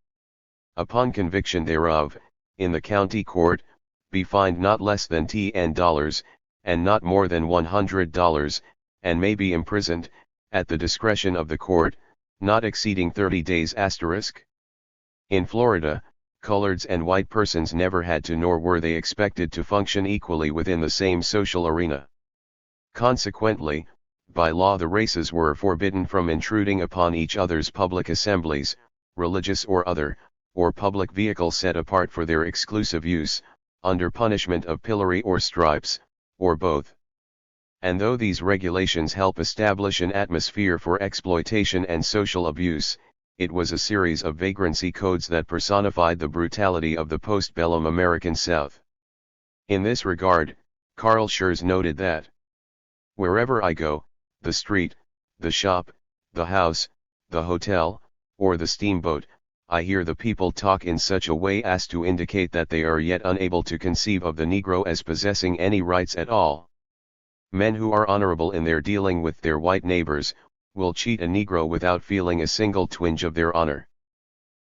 upon conviction thereof, in the county court, be fined not less than $10, and not more than $100, and may be imprisoned, at the discretion of the court, not exceeding 30 days*. In Florida, coloreds and white persons never had to nor were they expected to function equally within the same social arena. Consequently, by law the races were forbidden from intruding upon each other's public assemblies, religious or other, or public vehicles set apart for their exclusive use, under punishment of pillory or stripes, or both. And though these regulations help establish an atmosphere for exploitation and social abuse, it was a series of vagrancy codes that personified the brutality of the postbellum American South. In this regard, Carl Schurz noted that, "Wherever I go, the street, the shop, the house, the hotel, or the steamboat, I hear the people talk in such a way as to indicate that they are yet unable to conceive of the Negro as possessing any rights at all. Men who are honorable in their dealing with their white neighbors, will cheat a Negro without feeling a single twinge of their honor.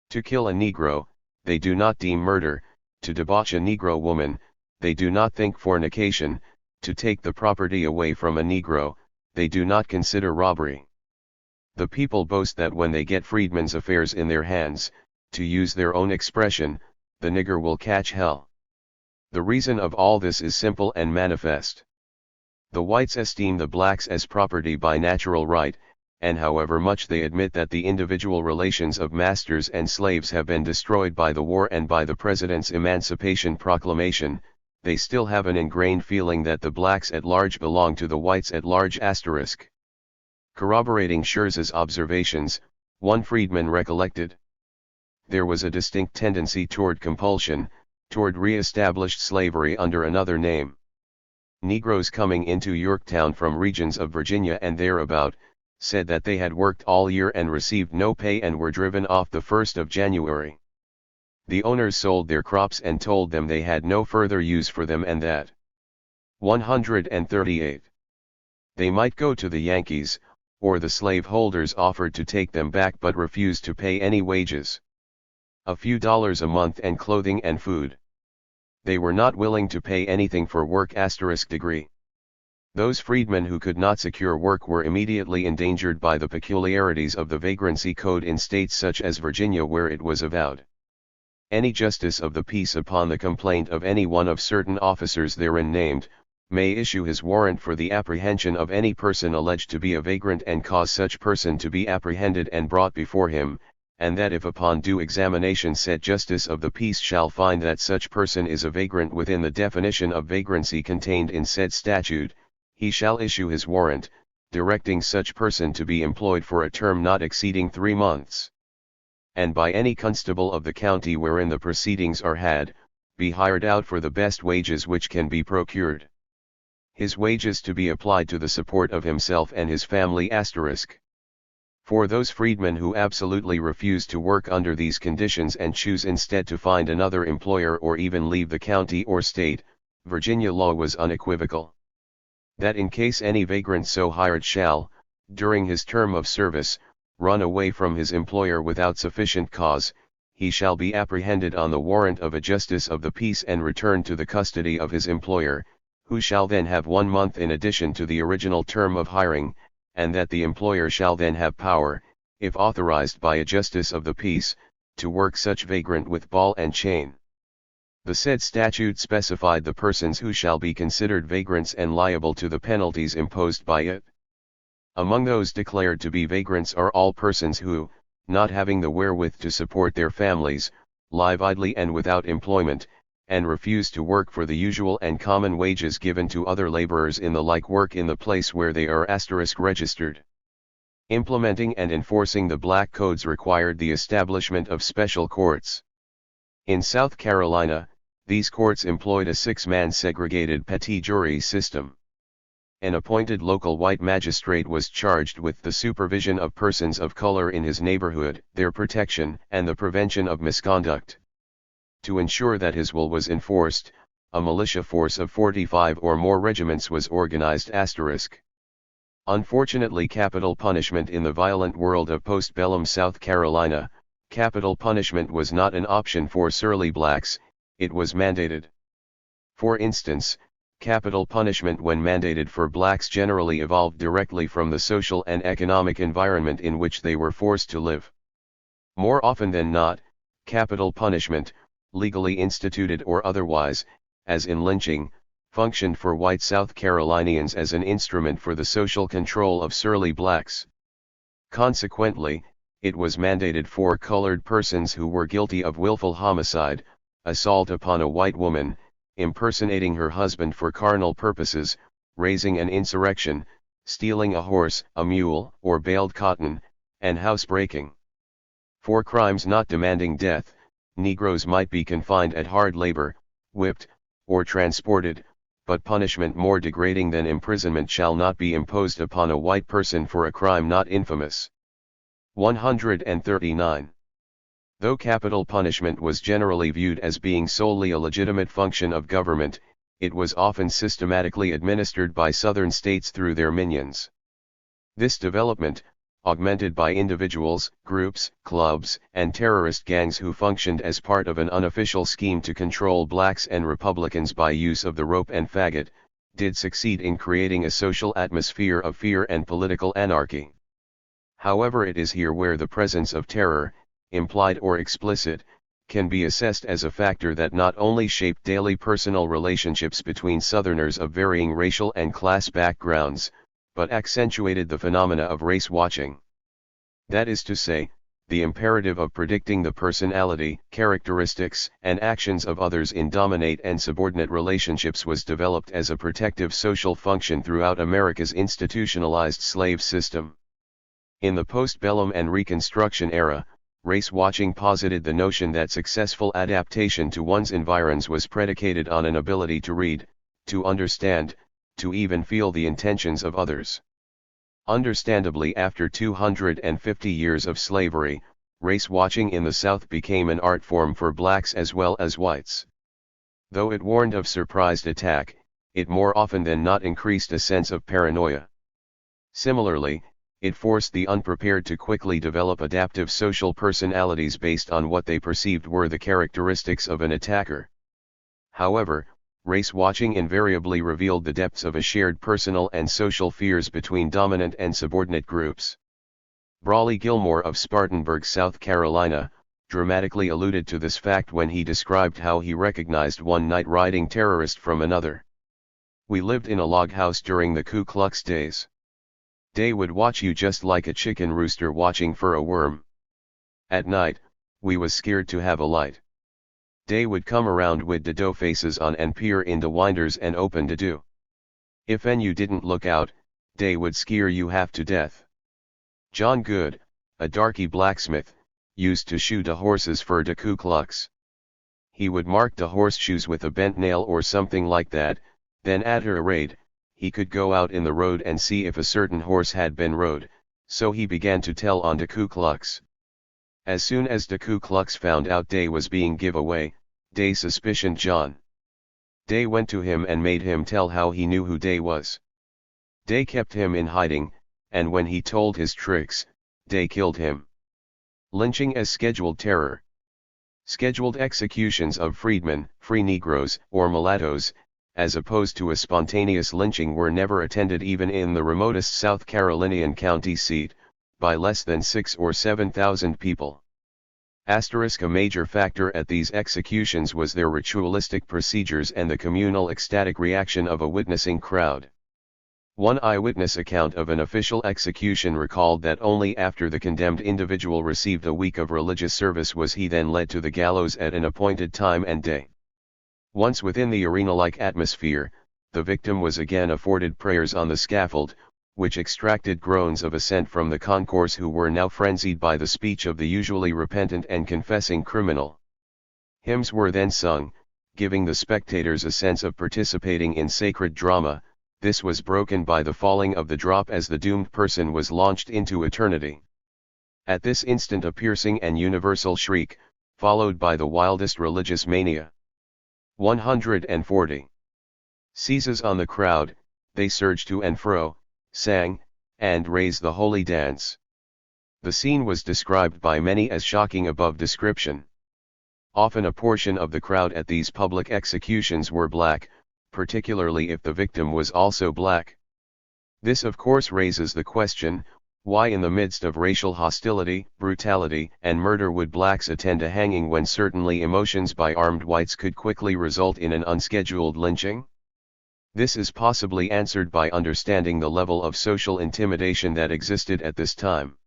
To kill a Negro, they do not deem murder; to debauch a Negro woman, they do not think fornication; to take the property away from a Negro, they do not consider robbery. The people boast that when they get freedmen's affairs in their hands, to use their own expression, the nigger will catch hell. The reason of all this is simple and manifest. The whites esteem the blacks as property by natural right, and however much they admit that the individual relations of masters and slaves have been destroyed by the war and by the President's Emancipation Proclamation, they still have an ingrained feeling that the blacks at large belong to the whites at large*. Corroborating Schurz's observations, one freedman recollected, "There was a distinct tendency toward compulsion, toward re-established slavery under another name. Negroes coming into Yorktown from regions of Virginia and thereabout, said that they had worked all year and received no pay and were driven off the 1st of January. The owners sold their crops and told them they had no further use for them and that 138. They might go to the Yankees, or the slaveholders offered to take them back but refused to pay any wages. A few dollars a month and clothing and food. They were not willing to pay anything for work*. Those freedmen who could not secure work were immediately endangered by the peculiarities of the vagrancy code in states such as Virginia, where it was avowed. Any justice of the peace upon the complaint of any one of certain officers therein named, may issue his warrant for the apprehension of any person alleged to be a vagrant and cause such person to be apprehended and brought before him, and that if upon due examination said justice of the peace shall find that such person is a vagrant within the definition of vagrancy contained in said statute, he shall issue his warrant, directing such person to be employed for a term not exceeding 3 months. And by any constable of the county wherein the proceedings are had, be hired out for the best wages which can be procured. His wages to be applied to the support of himself and his family*. For those freedmen who absolutely refuse to work under these conditions and choose instead to find another employer or even leave the county or state, Virginia law was unequivocal. That in case any vagrant so hired shall, during his term of service, run away from his employer without sufficient cause, he shall be apprehended on the warrant of a justice of the peace and returned to the custody of his employer, who shall then have 1 month in addition to the original term of hiring, and that the employer shall then have power, if authorized by a justice of the peace, to work such vagrant with ball and chain. The said statute specified the persons who shall be considered vagrants and liable to the penalties imposed by it. Among those declared to be vagrants are all persons who, not having the wherewith to support their families, live idly and without employment, and refuse to work for the usual and common wages given to other laborers in the like work in the place where they are * registered. Implementing and enforcing the black codes required the establishment of special courts. In South Carolina, these courts employed a 6-man segregated petit jury system. An appointed local white magistrate was charged with the supervision of persons of color in his neighborhood, their protection and the prevention of misconduct. To ensure that his will was enforced, a militia force of 45 or more regiments was organized. Unfortunately, capital punishment in the violent world of postbellum South Carolina, capital punishment was not an option for surly blacks, it was mandated. For instance, capital punishment when mandated for blacks generally evolved directly from the social and economic environment in which they were forced to live. More often than not, capital punishment, legally instituted or otherwise, as in lynching, functioned for white South Carolinians as an instrument for the social control of surly blacks. Consequently, it was mandated for colored persons who were guilty of willful homicide, assault upon a white woman, impersonating her husband for carnal purposes, raising an insurrection, stealing a horse, a mule, or baled cotton, and housebreaking. For crimes not demanding death, Negroes might be confined at hard labor, whipped, or transported, but punishment more degrading than imprisonment shall not be imposed upon a white person for a crime not infamous. 139. Though capital punishment was generally viewed as being solely a legitimate function of government, it was often systematically administered by Southern states through their minions. This development, augmented by individuals, groups, clubs, and terrorist gangs who functioned as part of an unofficial scheme to control blacks and Republicans by use of the rope and faggot, did succeed in creating a social atmosphere of fear and political anarchy. However, it is here where the presence of terror, implied or explicit, can be assessed as a factor that not only shaped daily personal relationships between Southerners of varying racial and class backgrounds, but accentuated the phenomena of race watching. That is to say, the imperative of predicting the personality, characteristics, and actions of others in dominate and subordinate relationships was developed as a protective social function throughout America's institutionalized slave system. In the postbellum and Reconstruction era, race watching posited the notion that successful adaptation to one's environs was predicated on an ability to read, to understand, to even feel the intentions of others. Understandably, after 250 years of slavery, race watching in the South became an art form for blacks as well as whites. Though it warned of surprised attack, it more often than not increased a sense of paranoia. Similarly, it forced the unprepared to quickly develop adaptive social personalities based on what they perceived were the characteristics of an attacker. However, race watching invariably revealed the depths of a shared personal and social fears between dominant and subordinate groups. Brawley Gilmore of Spartanburg, South Carolina, dramatically alluded to this fact when he described how he recognized one night-riding terrorist from another. "We lived in a log house during the Ku Klux days. Day would watch you just like a chicken rooster watching for a worm. At night, we was scared to have a light. Day would come around wid de dough faces on and peer in de winders and open de do. If en you didn't look out, Day would scare you half to death." John Good, a darky blacksmith, used to shoe de horses for de Ku Klux. He would mark de horseshoes with a bent nail or something like that, then after a raid, he could go out in the road and see if a certain horse had been rode, so he began to tell on de Ku Klux. As soon as de Ku Klux found out Day was being give away, Day suspicioned John. Day went to him and made him tell how he knew who Day was. Day kept him in hiding, and when he told his tricks, Day killed him. Lynching as scheduled terror. Scheduled executions of freedmen, free Negroes, or mulattoes, as opposed to a spontaneous lynching, were never attended even in the remotest South Carolinian county seat, by less than 6,000 or 7,000 people. A major factor at these executions was their ritualistic procedures and the communal ecstatic reaction of a witnessing crowd. One eyewitness account of an official execution recalled that only after the condemned individual received a week of religious service was he then led to the gallows at an appointed time and day. Once within the arena-like atmosphere, the victim was again afforded prayers on the scaffold, which extracted groans of assent from the concourse, who were now frenzied by the speech of the usually repentant and confessing criminal. Hymns were then sung, giving the spectators a sense of participating in sacred drama. This was broken by the falling of the drop as the doomed person was launched into eternity. At this instant a piercing and universal shriek, followed by the wildest religious mania. 140. Seizes on the crowd, they surged to and fro, sang, and raised the holy dance. The scene was described by many as shocking above description. Often a portion of the crowd at these public executions were black, particularly if the victim was also black. This of course raises the question, why in the midst of racial hostility, brutality, and murder would blacks attend a hanging when certainly emotions by armed whites could quickly result in an unscheduled lynching? This is possibly answered by understanding the level of social intimidation that existed at this time.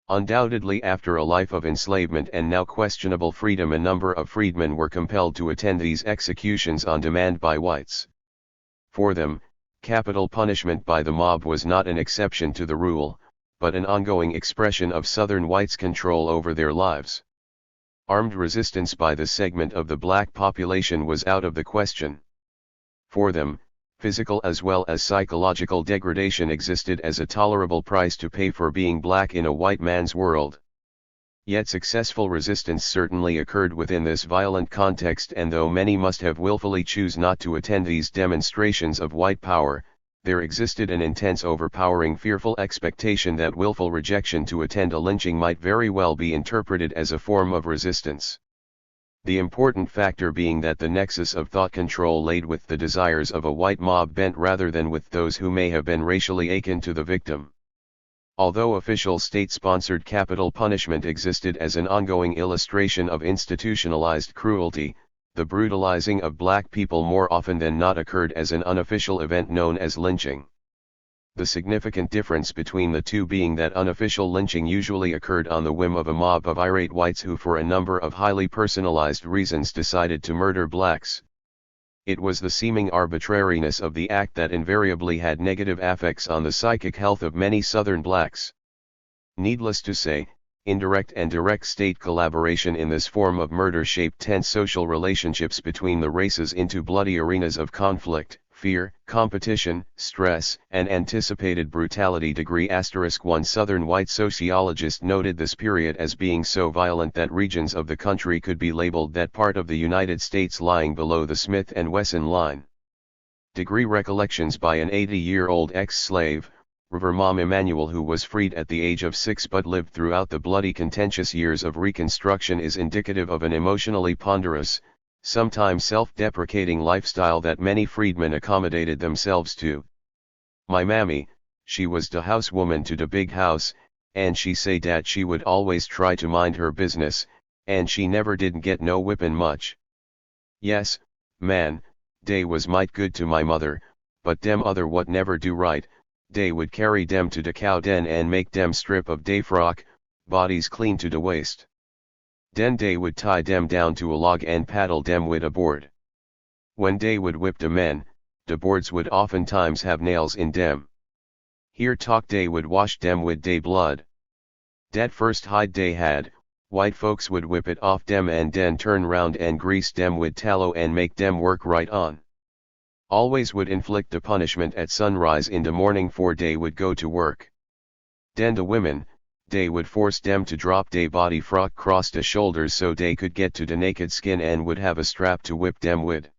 Undoubtedly, after a life of enslavement and now questionable freedom, a number of freedmen were compelled to attend these executions on demand by whites. For them, capital punishment by the mob was not an exception to the rule, but an ongoing expression of Southern whites' control over their lives. Armed resistance by this segment of the black population was out of the question. For them, physical as well as psychological degradation existed as a tolerable price to pay for being black in a white man's world. Yet successful resistance certainly occurred within this violent context, and though many must have willfully choose not to attend these demonstrations of white power, there existed an intense, overpowering, fearful expectation that willful rejection to attend a lynching might very well be interpreted as a form of resistance. The important factor being that the nexus of thought control laid with the desires of a white mob bent rather than with those who may have been racially akin to the victim. Although official state-sponsored capital punishment existed as an ongoing illustration of institutionalized cruelty, the brutalizing of black people more often than not occurred as an unofficial event known as lynching. The significant difference between the two being that unofficial lynching usually occurred on the whim of a mob of irate whites who for a number of highly personalized reasons decided to murder blacks. It was the seeming arbitrariness of the act that invariably had negative effects on the psychic health of many Southern blacks. Needless to say, indirect and direct state collaboration in this form of murder shaped tense social relationships between the races into bloody arenas of conflict, fear, competition, stress, and anticipated brutality. *1 Southern white sociologist noted this period as being so violent that regions of the country could be labeled that part of the United States lying below the Smith and Wesson line. Recollections by an 80-year-old ex-slave, River Mom Emanuel, who was freed at the age of 6 but lived throughout the bloody contentious years of Reconstruction, is indicative of an emotionally ponderous, sometimes self-deprecating lifestyle that many freedmen accommodated themselves to. "My mammy, she was de housewoman to de big house, and she say dat she would always try to mind her business, and she never didn't get no whippin' much. Yes, man, dey was might good to my mother, but dem other what never do right, dey would carry dem to de cow den and make dem strip of dey frock, bodies clean to de waist. Den dey would tie dem down to a log and paddle dem wid a board. When dey would whip de men, de boards would oftentimes have nails in dem. Here talk dey would wash dem wid dey blood. Dat first hide dey had, white folks would whip it off dem and den turn round and grease dem wid tallow and make dem work right on. Always would inflict de punishment at sunrise in de morning for dey would go to work. Den de women, dey would force dem to drop dey body frock cross de shoulders so dey could get to de naked skin and would have a strap to whip dem wid.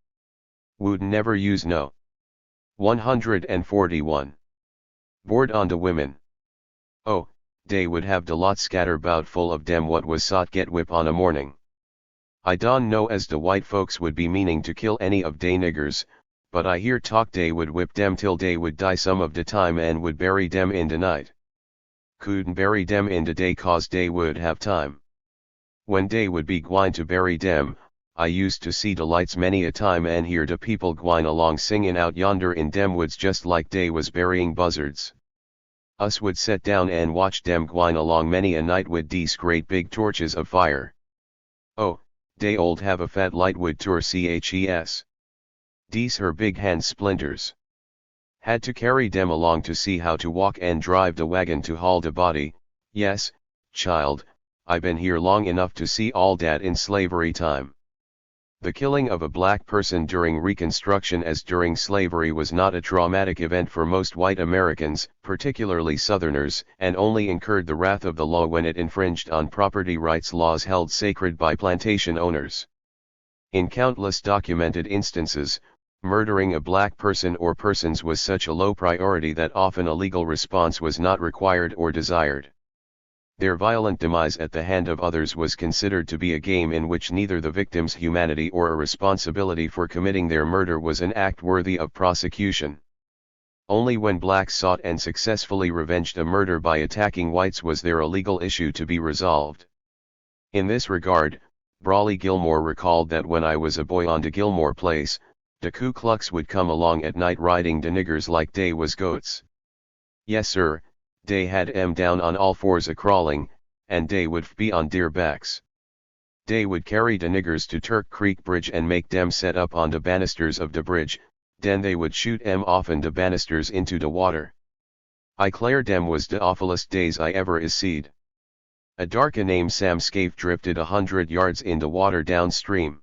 Would never use no. 141. Board on de women. Oh, dey would have de lot scatter bout full of dem what was sought get whip on a morning. I don know as de white folks would be meaning to kill any of dey niggers, but I hear talk dey would whip dem till dey would die some of de time and would bury dem in de night. Couldn't bury dem in de day cause dey would have time. When dey would be gwine to bury dem, I used to see de lights many a time and hear de people gwine along singin' out yonder in dem woods just like dey was burying buzzards. Us would set down and watch dem gwine along many a night wid dese great big torches of fire. Oh, dey old have a fat light wood tour ches. Dese her big hand splinters. Had to carry dem along to see how to walk and drive de wagon to haul de body. Yes, child, I been here long enough to see all dat in slavery time. The killing of a black person during Reconstruction as during slavery was not a traumatic event for most white Americans, particularly Southerners, and only incurred the wrath of the law when it infringed on property rights laws held sacred by plantation owners. In countless documented instances, murdering a black person or persons was such a low priority that often a legal response was not required or desired. Their violent demise at the hand of others was considered to be a game in which neither the victim's humanity or a responsibility for committing their murder was an act worthy of prosecution. Only when blacks sought and successfully revenged a murder by attacking whites was there a legal issue to be resolved. In this regard, Brawley Gilmore recalled that when I was a boy on de Gilmore Place, de Ku Klux would come along at night riding de niggers like dey was goats. Yes sir, dey had em down on all fours a-crawling, and dey would be on deer backs. Dey would carry de niggers to Turk Creek Bridge and make dem set up on de banisters of de bridge, den they would shoot em offen de banisters into de water. I clare dem was de awfulest days I ever is seed. A darka named Sam Scaife drifted 100 yards in de water downstream.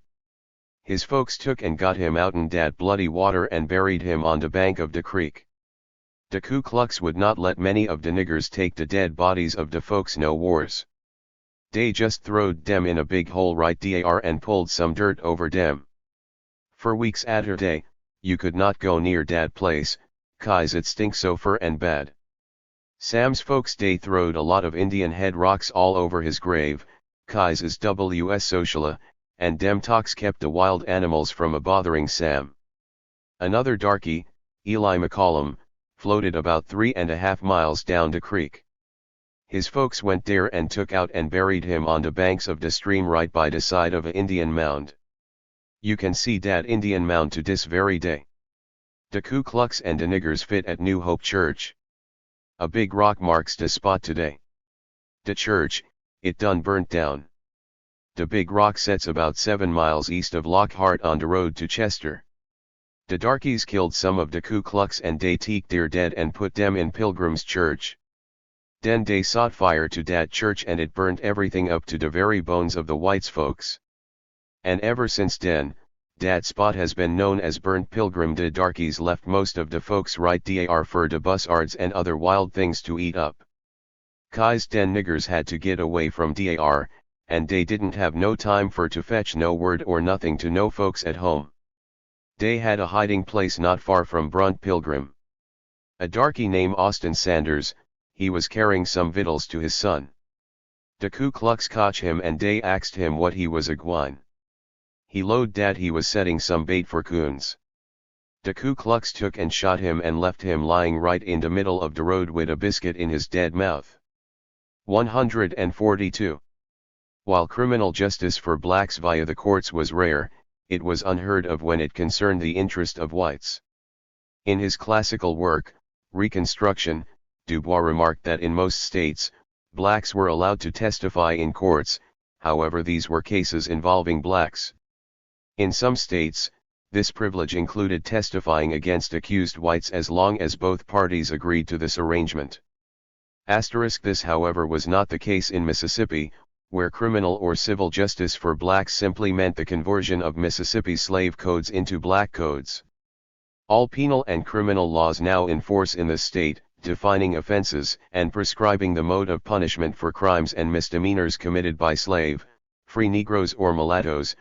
His folks took and got him outen dat bloody water and buried him on de bank of de creek. De Ku Klux would not let many of de niggers take de dead bodies of de folks no wars. Dey just throwed dem in a big hole right dar and pulled some dirt over dem. For weeks atter day, you could not go near dat place, kise it stink so fur and bad. Sam's folks dey throwed a lot of Indian head rocks all over his grave, kise is ws sociala, and dem talks kept the wild animals from a bothering Sam. Another darky, Eli McCollum, floated about 3.5 miles down de creek. His folks went there and took out and buried him on the banks of the stream right by the side of a Indian mound. You can see dat Indian mound to dis very day. De Ku Klux and de niggers fit at New Hope Church. A big rock marks de spot today. De church, it done burnt down. De big rock sets about 7 miles east of Lockhart on de road to Chester. De darkies killed some of de Ku Klux and dey teek deir dead and put dem in Pilgrim's Church. Den dey sought fire to dat church and it burnt everything up to de very bones of the whites folks. And ever since den, dat spot has been known as Burnt Pilgrim. De darkies left most of de folks right dar for de buzzards and other wild things to eat up. Kise den niggers had to get away from dar, and dey didn't have no time for to fetch no word or nothing to no folks at home. Dey had a hiding place not far from Burnt Pilgrim. A darky named Austin Sanders, he was carrying some victuals to his son. De Ku Klux caught him and dey axed him what he was a-gwine. He lowed dat he was setting some bait for coons. De Ku Klux took and shot him and left him lying right in the middle of the road with a biscuit in his dead mouth. 142. While criminal justice for blacks via the courts was rare, it was unheard of when it concerned the interest of whites. In his classical work, Reconstruction, Du Bois remarked that in most states, blacks were allowed to testify in courts, however these were cases involving blacks. In some states, this privilege included testifying against accused whites as long as both parties agreed to this arrangement. This however was not the case in Mississippi, where criminal or civil justice for blacks simply meant the conversion of Mississippi slave codes into black codes. All penal and criminal laws now in force in the state, defining offenses and prescribing the mode of punishment for crimes and misdemeanors committed by slave, free Negroes or mulattoes,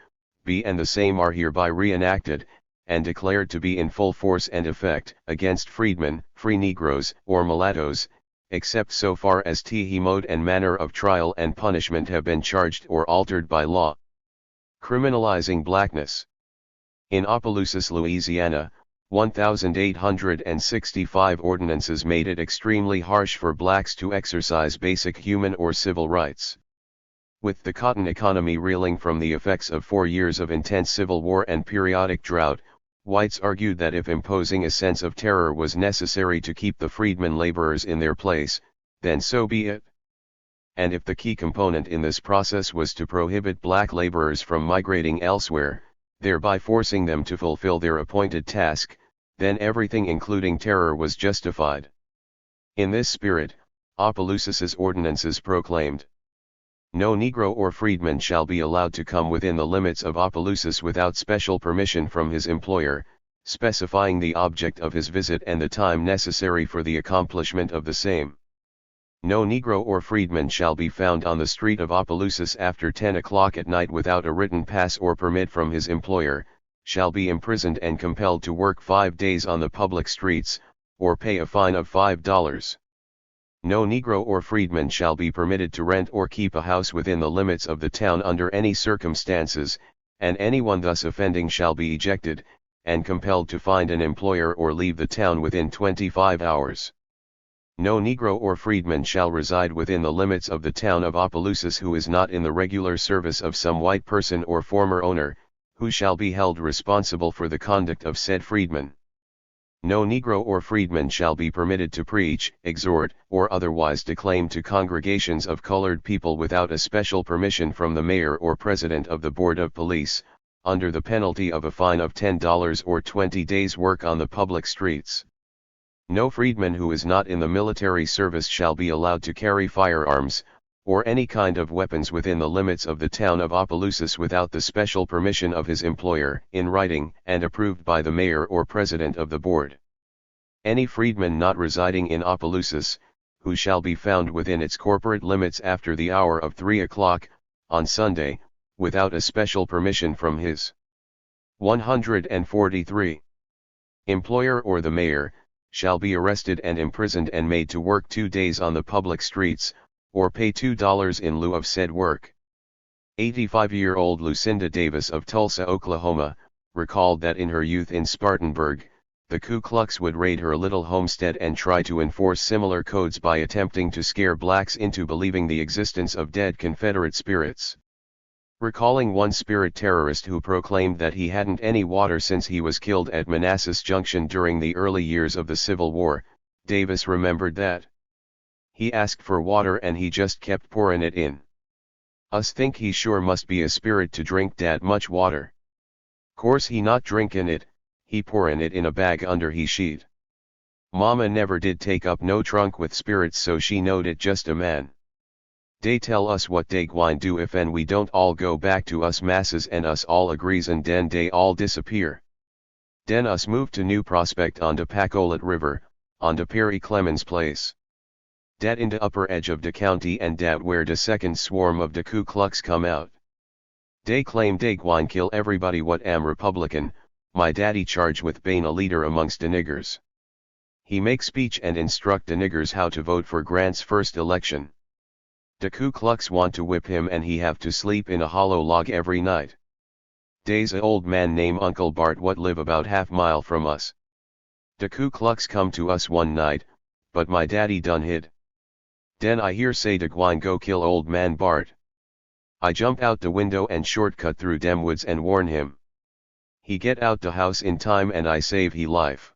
be and the same are hereby reenacted, and declared to be in full force and effect against freedmen, free Negroes, or mulattoes, except so far as the mode and manner of trial and punishment have been charged or altered by law. Criminalizing blackness. In Opelousas, Louisiana, 1,865 ordinances made it extremely harsh for blacks to exercise basic human or civil rights. With the cotton economy reeling from the effects of 4 years of intense civil war and periodic drought, whites argued that if imposing a sense of terror was necessary to keep the freedmen laborers in their place, then so be it. And if the key component in this process was to prohibit black laborers from migrating elsewhere, thereby forcing them to fulfill their appointed task, then everything including terror was justified. In this spirit, Opelousas's ordinances proclaimed, "No Negro or freedman shall be allowed to come within the limits of Opelousas without special permission from his employer, specifying the object of his visit and the time necessary for the accomplishment of the same. No Negro or freedman shall be found on the street of Opelousas after 10 o'clock at night without a written pass or permit from his employer, shall be imprisoned and compelled to work 5 days on the public streets, or pay a fine of $5. No Negro or freedman shall be permitted to rent or keep a house within the limits of the town under any circumstances, and anyone thus offending shall be ejected, and compelled to find an employer or leave the town within 25 hours. No Negro or freedman shall reside within the limits of the town of Opelousas who is not in the regular service of some white person or former owner, who shall be held responsible for the conduct of said freedman. No Negro or freedman shall be permitted to preach, exhort, or otherwise declaim to congregations of colored people without a special permission from the mayor or president of the Board of Police, under the penalty of a fine of $10 or 20 days' work on the public streets. No freedman who is not in the military service shall be allowed to carry firearms, or any kind of weapons within the limits of the town of Opelousas without the special permission of his employer, in writing, and approved by the mayor or president of the board. Any freedman not residing in Opelousas, who shall be found within its corporate limits after the hour of 3 o'clock, on Sunday, without a special permission from his 143 employer or the mayor, shall be arrested and imprisoned and made to work 2 days on the public streets, or pay $2 in lieu of said work. 85-year-old Lucinda Davis of Tulsa, Oklahoma, recalled that in her youth in Spartanburg, the Ku Klux would raid her little homestead and try to enforce similar codes by attempting to scare blacks into believing the existence of dead Confederate spirits. Recalling one spirit terrorist who proclaimed that he hadn't any water since he was killed at Manassas Junction during the early years of the Civil War, Davis remembered that he asked for water and he just kept pouring it in. Us think he sure must be a spirit to drink dat much water. Course he not drinkin' it, he pourin' it in a bag under he sheet. Mama never did take up no trunk with spirits so she knowed it just a man. Dey tell us what dey gwine do if and we don't all go back to us masses and us all agrees and den dey all disappear. Den us move to New Prospect on de Pacolet River, on de Perry Clemens place. Dat in de upper edge of de county and dat where de second swarm of de Ku Klux come out. Dey claim dey gwine kill everybody what am Republican, my daddy charge with being a leader amongst de niggers. He make speech and instruct de niggers how to vote for Grant's first election. De Ku Klux want to whip him and he have to sleep in a hollow log every night. Dey's a old man named Uncle Bart what live about half-mile from us. De Ku Klux come to us one night, but my daddy done hid. Den I hear say de gwine go kill old man Bart. I jump out the window and shortcut through dem woods and warn him. He get out the house in time and I save he life.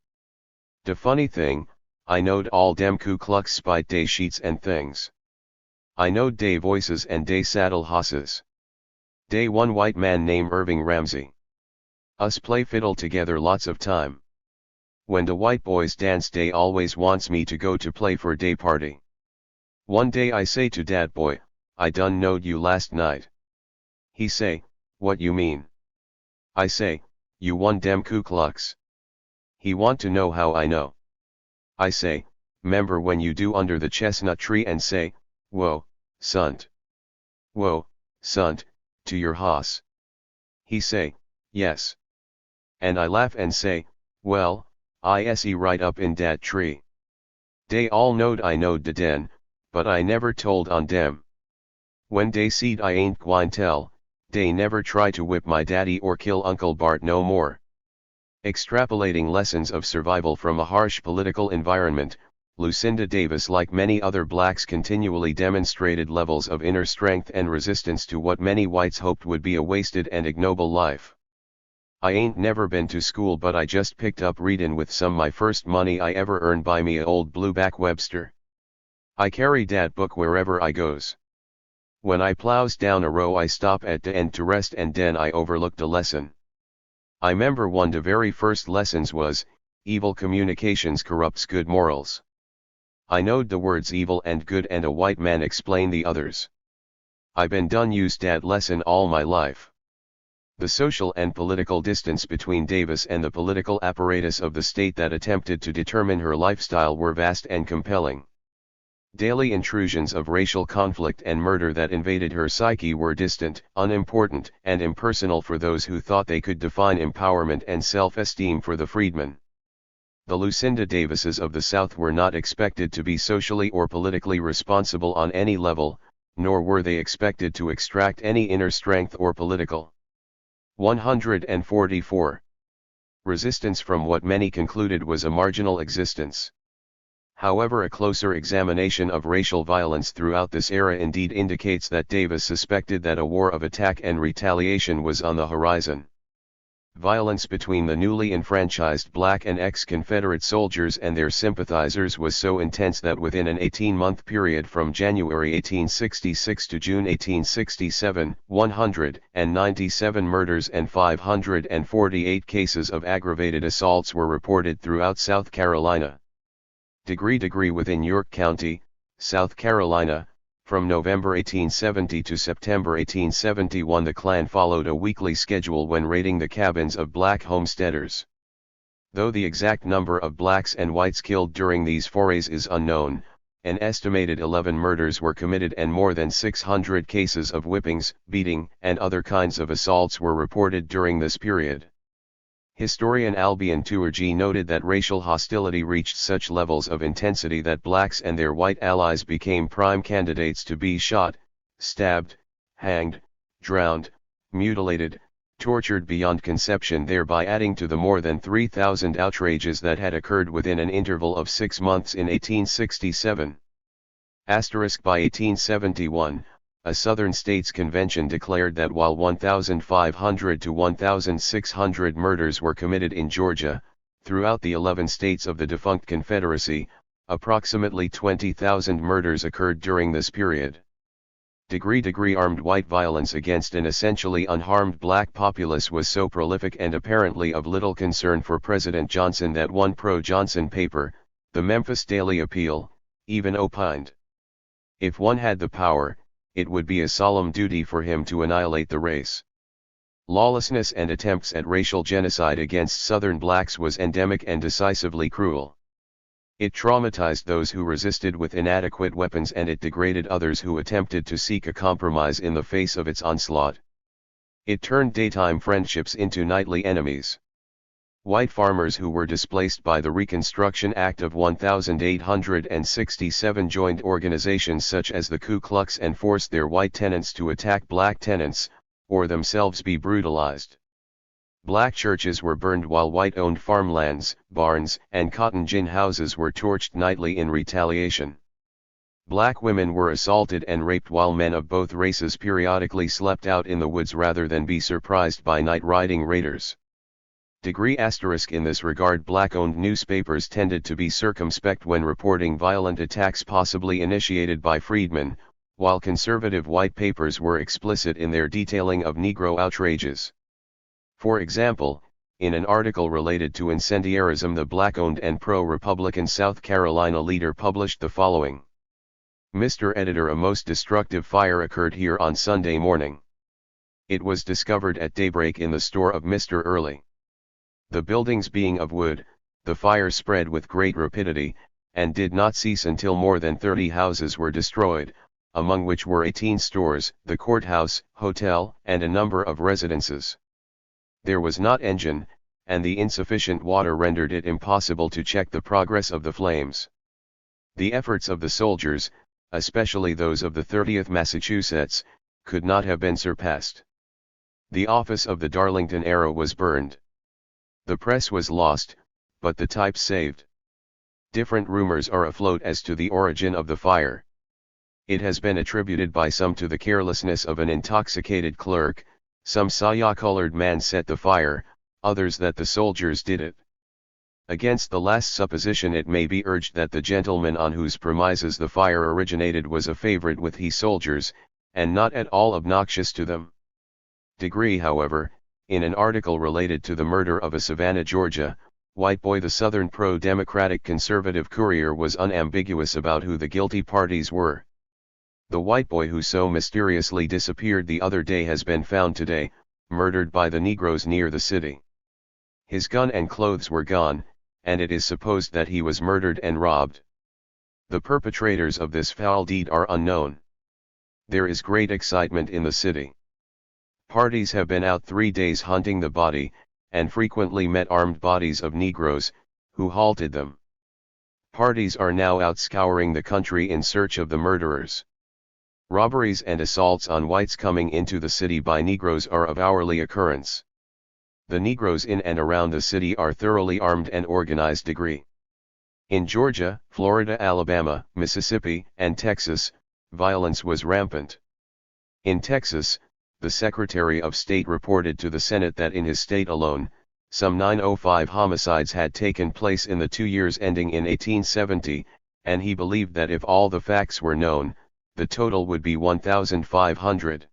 De funny thing, I knowed all dem Ku Klux spite dey sheets and things. I knowed dey voices and dey saddle hosses. Dey one white man named Irving Ramsey. Us play fiddle together lots of time. When the white boys dance dey always wants me to go to play for dey party. One day I say to dat boy, I done knowed you last night. He say, what you mean? I say, you one dem Ku Klux. He want to know how I know. I say, 'member when you do under the chestnut tree and say, whoa, sunt. Whoa, sunt, to your hoss. He say, yes. And I laugh and say, well, I see right up in dat tree. Dey all knowed I knowed de den, but I never told on dem. When dey seed I ain't gwine tell, dey never try to whip my daddy or kill Uncle Bart no more. Extrapolating lessons of survival from a harsh political environment, Lucinda Davis, like many other blacks, continually demonstrated levels of inner strength and resistance to what many whites hoped would be a wasted and ignoble life. I ain't never been to school, but I just picked up readin' with some my first money I ever earned by me a old blueback Webster. I carry dat book wherever I goes. When I plows down a row I stop at de end to rest and den I overlooked a lesson. I 'member one de very first lessons was, evil communications corrupts good morals. I knowed the words evil and good and a white man explain the others. I been done used dat lesson all my life. The social and political distance between Davis and the political apparatus of the state that attempted to determine her lifestyle were vast and compelling. Daily intrusions of racial conflict and murder that invaded her psyche were distant, unimportant, and impersonal for those who thought they could define empowerment and self-esteem for the freedmen. The Lucinda Davises of the South were not expected to be socially or politically responsible on any level, nor were they expected to extract any inner strength or political. 144. Resistance from what many concluded was a marginal existence. However, a closer examination of racial violence throughout this era indeed indicates that Davis suspected that a war of attack and retaliation was on the horizon. Violence between the newly enfranchised black and ex-Confederate soldiers and their sympathizers was so intense that within an 18-month period from January 1866 to June 1867, 197 murders and 548 cases of aggravated assaults were reported throughout South Carolina. Degree within York County, South Carolina. From November 1870 to September 1871, the Klan followed a weekly schedule when raiding the cabins of black homesteaders. Though the exact number of blacks and whites killed during these forays is unknown, an estimated 11 murders were committed and more than 600 cases of whippings, beating, and other kinds of assaults were reported during this period. Historian Albion Tuergy noted that racial hostility reached such levels of intensity that blacks and their white allies became prime candidates to be shot, stabbed, hanged, drowned, mutilated, tortured beyond conception, thereby adding to the more than 3,000 outrages that had occurred within an interval of 6 months in 1867. By 1871, a Southern States Convention declared that while 1,500 to 1,600 murders were committed in Georgia, throughout the 11 states of the defunct Confederacy, approximately 20,000 murders occurred during this period. Armed white violence against an essentially unharmed black populace was so prolific and apparently of little concern for President Johnson that one pro-Johnson paper, the Memphis Daily Appeal, even opined, "If one had the power, it would be a solemn duty for him to annihilate the race." Lawlessness and attempts at racial genocide against Southern blacks was endemic and decisively cruel. It traumatized those who resisted with inadequate weapons, and it degraded others who attempted to seek a compromise in the face of its onslaught. It turned daytime friendships into nightly enemies. White farmers who were displaced by the Reconstruction Act of 1867 joined organizations such as the Ku Klux and forced their white tenants to attack black tenants, or themselves be brutalized. Black churches were burned while white-owned farmlands, barns, and cotton gin houses were torched nightly in retaliation. Black women were assaulted and raped while men of both races periodically slept out in the woods rather than be surprised by night-riding raiders. In this regard, black-owned newspapers tended to be circumspect when reporting violent attacks possibly initiated by freedmen, while conservative white papers were explicit in their detailing of Negro outrages. For example, in an article related to incendiarism, the black-owned and pro-Republican South Carolina Leader published the following: "Mr. Editor, a most destructive fire occurred here on Sunday morning. It was discovered at daybreak in the store of Mr. Early. The buildings being of wood, the fire spread with great rapidity, and did not cease until more than 30 houses were destroyed, among which were 18 stores, the courthouse, hotel, and a number of residences. There was not engine, and the insufficient water rendered it impossible to check the progress of the flames. The efforts of the soldiers, especially those of the 30th Massachusetts, could not have been surpassed. The office of the Darlington Arrow was burned. The press was lost, but the type saved. Different rumors are afloat as to the origin of the fire. It has been attributed by some to the carelessness of an intoxicated clerk, some say a colored man set the fire, others that the soldiers did it. Against the last supposition it may be urged that the gentleman on whose premises the fire originated was a favorite with his soldiers, and not at all obnoxious to them. However, in an article related to the murder of a Savannah, Georgia, white boy, the Southern pro-democratic conservative Courier was unambiguous about who the guilty parties were. The white boy who so mysteriously disappeared the other day has been found today, murdered by the Negroes near the city. His gun and clothes were gone, and it is supposed that he was murdered and robbed. The perpetrators of this foul deed are unknown. There is great excitement in the city. Parties have been out 3 days hunting the body, and frequently met armed bodies of Negroes, who halted them. Parties are now out scouring the country in search of the murderers. Robberies and assaults on whites coming into the city by Negroes are of hourly occurrence. The Negroes in and around the city are thoroughly armed and organized degree. In Georgia, Florida, Alabama, Mississippi, and Texas, violence was rampant. In Texas, the Secretary of State reported to the Senate that in his state alone, some 905 homicides had taken place in the 2 years ending in 1870, and he believed that if all the facts were known, the total would be 1,500.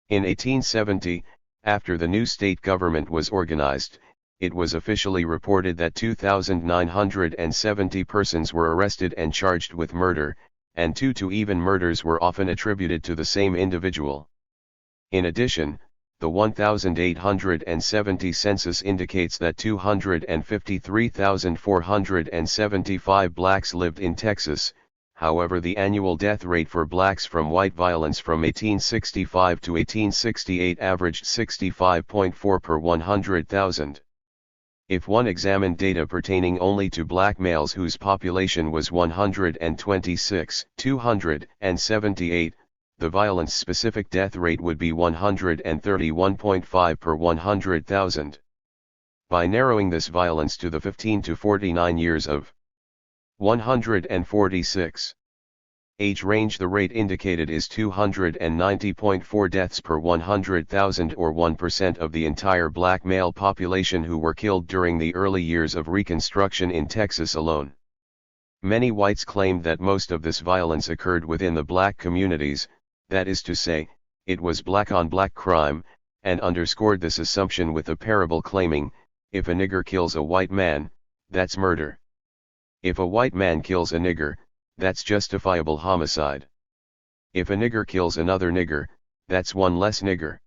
In 1870, after the new state government was organized, it was officially reported that 2,970 persons were arrested and charged with murder, and 2 to even murders were often attributed to the same individual. In addition, the 1,870 census indicates that 253,475 blacks lived in Texas. However, the annual death rate for blacks from white violence from 1865 to 1868 averaged 65.4 per 100,000. If one examined data pertaining only to black males whose population was 126,278, the violence-specific death rate would be 131.5 per 100,000. By narrowing this violence to the 15 to 49 years of 146 age range, the rate indicated is 290.4 deaths per 100,000, or 1% of the entire black male population who were killed during the early years of Reconstruction in Texas alone. Many whites claimed that most of this violence occurred within the black communities, that is to say, it was black-on-black crime, and underscored this assumption with a parable claiming, if a nigger kills a white man, that's murder. If a white man kills a nigger, that's justifiable homicide. If a nigger kills another nigger, that's one less nigger.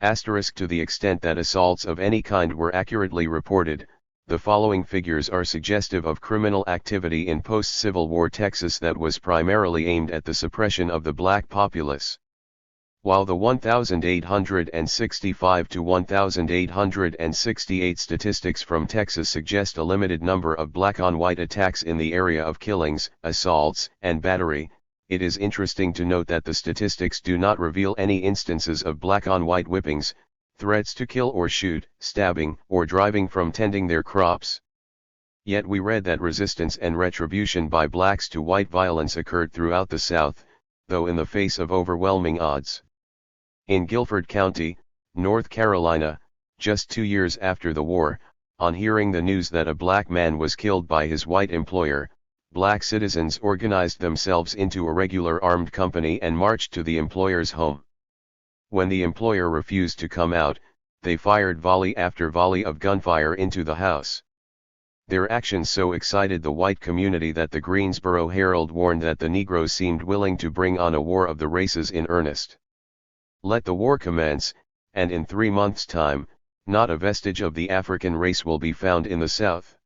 Asterisk to the extent that assaults of any kind were accurately reported, the following figures are suggestive of criminal activity in post-Civil War Texas that was primarily aimed at the suppression of the black populace. While the 1,865 to 1,868 statistics from Texas suggest a limited number of black-on-white attacks in the area of killings, assaults, and battery, it is interesting to note that the statistics do not reveal any instances of black-on-white whippings, threats to kill or shoot, stabbing, or driving from tending their crops. Yet we read that resistance and retribution by blacks to white violence occurred throughout the South, though in the face of overwhelming odds. In Guilford County, North Carolina, just 2 years after the war, on hearing the news that a black man was killed by his white employer, black citizens organized themselves into a regular armed company and marched to the employer's home. When the employer refused to come out, they fired volley after volley of gunfire into the house. Their actions so excited the white community that the Greensboro Herald warned that the Negroes seemed willing to bring on a war of the races in earnest. Let the war commence, and in 3 months' time, not a vestige of the African race will be found in the South.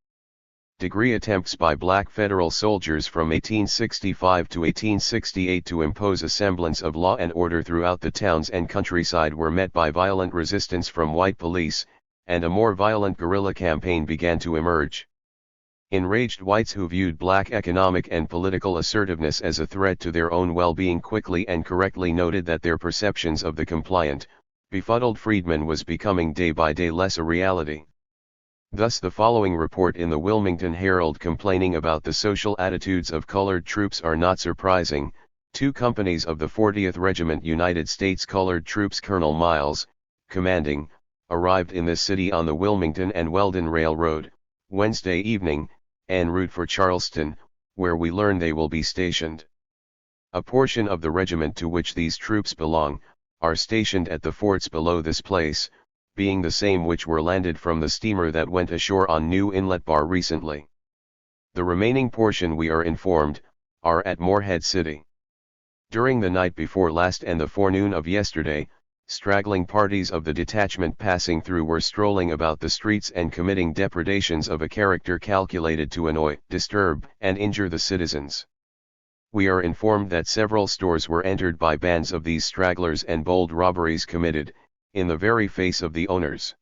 Attempts by black federal soldiers from 1865 to 1868 to impose a semblance of law and order throughout the towns and countryside were met by violent resistance from white police, and a more violent guerrilla campaign began to emerge. Enraged whites who viewed black economic and political assertiveness as a threat to their own well-being quickly and correctly noted that their perceptions of the compliant, befuddled freedmen was becoming day by day less a reality. Thus the following report in the Wilmington Herald complaining about the social attitudes of colored troops are not surprising. 2 companies of the 40th Regiment United States Colored Troops, Colonel Miles, commanding, arrived in this city on the Wilmington and Weldon Railroad, Wednesday evening, en route for Charleston, where we learn they will be stationed. A portion of the regiment to which these troops belong, are stationed at the forts below this place, being the same which were landed from the steamer that went ashore on New Inlet Bar recently. The remaining portion, we are informed, are at Morehead City. During the night before last and the forenoon of yesterday, Straggling parties of the detachment passing through were strolling about the streets and committing depredations of a character calculated to annoy, disturb, and injure the citizens. We are informed that several stores were entered by bands of these stragglers and bold robberies committed, in the very face of the owners.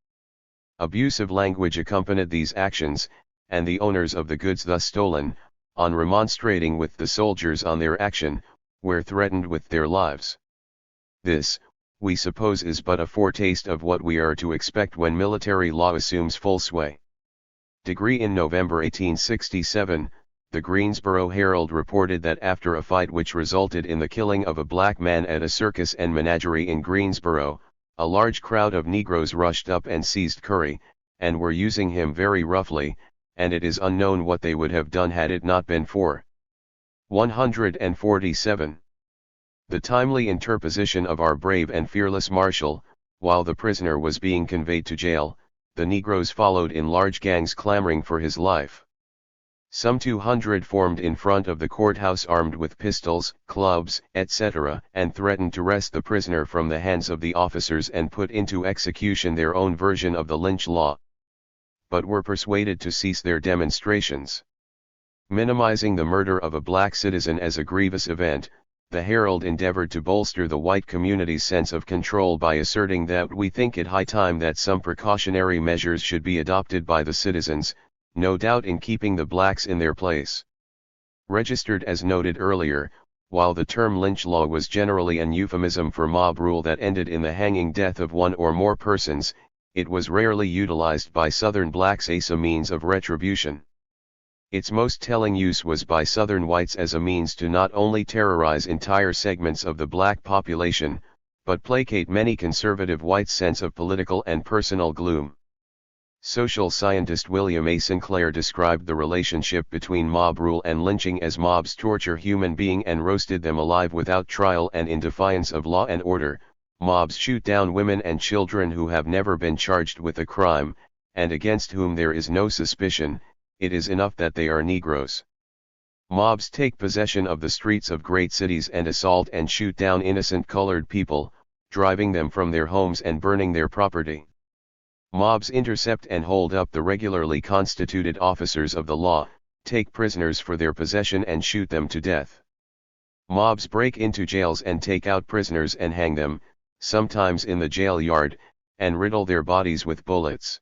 Abusive language accompanied these actions, and the owners of the goods thus stolen, on remonstrating with the soldiers on their action, were threatened with their lives. This, we suppose, is but a foretaste of what we are to expect when military law assumes full sway. In November 1867, the Greensboro Herald reported that after a fight which resulted in the killing of a black man at a circus and menagerie in Greensboro, a large crowd of Negroes rushed up and seized Curry, and were using him very roughly, and it is unknown what they would have done had it not been for 147. The timely interposition of our brave and fearless marshal. While the prisoner was being conveyed to jail, the Negroes followed in large gangs clamoring for his life. Some 200 formed in front of the courthouse armed with pistols, clubs, etc., and threatened to wrest the prisoner from the hands of the officers and put into execution their own version of the lynch law, but were persuaded to cease their demonstrations. Minimizing the murder of a black citizen as a grievous event, the Herald endeavored to bolster the white community's sense of control by asserting that we think it high time that some precautionary measures should be adopted by the citizens, no doubt in keeping the blacks in their place. Registered as noted earlier, while the term lynch law was generally an euphemism for mob rule that ended in the hanging death of one or more persons, it was rarely utilized by Southern blacks as a means of retribution. Its most telling use was by Southern whites as a means to not only terrorize entire segments of the black population, but placate many conservative whites' sense of political and personal gloom. Social scientist William A. Sinclair described the relationship between mob rule and lynching as mobs torture human beings and roasted them alive without trial and in defiance of law and order. Mobs shoot down women and children who have never been charged with a crime, and against whom there is no suspicion. It is enough that they are Negroes. Mobs take possession of the streets of great cities and assault and shoot down innocent colored people, driving them from their homes and burning their property. Mobs intercept and hold up the regularly constituted officers of the law, take prisoners for their possession and shoot them to death. Mobs break into jails and take out prisoners and hang them, sometimes in the jail yard, and riddle their bodies with bullets.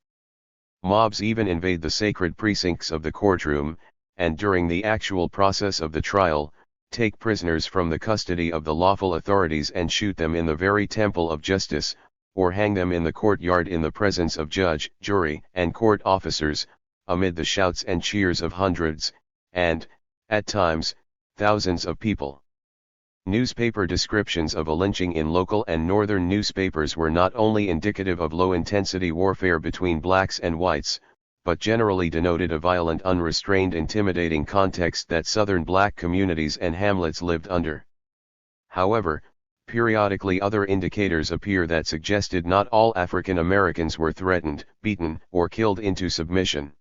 Mobs even invade the sacred precincts of the courtroom, and during the actual process of the trial, take prisoners from the custody of the lawful authorities and shoot them in the very temple of justice, or hang them in the courtyard in the presence of judge, jury, and court officers, amid the shouts and cheers of hundreds, and, at times, thousands of people. Newspaper descriptions of a lynching in local and northern newspapers were not only indicative of low-intensity warfare between blacks and whites, but generally denoted a violent, unrestrained, intimidating context that southern black communities and hamlets lived under. However, periodically other indicators appear that suggested not all African Americans were threatened, beaten, or killed into submission.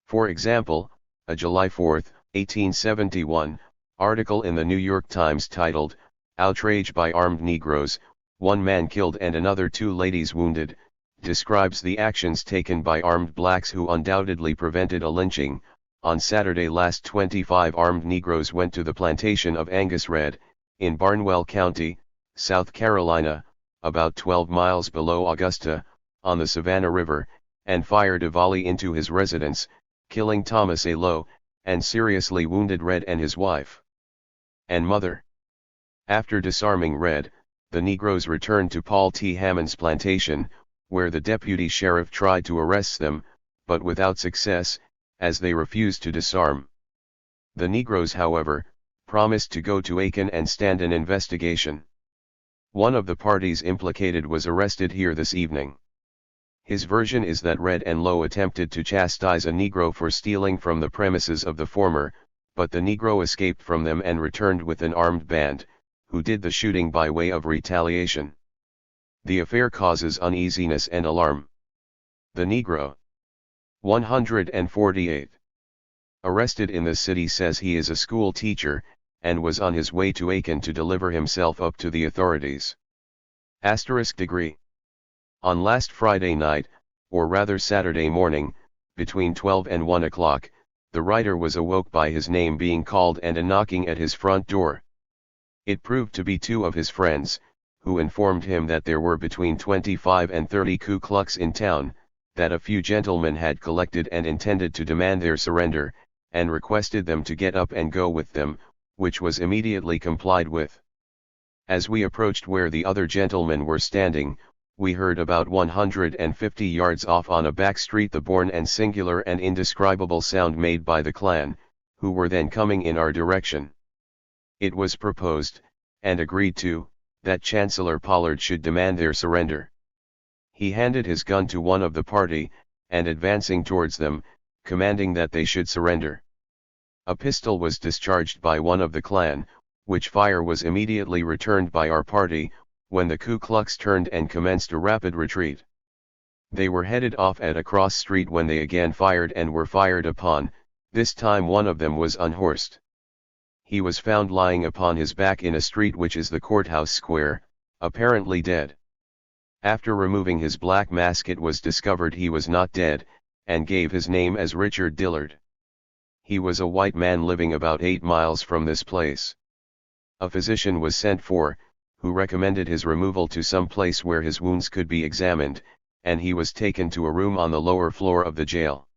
For example, a July 4, 1871, article in the New York Times titled, "Outrage by Armed Negroes, One Man Killed and Another Two Ladies Wounded," describes the actions taken by armed blacks who undoubtedly prevented a lynching. On Saturday last 25 armed Negroes went to the plantation of Angus Red, in Barnwell County, South Carolina, about 12 miles below Augusta, on the Savannah River, and fired a volley into his residence, killing Thomas A. Lowe, and seriously wounded Red and his wife and mother. After disarming Red, the Negroes returned to Paul T. Hammond's plantation, where the deputy sheriff tried to arrest them, but without success, as they refused to disarm. The Negroes, however, promised to go to Aiken and stand an investigation. One of the parties implicated was arrested here this evening. His version is that Red and Lowe attempted to chastise a Negro for stealing from the premises of the former, but the Negro escaped from them and returned with an armed band, who did the shooting by way of retaliation. The affair causes uneasiness and alarm. The Negro, 148, arrested in the city, says he is a school teacher, and was on his way to Aiken to deliver himself up to the authorities. Degree. On last Friday night, or rather Saturday morning, between 12 and 1 o'clock, the writer was awoke by his name being called and a knocking at his front door. It proved to be two of his friends, who informed him that there were between 25 and 30 Ku Klux in town, that a few gentlemen had collected and intended to demand their surrender, and requested them to get up and go with them, which was immediately complied with. As we approached where the other gentlemen were standing, we heard about 150 yards off on a back street the bourne and singular and indescribable sound made by the Klan, who were then coming in our direction. It was proposed, and agreed to, that Chancellor Pollard should demand their surrender. He handed his gun to one of the party, and advancing towards them, commanding that they should surrender. A pistol was discharged by one of the Klan, which fire was immediately returned by our party, when the Ku Klux turned and commenced a rapid retreat. They were headed off at a cross street when they again fired and were fired upon. This time one of them was unhorsed. He was found lying upon his back in a street which is the courthouse square, apparently dead. After removing his black mask it was discovered he was not dead, and gave his name as Richard Dillard. He was a white man living about 8 miles from this place. A physician was sent for, who recommended his removal to some place where his wounds could be examined, and he was taken to a room on the lower floor of the jail.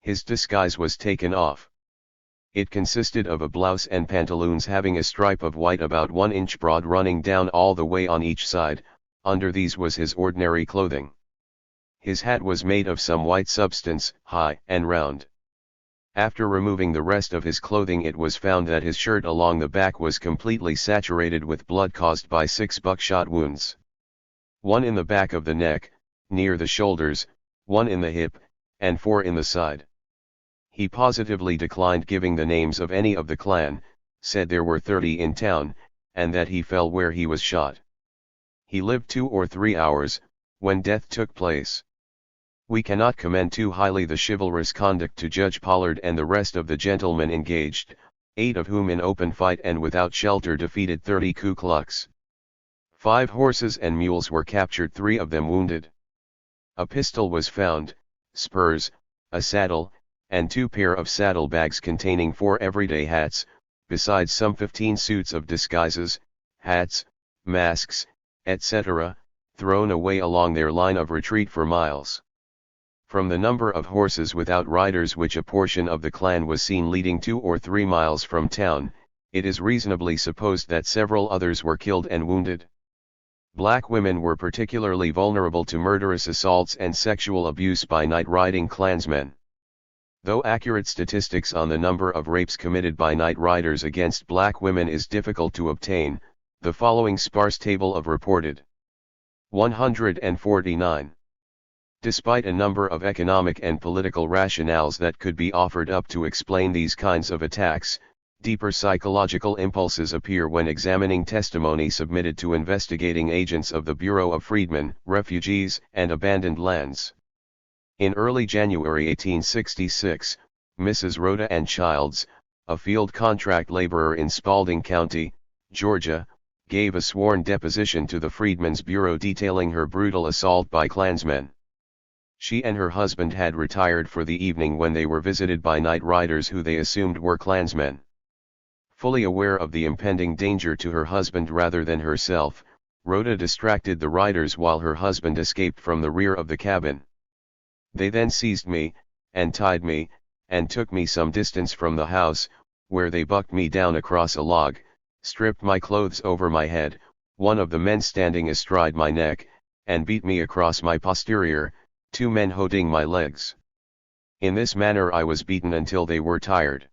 His disguise was taken off. It consisted of a blouse and pantaloons having a stripe of white about 1 inch broad running down all the way on each side. Under these was his ordinary clothing. His hat was made of some white substance, high and round. After removing the rest of his clothing it was found that his shirt along the back was completely saturated with blood caused by 6 buckshot wounds. 1 in the back of the neck, near the shoulders, 1 in the hip, and 4 in the side. He positively declined giving the names of any of the Klan, said there were 30 in town, and that he fell where he was shot. He lived 2 or 3 hours, when death took place. We cannot commend too highly the chivalrous conduct to Judge Pollard and the rest of the gentlemen engaged, 8 of whom in open fight and without shelter defeated 30 Ku Klux. 5 horses and mules were captured, 3 of them wounded. A pistol was found, spurs, a saddle, and 2 pair of saddlebags containing 4 everyday hats, besides some 15 suits of disguises, hats, masks, etc., thrown away along their line of retreat for miles. From the number of horses without riders which a portion of the Klan was seen leading 2 or 3 miles from town, it is reasonably supposed that several others were killed and wounded. Black women were particularly vulnerable to murderous assaults and sexual abuse by night-riding Klansmen. Though accurate statistics on the number of rapes committed by night riders against black women is difficult to obtain, the following sparse table of reported 149. Despite a number of economic and political rationales that could be offered up to explain these kinds of attacks, deeper psychological impulses appear when examining testimony submitted to investigating agents of the Bureau of Freedmen, Refugees, and Abandoned Lands. In early January 1866, Mrs. Rhoda Ann Childs, a field contract laborer in Spalding County, Georgia, gave a sworn deposition to the Freedmen's Bureau detailing her brutal assault by Klansmen. She and her husband had retired for the evening when they were visited by night riders who they assumed were Klansmen. Fully aware of the impending danger to her husband rather than herself, Rhoda distracted the riders while her husband escaped from the rear of the cabin. They then seized me, and tied me, and took me some distance from the house, where they bucked me down across a log, stripped my clothes over my head, one of the men standing astride my neck, and beat me across my posterior, 2 men holding my legs. In this manner I was beaten until they were tired.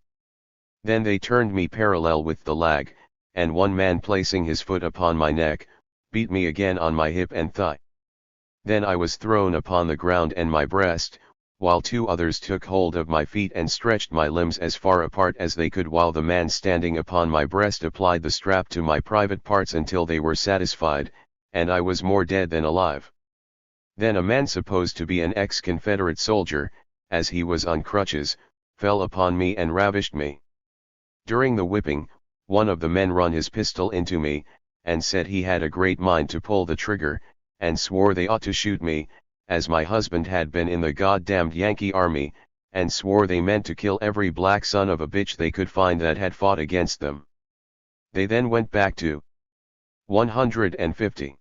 Then they turned me parallel with the lag, and 1 man placing his foot upon my neck, beat me again on my hip and thigh. Then I was thrown upon the ground and my breast, while 2 others took hold of my feet and stretched my limbs as far apart as they could, while the man standing upon my breast applied the strap to my private parts until they were satisfied, and I was more dead than alive. Then a man supposed to be an ex-Confederate soldier, as he was on crutches, fell upon me and ravished me. During the whipping, one of the men run his pistol into me, and said he had a great mind to pull the trigger, and swore they ought to shoot me, as my husband had been in the goddamned Yankee army, and swore they meant to kill every black son of a bitch they could find that had fought against them. They then went back to 150.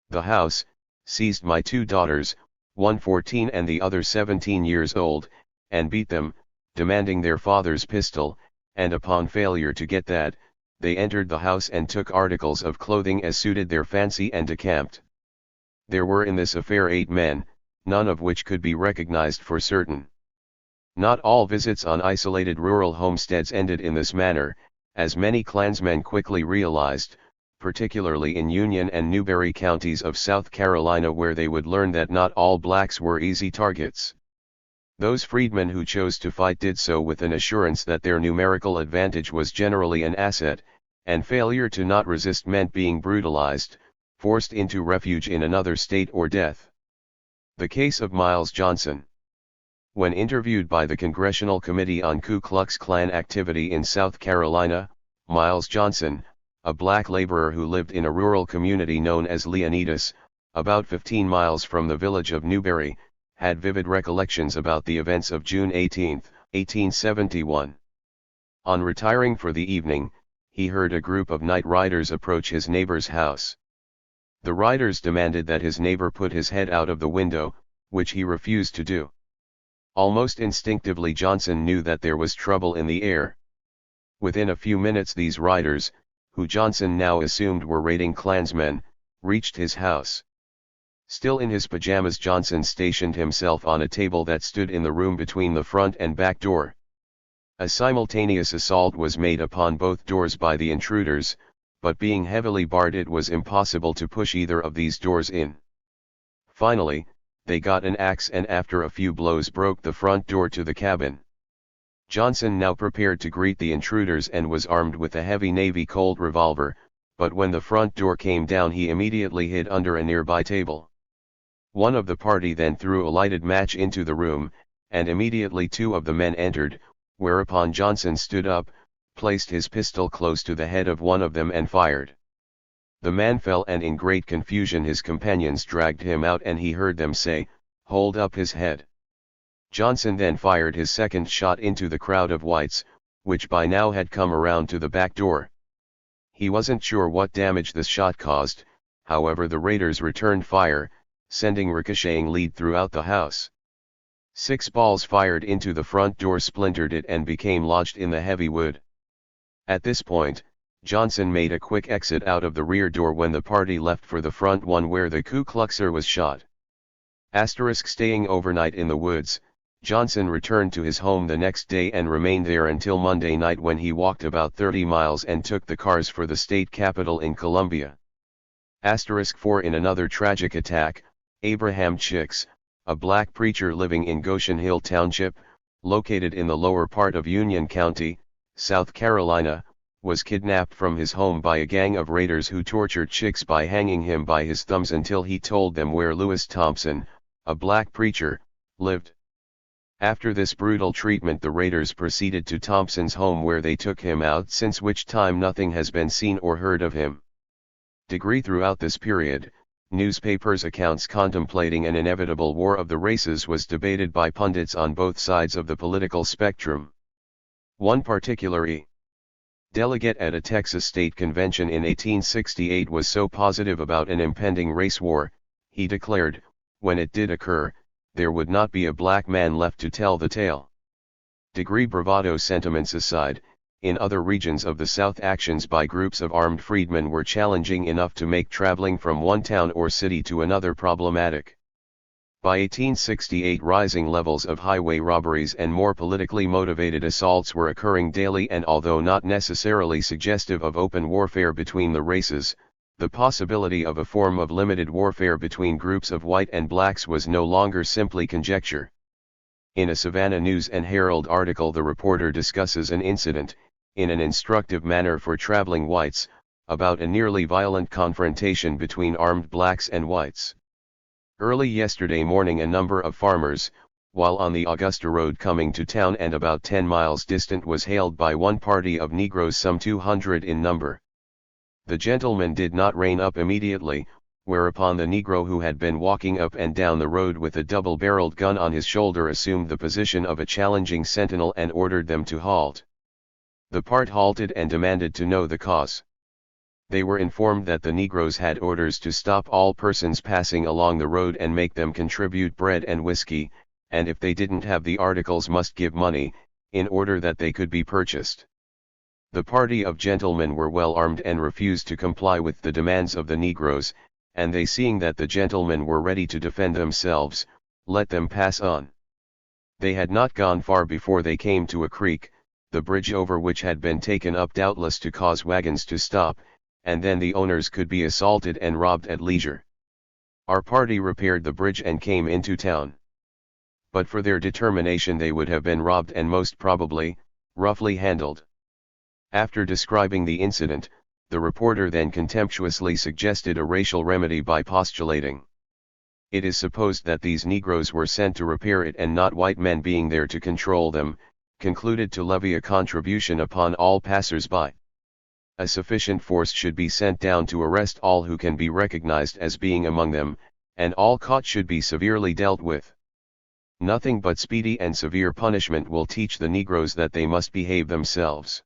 The house, seized my 2 daughters, one 14 and the other 17 years old, and beat them, demanding their father's pistol, and upon failure to get that, they entered the house and took articles of clothing as suited their fancy and decamped. There were in this affair 8 men, none of which could be recognized for certain. Not all visits on isolated rural homesteads ended in this manner, as many Klansmen quickly realized, particularly in Union and Newberry counties of South Carolina, where they would learn that not all blacks were easy targets. Those freedmen who chose to fight did so with an assurance that their numerical advantage was generally an asset, and failure to not resist meant being brutalized, forced into refuge in another state or death. The case of Miles Johnson. When interviewed by the Congressional Committee on Ku Klux Klan Activity in South Carolina, Miles Johnson, a black laborer who lived in a rural community known as Leonidas, about 15 miles from the village of Newberry, had vivid recollections about the events of June 18, 1871. On retiring for the evening, he heard a group of night riders approach his neighbor's house. The riders demanded that his neighbor put his head out of the window, which he refused to do. Almost instinctively Johnson knew that there was trouble in the air. Within a few minutes these riders, who Johnson now assumed were raiding Klansmen, reached his house. Still in his pajamas, Johnson stationed himself on a table that stood in the room between the front and back door. A simultaneous assault was made upon both doors by the intruders, but being heavily barred it was impossible to push either of these doors in. Finally, they got an axe and after a few blows broke the front door to the cabin. Johnson now prepared to greet the intruders and was armed with a heavy Navy Colt revolver, but when the front door came down he immediately hid under a nearby table. One of the party then threw a lighted match into the room, and immediately 2 of the men entered, whereupon Johnson stood up, placed his pistol close to the head of one of them and fired. The man fell and in great confusion his companions dragged him out and he heard them say, "Hold up his head." Johnson then fired his second shot into the crowd of whites, which by now had come around to the back door. He wasn't sure what damage this shot caused, however the raiders returned fire, sending ricocheting lead throughout the house. 6 balls fired into the front door splintered it and became lodged in the heavy wood. At this point, Johnson made a quick exit out of the rear door when the party left for the front one where the Ku Kluxer was shot. Staying overnight in the woods, Johnson returned to his home the next day and remained there until Monday night when he walked about 30 miles and took the cars for the state capitol in Columbia. 4 In another tragic attack, Abraham Chicks, a black preacher living in Goshen Hill Township, located in the lower part of Union County, South Carolina, was kidnapped from his home by a gang of raiders who tortured Chicks by hanging him by his thumbs until he told them where Lewis Thompson, a black preacher, lived. After this brutal treatment the raiders proceeded to Thompson's home where they took him out, since which time nothing has been seen or heard of him. Throughout this period, newspapers' accounts contemplating an inevitable war of the races was debated by pundits on both sides of the political spectrum. One particular delegate at a Texas state convention in 1868 was so positive about an impending race war, he declared, when it did occur, there would not be a black man left to tell the tale. Bravado sentiments aside, in other regions of the South actions by groups of armed freedmen were challenging enough to make traveling from one town or city to another problematic. By 1868 rising levels of highway robberies and more politically motivated assaults were occurring daily, and although not necessarily suggestive of open warfare between the races, the possibility of a form of limited warfare between groups of white and blacks was no longer simply conjecture. In a Savannah News and Herald article the reporter discusses an incident, in an instructive manner for traveling whites, about a nearly violent confrontation between armed blacks and whites. Early yesterday morning a number of farmers, while on the Augusta Road coming to town and about 10 miles distant, was hailed by one party of Negroes some 200 in number. The gentleman did not rein up immediately, whereupon the Negro who had been walking up and down the road with a double-barreled gun on his shoulder assumed the position of a challenging sentinel and ordered them to halt. The part halted and demanded to know the cause. They were informed that the Negroes had orders to stop all persons passing along the road and make them contribute bread and whiskey, and if they didn't have the articles must give money, in order that they could be purchased. The party of gentlemen were well armed and refused to comply with the demands of the Negroes, and they, seeing that the gentlemen were ready to defend themselves, let them pass on. They had not gone far before they came to a creek, the bridge over which had been taken up doubtless to cause wagons to stop, and then the owners could be assaulted and robbed at leisure. Our party repaired the bridge and came into town. But for their determination they would have been robbed and most probably, roughly handled. After describing the incident, the reporter then contemptuously suggested a racial remedy by postulating. It is supposed that these Negroes were sent to repair it and not white men being there to control them, concluded to levy a contribution upon all passers-by. A sufficient force should be sent down to arrest all who can be recognized as being among them, and all caught should be severely dealt with. Nothing but speedy and severe punishment will teach the Negroes that they must behave themselves.